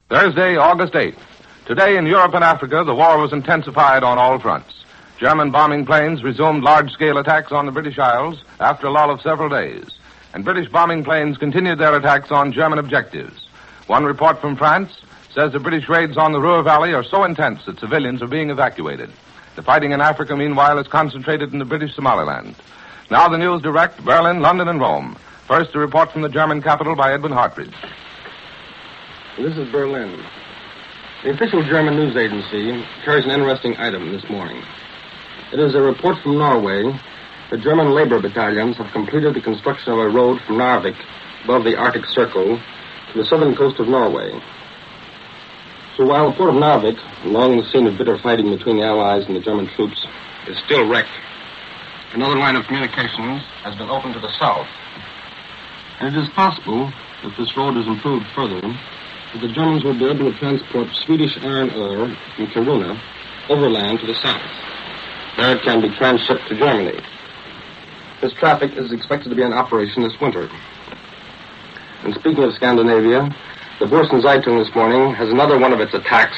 Thursday, August 8th. Today in Europe and Africa, the war was intensified on all fronts. German bombing planes resumed large-scale attacks on the British Isles after a lull of several days. And British bombing planes continued their attacks on German objectives. One report from France says the British raids on the Ruhr Valley are so intense that civilians are being evacuated. The fighting in Africa, meanwhile, is concentrated in the British Somaliland. Now the news direct, Berlin, London, and Rome. First, a report from the German capital by Edwin Hartridge. This is Berlin. The official German news agency carries an interesting item this morning. It is a report from Norway. The German labor battalions have completed the construction of a road from Narvik, above the Arctic Circle, to the southern coast of Norway. So while the port of Narvik, along the scene of bitter fighting between the Allies and the German troops, is still wrecked, another line of communications has been opened to the south. And it is possible, if this road is improved further, that the Germans will be able to transport Swedish iron ore from Kiruna overland to the south. There it can be transshipped to Germany. This traffic is expected to be in operation this winter. And speaking of Scandinavia, the Börsen-Zeitung this morning has another one of its attacks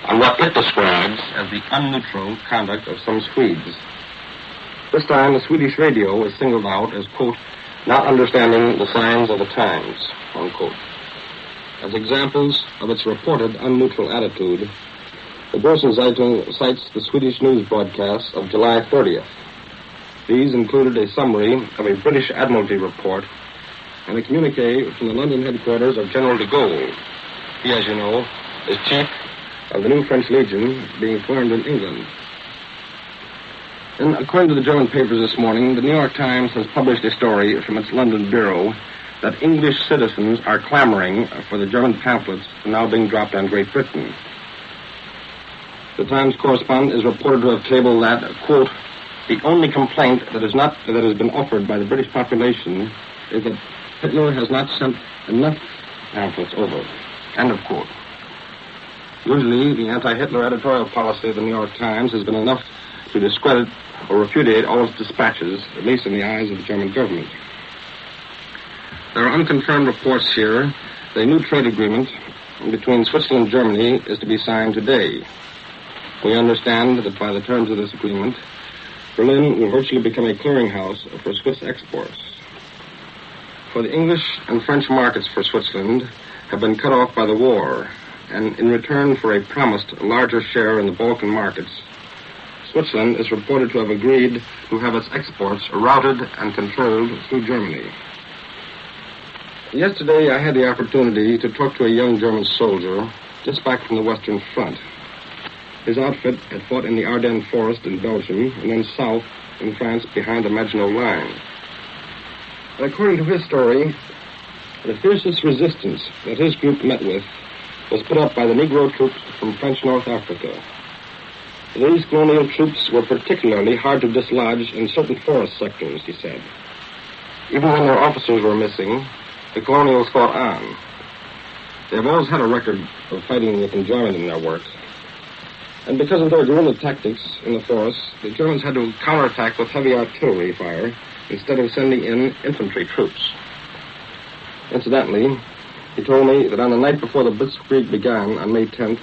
on what it describes as the unneutral conduct of some Swedes. This time, the Swedish radio is singled out as, quote, not understanding the signs of the times, unquote. As examples of its reported unneutral attitude, the Börsen-Zeitung cites the Swedish news broadcasts of July 30th. These included a summary of a British Admiralty report and a communique from the London headquarters of General de Gaulle. He, as you know, is chief of the new French Legion being formed in England. And according to the German papers this morning, the New York Times has published a story from its London bureau that English citizens are clamoring for the German pamphlets now being dropped on Great Britain. The Times correspondent is reported to have cabled that, quote, the only complaint that has been offered by the British population is that Hitler has not sent enough pamphlets over, end of quote. Usually, the anti-Hitler editorial policy of the New York Times has been enough to discredit or repudiate all its dispatches, at least in the eyes of the German government. There are unconfirmed reports here that a new trade agreement between Switzerland and Germany is to be signed today. We understand that by the terms of this agreement, Berlin will virtually become a clearinghouse for Swiss exports. For the English and French markets for Switzerland have been cut off by the war, and in return for a promised larger share in the Balkan markets, Switzerland is reported to have agreed to have its exports routed and controlled through Germany. Yesterday, I had the opportunity to talk to a young German soldier just back from the Western Front. His outfit had fought in the Ardennes forest in Belgium and then south in France behind the Maginot Line. And according to his story, the fiercest resistance that his group met with was put up by the Negro troops from French North Africa. These colonial troops were particularly hard to dislodge in certain forest sectors, he said. Even when their officers were missing, the colonials fought on. They have always had a record of fighting with enjoyment in their work. And because of their guerrilla tactics in the forests, the Germans had to counterattack with heavy artillery fire instead of sending in infantry troops. Incidentally, he told me that on the night before the Blitzkrieg began on May 10th,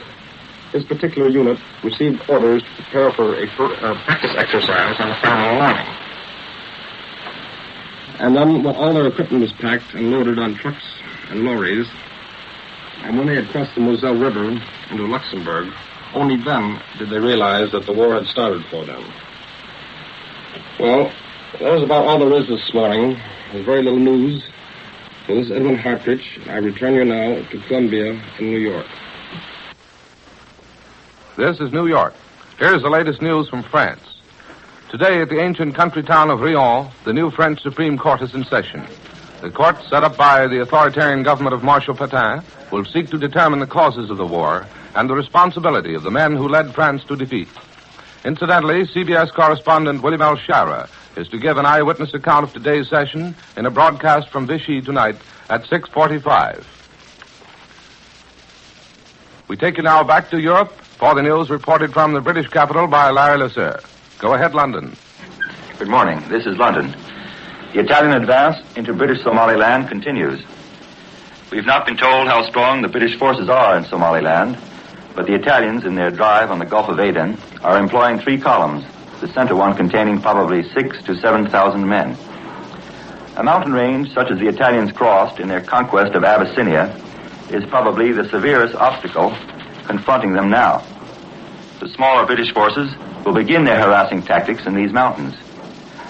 his particular unit received orders to prepare for a practice exercise on the following morning. And then, when all their equipment was packed and loaded on trucks and lorries, and when they had crossed the Moselle River into Luxembourg, only then did they realize that the war had started for them. Well, that is about all there is this morning. There's very little news. So this is Edwin Hartridge. I return you now to Columbia in New York. This is New York. Here's the latest news from France. Today at the ancient country town of Riom, the new French Supreme Court is in session. The court, set up by the authoritarian government of Marshal Pétain, will seek to determine the causes of the war and the responsibility of the men who led France to defeat. Incidentally, CBS correspondent William L. Schara is to give an eyewitness account of today's session in a broadcast from Vichy tonight at 6:45. We take you now back to Europe for the news reported from the British capital by Larry Lasser. Go ahead, London. Good morning. This is London. The Italian advance into British Somaliland continues. We've not been told how strong the British forces are in Somaliland, but the Italians, in their drive on the Gulf of Aden, are employing 3 columns, the center one containing probably 6,000 to 7,000 men. A mountain range such as the Italians crossed in their conquest of Abyssinia is probably the severest obstacle confronting them now. The smaller British forces will begin their harassing tactics in these mountains.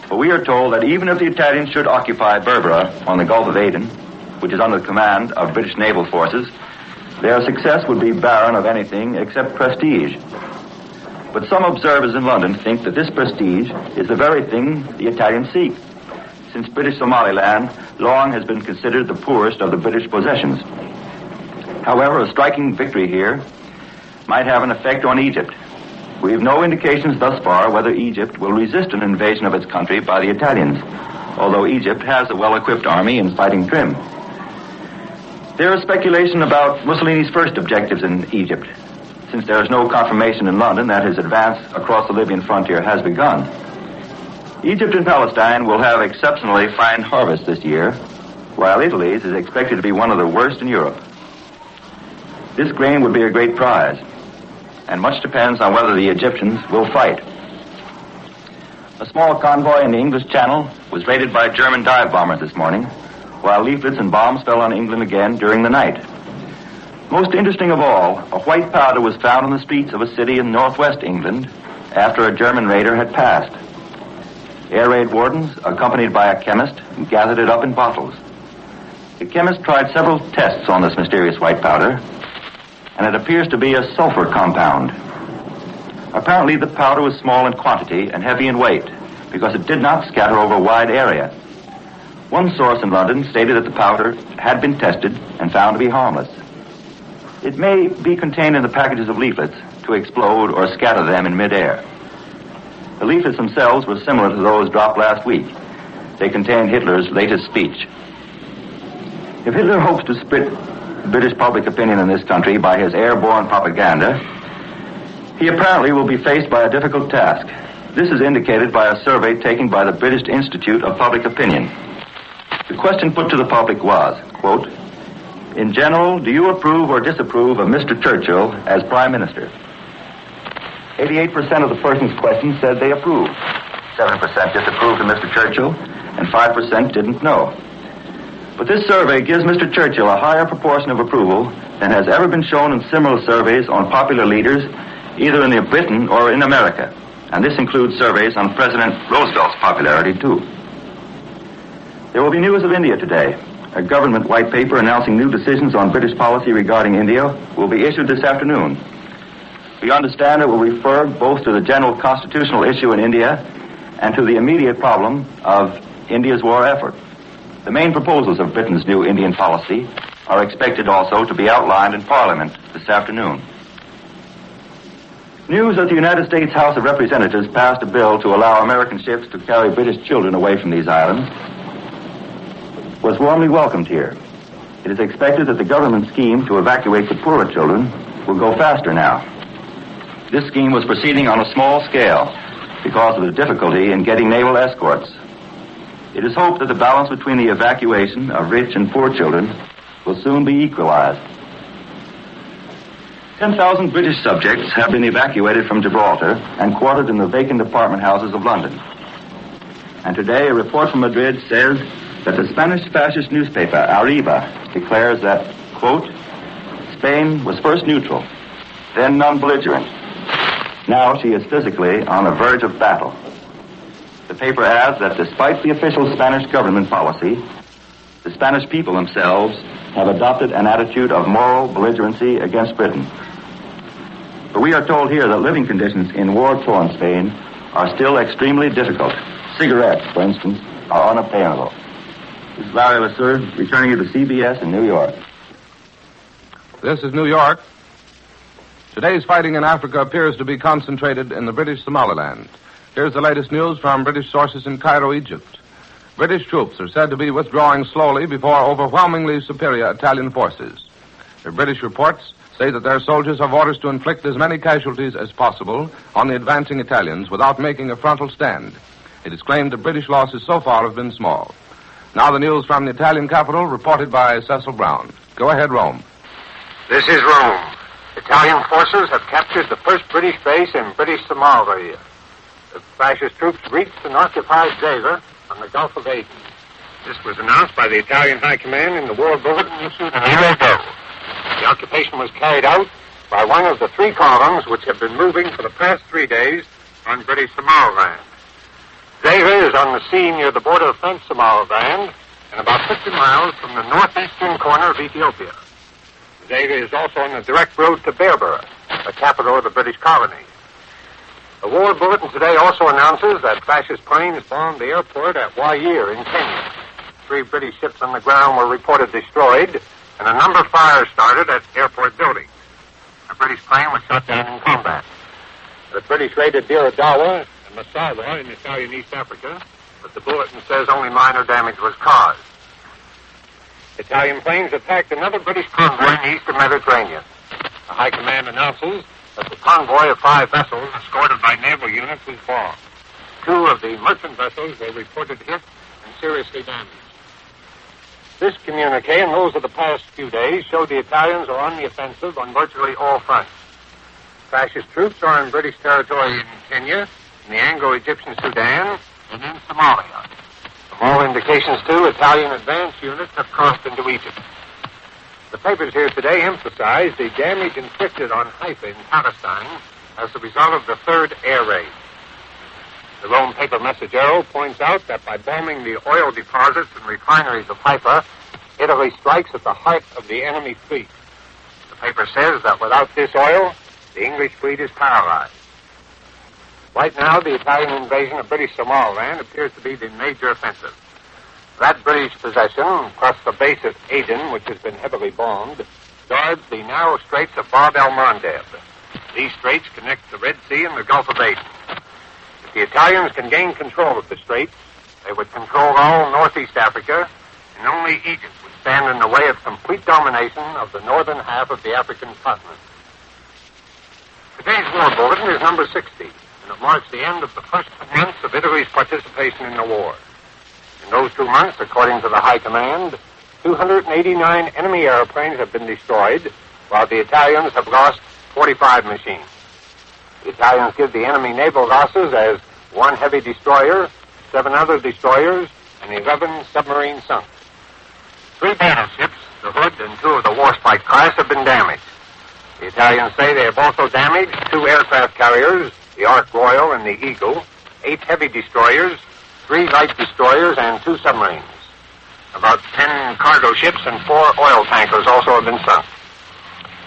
But we are told that even if the Italians should occupy Berbera on the Gulf of Aden, which is under the command of British naval forces, their success would be barren of anything except prestige. But some observers in London think that this prestige is the very thing the Italians seek, since British Somaliland long has been considered the poorest of the British possessions. However, a striking victory here might have an effect on Egypt. We have no indications thus far whether Egypt will resist an invasion of its country by the Italians, although Egypt has a well-equipped army in fighting trim. There is speculation about Mussolini's first objectives in Egypt. since there is no confirmation in London that his advance across the Libyan frontier has begun. Egypt and Palestine will have exceptionally fine harvests this year, while Italy's is expected to be one of the worst in Europe. This grain would be a great prize, and much depends on whether the Egyptians will fight. A small convoy in the English Channel was raided by German dive bombers this morning, while leaflets and bombs fell on England again during the night. Most interesting of all, a white powder was found on the streets of a city in northwest England after a German raider had passed. Air raid wardens, accompanied by a chemist, gathered it up in bottles. The chemist tried several tests on this mysterious white powder, and it appears to be a sulfur compound. Apparently, the powder was small in quantity and heavy in weight because it did not scatter over a wide area. One source in London stated that the powder had been tested and found to be harmless. It may be contained in the packages of leaflets to explode or scatter them in midair. The leaflets themselves were similar to those dropped last week. They contained Hitler's latest speech. If Hitler hopes to split British public opinion in this country by his airborne propaganda, he apparently will be faced by a difficult task. This is indicated by a survey taken by the British Institute of Public Opinion. The question put to the public was, quote, "In general, do you approve or disapprove of Mr. Churchill as Prime Minister?" 88% of the persons questioned said they approved. 7% disapproved of Mr. Churchill, and 5% didn't know. But this survey gives Mr. Churchill a higher proportion of approval than has ever been shown in similar surveys on popular leaders, either in Britain or in America. And this includes surveys on President Roosevelt's popularity, too. There will be news of India today. A government white paper announcing new decisions on British policy regarding India will be issued this afternoon. We understand it will refer both to the general constitutional issue in India and to the immediate problem of India's war effort. The main proposals of Britain's new Indian policy are expected also to be outlined in Parliament this afternoon. News that the United States House of Representatives passed a bill to allow American ships to carry British children away from these islands was warmly welcomed here. It is expected that the government scheme to evacuate the poorer children will go faster now. This scheme was proceeding on a small scale because of the difficulty in getting naval escorts. It is hoped that the balance between the evacuation of rich and poor children will soon be equalized. 10,000 British subjects have been evacuated from Gibraltar and quartered in the vacant apartment houses of London. And today, a report from Madrid says that the Spanish fascist newspaper, Arriba, declares that, quote, Spain was first neutral, then non-belligerent. Now she is physically on the verge of battle. The paper adds that despite the official Spanish government policy, the Spanish people themselves have adopted an attitude of moral belligerency against Britain. But we are told here that living conditions in war-torn Spain are still extremely difficult. Cigarettes, for instance, are unobtainable. This is Larry Lasseur, returning you to CBS in New York. This is New York. Today's fighting in Africa appears to be concentrated in the British Somaliland. Here's the latest news from British sources in Cairo, Egypt. British troops are said to be withdrawing slowly before overwhelmingly superior Italian forces. The British reports say that their soldiers have orders to inflict as many casualties as possible on the advancing Italians without making a frontal stand. It is claimed that British losses so far have been small. Now the news from the Italian capital, reported by Cecil Brown. Go ahead, Rome. This is Rome. Italian forces have captured the first British base in British Somalia. The fascist troops reached and occupied Gaza on the Gulf of Aden. This was announced by the Italian High Command in the war bulletin issued a year ago. The occupation was carried out by one of the three columns which have been moving for the past 3 days on British Somaliland. Gaza is on the sea near the border of French Somaliland and about 50 miles from the northeastern corner of Ethiopia. Gaza is also on the direct road to Berbera, the capital of the British colony. The war bulletin today also announces that fascist planes bombed the airport at Wajir in Kenya. 3 British ships on the ground were reported destroyed, and a number of fires started at airport buildings. A British plane was shot down in combat. The British raided Deir Dawa and Massawa in Italian East Africa, but the bulletin says only minor damage was caused. Italian planes attacked another British convoy in the eastern Mediterranean. The High Command announces that the convoy of 5 vessels escorted by naval units was bombed. 2 of the merchant vessels were reported hit and seriously damaged. This communique and those of the past few days show the Italians are on the offensive on virtually all fronts. Fascist troops are in British territory in Kenya, in the Anglo-Egyptian Sudan, and in Somalia. From all indications, too, Italian advance units have crossed into Egypt. The papers here today emphasize the damage inflicted on Haifa in Palestine as a result of the 3rd air raid. The Rome paper Messaggero points out that by bombing the oil deposits and refineries of Haifa, Italy strikes at the heart of the enemy fleet. The paper says that without this oil, the English fleet is paralyzed. Right now, the Italian invasion of British Somaliland appears to be the major offensive. That British possession, plus the base at Aden, which has been heavily bombed, guards the narrow straits of Bab el-Mandeb. These straits connect the Red Sea and the Gulf of Aden. If the Italians can gain control of the straits, they would control all northeast Africa, and only Egypt would stand in the way of complete domination of the northern half of the African continent. Today's war bulletin is number 60, and it marks the end of the first 2 months of Italy's participation in the war. In those 2 months, according to the High Command, 289 enemy airplanes have been destroyed, while the Italians have lost 45 machines. The Italians give the enemy naval losses as 1 heavy destroyer, 7 other destroyers, and 11 submarines sunk. 3 battleships, the Hood and 2 of the Warspite class, have been damaged. The Italians say they have also damaged 2 aircraft carriers, the Ark Royal and the Eagle, 8 heavy destroyers, 3 light destroyers, and 2 submarines. About 10 cargo ships and 4 oil tankers also have been sunk.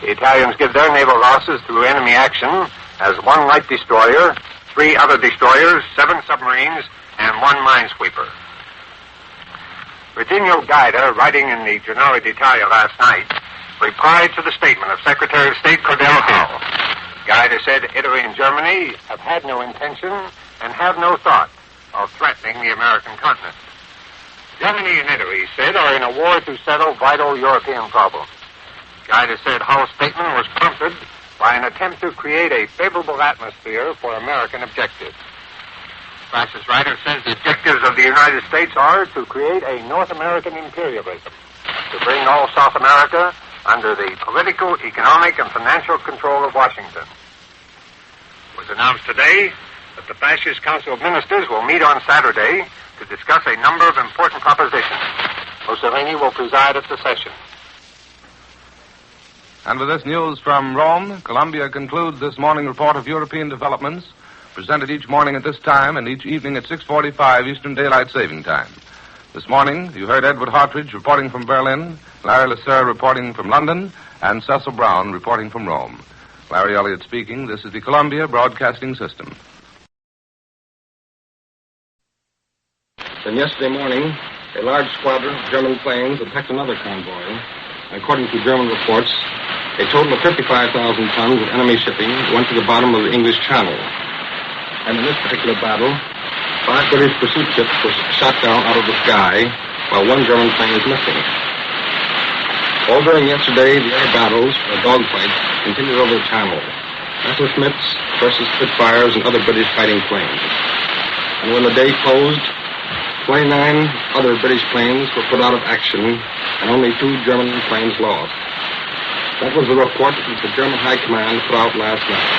The Italians give their naval losses through enemy action as 1 light destroyer, 3 other destroyers, 7 submarines, and 1 minesweeper. Virginio Gaida, writing in the Giornale d'Italia last night, replied to the statement of Secretary of State Cordell Hull. Gaida said Italy and Germany have had no intention and have no thought of threatening the American continent. Germany and Italy, he said, are in a war to settle vital European problems. Gaida said Hull's statement was prompted by an attempt to create a favorable atmosphere for American objectives. The fascist writer says the objectives of the United States are to create a North American imperialism, to bring all South America under the political, economic, and financial control of Washington. It was announced today that the Fascist Council of Ministers will meet on Saturday to discuss a number of important propositions. Mussolini will preside at the session. And with this news from Rome, Columbia concludes this morning report of European developments, presented each morning at this time and each evening at 6:45 Eastern Daylight Saving Time. This morning, you heard Edward Hartridge reporting from Berlin, Larry Lasser reporting from London, and Cecil Brown reporting from Rome. Larry Elliott speaking. This is the Columbia Broadcasting System. Then yesterday morning, a large squadron of German planes attacked another convoy. According to German reports, a total of 55,000 tons of enemy shipping went to the bottom of the English Channel. And in this particular battle, 5 British pursuit ships were shot down out of the sky, while 1 German plane is missing. All during yesterday, the air battles, or dogfights, continued over the Channel. Messerschmitts versus Spitfires and other British fighting planes. And when the day closed, 29 other British planes were put out of action, and only 2 German planes lost. That was the report that the German High Command put out last night.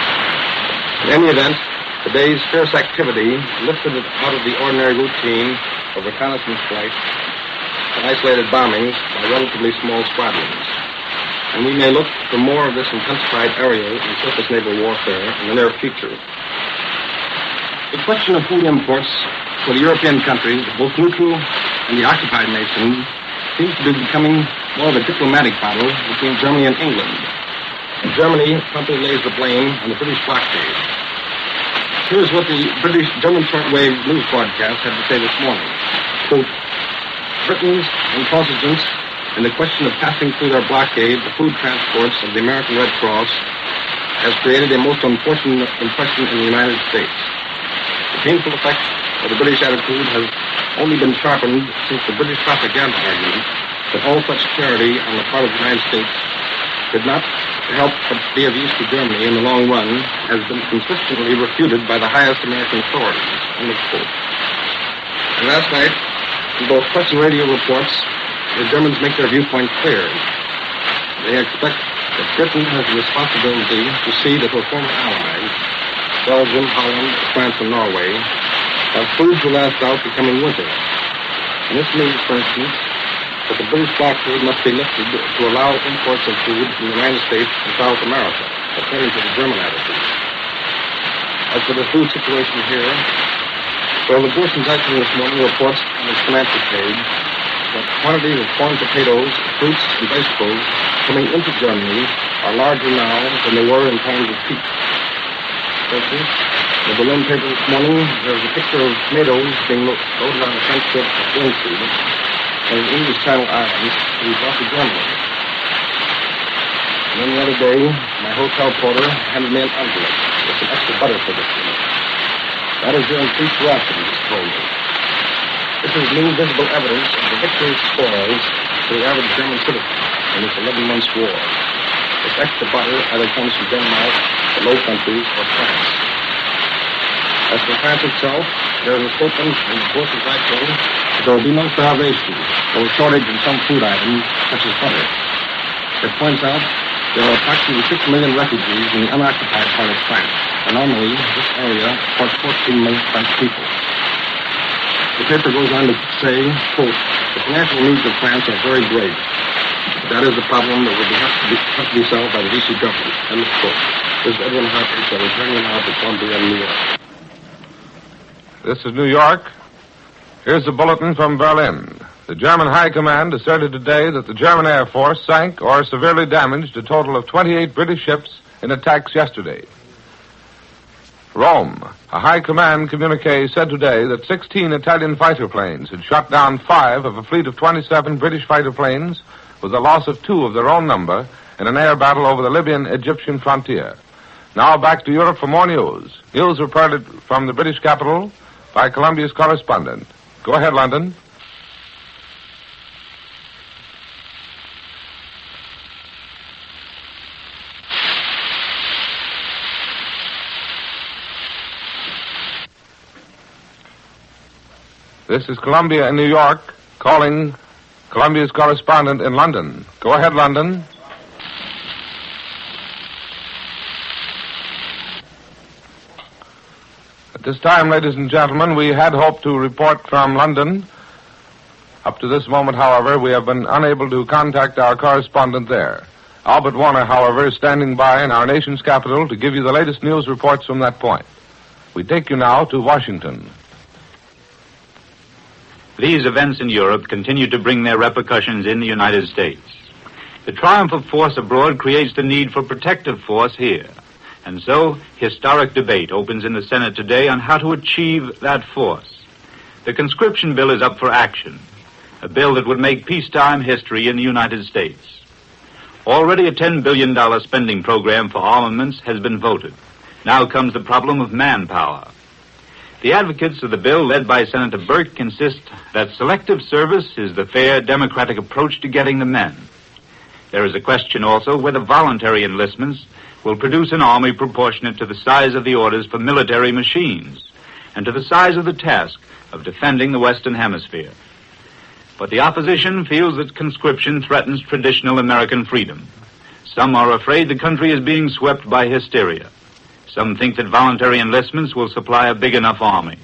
In any event, the day's fierce activity lifted it out of the ordinary routine of reconnaissance flights and isolated bombings by relatively small squadrons. And we may look for more of this intensified aerial and surface naval warfare in the near future. The question of food imports for the European countries, both neutral and the occupied nations, seems to be becoming more of a diplomatic battle between Germany and England. And Germany promptly lays the blame on the British blockade. Here's what the British German shortwave news broadcast had to say this morning. Quote, Britain's intransigence in the question of passing through their blockade the food transports of the American Red Cross has created a most unfortunate impression in the United States. The painful effect of the British attitude has only been sharpened since the British propaganda argument that all such charity on the part of the United States could not to help be of use to Germany in the long run has been consistently refuted by the highest American authorities. End of quote. And last night, in both press and radio reports, the Germans make their viewpoint clear. They expect that Britain has the responsibility to see that her former allies, Belgium, Holland, France, and Norway, have food to last out the coming winter. And this means, for instance, that the British blockade must be lifted to allow imports of food from the United States and South America, according to the German attitude. As for the food situation here, well, the Bundesnachrichten this morning reports on its financial page that quantities of corn, potatoes, fruits, and vegetables coming into Germany are larger now than they were in times of peace. For instance, in the Berlin paper this morning, there was a picture of tomatoes being loaded on a French ship at Blitzkreig and the English Channel Islands to be brought to Germany. And then the other day, my hotel porter handed me an envelope with some extra butter for this dinner. That is your increased rations, he told me. This is new visible evidence of the victory spoils to the average German citizen in this 11 months war. This extra butter either comes from Denmark, the Low Countries, or France. As for France itself, there is a statement in the Bundesnachrichten that there will be no starvation or shortage in some food items, such as butter. It points out there are approximately 6 million refugees in the unoccupied part of France, and normally this area supports 14 million French people. The paper goes on to say, quote, the financial needs of France are very great. But that is the problem that will have to be solved by the Vichy government. End of quote. This is Edwin Hartridge, returning now to Columbia, New York. This is New York. Here's a bulletin from Berlin. The German High Command asserted today that the German Air Force sank or severely damaged a total of 28 British ships in attacks yesterday. Rome. A High Command communique said today that 16 Italian fighter planes had shot down 5 of a fleet of 27 British fighter planes with a loss of 2 of their own number in an air battle over the Libyan-Egyptian frontier. Now back to Europe for more news. News reported from the British capital by Columbia's correspondent. Go ahead, London. This is Columbia in New York, calling Columbia's correspondent in London. Go ahead, London. At this time, ladies and gentlemen, we had hoped to report from London. Up to this moment, however, we have been unable to contact our correspondent there. Albert Warner, however, is standing by in our nation's capital to give you the latest news reports from that point. We take you now to Washington. These events in Europe continue to bring their repercussions in the United States. The triumph of force abroad creates the need for protective force here. And so, historic debate opens in the Senate today on how to achieve that force. The conscription bill is up for action, a bill that would make peacetime history in the United States. Already a $10 billion spending program for armaments has been voted. Now comes the problem of manpower. The advocates of the bill, led by Senator Burke, insist that selective service is the fair, democratic approach to getting the men. There is a question also whether voluntary enlistments will produce an army proportionate to the size of the orders for military machines and to the size of the task of defending the Western Hemisphere. But the opposition feels that conscription threatens traditional American freedom. Some are afraid the country is being swept by hysteria. Some think that voluntary enlistments will supply a big enough army.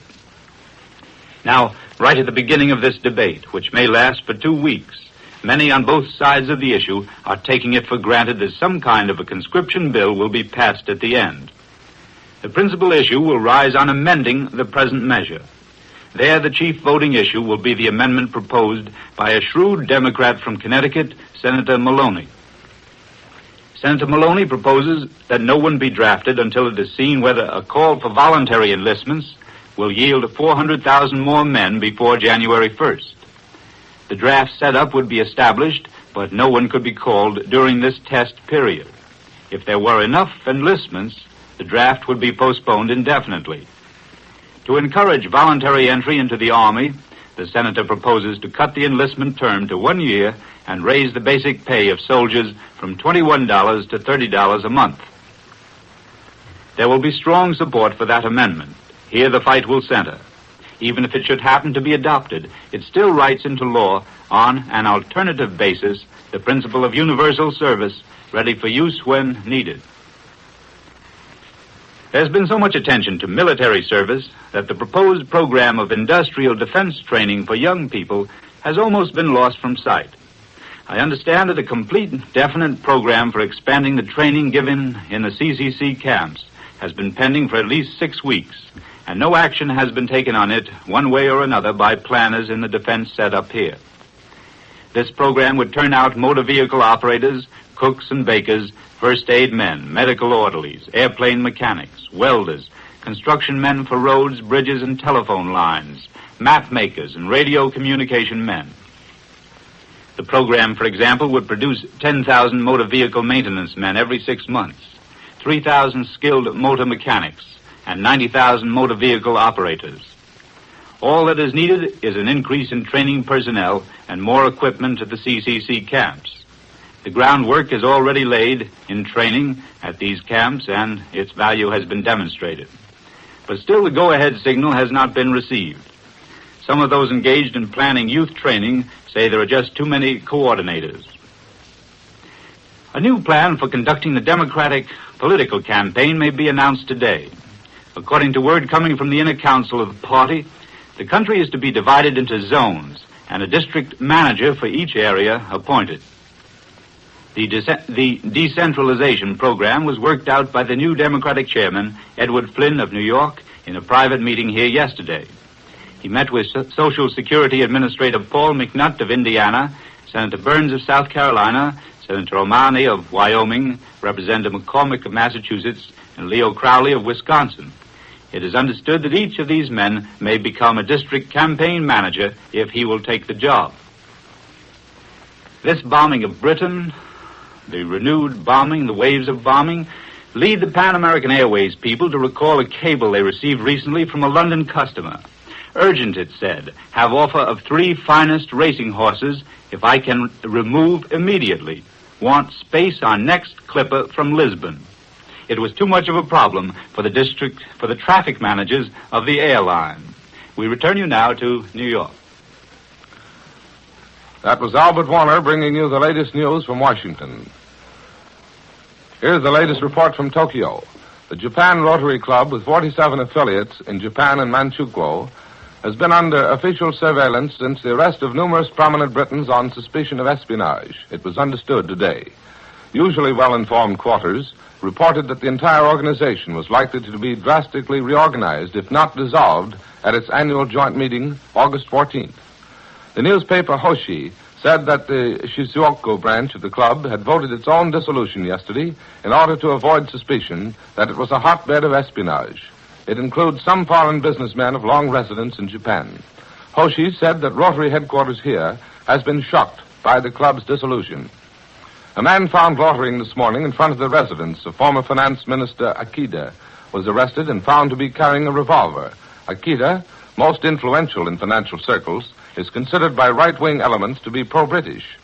Now, right at the beginning of this debate, which may last for 2 weeks, many on both sides of the issue are taking it for granted that some kind of a conscription bill will be passed at the end. The principal issue will rise on amending the present measure. There, the chief voting issue will be the amendment proposed by a shrewd Democrat from Connecticut, Senator Maloney. Senator Maloney proposes that no one be drafted until it is seen whether a call for voluntary enlistments will yield 400,000 more men before January 1st. The draft setup would be established, but no one could be called during this test period. If there were enough enlistments, the draft would be postponed indefinitely. To encourage voluntary entry into the Army, the senator proposes to cut the enlistment term to 1 year and raise the basic pay of soldiers from $21 to $30 a month. There will be strong support for that amendment. Here the fight will center. Even if it should happen to be adopted, it still writes into law on an alternative basis the principle of universal service, ready for use when needed. There's been so much attention to military service that the proposed program of industrial defense training for young people has almost been lost from sight. I understand that a complete, definite program for expanding the training given in the CCC camps has been pending for at least 6 weeks, and no action has been taken on it one way or another by planners in the defense set up here. This program would turn out motor vehicle operators, cooks and bakers, first aid men, medical orderlies, airplane mechanics, welders, construction men for roads, bridges, and telephone lines, map makers, and radio communication men. The program, for example, would produce 10,000 motor vehicle maintenance men every 6 months, 3,000 skilled motor mechanics, and 90,000 motor vehicle operators. All that is needed is an increase in training personnel and more equipment at the CCC camps. The groundwork is already laid in training at these camps, and its value has been demonstrated. But still, the go-ahead signal has not been received. Some of those engaged in planning youth training say there are just too many coordinators. A new plan for conducting the Democratic political campaign may be announced today. According to word coming from the inner council of the party, the country is to be divided into zones and a district manager for each area appointed. The decentralization program was worked out by the new Democratic chairman, Edward Flynn of New York, in a private meeting here yesterday. He met with Social Security Administrator Paul McNutt of Indiana, Senator Burns of South Carolina, Senator O'Malley of Wyoming, Representative McCormick of Massachusetts, and Leo Crowley of Wisconsin. It is understood that each of these men may become a district campaign manager if he will take the job. This bombing of Britain, the renewed bombing, the waves of bombing, lead the Pan American Airways people to recall a cable they received recently from a London customer. Urgent, it said, have offer of 3 finest racing horses if I can remove immediately. Want space on next clipper from Lisbon. It was too much of a problem for the traffic managers of the airline. We return you now to New York. That was Albert Warner bringing you the latest news from Washington. Here's the latest report from Tokyo. The Japan Rotary Club, with 47 affiliates in Japan and Manchukuo, has been under official surveillance since the arrest of numerous prominent Britons on suspicion of espionage. It was understood today. Usually well-informed quarters reported that the entire organization was likely to be drastically reorganized, if not dissolved, at its annual joint meeting August 14th. The newspaper Hoshi said that the Shizuoka branch of the club had voted its own dissolution yesterday in order to avoid suspicion that it was a hotbed of espionage. It includes some foreign businessmen of long residence in Japan. Hoshi said that Rotary headquarters here has been shocked by the club's dissolution. A man found loitering this morning in front of the residence of former Finance Minister Akita was arrested and found to be carrying a revolver. Akita, most influential in financial circles, is considered by right-wing elements to be pro-British.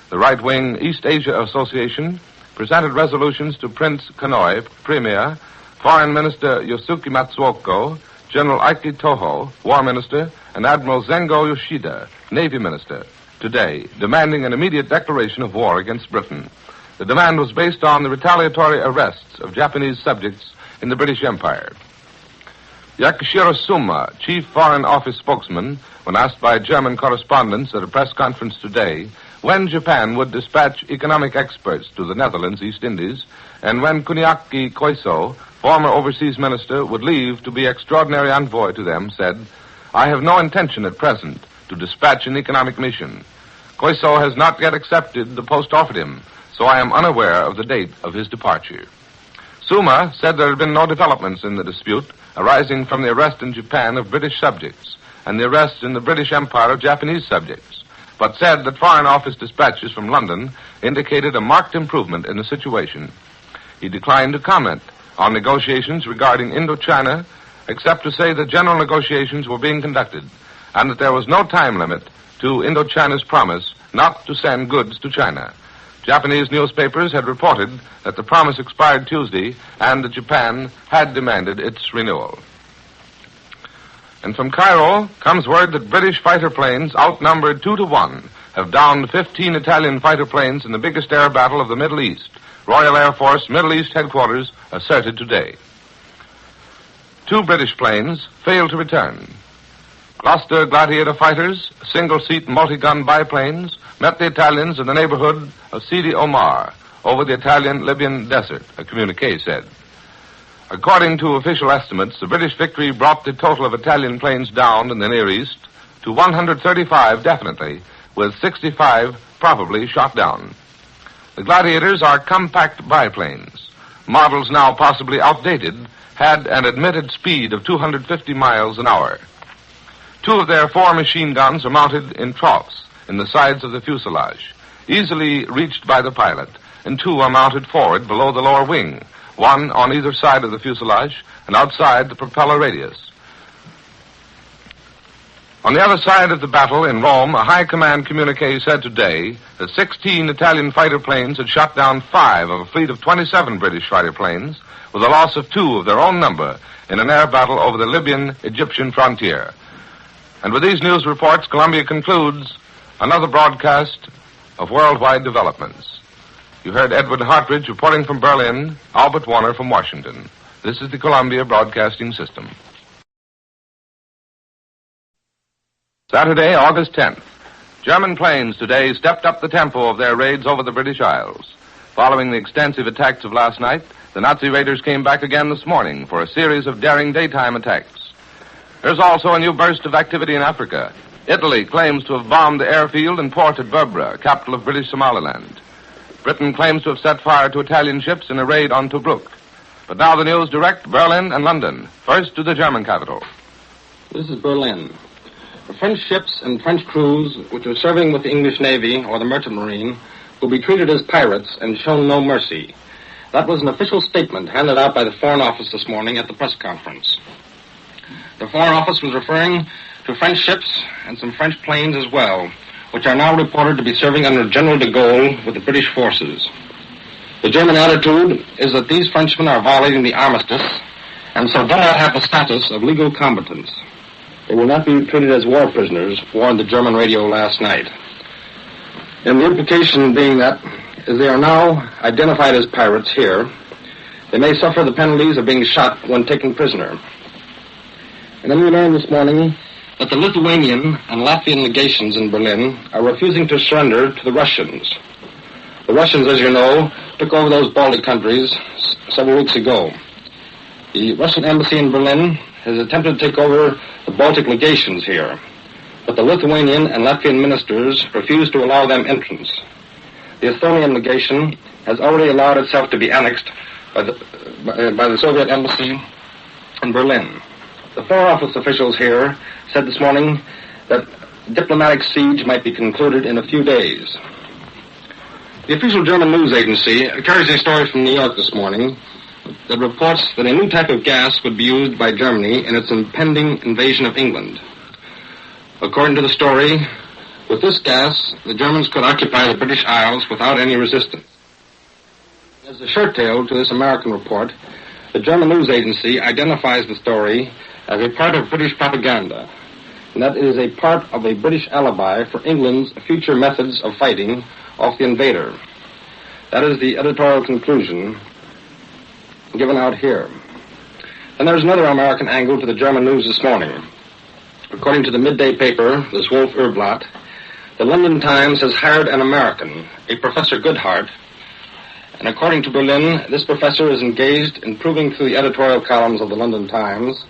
The right-wing East Asia Association presented resolutions to Prince Kanoi, Premier, Foreign Minister Yosuke Matsuoko, General Aiki Toho, War Minister, and Admiral Zengo Yoshida, Navy Minister, today, demanding an immediate declaration of war against Britain. The demand was based on the retaliatory arrests of Japanese subjects in the British Empire. Yakushiro Suma, Chief Foreign Office spokesman, when asked by German correspondents at a press conference today when Japan would dispatch economic experts to the Netherlands, East Indies, and when Kuniaki Koiso, former overseas minister, would leave to be extraordinary envoy to them, said, "I have no intention at present to dispatch an economic mission. Koiso has not yet accepted the post offered him, so I am unaware of the date of his departure." Suma said there had been no developments in the dispute arising from the arrest in Japan of British subjects and the arrest in the British Empire of Japanese subjects, but said that Foreign Office dispatches from London indicated a marked improvement in the situation. He declined to comment on negotiations regarding Indochina, except to say that general negotiations were being conducted and that there was no time limit to Indochina's promise not to send goods to China. Japanese newspapers had reported that the promise expired Tuesday and that Japan had demanded its renewal. And from Cairo comes word that British fighter planes, outnumbered 2-1, have downed 15 Italian fighter planes in the biggest air battle of the Middle East. Royal Air Force Middle East headquarters asserted today. 2 British planes failed to return. Gloucester Gladiator fighters, single-seat multi-gun biplanes, met the Italians in the neighborhood of Sidi Omar over the Italian-Libyan desert, a communique said. According to official estimates, the British victory brought the total of Italian planes down in the Near East to 135 definitely, with 65 probably shot down. The Gladiators are compact biplanes. Models now possibly outdated had an admitted speed of 250 miles an hour. 2 of their 4 machine guns are mounted in troughs in the sides of the fuselage, easily reached by the pilot, and 2 are mounted forward below the lower wing, 1 on either side of the fuselage and outside the propeller radius. On the other side of the battle in Rome, a high command communique said today that 16 Italian fighter planes had shot down 5 of a fleet of 27 British fighter planes, with a loss of 2 of their own number in an air battle over the Libyan-Egyptian frontier. And with these news reports, Columbia concludes another broadcast of worldwide developments. You heard Edward Hartridge reporting from Berlin, Albert Warner from Washington. This is the Columbia Broadcasting System. Saturday, August 10th. German planes today stepped up the tempo of their raids over the British Isles. Following the extensive attacks of last night, the Nazi raiders came back again this morning for a series of daring daytime attacks. There's also a new burst of activity in Africa. Italy claims to have bombed the airfield and port at Berbera, capital of British Somaliland. Britain claims to have set fire to Italian ships in a raid on Tobruk. But now the news direct, Berlin and London. First to the German capital. This is Berlin. The French ships and French crews which are serving with the English Navy or the Merchant Marine will be treated as pirates and shown no mercy. That was an official statement handed out by the Foreign Office this morning at the press conference. The Foreign Office was referring to French ships and some French planes as well, which are now reported to be serving under General de Gaulle with the British forces. The German attitude is that these Frenchmen are violating the armistice and so do not have the status of legal combatants. They will not be treated as war prisoners, warned the German radio last night. And the implication being that, as they are now identified as pirates here, they may suffer the penalties of being shot when taken prisoner. And then we learned this morning that the Lithuanian and Latvian legations in Berlin are refusing to surrender to the Russians. The Russians, as you know, took over those Baltic countries several weeks ago. The Russian embassy in Berlin has attempted to take over the Baltic legations here, but the Lithuanian and Latvian ministers refuse to allow them entrance. The Estonian legation has already allowed itself to be annexed by the Soviet embassy in Berlin. The Foreign Office officials here said this morning that diplomatic siege might be concluded in a few days. The official German news agency carries a story from New York this morning that reports that a new type of gas would be used by Germany in its impending invasion of England. According to the story, with this gas, the Germans could occupy the British Isles without any resistance. As a short tale to this American report, the German news agency identifies the story as a part of British propaganda, and that it is a part of a British alibi for England's future methods of fighting off the invader. That is the editorial conclusion given out here. And there's another American angle to the German news this morning. According to the midday paper, the Zwölf Uhr Blatt, the London Times has hired an American, a Professor Goodhart, and according to Berlin, this professor is engaged in proving through the editorial columns of the London Times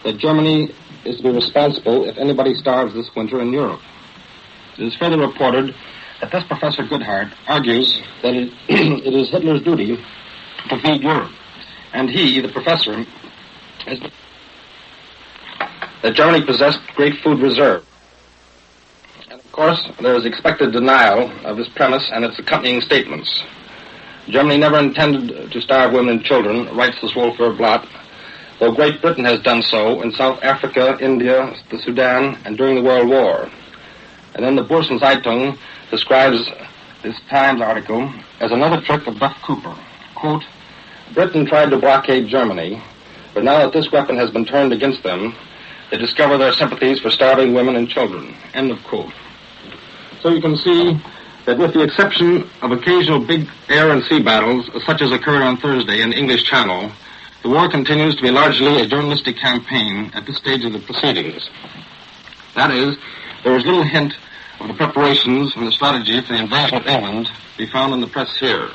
that Germany is to be responsible if anybody starves this winter in Europe. It is further reported that this Professor Goodhart argues that it is Hitler's duty to feed Europe, and he, the professor, is that Germany possessed great food reserve. And of course, there is expected denial of this premise and its accompanying statements. Germany never intended to starve women and children, writes the Zwölf Uhr Blatt, though Great Britain has done so in South Africa, India, the Sudan, and during the World War. And then the Börsen-Zeitung describes this Times article as another trick of Buck Cooper. Quote, Britain tried to blockade Germany, but now that this weapon has been turned against them, they discover their sympathies for starving women and children. End of quote. So you can see that with the exception of occasional big air and sea battles, such as occurred on Thursday in the English Channel, the war continues to be largely a journalistic campaign at this stage of the proceedings. That is, there is little hint of the preparations and the strategy for the invasion of England to be found in the press here.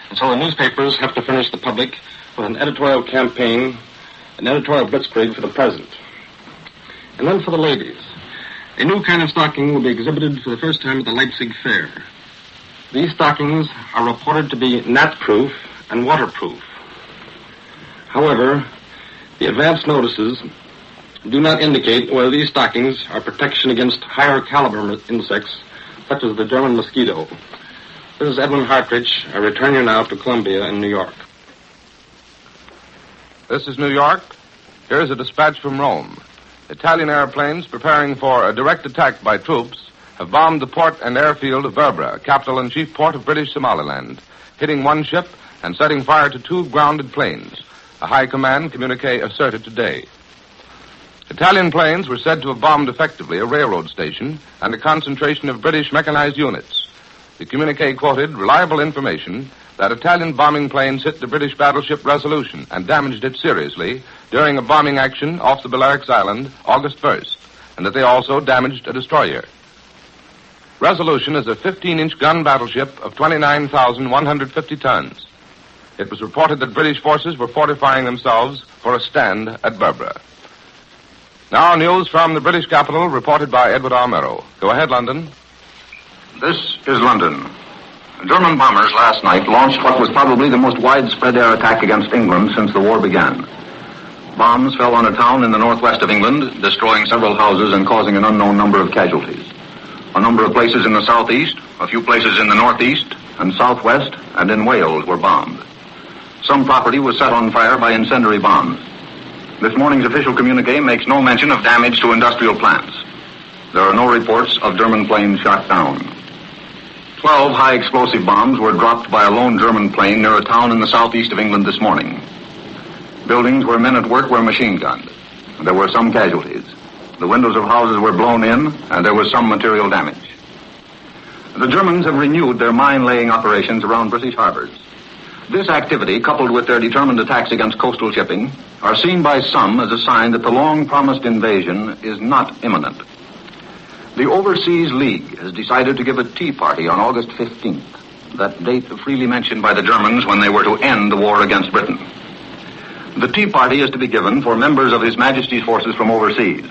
And so the newspapers have to furnish the public with an editorial campaign, an editorial blitzkrieg for the present. And then for the ladies. A new kind of stocking will be exhibited for the first time at the Leipzig Fair. These stockings are reported to be gnat-proof and waterproof. However, the advance notices do not indicate whether these stockings are protection against higher caliber insects, such as the German mosquito. This is Edwin Hartridge. I return you now to Columbia in New York. This is New York. Here's a dispatch from Rome. Italian airplanes preparing for a direct attack by troops have bombed the port and airfield of Berbera, capital and chief port of British Somaliland, hitting one ship and setting fire to 2 grounded planes, a high command communique asserted today. Italian planes were said to have bombed effectively a railroad station and a concentration of British mechanized units. The communique quoted reliable information that Italian bombing planes hit the British battleship Resolution and damaged it seriously during a bombing action off the Balearics Island August 1st, and that they also damaged a destroyer. Resolution is a 15-inch gun battleship of 29,150 tons. It was reported that British forces were fortifying themselves for a stand at Berbera. Now news from the British capital reported by Edward R. Murrow. Go ahead, London. This is London. German bombers last night launched what was probably the most widespread air attack against England since the war began. Bombs fell on a town in the northwest of England, destroying several houses and causing an unknown number of casualties. A number of places in the southeast, a few places in the northeast and southwest, and in Wales were bombed. Some property was set on fire by incendiary bombs. This morning's official communique makes no mention of damage to industrial plants. There are no reports of German planes shot down. 12 high-explosive bombs were dropped by a lone German plane near a town in the southeast of England this morning. Buildings where men at work were machine-gunned. There were some casualties. The windows of houses were blown in, and there was some material damage. The Germans have renewed their mine-laying operations around British harbors. This activity, coupled with their determined attacks against coastal shipping, are seen by some as a sign that the long-promised invasion is not imminent. The Overseas League has decided to give a tea party on August 15th, that date freely mentioned by the Germans when they were to end the war against Britain. The tea party is to be given for members of His Majesty's forces from overseas,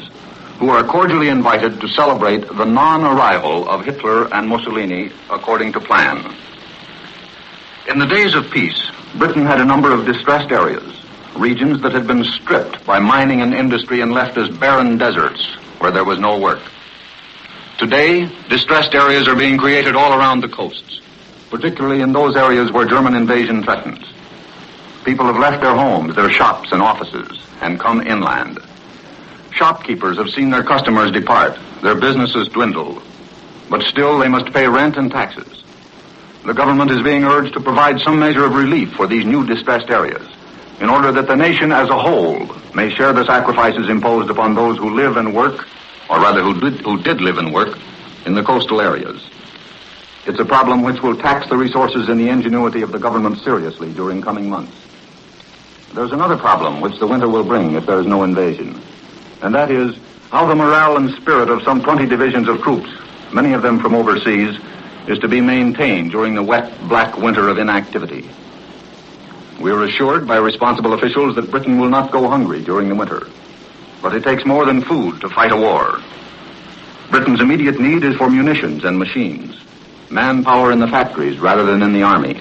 who are cordially invited to celebrate the non-arrival of Hitler and Mussolini according to plan. In the days of peace, Britain had a number of distressed areas, regions that had been stripped by mining and industry and left as barren deserts where there was no work. Today, distressed areas are being created all around the coasts, particularly in those areas where German invasion threatens. People have left their homes, their shops and offices, and come inland. Shopkeepers have seen their customers depart, their businesses dwindle, but still they must pay rent and taxes. The government is being urged to provide some measure of relief for these new distressed areas, in order that the nation as a whole may share the sacrifices imposed upon those who live and work, or rather who did live and work, in the coastal areas. It's a problem which will tax the resources and the ingenuity of the government seriously during coming months. There's another problem which the winter will bring if there is no invasion, and that is how the morale and spirit of some 20 divisions of troops, many of them from overseas, is to be maintained during the wet, black winter of inactivity. We are assured by responsible officials that Britain will not go hungry during the winter. But it takes more than food to fight a war. Britain's immediate need is for munitions and machines, manpower in the factories rather than in the army.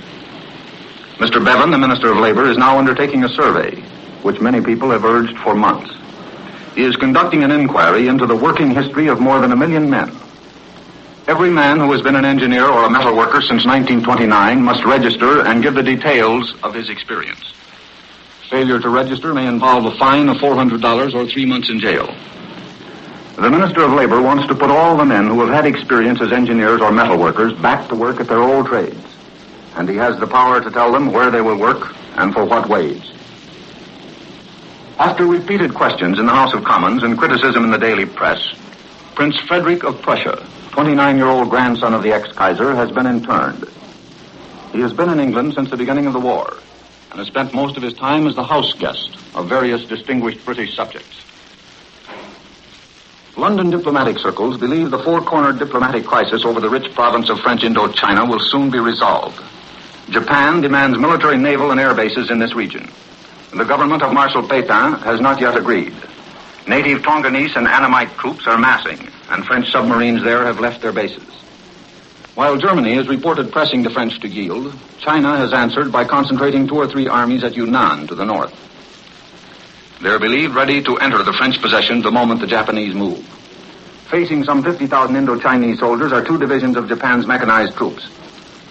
Mr. Bevan, the Minister of Labor, is now undertaking a survey, which many people have urged for months. He is conducting an inquiry into the working history of more than 1 million men. Every man who has been an engineer or a metal worker since 1929 must register and give the details of his experience. Failure to register may involve a fine of $400 or 3 months in jail. The Minister of Labor wants to put all the men who have had experience as engineers or metal workers back to work at their old trades. And he has the power to tell them where they will work and for what wage. After repeated questions in the House of Commons and criticism in the daily press, Prince Frederick of Prussia, 29-year-old grandson of the ex-Kaiser, has been interned. He has been in England since the beginning of the war and has spent most of his time as the house guest of various distinguished British subjects. London diplomatic circles believe the four-cornered diplomatic crisis over the rich province of French Indochina will soon be resolved. Japan demands military, naval, and air bases in this region. The government of Marshal Pétain has not yet agreed. Native Tonganese and Annamite troops are massing, and French submarines there have left their bases. While Germany is reported pressing the French to yield, China has answered by concentrating 2 or 3 armies at Yunnan to the north. They are believed ready to enter the French possession the moment the Japanese move. Facing some 50,000 Indo-Chinese soldiers are 2 divisions of Japan's mechanized troops.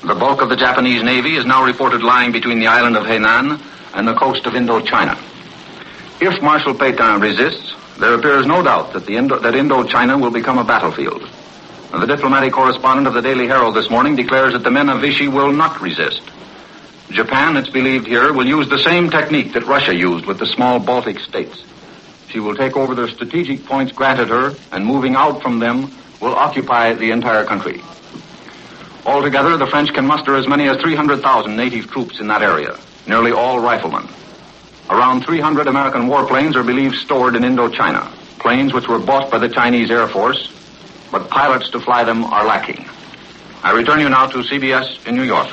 The bulk of the Japanese Navy is now reported lying between the island of Hainan and the coast of Indochina. If Marshal Pétain resists, there appears no doubt that Indochina will become a battlefield. And the diplomatic correspondent of the Daily Herald this morning declares that the men of Vichy will not resist. Japan, it's believed here, will use the same technique that Russia used with the small Baltic states. She will take over the strategic points granted her, and moving out from them, will occupy the entire country. Altogether, the French can muster as many as 300,000 native troops in that area, nearly all riflemen. Around 300 American warplanes are believed stored in Indochina, planes which were bought by the Chinese Air Force, but pilots to fly them are lacking. I return you now to CBS in New York.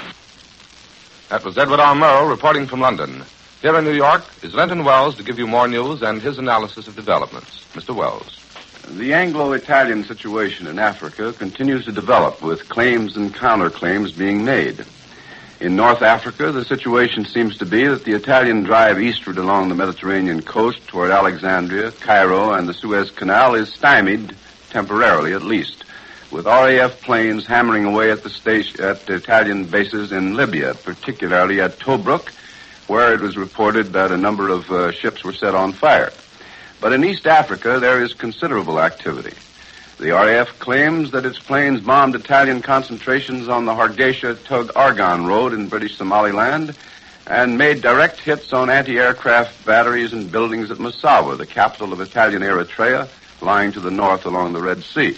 That was Edward R. Murrow reporting from London. Here in New York is Lenton Wells to give you more news and his analysis of developments. Mr. Wells. The Anglo-Italian situation in Africa continues to develop, with claims and counterclaims being made. In North Africa, the situation seems to be that the Italian drive eastward along the Mediterranean coast toward Alexandria, Cairo, and the Suez Canal is stymied, temporarily at least, with RAF planes hammering away at the Italian bases in Libya, particularly at Tobruk, where it was reported that a number of ships were set on fire. But in East Africa, there is considerable activity. The RAF claims that its planes bombed Italian concentrations on the Hargeisa-Tug-Argon road in British Somaliland and made direct hits on anti-aircraft batteries and buildings at Massawa, the capital of Italian Eritrea, lying to the north along the Red Sea.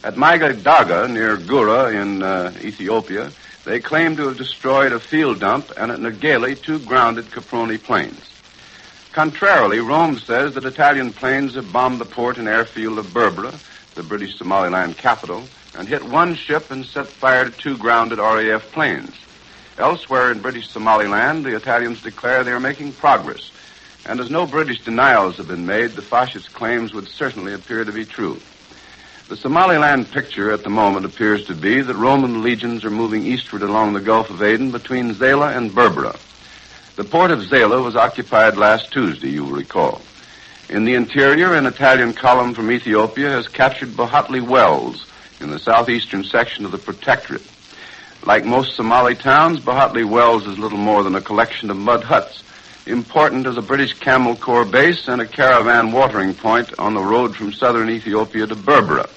At Maigadaga, near Gura in Ethiopia, they claim to have destroyed a field dump and at Nageli 2 grounded Caproni planes. Contrarily, Rome says that Italian planes have bombed the port and airfield of Berbera, the British Somaliland capital, and hit 1 ship and set fire to 2 grounded RAF planes. Elsewhere in British Somaliland, the Italians declare they are making progress, and as no British denials have been made, the fascist claims would certainly appear to be true. The Somaliland picture at the moment appears to be that Roman legions are moving eastward along the Gulf of Aden between Zela and Berbera. The port of Zela was occupied last Tuesday, you will recall. In the interior, an Italian column from Ethiopia has captured Bohatli Wells in the southeastern section of the Protectorate. Like most Somali towns, Bohatli Wells is little more than a collection of mud huts, important as a British Camel Corps base and a caravan watering point on the road from southern Ethiopia to Berbera.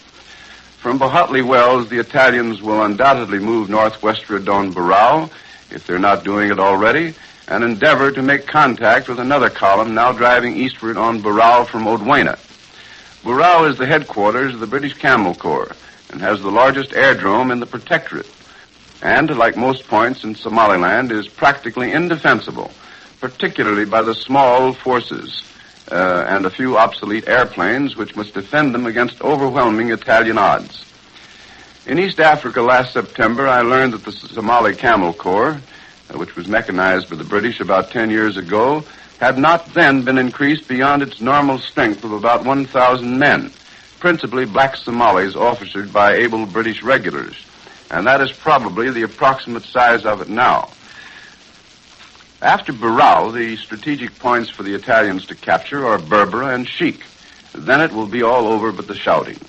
From Bohatli Wells, the Italians will undoubtedly move northwestward on Barao, if they're not doing it already, and endeavor to make contact with another column now driving eastward on Barao from Odwena. Barao is the headquarters of the British Camel Corps and has the largest aerodrome in the Protectorate, and, like most points in Somaliland, is practically indefensible, particularly by the small forces and a few obsolete airplanes which must defend them against overwhelming Italian odds. In East Africa last September, I learned that the Somali Camel Corps, which was mechanized by the British about 10 years ago, had not then been increased beyond its normal strength of about 1,000 men, principally black Somalis officered by able British regulars, and that is probably the approximate size of it now. After Barao, the strategic points for the Italians to capture are Berbera and Sheikh. Then it will be all over but the shouting.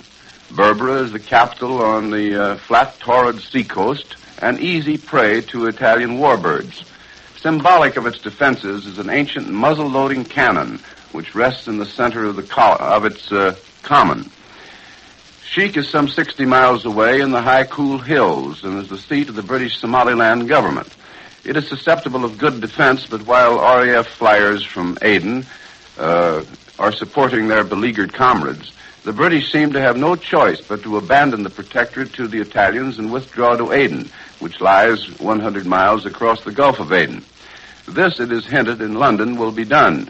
Berbera is the capital on the flat, torrid seacoast, an easy prey to Italian warbirds. Symbolic of its defenses is an ancient muzzle-loading cannon, which rests in the center of its common. Sheik is some 60 miles away in the high, cool hills and is the seat of the British Somaliland government. It is susceptible of good defense, but while RAF flyers from Aden are supporting their beleaguered comrades, the British seem to have no choice but to abandon the protectorate to the Italians and withdraw to Aden, which lies 100 miles across the Gulf of Aden. This, it is hinted, in London will be done.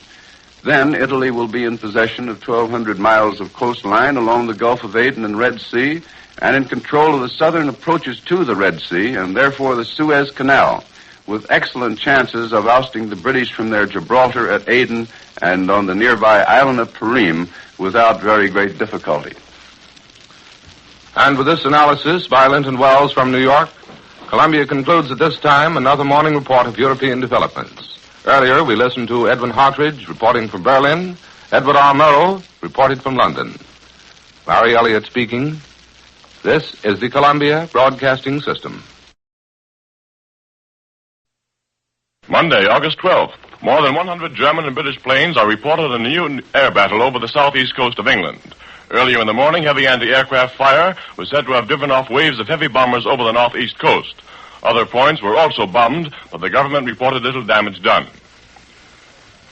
Then Italy will be in possession of 1,200 miles of coastline along the Gulf of Aden and Red Sea, and in control of the southern approaches to the Red Sea, and therefore the Suez Canal, with excellent chances of ousting the British from their Gibraltar at Aden and on the nearby island of Perim without very great difficulty. And with this analysis by Linton Wells from New York, Columbia concludes at this time another morning report of European developments. Earlier, we listened to Edwin Hartridge reporting from Berlin, Edward R. Murrow reported from London. Larry Elliott speaking. This is the Columbia Broadcasting System. Monday, August 12th. More than 100 German and British planes are reported in a new air battle over the southeast coast of England. Earlier in the morning, heavy anti-aircraft fire was said to have driven off waves of heavy bombers over the northeast coast. Other points were also bombed, but the government reported little damage done.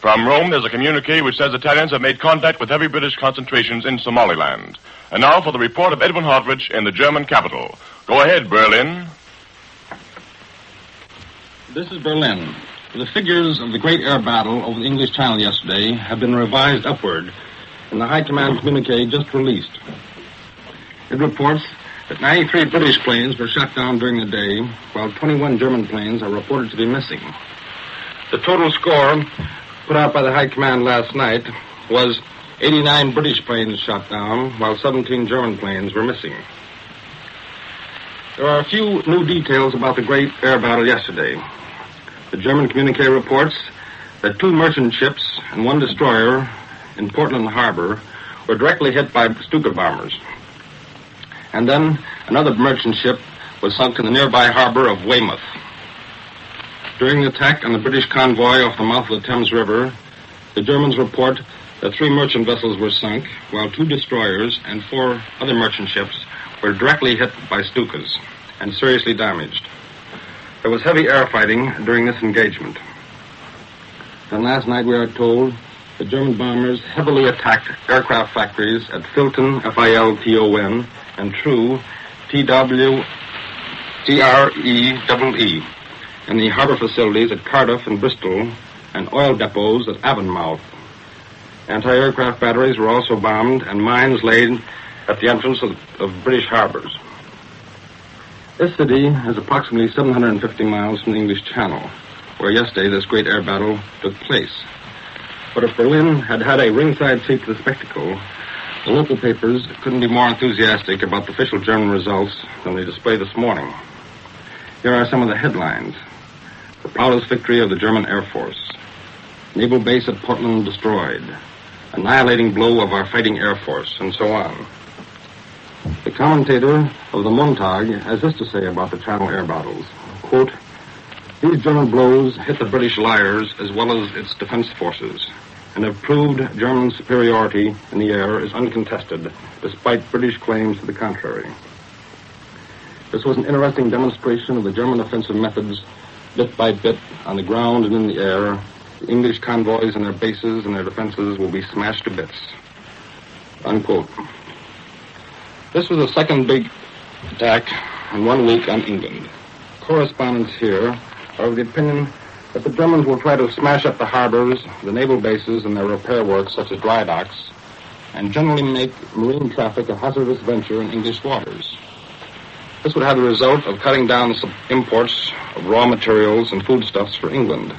From Rome, there's a communique which says Italians have made contact with heavy British concentrations in Somaliland. And now for the report of Edwin Hartridge in the German capital. Go ahead, Berlin. This is Berlin. The figures of the great air battle over the English Channel yesterday have been revised upward in the High Command communique just released. It reports that 93 British planes were shot down during the day, while 21 German planes are reported to be missing. The total score put out by the High Command last night was 89 British planes shot down, while 17 German planes were missing. There are a few new details about the great air battle yesterday. The German communique reports that 2 merchant ships and 1 destroyer in Portland Harbor were directly hit by Stuka bombers. And then another merchant ship was sunk in the nearby harbor of Weymouth. During the attack on the British convoy off the mouth of the Thames River, the Germans report that 3 merchant vessels were sunk, while 2 destroyers and 4 other merchant ships were directly hit by Stukas and seriously damaged. There was heavy air fighting during this engagement. Then last night, we are told, the German bombers heavily attacked aircraft factories at Filton, Filton, and True, Treee, and the harbor facilities at Cardiff and Bristol, and oil depots at Avonmouth. Anti-aircraft batteries were also bombed, and mines laid at the entrance of British harbors. This city is approximately 750 miles from the English Channel, where yesterday this great air battle took place. But if Berlin had had a ringside seat to the spectacle, the local papers couldn't be more enthusiastic about the official German results than they display this morning. Here are some of the headlines. The proudest victory of the German Air Force. Naval base at Portland destroyed. Annihilating blow of our fighting Air Force, and so on. The commentator of the Montag has this to say about the Channel air battles. Quote, these German blows hit the British liars as well as its defense forces, and have proved German superiority in the air is uncontested, despite British claims to the contrary. This was an interesting demonstration of the German offensive methods, bit by bit, on the ground and in the air. The English convoys and their bases and their defenses will be smashed to bits. Unquote. This was the second big attack in 1 week on England. Correspondents here are of the opinion that the Germans will try to smash up the harbors, the naval bases, and their repair works, such as dry docks, and generally make marine traffic a hazardous venture in English waters. This would have the result of cutting down some imports of raw materials and foodstuffs for England.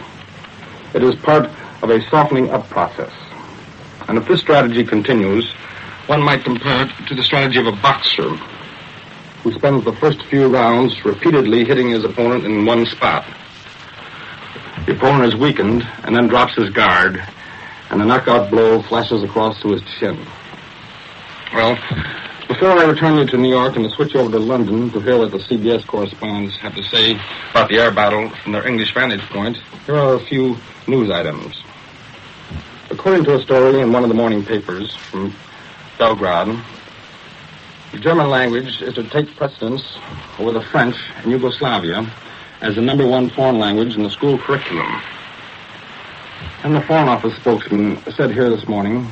It is part of a softening up process. And if this strategy continues, one might compare it to the strategy of a boxer who spends the first few rounds repeatedly hitting his opponent in one spot. The opponent is weakened and then drops his guard, and the knockout blow flashes across to his chin. Well, Before I return you to New York and to switch over to London to hear what the CBS correspondents have to say about the air battle from their English vantage point, here are a few news items. According to a story in one of the morning papers from Belgrade, the German language is to take precedence over the French in Yugoslavia as the number one foreign language in the school curriculum. And the Foreign Office spokesman said here this morning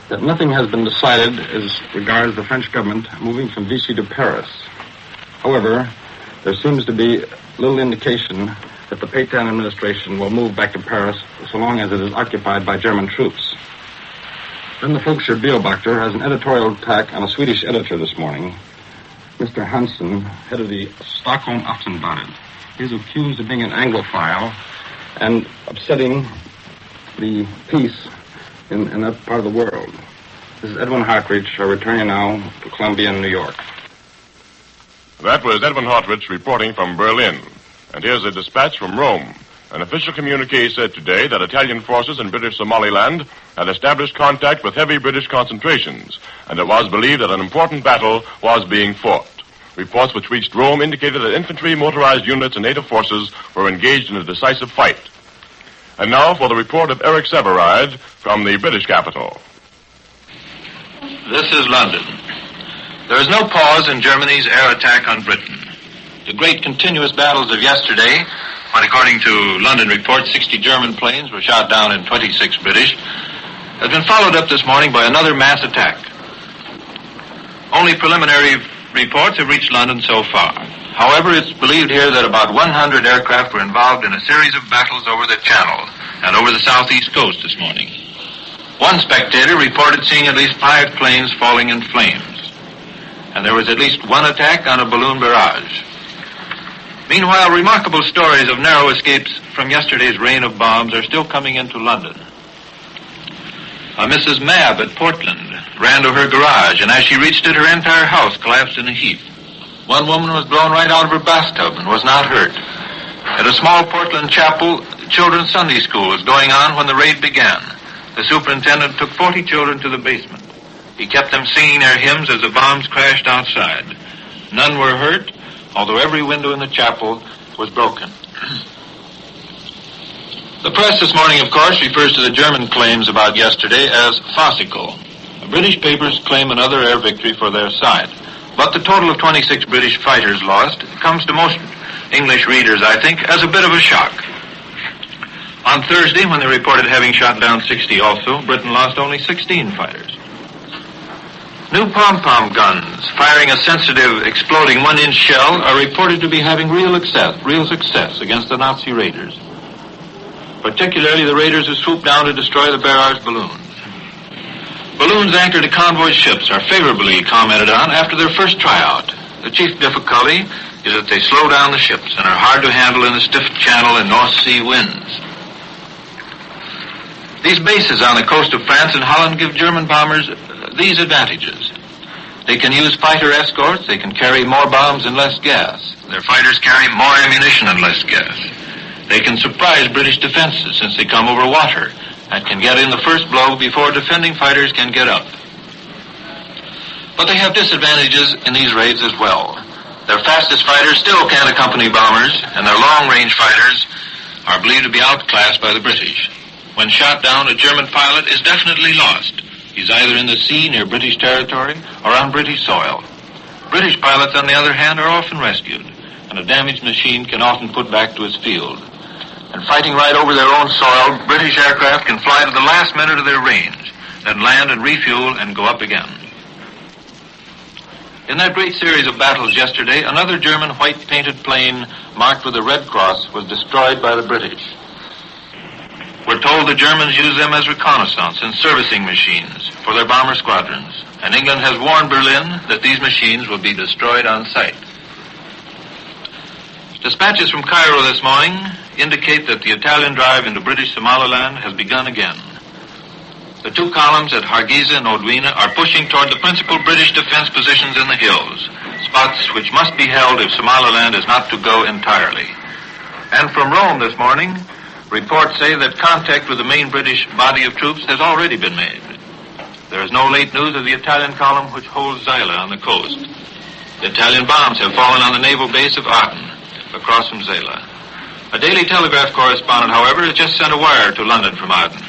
that nothing has been decided as regards the French government moving from Vichy to Paris. However, there seems to be little indication that the Pétain administration will move back to Paris so long as it is occupied by German troops. Then the Volksher Beobachter has an editorial attack on a Swedish editor this morning, Mr. Henderson, head of the Stockholm Aftonbladet. He is accused of being an Anglophile and upsetting the peace in that part of the world. This is Edwin Hartridge, returning now to Columbia, New York. That was Edwin Hartridge reporting from Berlin. And here's a dispatch from Rome. An official communique said today that Italian forces in British Somaliland had established contact with heavy British concentrations, and it was believed that an important battle was being fought. Reports which reached Rome indicated that infantry, motorized units, and native forces were engaged in a decisive fight. And now for the report of Eric Severide from the British capital. This is London. There is no pause in Germany's air attack on Britain. The great continuous battles of yesterday, when according to London reports 60 German planes were shot down and 26 British, has been followed up this morning by another mass attack. Only preliminary reports have reached London so far. However, it's believed here that about 100 aircraft were involved in a series of battles over the Channel and over the southeast coast this morning. One spectator reported seeing at least 5 planes falling in flames. And there was at least one attack on a balloon barrage. Meanwhile, remarkable stories of narrow escapes from yesterday's rain of bombs are still coming into London. Mrs. Mabb at Portland ran to her garage, and as she reached it, her entire house collapsed in a heap. One woman was blown right out of her bathtub and was not hurt. At a small Portland chapel, children's Sunday school was going on when the raid began. The superintendent took 40 children to the basement. He kept them singing their hymns as the bombs crashed outside. None were hurt, although every window in the chapel was broken. The press this morning, of course, refers to the German claims about yesterday as farcical. The British papers claim another air victory for their side. But the total of 26 British fighters lost comes to most English readers, I think, as a bit of a shock. On Thursday, when they reported having shot down 60 also, Britain lost only 16 fighters. New pom-pom guns firing a sensitive, exploding 1-inch shell are reported to be having real success against the Nazi raiders. Particularly the raiders who swooped down to destroy the barrage balloons. Balloons anchored to convoy ships are favorably commented on after their first tryout. The chief difficulty is that they slow down the ships and are hard to handle in the stiff channel and North Sea winds. These bases on the coast of France and Holland give German bombers these advantages. They can use fighter escorts, they can carry more bombs and less gas. Their fighters carry more ammunition and less gas. They can surprise British defenses since they come over water and can get in the first blow before defending fighters can get up. But they have disadvantages in these raids as well. Their fastest fighters still can't accompany bombers, and their long-range fighters are believed to be outclassed by the British. When shot down, a German pilot is definitely lost. He's either in the sea near British territory or on British soil. British pilots, on the other hand, are often rescued, and a damaged machine can often put back to its field. And fighting right over their own soil, British aircraft can fly to the last minute of their range, then land and refuel and go up again. In that great series of battles yesterday, another German white-painted plane marked with a red cross was destroyed by the British. We're told the Germans use them as reconnaissance and servicing machines for their bomber squadrons, and England has warned Berlin that these machines will be destroyed on sight. Dispatches from Cairo this morning indicate that the Italian drive into British Somaliland has begun again. The 2 columns at Hargeisa and Odwina are pushing toward the principal British defense positions in the hills, spots which must be held if Somaliland is not to go entirely. And from Rome this morning, reports say that contact with the main British body of troops has already been made. There is no late news of the Italian column which holds Zeila on the coast. The Italian bombs have fallen on the naval base of Aden, across from Zeila. A Daily Telegraph correspondent, however, has just sent a wire to London from Aden.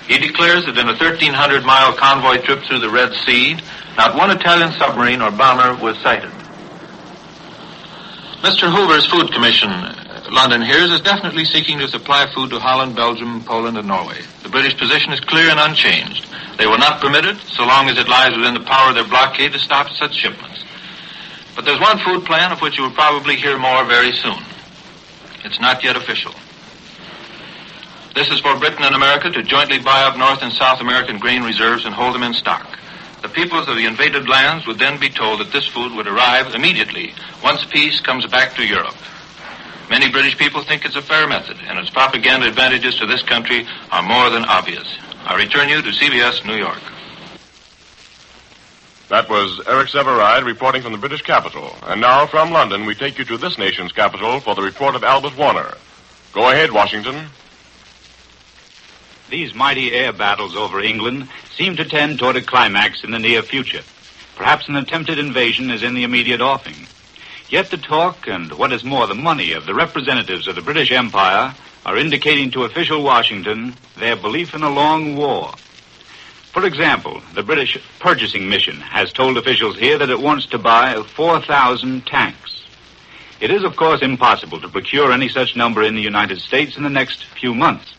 He declares that in a 1,300-mile convoy trip through the Red Sea, not one Italian submarine or bomber was sighted. Mr. Hoover's Food Commission, London hears, is definitely seeking to supply food to Holland, Belgium, Poland, and Norway. The British position is clear and unchanged. They will not permit it, so long as it lies within the power of their blockade to stop such shipments. But there's one food plan of which you will probably hear more very soon. It's not yet official. This is for Britain and America to jointly buy up North and South American grain reserves and hold them in stock. The peoples of the invaded lands would then be told that this food would arrive immediately once peace comes back to Europe. Many British people think it's a fair method, and its propaganda advantages to this country are more than obvious. I return you to CBS, New York. That was Eric Severide reporting from the British capital. And now, from London, we take you to this nation's capital for the report of Albert Warner. Go ahead, Washington. These mighty air battles over England seem to tend toward a climax in the near future. Perhaps an attempted invasion is in the immediate offing. Yet the talk, and what is more, the money of the representatives of the British Empire are indicating to official Washington their belief in a long war. For example, the British Purchasing Mission has told officials here that it wants to buy 4,000 tanks. It is, of course, impossible to procure any such number in the United States in the next few months.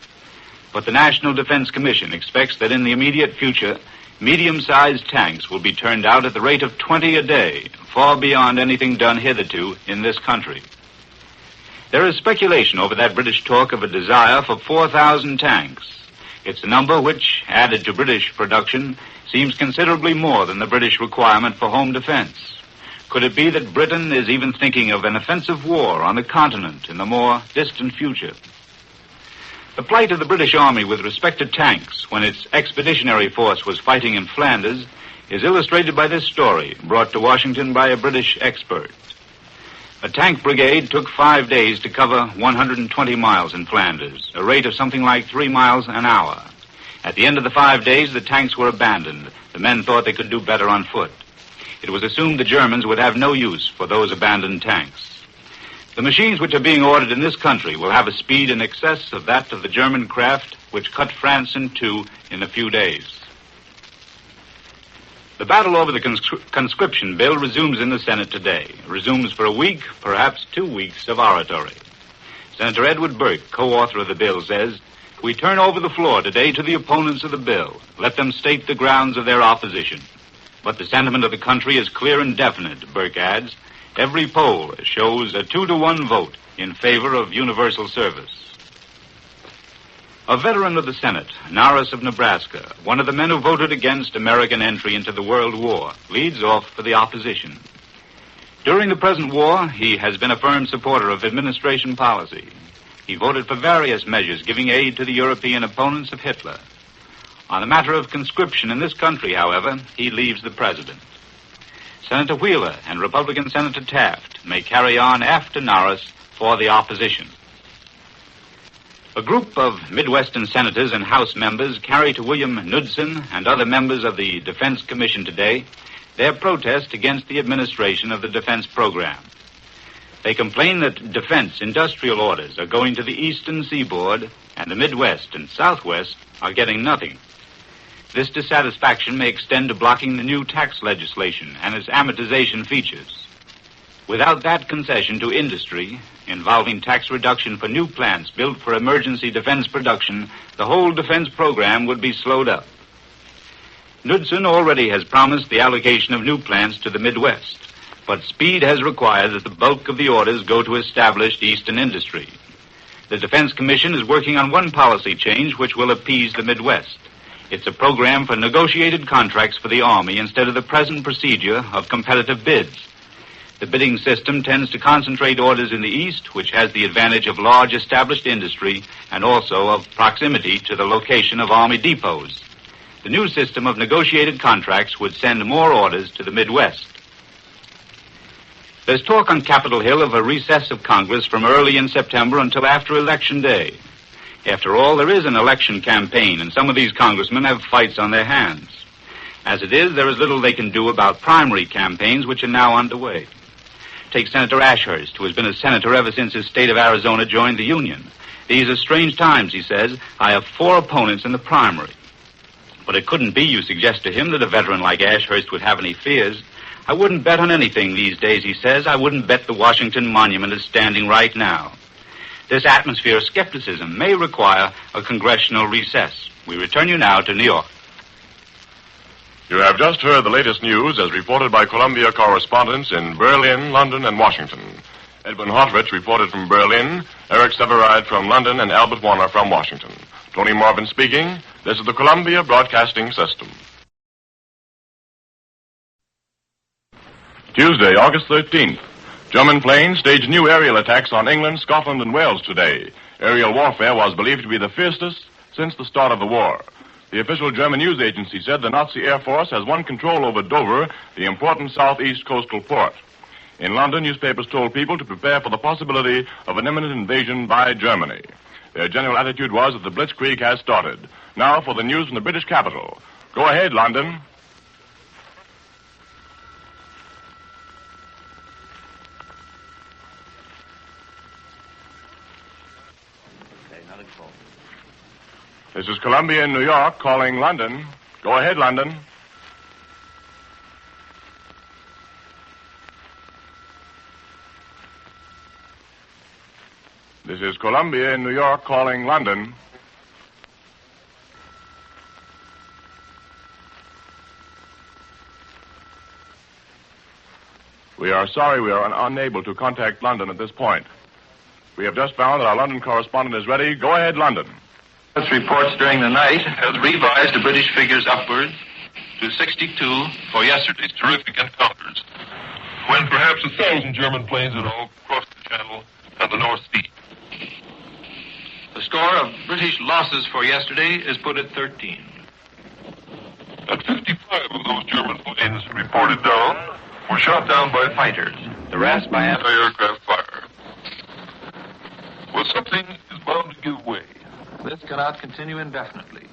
But the National Defense Commission expects that in the immediate future, medium-sized tanks will be turned out at the rate of 20 a day, far beyond anything done hitherto in this country. There is speculation over that British talk of a desire for 4,000 tanks. It's a number which, added to British production, seems considerably more than the British requirement for home defense. Could it be that Britain is even thinking of an offensive war on the continent in the more distant future? The plight of the British Army with respect to tanks when its expeditionary force was fighting in Flanders is illustrated by this story brought to Washington by a British expert. A tank brigade took 5 days to cover 120 miles in Flanders, a rate of something like 3 miles an hour. At the end of the 5 days, the tanks were abandoned. The men thought they could do better on foot. It was assumed the Germans would have no use for those abandoned tanks. The machines which are being ordered in this country will have a speed in excess of that of the German craft which cut France in two in a few days. The battle over the conscription bill resumes in the Senate today. Resumes for a week, perhaps 2 weeks of oratory. Senator Edward Burke, co-author of the bill, says, "We turn over the floor today to the opponents of the bill. Let them state the grounds of their opposition. But the sentiment of the country is clear and definite," Burke adds. "Every poll shows a 2-to-1 vote in favor of universal service." A veteran of the Senate, Norris of Nebraska, one of the men who voted against American entry into the World War, leads off for the opposition. During the present war, he has been a firm supporter of administration policy. He voted for various measures giving aid to the European opponents of Hitler. On the matter of conscription in this country, however, he leaves the president. Senator Wheeler and Republican Senator Taft may carry on after Norris for the opposition. A group of Midwestern senators and House members carry to William Knudsen and other members of the Defense Commission today their protest against the administration of the defense program. They complain that defense industrial orders are going to the eastern seaboard and the Midwest and Southwest are getting nothing. This dissatisfaction may extend to blocking the new tax legislation and its amortization features. Without that concession to industry, involving tax reduction for new plants built for emergency defense production, the whole defense program would be slowed up. Knudsen already has promised the allocation of new plants to the Midwest, but speed has required that the bulk of the orders go to established Eastern industry. The Defense Commission is working on one policy change which will appease the Midwest. It's a program for negotiated contracts for the Army instead of the present procedure of competitive bids. The bidding system tends to concentrate orders in the East, which has the advantage of large established industry and also of proximity to the location of Army depots. The new system of negotiated contracts would send more orders to the Midwest. There's talk on Capitol Hill of a recess of Congress from early in September until after Election Day. After all, there is an election campaign, and some of these congressmen have fights on their hands. As it is, there is little they can do about primary campaigns which are now underway. Take Senator Ashurst, who has been a senator ever since his state of Arizona joined the Union. These are strange times, he says. I have 4 opponents in the primary. But it couldn't be, you suggest to him, that a veteran like Ashurst would have any fears. I wouldn't bet on anything these days, he says. I wouldn't bet the Washington Monument is standing right now. This atmosphere of skepticism may require a congressional recess. We return you now to New York. You have just heard the latest news as reported by Columbia correspondents in Berlin, London, and Washington. Edwin Hartrich reported from Berlin, Eric Severide from London, and Albert Warner from Washington. Tony Marvin speaking. This is the Columbia Broadcasting System. Tuesday, August 13th. German planes staged new aerial attacks on England, Scotland, and Wales today. Aerial warfare was believed to be the fiercest since the start of the war. The official German news agency said the Nazi Air Force has won control over Dover, the important southeast coastal port. In London, newspapers told people to prepare for the possibility of an imminent invasion by Germany. Their general attitude was that the Blitzkrieg has started. Now for the news from the British capital. Go ahead, London. This is Columbia in New York calling London. Go ahead, London. This is Columbia in New York calling London. We are sorry we are unable to contact London at this point. We have just found that our London correspondent is ready. Go ahead, London. Reports during the night have revised the British figures upwards to 62 for yesterday's terrific encounters, when perhaps 1,000 German planes had all crossed the Channel and the North Sea. The score of British losses for yesterday is put at 13. And 55 of those German planes reported down were shot down by fighters, the rest by anti-aircraft fire. Well, something is bound to give way. This cannot continue indefinitely.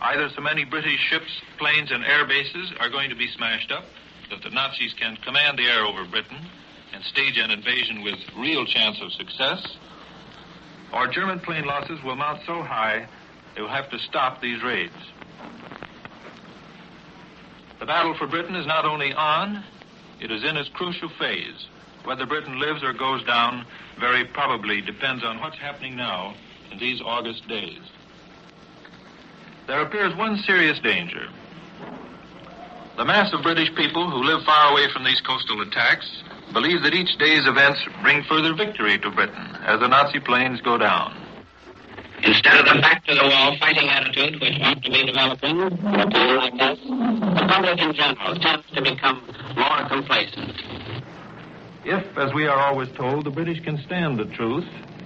Either so many British ships, planes, and air bases are going to be smashed up that the Nazis can command the air over Britain and stage an invasion with real chance of success, or German plane losses will mount so high they will have to stop these raids. The battle for Britain is not only on, it is in its crucial phase. Whether Britain lives or goes down very probably depends on what's happening now in these August days. There appears one serious danger. The mass of British people who live far away from these coastal attacks believe that each day's events bring further victory to Britain as the Nazi planes go down. Instead of the back-to-the-wall fighting attitude which ought to be developing in a time like this, the public in general tends to become more complacent. If, as we are always told, the British can stand the truth,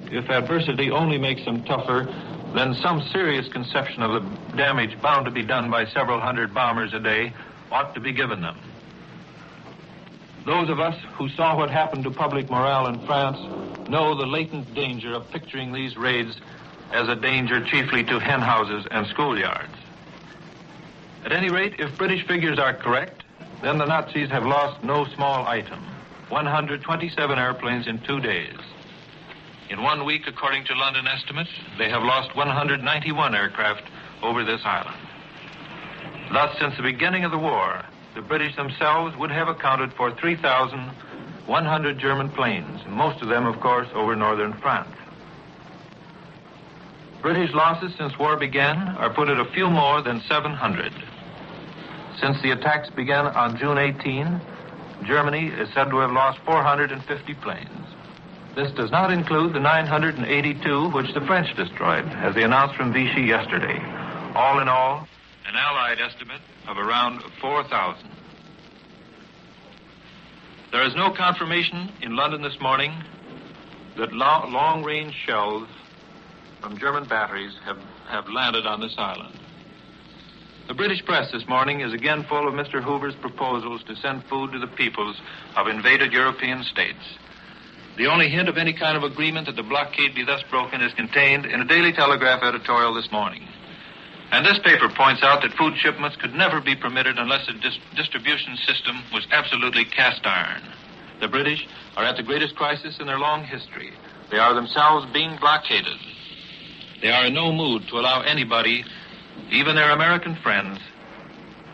if adversity only makes them tougher, then some serious conception of the damage bound to be done by several hundred bombers a day ought to be given them. Those of us who saw what happened to public morale in France know the latent danger of picturing these raids as a danger chiefly to hen houses and schoolyards. At any rate, if British figures are correct, then the Nazis have lost no small item. 127 airplanes in 2 days. In 1 week, according to London estimates, they have lost 191 aircraft over this island. Thus, since the beginning of the war, the British themselves would have accounted for 3,100 German planes, most of them, of course, over northern France. British losses since war began are put at a few more than 700. Since the attacks began on June 18, Germany is said to have lost 450 planes. This does not include the 982 which the French destroyed, as they announced from Vichy yesterday. All in all, an Allied estimate of around 4,000. There is no confirmation in London this morning that long-range shells from German batteries have landed on this island. The British press this morning is again full of Mr. Hoover's proposals to send food to the peoples of invaded European states. The only hint of any kind of agreement that the blockade be thus broken is contained in a Daily Telegraph editorial this morning. And this paper points out that food shipments could never be permitted unless a distribution system was absolutely cast iron. The British are at the greatest crisis in their long history. They are themselves being blockaded. They are in no mood to allow anybody, even their American friends,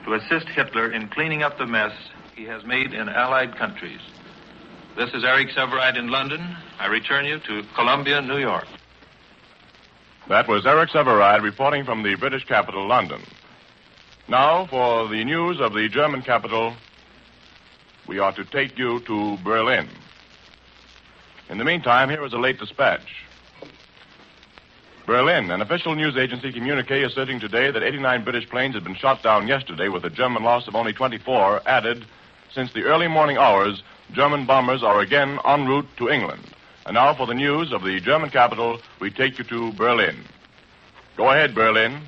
to assist Hitler in cleaning up the mess he has made in Allied countries. This is Eric Severide in London. I return you to Columbia, New York. That was Eric Severide reporting from the British capital, London. Now, for the news of the German capital, we are to take you to Berlin. In the meantime, here is a late dispatch. Berlin, an official news agency communique asserting today that 89 British planes had been shot down yesterday with a German loss of only 24, added, since the early morning hours, German bombers are again en route to England. And now for the news of the German capital, we take you to Berlin. Go ahead, Berlin.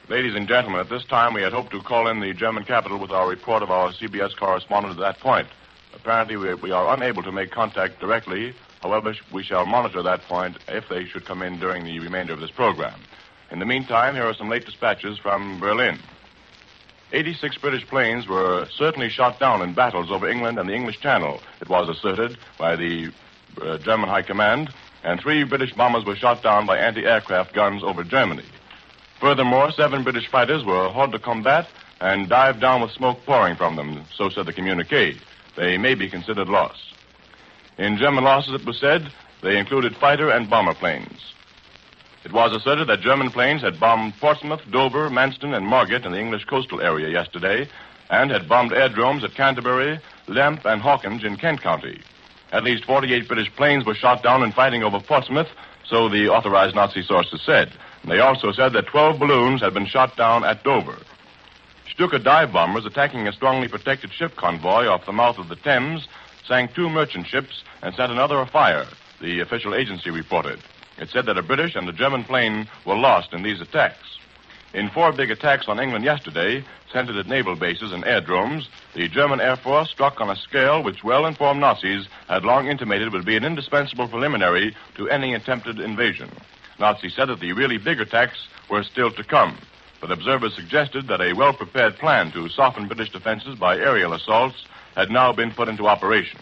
Ladies and gentlemen, at this time we had hoped to call in the German capital with our report of our CBS correspondent at that point. Apparently we are unable to make contact directly. However, we shall monitor that point if they should come in during the remainder of this program. In the meantime, here are some late dispatches from Berlin. 86 British planes were certainly shot down in battles over England and the English Channel, it was asserted by the German High Command, and 3 British bombers were shot down by anti-aircraft guns over Germany. Furthermore, 7 British fighters were hors de combat and dived down with smoke pouring from them, so said the communique. They may be considered lost. In German losses, it was said, they included fighter and bomber planes. It was asserted that German planes had bombed Portsmouth, Dover, Manston, and Margate in the English coastal area yesterday, and had bombed aerodromes at Canterbury, Lemp, and Hawkins in Kent County. At least 48 British planes were shot down in fighting over Portsmouth, so the authorized Nazi sources said. And they also said that 12 balloons had been shot down at Dover. Stuka dive bombers attacking a strongly protected ship convoy off the mouth of the Thames sank 2 merchant ships and set another afire, the official agency reported. It said that a British and a German plane were lost in these attacks. In 4 big attacks on England yesterday, centered at naval bases and aerodromes, the German Air Force struck on a scale which well-informed Nazis had long intimated would be an indispensable preliminary to any attempted invasion. Nazis said that the really big attacks were still to come, but observers suggested that a well-prepared plan to soften British defenses by aerial assaults had now been put into operation.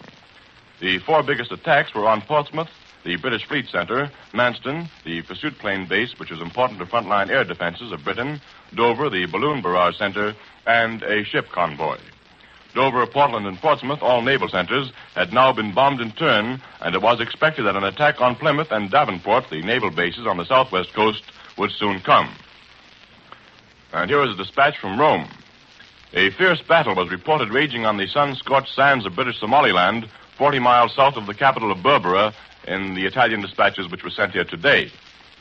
The 4 biggest attacks were on Portsmouth, the British Fleet Center, Manston, the pursuit plane base, which is important to frontline air defenses of Britain, Dover, the balloon barrage center, and a ship convoy. Dover, Portland, and Portsmouth, all naval centers, had now been bombed in turn, and it was expected that an attack on Plymouth and Davenport, the naval bases on the southwest coast, would soon come. And here is a dispatch from Rome. A fierce battle was reported raging on the sun-scorched sands of British Somaliland, 40 miles south of the capital of Berbera, in the Italian dispatches which were sent here today.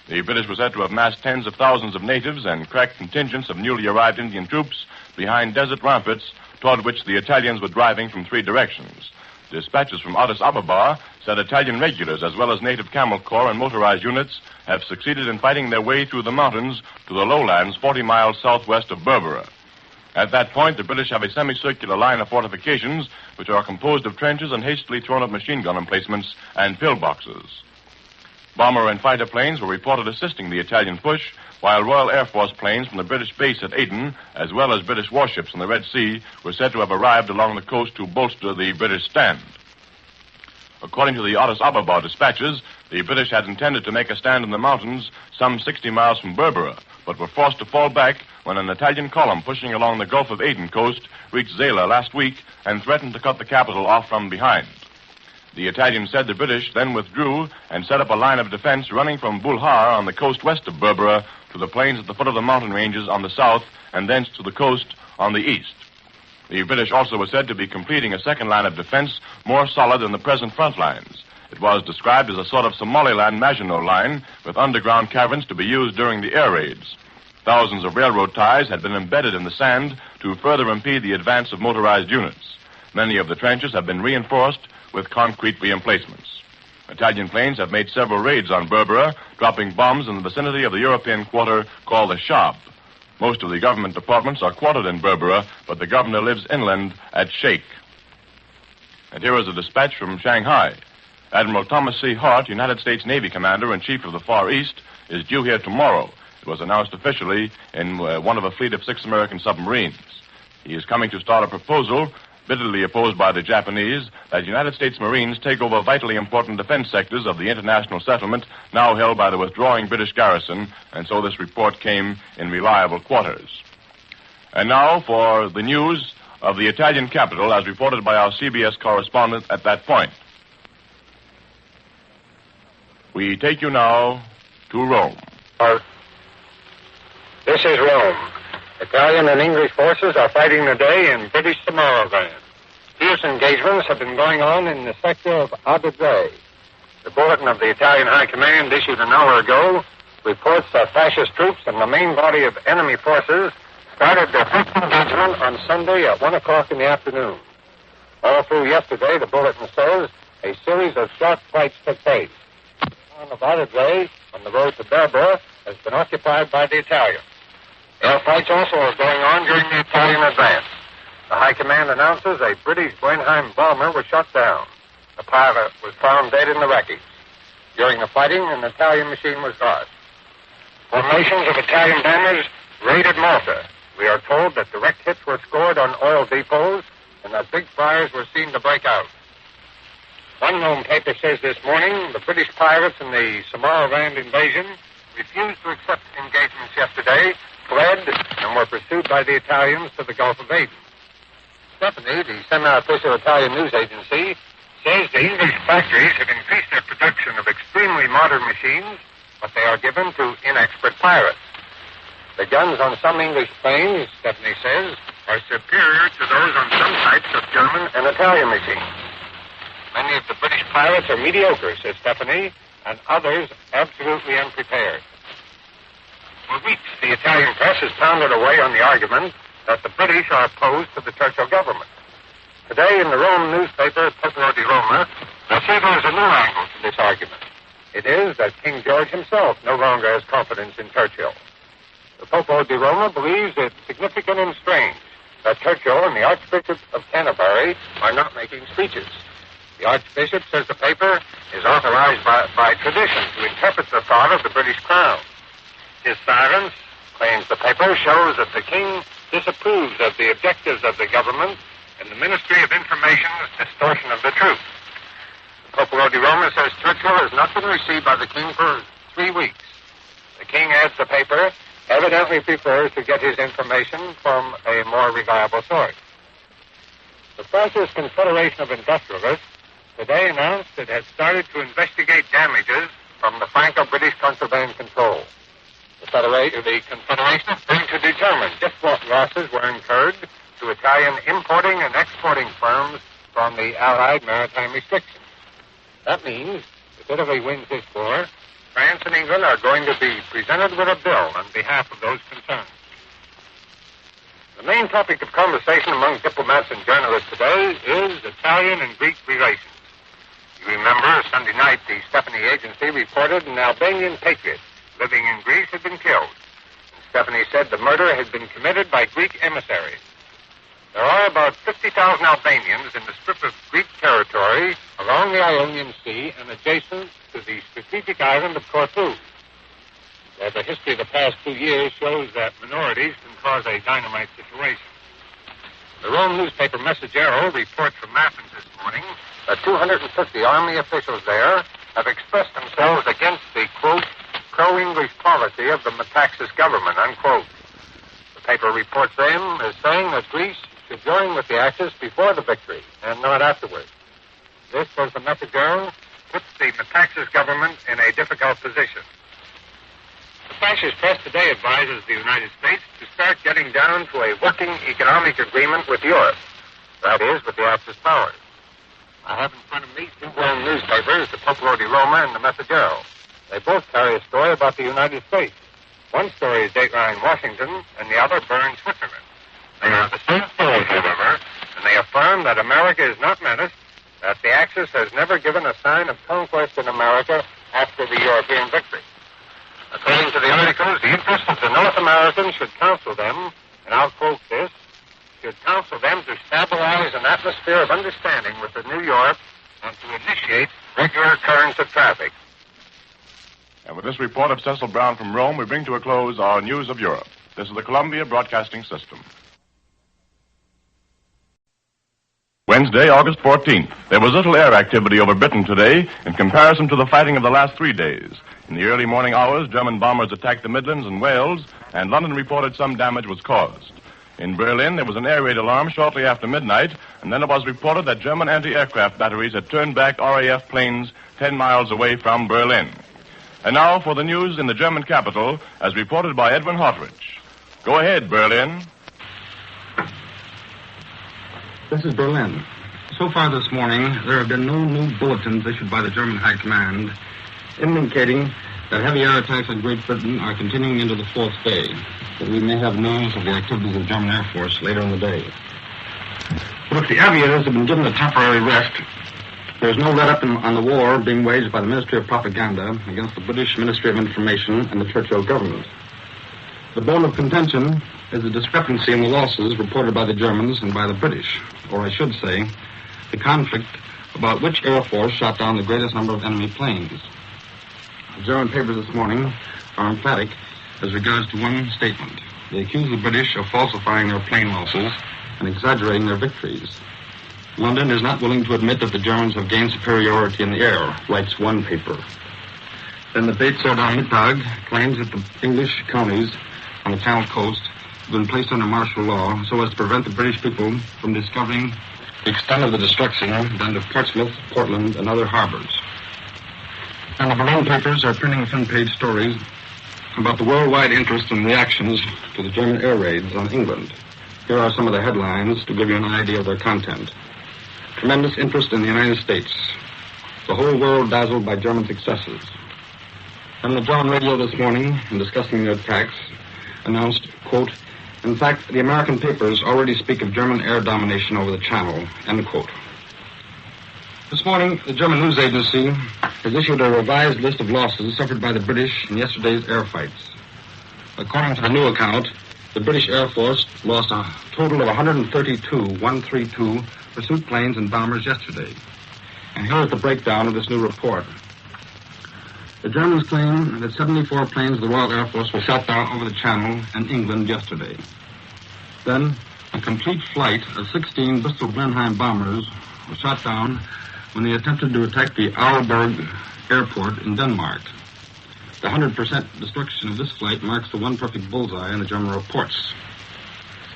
The British were said to have massed tens of thousands of natives and crack contingents of newly arrived Indian troops behind desert ramparts toward which the Italians were driving from 3 directions. Dispatches from Addis Ababa said Italian regulars as well as native camel corps and motorized units have succeeded in fighting their way through the mountains to the lowlands 40 miles southwest of Berbera. At that point, the British have a semicircular line of fortifications which are composed of trenches and hastily thrown-up machine gun emplacements and pillboxes. Bomber and fighter planes were reported assisting the Italian push, while Royal Air Force planes from the British base at Aden, as well as British warships in the Red Sea, were said to have arrived along the coast to bolster the British stand. According to the Addis Ababa dispatches, the British had intended to make a stand in the mountains some 60 miles from Berbera, but were forced to fall back when an Italian column pushing along the Gulf of Aden coast reached Zela last week and threatened to cut the capital off from behind. The Italians said the British then withdrew and set up a line of defense running from Bulhar on the coast west of Berbera to the plains at the foot of the mountain ranges on the south and thence to the coast on the east. The British also were said to be completing a second line of defense more solid than the present front lines. It was described as a sort of Somaliland Maginot Line with underground caverns to be used during the air raids. Thousands of railroad ties had been embedded in the sand to further impede the advance of motorized units. Many of the trenches have been reinforced with concrete reemplacements. Italian planes have made several raids on Berbera, dropping bombs in the vicinity of the European quarter called the Shab. Most of the government departments are quartered in Berbera, but the governor lives inland at Sheikh. And here is a dispatch from Shanghai. Admiral Thomas C. Hart, United States Navy Commander-in-Chief of the Far East, is due here tomorrow. It was announced officially in one of a fleet of 6 American submarines. He is coming to start a proposal, bitterly opposed by the Japanese, that United States Marines take over vitally important defense sectors of the international settlement now held by the withdrawing British garrison, and so this report came in reliable quarters. And now for the news of the Italian capital as reported by our CBS correspondent at that point. We take you now to Rome. This is Rome. Italian and English forces are fighting today in British Somaliland. Fierce engagements have been going on in the sector of Adige. The bulletin of the Italian High Command issued an hour ago reports that fascist troops and the main body of enemy forces started their first engagement on Sunday at 1 o'clock in the afternoon. All through yesterday, the bulletin says, a series of sharp fights took place. The town of Adige, on the road to Berber, has been occupied by the Italians. Air fights also are going on during the Italian advance. The High Command announces a British Blenheim bomber was shot down. The pilot was found dead in the wreckage. During the fighting, an Italian machine was lost. Formations of Italian bombers raided Malta. We are told that direct hits were scored on oil depots and that big fires were seen to break out. One Rome paper says this morning the British pirates in the Somaliland invasion refused to accept engagements yesterday, fled, and were pursued by the Italians to the Gulf of Aden. Stephanie, the semi-official Italian news agency, says the English factories have increased their production of extremely modern machines, but they are given to inexpert pirates. The guns on some English planes, Stephanie says, are superior to those on some types of German and Italian machines. Many of the British pilots are mediocre, says Stephanie, and others absolutely unprepared. For weeks, the Italian press has pounded away on the argument that the British are opposed to the Churchill government. Today, in the Rome newspaper, Popolo di Roma, they say there is a new angle to this argument. It is that King George himself no longer has confidence in Churchill. The Popolo di Roma believes it's significant and strange that Churchill and the Archbishop of Canterbury are not making speeches. The Archbishop says the paper is authorized by tradition to interpret the thought of the British Crown. His silence, claims the paper, shows that the king disapproves of the objectives of the government and the Ministry of Information's distortion of the truth. The Popolo di Roma says Churchill has not been received by the king for 3 weeks. The king, adds the paper, evidently prefers to get his information from a more reliable source. The Fascist Confederation of Industrialists today announced it had started to investigate damages from the Franco-British contraband control. The Confederation is going to determine just what losses were incurred to Italian importing and exporting firms from the Allied maritime restrictions. That means, if Italy wins this war, France and England are going to be presented with a bill on behalf of those concerned. The main topic of conversation among diplomats and journalists today is Italian and Greek relations. You remember, Sunday night, the Stephanie Agency reported an Albanian patriot living in Greece had been killed. And Stephanie said the murder had been committed by Greek emissaries. There are about 50,000 Albanians in the strip of Greek territory along the Ionian Sea and adjacent to the strategic island of Corfu. The history of the past 2 years shows that minorities can cause a dynamite situation. The Rome newspaper Messaggero reports from Athens this morning that 250 army officials there have expressed themselves against the, quote, pro-English policy of the Metaxas government, unquote. The paper reports them as saying that Greece should join with the Axis before the victory and not afterwards. This, says the Messaggero, puts the Metaxas government in a difficult position. The fascist press today advises the United States to start getting down to a working economic agreement with Europe. That is, with the Axis powers. I have in front of me 2 Rome newspapers, the Popolo di Roma and the Messaggero. They both carry a story about the United States. One story is Dateline Washington, and the other Bern, Switzerland. They are the same story, however, and they affirm that America is not menaced, that the Axis has never given a sign of conquest in America after the European victory. According to the articles, the interests of the North Americans should counsel them, and I'll quote this, should counsel them to stabilize an atmosphere of understanding with the New York and to initiate regular currents of traffic. And with this report of Cecil Brown from Rome, we bring to a close our News of Europe. This is the Columbia Broadcasting System. Wednesday, August 14th. There was little air activity over Britain today in comparison to the fighting of the last 3 days. In the early morning hours, German bombers attacked the Midlands and Wales, and London reported some damage was caused. In Berlin, there was an air raid alarm shortly after midnight, and then it was reported that German anti-aircraft batteries had turned back RAF planes 10 miles away from Berlin. And now for the news in the German capital, as reported by Edwin Hartridge. Go ahead, Berlin. This is Berlin. So far this morning, there have been no new bulletins issued by the German High Command indicating that heavy air attacks on Great Britain are continuing into the fourth day, that we may have news of the activities of the German Air Force later in the day. But if the aviators have been given a temporary rest, there is no let-up on the war being waged by the Ministry of Propaganda against the British Ministry of Information and the Churchill government. The bone of contention is the discrepancy in the losses reported by the Germans and by the British, or I should say, the conflict about which Air Force shot down the greatest number of enemy planes. The German papers this morning are emphatic as regards to one statement. They accuse the British of falsifying their plane losses and exaggerating their victories. London is not willing to admit that the Germans have gained superiority in the air, writes one paper. Then the Beizer Mittag claims that the English counties on the Channel coast have been placed under martial law so as to prevent the British people from discovering the extent of the destruction done to Portsmouth, Portland, and other harbors. And the Berlin papers are printing front-page stories about the worldwide interest and reactions to the German air raids on England. Here are some of the headlines to give you an idea of their content. Tremendous interest in the United States. The whole world dazzled by German successes. And the German radio this morning, in discussing the attacks, announced, quote, in fact, the American papers already speak of German air domination over the Channel, end quote. This morning, the German news agency has issued a revised list of losses suffered by the British in yesterday's air fights. According to the new account, the British Air Force lost a total of 132 pursuit planes and bombers yesterday. And here is the breakdown of this new report. The Germans claim that 74 planes of the Royal Air Force were shot down over the Channel and England yesterday. Then, a complete flight of 16 Bristol Blenheim bombers was shot down when they attempted to attack the Aalborg airport in Denmark. The 100% destruction of this flight marks the one perfect bullseye in the German reports.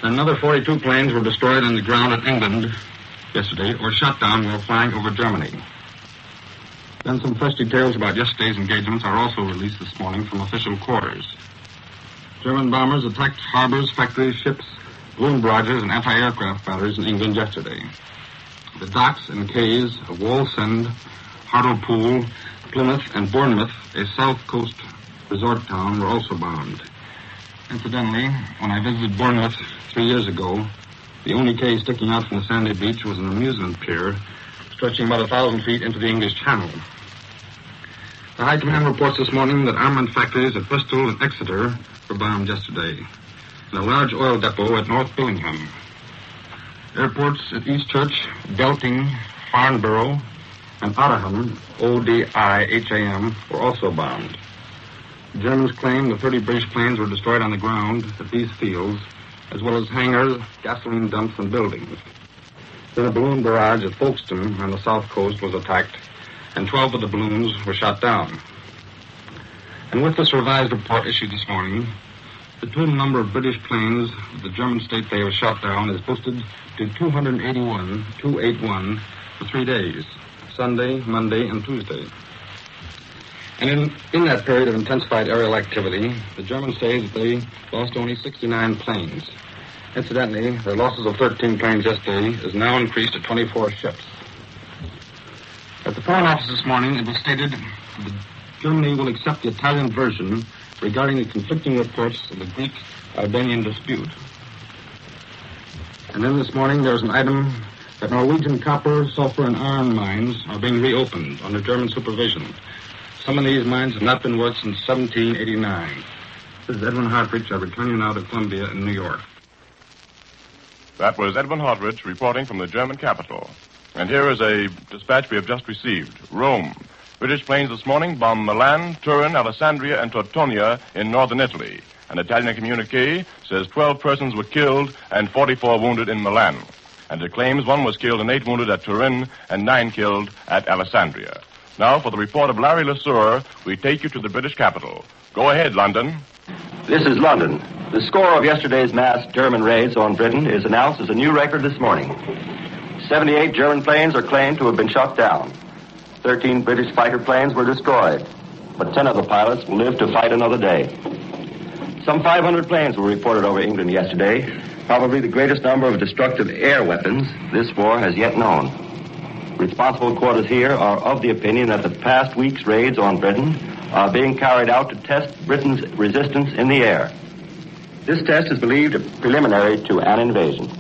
And another 42 planes were destroyed on the ground in England yesterday or shot down while flying over Germany. Then some fresh details about yesterday's engagements are also released this morning from official quarters. German bombers attacked harbors, factories, ships, balloon barrages, and anti-aircraft batteries in England yesterday. The docks and quays of Wallsend, Hartlepool, Plymouth, and Bournemouth, a south coast resort town, were also bombed. Incidentally, when I visited Bournemouth 3 years ago, the only quay sticking out from the sandy beach was an amusement pier stretching about 1,000 feet into the English Channel. The High Command reports this morning that armament factories at Bristol and Exeter were bombed yesterday, and a large oil depot at North Billingham. Airports at Eastchurch, Belting, Farnborough, and Odiham, O-D-I-H-A-M, were also bombed. The Germans claim the 30 British planes were destroyed on the ground at these fields, as well as hangars, gasoline dumps, and buildings. Then a balloon barrage at Folkestone on the south coast was attacked, and 12 of the balloons were shot down. And with this revised report issued this morning, the total number of British planes that the German state they have shot down is boosted to 281 for 3 days, Sunday, Monday, and Tuesday. And in that period of intensified aerial activity, the Germans say that they lost only 69 planes. Incidentally, their losses of 13 planes yesterday is now increased to 24 ships. At the Foreign Office this morning, it was stated that Germany will accept the Italian version regarding the conflicting reports of the Greek-Albanian dispute. And then this morning, there was an item that Norwegian copper, sulfur, and iron mines are being reopened under German supervision. Some of these mines have not been worked since 1789. This is Edwin Hartridge. I return you now to Columbia in New York. That was Edwin Hartridge reporting from the German capital. And here is a dispatch we have just received. Rome. British planes this morning bombed Milan, Turin, Alessandria, and Tortonia in northern Italy. An Italian communique says 12 persons were killed and 44 wounded in Milan. And it claims 1 was killed and 8 wounded at Turin and 9 killed at Alessandria. Now, for the report of Larry LeSueur, we take you to the British capital. Go ahead, London. This is London. The score of yesterday's mass German raids on Britain is announced as a new record this morning. 78 German planes are claimed to have been shot down. 13 British fighter planes were destroyed, but 10 of the pilots will live to fight another day. Some 500 planes were reported over England yesterday, probably the greatest number of destructive air weapons this war has yet known. Responsible quarters here are of the opinion that the past week's raids on Britain are being carried out to test Britain's resistance in the air. This test is believed a preliminary to an invasion.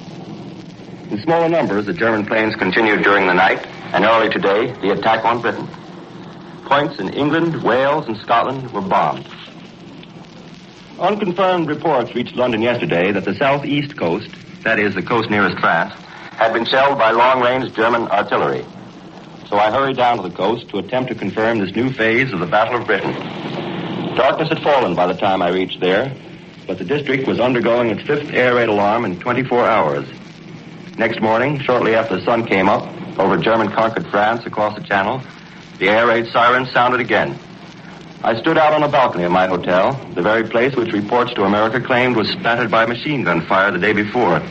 In smaller numbers, the German planes continued during the night and early today the attack on Britain. Points in England, Wales, and Scotland were bombed. Unconfirmed reports reached London yesterday that the southeast coast, that is, the coast nearest France, had been shelled by long-range German artillery. So I hurried down to the coast to attempt to confirm this new phase of the Battle of Britain. Darkness had fallen by the time I reached there, but the district was undergoing its 5th air raid alarm in 24 hours. Next morning, shortly after the sun came up, over German-conquered France across the Channel, the air raid sirens sounded again. I stood out on a balcony of my hotel, the very place which reports to America claimed was spattered by machine gun fire the day before.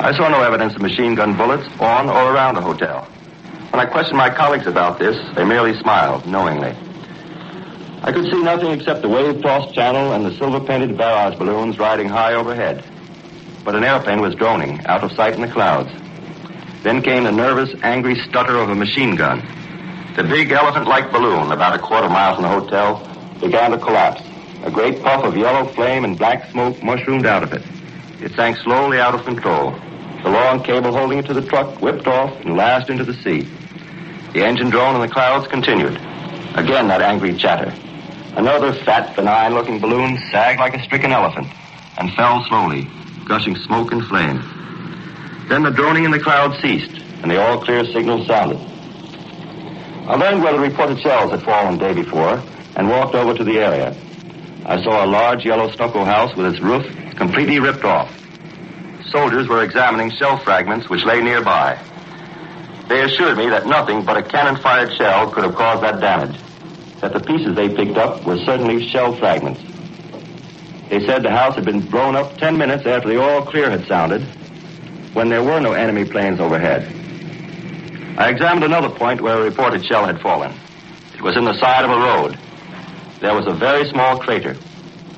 I saw no evidence of machine gun bullets on or around the hotel. When I questioned my colleagues about this, they merely smiled, knowingly. I could see nothing except the wave-tossed channel and the silver-painted barrage balloons riding high overhead. But an airplane was droning, out of sight in the clouds. Then came the nervous, angry stutter of a machine gun. The big elephant-like balloon, about a quarter mile from the hotel, began to collapse. A great puff of yellow flame and black smoke mushroomed out of it. It sank slowly out of control. The long cable holding it to the truck whipped off and lashed into the sea. The engine drone in the clouds continued. Again that angry chatter. Another fat, benign-looking balloon sagged like a stricken elephant and fell slowly, gushing smoke and flame. Then the droning in the clouds ceased, and the all-clear signal sounded. I learned where the reported shells had fallen the day before and walked over to the area. I saw a large yellow stucco house with its roof completely ripped off. Soldiers were examining shell fragments which lay nearby. They assured me that nothing but a cannon-fired shell could have caused that damage, that the pieces they picked up were certainly shell fragments. They said the house had been blown up 10 minutes after the all clear had sounded, when there were no enemy planes overhead. I examined another point where a reported shell had fallen. It was in the side of a road. There was a very small crater.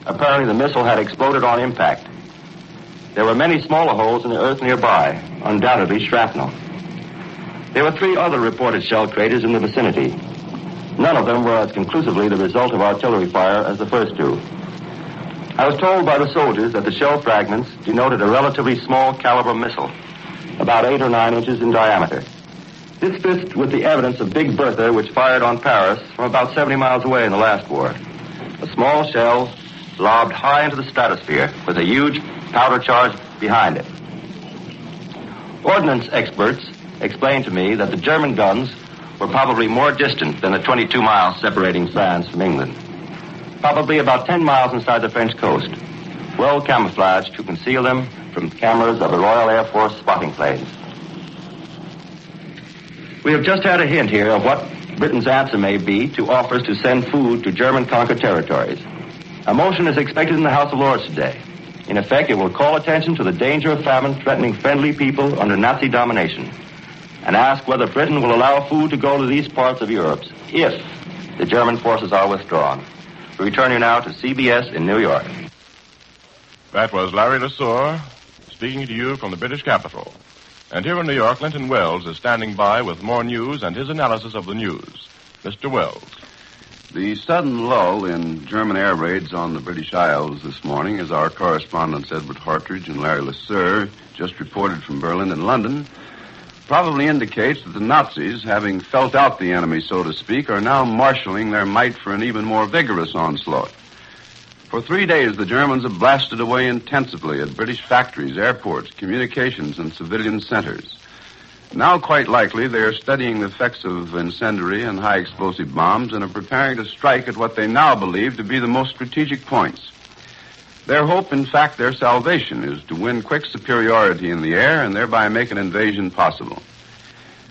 Apparently the missile had exploded on impact. There were many smaller holes in the earth nearby, undoubtedly shrapnel. There were 3 other reported shell craters in the vicinity. None of them were as conclusively the result of artillery fire as the first 2. I was told by the soldiers that the shell fragments denoted a relatively small caliber missile, about 8 or 9 inches in diameter. This fits with the evidence of Big Bertha, which fired on Paris from about 70 miles away in the last war. A small shell lobbed high into the stratosphere with a huge powder charge behind it. Ordnance experts explained to me that the German guns were probably more distant than the 22 miles separating France from England. Probably about 10 miles inside the French coast, well camouflaged to conceal them from cameras of the Royal Air Force spotting planes. We have just had a hint here of what Britain's answer may be to offers to send food to German-conquered territories. A motion is expected in the House of Lords today. In effect, it will call attention to the danger of famine threatening friendly people under Nazi domination and ask whether Britain will allow food to go to these parts of Europe if the German forces are withdrawn. We return you now to CBS in New York. That was Larry LeSueur speaking to you from the British capital. And here in New York, Linton Wells is standing by with more news and his analysis of the news. Mr. Wells. The sudden lull in German air raids on the British Isles this morning, as our correspondents Edward Hartridge and Larry LeSueur just reported from Berlin and London, probably indicates that the Nazis, having felt out the enemy, so to speak, are now marshaling their might for an even more vigorous onslaught. For 3 days, the Germans have blasted away intensively at British factories, airports, communications, and civilian centers. Now, quite likely, they are studying the effects of incendiary and high-explosive bombs and are preparing to strike at what they now believe to be the most strategic points. Their hope, in fact, their salvation, is to win quick superiority in the air and thereby make an invasion possible.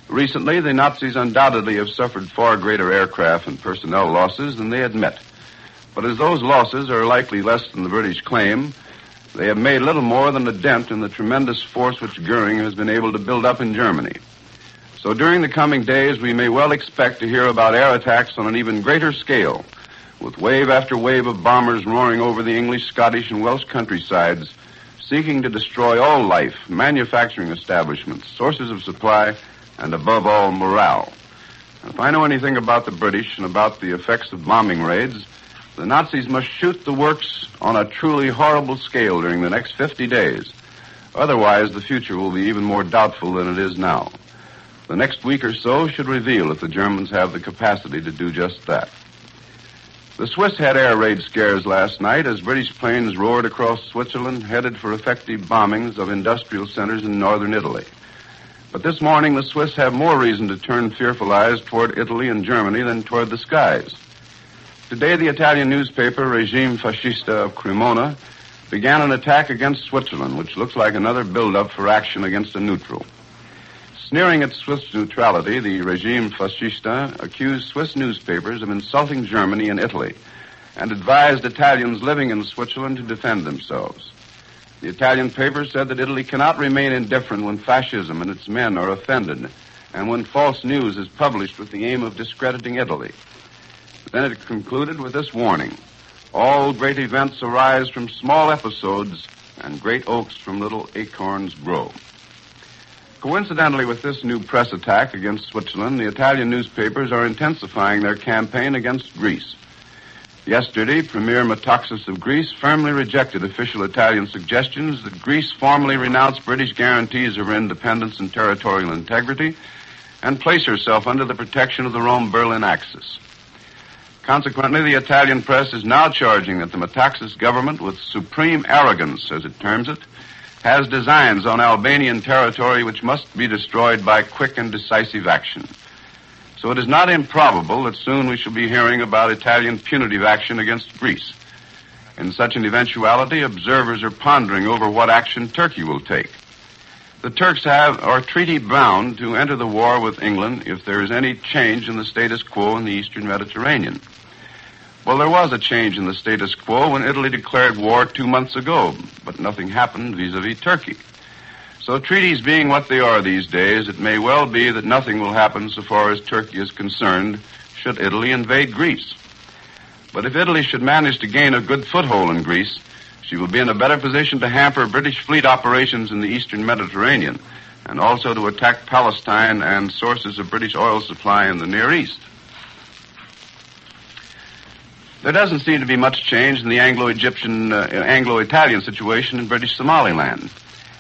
Recently, the Nazis undoubtedly have suffered far greater aircraft and personnel losses than they admit. But as those losses are likely less than the British claim, they have made little more than a dent in the tremendous force which Goering has been able to build up in Germany. So during the coming days, we may well expect to hear about air attacks on an even greater scale, with wave after wave of bombers roaring over the English, Scottish, and Welsh countrysides, seeking to destroy all life, manufacturing establishments, sources of supply, and above all, morale. If I know anything about the British and about the effects of bombing raids, the Nazis must shoot the works on a truly horrible scale during the next 50 days. Otherwise, the future will be even more doubtful than it is now. The next week or so should reveal if the Germans have the capacity to do just that. The Swiss had air raid scares last night as British planes roared across Switzerland, headed for effective bombings of industrial centers in northern Italy. But this morning, the Swiss have more reason to turn fearful eyes toward Italy and Germany than toward the skies. Today, the Italian newspaper Regime Fascista of Cremona began an attack against Switzerland, which looks like another build-up for action against a neutral. Sneering at Swiss neutrality, the Regime Fascista accused Swiss newspapers of insulting Germany and Italy and advised Italians living in Switzerland to defend themselves. The Italian paper said that Italy cannot remain indifferent when fascism and its men are offended and when false news is published with the aim of discrediting Italy. Then it concluded with this warning: all great events arise from small episodes, and great oaks from little acorns grow. Coincidentally with this new press attack against Switzerland, the Italian newspapers are intensifying their campaign against Greece. Yesterday, Premier Metaxas of Greece firmly rejected official Italian suggestions that Greece formally renounce British guarantees of her independence and territorial integrity and place herself under the protection of the Rome-Berlin axis. Consequently, the Italian press is now charging that the Metaxas government, with supreme arrogance, as it terms it, has designs on Albanian territory which must be destroyed by quick and decisive action. So it is not improbable that soon we shall be hearing about Italian punitive action against Greece. In such an eventuality, observers are pondering over what action Turkey will take. The Turks are treaty-bound to enter the war with England if there is any change in the status quo in the eastern Mediterranean. Well, there was a change in the status quo when Italy declared war 2 months ago, but nothing happened vis-a-vis Turkey. So treaties being what they are these days, it may well be that nothing will happen so far as Turkey is concerned should Italy invade Greece. But if Italy should manage to gain a good foothold in Greece, she will be in a better position to hamper British fleet operations in the eastern Mediterranean and also to attack Palestine and sources of British oil supply in the Near East. There doesn't seem to be much change in the Anglo-Italian situation in British Somaliland.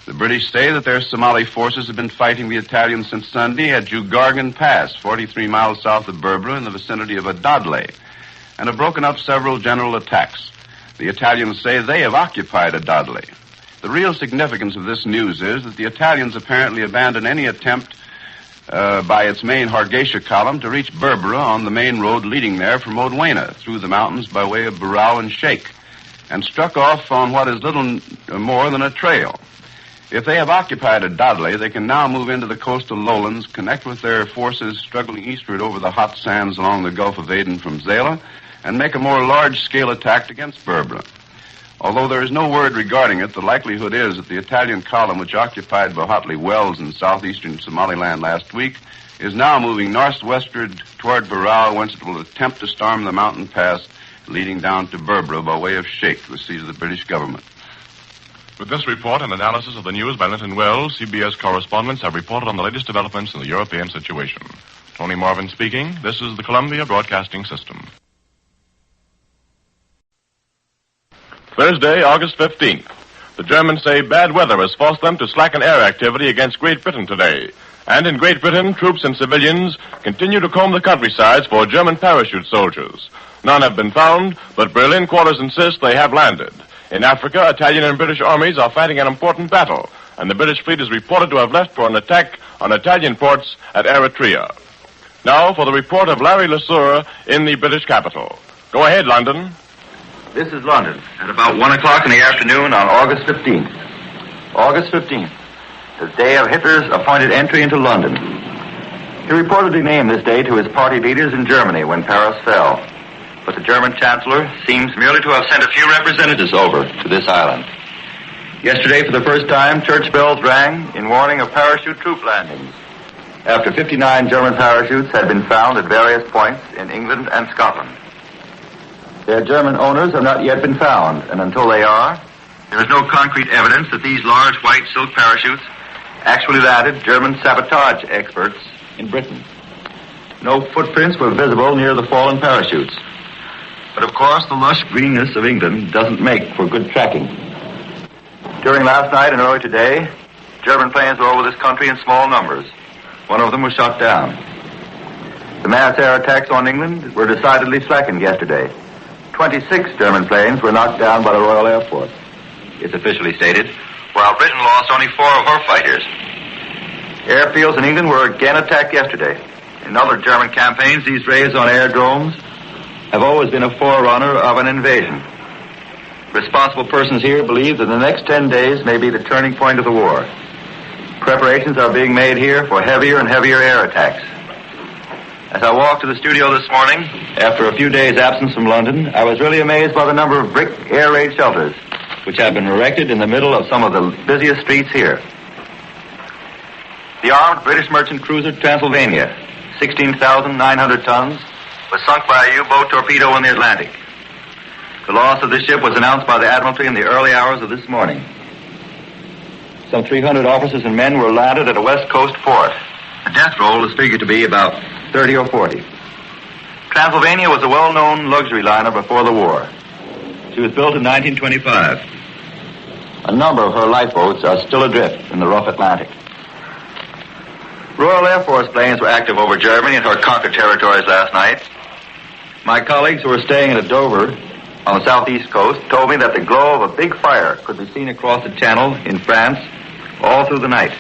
The British say that their Somali forces have been fighting the Italians since Sunday at Jugargan Pass, 43 miles south of Berbera in the vicinity of Adadle, and have broken up several general attacks. The Italians say they have occupied Adadle. The real significance of this news is that the Italians apparently abandoned any attempt by its main Hargeisa column to reach Berbera on the main road leading there from Odwena through the mountains by way of Burao and Sheikh, and struck off on what is little more than a trail. If they have occupied Adadle, they can now move into the coastal lowlands, connect with their forces struggling eastward over the hot sands along the Gulf of Aden from Zela, and make a more large-scale attack against Berbera. Although there is no word regarding it, the likelihood is that the Italian column which occupied Bohatli Wells in southeastern Somaliland last week is now moving northwestward toward Burao, whence it will attempt to storm the mountain pass leading down to Berbera by way of Sheikh, the seat of the British government. With this report and analysis of the news by Linton Wells, CBS correspondents have reported on the latest developments in the European situation. Tony Marvin speaking. This is the Columbia Broadcasting System. Thursday, August 15th. The Germans say bad weather has forced them to slacken air activity against Great Britain today. And in Great Britain, troops and civilians continue to comb the countrysides for German parachute soldiers. None have been found, but Berlin quarters insist they have landed. In Africa, Italian and British armies are fighting an important battle, and the British fleet is reported to have left for an attack on Italian ports at Eritrea. Now for the report of Larry LeSueur in the British capital. Go ahead, London. This is London at about 1 o'clock in the afternoon on August 15th. August 15th, the day of Hitler's appointed entry into London. He reportedly named this day to his party leaders in Germany when Paris fell. But the German Chancellor seems merely to have sent a few representatives over to this island. Yesterday, for the first time, church bells rang in warning of parachute troop landings, after 59 German parachutes had been found at various points in England and Scotland. Their German owners have not yet been found, and until they are, there is no concrete evidence that these large white silk parachutes actually landed German sabotage experts in Britain. No footprints were visible near the fallen parachutes. But of course, the lush greenness of England doesn't make for good tracking. During last night and early today, German planes were over this country in small numbers. One of them was shot down. The mass air attacks on England were decidedly slackened yesterday. 26 German planes were knocked down by the Royal Air Force, it's officially stated, while Britain lost only 4 of her fighters. Airfields in England were again attacked yesterday. In other German campaigns, these raids on aerodromes have always been a forerunner of an invasion. Responsible persons here believe that the next 10 days may be the turning point of the war. Preparations are being made here for heavier and heavier air attacks. As I walked to the studio this morning, after a few days' absence from London, I was really amazed by the number of brick air raid shelters which have been erected in the middle of some of the busiest streets here. The armed British merchant cruiser Transylvania, 16,900 tons, was sunk by a U-boat torpedo in the Atlantic. The loss of this ship was announced by the Admiralty in the early hours of this morning. Some 300 officers and men were landed at a West Coast port. The death roll is figured to be about 30 or 40. Transylvania was a well-known luxury liner before the war. She was built in 1925. A number of her lifeboats are still adrift in the rough Atlantic. Royal Air Force planes were active over Germany and her conquered territories last night. My colleagues who were staying at Dover on the southeast coast told me that the glow of a big fire could be seen across the channel in France all through the night.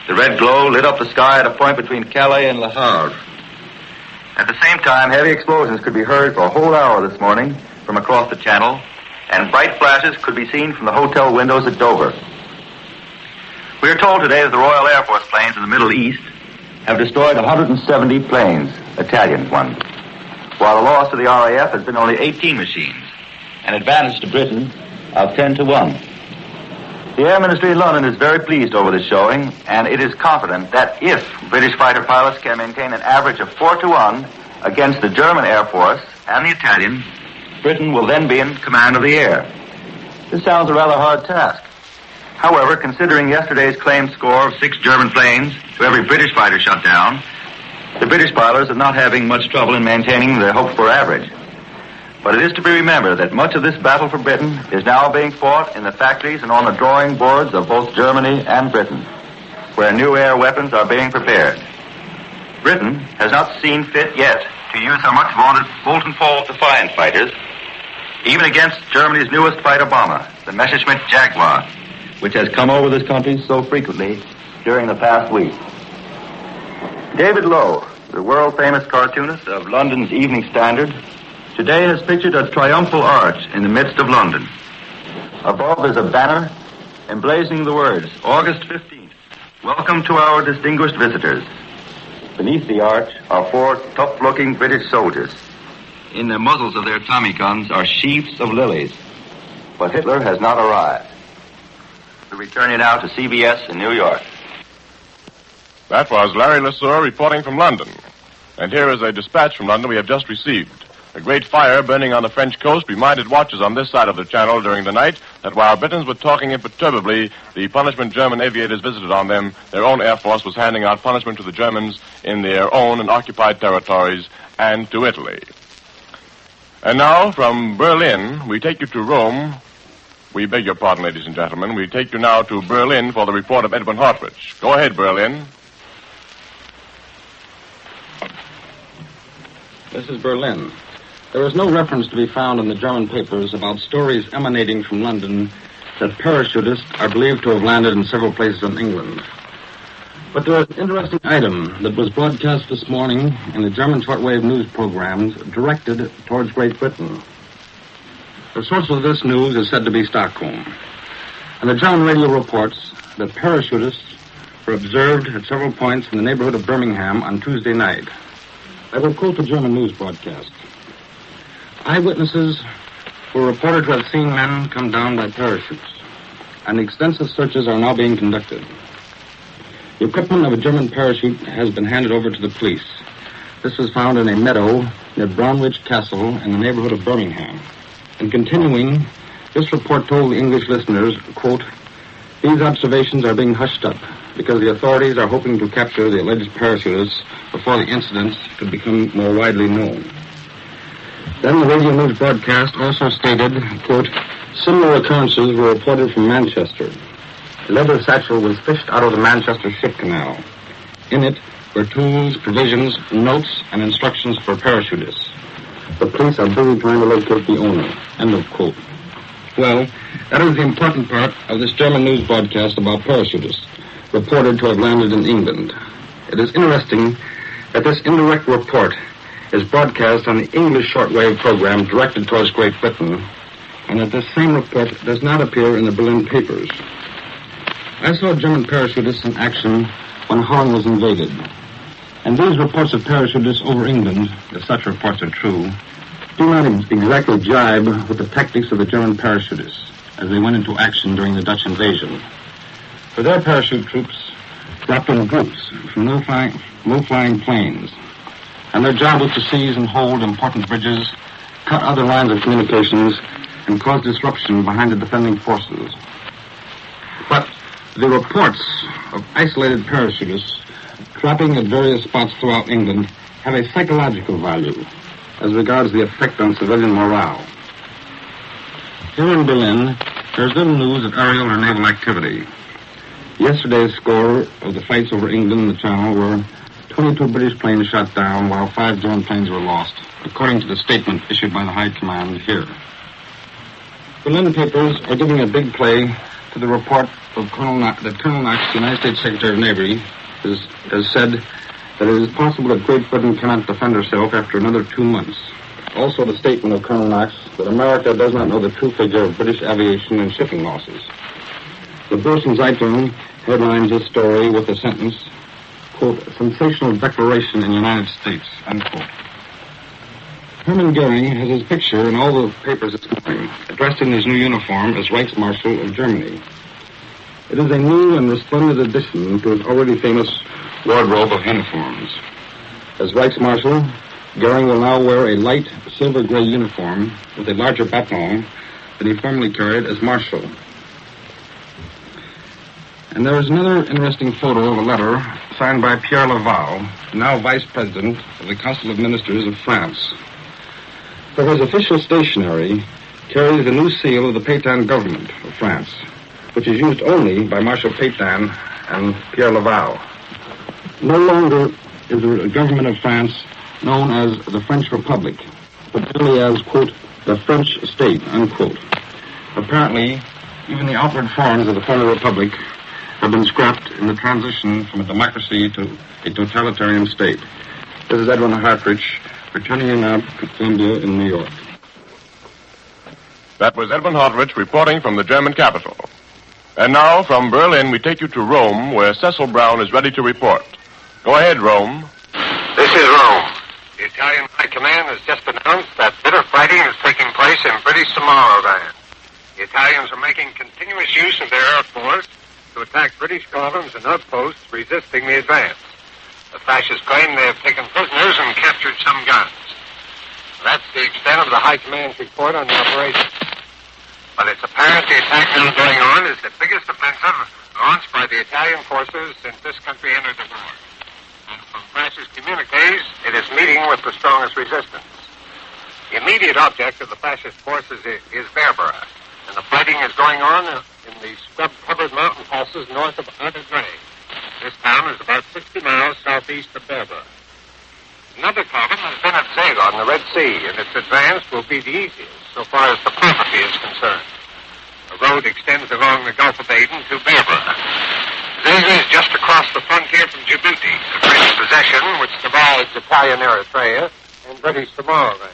The red glow lit up the sky at a point between Calais and Le Havre. At the same time, heavy explosions could be heard for a whole hour this morning from across the channel, and bright flashes could be seen from the hotel windows at Dover. We are told today that the Royal Air Force planes in the Middle East have destroyed 170 planes, Italian ones, while the loss to the RAF has been only 18 machines, an advantage to Britain of 10 to 1. The Air Ministry in London is very pleased over this showing, and it is confident that if British fighter pilots can maintain an average of 4 to 1 against the German Air Force and the Italian, Britain will then be in command of the air. This sounds a rather hard task. However, considering yesterday's claimed score of 6 German planes to every British fighter shot down, the British pilots are not having much trouble in maintaining their hoped-for average. But it is to be remembered that much of this battle for Britain is now being fought in the factories and on the drawing boards of both Germany and Britain, where new air weapons are being prepared. Britain has not seen fit yet to use her much-vaunted Bolton Falls Defiant fighters, even against Germany's newest fighter bomber, the Messerschmitt Jaguar, which has come over this country so frequently during the past week. David Lowe, the world-famous cartoonist of London's Evening Standard, today has pictured a triumphal arch in the midst of London. Above is a banner emblazoning the words, August 15th, welcome to our distinguished visitors. Beneath the arch are 4 tough-looking British soldiers. In the muzzles of their Tommy guns are sheaves of lilies. But Hitler has not arrived. We return you now to CBS in New York. That was Larry LeSueur reporting from London. And here is a dispatch from London we have just received. A great fire burning on the French coast reminded watchers on this side of the channel during the night that while Britons were talking imperturbably the punishment German aviators visited on them, their own Air Force was handing out punishment to the Germans in their own and occupied territories and to Italy. And now, from Berlin, we take you to Rome. We beg your pardon, ladies and gentlemen. We take you now to Berlin for the report of Edwin Hartridge. Go ahead, Berlin. This is Berlin. There is no reference to be found in the German papers about stories emanating from London that parachutists are believed to have landed in several places in England. But there is an interesting item that was broadcast this morning in the German shortwave news programs directed towards Great Britain. The source of this news is said to be Stockholm. And the German radio reports that parachutists were observed at several points in the neighborhood of Birmingham on Tuesday night. I will quote the German news broadcast. Eyewitnesses were reported to have seen men come down by parachutes, and extensive searches are now being conducted. The equipment of a German parachute has been handed over to the police. This was found in a meadow near Brownwich Castle in the neighborhood of Birmingham. And continuing, this report told the English listeners, quote, "These observations are being hushed up because the authorities are hoping to capture the alleged parachutists before the incidents could become more widely known." Then the radio news broadcast also stated, quote, "Similar occurrences were reported from Manchester. A leather satchel was fished out of the Manchester ship canal. In it were tools, provisions, notes, and instructions for parachutists. The police are busy trying to locate the owner." End of quote. Well, that is the important part of this German news broadcast about parachutists, reported to have landed in England. It is interesting that this indirect report is broadcast on the English shortwave program directed towards Great Britain, and that this same report does not appear in the Berlin papers. I saw German parachutists in action when Holland was invaded, and these reports of parachutists over England, if such reports are true, do not exactly jibe with the tactics of the German parachutists as they went into action during the Dutch invasion. For their parachute troops dropped in groups from low-flying planes, and their job was to seize and hold important bridges, cut other lines of communications, and cause disruption behind the defending forces. But the reports of isolated parachutists dropping at various spots throughout England have a psychological value as regards the effect on civilian morale. Here in Berlin, there's little news of aerial or naval activity. Yesterday's score of the fights over England and the Channel were 22 British planes shot down while 5 German planes were lost, according to the statement issued by the High Command here. Berlin papers are giving a big play to the report of Colonel Knox, the United States Secretary of Navy, has said that it is possible that Great Britain cannot defend herself after another 2 months. Also the statement of Colonel Knox that America does not know the true figure of British aviation and shipping losses. The Boston Zeitung headlines this story with the sentence, quote, "Sensational declaration in the United States," unquote. Hermann Goering has his picture in all the papers this morning, dressed in his new uniform as Reichsmarshal of Germany. It is a new and resplendent addition to his already famous wardrobe of uniforms. As Reichsmarshal, Goering will now wear a light silver-gray uniform with a larger baton than he formerly carried as Marshal. And there is another interesting photo of a letter signed by Pierre Laval, now Vice President of the Council of Ministers of France. For his official stationery carries the new seal of the Pétain government of France, which is used only by Marshal Pétain and Pierre Laval. No longer is the government of France known as the French Republic, but merely as, quote, the French state, unquote. Apparently, even the outward forms of the former republic have been scrapped in the transition from a democracy to a totalitarian state. This is Edwin Hartridge, returning you now to Columbia in New York. That was Edwin Hartridge reporting from the German capital. And now, from Berlin, we take you to Rome, where Cecil Brown is ready to report. Go ahead, Rome. This is Rome. The Italian High Command has just announced that bitter fighting is taking place in British Somaliland. The Italians are making continuous use of their air force to attack British columns and outposts resisting the advance. The fascists claim they have taken prisoners and captured some guns. That's the extent of the High Command's report on the operation. But it's apparent the attack now going on is the biggest offensive launched by the Italian forces since this country entered the war. And from France's communiques, it is meeting with the strongest resistance. The immediate object of the fascist forces is Berbera, and the fighting is going on in the scrub-covered mountain passes north of Ardagre. This town is about 60 miles southeast of Berbera. Another problem has been at Ceylon, the Red Sea, and its advance will be the easiest so far as the property is concerned. The road extends along the Gulf of Aden to Berbera. Zega is just across the frontier from Djibouti, a British possession which divides Italian Eritrea and British Somaliland.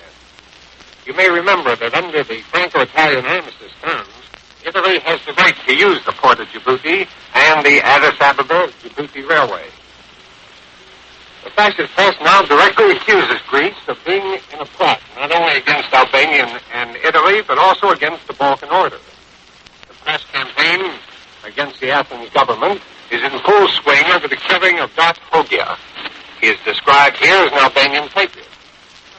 You may remember that under the Franco-Italian armistice terms, Italy has the right to use the port of Djibouti and the Addis Ababa-Djibouti Railway. The fascist press now directly accuses Greece of being in a plot, not only against Albania and Italy, but also against the Balkan Order. The press campaign against the Athens government is in full swing over the killing of Govt Hogya. He is described here as an Albanian patriot.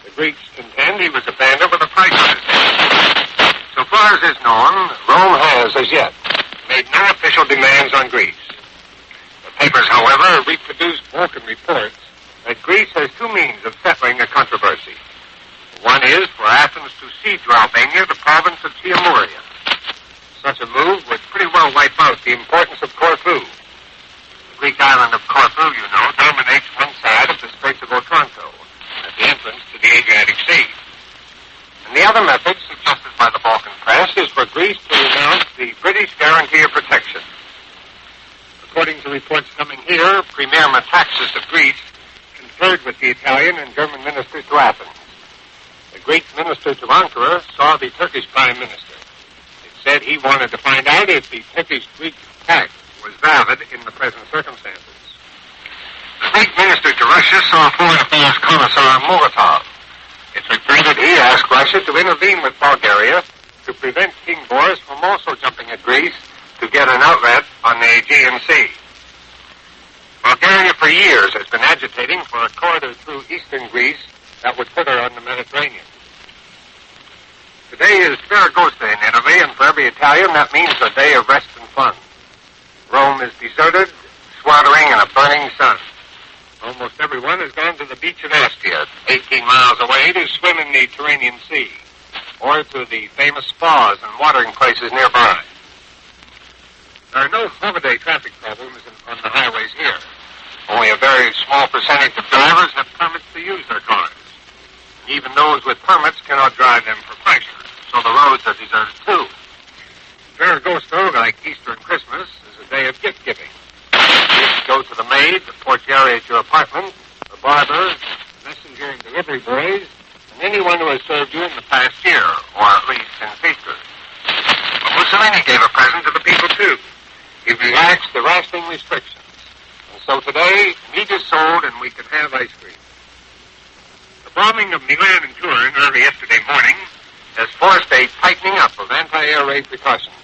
The Greeks contend he was a bandit with a price on his head. So far as is known, Rome has, as yet, made no official demands on Greece. The papers, however, reproduced Balkan reports that Greece has two means of settling the controversy. One is for Athens to cede to Albania the province of Tiamuria. Such a move would pretty well wipe out the importance of Corfu. The Greek island of Corfu, you know, dominates one side of the Straits of Otranto, at the entrance to the Adriatic Sea. And the other method, suggested by the Balkan press, is for Greece to renounce the British guarantee of protection. According to reports coming here, Premier Metaxas of Greece conferred with the Italian and German ministers to Athens. The Greek minister to Ankara saw the Turkish prime minister. It said he wanted to find out if the Turkish-Greek pact was valid in the present circumstances. The Greek minister to Russia saw Foreign Affairs Commissar Molotov. It's reported he asked Russia to intervene with Bulgaria to prevent King Boris from also jumping at Greece to get an outlet on the Aegean Sea. Bulgaria for years has been agitating for a corridor through eastern Greece that would put her on the Mediterranean. Today is Ferragosta in Italy, and for every Italian that means a day of rest and fun. Rome is deserted, sweltering in a burning sun. Almost everyone has gone to the beach of Ostia, 18 miles away, to swim in the Tyrrhenian Sea, or to the famous spas and watering places nearby. There are no holiday traffic problems on the highways here. Only a very small percentage of drivers have permits to use their cars. Even those with permits cannot drive them for pleasure, so the roads are deserted too. Ferragosto, like Easter and Christmas, is a day of gift-giving. Gifts go to the maid, the portiere at your apartment, the barber, messenger and delivery boys, and anyone who has served you in the past year, or at least in feasters. But Mussolini gave a present to the people too. He relaxed the rationing restrictions. And so today, meat is sold and we can have ice cream. The bombing of Milan and Turin early yesterday morning has forced a tightening up of anti-air raid precautions.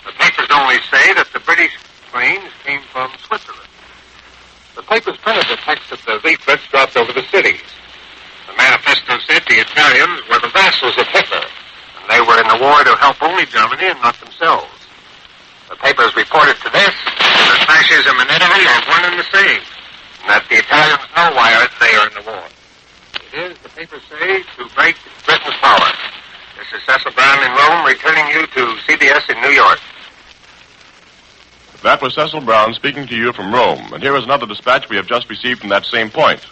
The papers only say that the British planes came from Switzerland. The papers printed the text of the leaflets dropped over the cities. The manifesto said the Italians were the vassals of Hitler, and they were in the war to help only Germany and not themselves. The papers reported to this that fascism and Italy are one and the same, and that the Italians know why they are in the war. It is, the papers say, to break Britain's power. This is Cecil Brown in Rome, returning you to CBS in New York. That was Cecil Brown speaking to you from Rome. And here is another dispatch we have just received from that same point.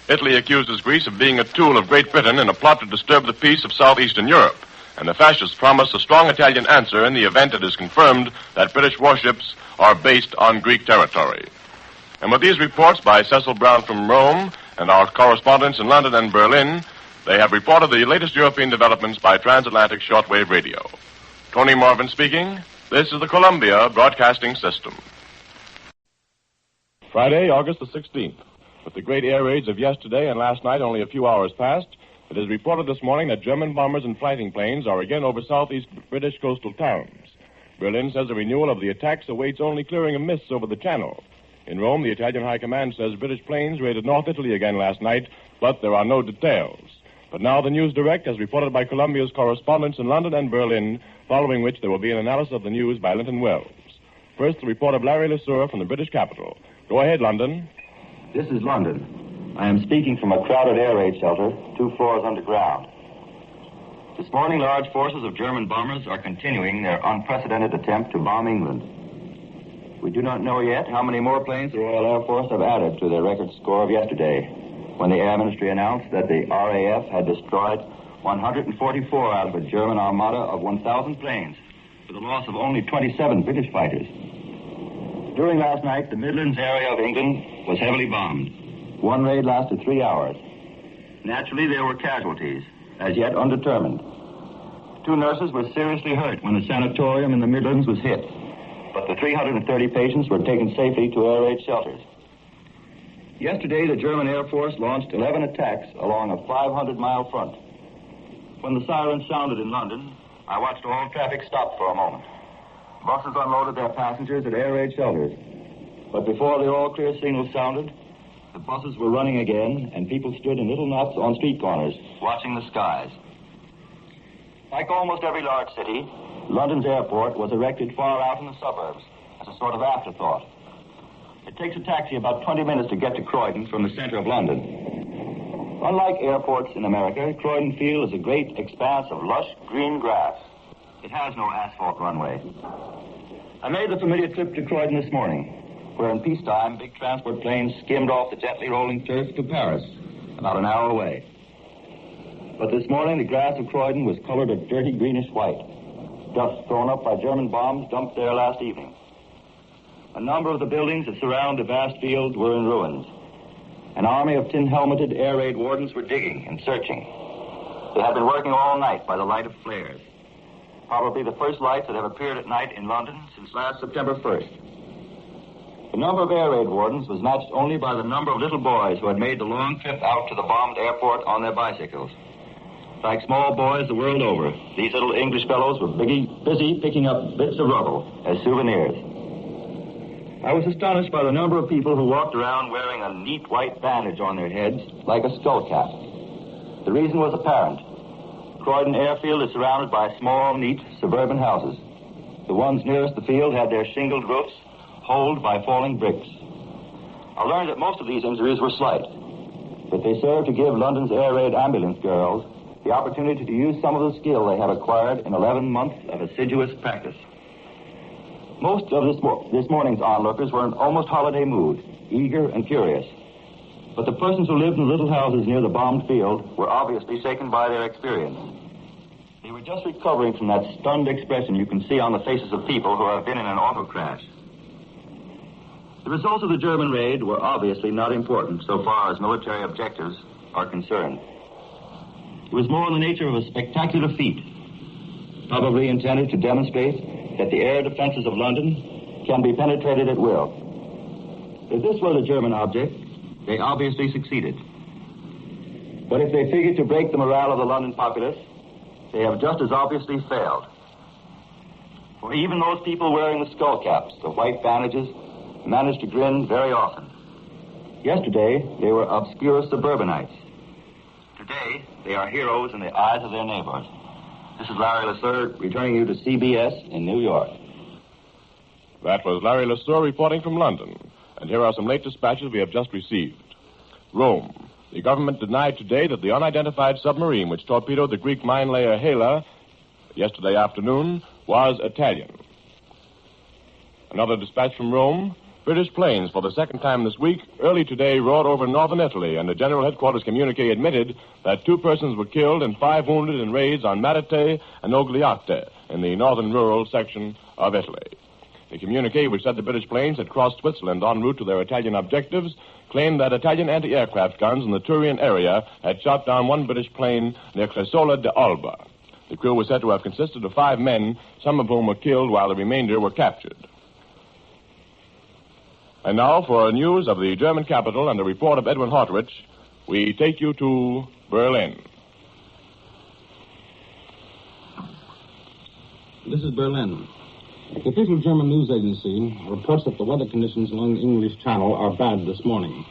Italy accuses Greece of being a tool of Great Britain in a plot to disturb the peace of southeastern Europe. And the fascists promise a strong Italian answer in the event it is confirmed that British warships are based on Greek territory. And with these reports by Cecil Brown from Rome and our correspondents in London and Berlin, they have reported the latest European developments by transatlantic shortwave radio. Tony Marvin speaking. This is the Columbia Broadcasting System. Friday, August the 16th. With the great air raids of yesterday and last night only a few hours past, it is reported this morning that German bombers and fighting planes are again over southeast British coastal towns. Berlin says a renewal of the attacks awaits only clearing of mists over the Channel. In Rome, the Italian High Command says British planes raided North Italy again last night, but there are no details. But now the News Direct, as reported by Columbia's correspondents in London and Berlin, following which there will be an analysis of the news by Linton Wells. First, the report of Larry Lesueur from the British capital. Go ahead, London. This is London. I am speaking from a crowded air raid shelter 2 floors underground. This morning, large forces of German bombers are continuing their unprecedented attempt to bomb England. We do not know yet how many more planes the Royal Air Force have added to their record score of yesterday. when the Air Ministry announced that the RAF had destroyed 144 out of a German armada of 1,000 planes, with a loss of only 27 British fighters. During last night, the Midlands area of England was heavily bombed. One raid lasted 3 hours. Naturally, there were casualties, as yet undetermined. 2 nurses were seriously hurt when the sanatorium in the Midlands was hit, but the 330 patients were taken safely to air raid shelters. Yesterday, the German Air Force launched 11 attacks along a 500-mile front. When the sirens sounded in London, I watched all traffic stop for a moment. Buses unloaded their passengers at air raid shelters. But before the all-clear signal sounded, the buses were running again, and people stood in little knots on street corners, watching the skies. Like almost every large city, London's airport was erected far out in the suburbs as a sort of afterthought. It takes a taxi about 20 minutes to get to Croydon from the center of London. Unlike airports in America, Croydon Field is a great expanse of lush green grass. It has no asphalt runway. I made the familiar trip to Croydon this morning, where in peacetime, big transport planes skimmed off the gently rolling turf to Paris, about an hour away. But this morning, the grass of Croydon was colored a dirty greenish white, dust thrown up by German bombs dumped there last evening. A number of the buildings that surround the vast field were in ruins. An army of tin-helmeted air raid wardens were digging and searching. They had been working all night by the light of flares. Probably the first lights that have appeared at night in London since last September 1st. The number of air raid wardens was matched only by the number of little boys who had made the long trip out to the bombed airport on their bicycles. Like small boys the world over, these little English fellows were busy picking up bits of rubble as souvenirs. I was astonished by the number of people who walked around wearing a neat white bandage on their heads like a skull cap. The reason was apparent. Croydon Airfield is surrounded by small, neat suburban houses. The ones nearest the field had their shingled roofs holed by falling bricks. I learned that most of these injuries were slight, but they served to give London's air raid ambulance girls the opportunity to use some of the skill they have acquired in 11 months of assiduous practice. Most of this morning's onlookers were in almost holiday mood, eager and curious. But the persons who lived in the little houses near the bombed field were obviously shaken by their experience. They were just recovering from that stunned expression you can see on the faces of people who have been in an auto crash. The results of the German raid were obviously not important so far as military objectives are concerned. It was more in the nature of a spectacular feat, probably intended to demonstrate that the air defenses of London can be penetrated at will. If this were the German object, they obviously succeeded. But if they figured to break the morale of the London populace, they have just as obviously failed. For even those people wearing the skull caps, the white bandages, managed to grin very often. Yesterday, they were obscure suburbanites. Today, they are heroes in the eyes of their neighbors. This is Larry LeSueur returning you to CBS in New York. That was Larry LeSueur reporting from London. And here are some late dispatches we have just received. Rome. The government denied today that the unidentified submarine which torpedoed the Greek mine layer Hela yesterday afternoon was Italian. Another dispatch from Rome. British planes, for the second time this week, early today roared over northern Italy, and the General Headquarters communique admitted that 2 persons were killed and 5 wounded in raids on Matite and Ogliate in the northern rural section of Italy. The communique, which said the British planes had crossed Switzerland en route to their Italian objectives, claimed that Italian anti-aircraft guns in the Turin area had shot down 1 British plane near Cresola de Alba. The crew was said to have consisted of 5 men, some of whom were killed while the remainder were captured. And now, for news of the German capital and a report of Edwin Hartrich, we take you to Berlin. This is Berlin. The official German news agency reports that the weather conditions along the English Channel are bad this morning.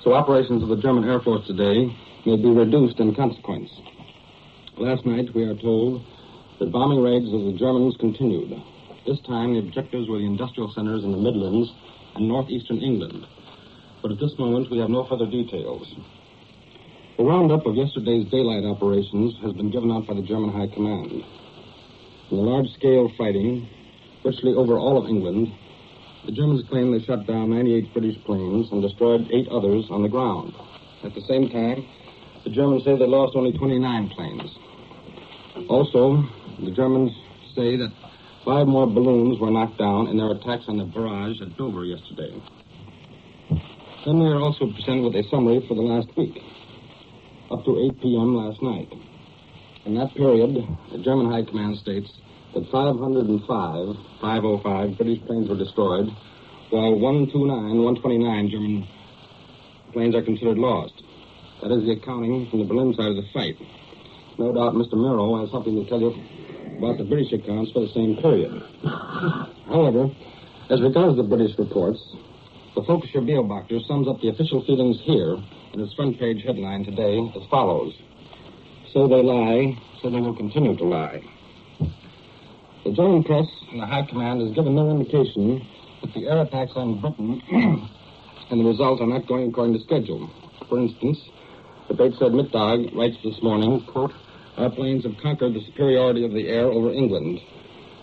So operations of the German Air Force today may be reduced in consequence. Last night, we are told that bombing raids of the Germans continued. This time, the objectives were the industrial centers in the Midlands and northeastern England. But at this moment, we have no further details. The roundup of yesterday's daylight operations has been given out by the German High Command. In the large-scale fighting, virtually over all of England, the Germans claim they shot down 98 British planes and destroyed 8 others on the ground. At the same time, the Germans say they lost only 29 planes. Also, the Germans say that 5 more balloons were knocked down in their attacks on the barrage at Dover yesterday. Then we are also presented with a summary for the last week, up to 8 p.m. last night. In that period, the German High Command states that 505 British planes were destroyed, while 129 German planes are considered lost. That is the accounting from the Berlin side of the fight. No doubt Mr. Murrow has something to tell you about the British accounts for the same period. However, as regards the British reports, the Folksher Beobachter sums up the official feelings here in its front-page headline today as follows. So they lie, so they will continue to lie. The German press and the High Command has given no indication that the air attacks on Britain and the results are not going according to schedule. For instance, the Bateshead Mittag writes this morning, quote, our planes have conquered the superiority of the air over England.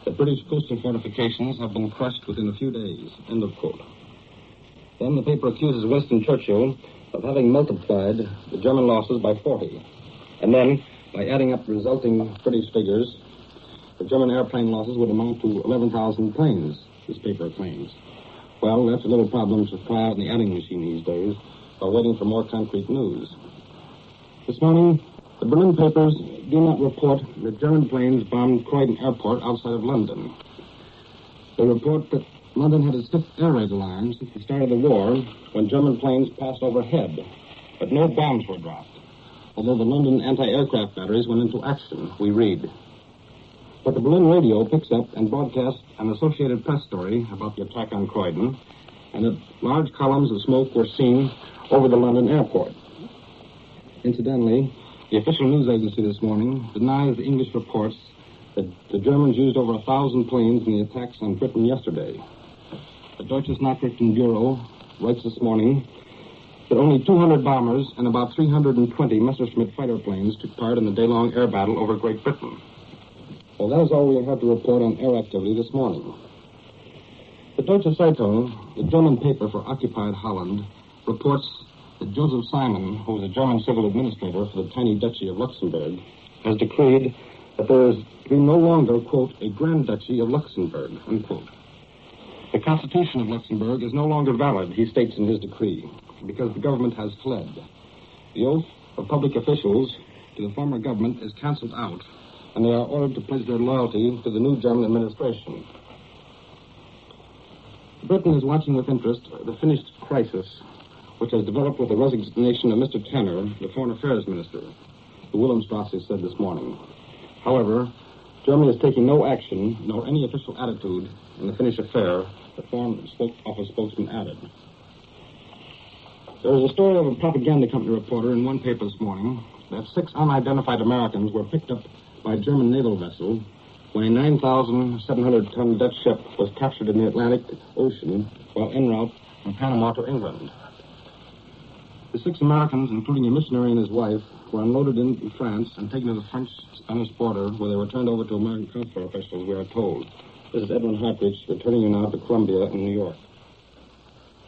The British coastal fortifications have been crushed within a few days, end of quote. Then the paper accuses Winston Churchill of having multiplied the German losses by 40. And then, by adding up the resulting British figures, the German airplane losses would amount to 11,000 planes, this paper claims. Well, that's a little problem to try out in the adding machine these days while waiting for more concrete news. This morning, the Berlin papers do not report that German planes bombed Croydon Airport outside of London. They report that London had its 5th air raid alarm since the start of the war when German planes passed overhead, but no bombs were dropped. Although the London anti-aircraft batteries went into action, we read. But the Berlin radio picks up and broadcasts an Associated Press story about the attack on Croydon, and that large columns of smoke were seen over the London airport. Incidentally, the official news agency this morning denies the English reports that the Germans used over 1,000 planes in the attacks on Britain yesterday. The Deutsches Nachrichtenbüro writes this morning that only 200 bombers and about 320 Messerschmitt fighter planes took part in the day-long air battle over Great Britain. Well, that is all we have to report on air activity this morning. The Deutsche Zeitung, the German paper for occupied Holland, reports that Joseph Simon, who is a German civil administrator for the tiny Duchy of Luxembourg, has decreed that there is to be no longer, quote, a Grand Duchy of Luxembourg, unquote. The Constitution of Luxembourg is no longer valid, he states in his decree, because the government has fled. The oath of public officials to the former government is canceled out, and they are ordered to pledge their loyalty to the new German administration. Britain is watching with interest the finished crisis which has developed with the resignation of Mr. Tanner, the Foreign Affairs Minister, the Wilhelmstrasse said this morning. However, Germany is taking no action, nor any official attitude in the Finnish affair, the Foreign Office spokesman added. There is a story of a propaganda company reporter in one paper this morning that 6 unidentified Americans were picked up by a German naval vessel when a 9,700-ton Dutch ship was captured in the Atlantic Ocean while en route from Panama to England. The 6 Americans, including a missionary and his wife, were unloaded in France and taken to the French-Spanish border, where they were turned over to American consular officials, we are told. This is Edwin Hartridge, returning you now to Columbia in New York.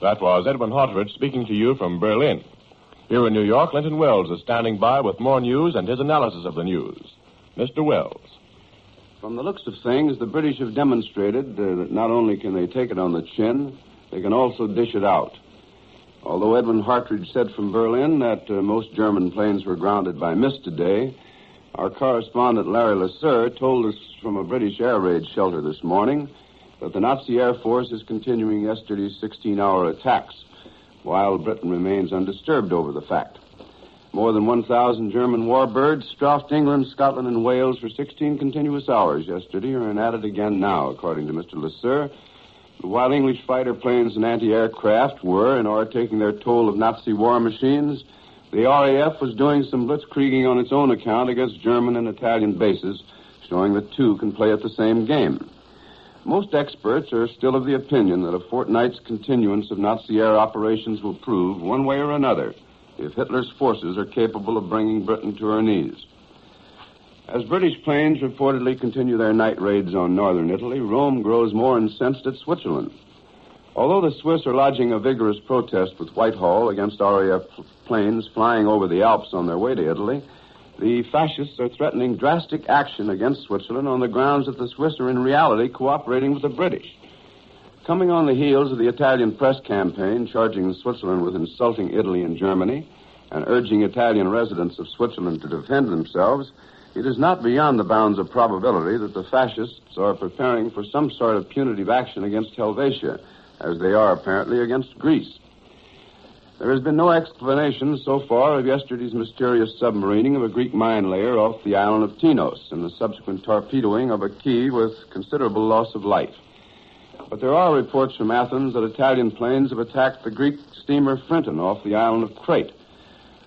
That was Edwin Hartridge speaking to you from Berlin. Here in New York, Linton Wells is standing by with more news and his analysis of the news. Mr. Wells. From the looks of things, the British have demonstrated that not only can they take it on the chin, they can also dish it out. Although Edwin Hartridge said from Berlin that most German planes were grounded by mist today, our correspondent Larry Lasser told us from a British air raid shelter this morning that the Nazi Air Force is continuing yesterday's 16-hour attacks, while Britain remains undisturbed over the fact. More than 1,000 German warbirds strafed England, Scotland, and Wales for 16 continuous hours yesterday and are at it again now, according to Mr. Lasser. While English fighter planes and anti-aircraft were and are taking their toll of Nazi war machines, the RAF was doing some blitzkrieging on its own account against German and Italian bases, showing that two can play at the same game. Most experts are still of the opinion that a fortnight's continuance of Nazi air operations will prove, one way or another, if Hitler's forces are capable of bringing Britain to her knees. As British planes reportedly continue their night raids on northern Italy, Rome grows more incensed at Switzerland. Although the Swiss are lodging a vigorous protest with Whitehall against RAF planes flying over the Alps on their way to Italy, the fascists are threatening drastic action against Switzerland on the grounds that the Swiss are in reality cooperating with the British. Coming on the heels of the Italian press campaign charging Switzerland with insulting Italy and Germany and urging Italian residents of Switzerland to defend themselves, it is not beyond the bounds of probability that the fascists are preparing for some sort of punitive action against Helvetia, as they are apparently against Greece. There has been no explanation so far of yesterday's mysterious submarining of a Greek mine layer off the island of Tinos and the subsequent torpedoing of a quay with considerable loss of life. But there are reports from Athens that Italian planes have attacked the Greek steamer Frenton off the island of Crete.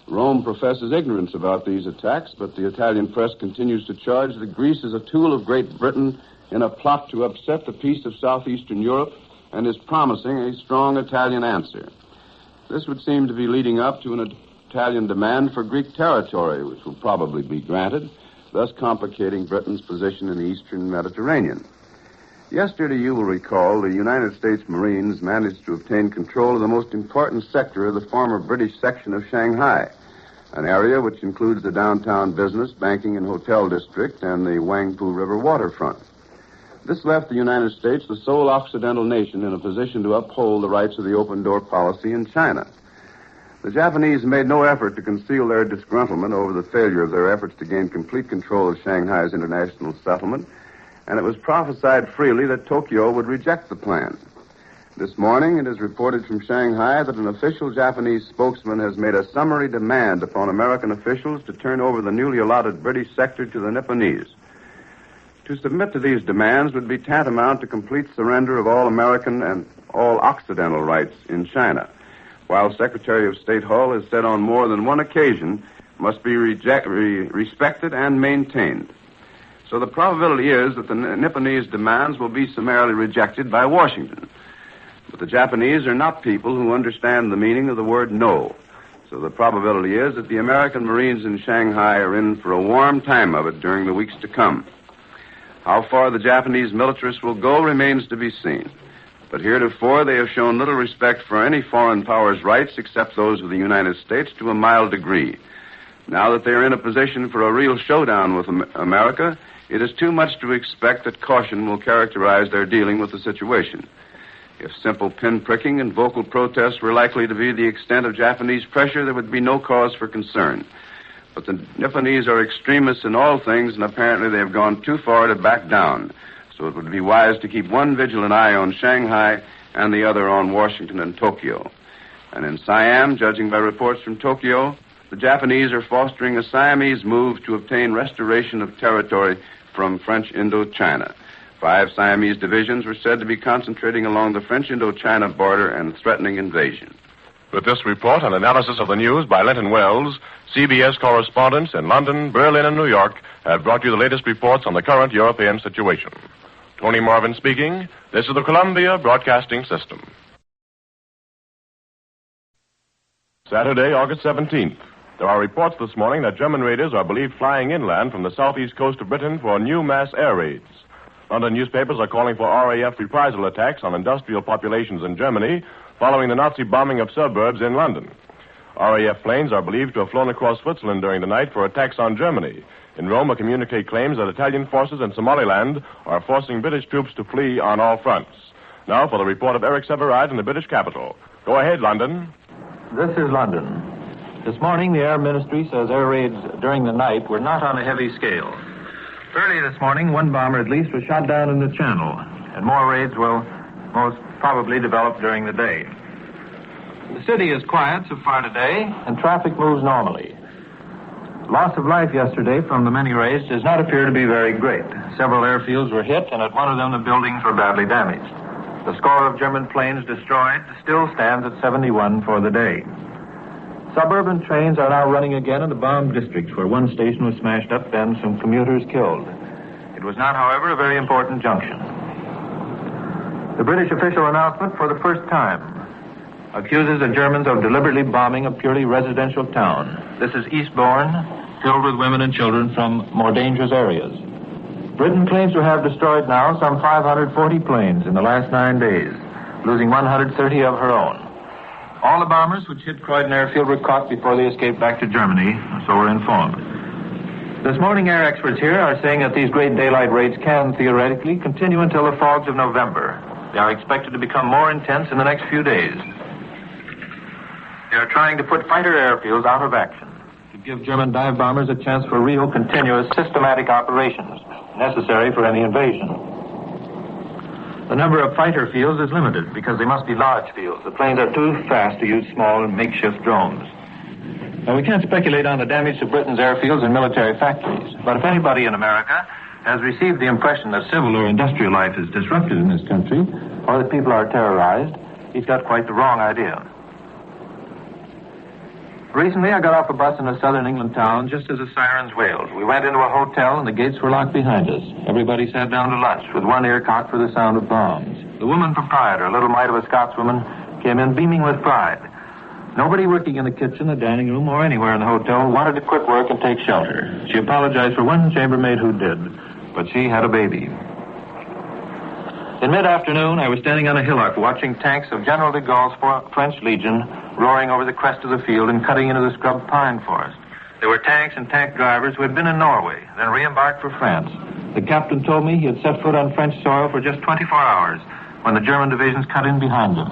Rome professes ignorance about these attacks, but the Italian press continues to charge that Greece is a tool of Great Britain in a plot to upset the peace of southeastern Europe and is promising a strong Italian answer. This would seem to be leading up to an Italian demand for Greek territory, which will probably be granted, thus complicating Britain's position in the eastern Mediterranean. Yesterday, you will recall, the United States Marines managed to obtain control of the most important sector of the former British section of Shanghai, an area which includes the downtown business, banking, and hotel district and the Wangpu River waterfront. This left the United States the sole Occidental nation in a position to uphold the rights of the open-door policy in China. The Japanese made no effort to conceal their disgruntlement over the failure of their efforts to gain complete control of Shanghai's international settlement, and it was prophesied freely that Tokyo would reject the plan. This morning, it is reported from Shanghai that an official Japanese spokesman has made a summary demand upon American officials to turn over the newly allotted British sector to the Nipponese. To submit to these demands would be tantamount to complete surrender of all American and all Occidental rights in China, while Secretary of State Hull has said on more than one occasion must be respected and maintained. So the probability is that the Nipponese demands will be summarily rejected by Washington. But the Japanese are not people who understand the meaning of the word no. So the probability is that the American Marines in Shanghai are in for a warm time of it during the weeks to come. How far the Japanese militarists will go remains to be seen. But heretofore they have shown little respect for any foreign power's rights except those of the United States to a mild degree. Now that they are in a position for a real showdown with America, it is too much to expect that caution will characterize their dealing with the situation. If simple pinpricking and vocal protests were likely to be the extent of Japanese pressure, there would be no cause for concern. But the Nipponese are extremists in all things, and apparently they have gone too far to back down. So it would be wise to keep one vigilant eye on Shanghai and the other on Washington and Tokyo. And in Siam, judging by reports from Tokyo, the Japanese are fostering a Siamese move to obtain restoration of territory from French Indochina. 5 Siamese divisions were said to be concentrating along the French Indochina border and threatening invasion. With this report and analysis of the news by Linton Wells, CBS correspondents in London, Berlin, and New York have brought you the latest reports on the current European situation. Tony Marvin speaking. This is the Columbia Broadcasting System. Saturday, August 17th. There are reports this morning that German raiders are believed flying inland from the southeast coast of Britain for new mass air raids. London newspapers are calling for RAF reprisal attacks on industrial populations in Germany following the Nazi bombing of suburbs in London. RAF planes are believed to have flown across Switzerland during the night for attacks on Germany. In Rome, a communique claims that Italian forces in Somaliland are forcing British troops to flee on all fronts. Now for the report of Eric Severide in the British capital. Go ahead, London. This is London. This morning, the Air Ministry says air raids during the night were not on a heavy scale. Early this morning, one bomber at least was shot down in the Channel, and more raids will most probably develop during the day. The city is quiet so far today, and traffic moves normally. Loss of life yesterday from the many raids does not appear to be very great. Several airfields were hit, and at one of them the buildings were badly damaged. The score of German planes destroyed still stands at 71 for the day. Suburban trains are now running again in the bombed districts where one station was smashed up and some commuters killed. It was not, however, a very important junction. The British official announcement for the first time accuses the Germans of deliberately bombing a purely residential town. This is Eastbourne, filled with women and children from more dangerous areas. Britain claims to have destroyed now some 540 planes in the last 9 days. losing 130 of her own. All the bombers which hit Croydon Airfield were caught before they escaped back to Germany, so we're informed. This morning, air experts here are saying that these great daylight raids can, theoretically, continue until the fogs of November. They are expected to become more intense in the next few days. They are trying to put fighter airfields out of action, to give German dive bombers a chance for real, continuous, systematic operations necessary for any invasion. The number of fighter fields is limited because they must be large fields. The planes are too fast to use small and makeshift drones. Now, we can't speculate on the damage to Britain's airfields and military factories, but if anybody in America has received the impression that civil or industrial life is disrupted in this country, or that people are terrorized, he's got quite the wrong idea. Recently, I got off a bus in a southern England town just as the sirens wailed. We went into a hotel and the gates were locked behind us. Everybody sat down to lunch with one ear cocked for the sound of bombs. The woman proprietor, a little mite of a Scotswoman, came in beaming with pride. Nobody working in the kitchen, the dining room, or anywhere in the hotel wanted to quit work and take shelter. She apologized for one chambermaid who did, but she had a baby. In mid-afternoon, I was standing on a hillock watching tanks of General de Gaulle's French Legion roaring over the crest of the field and cutting into the scrub pine forest. There were tanks and tank drivers who had been in Norway, then re-embarked for France. The captain told me he had set foot on French soil for just 24 hours when the German divisions cut in behind him.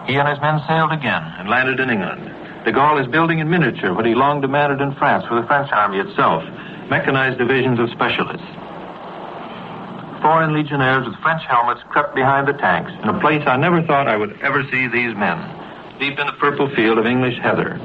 He and his men sailed again and landed in England. De Gaulle is building in miniature what he long demanded in France for the French army itself, mechanized divisions of specialists. Foreign legionnaires with French helmets crept behind the tanks in a place I never thought I would ever see these men, deep in the purple field of English heather.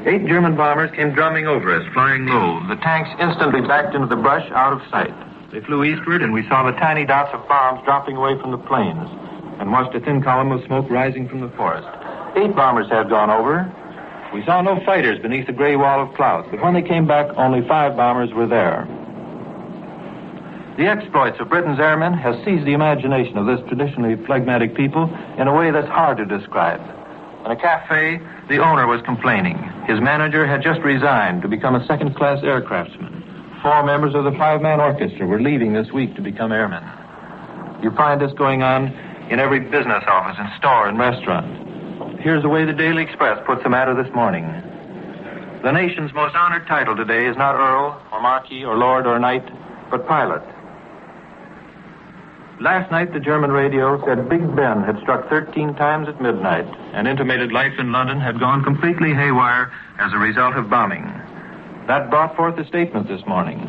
8 German bombers came drumming over us, flying low. The tanks instantly backed into the brush out of sight. They flew eastward, and we saw the tiny dots of bombs dropping away from the planes, and watched a thin column of smoke rising from the forest. 8 bombers had gone over. We saw no fighters beneath the gray wall of clouds, but when they came back, only 5 bombers were there. The exploits of Britain's airmen has seized the imagination of this traditionally phlegmatic people in a way that's hard to describe. In a cafe, the owner was complaining. His manager had just resigned to become a second-class aircraftsman. 4 members of the 5-man orchestra were leaving this week to become airmen. You find this going on in every business office and store and restaurant. Here's the way the Daily Express puts the matter this morning. The nation's most honored title today is not Earl or Marquis or Lord or Knight, but pilot. Last night, the German radio said Big Ben had struck 13 times at midnight and intimated life in London had gone completely haywire as a result of bombing. That brought forth a statement this morning.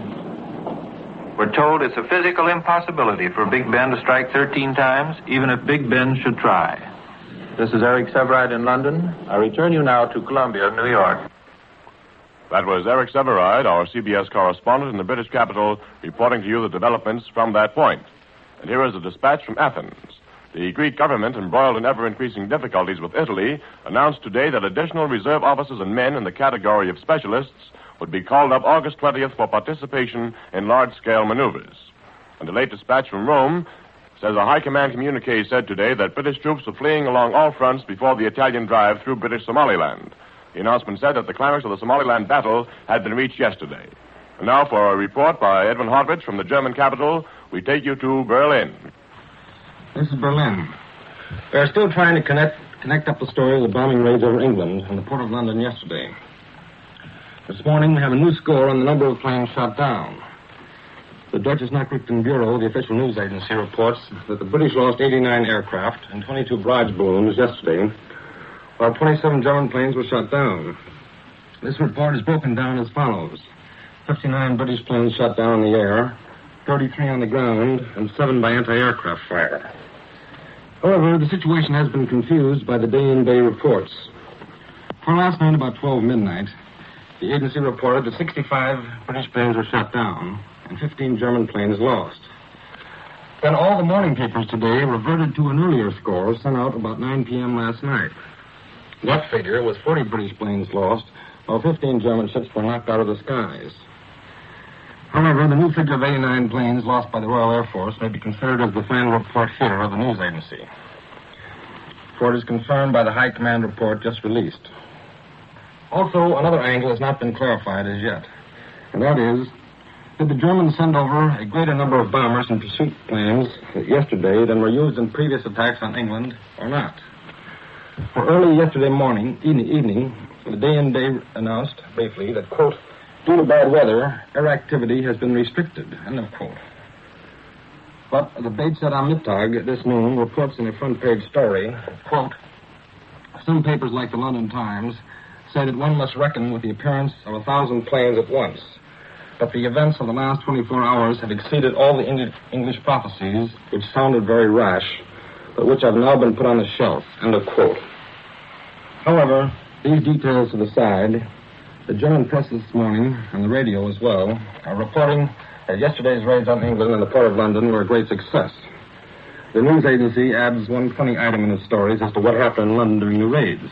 We're told it's a physical impossibility for Big Ben to strike 13 times, even if Big Ben should try. This is Eric Severide in London. I return you now to Columbia, New York. That was Eric Severide, our CBS correspondent in the British capital, reporting to you the developments from that point. And here is a dispatch from Athens. The Greek government, embroiled in ever-increasing difficulties with Italy, announced today that additional reserve officers and men in the category of specialists would be called up August 20th for participation in large-scale maneuvers. And a late dispatch from Rome says a high command communique said today that British troops were fleeing along all fronts before the Italian drive through British Somaliland. The announcement said that the climax of the Somaliland battle had been reached yesterday. And now for a report by Edwin Hartwich from the German capital, we take you to Berlin. This is Berlin. We are still trying to connect up the story of the bombing raids over England and the port of London yesterday. This morning we have a new score on the number of planes shot down. The Deutsches Nachrichtenbüro, the official news agency, reports that the British lost 89 aircraft and 22 barrage balloons yesterday, while 27 German planes were shot down. This report is broken down as follows. 59 British planes shot down in the air, 33 on the ground, and 7 by anti-aircraft fire. However, the situation has been confused by the day-in-day reports. For last night, about 12 midnight, the agency reported that 65 British planes were shot down and 15 German planes lost. Then all the morning papers today reverted to an earlier score sent out about 9 p.m. last night. That figure was 40 British planes lost, while 15 German ships were knocked out of the skies. However, the new figure of 89 planes lost by the Royal Air Force may be considered as the final report here of the news agency. For it is confirmed by the High Command report just released. Also, another angle has not been clarified as yet, and that is Did the Germans send over a greater number of bombers and pursuit planes yesterday than were used in previous attacks on England or not? For early yesterday evening, the day announced briefly that, quote, due to bad weather, air activity has been restricted, end of quote. But the Bild am Mittag this noon reports in a front-page story, quote, some papers like the London Times say that one must reckon with the appearance of 1,000 planes at once. But the events of the last 24 hours have exceeded all the English prophecies, which sounded very rash, but which have now been put on the shelf, end of quote. However, these details to the side, the German press this morning, and the radio as well, are reporting that yesterday's raids on England and the Port of London were a great success. The news agency adds one funny item in its stories as to what happened in London during the raids.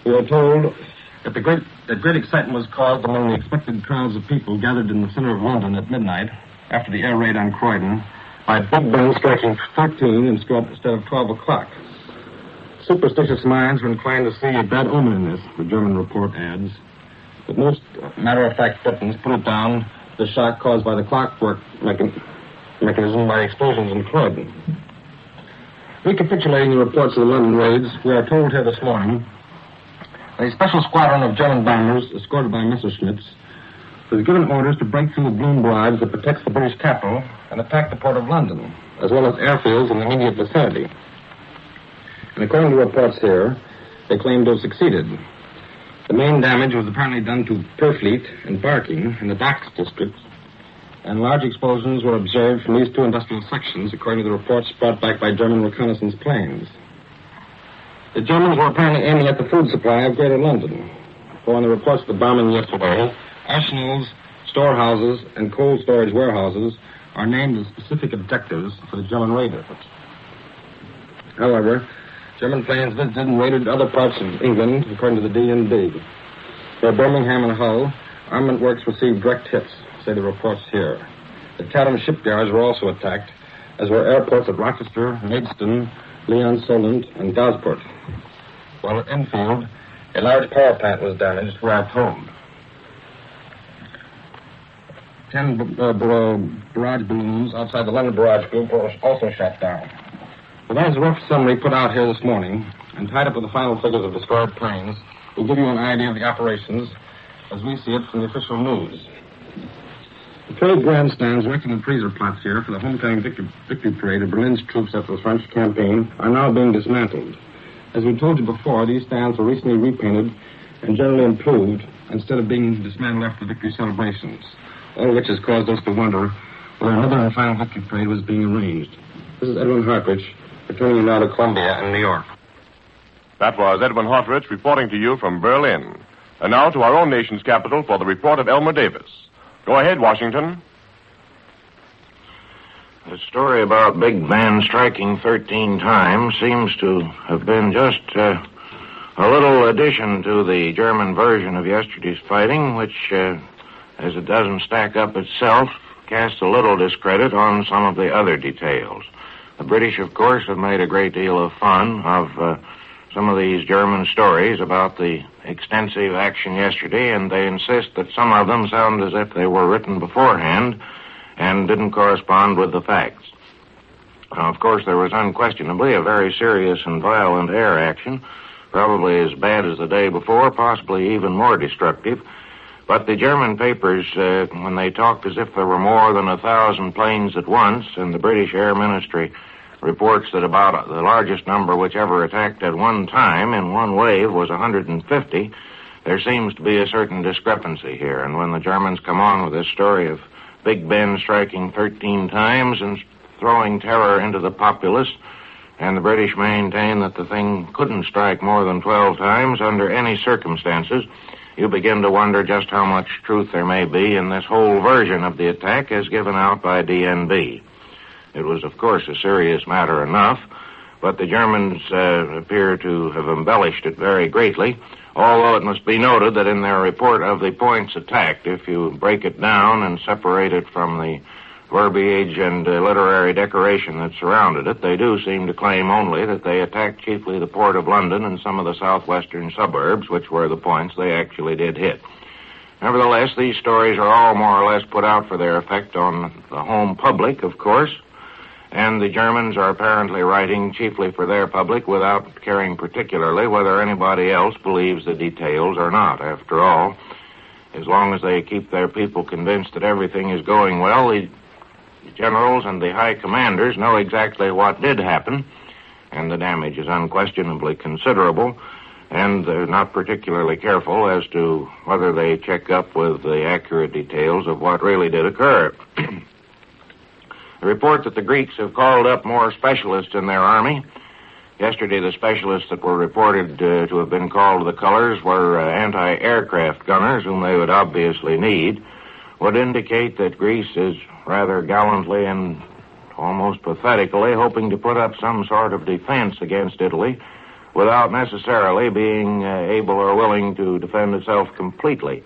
We are told that great excitement was caused among the expected crowds of people gathered in the center of London at midnight after the air raid on Croydon by Big Ben striking 13 instead of 12 o'clock. Superstitious minds were inclined to see a bad omen in this, the German report adds. But most matter-of-fact Britons put it down to the shock caused by the clockwork mechanism by explosions in Croydon. Recapitulating the reports of the London raids, we are told here this morning a special squadron of German bombers, escorted by Messerschmitts, was given orders to break through the Bloom barrage that protects the British capital and attack the Port of London, as well as airfields in the immediate vicinity. And according to reports here, they claim to have succeeded. The main damage was apparently done to Purfleet and Barking in the Docks districts, and large explosions were observed from these two industrial sections, according to the reports brought back by German reconnaissance planes. The Germans were apparently aiming at the food supply of Greater London. For in the reports of the bombing yesterday, arsenals, storehouses, and cold storage warehouses are named as specific objectives for the German raid efforts. However, German planes visited and raided other parts of England, according to the DNB. For Birmingham and Hull, armament works received direct hits, say the reports here. The Chatham shipyards were also attacked, as were airports at Rochester, Maidstone, Leon Solent, and Gosport. While at Enfield, a large power plant was damaged, where I'm told. 10 barrage balloons outside the London Barrage Group were also shot down. Well, that is a rough summary put out here this morning, and tied up with the final figures of destroyed planes, will give you an idea of the operations as we see it from the official news. The parade grandstands erected in Frieserplatz here for the homecoming victory parade of Berlin's troops after the French campaign are now being dismantled. As we told you before, these stands were recently repainted and generally improved instead of being dismantled after the victory celebrations, all of which has caused us to wonder whether another and final victory parade was being arranged. This is Edwin Hartridge, returning now to Columbia and New York. That was Edwin Hartridge reporting to you from Berlin. And now to our own nation's capital for the report of Elmer Davis. Go ahead, Washington. The story about Big Ben striking 13 times seems to have been just a little addition to the German version of yesterday's fighting, which, as it doesn't stack up itself, casts a little discredit on some of the other details. The British, of course, have made a great deal of fun of some of these German stories about the extensive action yesterday, and they insist that some of them sound as if they were written beforehand and didn't correspond with the facts. Now, of course, there was unquestionably a very serious and violent air action, probably as bad as the day before, possibly even more destructive. But the German papers, when they talked as if there were more than 1,000 planes at once, and the British Air Ministry reports that about the largest number which ever attacked at one time in one wave was 150, there seems to be a certain discrepancy here. And when the Germans come on with this story of Big Ben striking 13 times and throwing terror into the populace, and the British maintain that the thing couldn't strike more than 12 times under any circumstances, you begin to wonder just how much truth there may be in this whole version of the attack as given out by DNB. It was, of course, a serious matter enough, but the Germans appear to have embellished it very greatly, although it must be noted that in their report of the points attacked, if you break it down and separate it from the verbiage and literary decoration that surrounded it, they do seem to claim only that they attacked chiefly the Port of London and some of the southwestern suburbs, which were the points they actually did hit. Nevertheless, these stories are all more or less put out for their effect on the home public, of course, and the Germans are apparently writing chiefly for their public without caring particularly whether anybody else believes the details or not. After all, as long as they keep their people convinced that everything is going well, the generals and the high commanders know exactly what did happen, and the damage is unquestionably considerable, and they're not particularly careful as to whether they check up with the accurate details of what really did occur. The report that the Greeks have called up more specialists in their army. Yesterday, the specialists that were reported to have been called to the colors were anti-aircraft gunners, whom they would obviously need, would indicate that Greece is rather gallantly and almost pathetically hoping to put up some sort of defense against Italy without necessarily being able or willing to defend itself completely.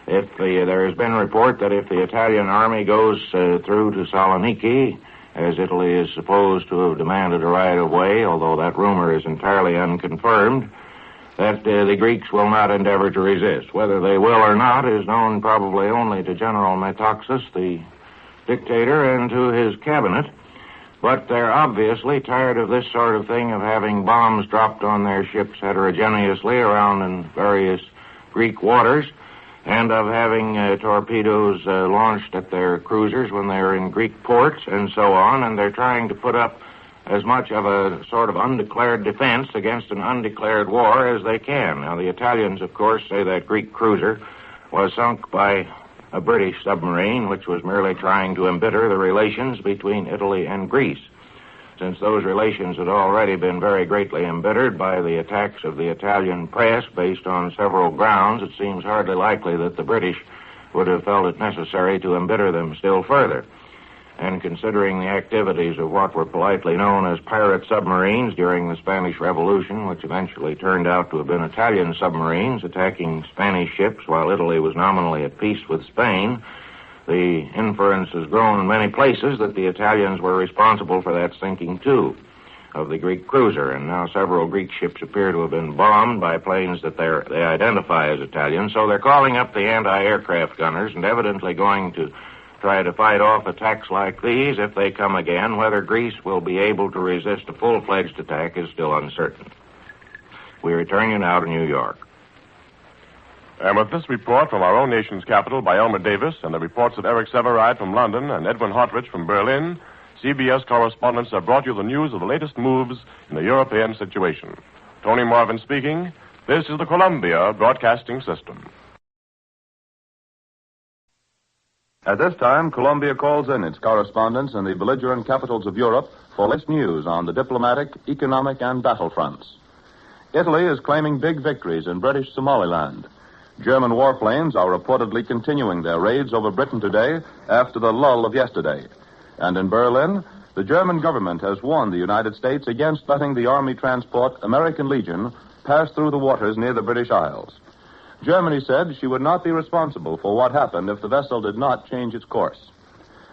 There has been a report that if the Italian army goes through to Saloniki, as Italy is supposed to have demanded a right-of-way, although that rumor is entirely unconfirmed, that the Greeks will not endeavor to resist. Whether they will or not is known probably only to General Metaxas, the dictator, and to his cabinet, but they're obviously tired of this sort of thing, of having bombs dropped on their ships heterogeneously around in various Greek waters, and of having torpedoes launched at their cruisers when they're in Greek ports and so on, and they're trying to put up as much of a sort of undeclared defense against an undeclared war as they can. Now, the Italians, of course, say that Greek cruiser was sunk by a British submarine, which was merely trying to embitter the relations between Italy and Greece. Since those relations had already been very greatly embittered by the attacks of the Italian press based on several grounds, it seems hardly likely that the British would have felt it necessary to embitter them still further. And considering the activities of what were politely known as pirate submarines during the Spanish Revolution, which eventually turned out to have been Italian submarines attacking Spanish ships while Italy was nominally at peace with Spain, the inference has grown in many places that the Italians were responsible for that sinking, too, of the Greek cruiser. And now several Greek ships appear to have been bombed by planes that they identify as Italian. So they're calling up the anti-aircraft gunners and evidently going to try to fight off attacks like these if they come again. Whether Greece will be able to resist a full-fledged attack is still uncertain. We return you now to New York. And with this report from our own nation's capital by Elmer Davis and the reports of Eric Severide from London and Edwin Hartridge from Berlin, CBS correspondents have brought you the news of the latest moves in the European situation. Tony Marvin speaking. This is the Columbia Broadcasting System. At this time, Columbia calls in its correspondents in the belligerent capitals of Europe for latest news on the diplomatic, economic, and battle fronts. Italy is claiming big victories in British Somaliland. German warplanes are reportedly continuing their raids over Britain today after the lull of yesterday. And in Berlin, the German government has warned the United States against letting the Army transport American Legion pass through the waters near the British Isles. Germany said she would not be responsible for what happened if the vessel did not change its course.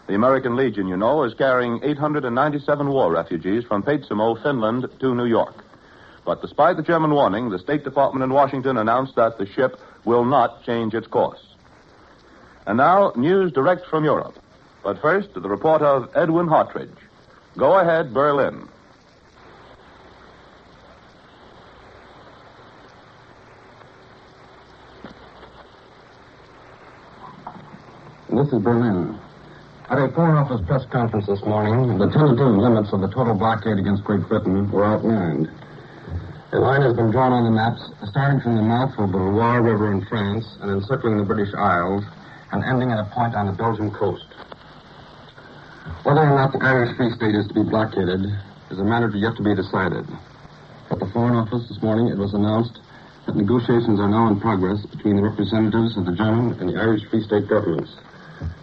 The American Legion, you know, is carrying 897 war refugees from Petsamo, Finland, to New York. But despite the German warning, the State Department in Washington announced that the ship will not change its course. And now, news direct from Europe. But first, the report of Edwin Hartridge. Go ahead, Berlin. This is Berlin. At a Foreign Office press conference this morning, the tentative limits of the total blockade against Great Britain were outlined. A line has been drawn on the maps, starting from the mouth of the Loire River in France and encircling the British Isles and ending at a point on the Belgian coast. Whether or not the Irish Free State is to be blockaded is a matter yet to be decided. At the Foreign Office this morning, it was announced that negotiations are now in progress between the representatives of the German and the Irish Free State governments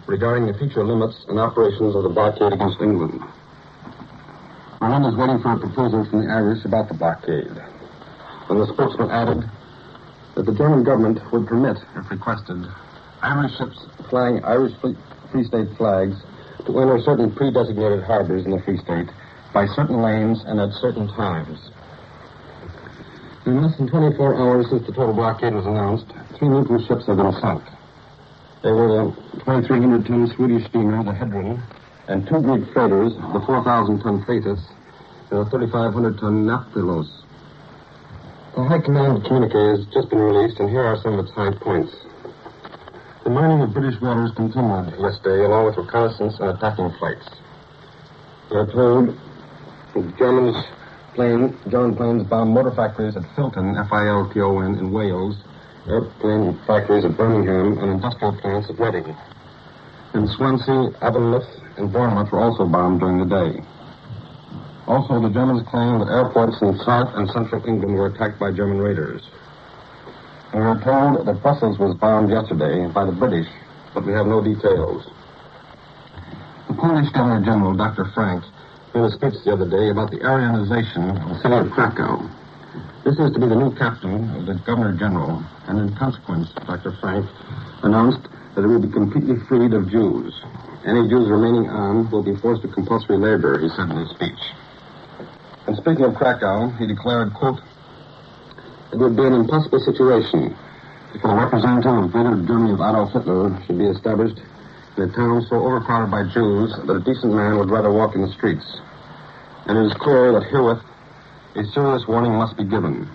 regarding the future limits and operations of the blockade against England. Berlin is waiting for a proposal from the Irish about the blockade. And the spokesman added that the German government would permit, if requested, Irish ships flying Irish Free State flags to enter certain pre-designated harbors in the Free State by certain lanes and at certain times. In less than 24 hours since the total blockade was announced, 3 nuclear ships have been sunk. They were the 2,300-ton Swedish steamer, the Hedron, and two Greek freighters, the 4,000-ton Thetis, and the 3,500-ton Naphthalos. The High Command communique has just been released, and here are some of its high points. The mining of British waters continued yesterday, along with reconnaissance and attacking flights. We are told that German planes bombed motor factories at Filton, Filton, in Wales, airplane factories at Birmingham, and industrial plants at Reading. In Swansea, Avonmouth, and Bournemouth were also bombed during the day. Also, the Germans claim that airports in South and Central England were attacked by German raiders. We were told that Brussels was bombed yesterday by the British, but we have no details. The Polish Governor General, Dr. Frech, made a speech the other day about the Aryanization of the city of Krakow. This is to be the new captain of the Governor General, and in consequence, Dr. Frech announced that it will be completely freed of Jews. Any Jews remaining on will be forced to compulsory labor, he said in his speech. And speaking of Krakow, he declared, quote, it would be an impossible situation if a representative of Greater Germany of Adolf Hitler should be established in a town so overcrowded by Jews that a decent man would rather walk in the streets. And it is clear that herewith a serious warning must be given.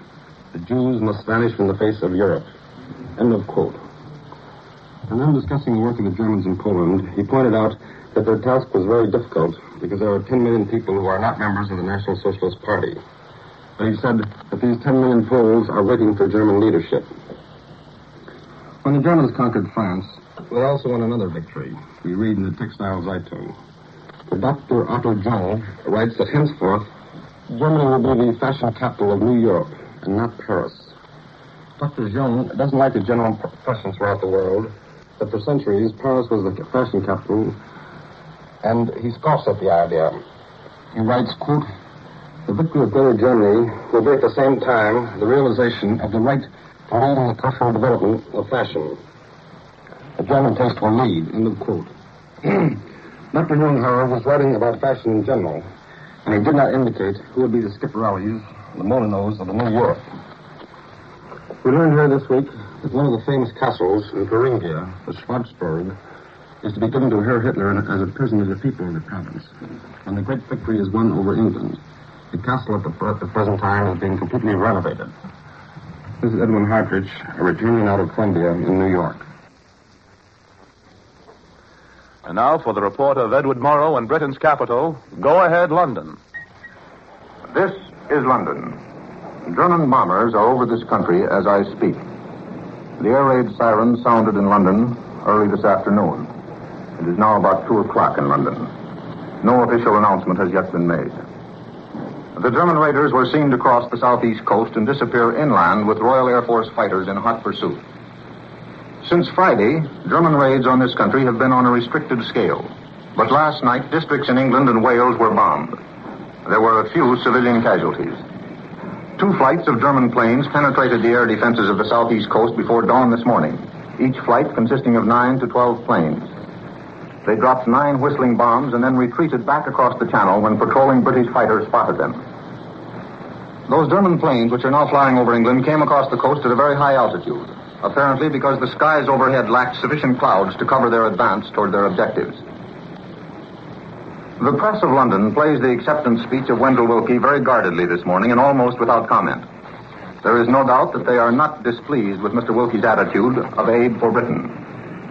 The Jews must vanish from the face of Europe. End of quote. And then discussing the work of the Germans in Poland, he pointed out that their task was very difficult because there are 10 million people who are not members of the National Socialist Party. But he said that these 10 million Poles are waiting for German leadership. When the Germans conquered France, they also won another victory. We read in the Textile Zeitung. The Dr. Otto Jung writes that henceforth, Germany will be the fashion capital of New Europe and not Paris. Dr. Jung doesn't like the general impression throughout the world that for centuries Paris was the fashion capital, and he scoffs at the idea. He writes, quote, the victory of Greater Germany will be at the same time the realization of the right to lead in the cultural development of fashion. The German taste will lead, end of quote. Dr. Jung, however, was writing about fashion in general, and he did not indicate who would be the Schiaparellis, the Molinos of the New Europe. We learned here this week that one of the famous castles in Thuringia, the Schwarzburg, is to be given to Herr Hitler as a present of the people of the province. When the great victory is won over England, the castle at the present time is being completely renovated. This is Edwin Hartridge, returning out of Columbia in New York. And now for the report of Edward Morrow in Britain's capital. Go ahead, London. This is London. German bombers are over this country as I speak. The air raid siren sounded in London early this afternoon. It is now about 2 o'clock in London. No official announcement has yet been made. The German raiders were seen to cross the southeast coast and disappear inland with Royal Air Force fighters in hot pursuit. Since Friday, German raids on this country have been on a restricted scale. But last night, districts in England and Wales were bombed. There were a few civilian casualties. 2 flights of German planes penetrated the air defenses of the southeast coast before dawn this morning, each flight consisting of 9 to 12 planes. They dropped 9 whistling bombs and then retreated back across the channel when patrolling British fighters spotted them. Those German planes, which are now flying over England, came across the coast at a very high altitude, apparently because the skies overhead lacked sufficient clouds to cover their advance toward their objectives. The press of London plays the acceptance speech of Wendell Willkie very guardedly this morning and almost without comment. There is no doubt that they are not displeased with Mr. Willkie's attitude of aid for Britain,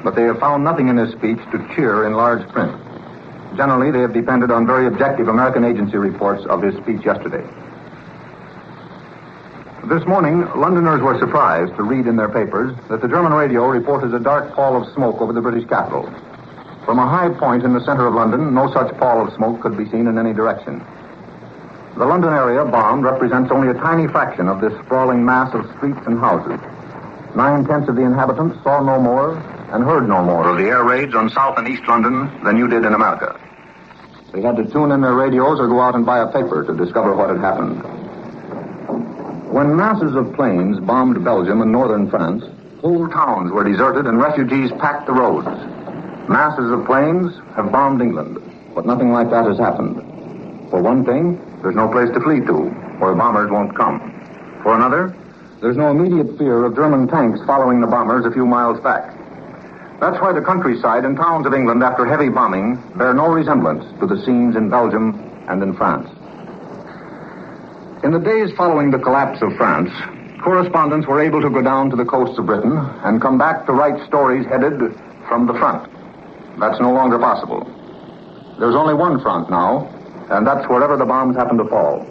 but they have found nothing in his speech to cheer in large print. Generally, they have depended on very objective American agency reports of his speech yesterday. This morning, Londoners were surprised to read in their papers that the German radio reported a dark pall of smoke over the British capital. From a high point in the center of London, no such pall of smoke could be seen in any direction. The London area bombed represents only a tiny fraction of this sprawling mass of streets and houses. 9/10 of the inhabitants saw no more and heard no more of the air raids on South and East London than you did in America. They had to tune in their radios or go out and buy a paper to discover what had happened. When masses of planes bombed Belgium and northern France, whole towns were deserted and refugees packed the roads. Masses of planes have bombed England, but nothing like that has happened. For one thing, there's no place to flee to, where bombers won't come. For another, there's no immediate fear of German tanks following the bombers a few miles back. That's why the countryside and towns of England after heavy bombing bear no resemblance to the scenes in Belgium and in France. In the days following the collapse of France, correspondents were able to go down to the coasts of Britain and come back to write stories headed from the front. That's no longer possible. There's only one front now, and that's wherever the bombs happen to fall.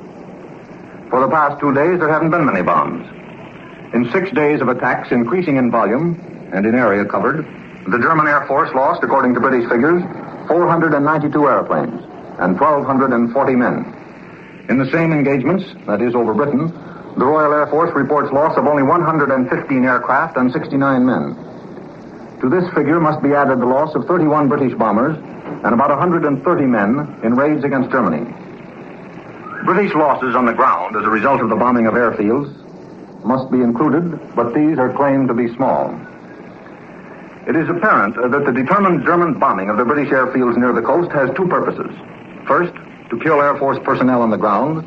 For the past 2 days, there haven't been many bombs. In 6 days of attacks increasing in volume and in area covered, the German Air Force lost, according to British figures, 492 airplanes and 1,240 men. In the same engagements, that is over Britain, the Royal Air Force reports loss of only 115 aircraft and 69 men. To this figure must be added the loss of 31 British bombers and about 130 men in raids against Germany. British losses on the ground as a result of the bombing of airfields must be included, but these are claimed to be small. It is apparent that the determined German bombing of the British airfields near the coast has two purposes. First, to kill Air Force personnel on the ground.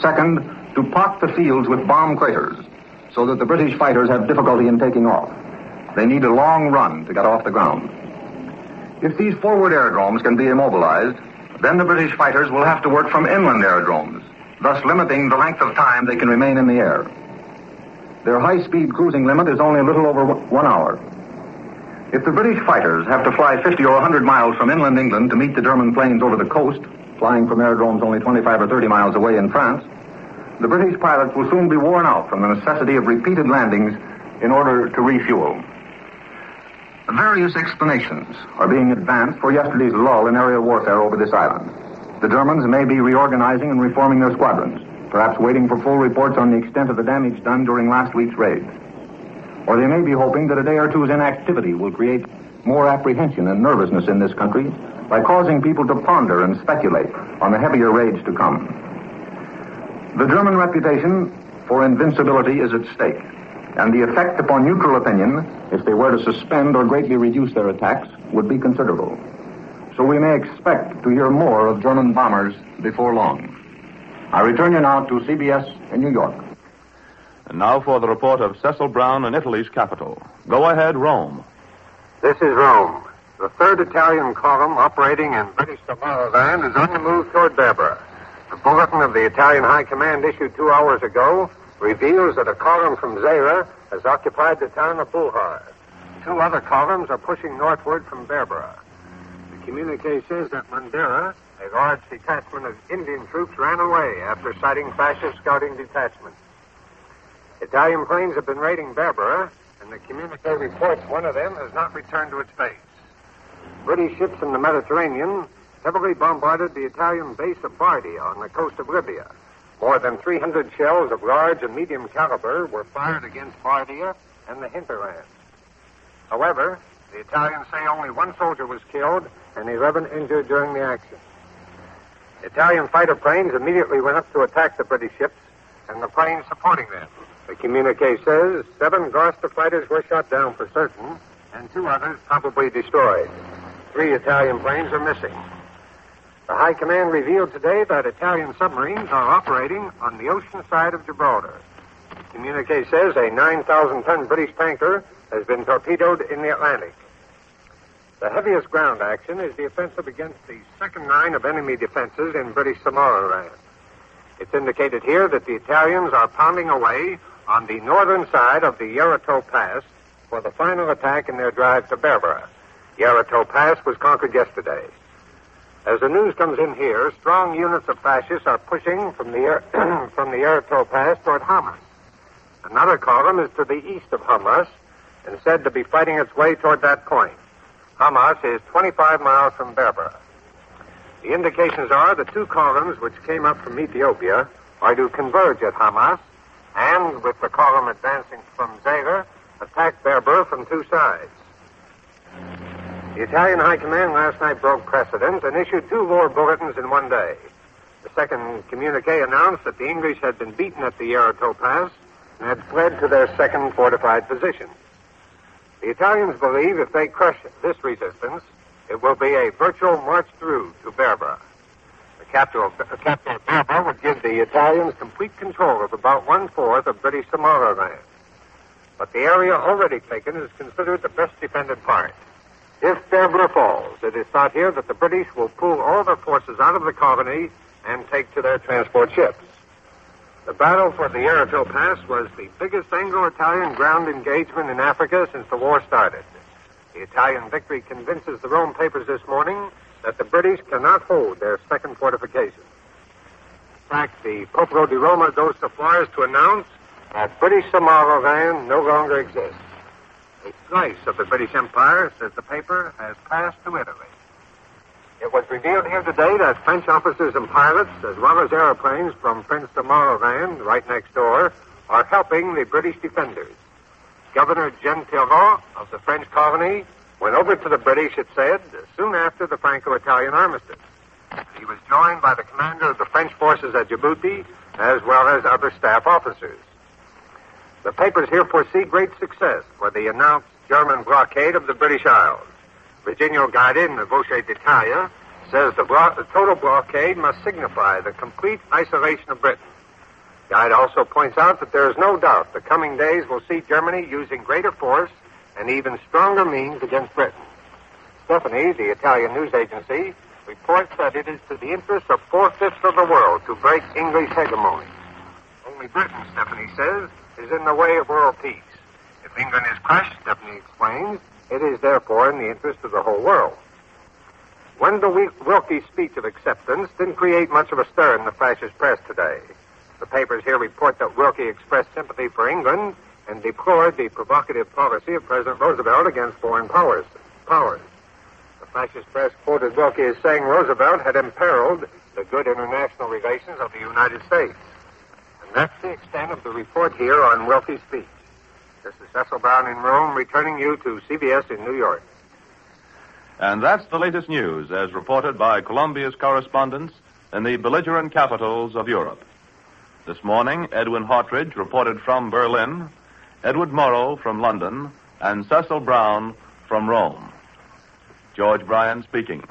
Second, to pock the fields with bomb craters so that the British fighters have difficulty in taking off. They need a long run to get off the ground. If these forward aerodromes can be immobilized, then the British fighters will have to work from inland aerodromes, thus limiting the length of time they can remain in the air. Their high-speed cruising limit is only a little over 1 hour. If the British fighters have to fly 50 or 100 miles from inland England to meet the German planes over the coast, flying from aerodromes only 25 or 30 miles away in France, the British pilots will soon be worn out from the necessity of repeated landings in order to refuel. Various explanations are being advanced for yesterday's lull in aerial warfare over this island. The Germans may be reorganizing and reforming their squadrons, perhaps waiting for full reports on the extent of the damage done during last week's raid. Or they may be hoping that a day or two's inactivity will create more apprehension and nervousness in this country by causing people to ponder and speculate on the heavier raids to come. The German reputation for invincibility is at stake, and the effect upon neutral opinion, if they were to suspend or greatly reduce their attacks, would be considerable. So we may expect to hear more of German bombers before long. I return you now to CBS in New York. And now for the report of Cecil Brown in Italy's capital. Go ahead, Rome. This is Rome. The 3rd Italian column operating in British Somaliland is on the move toward Berbera. The bulletin of the Italian High Command issued 2 hours ago reveals that a column from Zara has occupied the town of Bulhar. 2 other columns are pushing northward from Berbera. The communique says that Mandera, a large detachment of Indian troops, ran away after sighting fascist scouting detachments. Italian planes have been raiding Berbera, and the communique reports one of them has not returned to its base. British ships in the Mediterranean heavily bombarded the Italian base of Bardia on the coast of Libya. More than 300 shells of large and medium caliber were fired against Bardia and the hinterlands. However, the Italians say only 1 soldier was killed and 11 injured during the action. Italian fighter planes immediately went up to attack the British ships and the planes supporting them. The communique says 7 Gloucester fighters were shot down for certain and 2 others probably destroyed. 3 Italian planes are missing. The High Command revealed today that Italian submarines are operating on the ocean side of Gibraltar. The communique says a 9,000-ton British tanker has been torpedoed in the Atlantic. The heaviest ground action is the offensive against the second line of enemy defenses in British Somaliland. It's indicated here that the Italians are pounding away on the northern side of the Yarato Pass for the final attack in their drive to Berbera. Yarato Pass was conquered yesterday. As the news comes in here, strong units of fascists are pushing from the Yarato Pass toward Hamas. Another column is to the east of Hamas and said to be fighting its way toward that point. Hamas is 25 miles from Berbera. The indications are the 2 columns which came up from Ethiopia are to converge at Hamas and, with the column advancing from Zara, attack Berbera from 2 sides. The Italian High Command last night broke precedent and issued 2 war bulletins in 1 day. The second communique announced that the English had been beaten at the Yarato Pass and had fled to their second fortified position. The Italians believe if they crush this resistance, it will be a virtual march through to Berbera. The capital of Berbera would give the Italians complete control of about 1/4 of British Somaliland. But the area already taken is considered the best defended part. If Deborah falls, it is thought here that the British will pull all their forces out of the colony and take to their transport ships. The battle for the Aerotel Pass was the biggest Anglo-Italian ground engagement in Africa since the war started. The Italian victory convinces the Rome papers this morning that the British cannot hold their second fortification. In fact, the Popolo di Roma goes so far as to announce that British Somaliland no longer exists. A slice of the British Empire, says the paper, has passed to Italy. It was revealed here today that French officers and pilots, as well as airplanes from Prince Somaliland, right next door, are helping the British defenders. Governor Gentilot of the French colony went over to the British, it said, soon after the Franco-Italian armistice. He was joined by the commander of the French forces at Djibouti, as well as other staff officers. The papers here foresee great success for the announced German blockade of the British Isles. Virginio Guida in the Voce d'Italia says the total blockade must signify the complete isolation of Britain. Guide also points out that there is no doubt the coming days will see Germany using greater force and even stronger means against Britain. Stephanie, the Italian news agency, reports that it is to the interest of 4/5 of the world to break English hegemony. Only Britain, Stephanie says, is in the way of world peace. If England is crushed, Stephanie explains, it is therefore in the interest of the whole world. Wendell Willkie's speech of acceptance didn't create much of a stir in the fascist press today. The papers here report that Willkie expressed sympathy for England and deplored the provocative policy of President Roosevelt against foreign powers. The fascist press quoted Willkie as saying Roosevelt had imperiled the good international relations of the United States. And that's the extent of the report here on Willkie's speech. This is Cecil Brown in Rome, returning you to CBS in New York. And that's the latest news, as reported by Columbia's correspondents in the belligerent capitals of Europe. This morning, Edwin Hartridge reported from Berlin, Edward Morrow from London, and Cecil Brown from Rome. George Bryan speaking.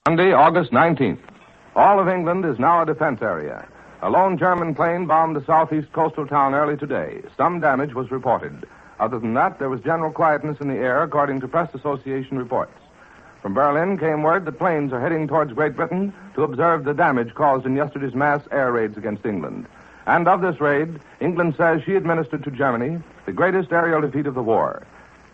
Monday, August 19th. All of England is now a defense area. A lone German plane bombed the southeast coastal town early today. Some damage was reported. Other than that, there was general quietness in the air, according to Press Association reports. From Berlin came word that planes are heading towards Great Britain to observe the damage caused in yesterday's mass air raids against England. And of this raid, England says she administered to Germany the greatest aerial defeat of the war.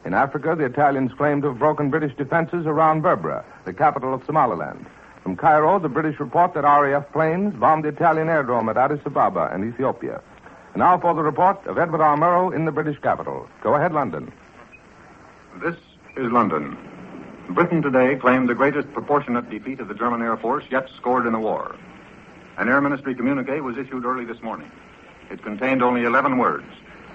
In Africa, the Italians claim to have broken British defenses around Berbera, the capital of Somaliland. From Cairo, the British report that RAF planes bombed the Italian airdrome at Addis Ababa in Ethiopia. And now for the report of Edward R. Murrow in the British capital. Go ahead, London. This is London. Britain today claimed the greatest proportionate defeat of the German Air Force yet scored in the war. An Air Ministry communique was issued early this morning. It contained only 11 words.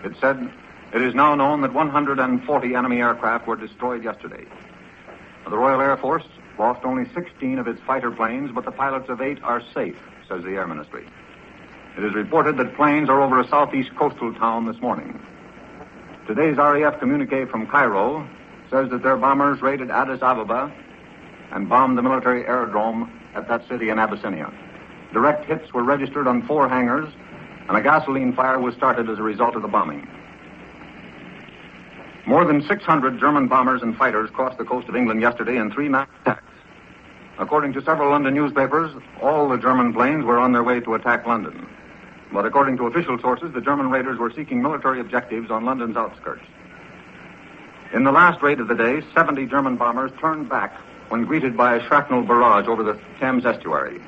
It said, "It is now known that 140 enemy aircraft were destroyed yesterday. The Royal Air Force lost only 16 of its fighter planes, but the pilots of 8 are safe," says the Air Ministry. It is reported that planes are over a southeast coastal town this morning. Today's RAF communique from Cairo says that their bombers raided Addis Ababa and bombed the military aerodrome at that city in Abyssinia. Direct hits were registered on 4 hangars, and a gasoline fire was started as a result of the bombing. More than 600 German bombers and fighters crossed the coast of England yesterday in 3 mass attacks. According to several London newspapers, all the German planes were on their way to attack London. But according to official sources, the German raiders were seeking military objectives on London's outskirts. In the last raid of the day, 70 German bombers turned back when greeted by a shrapnel barrage over the Thames estuary.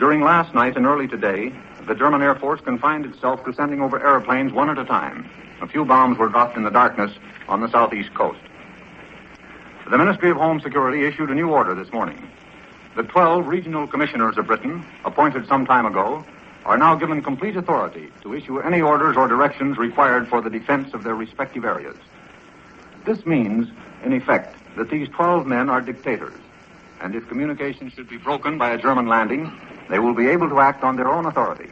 During last night and early today, the German Air Force confined itself to sending over airplanes one at a time. A few bombs were dropped in the darkness on the southeast coast. The Ministry of Home Security issued a new order this morning. The 12 regional commissioners of Britain, appointed some time ago, are now given complete authority to issue any orders or directions required for the defense of their respective areas. This means, in effect, that these 12 men are dictators, and if communication should be broken by a German landing, they will be able to act on their own authority.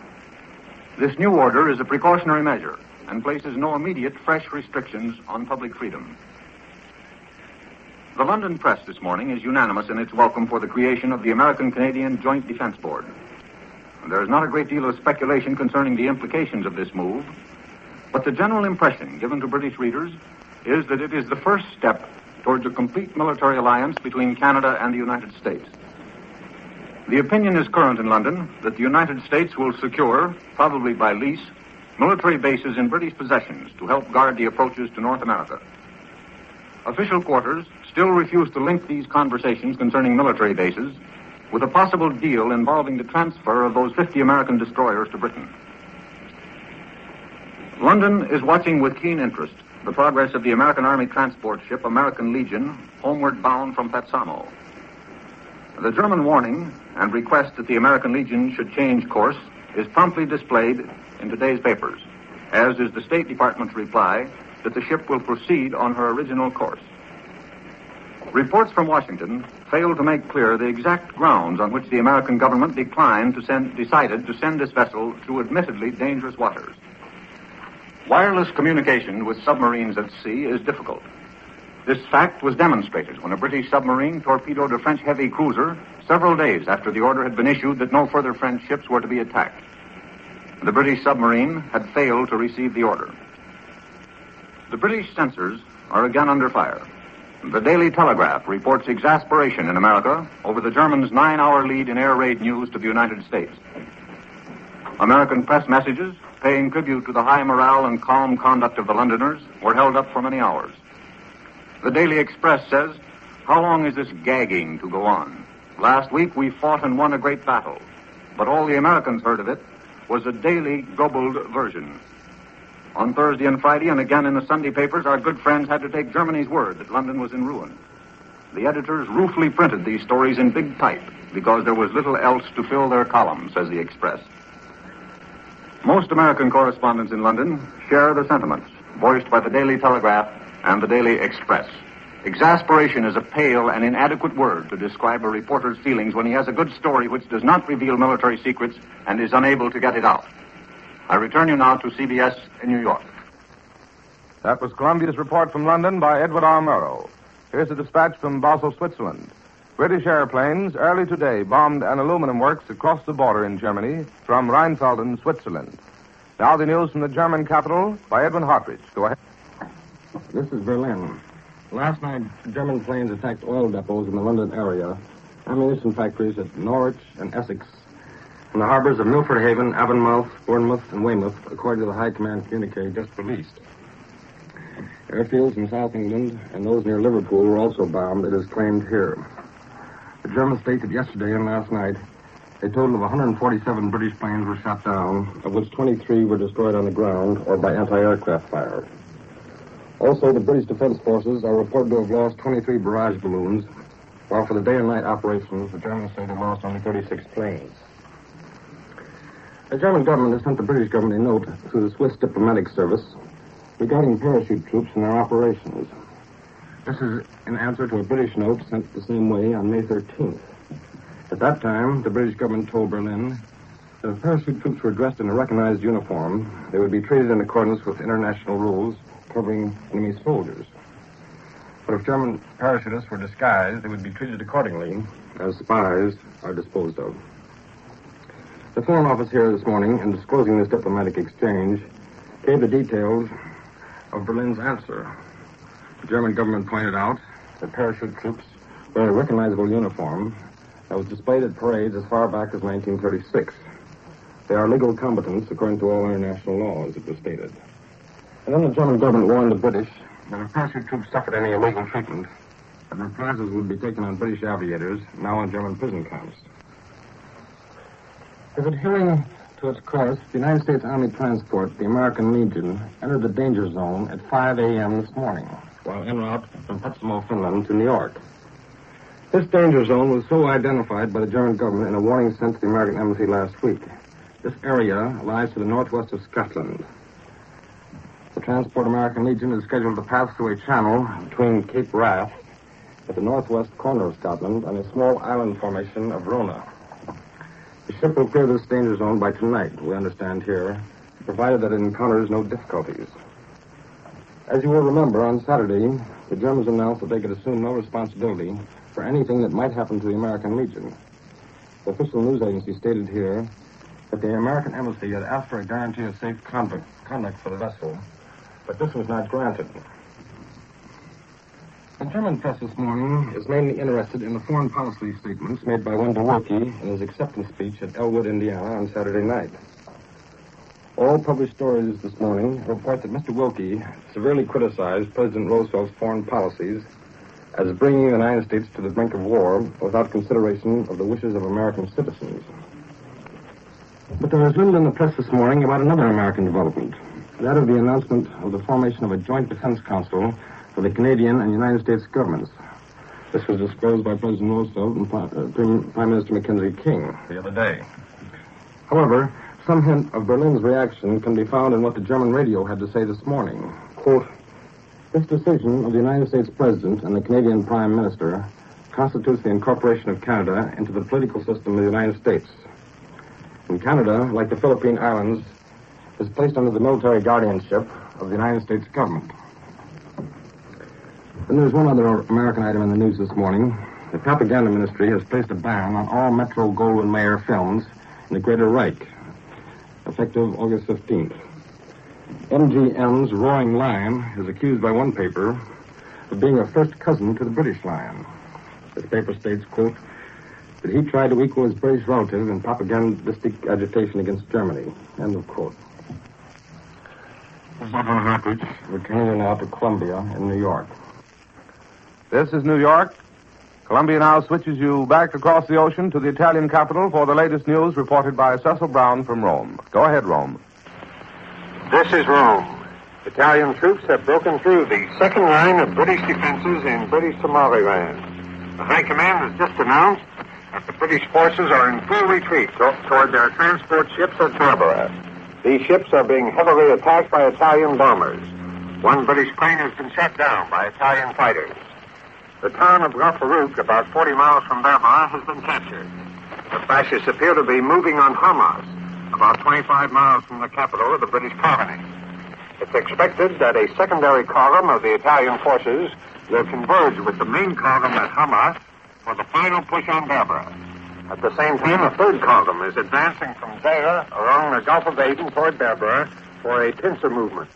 This new order is a precautionary measure and places no immediate fresh restrictions on public freedom. The London press this morning is unanimous in its welcome for the creation of the American-Canadian Joint Defense Board. There is not a great deal of speculation concerning the implications of this move. But the general impression given to British readers is that it is the first step towards a complete military alliance between Canada and the United States. The opinion is current in London that the United States will secure, probably by lease, military bases in British possessions to help guard the approaches to North America. Official quarters still refuse to link these conversations concerning military bases with a possible deal involving the transfer of those 50 American destroyers to Britain. London is watching with keen interest the progress of the American Army transport ship American Legion, homeward bound from Petsamo. The German warning and request that the American Legion should change course is promptly displayed in today's papers, as is the State Department's reply that the ship will proceed on her original course. Reports from Washington failed to make clear the exact grounds on which the American government decided to send this vessel through admittedly dangerous waters. Wireless communication with submarines at sea is difficult. This fact was demonstrated when a British submarine torpedoed a French heavy cruiser several days after the order had been issued that no further French ships were to be attacked. The British submarine had failed to receive the order. The British censors are again under fire. The Daily Telegraph reports exasperation in America over the Germans' 9-hour lead in air raid news to the United States. American press messages paying tribute to the high morale and calm conduct of the Londoners were held up for many hours. The Daily Express says, "How long is this gagging to go on? Last week we fought and won a great battle, but all the Americans heard of it was a daily gobbled version." On Thursday and Friday, and again in the Sunday papers, our good friends had to take Germany's word that London was in ruin. The editors ruefully printed these stories in big type because there was little else to fill their columns, says the Express. Most American correspondents in London share the sentiments voiced by the Daily Telegraph and the Daily Express. Exasperation is a pale and inadequate word to describe a reporter's feelings when he has a good story which does not reveal military secrets and is unable to get it out. I return you now to CBS in New York. That was Columbia's report from London by Edward R. Murrow. Here's a dispatch from Basel, Switzerland. British airplanes early today bombed an aluminum works across the border in Germany from Rheinfelden, Switzerland. Now the news from the German capital by Edwin Hartridge. Go ahead. This is Berlin. Last night, German planes attacked oil depots in the London area, ammunition factories at Norwich and Essex, and the harbors of Milford Haven, Avonmouth, Bournemouth, and Weymouth, according to the High Command communique just released. Airfields in South England and those near Liverpool were also bombed, it is claimed here. The Germans stated yesterday and last night a total of 147 British planes were shot down, of which 23 were destroyed on the ground or by anti-aircraft fire. Also, the British Defense Forces are reported to have lost 23 barrage balloons, while for the day and night operations, the Germans say they lost only 36 planes. The German government has sent the British government a note through the Swiss diplomatic service regarding parachute troops and their operations. This is in answer to a British note sent the same way on May 13th. At that time, the British government told Berlin that if parachute troops were dressed in a recognized uniform, they would be treated in accordance with international rules covering enemy soldiers. But if German parachutists were disguised, they would be treated accordingly, as spies are disposed of. The Foreign Office here this morning, in disclosing this diplomatic exchange, gave the details of Berlin's answer. The German government pointed out that parachute troops wear a recognizable uniform that was displayed at parades as far back as 1936. They are legal combatants according to all international laws, it was stated. And then the German government warned the British that if parachute troops suffered any illegal treatment, that reprisals would be taken on British aviators now in German prison camps. As adhering to its course, the United States Army transport, the American Legion, entered the danger zone at 5 a.m. this morning, while en route from Petsamo, Finland, to New York. This danger zone was so identified by the German government in a warning sent to the American embassy last week. This area lies to the northwest of Scotland. The transport American Legion is scheduled to pass through a channel between Cape Wrath at the northwest corner of Scotland and a small island formation of Rona. The ship will clear this danger zone by tonight, we understand here, provided that it encounters no difficulties. As you will remember, on Saturday, the Germans announced that they could assume no responsibility for anything that might happen to the American Legion. The official news agency stated here that the American embassy had asked for a guarantee of safe conduct for the vessel, but this was not granted. The German press this morning is mainly interested in the foreign policy statements made by Wendell Willkie in his acceptance speech at Elwood, Indiana on Saturday night. All published stories this morning report that Mr. Willkie severely criticized President Roosevelt's foreign policies as bringing the United States to the brink of war without consideration of the wishes of American citizens. But there is little in the press this morning about another American development, that of the announcement of the formation of a joint defense council for the Canadian and United States governments. This was disclosed by President Roosevelt and Prime Minister Mackenzie King the other day. However, some hint of Berlin's reaction can be found in what the German radio had to say this morning. Quote, "This decision of the United States President and the Canadian Prime Minister constitutes the incorporation of Canada into the political system of the United States. And Canada, like the Philippine Islands, is placed under the military guardianship of the United States government." Then there's one other American item in the news this morning. The propaganda ministry has placed a ban on all Metro-Goldwyn-Mayer films in the Greater Reich, effective August 15th. MGM's Roaring Lion is accused by one paper of being a first cousin to the British Lion. This paper states, quote, that he tried to equal his British relative in propagandistic agitation against Germany, end of quote. This is Edwin Hartridge, returning now to Columbia in New York. This is New York. Columbia now switches you back across the ocean to the Italian capital for the latest news reported by Cecil Brown from Rome. Go ahead, Rome. This is Rome. Italian troops have broken through the second line of British defenses in British Somaliland. The High Command has just announced that the British forces are in full retreat toward their transport ships at Barbara. These ships are being heavily attacked by Italian bombers. One British plane has been shot down by Italian fighters. The town of Gafarouk, about 40 miles from Barbara, has been captured. The fascists appear to be moving on Hamas, about 25 miles from the capital of the British colony. It's expected that a secondary column of the Italian forces will converge with the main column at Hamas for the final push on Barbara. At the same time, a third column is advancing from Zaire along the Gulf of Aden toward Barbara for a pincer movement.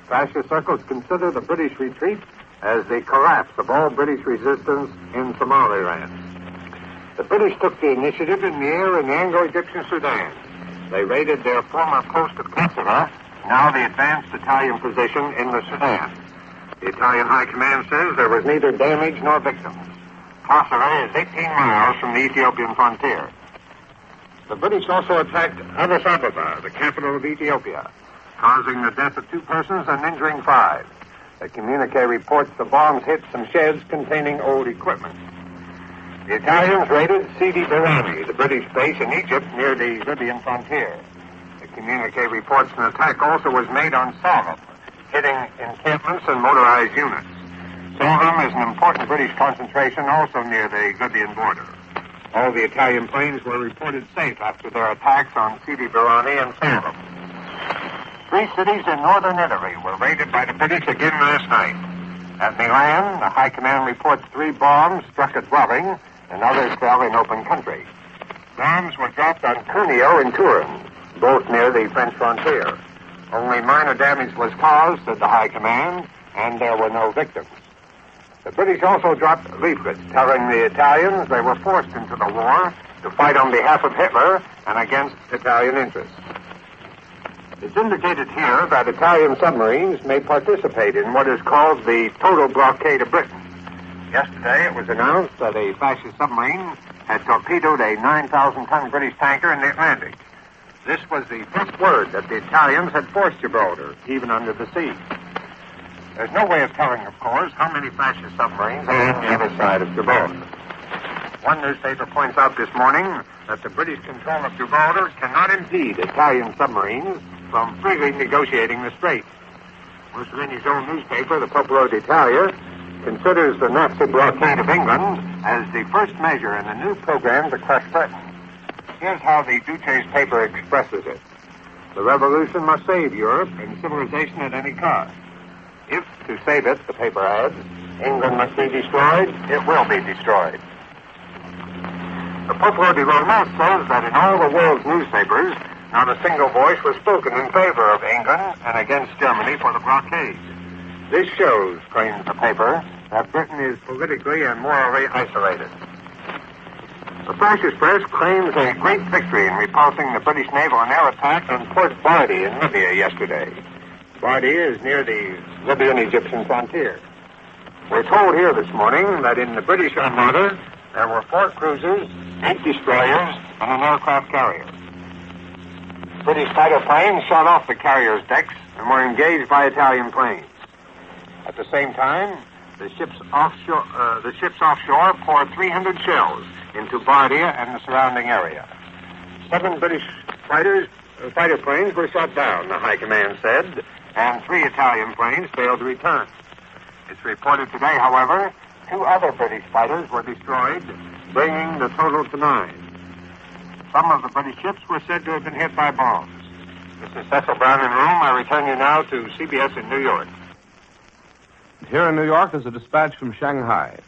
Fascist circles consider the British retreat as the collapse of all British resistance in Somaliland. The British took the initiative in the air in the Anglo-Egyptian Sudan. They raided their former post of Kosovo, now the advanced Italian position in the Sudan. The Italian High Command says there was neither damage nor victims. Kosovo is 18 miles from the Ethiopian frontier. The British also attacked Addis Ababa, the capital of Ethiopia, causing the death of 2 persons and injuring 5. The communique reports the bombs hit some sheds containing old equipment. The Italians raided Sidi Barrani, the British base in Egypt near the Libyan frontier. The communique reports an attack also was made on Salem, hitting encampments and motorized units. Salem is an important British concentration also near the Libyan border. All the Italian planes were reported safe after their attacks on Sidi Barrani and Salem. 3 cities in northern Italy were raided by the British again last night. At Milan, the High Command reports 3 bombs struck a dwelling and others fell in open country. Bombs were dropped on Cuneo and Turin, both near the French frontier. Only minor damage was caused, said the High Command, and there were no victims. The British also dropped leaflets telling the Italians they were forced into the war to fight on behalf of Hitler and against Italian interests. It's indicated here that Italian submarines may participate in what is called the total blockade of Britain. Yesterday, it was announced that a fascist submarine had torpedoed a 9,000-ton British tanker in the Atlantic. This was the first word that the Italians had forced Gibraltar, even under the sea. There's no way of telling, of course, how many fascist submarines are on the other side of Gibraltar. One newspaper points out this morning that the British control of Gibraltar cannot impede Italian submarines from freely negotiating the strait. Mussolini's own newspaper, the Popolo d'Italia, considers the Nazi blockade of England as the first measure in the new program to crush Britain. Here's how the Duce's paper expresses it. The revolution must save Europe and civilization at any cost. If, to save it, the paper adds, England must be destroyed, it will be destroyed. The Popolo Diplomats says that in all the world's newspapers, not a single voice was spoken in favor of England and against Germany for the blockade. This shows, claims the paper, that Britain is politically and morally isolated. The fascist press claims a great victory in repulsing the British naval and air attack on Port Bardi in Libya yesterday. Bardi is near the Libyan-Egyptian frontier. We're told here this morning that in the British Armada there were 4 cruisers, 8 destroyers, and an aircraft carrier. British fighter planes shot off the carrier's decks and were engaged by Italian planes. At the same time, the ships offshore poured 300 shells into Bardia and the surrounding area. 7 British fighter planes were shot down, the High Command said, and 3 Italian planes failed to return. It's reported today, however, 2 other British fighters were destroyed, bringing the total to 9. Some of the British ships were said to have been hit by bombs. This is Cecil Brown in Rome. I return you now to CBS in New York. Here in New York is a dispatch from Shanghai.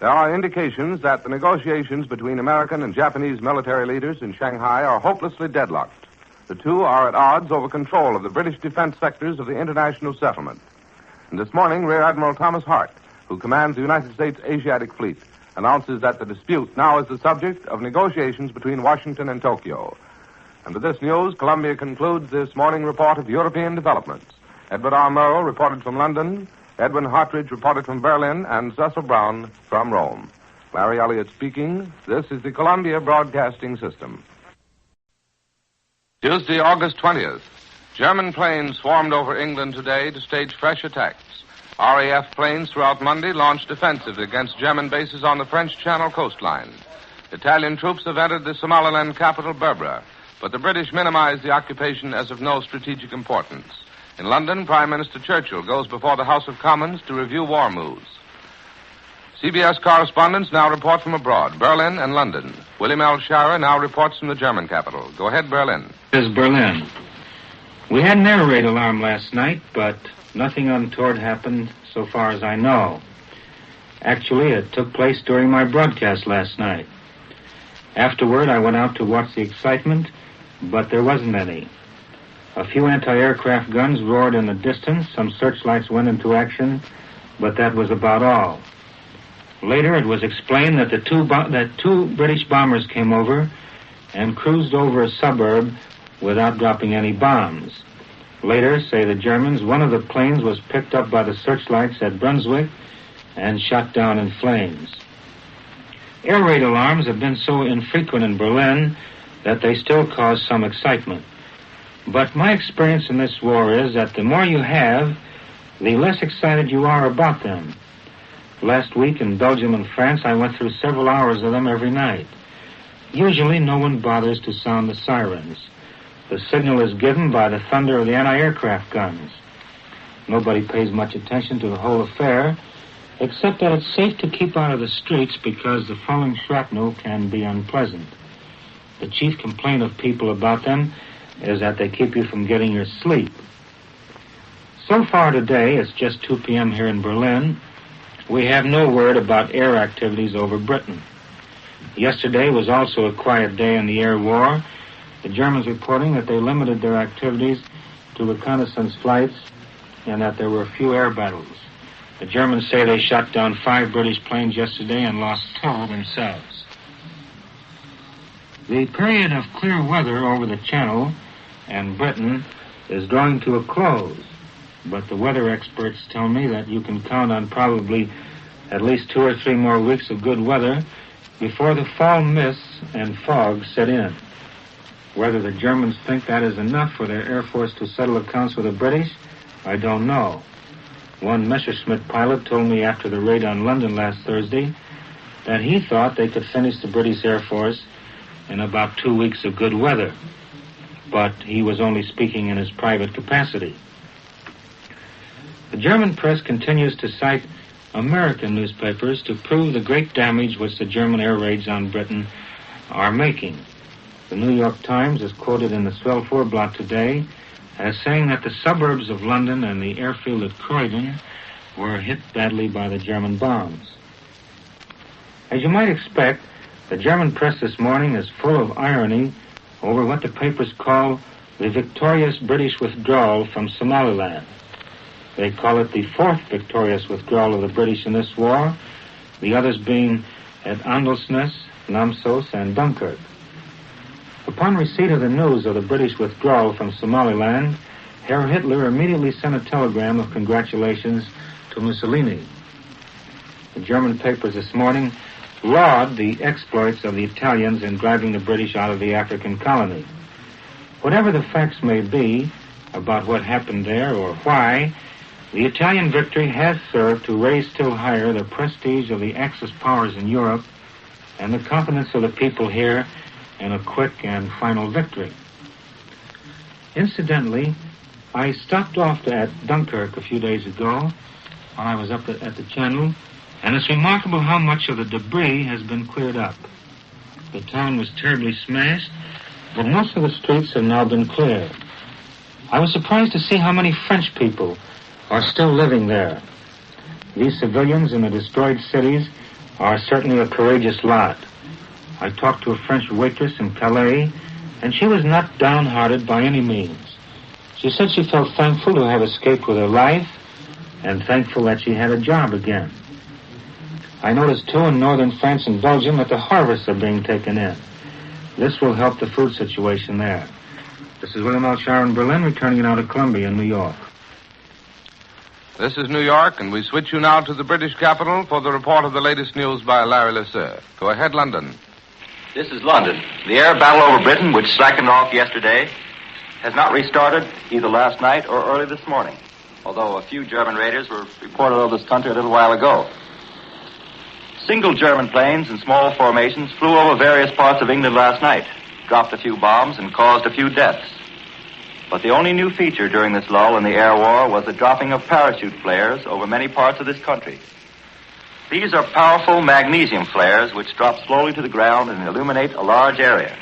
There are indications that the negotiations between American and Japanese military leaders in Shanghai are hopelessly deadlocked. The two are at odds over control of the British defense sectors of the international settlement. And this morning, Rear Admiral Thomas Hart, who commands the United States Asiatic Fleet, announces that the dispute now is the subject of negotiations between Washington and Tokyo. And with this news, Columbia concludes this morning report of European developments. Edward R. Murrow reported from London, Edwin Hartridge reported from Berlin, and Cecil Brown from Rome. Larry Elliott speaking. This is the Columbia Broadcasting System. Tuesday, August 20th. German planes swarmed over England today to stage fresh attacks. RAF planes throughout Monday launched offensives against German bases on the French Channel coastline. Italian troops have entered the Somaliland capital, Berbera, but the British minimized the occupation as of no strategic importance. In London, Prime Minister Churchill goes before the House of Commons to review war moves. CBS correspondents now report from abroad, Berlin and London. William L. Schara now reports from the German capital. Go ahead, Berlin. This is Berlin. We had an air raid alarm last night, but nothing untoward happened so far as I know. Actually, it took place during my broadcast last night. Afterward, I went out to watch the excitement, but there wasn't any. A few anti-aircraft guns roared in the distance, some searchlights went into action, but that was about all. Later, it was explained that two British bombers came over and cruised over a suburb without dropping any bombs. Later, say the Germans, one of the planes was picked up by the searchlights at Brunswick and shot down in flames. Air raid alarms have been so infrequent in Berlin that they still cause some excitement. But my experience in this war is that the more you have, the less excited you are about them. Last week in Belgium and France, I went through several hours of them every night. Usually no one bothers to sound the sirens. The signal is given by the thunder of the anti-aircraft guns. Nobody pays much attention to the whole affair, except that it's safe to keep out of the streets because the falling shrapnel can be unpleasant. The chief complaint of people about them is that they keep you from getting your sleep. So far today, it's just 2 p.m. here in Berlin, we have no word about air activities over Britain. Yesterday was also a quiet day in the air war, the Germans reporting that they limited their activities to reconnaissance flights and that there were few air battles. The Germans say they shot down 5 British planes yesterday and lost 2 themselves. The period of clear weather over the Channel and Britain is drawing to a close, but the weather experts tell me that you can count on probably at least 2 or 3 more weeks of good weather before the fall mists and fog set in. Whether the Germans think that is enough for their Air Force to settle accounts with the British, I don't know. One Messerschmitt pilot told me after the raid on London last Thursday that he thought they could finish the British Air Force in about 2 weeks of good weather, but he was only speaking in his private capacity. The German press continues to cite American newspapers to prove the great damage which the German air raids on Britain are making. The New York Times is quoted in the Swell Vorblatt today as saying that the suburbs of London and the airfield at Croydon were hit badly by the German bombs. As you might expect, The German press this morning is full of irony over what the papers call the victorious British withdrawal from Somaliland. They call it the fourth victorious withdrawal of the British in this war, the others being at Andelsnes, Namsos, and Dunkirk. Upon receipt of the news of the British withdrawal from Somaliland, Herr Hitler immediately sent a telegram of congratulations to Mussolini. The German papers this morning laud the exploits of the Italians in driving the British out of the African colony. Whatever the facts may be about what happened there or why, the Italian victory has served to raise still higher the prestige of the Axis powers in Europe and the confidence of the people here in a quick and final victory. Incidentally, I stopped off at Dunkirk a few days ago while I was up at the Channel, and it's remarkable how much of the debris has been cleared up. The town was terribly smashed, but most of the streets have now been cleared. I was surprised to see how many French people are still living there. These civilians in the destroyed cities are certainly a courageous lot. I talked to a French waitress in Calais, and she was not downhearted by any means. She said she felt thankful to have escaped with her life and thankful that she had a job again. I noticed, too, in northern France and Belgium that the harvests are being taken in. This will help the food situation there. This is William L. Shire in Berlin, returning now to Columbia in New York. This is New York, and we switch you now to the British capital for the report of the latest news by Larry Lesseur. Go ahead, London. This is London. The air battle over Britain, which slackened off yesterday, has not restarted either last night or early this morning, although a few German raiders were reported over this country a little while ago. Single German planes in small formations flew over various parts of England last night, dropped a few bombs, and caused a few deaths. But the only new feature during this lull in the air war was the dropping of parachute flares over many parts of this country. These are powerful magnesium flares which drop slowly to the ground and illuminate a large area.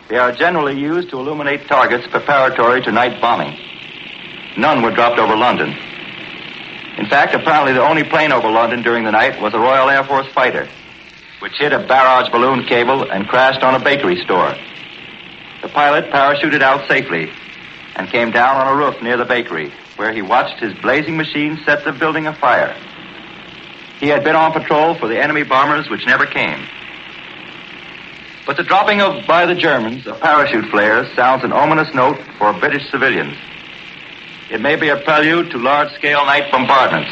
They are generally used to illuminate targets preparatory to night bombing. None were dropped over London. In fact, apparently the only plane over London during the night was a Royal Air Force fighter, which hit a barrage balloon cable and crashed on a bakery store. The pilot parachuted out safely and came down on a roof near the bakery, where he watched his blazing machine set the building afire. He had been on patrol for the enemy bombers which never came. But the dropping by the Germans of parachute flares sounds an ominous note for British civilians. It may be a prelude to large-scale night bombardments.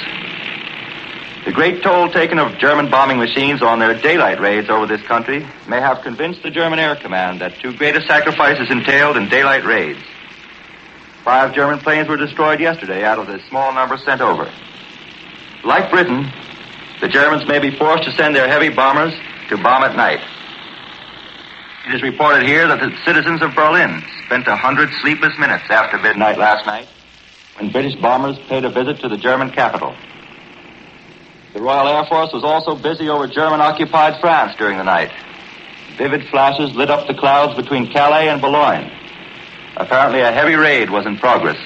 The great toll taken of German bombing machines on their daylight raids over this country may have convinced the German Air Command that too great a sacrifice is entailed in daylight raids. 5 German planes were destroyed yesterday out of the small number sent over. Like Britain, the Germans may be forced to send their heavy bombers to bomb at night. It is reported here that the citizens of Berlin spent 100 sleepless minutes after midnight last night when British bombers paid a visit to the German capital. The Royal Air Force was also busy over German-occupied France during the night. Vivid flashes lit up the clouds between Calais and Boulogne. Apparently a heavy raid was in progress.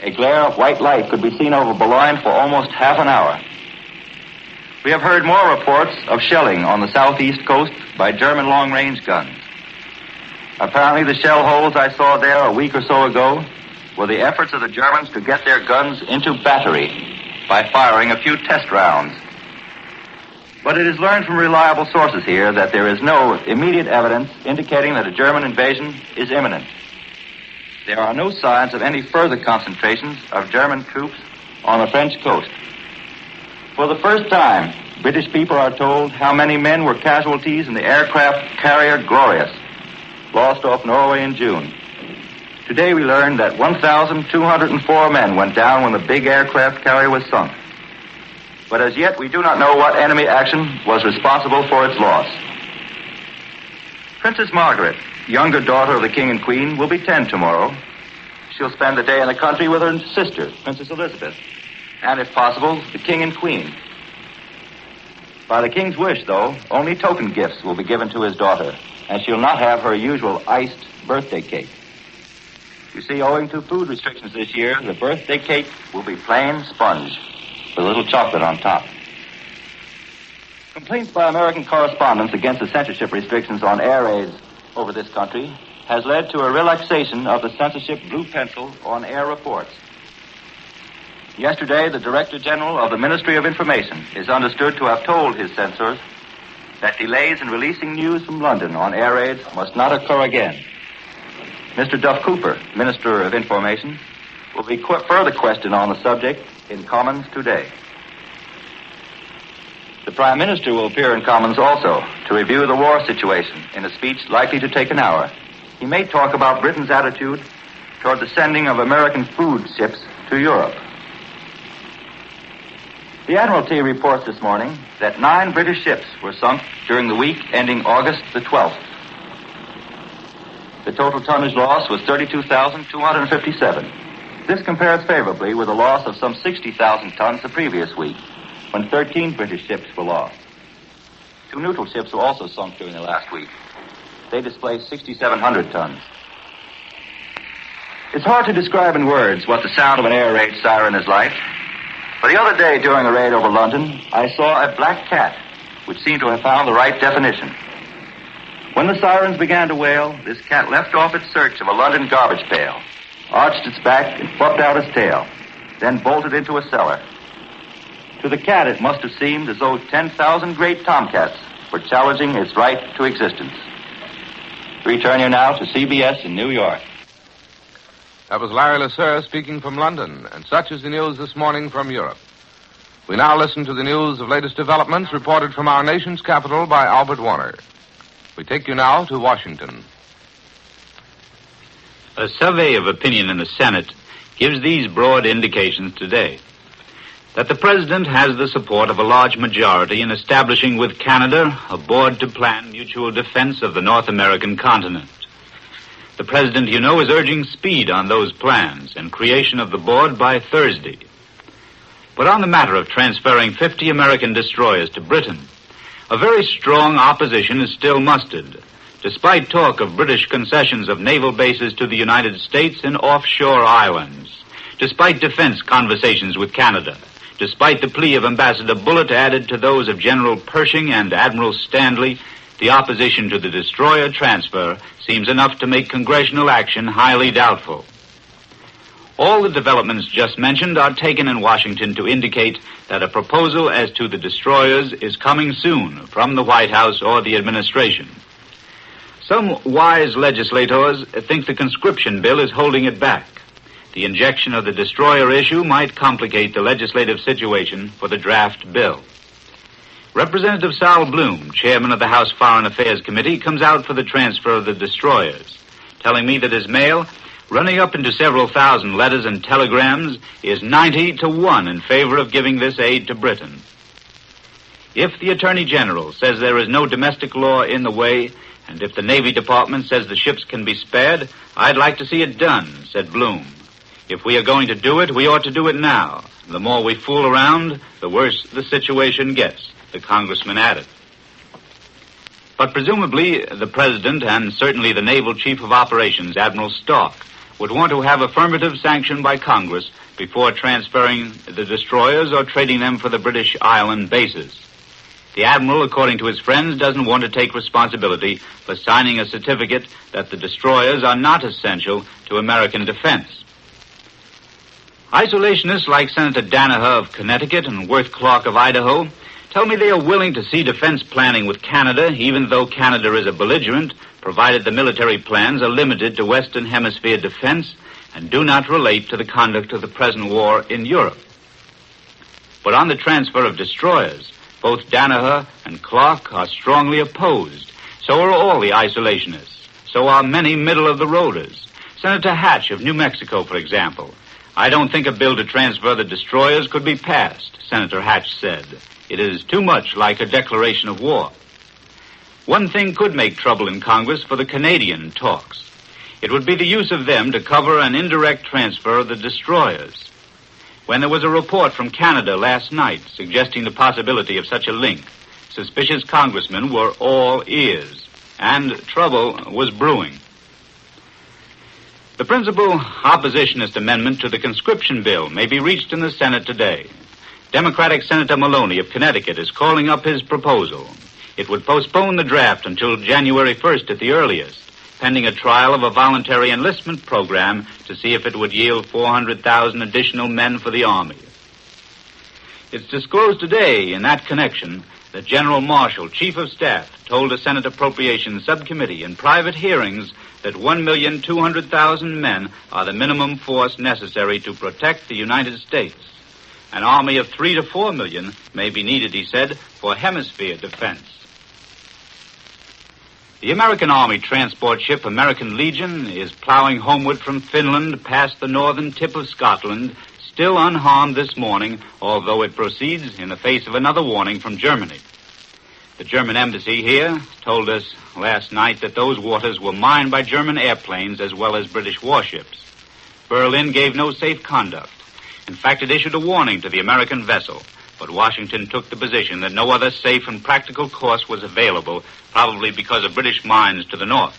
A glare of white light could be seen over Boulogne for almost half an hour. We have heard more reports of shelling on the southeast coast by German long-range guns. Apparently the shell holes I saw there a week or so ago were the efforts of the Germans to get their guns into battery by firing a few test rounds. But it is learned from reliable sources here that there is no immediate evidence indicating that a German invasion is imminent. There are no signs of any further concentrations of German troops on the French coast. For the first time, British people are told how many men were casualties in the aircraft carrier Glorious, lost off Norway in June. Today we learned that 1,204 men went down when the big aircraft carrier was sunk. But as yet we do not know what enemy action was responsible for its loss. Princess Margaret, younger daughter of the King and Queen, will be 10 tomorrow. She'll spend the day in the country with her sister, Princess Elizabeth, and, if possible, the King and Queen. By the King's wish, though, only token gifts will be given to his daughter, and she'll not have her usual iced birthday cake. You see, owing to food restrictions this year, the birthday cake will be plain sponge with a little chocolate on top. Complaints by American correspondents against the censorship restrictions on air raids over this country has led to a relaxation of the censorship blue pencil on air reports. Yesterday, the Director General of the Ministry of Information is understood to have told his censors that delays in releasing news from London on air raids must not occur again. Mr. Duff Cooper, Minister of Information, will be further questioned on the subject in Commons today. The Prime Minister will appear in Commons also to review the war situation in a speech likely to take an hour. He may talk about Britain's attitude toward the sending of American food ships to Europe. The Admiralty reports this morning that 9 British ships were sunk during the week ending August the 12th. The total tonnage loss was 32,257. This compares favorably with a loss of some 60,000 tons the previous week, when 13 British ships were lost. 2 neutral ships were also sunk during the last week. They displaced 6,700 tons. It's hard to describe in words what the sound of an air raid siren is like. But the other day during a raid over London, I saw a black cat, which seemed to have found the right definition. When the sirens began to wail, this cat left off its search of a London garbage pail, arched its back and fluffed out its tail, then bolted into a cellar. To the cat, it must have seemed as though 10,000 great tomcats were challenging its right to existence. We return you now to CBS in New York. That was Larry LeSueur speaking from London, and such is the news this morning from Europe. We now listen to the news of latest developments reported from our nation's capital by Albert Warner. We take you now to Washington. A survey of opinion in the Senate gives these broad indications today. That the President has the support of a large majority in establishing with Canada a board to plan mutual defense of the North American continent. The President, you know, is urging speed on those plans and creation of the board by Thursday. But on the matter of transferring 50 American destroyers to Britain, a very strong opposition is still mustered, despite talk of British concessions of naval bases to the United States and offshore islands, despite defense conversations with Canada, despite the plea of Ambassador Bullitt added to those of General Pershing and Admiral Stanley. The opposition to the destroyer transfer seems enough to make congressional action highly doubtful. All the developments just mentioned are taken in Washington to indicate that a proposal as to the destroyers is coming soon from the White House or the administration. Some wise legislators think the conscription bill is holding it back. The injection of the destroyer issue might complicate the legislative situation for the draft bill. Representative Sal Bloom, chairman of the House Foreign Affairs Committee, comes out for the transfer of the destroyers, telling me that his mail, running up into several thousand letters and telegrams, is 90-1 in favor of giving this aid to Britain. If the Attorney General says there is no domestic law in the way, and if the Navy Department says the ships can be spared, I'd like to see it done, said Bloom. If we are going to do it, we ought to do it now. The more we fool around, the worse the situation gets, the congressman added. But presumably, the President and certainly the Naval Chief of Operations, Admiral Stark, would want to have affirmative sanction by Congress before transferring the destroyers or trading them for the British island bases. The Admiral, according to his friends, doesn't want to take responsibility for signing a certificate that the destroyers are not essential to American defense. Isolationists like Senator Danaher of Connecticut and Worth Clark of Idaho tell me they are willing to see defense planning with Canada, even though Canada is a belligerent, provided the military plans are limited to Western Hemisphere defense and do not relate to the conduct of the present war in Europe. But on the transfer of destroyers, both Danaher and Clark are strongly opposed. So are all the isolationists. So are many middle-of-the-roaders. Senator Hatch of New Mexico, for example. I don't think a bill to transfer the destroyers could be passed, Senator Hatch said. It is too much like a declaration of war. One thing could make trouble in Congress for the Canadian talks. It would be the use of them to cover an indirect transfer of the destroyers. When there was a report from Canada last night suggesting the possibility of such a link, suspicious congressmen were all ears, and trouble was brewing. The principal oppositionist amendment to the conscription bill may be reached in the Senate today. Democratic Senator Maloney of Connecticut is calling up his proposal. It would postpone the draft until January 1st at the earliest, pending a trial of a voluntary enlistment program to see if it would yield 400,000 additional men for the Army. It's disclosed today in that connection that General Marshall, Chief of Staff, told a Senate Appropriations Subcommittee in private hearings that 1,200,000 men are the minimum force necessary to protect the United States. An army of 3 to 4 million may be needed, he said, for hemisphere defense. The American Army transport ship American Legion is plowing homeward from Finland past the northern tip of Scotland, still unharmed this morning, although it proceeds in the face of another warning from Germany. The German embassy here told us last night that those waters were mined by German airplanes as well as British warships. Berlin gave no safe conduct. In fact, it issued a warning to the American vessel, but Washington took the position that no other safe and practical course was available, probably because of British mines to the north.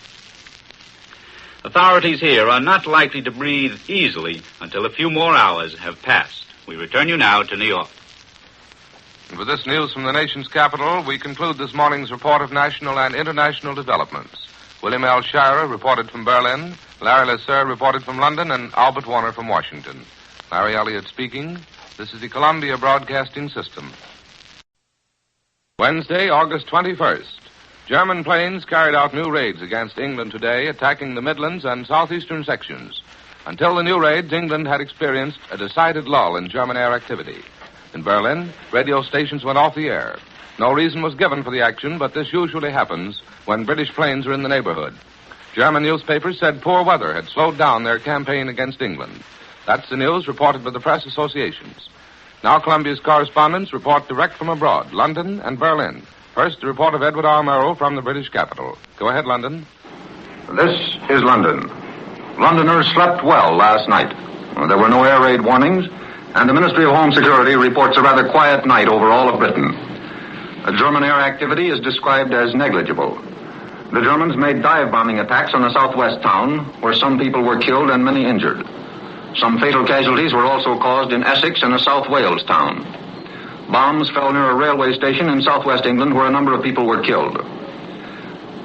Authorities here are not likely to breathe easily until a few more hours have passed. We return you now to New York. And with this news from the nation's capital, we conclude this morning's report of national and international developments. William L. Shirer reported from Berlin, Larry Lasser reported from London, and Albert Warner from Washington. Larry Elliott speaking. This is the Columbia Broadcasting System. Wednesday, August 21st. German planes carried out new raids against England today, attacking the Midlands and southeastern sections. Until the new raids, England had experienced a decided lull in German air activity. In Berlin, radio stations went off the air. No reason was given for the action, but this usually happens when British planes are in the neighborhood. German newspapers said poor weather had slowed down their campaign against England. That's the news reported by the press associations. Now Columbia's correspondents report direct from abroad, London and Berlin. First, the report of Edward R. Murrow from the British capital. Go ahead, London. This is London. Londoners slept well last night. There were no air raid warnings, and the Ministry of Home Security reports a rather quiet night over all of Britain. German air activity is described as negligible. The Germans made dive bombing attacks on a southwest town where some people were killed and many injured. Some fatal casualties were also caused in Essex and a South Wales town. Bombs fell near a railway station in southwest England where a number of people were killed.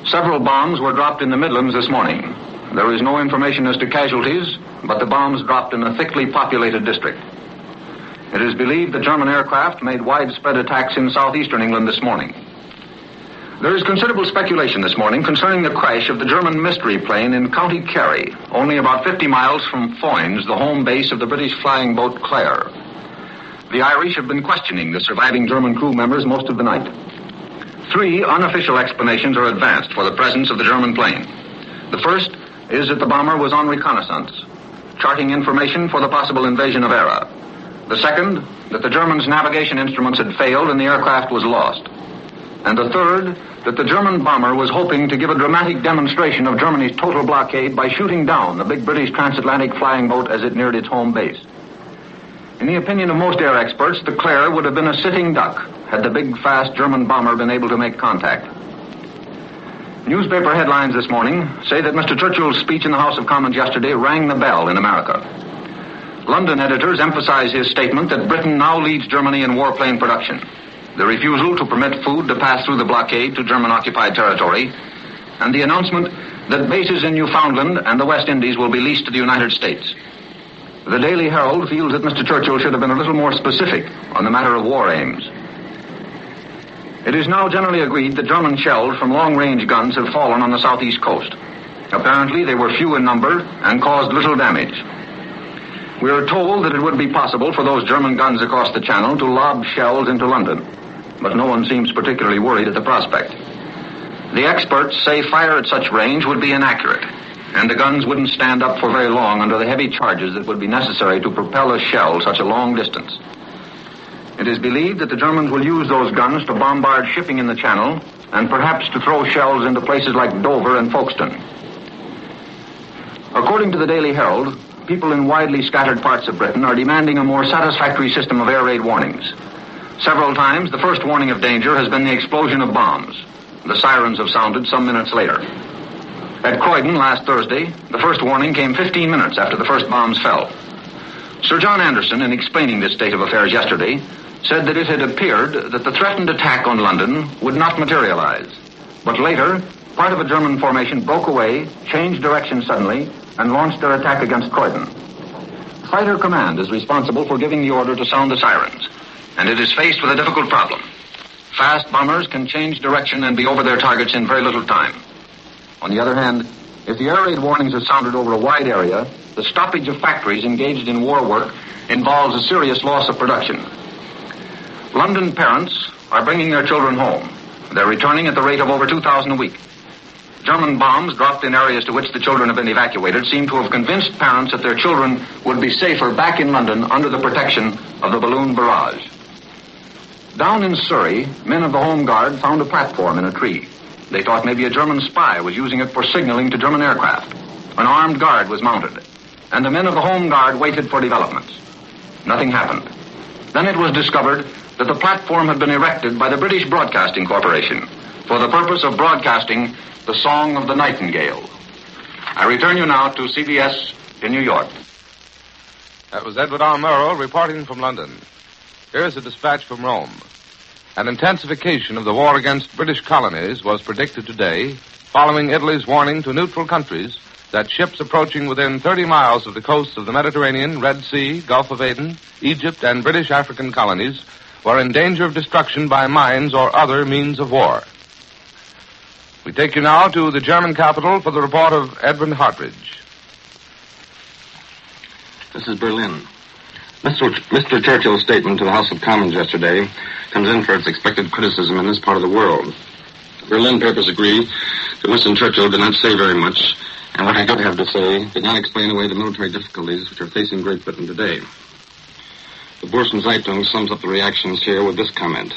Several bombs were dropped in the Midlands this morning. There is no information as to casualties, but the bombs dropped in a thickly populated district. It is believed that German aircraft made widespread attacks in southeastern England this morning. There is considerable speculation this morning concerning the crash of the German mystery plane in County Kerry, only about 50 miles from Foynes, the home base of the British flying boat Clare. The Irish have been questioning the surviving German crew members most of the night. 3 unofficial explanations are advanced for the presence of the German plane. The first is that the bomber was on reconnaissance, charting information for the possible invasion of Era. The second, that the Germans' navigation instruments had failed and the aircraft was lost. And the third, that the German bomber was hoping to give a dramatic demonstration of Germany's total blockade by shooting down the big British transatlantic flying boat as it neared its home base. In the opinion of most air experts, the Clare would have been a sitting duck had the big, fast German bomber been able to make contact. Newspaper headlines this morning say that Mr. Churchill's speech in the House of Commons yesterday rang the bell in America. London editors emphasize his statement that Britain now leads Germany in warplane production. The refusal to permit food to pass through the blockade to German-occupied territory, and the announcement that bases in Newfoundland and the West Indies will be leased to the United States. The Daily Herald feels that Mr. Churchill should have been a little more specific on the matter of war aims. It is now generally agreed that German shells from long-range guns have fallen on the southeast coast. Apparently, they were few in number and caused little damage. We are told that it would be possible for those German guns across the channel to lob shells into London, but no one seems particularly worried at the prospect. The experts say fire at such range would be inaccurate, and the guns wouldn't stand up for very long under the heavy charges that would be necessary to propel a shell such a long distance. It is believed that the Germans will use those guns to bombard shipping in the channel and perhaps to throw shells into places like Dover and Folkestone. According to the Daily Herald, people in widely scattered parts of Britain are demanding a more satisfactory system of air raid warnings. Several times, the first warning of danger has been the explosion of bombs. The sirens have sounded some minutes later. At Croydon last Thursday, the first warning came 15 minutes after the first bombs fell. Sir John Anderson, in explaining this state of affairs yesterday, said that it had appeared that the threatened attack on London would not materialize. But later, part of a German formation broke away, changed direction suddenly, and launched their attack against Croydon. Fighter Command is responsible for giving the order to sound the sirens, and it is faced with a difficult problem. Fast bombers can change direction and be over their targets in very little time. On the other hand, if the air raid warnings are sounded over a wide area, the stoppage of factories engaged in war work involves a serious loss of production. London parents are bringing their children home. They're returning at the rate of over 2,000 a week. German bombs dropped in areas to which the children have been evacuated seem to have convinced parents that their children would be safer back in London under the protection of the balloon barrage. Down in Surrey, men of the Home Guard found a platform in a tree. They thought maybe a German spy was using it for signaling to German aircraft. An armed guard was mounted, and the men of the Home Guard waited for developments. Nothing happened. Then it was discovered that the platform had been erected by the British Broadcasting Corporation for the purpose of broadcasting the Song of the Nightingale. I return you now to CBS in New York. That was Edward R. Murrow reporting from London. Here's a dispatch from Rome. An intensification of the war against British colonies was predicted today, following Italy's warning to neutral countries that ships approaching within 30 miles of the coasts of the Mediterranean, Red Sea, Gulf of Aden, Egypt, and British African colonies were in danger of destruction by mines or other means of war. We take you now to the German capital for the report of Edwin Hartridge. This is Berlin. Mr. Churchill's statement to the House of Commons yesterday comes in for its expected criticism in this part of the world. Berlin papers agree that Winston Churchill did not say very much, and what he did have to say did not explain away the military difficulties which are facing Great Britain today. The Burschen Zeitung sums up the reactions here with this comment,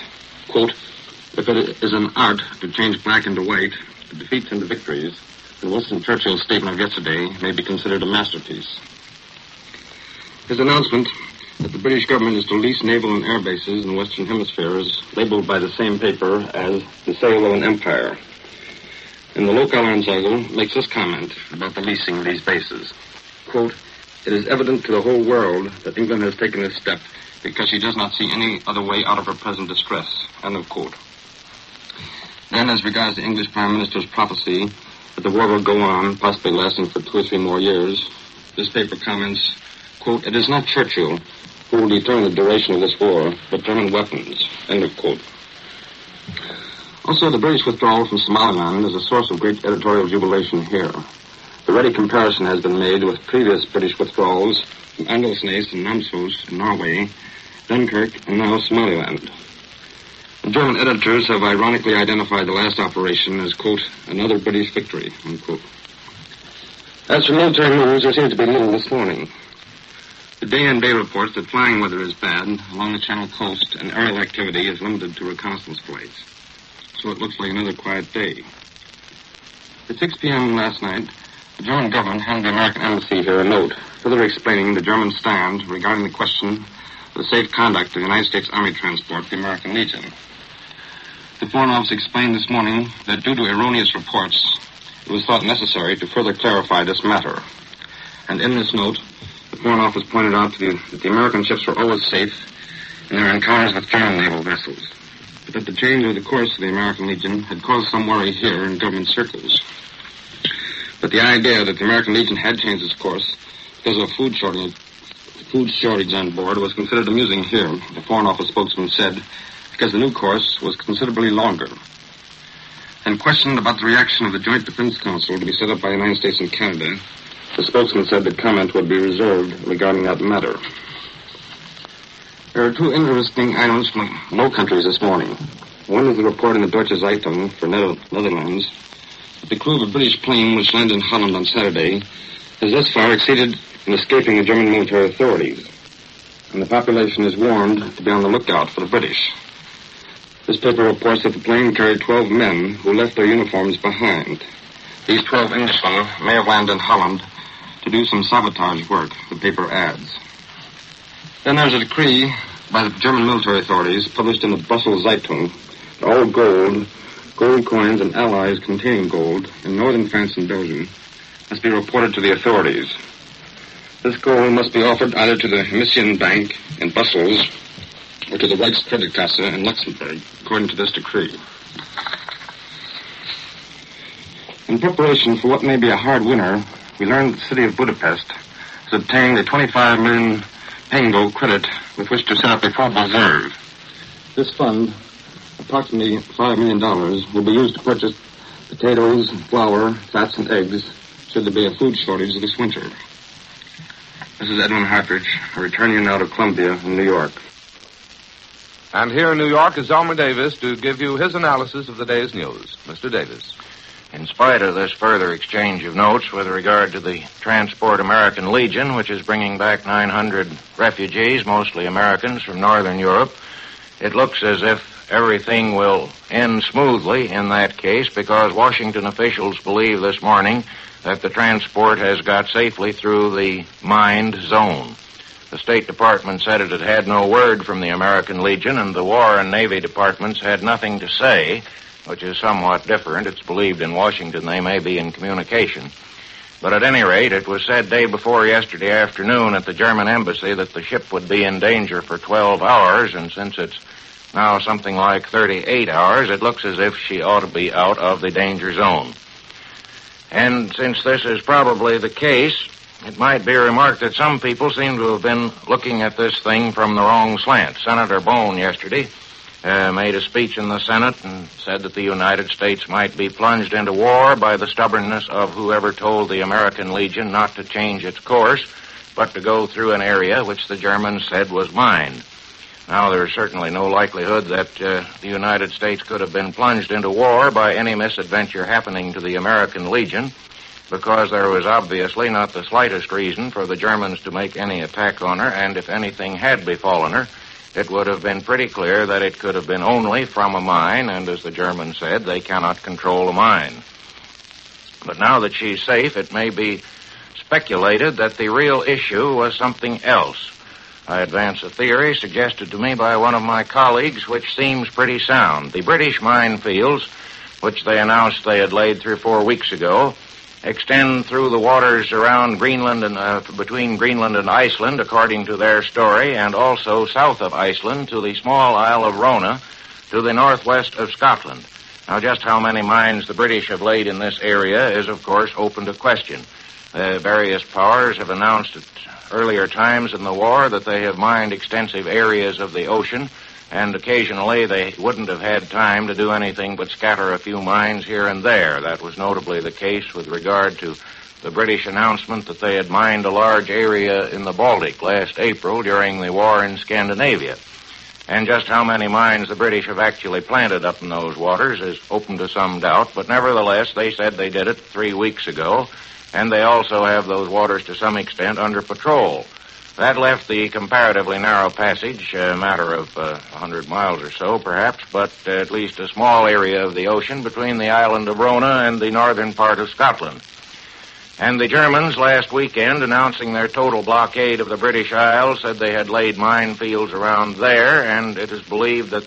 quote, "If it is an art to change black into white, the defeats into victories, then Winston Churchill's statement of yesterday may be considered a masterpiece." His announcement that the British government is to lease naval and air bases in the Western Hemisphere is labeled by the same paper as the sale of an empire. And the Lokalanzeiger makes this comment about the leasing of these bases. Quote, "It is evident to the whole world that England has taken this step because she does not see any other way out of her present distress." End of quote. Then, as regards the English Prime Minister's prophecy that the war will go on, possibly lasting for 2 or 3 more years, this paper comments, quote, "It is not Churchill who will determine the duration of this war, but German weapons." End of quote. Also, the British withdrawal from Somaliland is a source of great editorial jubilation here. The ready comparison has been made with previous British withdrawals from Andelsnes and Namsos in Norway, Dunkirk, and now Somaliland. The German editors have ironically identified the last operation as, quote, "another British victory," unquote. As for military moves, there seems to be little this morning. The day-and-day reports that flying weather is bad along the Channel coast and aerial activity is limited to reconnaissance flights. So it looks like another quiet day. At 6 p.m. last night, the German government handed the American embassy here a note further explaining the German stand regarding the question of the safe conduct of the United States Army transport, the American Legion. The Foreign Office explained this morning that due to erroneous reports, it was thought necessary to further clarify this matter. And in this note, the Foreign Office pointed out that the American ships were always safe in their encounters with German naval vessels, but that the change of the course of the American Legion had caused some worry here in government circles. But the idea that the American Legion had changed its course because of food shortage on board was considered amusing here, the Foreign Office spokesman said, because the new course was considerably longer. And questioned about the reaction of the Joint Defense Council to be set up by the United States and Canada, the spokesman said that comment would be reserved regarding that matter. There are 2 interesting items from Low Countries this morning. One is the report in the Deutsche Zeitung for Netherlands that the crew of a British plane which landed in Holland on Saturday has thus far succeeded in escaping the German military authorities, and the population is warned to be on the lookout for the British. This paper reports that the plane carried 12 men who left their uniforms behind. These 12 Englishmen may have landed in Holland to do some sabotage work, the paper adds. Then there's a decree by the German military authorities published in the Brussels Zeitung that all gold coins and alloys containing gold in northern France and Belgium must be reported to the authorities. This gold must be offered either to the Mission Bank in Brussels or to the Reichskreditkasse in Luxembourg, according to this decree. In preparation for what may be a hard winter, we learned that the city of Budapest has obtained a 25 million Pengo credit with which to set up a fraud reserve. This fund, approximately $5 million, will be used to purchase potatoes, flour, fats, and eggs should there be a food shortage this winter. This is Edwin Hartridge. I return you now to Columbia in New York. And here in New York is Elmer Davis to give you his analysis of the day's news. Mr. Davis. In spite of this further exchange of notes with regard to the Transport American Legion, which is bringing back 900 refugees, mostly Americans from Northern Europe, it looks as if everything will end smoothly in that case because Washington officials believe this morning that the transport has got safely through the mined zone. The State Department said it had had no word from the American Legion, and the War and Navy departments had nothing to say, which is somewhat different. It's believed in Washington they may be in communication. But at any rate, it was said day before yesterday afternoon at the German embassy that the ship would be in danger for 12 hours, and since it's now something like 38 hours, it looks as if she ought to be out of the danger zone. And since this is probably the case, it might be remarked that some people seem to have been looking at this thing from the wrong slant. Senator Bone yesterday made a speech in the Senate and said that the United States might be plunged into war by the stubbornness of whoever told the American Legion not to change its course, but to go through an area which the Germans said was mined. Now, there's certainly no likelihood that the United States could have been plunged into war by any misadventure happening to the American Legion, because there was obviously not the slightest reason for the Germans to make any attack on her, and if anything had befallen her, it would have been pretty clear that it could have been only from a mine, and as the Germans said, they cannot control a mine. But now that she's safe, it may be speculated that the real issue was something else. I advance a theory suggested to me by one of my colleagues, which seems pretty sound. The British minefields, which they announced they had laid 3 or 4 weeks ago, extend through the waters around Greenland and between Greenland and Iceland, according to their story, and also south of Iceland to the small Isle of Rona, to the northwest of Scotland. Now, just how many mines the British have laid in this area is, of course, open to question. Various powers have announced at earlier times in the war that they have mined extensive areas of the ocean, and occasionally they wouldn't have had time to do anything but scatter a few mines here and there. That was notably the case with regard to the British announcement that they had mined a large area in the Baltic last April during the war in Scandinavia. And just how many mines the British have actually planted up in those waters is open to some doubt, but nevertheless, they said they did it 3 weeks ago, and they also have those waters to some extent under patrol. That left the comparatively narrow passage, a matter of 100 miles or so, perhaps, but at least a small area of the ocean between the island of Rona and the northern part of Scotland. And the Germans, last weekend, announcing their total blockade of the British Isles, said they had laid minefields around there, and it is believed that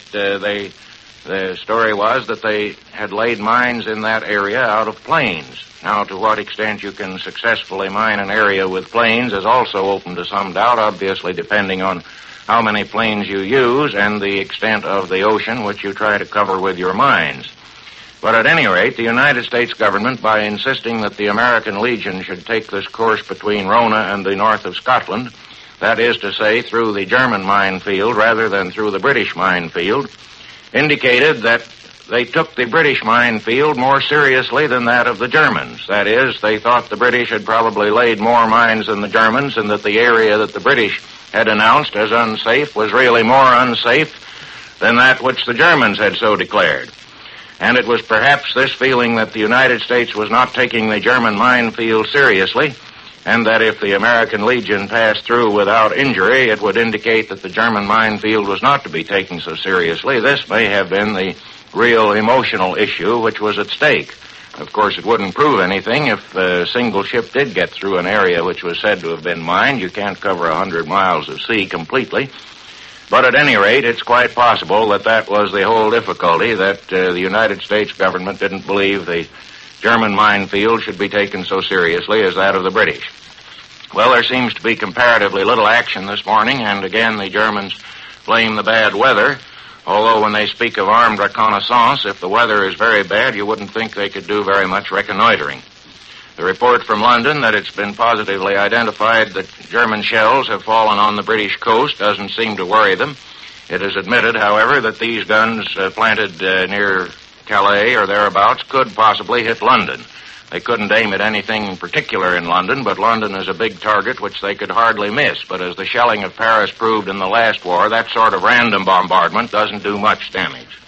the story was that they had laid mines in that area out of planes. Now, to what extent you can successfully mine an area with planes is also open to some doubt, obviously depending on how many planes you use and the extent of the ocean which you try to cover with your mines. But at any rate, the United States government, by insisting that the American Legion should take this course between Rona and the north of Scotland, that is to say, through the German minefield rather than through the British minefield, indicated that they took the British minefield more seriously than that of the Germans. That is, they thought the British had probably laid more mines than the Germans, and that the area that the British had announced as unsafe was really more unsafe than that which the Germans had so declared. And it was perhaps this feeling that the United States was not taking the German minefield seriously, and that if the American Legion passed through without injury, it would indicate that the German minefield was not to be taken so seriously. This may have been the real emotional issue which was at stake. Of course, it wouldn't prove anything if a single ship did get through an area which was said to have been mined. You can't cover 100 miles of sea completely. But at any rate, it's quite possible that that was the whole difficulty, that the United States government didn't believe the German minefield should be taken so seriously as that of the British. Well, there seems to be comparatively little action this morning, and again the Germans blame the bad weather, although when they speak of armed reconnaissance, if the weather is very bad, you wouldn't think they could do very much reconnoitering. The report from London that it's been positively identified that German shells have fallen on the British coast doesn't seem to worry them. It is admitted, however, that these guns planted near Calais or thereabouts could possibly hit London. They couldn't aim at anything in particular in London, but London is a big target which they could hardly miss. But as the shelling of Paris proved in the last war, that sort of random bombardment doesn't do much damage.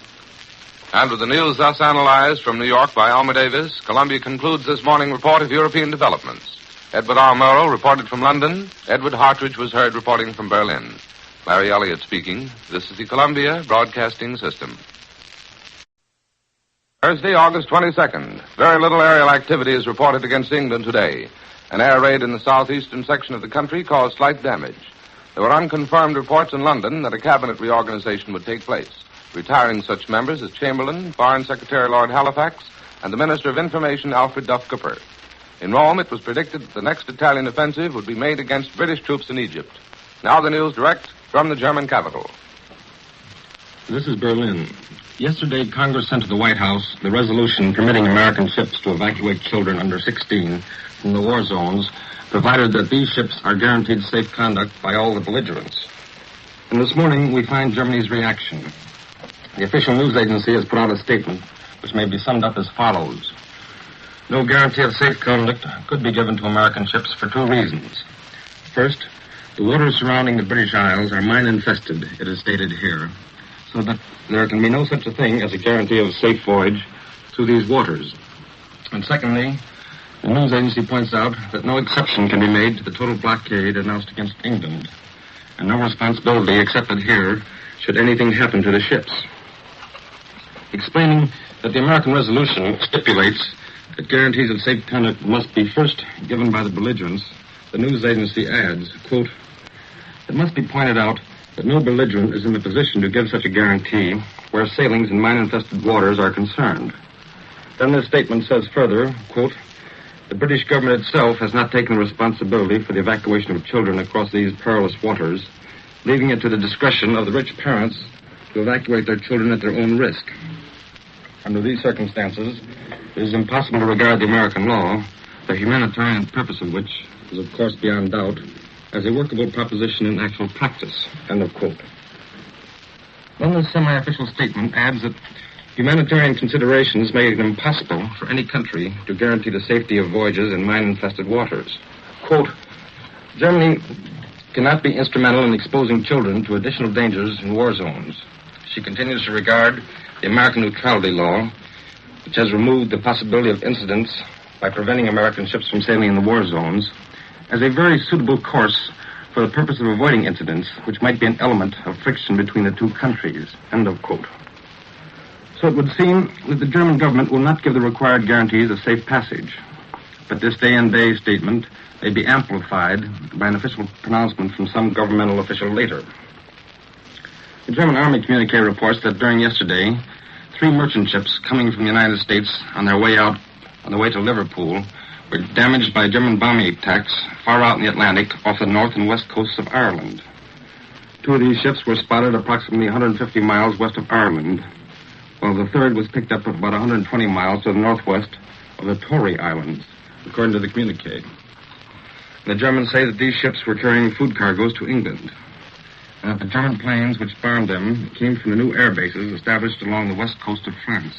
And with the news thus analyzed from New York by Alma Davis, Columbia concludes this morning report of European developments. Edward R. Murrow reported from London. Edward Hartridge was heard reporting from Berlin. Larry Elliott speaking. This is the Columbia Broadcasting System. Thursday, August 22nd. Very little aerial activity is reported against England today. An air raid in the southeastern section of the country caused slight damage. There were unconfirmed reports in London that a cabinet reorganization would take place, retiring such members as Chamberlain, Foreign Secretary Lord Halifax, and the Minister of Information Alfred Duff Cooper. In Rome, it was predicted that the next Italian offensive would be made against British troops in Egypt. Now the news direct from the German capital. This is Berlin. Yesterday, Congress sent to the White House the resolution permitting American ships to evacuate children under 16 from the war zones, provided that these ships are guaranteed safe conduct by all the belligerents. And this morning, we find Germany's reaction. The official news agency has put out a statement which may be summed up as follows. No guarantee of safe conduct could be given to American ships for two reasons. First, the waters surrounding the British Isles are mine-infested, it is stated here, so that there can be no such a thing as a guarantee of a safe voyage through these waters. And secondly, the news agency points out that no exception can be made to the total blockade announced against England, and no responsibility accepted here should anything happen to the ships. Explaining that the American resolution stipulates that guarantees of safe conduct must be first given by the belligerents, the news agency adds, quote, "It must be pointed out that no belligerent is in the position to give such a guarantee where sailings in mine-infested waters are concerned." Then this statement says further, quote, "The British government itself has not taken responsibility for the evacuation of children across these perilous waters, leaving it to the discretion of the rich parents to evacuate their children at their own risk. Under these circumstances, it is impossible to regard the American law, the humanitarian purpose of which is of course beyond doubt, as a workable proposition in actual practice," end of quote. Then this semi-official statement adds that humanitarian considerations make it impossible for any country to guarantee the safety of voyages in mine-infested waters. Quote, "Germany cannot be instrumental in exposing children to additional dangers in war zones. She continues to regard the American neutrality law, which has removed the possibility of incidents by preventing American ships from sailing in the war zones, as a very suitable course for the purpose of avoiding incidents which might be an element of friction between the two countries," end of quote. So it would seem that the German government will not give the required guarantees of safe passage. But this day-and-day statement may be amplified by an official pronouncement from some governmental official later. The German Army communique reports that during yesterday, 3 merchant ships coming from the United States on their way to Liverpool were damaged by German bombing attacks far out in the Atlantic off the north and west coasts of Ireland. 2 of these ships were spotted approximately 150 miles west of Ireland, while the third was picked up about 120 miles to the northwest of the Tory Islands, according to the communique. The Germans say that these ships were carrying food cargoes to England, and that the German planes which bombed them came from the new air bases established along the west coast of France.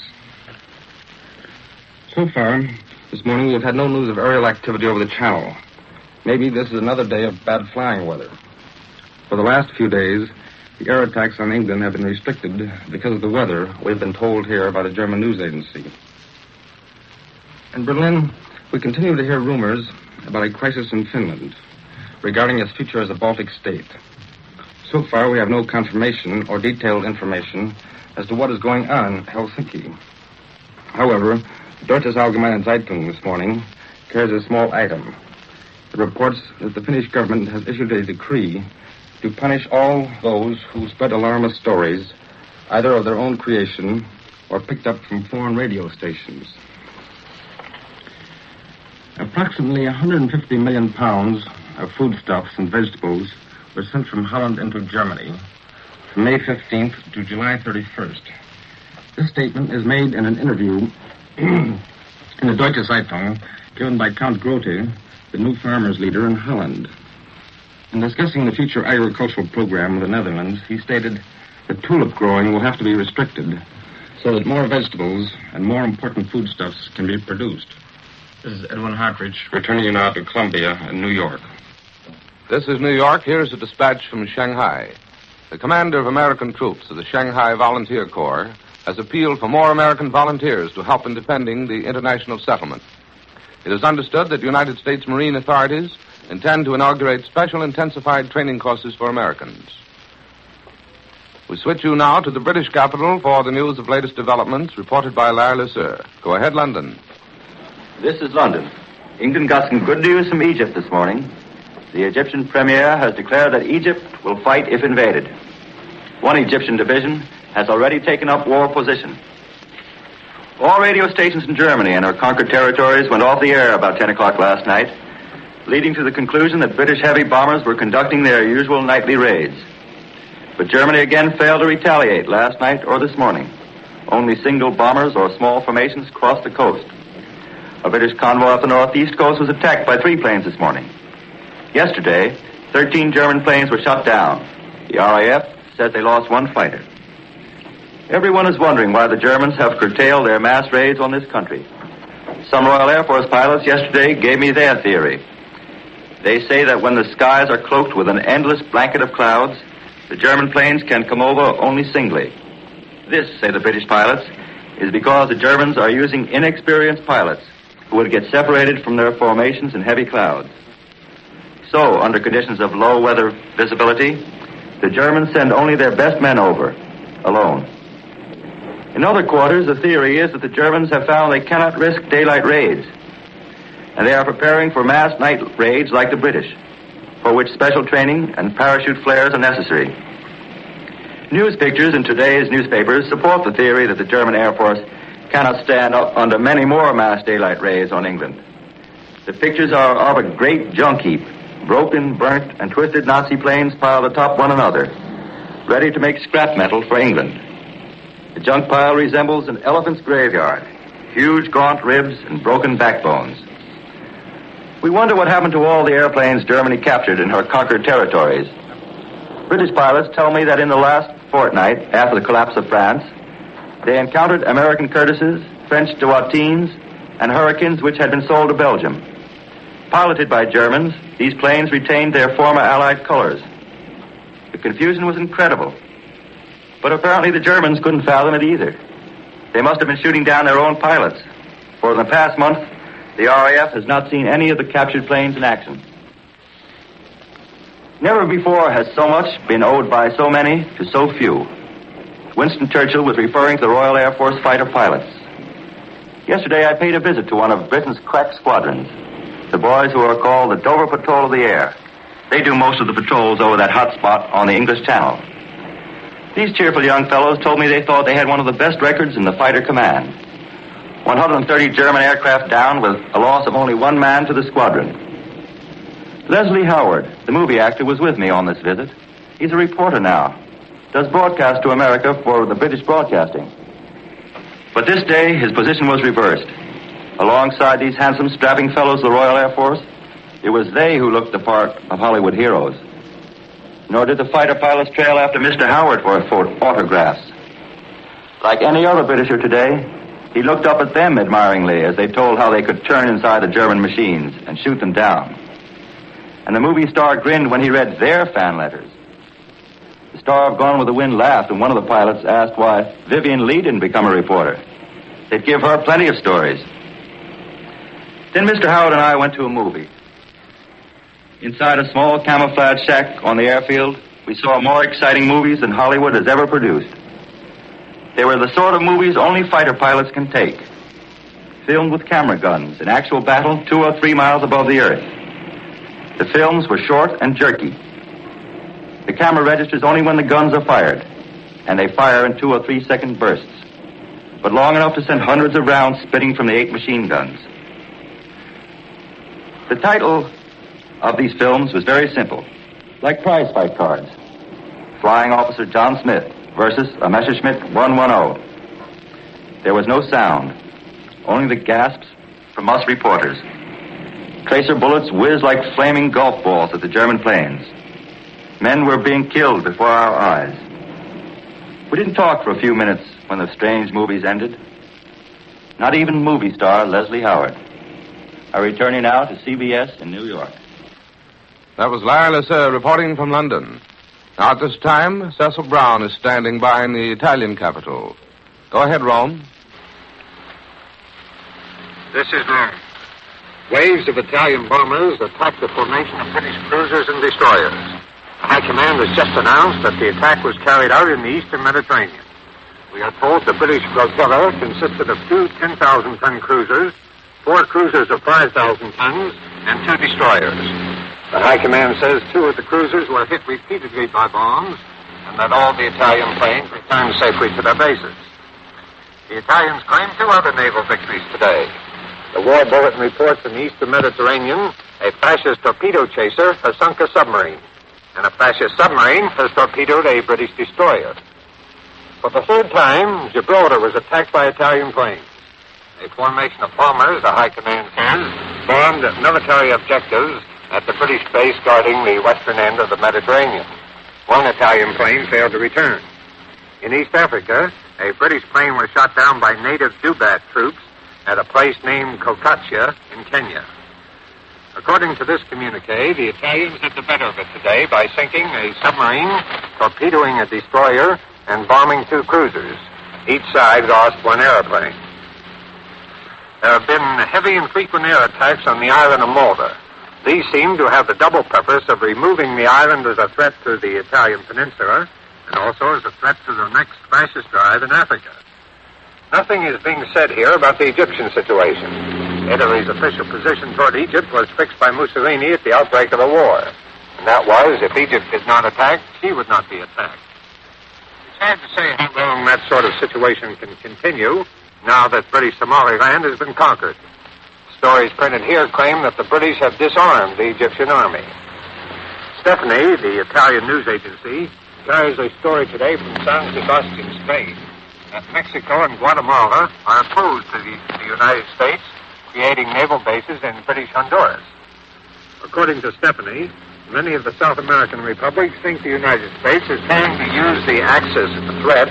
So far, this morning, we have had no news of aerial activity over the Channel. Maybe this is another day of bad flying weather. For the last few days, the air attacks on England have been restricted because of the weather, we've been told here by the German news agency. In Berlin, we continue to hear rumors about a crisis in Finland regarding its future as a Baltic state. So far, we have no confirmation or detailed information as to what is going on in Helsinki. However, Deutsches Allgemeine Zeitung this morning carries a small item. It reports that the Finnish government has issued a decree to punish all those who spread alarmist stories, either of their own creation or picked up from foreign radio stations. Approximately 150 million pounds of foodstuffs and vegetables were sent from Holland into Germany, from May 15th to July 31st. This statement is made in an interview in the Deutsche Zeitung given by Count Grote, the new farmers' leader in Holland. In discussing the future agricultural program of the Netherlands, he stated that tulip growing will have to be restricted so that more vegetables and more important foodstuffs can be produced. This is Edwin Hartridge, returning you now to Columbia and New York. This is New York. Here's a dispatch from Shanghai. The commander of American troops of the Shanghai Volunteer Corps has appealed for more American volunteers to help in defending the international settlement. It is understood that United States Marine authorities intend to inaugurate special intensified training courses for Americans. We switch you now to the British capital for the news of latest developments reported by Larry Lesseur. Go ahead, London. This is London. England got some good news from Egypt this morning. The Egyptian premier has declared that Egypt will fight if invaded. One Egyptian division has already taken up war position. All radio stations in Germany and her conquered territories went off the air about 10 o'clock last night, leading to the conclusion that British heavy bombers were conducting their usual nightly raids. But Germany again failed to retaliate last night or this morning. Only single bombers or small formations crossed the coast. A British convoy off the northeast coast was attacked by 3 planes this morning. Yesterday, 13 German planes were shot down. The RAF said they lost 1 fighter. Everyone is wondering why the Germans have curtailed their mass raids on this country. Some Royal Air Force pilots yesterday gave me their theory. They say that when the skies are cloaked with an endless blanket of clouds, the German planes can come over only singly. This, say the British pilots, is because the Germans are using inexperienced pilots who would get separated from their formations in heavy clouds. So, under conditions of low weather visibility, the Germans send only their best men over, alone. In other quarters, the theory is that the Germans have found they cannot risk daylight raids, and they are preparing for mass night raids like the British, for which special training and parachute flares are necessary. News pictures in today's newspapers support the theory that the German Air Force cannot stand up under many more mass daylight raids on England. The pictures are of a great junk heap, broken, burnt, and twisted Nazi planes piled atop one another, ready to make scrap metal for England. The junk pile resembles an elephant's graveyard, huge gaunt ribs and broken backbones. We wonder what happened to all the airplanes Germany captured in her conquered territories. British pilots tell me that in the last fortnight, after the collapse of France, they encountered American Curtis's, French Dauphins, and Hurricanes which had been sold to Belgium. Piloted by Germans, these planes retained their former Allied colors. The confusion was incredible. But apparently the Germans couldn't fathom it either. They must have been shooting down their own pilots, for in the past month, the RAF has not seen any of the captured planes in action. Never before has so much been owed by so many to so few. Winston Churchill was referring to the Royal Air Force fighter pilots. Yesterday I paid a visit to one of Britain's crack squadrons, the boys who are called the Dover Patrol of the Air. They do most of the patrols over that hot spot on the English Channel. These cheerful young fellows told me they thought they had one of the best records in the fighter command. 130 German aircraft down with a loss of only 1 man to the squadron. Leslie Howard, the movie actor, was with me on this visit. He's a reporter now. Does broadcast to America for the British Broadcasting. But this day, his position was reversed. Alongside these handsome, strapping fellows of the Royal Air Force, it was they who looked the part of Hollywood heroes. Nor did the fighter pilots trail after Mr. Howard for autographs. Like any other Britisher today, he looked up at them admiringly as they told how they could turn inside the German machines and shoot them down. And the movie star grinned when he read their fan letters. The star of Gone with the Wind laughed, and one of the pilots asked why Vivian Lee didn't become a reporter. They'd give her plenty of stories. Then Mr. Howard and I went to a movie. Inside a small camouflage shack on the airfield, we saw more exciting movies than Hollywood has ever produced. They were the sort of movies only fighter pilots can take. Filmed with camera guns in actual battle 2 or 3 miles above the earth. The films were short and jerky. The camera registers only when the guns are fired, and they fire in 2 or 3 second bursts, but long enough to send hundreds of rounds spitting from the 8 machine guns. The title of these films was very simple, like prize fight cards. Flying Officer John Smith versus a Messerschmitt 110. There was no sound, only the gasps from us reporters. Tracer bullets whizzed like flaming golf balls at the German planes. Men were being killed before our eyes. We didn't talk for a few minutes when the strange movies ended. Not even movie star Leslie Howard. I return you now to CBS in New York. That was Larry Lasser reporting from London. Now, at this time, Cecil Brown is standing by in the Italian capital. Go ahead, Rome. This is Rome. Waves of Italian bombers attacked the formation of British cruisers and destroyers. The High Command has just announced that the attack was carried out in the eastern Mediterranean. We are told the British flotilla consisted of 2 10,000-ton cruisers, 4 cruisers of 5,000 tons, and 2 destroyers. The High Command says 2 of the cruisers were hit repeatedly by bombs, and that all the Italian planes returned safely to their bases. The Italians claim 2 other naval victories today. The War Bulletin reports in the eastern Mediterranean, a fascist torpedo chaser has sunk a submarine, and a fascist submarine has torpedoed a British destroyer. For the 3rd time, Gibraltar was attacked by Italian planes. A formation of bombers, the High Command says, bombed military objectives at the British base guarding the western end of the Mediterranean. 1 Italian plane failed to return. In East Africa, a British plane was shot down by native Dubat troops at a place named Kokatcha in Kenya. According to this communique, the Italians had the better of it today by sinking a submarine, torpedoing a destroyer, and bombing 2 cruisers. Each side lost 1 airplane. There have been heavy and frequent air attacks on the island of Malta. These seem to have the double purpose of removing the island as a threat to the Italian peninsula and also as a threat to the next fascist drive in Africa. Nothing is being said here about the Egyptian situation. Italy's official position toward Egypt was fixed by Mussolini at the outbreak of the war. And that was, if Egypt is not attacked, she would not be attacked. It's hard to say how long that sort of situation can continue now that British Somaliland has been conquered. Stories printed here claim that the British have disarmed the Egyptian army. Stephanie, the Italian news agency, carries a story today from San Sebastian, Spain, that Mexico and Guatemala are opposed to the United States creating naval bases in British Honduras. According to Stephanie, many of the South American republics think the United States is trying to use the Axis threat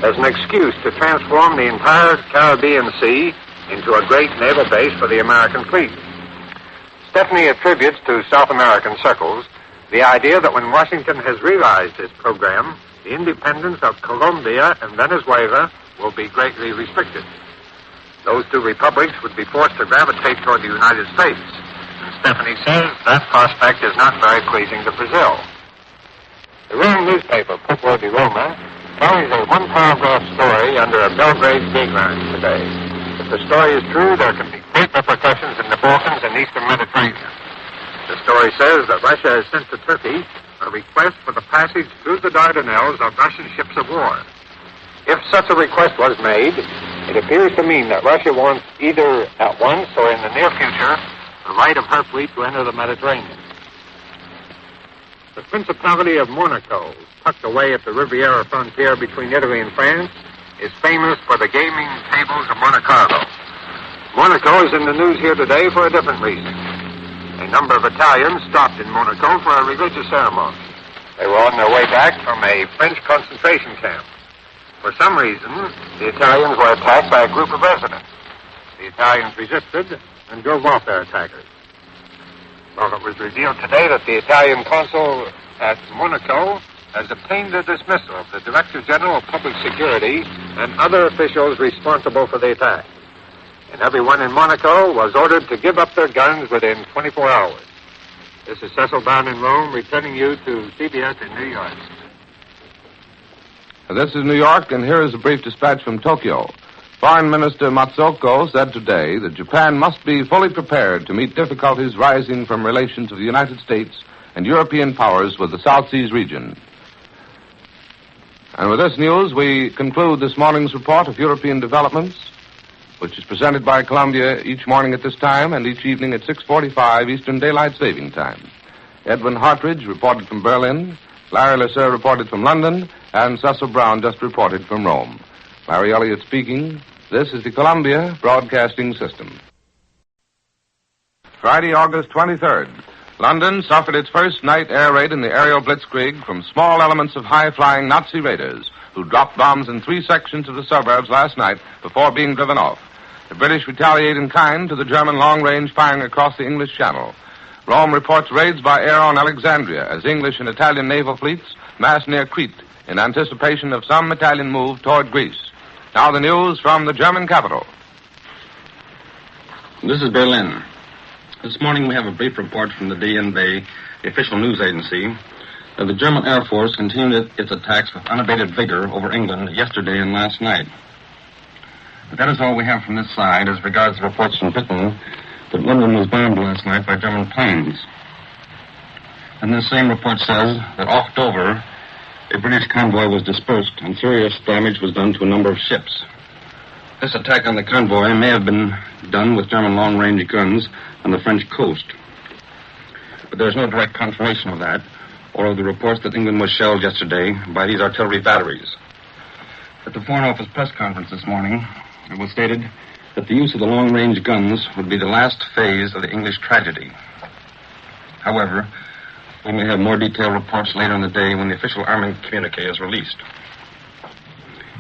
as an excuse to transform the entire Caribbean Sea into a great naval base for the American fleet. Stephanie attributes to South American circles the idea that when Washington has realized this program, the independence of Colombia and Venezuela will be greatly restricted. Those 2 republics would be forced to gravitate toward the United States. And Stephanie says that prospect is not very pleasing to Brazil. The Rome newspaper, Popolo di Roma, carries a 1-paragraph story under a Belgrade gangland today. If the story is true, there can be great repercussions in the Balkans and eastern Mediterranean. The story says that Russia has sent to Turkey a request for the passage through the Dardanelles of Russian ships of war. If such a request was made, it appears to mean that Russia wants either at once or in the near future the right of her fleet to enter the Mediterranean. The Principality of Monaco, tucked away at the Riviera frontier between Italy and France, is famous for the gaming tables of Monte Carlo. Monaco is in the news here today for a different reason. A number of Italians stopped in Monaco for a religious ceremony. They were on their way back from a French concentration camp. For some reason, the Italians were attacked by a group of residents. The Italians resisted and drove off their attackers. Well, it was revealed today that the Italian consul at Monaco has obtained the dismissal of the Director General of Public Security and other officials responsible for the attack. And everyone in Monaco was ordered to give up their guns within 24 hours. This is Cecil Brown in Rome, returning you to CBS in New York. This is New York, and here is a brief dispatch from Tokyo. Foreign Minister Matsoko said today that Japan must be fully prepared to meet difficulties rising from relations of the United States and European powers with the South Seas region. And with this news, we conclude this morning's report of European developments, which is presented by Columbia each morning at this time and each evening at 6:45 Eastern Daylight Saving Time. Edwin Hartridge reported from Berlin. Larry Lasser reported from London, and Cecil Brown just reported from Rome. Larry Elliott speaking. This is the Columbia Broadcasting System. Friday, August 23rd. London suffered its first night air raid in the aerial Blitzkrieg from small elements of high-flying Nazi raiders who dropped bombs in 3 sections of the suburbs last night before being driven off. The British retaliate in kind to the German long-range firing across the English Channel. Rome reports raids by air on Alexandria as English and Italian naval fleets mass near Crete in anticipation of some Italian move toward Greece. Now the news from the German capital. This is Berlin. This morning we have a brief report from the DNB, the official news agency, that the German Air Force continued its attacks with unabated vigor over England yesterday and last night. But that is all we have from this side as regards the reports from Britain that London was bombed last night by German planes. And this same report says that off Dover, a British convoy was dispersed and serious damage was done to a number of ships. This attack on the convoy may have been done with German long-range guns on the French coast. But there's no direct confirmation of that, or of the reports that England was shelled yesterday by these artillery batteries. At the Foreign Office press conference this morning, it was stated that the use of the long-range guns would be the last phase of the English tragedy. However, we may have more detailed reports later in the day when the official army communique is released.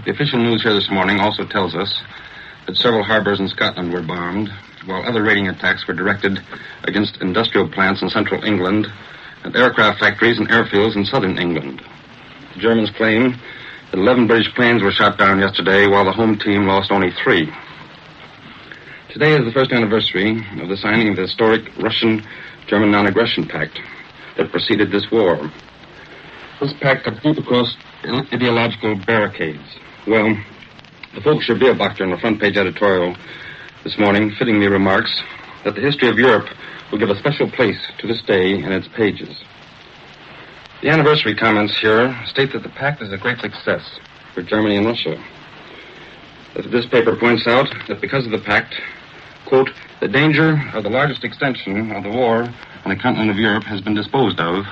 The official news here this morning also tells us that several harbors in Scotland were bombed, while other raiding attacks were directed against industrial plants in central England and aircraft factories and airfields in southern England. The Germans claim that 11 British planes were shot down yesterday, while the home team lost only 3. Today is the first anniversary of the signing of the historic Russian-German non-aggression pact that preceded this war. This pact cut deep across ideological barricades. Well, the Volksher Beobachter in the front page editorial this morning fittingly remarks that the history of Europe will give a special place to this day in its pages. The anniversary comments here state that the pact is a great success for Germany and Russia. This paper points out that because of the pact, quote, the danger of the largest extension of the war on the continent of Europe has been disposed of,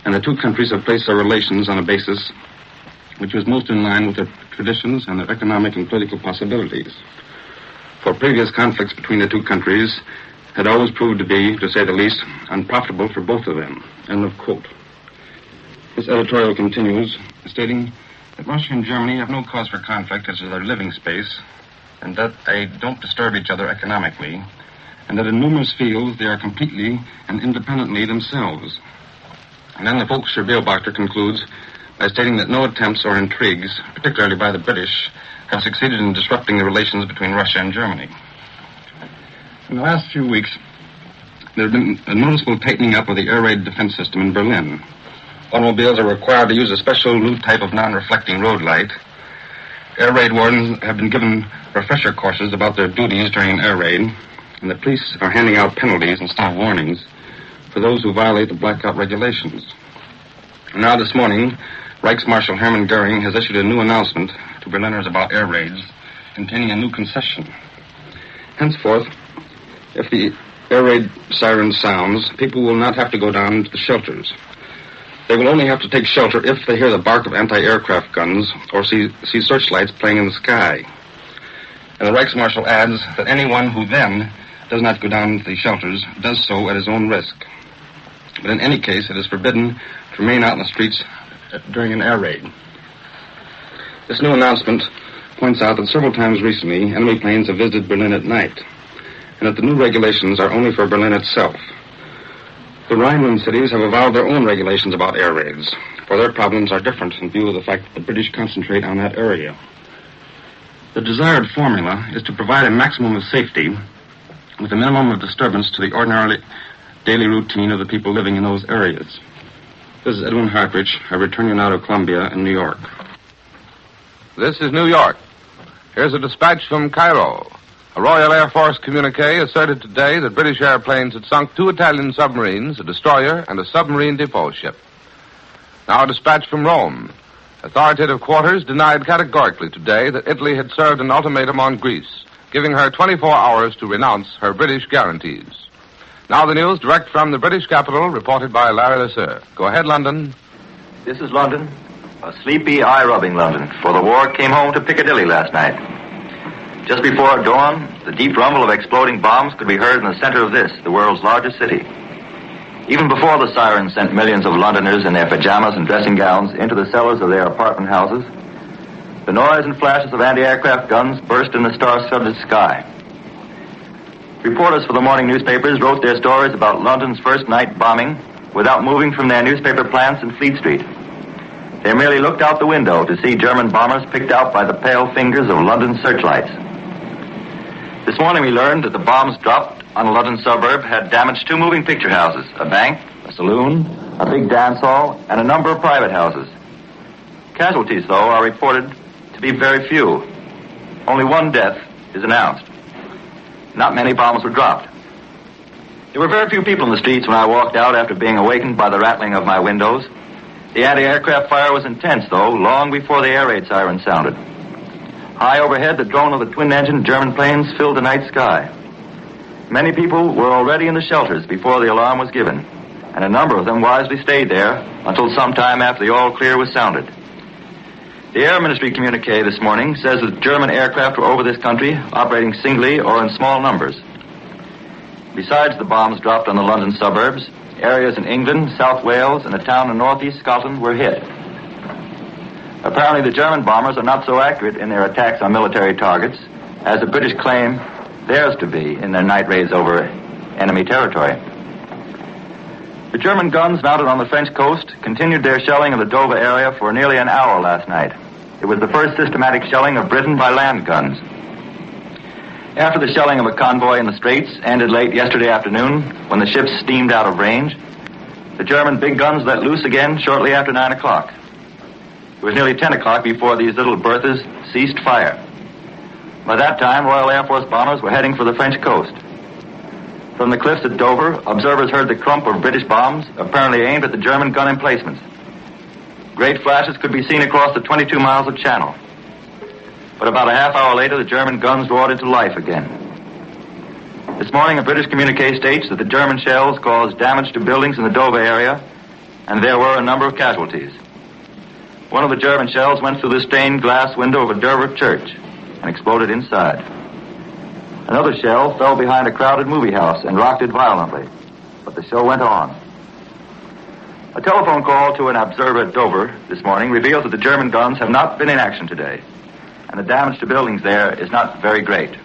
and the two countries have placed their relations on a basis which was most in line with their traditions and their economic and political possibilities. For previous conflicts between the two countries had always proved to be, to say the least, unprofitable for both of them, end of quote. This editorial continues, stating that Russia and Germany have no cause for conflict as to their living space, and that they don't disturb each other economically, and that in numerous fields they are completely and independently themselves. And then the Volksher Beobachter concludes by stating that no attempts or intrigues, particularly by the British, have succeeded in disrupting the relations between Russia and Germany. In the last few weeks, there has been a noticeable tightening up of the air raid defense system in Berlin. Automobiles are required to use a special new type of non-reflecting road light. Air raid wardens have been given refresher courses about their duties during an air raid, and the police are handing out penalties instead of warnings for those who violate the blackout regulations. And now this morning, Reichsmarshal Hermann Goering has issued a new announcement to Berliners about air raids, containing a new concession. Henceforth, if the air raid siren sounds, people will not have to go down to the shelters. They will only have to take shelter if they hear the bark of anti-aircraft guns or see searchlights playing in the sky. And the Reichsmarshal adds that anyone who then does not go down to the shelters does so at his own risk. But in any case, it is forbidden to remain out in the streets during an air raid. This new announcement points out that several times recently, enemy planes have visited Berlin at night, and that the new regulations are only for Berlin itself. The Rhineland cities have avowed their own regulations about air raids, for their problems are different in view of the fact that the British concentrate on that area. The desired formula is to provide a maximum of safety with a minimum of disturbance to the ordinary daily routine of the people living in those areas. This is Edwin Hartridge. I return you now to Columbia in New York. This is New York. Here's a dispatch from Cairo. A Royal Air Force communique asserted today that British airplanes had sunk 2 Italian submarines, a destroyer, and a submarine depot ship. Now a dispatch from Rome. Authoritative quarters denied categorically today that Italy had served an ultimatum on Greece, giving her 24 hours to renounce her British guarantees. Now the news direct from the British capital, reported by Larry Lasser. Go ahead, London. This is London, a sleepy, eye-rubbing London, for the war came home to Piccadilly last night. Just before dawn, the deep rumble of exploding bombs could be heard in the center of this, the world's largest city. Even before the sirens sent millions of Londoners in their pajamas and dressing gowns into the cellars of their apartment houses, the noise and flashes of anti-aircraft guns burst in the star-studded sky. Reporters for the morning newspapers wrote their stories about London's first night bombing without moving from their newspaper plants in Fleet Street. They merely looked out the window to see German bombers picked out by the pale fingers of London searchlights. This morning we learned that the bombs dropped on a London suburb had damaged 2 moving picture houses, a bank, a saloon, a big dance hall, and a number of private houses. Casualties, though, are reported to be very few. Only 1 death is announced. Not many bombs were dropped. There were very few people in the streets when I walked out after being awakened by the rattling of my windows. The anti-aircraft fire was intense, though, long before the air raid siren sounded. High overhead, the drone of the twin-engine German planes filled the night sky. Many people were already in the shelters before the alarm was given, and a number of them wisely stayed there until sometime after the all clear was sounded. The Air Ministry communique this morning says that German aircraft were over this country, operating singly or in small numbers. Besides the bombs dropped on the London suburbs, areas in England, South Wales, and a town in northeast Scotland were hit. Apparently the German bombers are not so accurate in their attacks on military targets as the British claim theirs to be in their night raids over enemy territory. The German guns mounted on the French coast continued their shelling of the Dover area for nearly an hour last night. It was the first systematic shelling of Britain by land guns. After the shelling of a convoy in the Straits ended late yesterday afternoon, when the ships steamed out of range, the German big guns let loose again shortly after 9 o'clock. It was nearly 10 o'clock before these little berthas ceased fire. By that time, Royal Air Force bombers were heading for the French coast. From the cliffs at Dover, observers heard the crump of British bombs, apparently aimed at the German gun emplacements. Great flashes could be seen across the 22 miles of channel. But about a half hour later, the German guns roared into life again. This morning, a British communique states that the German shells caused damage to buildings in the Dover area, and there were a number of casualties. One of the German shells went through the stained glass window of a Dover church and exploded inside. Another shell fell behind a crowded movie house and rocked it violently, but the show went on. A telephone call to an observer at Dover this morning reveals that the German guns have not been in action today, and the damage to buildings there is not very great.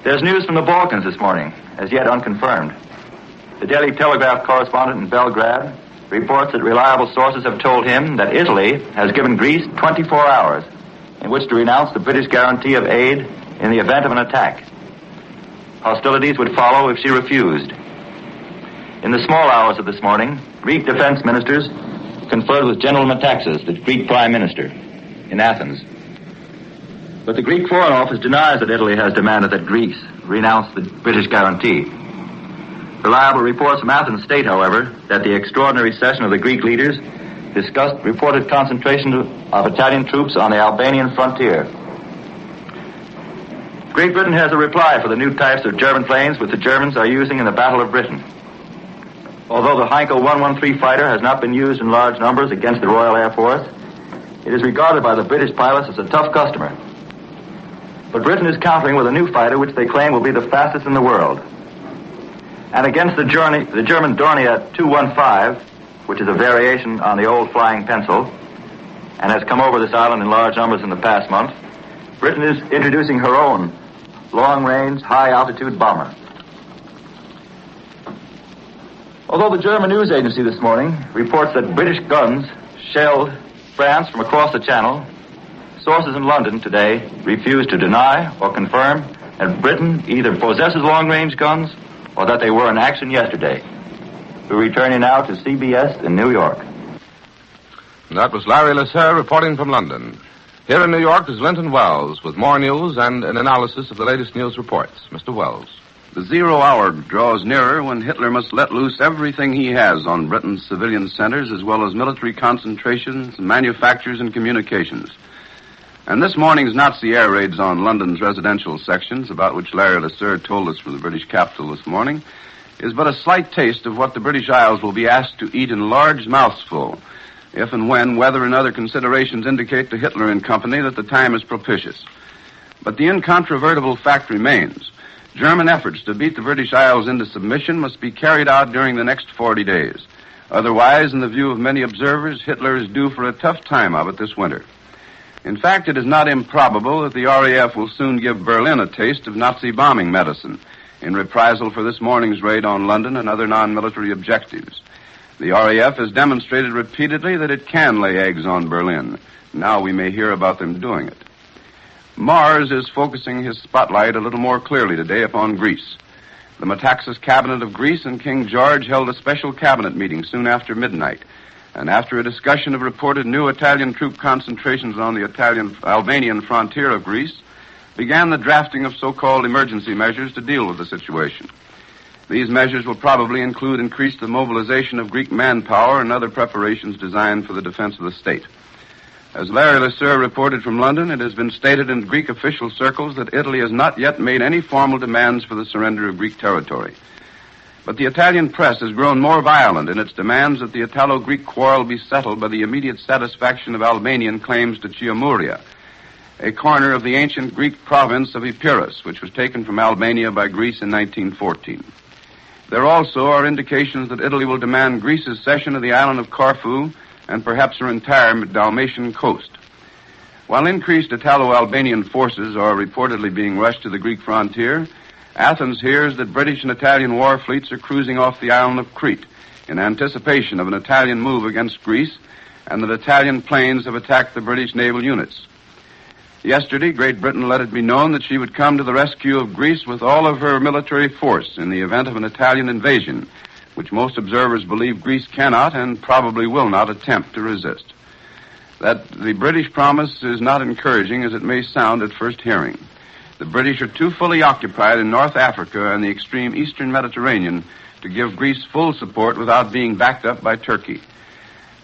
There's news from the Balkans this morning, as yet unconfirmed. The Daily Telegraph correspondent in Belgrade reports that reliable sources have told him that Italy has given Greece 24 hours in which to renounce the British guarantee of aid in the event of an attack. Hostilities would follow if she refused. In the small hours of this morning, Greek defense ministers conferred with General Metaxas, the Greek prime minister, in Athens. But the Greek Foreign Office denies that Italy has demanded that Greece renounce the British guarantee. Reliable reports from Athens state, however, that the extraordinary session of the Greek leaders discussed reported concentration of Italian troops on the Albanian frontier. Great Britain has a reply for the new types of German planes which the Germans are using in the Battle of Britain. Although the Heinkel 113 fighter has not been used in large numbers against the Royal Air Force, it is regarded by the British pilots as a tough customer. But Britain is countering with a new fighter which they claim will be the fastest in the world. And against the German Dornier 215, which is a variation on the old flying pencil, and has come over this island in large numbers in the past month, Britain is introducing her own long-range, high-altitude bomber. Although the German news agency this morning reports that British guns shelled France from across the Channel, sources in London today refuse to deny or confirm that Britain either possesses long-range guns or that they were in action yesterday. We're returning now to CBS in New York. That was Larry Lasser reporting from London. Here in New York is Linton Wells with more news and an analysis of the latest news reports. Mr. Wells. The 0 hour draws nearer when Hitler must let loose everything he has on Britain's civilian centers as well as military concentrations, manufactures, and communications. And this morning's Nazi air raids on London's residential sections, about which Larry Lasser told us from the British capital this morning, is but a slight taste of what the British Isles will be asked to eat in large mouthsful, if and when weather and other considerations indicate to Hitler and company that the time is propitious. But the incontrovertible fact remains. German efforts to beat the British Isles into submission must be carried out during the next 40 days. Otherwise, in the view of many observers, Hitler is due for a tough time of it this winter. In fact, it is not improbable that the RAF will soon give Berlin a taste of Nazi bombing medicine in reprisal for this morning's raid on London and other non-military objectives. The RAF has demonstrated repeatedly that it can lay eggs on Berlin. Now we may hear about them doing it. Mars is focusing his spotlight a little more clearly today upon Greece. The Metaxas cabinet of Greece and King George held a special cabinet meeting soon after midnight. And after a discussion of reported new Italian troop concentrations on the Albanian frontier of Greece, began the drafting of so-called emergency measures to deal with the situation. These measures will probably include increased mobilization of Greek manpower and other preparations designed for the defense of the state. As Larry Lesseur reported from London, it has been stated in Greek official circles that Italy has not yet made any formal demands for the surrender of Greek territory. But the Italian press has grown more violent in its demands that the Italo-Greek quarrel be settled by the immediate satisfaction of Albanian claims to Chiamuria, a corner of the ancient Greek province of Epirus, which was taken from Albania by Greece in 1914. There also are indications that Italy will demand Greece's cession of the island of Corfu and perhaps her entire Dalmatian coast. While increased Italo-Albanian forces are reportedly being rushed to the Greek frontier, Athens hears that British and Italian war fleets are cruising off the island of Crete in anticipation of an Italian move against Greece, and that Italian planes have attacked the British naval units. Yesterday, Great Britain let it be known that she would come to the rescue of Greece with all of her military force in the event of an Italian invasion, which most observers believe Greece cannot and probably will not attempt to resist. That the British promise is not encouraging as it may sound at first hearing. The British are too fully occupied in North Africa and the extreme eastern Mediterranean to give Greece full support without being backed up by Turkey.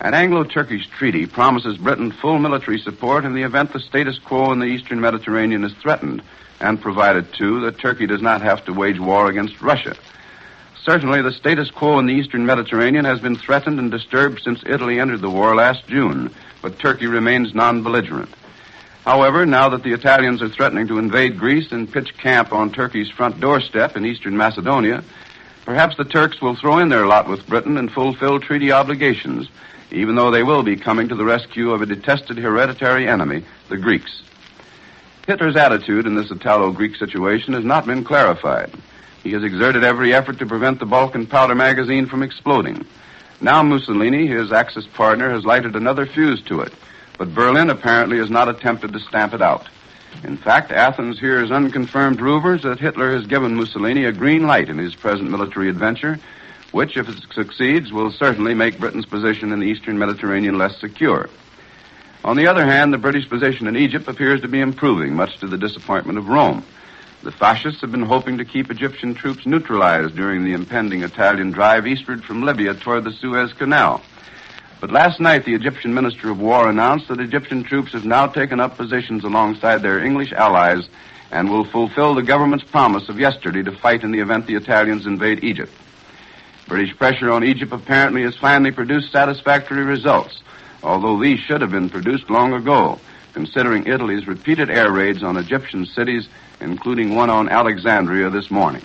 An Anglo-Turkish treaty promises Britain full military support in the event the status quo in the eastern Mediterranean is threatened, and provided, too, that Turkey does not have to wage war against Russia. Certainly, the status quo in the eastern Mediterranean has been threatened and disturbed since Italy entered the war last June, but Turkey remains non-belligerent. However, now that the Italians are threatening to invade Greece and pitch camp on Turkey's front doorstep in eastern Macedonia, perhaps the Turks will throw in their lot with Britain and fulfill treaty obligations, even though they will be coming to the rescue of a detested hereditary enemy, the Greeks. Hitler's attitude in this Italo-Greek situation has not been clarified. He has exerted every effort to prevent the Balkan powder magazine from exploding. Now Mussolini, his Axis partner, has lighted another fuse to it, but Berlin apparently has not attempted to stamp it out. In fact, Athens hears unconfirmed rumors that Hitler has given Mussolini a green light in his present military adventure, which, if it succeeds, will certainly make Britain's position in the eastern Mediterranean less secure. On the other hand, the British position in Egypt appears to be improving, much to the disappointment of Rome. The fascists have been hoping to keep Egyptian troops neutralized during the impending Italian drive eastward from Libya toward the Suez Canal. But last night, the Egyptian Minister of War announced that Egyptian troops have now taken up positions alongside their English allies and will fulfill the government's promise of yesterday to fight in the event the Italians invade Egypt. British pressure on Egypt apparently has finally produced satisfactory results, although these should have been produced long ago, considering Italy's repeated air raids on Egyptian cities, including one on Alexandria this morning.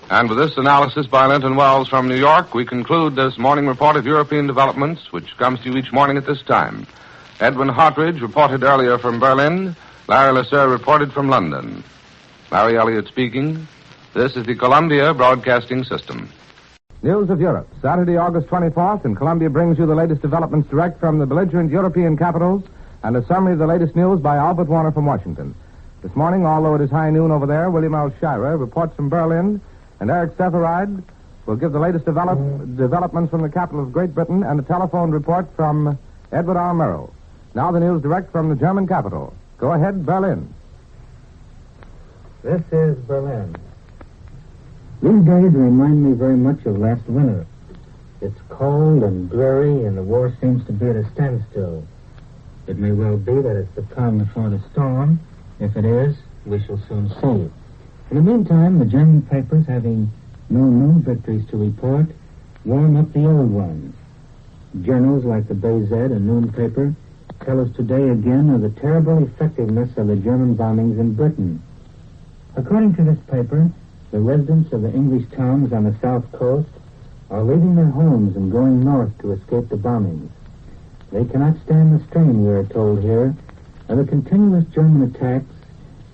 And with this analysis by Linton Wells from New York, we conclude this morning report of European developments, which comes to you each morning at this time. Edwin Hartridge reported earlier from Berlin. Larry Lesseur reported from London. Larry Elliott speaking. This is the Columbia Broadcasting System. News of Europe. Saturday, August 24th, and Columbia brings you the latest developments direct from the belligerent European capitals and a summary of the latest news by Albert Warner from Washington. This morning, although it is high noon over there, William L. Shirer reports from Berlin, and Eric Severide will give the latest developments from the capital of Great Britain and a telephone report from Edward R. Murrow. Now the news direct from the German capital. Go ahead, Berlin. This is Berlin. These days remind me very much of last winter. It's cold and dreary, and the war seems to be at a standstill. It may well be that it's the calm before the storm. If it is, we shall soon see. In the meantime, the German papers, having No new victories to report. Warm up the old ones. Journals like the Bay Z and Noon paper tell us today again of the terrible effectiveness of the German bombings in Britain. According to this paper, the residents of the English towns on the south coast are leaving their homes and going north to escape the bombings. They cannot stand the strain, we are told here, of the continuous German attacks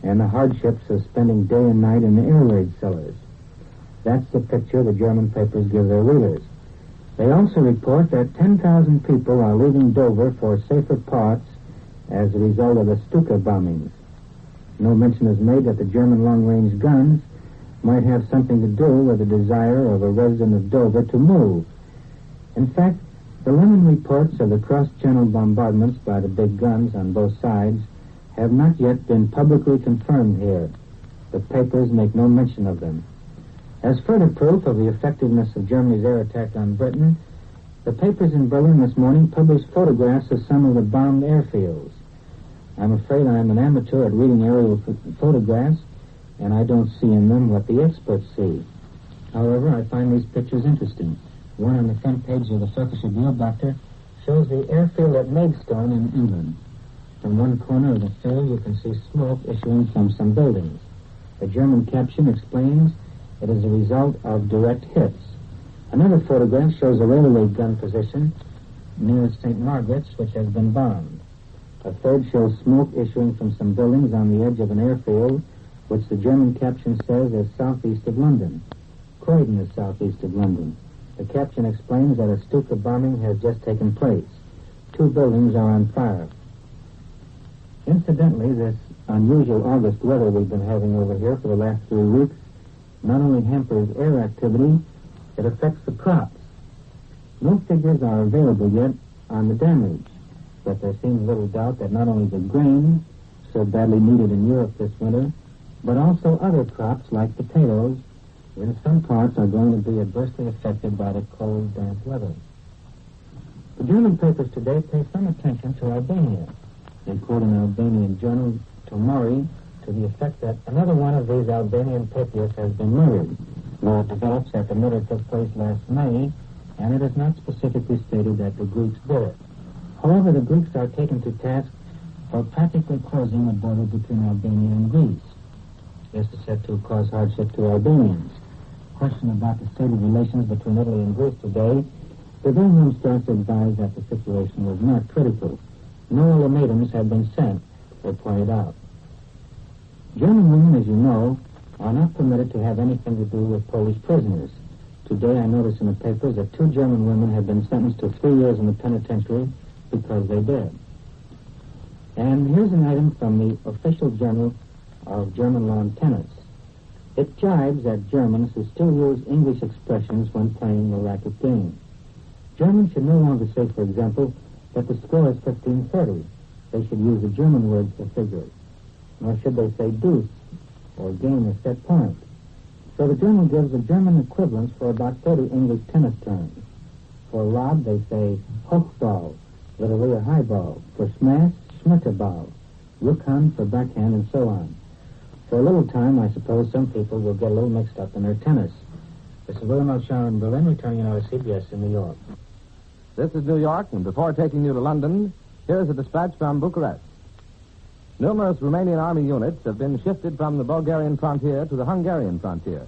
and the hardships of spending day and night in the air raid cellars. That's the picture the German papers give their readers. They also report that 10,000 people are leaving Dover for safer parts as a result of the Stuka bombings. No mention is made that the German long-range guns might have something to do with the desire of a resident of Dover to move. In fact, the London reports of the cross-channel bombardments by the big guns on both sides have not yet been publicly confirmed here. The papers make no mention of them. As further proof of the effectiveness of Germany's air attack on Britain, the papers in Berlin this morning published photographs of some of the bombed airfields. I'm afraid I'm an amateur at reading aerial photographs, and I don't see in them what the experts see. However, I find these pictures interesting. One on the front page of the Völkische Beobachter shows the airfield at Maidstone in England. From one corner of the field, you can see smoke issuing from some buildings. The German caption explains it is a result of direct hits. Another photograph shows a railway gun position near St. Margaret's, which has been bombed. A third shows smoke issuing from some buildings on the edge of an airfield, which the German caption says is southeast of London. Croydon is southeast of London. The caption explains that a Stuka bombing has just taken place. 2 buildings are on fire. Incidentally, this unusual August weather we've been having over here for the last 3 weeks not only hampers air activity, it affects the crops. No figures are available yet on the damage, but there seems little doubt that not only the grain, so badly needed in Europe this winter, but also other crops like potatoes in some parts are going to be adversely affected by the cold, damp weather. The German papers today pay some attention to Albania. They quote an Albanian journal, Tomori, to the effect that another one of these Albanian patriots has been murdered. Well, it develops that the murder took place last May, and it is not specifically stated that the Greeks did it. However, the Greeks are taken to task for practically closing the border between Albania and Greece. This is said to cause hardship to Albanians. Question about the state of relations between Italy and Greece today, the Wilhelmstrasse advised that the situation was not critical. No ultimatums have been sent or pointed out. German women, as you know, are not permitted to have anything to do with Polish prisoners. Today I notice in the papers that 2 German women have been sentenced to 3 years in the penitentiary because they did. And here's an item from the official journal of German lawn tennis. It jibes at Germans who still use English expressions when playing the racket game. Germans should no longer say, for example, that the score is 15-30. They should use the German word for figures. Nor should they say deuce or game is set point. So the journal gives the German equivalents for about 30 English tennis terms. For lob, they say Hochball, literally a high ball. For smash, Schmetterball. Rückhand for backhand, and so on. For a little time, I suppose some people will get a little mixed up in their tennis. This is William Alshauer in Berlin, returning now to CBS in New York. This is New York, and before taking you to London, here's a dispatch from Bucharest. Numerous Romanian army units have been shifted from the Bulgarian frontier to the Hungarian frontier.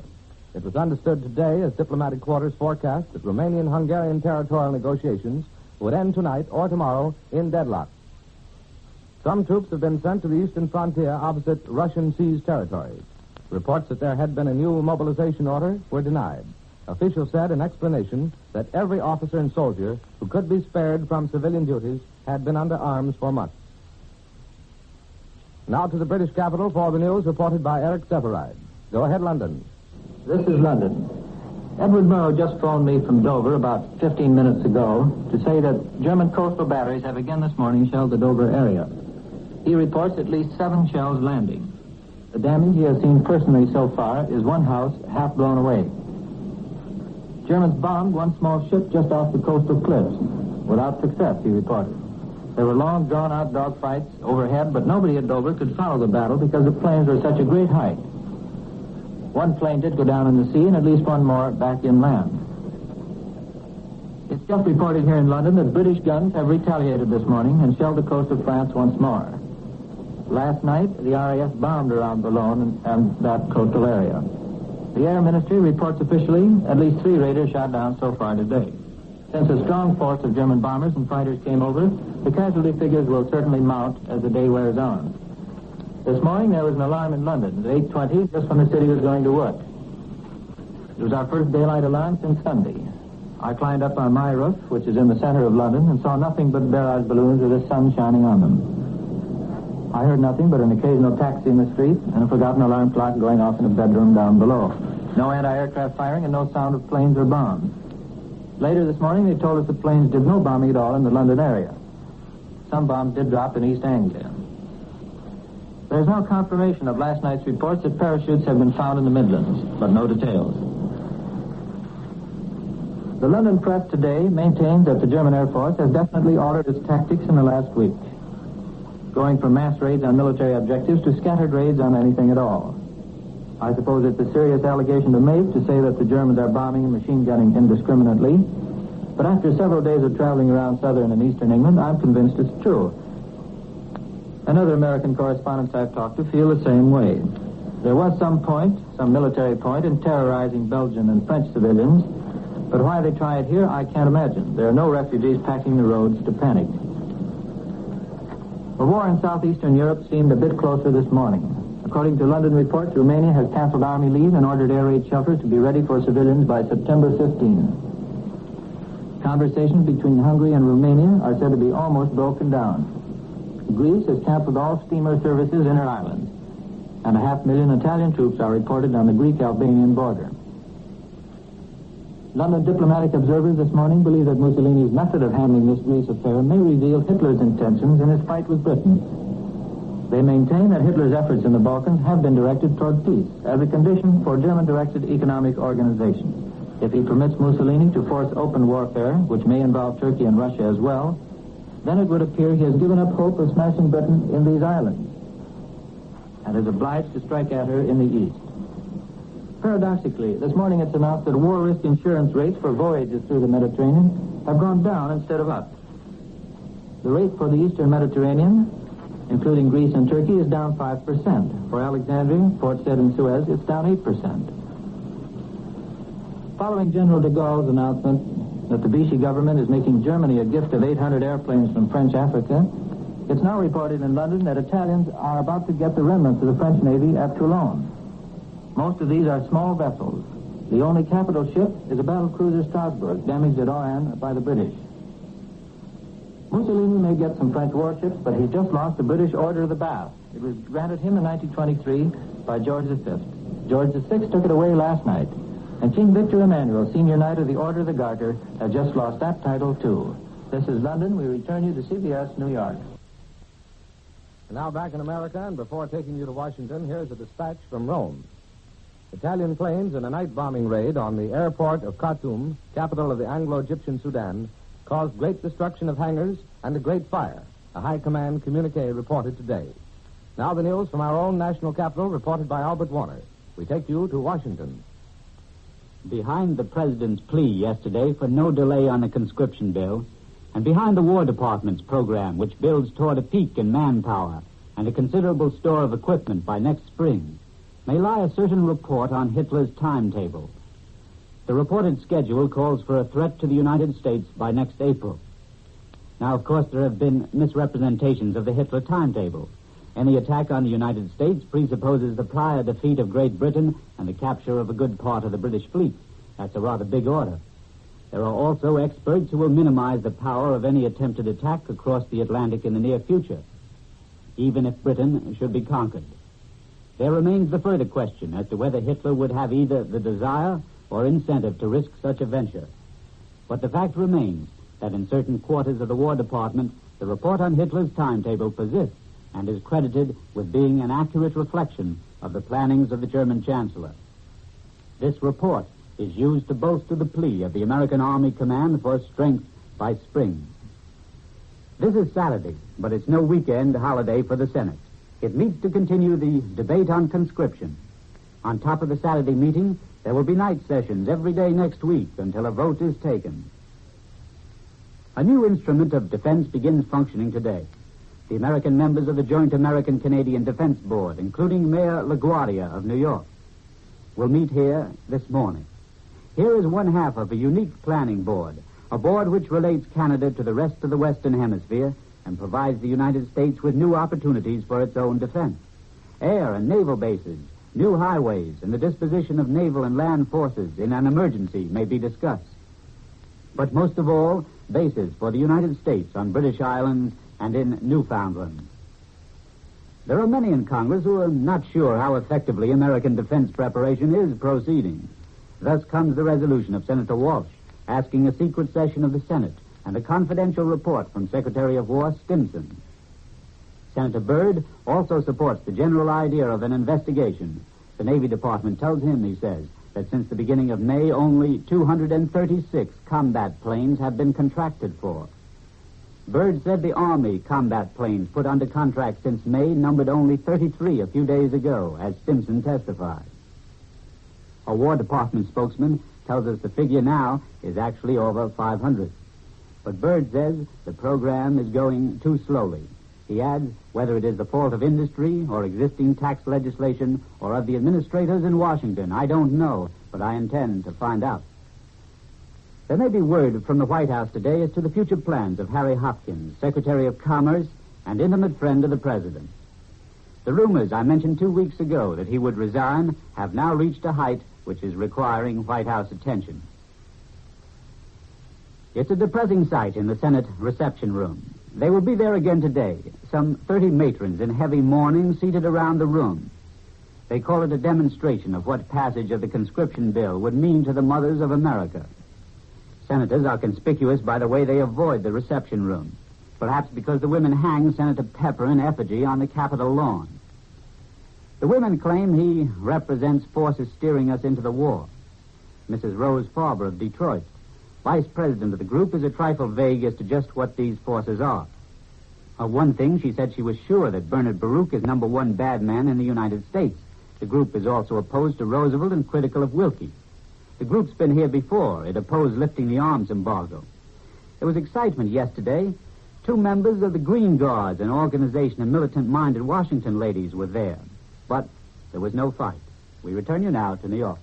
It was understood today, as diplomatic quarters forecast, that Romanian-Hungarian territorial negotiations would end tonight or tomorrow in deadlock. Some troops have been sent to the eastern frontier opposite Russian-seized territories. Reports that there had been a new mobilization order were denied. Officials said in explanation that every officer and soldier who could be spared from civilian duties had been under arms for months. Now to the British capital for the news reported by Eric Seferide. Go ahead, London. This is London. Edward Murrow just phoned me from Dover about 15 minutes ago to say that German coastal batteries have again this morning shelled the Dover area. He reports at least 7 shells landing. The damage he has seen personally so far is one house half blown away. Germans bombed one small ship just off the coastal cliffs. Without success, he reported. There were long, drawn-out dogfights overhead, but nobody at Dover could follow the battle because the planes were such a great height. One plane did go down in the sea and at least one more back inland. It's just reported here in London that British guns have retaliated this morning and shelled the coast of France once more. Last night, the RAF bombed around Boulogne and that coastal area. The Air Ministry reports officially at least 3 raiders shot down so far today. Since a strong force of German bombers and fighters came over, the casualty figures will certainly mount as the day wears on. This morning, there was an alarm in London at 8:20, just when the city was going to work. It was our first daylight alarm since Sunday. I climbed up on my roof, which is in the center of London, and saw nothing but barrage balloons with the sun shining on them. I heard nothing but an occasional taxi in the street and a forgotten alarm clock going off in a bedroom down below. No anti-aircraft firing and no sound of planes or bombs. Later this morning, they told us the planes did no bombing at all in the London area. Some bombs did drop in East Anglia. There's no confirmation of last night's reports that parachutes have been found in the Midlands, but no details. The London press today maintains that the German Air Force has definitely altered its tactics in the last week, going from mass raids on military objectives to scattered raids on anything at all. I suppose it's a serious allegation to make to say that the Germans are bombing and machine gunning indiscriminately, but after several days of traveling around southern and eastern England, I'm convinced it's true. And other American correspondents I've talked to feel the same way. There was some military point in terrorizing Belgian and French civilians, but why they try it here, I can't imagine. There are no refugees packing the roads to panic. The war in southeastern Europe seemed a bit closer this morning. According to London reports, Romania has canceled army leave and ordered air raid shelters to be ready for civilians by September 15. Conversations between Hungary and Romania are said to be almost broken down. Greece has canceled all steamer services in her islands, and 500,000 Italian troops are reported on the Greek-Albanian border. London diplomatic observers this morning believe that Mussolini's method of handling this Greece affair may reveal Hitler's intentions in his fight with Britain. They maintain that Hitler's efforts in the Balkans have been directed toward peace as a condition for German-directed economic organization. If he permits Mussolini to force open warfare, which may involve Turkey and Russia as well, then it would appear he has given up hope of smashing Britain in these islands and is obliged to strike at her in the east. Paradoxically, this morning it's announced that war risk insurance rates for voyages through the Mediterranean have gone down instead of up. The rate for the eastern Mediterranean, including Greece and Turkey, is down 5%. For Alexandria, Port Said, and Suez, it's down 8%. Following General de Gaulle's announcement that the Vichy government is making Germany a gift of 800 airplanes from French Africa, it's now reported in London that Italians are about to get the remnants of the French Navy at Toulon. Most of these are small vessels. The only capital ship is a battle cruiser Strasbourg, damaged at Oran by the British. Mussolini may get some French warships, but he's just lost the British Order of the Bath. It was granted him in 1923 by George V. George VI took it away last night. And King Victor Emmanuel, Senior Knight of the Order of the Garter, has just lost that title, too. This is London. We return you to CBS, New York. And now back in America, and before taking you to Washington, here's a dispatch from Rome. Italian planes in a night bombing raid on the airport of Khartoum, capital of the Anglo-Egyptian Sudan, caused great destruction of hangars and a great fire. A high command communique reported today. Now the news from our own national capital, reported by Albert Warner. We take you to Washington. Behind the president's plea yesterday for no delay on the conscription bill, and behind the War Department's program, which builds toward a peak in manpower and a considerable store of equipment by next spring, may lie a certain report on Hitler's timetable. The reported schedule calls for a threat to the United States by next April. Now, of course, there have been misrepresentations of the Hitler timetable. Any attack on the United States presupposes the prior defeat of Great Britain and the capture of a good part of the British fleet. That's a rather big order. There are also experts who will minimize the power of any attempted attack across the Atlantic in the near future, even if Britain should be conquered. There remains the further question as to whether Hitler would have either the desire or incentive to risk such a venture. But the fact remains that in certain quarters of the War Department, the report on Hitler's timetable persists and is credited with being an accurate reflection of the plannings of the German Chancellor. This report is used to bolster the plea of the American Army Command for strength by spring. This is Saturday, but it's no weekend holiday for the Senate. It meets to continue the debate on conscription. On top of the Saturday meeting, there will be night sessions every day next week until a vote is taken. A new instrument of defense begins functioning today. The American members of the Joint American-Canadian Defense Board, including Mayor LaGuardia of New York, will meet here this morning. Here is one half of a unique planning board, a board which relates Canada to the rest of the Western Hemisphere and provides the United States with new opportunities for its own defense. Air and naval bases, new highways, and the disposition of naval and land forces in an emergency may be discussed. But most of all, bases for the United States on British islands and in Newfoundland. There are many in Congress who are not sure how effectively American defense preparation is proceeding. Thus comes the resolution of Senator Walsh asking a secret session of the Senate and a confidential report from Secretary of War Stimson. Senator Byrd also supports the general idea of an investigation. The Navy Department tells him, he says, that since the beginning of May, only 236 combat planes have been contracted for. Byrd said the Army combat planes put under contract since May numbered only 33 a few days ago, as Stimson testified. A War Department spokesman tells us the figure now is actually over 500. But Byrd says the program is going too slowly. He adds, whether it is the fault of industry or existing tax legislation or of the administrators in Washington, I don't know, but I intend to find out. There may be word from the White House today as to the future plans of Harry Hopkins, Secretary of Commerce and intimate friend of the President. The rumors I mentioned 2 weeks ago that he would resign have now reached a height which is requiring White House attention. It's a depressing sight in the Senate reception room. They will be there again today, some 30 matrons in heavy mourning seated around the room. They call it a demonstration of what passage of the conscription bill would mean to the mothers of America. Senators are conspicuous by the way they avoid the reception room, perhaps because the women hang Senator Pepper in effigy on the Capitol lawn. The women claim he represents forces steering us into the war. Mrs. Rose Farber of Detroit, vice president of the group, is a trifle vague as to just what these forces are. One thing, she said she was sure that Bernard Baruch is number one bad man in the United States. The group is also opposed to Roosevelt and critical of Wilkie. The group's been here before. It opposed lifting the arms embargo. There was excitement yesterday. 2 members of the Green Guards, an organization of militant-minded Washington ladies, were there. But there was no fight. We return you now to New York.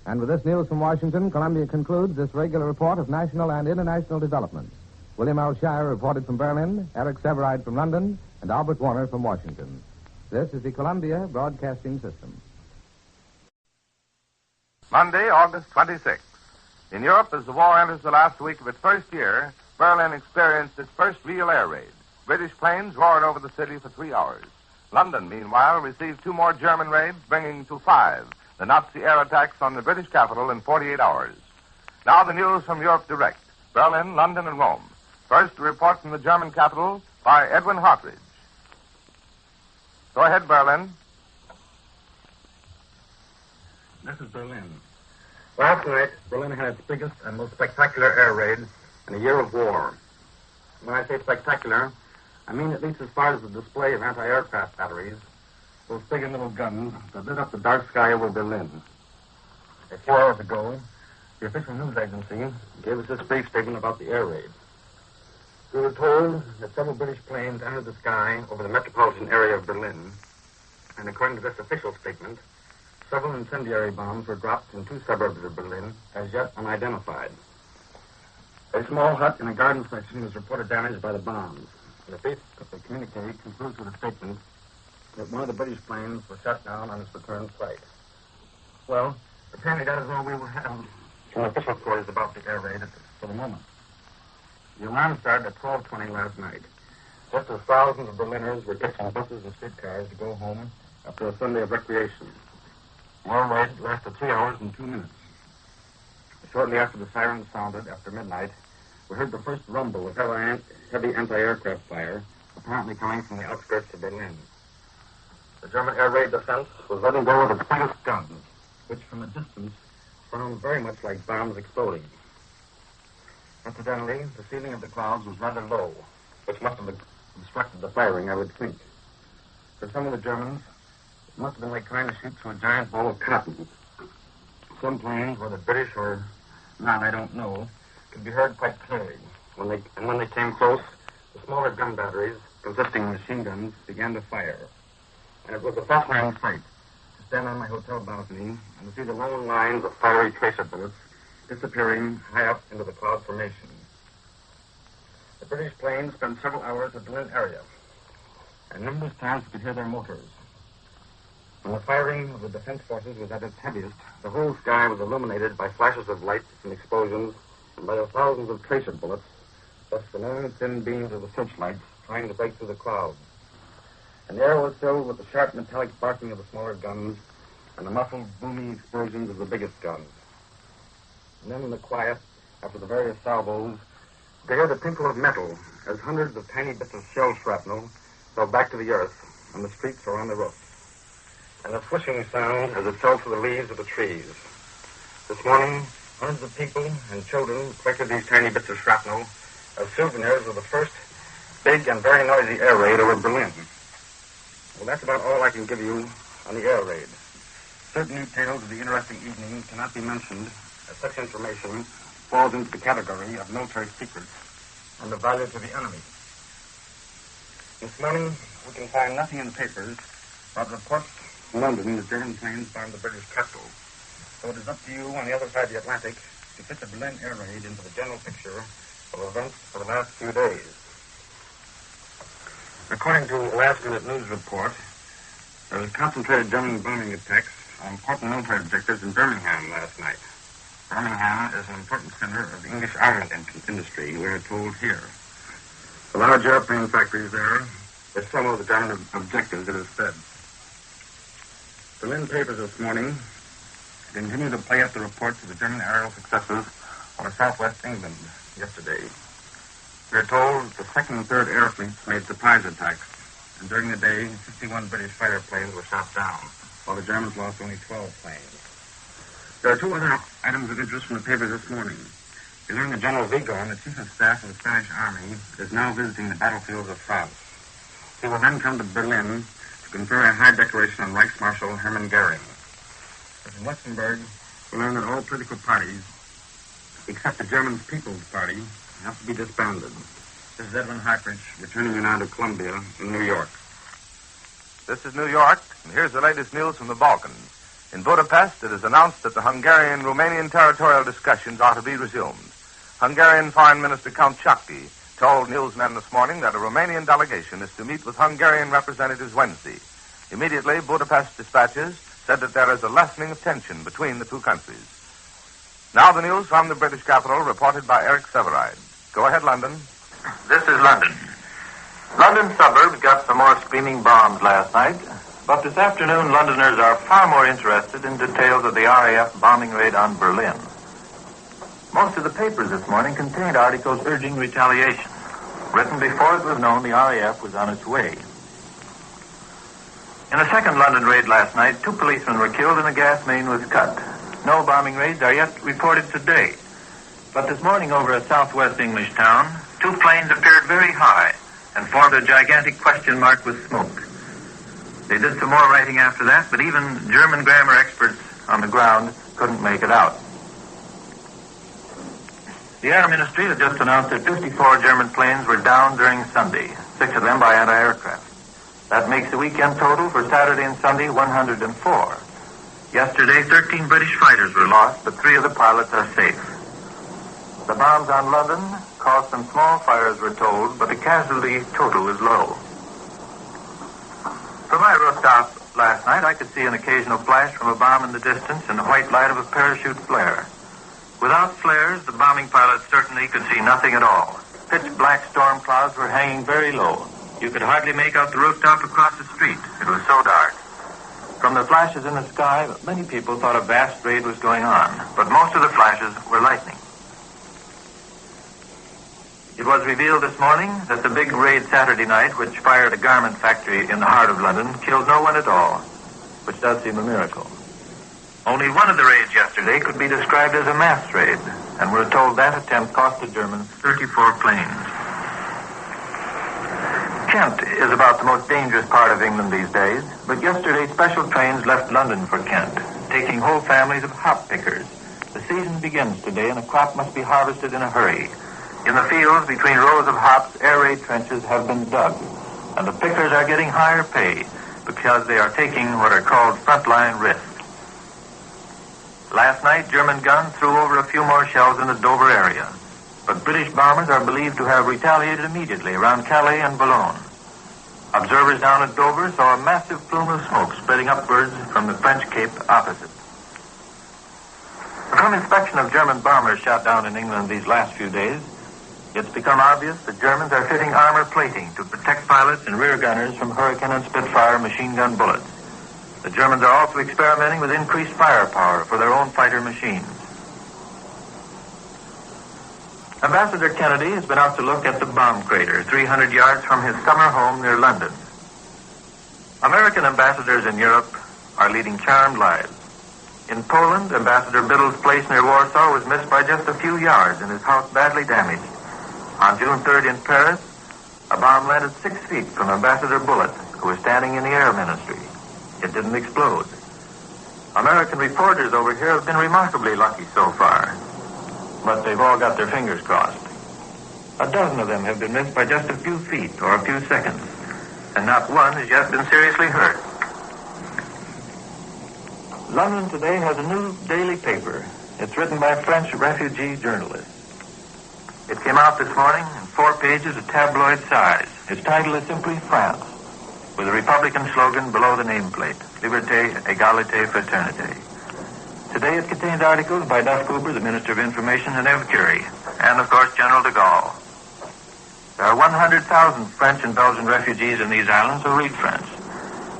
And with this news from Washington, Columbia concludes this regular report of national and international developments. William L. Shire reported from Berlin, Eric Severide from London, and Albert Warner from Washington. This is the Columbia Broadcasting System. Monday, August 26th. In Europe, as the war enters the last week of its first year, Berlin experienced its first real air raid. British planes roared over the city for 3 hours. London, meanwhile, received 2 more German raids, bringing to 5 the Nazi air attacks on the British capital in 48 hours. Now the news from Europe direct. Berlin, London, and Rome. First, a report from the German capital by Edwin Hartridge. Go ahead, Berlin. This is Berlin. Last night, Berlin had its biggest and most spectacular air raid in a year of war. When I say spectacular, I mean at least as far as the display of anti-aircraft batteries, those big and little guns that lit up the dark sky over Berlin. 4 hours ago, the official news agency gave us this brief statement about the air raid. We were told that several British planes entered the sky over the metropolitan area of Berlin, and according to this official statement, several incendiary bombs were dropped in 2 suburbs of Berlin, as yet unidentified. A small hut in a garden section was reported damaged by the bombs. The face of the communique concludes with a statement that one of the British planes was shot down on its return flight. Well, apparently that is all we will have from official quarters about the air raid for the moment. The alarm started at 12:20 last night, just as thousands of Berliners were ditching buses and streetcars to go home after a Sunday of recreation. The air raid lasted 3 hours and 2 minutes. Shortly after the sirens sounded, after midnight, we heard the first rumble of heavy anti-aircraft fire, apparently coming from the outskirts of Berlin. The German air raid defense was letting go of its biggest guns, which from a distance sound very much like bombs exploding. Incidentally, the ceiling of the clouds was rather low, which must have obstructed the firing, I would think. For some of the Germans, Must have been like trying to shoot through a giant ball of cotton. Some planes, whether British or not, I don't know, could be heard quite clearly. When they came close, the smaller gun batteries, consisting of machine guns, began to fire. And it was a fascinating sight to stand on my hotel balcony and to see the long lines of fiery tracer bullets disappearing high up into the cloud formation. The British planes spent several hours at the Berlin area, and numerous times we could hear their motors. When the firing of the defense forces was at its heaviest, the whole sky was illuminated by flashes of light and explosions, and by the thousands of tracer bullets, thus the long, thin beams of the searchlights trying to break through the clouds. And the air was filled with the sharp metallic barking of the smaller guns and the muffled, booming explosions of the biggest guns. And then in the quiet, after the various salvos, they heard the tinkle of metal as hundreds of tiny bits of shell shrapnel fell back to the earth on the streets or on the roofs, and the swishing sound as it fell through the leaves of the trees. This morning, hundreds of people and children collected these tiny bits of shrapnel as souvenirs of the first big and very noisy air raid over Berlin. Well, that's about all I can give you on the air raid. Certain details of the interesting evening cannot be mentioned, as such information falls into the category of military secrets and of value to the enemy. This morning, we can find nothing in the papers about reports from London that German planes bombed the British capital. So it is up to you on the other side of the Atlantic to fit the Berlin air raid into the general picture of events for the last few days. According to a last-minute news report, there was concentrated German bombing attacks on important military objectives in Birmingham last night. Birmingham is an important center of the English armament industry, we are told here. The large airplane factories there is some of the German objectives, it is said. Berlin papers this morning continue to play up the reports of the German aerial successes over southwest England yesterday. We are told the second and third air fleets made surprise attacks, and during the day, 51 British fighter planes were shot down, while the Germans lost only 12 planes. There are two other items of interest from the papers this morning. We learn that General Vigon, the chief of staff of the Spanish army, is now visiting the battlefields of France. He will then come to Berlin to confer a high decoration on Reichsmarshal Hermann Goering. But in Luxembourg, we learn that all political parties, except the German People's Party, have to be disbanded. This is Edwin Hartridge, returning you now to Columbia in New York. This is New York, and here's the latest news from the Balkans. In Budapest, it is announced that the Hungarian-Romanian territorial discussions are to be resumed. Hungarian Foreign Minister Count Chakti told newsmen this morning that a Romanian delegation is to meet with Hungarian representatives Wednesday. Immediately, Budapest dispatches said that there is a lessening of tension between the two countries. Now the news from the British capital, reported by Eric Severide. Go ahead, London. This is London. London suburbs got some more screaming bombs last night, but this afternoon Londoners are far more interested in details of the RAF bombing raid on Berlin. Most of the papers this morning contained articles urging retaliation, written before it was known the RAF was on its way. In the second London raid last night, 2 policemen were killed and a gas main was cut. No bombing raids are yet reported today. But this morning over a southwest English town, 2 planes appeared very high and formed a gigantic question mark with smoke. They did some more writing after that, but even German grammar experts on the ground couldn't make it out. The Air Ministry had just announced that 54 German planes were down during Sunday, 6 of them by anti-aircraft. That makes the weekend total for Saturday and Sunday 104. Yesterday, 13 British fighters were lost, but 3 of the pilots are safe. The bombs on London caused some small fires, we're told, but the casualty total is low. From my rooftop last night, I could see an occasional flash from a bomb in the distance and the white light of a parachute flare. Without flares, the bombing pilots certainly could see nothing at all. Pitch-black storm clouds were hanging very low. You could hardly make out the rooftop across the street. It was so dark. From the flashes in the sky, many people thought a vast raid was going on, but most of the flashes were lightning. It was revealed this morning that the big raid Saturday night, which fired a garment factory in the heart of London, killed no one at all, which does seem a miracle. Only one of the raids yesterday could be described as a mass raid, and we're told that attempt cost the Germans 34 planes. Kent is about the most dangerous part of England these days, but yesterday special trains left London for Kent, taking whole families of hop pickers. The season begins today, and the crop must be harvested in a hurry. In the fields between rows of hops, air raid trenches have been dug, and the pickers are getting higher pay because they are taking what are called frontline risks. Last night, German guns threw over a few more shells in the Dover area, but British bombers are believed to have retaliated immediately around Calais and Boulogne. Observers down at Dover saw a massive plume of smoke spreading upwards from the French Cape opposite. From inspection of German bombers shot down in England these last few days, it's become obvious that Germans are fitting armor plating to protect pilots and rear gunners from Hurricane and Spitfire machine gun bullets. The Germans are also experimenting with increased firepower for their own fighter machines. Ambassador Kennedy has been out to look at the bomb crater 300 yards from his summer home near London. American ambassadors in Europe are leading charmed lives. In Poland, Ambassador Biddle's place near Warsaw was missed by just a few yards and his house badly damaged. On June 3rd in Paris, a bomb landed 6 feet from Ambassador Bullitt, who was standing in the Air Ministry. It didn't explode. American reporters over here have been remarkably lucky so far, but they've all got their fingers crossed. A dozen of them have been missed by just a few feet or a few seconds, and not one has yet been seriously hurt. London today has a new daily paper. It's written by French refugee journalists. It came out this morning in 4 pages of tabloid size. Its title is simply France, with a Republican slogan below the nameplate, Liberté, Égalité, Fraternité. Today it contains articles by Duff Cooper, the Minister of Information, and Ev Curie, and, of course, General de Gaulle. There are 100,000 French and Belgian refugees in these islands who read French.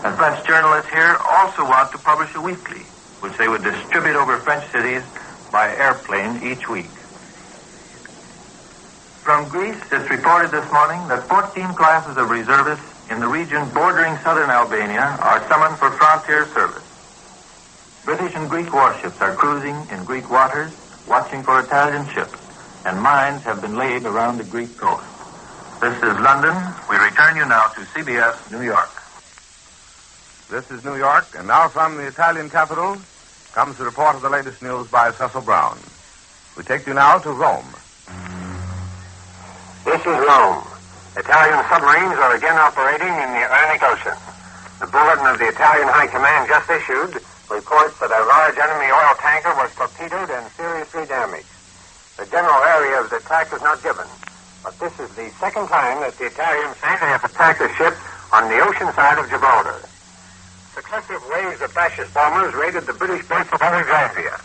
And French journalists here also want to publish a weekly, which they would distribute over French cities by airplane each week. From Greece, it's reported this morning that 14 classes of reservists in the region bordering southern Albania are summoned for frontier service. British and Greek warships are cruising in Greek waters, watching for Italian ships, and mines have been laid around the Greek coast. This is London. We return you now to CBS, New York. This is New York, and now from the Italian capital comes the report of the latest news by Cecil Brown. We take you now to Rome. This is Rome. Italian submarines are again operating in the Atlantic Ocean. The bulletin of the Italian High Command just issued reports that a large enemy oil tanker was torpedoed and seriously damaged. The general area of the attack is not given, but this is the second time that the Italians say they have attacked a ship on the ocean side of Gibraltar. Successive waves of fascist bombers raided the British base of Alexandria.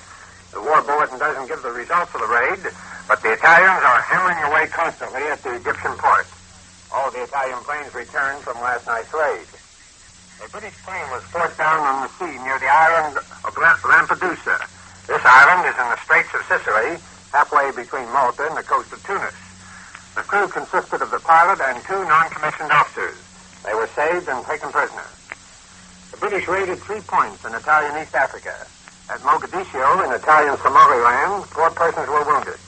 The war bulletin doesn't give the results of the raid, but the Italians are hammering away constantly at the Egyptian port. All the Italian planes returned from last night's raid. A British plane was forced down on the sea near the island of Lampedusa. This island is in the Straits of Sicily, halfway between Malta and the coast of Tunis. The crew consisted of the pilot and 2 non-commissioned officers. They were saved and taken prisoner. The British raided 3 points in Italian East Africa. At Mogadiscio, in Italian Somaliland, 4 persons were wounded.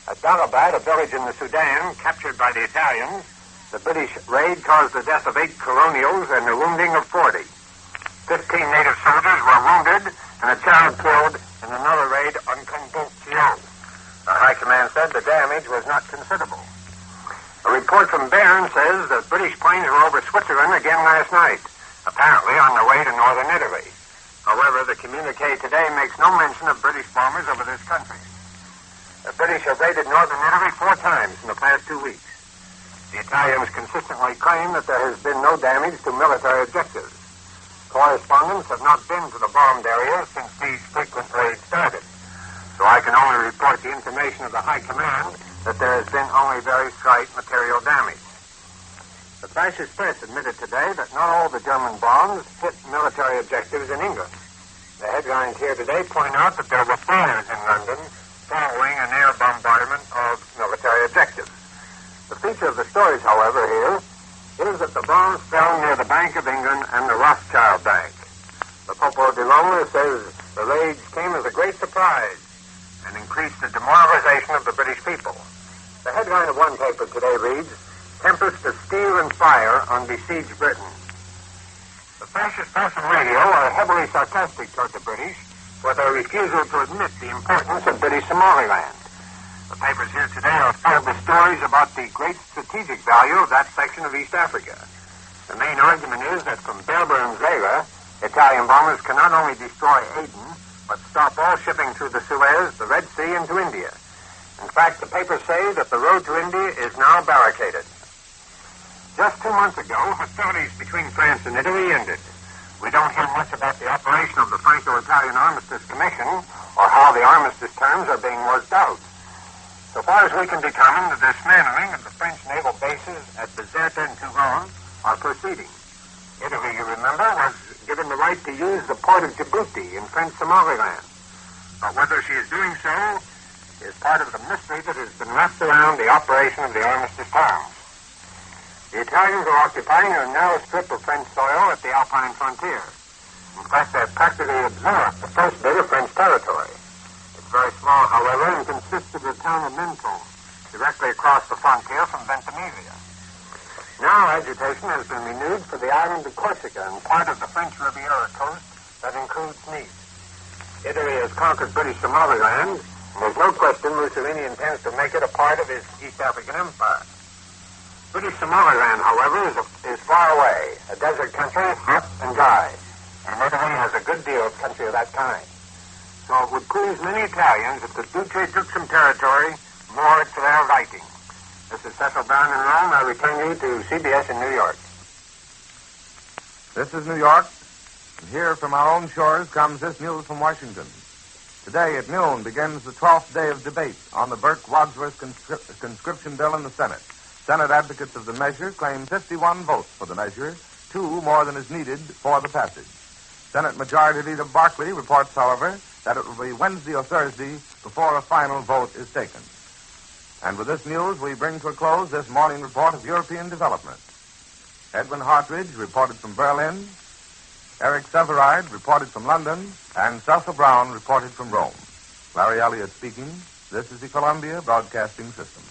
At Dalabad, a village in the Sudan, captured by the Italians, the British raid caused the death of 8 colonials and the wounding of 40. 15 native soldiers were wounded and a child killed in another raid on Timbuktu. The High Command said the damage was not considerable. A report from Bern says that British planes were over Switzerland again last night, apparently on their way to northern Italy. However, the communique today makes no mention of British bombers over this country. The British have raided northern Italy 4 times in the past 2 weeks. The Italians consistently claim that there has been no damage to military objectives. Correspondents have not been to the bombed area since these frequent raids started. So I can only report the information of the High Command that there has been only very slight material damage. The fascist press admitted today that not all the German bombs hit military objectives in England. The headlines here today point out that there were fires in London following an air bombardment of military objectives. The feature of the stories, however, here is that the bombs fell near the Bank of England and the Rothschild Bank. The Popolo di Roma says the raids came as a great surprise and increased the demoralization of the British people. The headline of one paper today reads, tempest of steel and fire on besieged Britain. The fascist press and radio are heavily sarcastic toward the British for their refusal to admit the importance of British Somaliland. The papers here today are full of the stories about the great strategic value of that section of East Africa. The main argument is that from Berber and Zara, Italian bombers can not only destroy Aden, but stop all shipping through the Suez, the Red Sea, and to India. In fact, the papers say that the road to India is now barricaded. Just 2 months ago, hostilities between France and Italy ended. We don't hear much about the operation of the Franco-Italian Armistice Commission or how the armistice terms are being worked out. So far as we can determine, the dismantling of the French naval bases at Bizerte and Toulon are proceeding. Italy, you remember, was given the right to use the port of Djibouti in French Somaliland. But whether she is doing so is part of the mystery that has been wrapped around the operation of the armistice terms. The Italians are occupying a narrow strip of French soil at the Alpine frontier. In fact, they've practically absorbed the first bit of French territory. It's very small, however, and consists of the town of Menton, directly across the frontier from Ventimiglia. Now agitation has been renewed for the island of Corsica and part of the French Riviera coast that includes Nice. Italy has conquered British Somaliland, and there's no question Mussolini intends to make it a part of his East African empire. British Somaliland, however, is far away, a desert country, hot and dry, and Italy has a good deal of country of that kind. So it would please many Italians if the Duce took some territory more to their liking. This is Cecil Brown in Rome. I return you to CBS in New York. This is New York, and here from our own shores comes this news from Washington. Today at noon begins the 12th day of debate on the Burke-Wadsworth conscription bill in the Senate. Senate advocates of the measure claim 51 votes for the measure, 2 more than is needed for the passage. Senate Majority Leader Barkley reports, however, that it will be Wednesday or Thursday before a final vote is taken. And with this news, we bring to a close this morning report of European development. Edwin Hartridge reported from Berlin, Eric Severide reported from London, and Cecil Brown reported from Rome. Larry Elliott speaking. This is the Columbia Broadcasting System.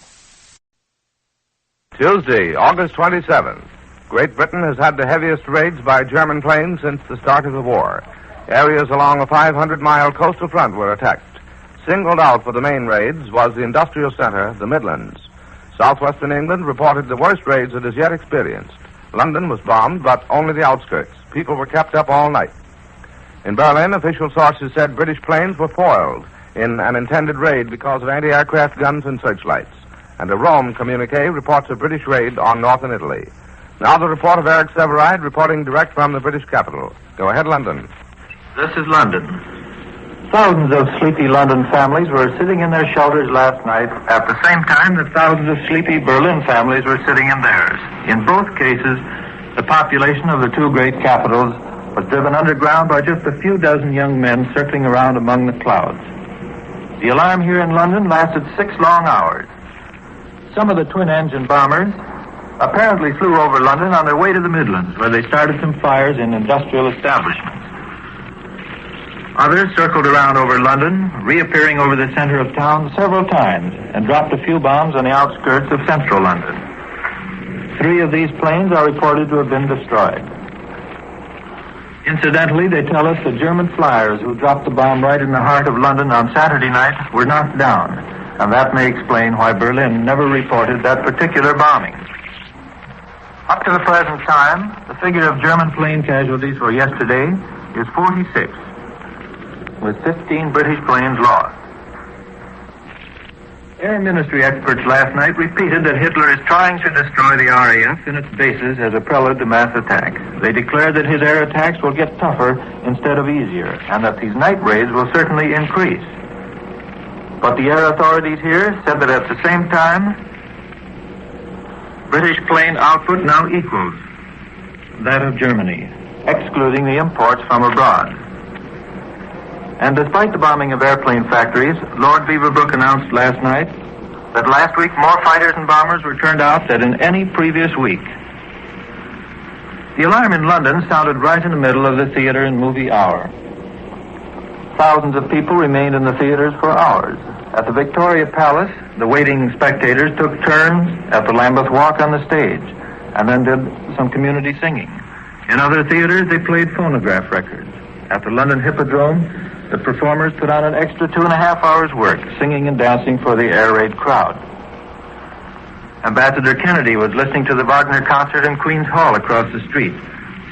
Tuesday, August 27th. Great Britain has had the heaviest raids by German planes since the start of the war. Areas along a 500-mile coastal front were attacked. Singled out for the main raids was the industrial center, the Midlands. Southwestern England reported the worst raids it has yet experienced. London was bombed, but only the outskirts. People were kept up all night. In Berlin, official sources said British planes were foiled in an intended raid because of anti-aircraft guns and searchlights. And a Rome communique reports a British raid on northern Italy. Now the report of Eric Severide reporting direct from the British capital. Go ahead, London. This is London. Thousands of sleepy London families were sitting in their shelters last night at the same time that thousands of sleepy Berlin families were sitting in theirs. In both cases, the population of the two great capitals was driven underground by just a few dozen young men circling around among the clouds. The alarm here in London lasted 6 long hours. Some of the twin-engine bombers apparently flew over London on their way to the Midlands, where they started some fires in industrial establishments. Others circled around over London, reappearing over the center of town several times, and dropped a few bombs on the outskirts of central London. 3 of these planes are reported to have been destroyed. Incidentally, they tell us the German flyers who dropped the bomb right in the heart of London on Saturday night were knocked down, and that may explain why Berlin never reported that particular bombing. Up to the present time, the figure of German plane casualties for yesterday is 46, with 15 British planes lost. Air Ministry experts last night repeated that Hitler is trying to destroy the RAF in its bases as a prelude to mass attacks. They declared that his air attacks will get tougher instead of easier, and that these night raids will certainly increase. But the air authorities here said that at the same time, British plane output now equals that of Germany, excluding the imports from abroad. And despite the bombing of airplane factories, Lord Beaverbrook announced last night that last week more fighters and bombers were turned out than in any previous week. The alarm in London sounded right in the middle of the theater and movie hour. Thousands of people remained in the theaters for hours, At the Victoria Palace, the waiting spectators took turns at the Lambeth Walk on the stage and then did some community singing. In other theaters, they played phonograph records. At the London Hippodrome, the performers put on an extra 2.5 hours' work, singing and dancing for the air raid crowd. Ambassador Kennedy was listening to the Wagner concert in Queen's Hall across the street.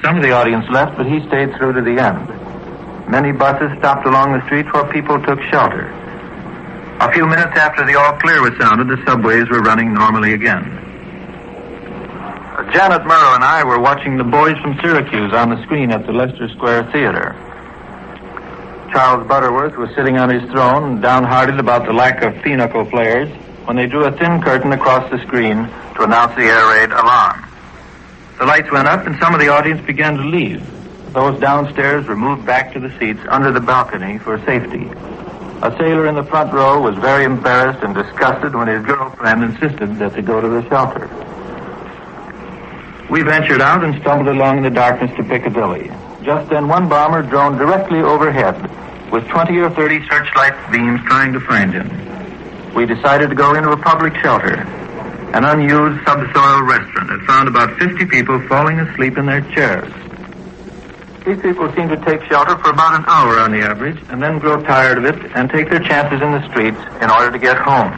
Some of the audience left, but he stayed through to the end. Many buses stopped along the street where people took shelter. A few minutes after the all clear was sounded, the subways were running normally again. Janet Murrow and I were watching The Boys from Syracuse on the screen at the Leicester Square Theater. Charles Butterworth was sitting on his throne, downhearted about the lack of pinochle players, when they drew a thin curtain across the screen to announce the air raid alarm. The lights went up and some of the audience began to leave. Those downstairs were moved back to the seats under the balcony for safety. A sailor in the front row was very embarrassed and disgusted when his girlfriend insisted that they go to the shelter. We ventured out and stumbled along in the darkness to Piccadilly. Just then one bomber droned directly overhead with 20 or 30 searchlight beams trying to find him. We decided to go into a public shelter. An unused subsoil restaurant had found about 50 people falling asleep in their chairs. These people seem to take shelter for about an hour on the average and then grow tired of it and take their chances in the streets in order to get home.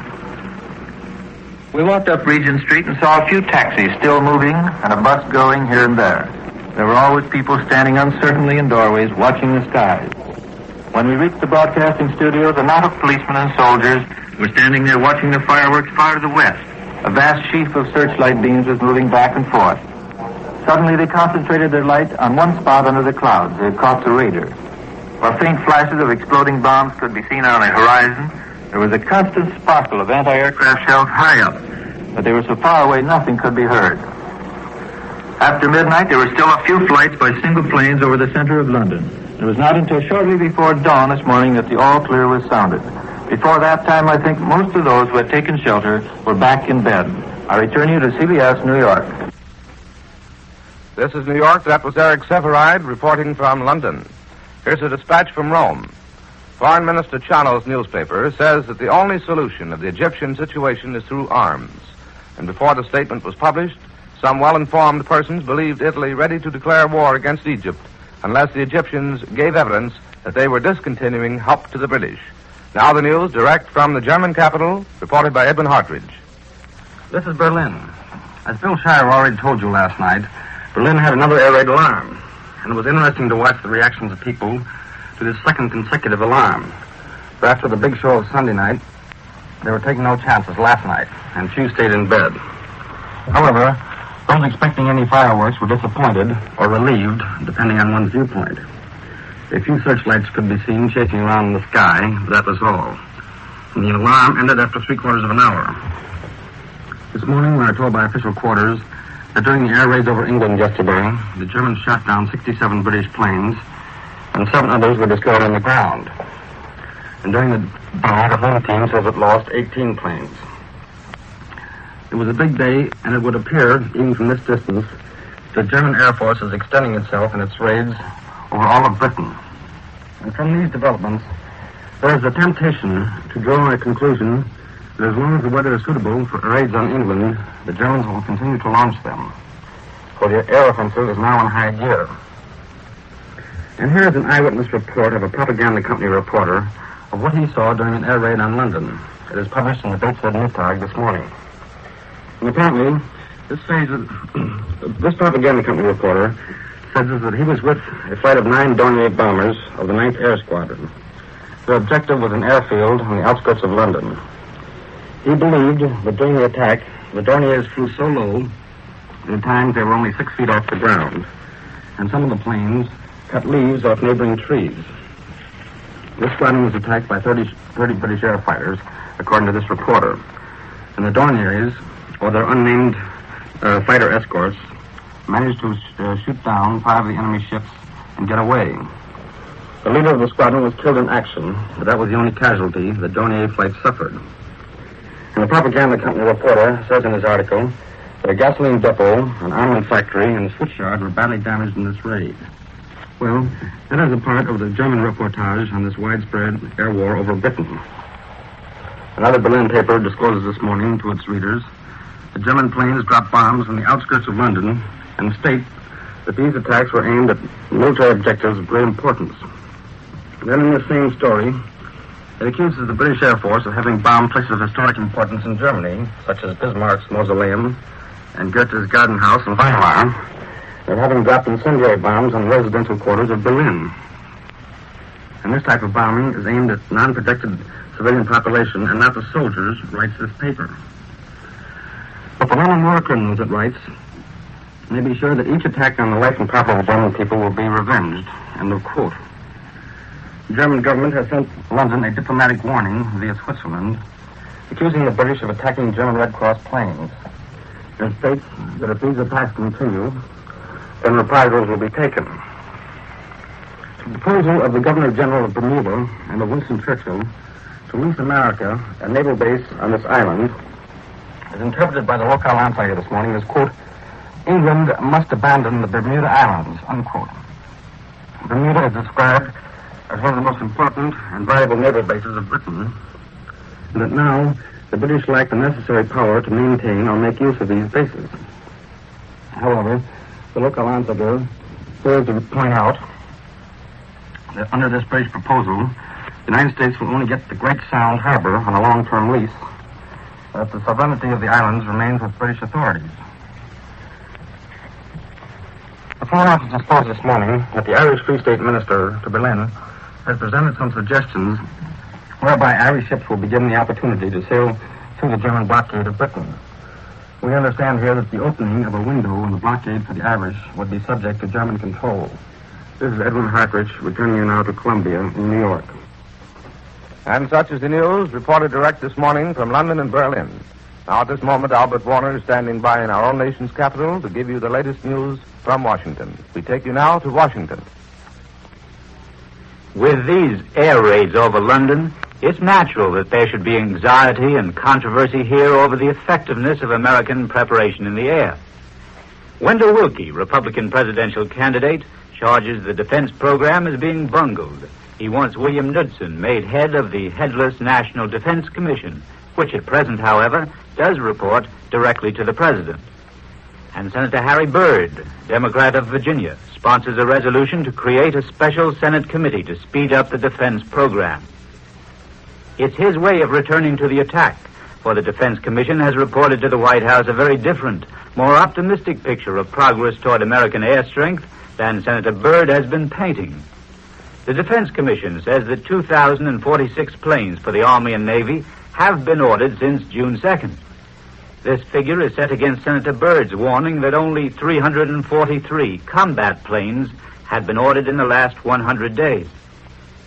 We walked up Regent Street and saw a few taxis still moving and a bus going here and there. There were always people standing uncertainly in doorways watching the skies. When we reached the broadcasting studios, a knot of policemen and soldiers were standing there watching the fireworks far to the west. A vast sheaf of searchlight beams was moving back and forth. Suddenly they concentrated their light on one spot under the clouds. They had caught the raider. While faint flashes of exploding bombs could be seen on the horizon, there was a constant sparkle of anti-aircraft shells high up, but they were so far away nothing could be heard. After midnight, there were still a few flights by single planes over the center of London. It was not until shortly before dawn this morning that the all clear was sounded. Before that time, I think most of those who had taken shelter were back in bed. I return you to CBS, New York. This is New York. That was Eric Severide reporting from London. Here's a dispatch from Rome. Foreign Minister Ciano's newspaper says that the only solution of the Egyptian situation is through arms. And before the statement was published, some well-informed persons believed Italy ready to declare war against Egypt unless the Egyptians gave evidence that they were discontinuing help to the British. Now the news direct from the German capital, reported by Edwin Hartridge. This is Berlin. As Bill Shire already told you last night, Berlin had another air raid alarm, and it was interesting to watch the reactions of people to this second consecutive alarm. For after the big show of Sunday night, they were taking no chances last night, and few stayed in bed. However, those expecting any fireworks were disappointed or relieved, depending on one's viewpoint. A few searchlights could be seen chasing around in the sky, but that was all. And the alarm ended after 3/4 of an hour. This morning, we were told by official quarters that during the air raids over England yesterday, the Germans shot down 67 British planes, and 7 others were destroyed on the ground. And during the day, the home team says it lost 18 planes. It was a big day, and it would appear, even from this distance, the German Air Force is extending itself in its raids over all of Britain. And from these developments, there is a temptation to draw a conclusion that as long as the weather is suitable for raids on England, the Germans will continue to launch them, for the air offensive is now in high gear. And here is an eyewitness report of a propaganda company reporter of what he saw during an air raid on London. It is published in the Deutsche Newstag this morning. And apparently, this propaganda company reporter says that he was with a flight of 9 Dornier bombers of the 9th Air Squadron. Their objective was an airfield on the outskirts of London. He believed that during the attack, the Dorniers flew so low that at times they were only 6 feet off the ground, and some of the planes cut leaves off neighboring trees. This squadron was attacked by 30 British air fighters, according to this reporter. And the Dorniers, or their unnamed fighter escorts, managed to shoot down 5 of the enemy ships and get away. The leader of the squadron was killed in action, but that was the only casualty the Dornier flight suffered. And the propaganda company reporter says in his article that a gasoline depot, an armament factory, and a switchyard were badly damaged in this raid. Well, that is a part of the German reportage on this widespread air war over Britain. Another Berlin paper discloses this morning to its readers that German planes dropped bombs on the outskirts of London and state that these attacks were aimed at military objectives of great importance. Then in this same story, it accuses the British Air Force of having bombed places of historic importance in Germany, such as Bismarck's Mausoleum and Goethe's Garden House in Weimar, and having dropped incendiary bombs on residential quarters of Berlin. And this type of bombing is aimed at non-protected civilian population and not the soldiers, writes this paper. But the Roman war criminals, it writes, may be sure that each attack on the life and property of the German people will be revenged. End of quote. The German government has sent London a diplomatic warning via Switzerland, accusing the British of attacking German Red Cross planes. It states that if these attacks continue, then reprisals will be taken. The proposal of the Governor-General of Bermuda and of Winston Churchill to lease America a naval base on this island is interpreted by the local anzeiger this morning as, quote, England must abandon the Bermuda Islands, unquote. Bermuda is described as one of the most important and valuable naval bases of Britain, and that now the British lack the necessary power to maintain or make use of these bases. However, the local anzeiger fails to point out that under this British proposal, the United States will only get the Great Sound Harbor on a long-term lease, but the sovereignty of the islands remains with British authorities. The Foreign Office disclosed this morning that the Irish Free State Minister to Berlin has presented some suggestions whereby Irish ships will be given the opportunity to sail through the German blockade of Britain. We understand here that the opening of a window in the blockade for the Irish would be subject to German control. This is Edwin Hartridge, returning you now to Columbia in New York. And such is the news reported direct this morning from London and Berlin. Now at this moment, Albert Warner is standing by in our own nation's capital to give you the latest news from Washington. We take you now to Washington. With these air raids over London, it's natural that there should be anxiety and controversy here over the effectiveness of American preparation in the air. Wendell Willkie, Republican presidential candidate, charges the defense program as being bungled. He wants William Knudsen made head of the headless National Defense Commission, which at present, however, does report directly to the president. And Senator Harry Byrd, Democrat of Virginia, sponsors a resolution to create a special Senate committee to speed up the defense program. It's his way of returning to the attack, for the Defense Commission has reported to the White House a very different, more optimistic picture of progress toward American air strength than Senator Byrd has been painting. The Defense Commission says that 2,046 planes for the Army and Navy have been ordered since June 2nd. This figure is set against Senator Byrd's warning that only 343 combat planes had been ordered in the last 100 days.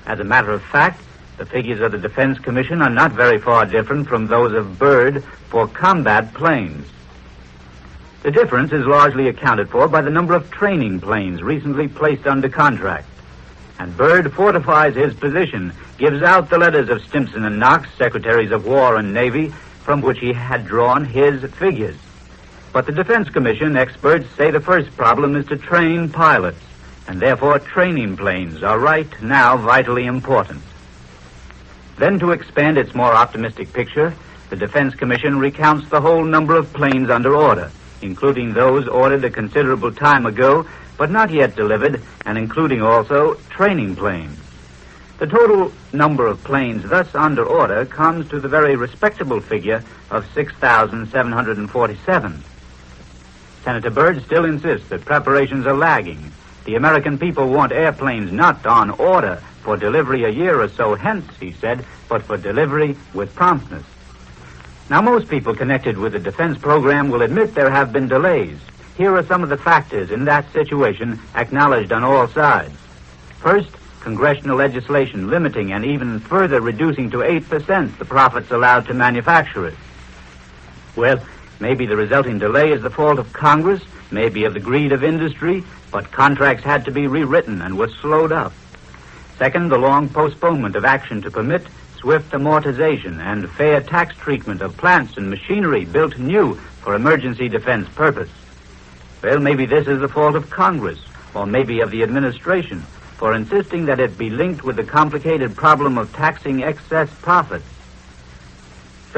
As a matter of fact, the figures of the Defense Commission are not very far different from those of Byrd for combat planes. The difference is largely accounted for by the number of training planes recently placed under contract. And Byrd fortifies his position, gives out the letters of Stimson and Knox, Secretaries of War and Navy, from which he had drawn his figures. But the Defense Commission experts say the first problem is to train pilots, and therefore training planes are right now vitally important. Then, to expand its more optimistic picture, the Defense Commission recounts the whole number of planes under order, including those ordered a considerable time ago, but not yet delivered, and including also training planes. The total number of planes thus under order comes to the very respectable figure of 6,747. Senator Byrd still insists that preparations are lagging. The American people want airplanes not on order for delivery a year or so hence, he said, but for delivery with promptness. Now, most people connected with the defense program will admit there have been delays. Here are some of the factors in that situation acknowledged on all sides. First, congressional legislation limiting and even further reducing to 8% the profits allowed to manufacturers. Well, maybe the resulting delay is the fault of Congress, maybe of the greed of industry, but contracts had to be rewritten and were slowed up. Second, the long postponement of action to permit swift amortization and fair tax treatment of plants and machinery built new for emergency defense purpose. Well, maybe this is the fault of Congress, or maybe of the administration, for insisting that it be linked with the complicated problem of taxing excess profits.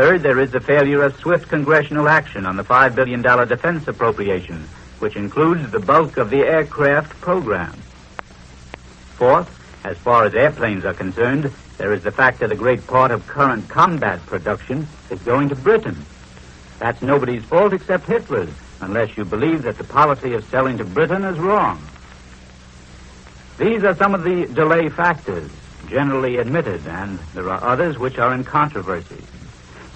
Third, there is the failure of swift congressional action on the $5 billion defense appropriation, which includes the bulk of the aircraft program. Fourth, as far as airplanes are concerned, there is the fact that a great part of current combat production is going to Britain. That's nobody's fault except Hitler's, unless you believe that the policy of selling to Britain is wrong. These are some of the delay factors generally admitted, and there are others which are in controversy.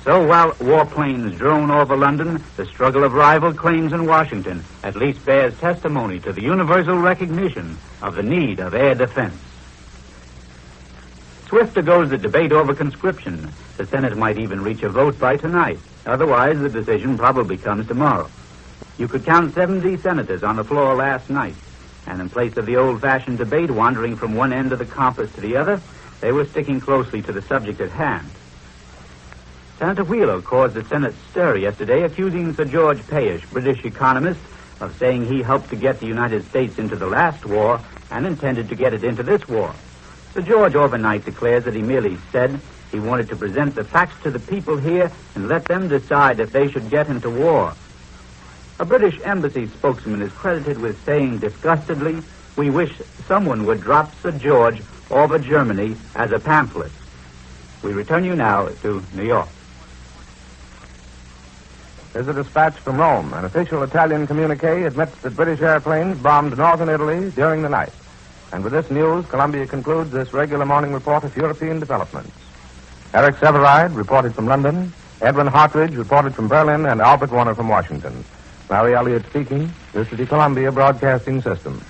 So while warplanes drone over London, the struggle of rival claims in Washington at least bears testimony to the universal recognition of the need of air defense. Swifter goes the debate over conscription. The Senate might even reach a vote by tonight. Otherwise, the decision probably comes tomorrow. You could count 70 senators on the floor last night, and in place of the old-fashioned debate wandering from one end of the compass to the other, they were sticking closely to the subject at hand. Senator Wheeler caused the Senate stir yesterday, accusing Sir George Payish, British economist, of saying he helped to get the United States into the last war and intended to get it into this war. Sir George overnight declares that he merely said he wanted to present the facts to the people here and let them decide if they should get into war. A British embassy spokesman is credited with saying disgustedly, "We wish someone would drop Sir George over Germany as a pamphlet." We return you now to New York. There's a dispatch from Rome. An official Italian communique admits that British airplanes bombed northern Italy during the night. And with this news, Columbia concludes this regular morning report of European developments. Eric Severide reported from London, Edwin Hartridge reported from Berlin, and Albert Warner from Washington. Larry Elliott speaking. This is the Columbia Broadcasting System.